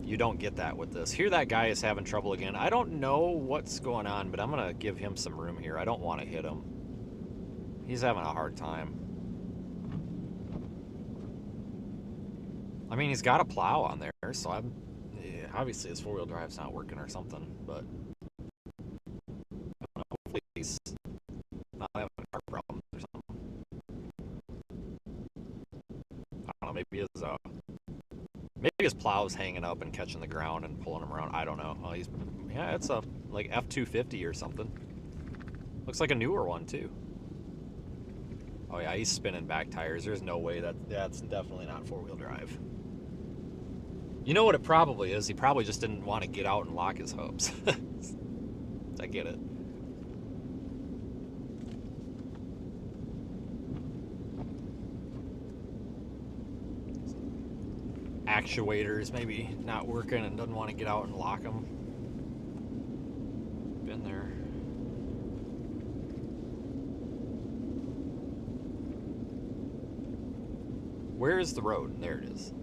you don't get that with this. Here, that guy is having trouble again. I don't know what's going on, but I'm going to give him some room here. I don't want to hit him. He's having a hard time. I mean, he's got a plow on there, so I'm... Yeah, obviously his four-wheel drive's not working or something, but... hopefully he's not having car problems or something. I don't know, maybe his plow's hanging up and catching the ground and pulling him around. I don't know. Well, yeah, it's a, like, F-250 or something. Looks like a newer one, too. Oh, yeah, he's spinning back tires. There's no way that's definitely not four-wheel drive. You know what it probably is? He probably just didn't want to get out and lock his hubs. I get it. Actuators maybe not working and doesn't want to get out and lock them. Been there. Where is the road? There it is.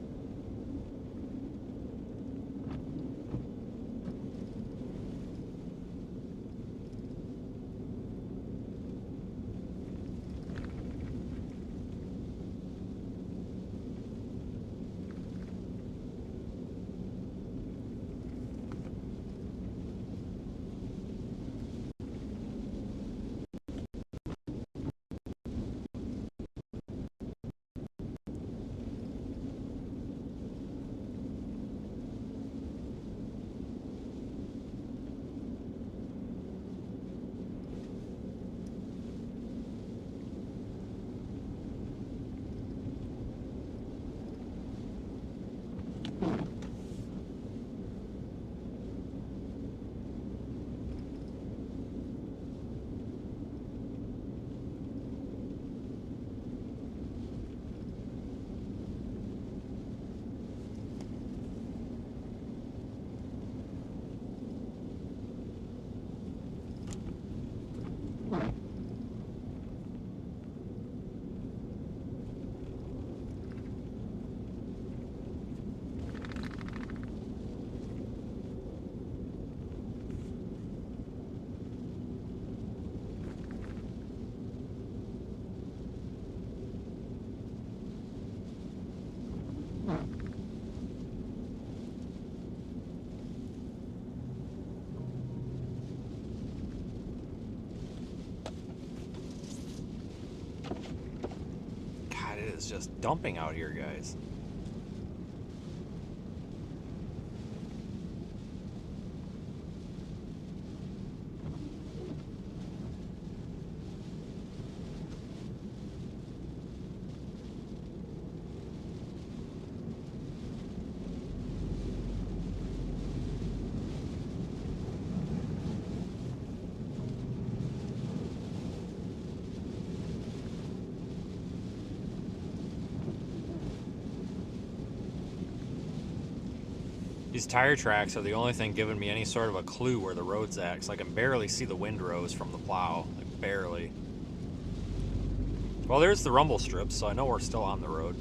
It's just dumping out here, guys. These tire tracks are the only thing giving me any sort of a clue where the road's at, because I can barely see the windrows from the plow. Like, barely. Well, there's the rumble strip, so I know we're still on the road.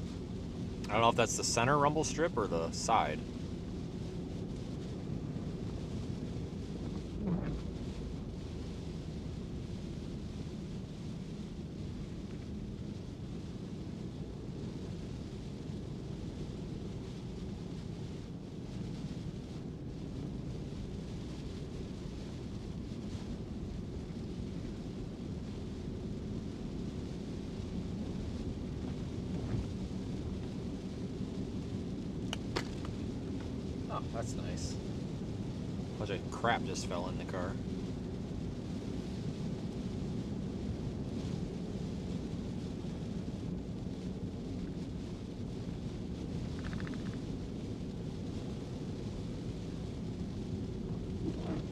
I don't know if that's the center rumble strip or the side. That's nice. A bunch of crap just fell in the car.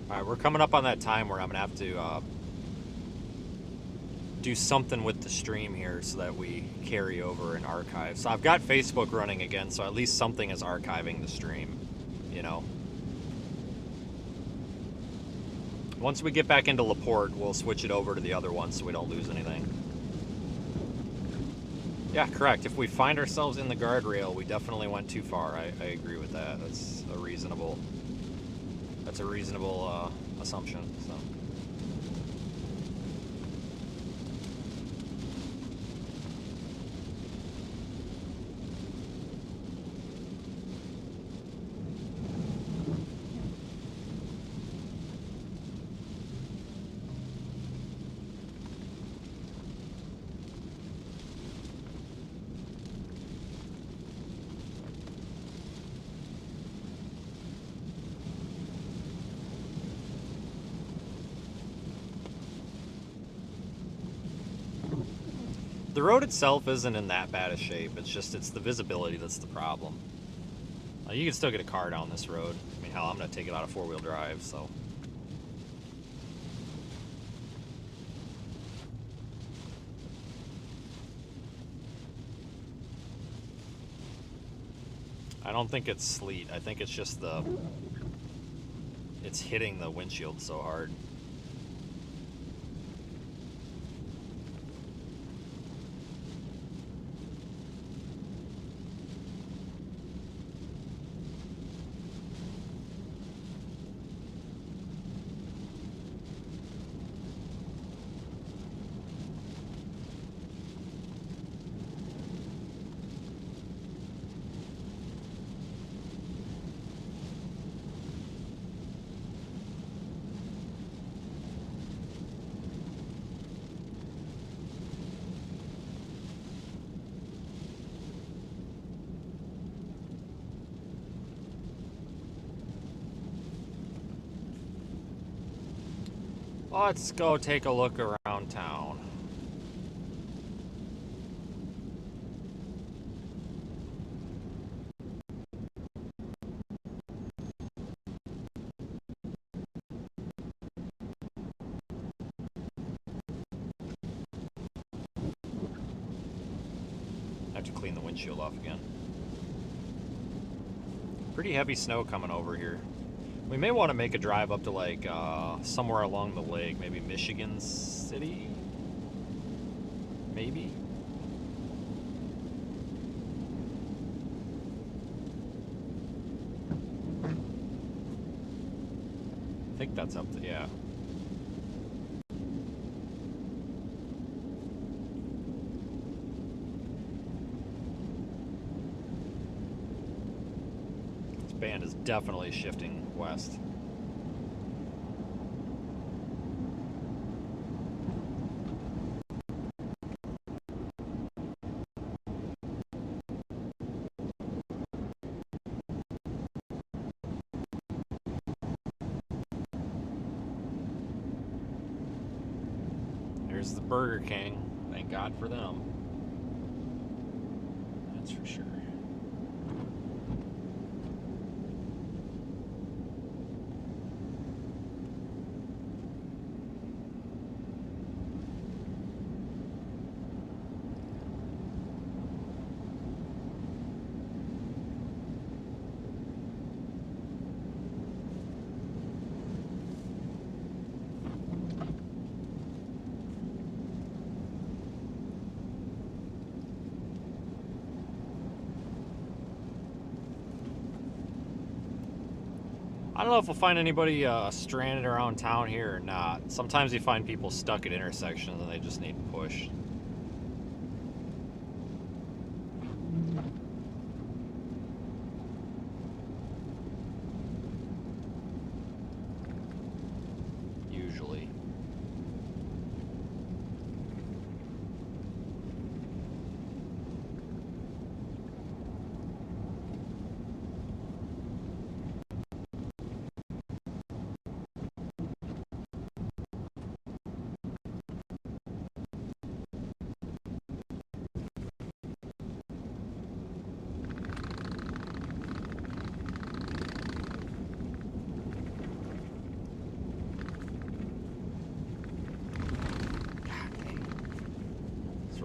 Alright, we're coming up on that time where I'm going to have to do something with the stream here so that we carry over and archive. So I've got Facebook running again, so at least something is archiving the stream, you know. Once we get back into LaPorte, we'll switch it over to the other one so we don't lose anything. Yeah, correct. If we find ourselves in the guardrail, we definitely went too far. I agree with that. That's a reasonable assumption. So. The road itself isn't in that bad a shape. It's the visibility that's the problem. You can still get a car down this road. I mean, hell, I'm going to take it out of four-wheel drive, so. I don't think it's sleet. I think it's just it's hitting the windshield so hard. Let's go take a look around town. I have to clean the windshield off again. Pretty heavy snow coming over here. We may want to make a drive up to like somewhere along the lake, maybe Michigan City? Maybe? I think that's up to, yeah. This band is definitely shifting west. Here's the Burger King. Thank God for them. That's for sure. I don't know if we'll find anybody stranded around town here or not. Sometimes you find people stuck at intersections and they just need pushed. Usually.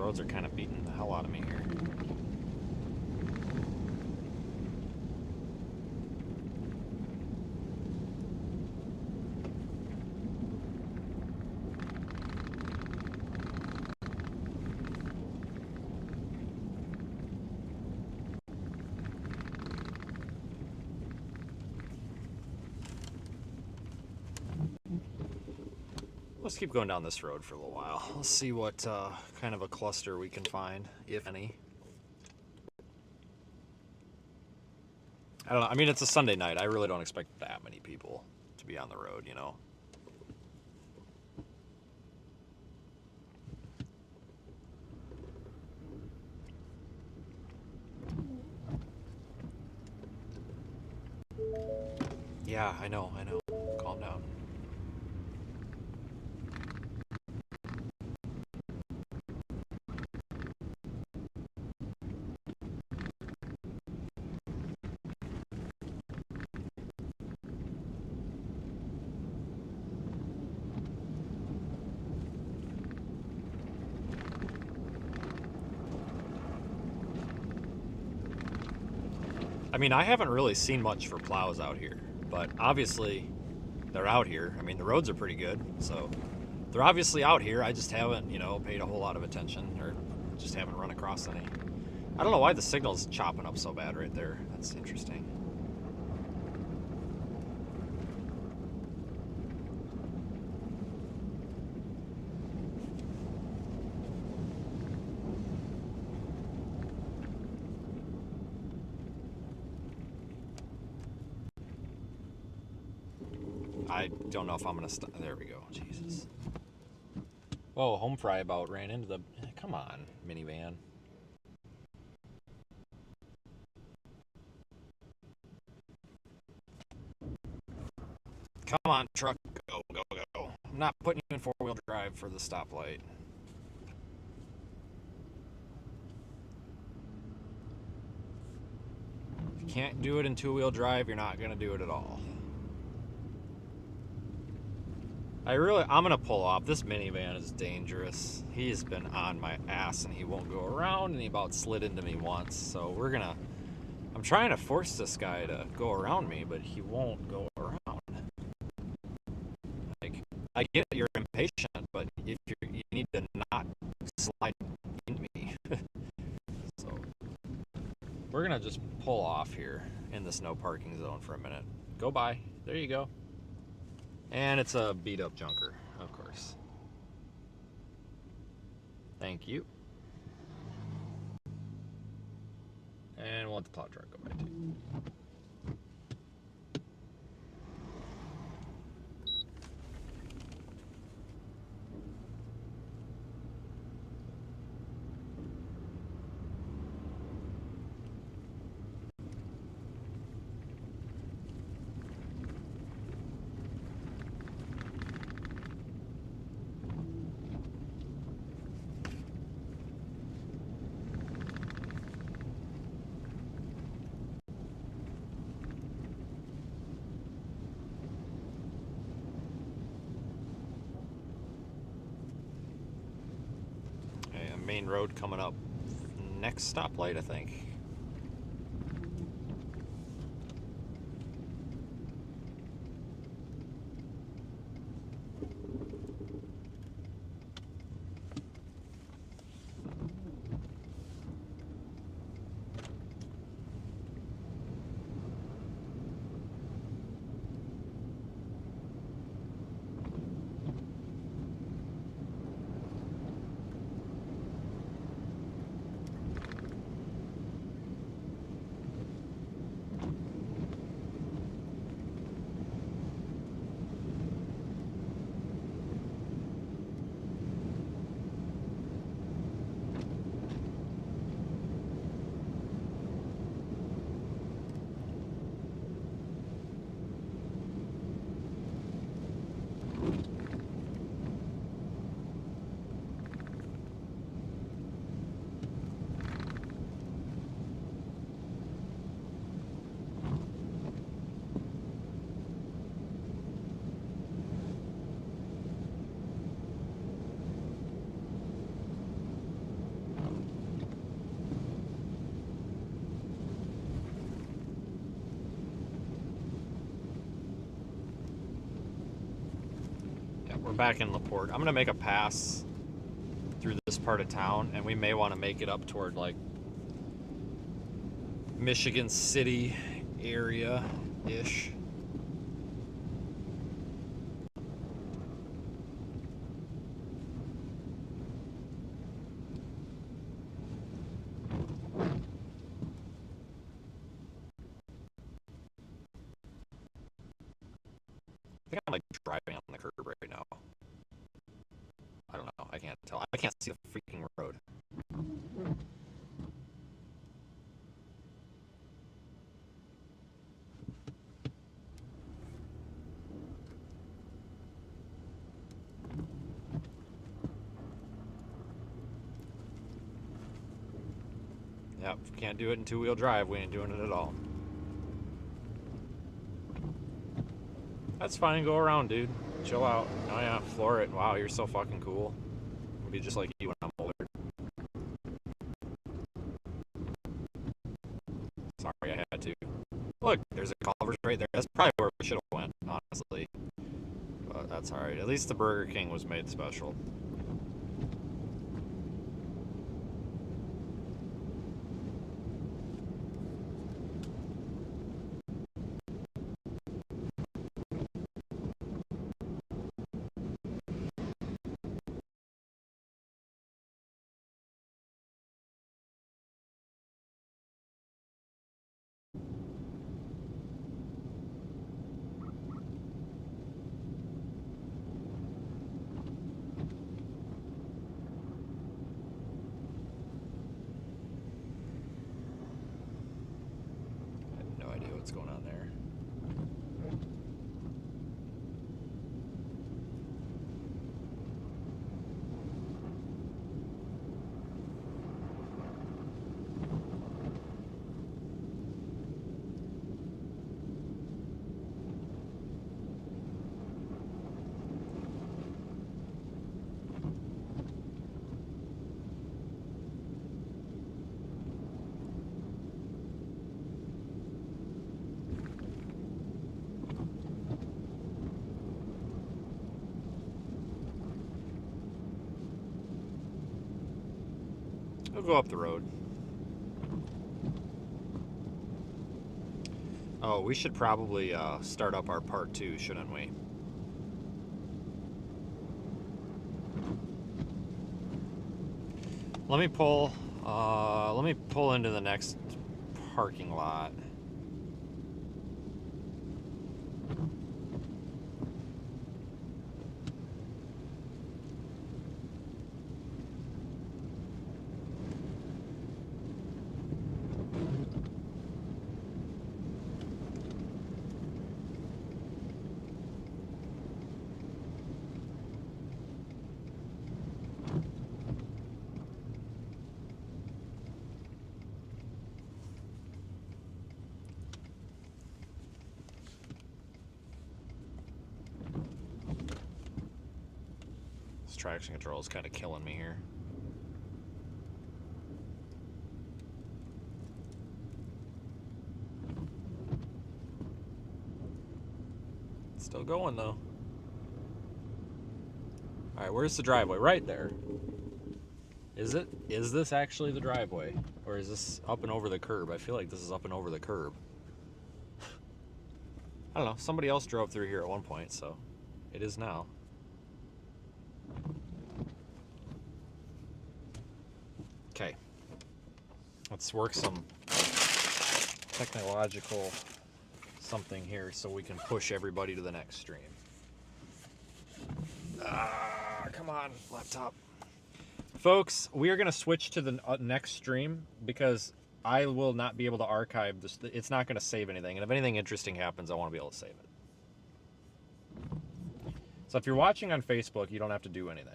roads are kind of beating the hell out of me here. Let's keep going down this road for a little while. Let's see what kind of a cluster we can find, if any. I don't know. I mean, it's a Sunday night. I really don't expect that many people to be on the road, you know. Yeah, I know. Calm down. I mean, I haven't really seen much for plows out here, but obviously they're out here. I mean, the roads are pretty good, so they're obviously out here. I just haven't, you know, paid a whole lot of attention, or just haven't run across any. I don't know why the signal's chopping up so bad right there. That's interesting. I don't know if I'm gonna stop. There we go. Jesus. Whoa, home fry about ran into the. Come on, minivan. Come on, truck. Go, go, go. I'm not putting you in four-wheel drive for the stoplight. If you can't do it in two-wheel drive, you're not gonna do it at all. I'm gonna pull off. This minivan is dangerous. He's been on my ass and he won't go around, and he about slid into me once. So I'm trying to force this guy to go around me, but he won't go around. Like, I get you're impatient, but if you need to not slide into me. So we're gonna just pull off here in this no parking zone for a minute. Go by. There you go. And it's a beat up junker, of course. Thank you. And we'll let the plow truck go by too. Main road coming up next stoplight, I think. we're back in LaPorte. I'm gonna make a pass through this part of town, and we may want to make it up toward like Michigan City area-ish. I think I'm like driving on the curb right now. I don't know. I can't tell. I can't see the freaking road. Yep, if we can't do it in two-wheel drive, we ain't doing it at all. That's fine, go around, dude. Chill out. Oh yeah, floor it. Wow, you're so fucking cool. I'll be just like you when I'm older. Sorry, I had to. Look, there's a Culver's right there. That's probably where we should have went, honestly. But that's alright. At least the Burger King was made special. What's going on there? We'll go up the road. Oh, we should probably start up our part 2, shouldn't we? Let me pull into the next parking lot. Traction control is kind of killing me here. Still going though. Alright, where's the driveway? Right there. Is it? Is this actually the driveway? Or is this up and over the curb? I feel like this is up and over the curb. I don't know. Somebody else drove through here at one point, so it is now. Okay, let's work some technological something here so we can push everybody to the next stream. Come on, laptop. Folks, we are going to switch to the next stream because I will not be able to archive this. It's not going to save anything, and if anything interesting happens, I want to be able to save it. So if you're watching on Facebook, you don't have to do anything.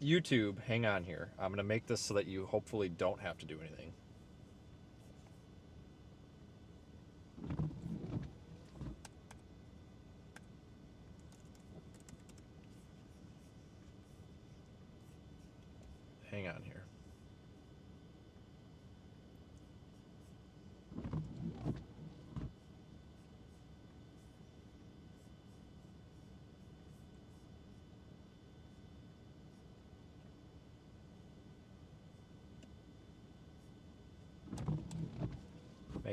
YouTube, hang on here. I'm going to make this so that you hopefully don't have to do anything. Hang on here.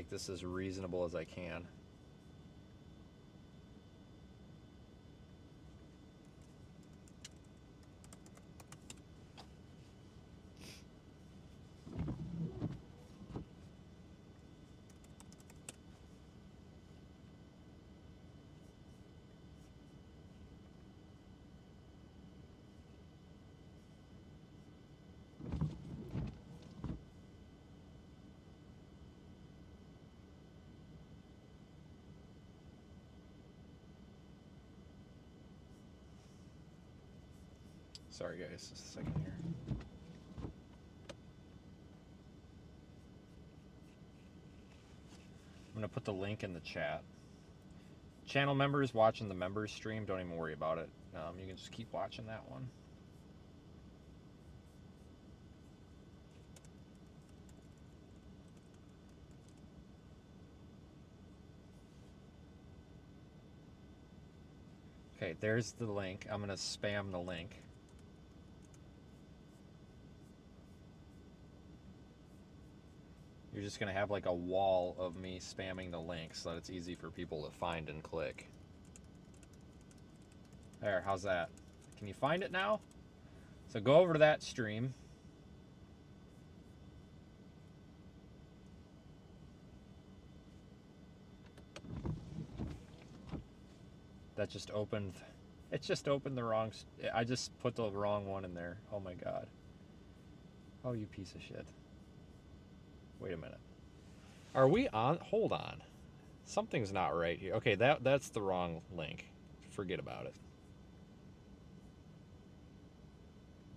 make this as reasonable as I can. Sorry guys, just a second here. I'm gonna put the link in the chat. Channel members watching the members stream, don't even worry about it. You can just keep watching that one. Okay, there's the link. I'm gonna spam the link. You're just gonna have like a wall of me spamming the link so that it's easy for people to find and click. There, how's that? Can you find it now? So go over to that stream. That just opened, it just opened the wrong, I just put the wrong one in there. Oh my God. Oh, you piece of shit. Wait a minute. Are we on? Hold on. Something's not right here. Okay, that's the wrong link. Forget about it.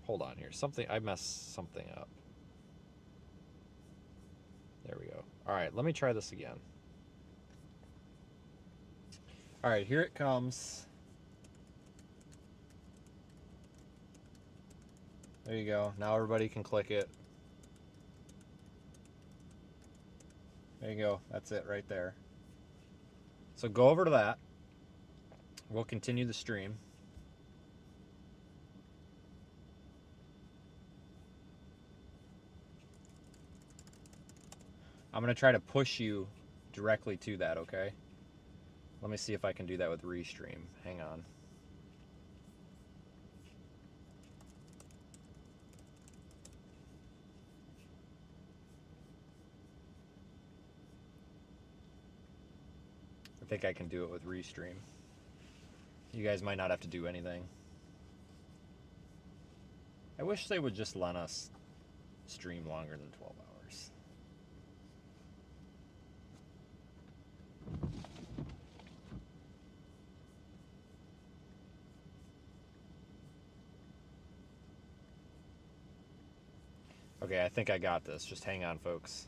Hold on here. I messed something up. There we go. All right, let me try this again. All right, here it comes. There you go. Now everybody can click it. There you go. That's it right there. So go over to that. We'll continue the stream. I'm going to try to push you directly to that, okay? Let me see if I can do that with Restream. Hang on. I think I can do it with Restream. You guys might not have to do anything. I wish they would just let us stream longer than 12 hours. Okay, I think I got this. Just hang on, folks.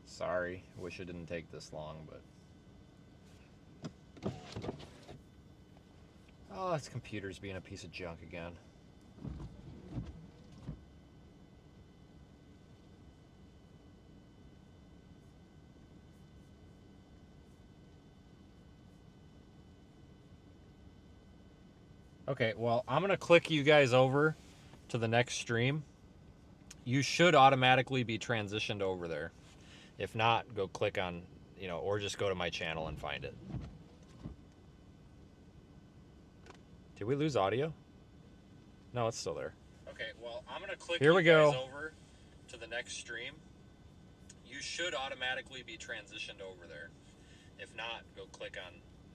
Sorry, wish it didn't take this long, but... Oh, this computer's being a piece of junk again. Okay, well, I'm going to click you guys over to the next stream. You should automatically be transitioned over there. If not, go click on, or just go to my channel and find it. Did we lose audio? No, it's still there. Okay, well, I'm going to click you guys over to the next stream. You should automatically be transitioned over there. If not, go click on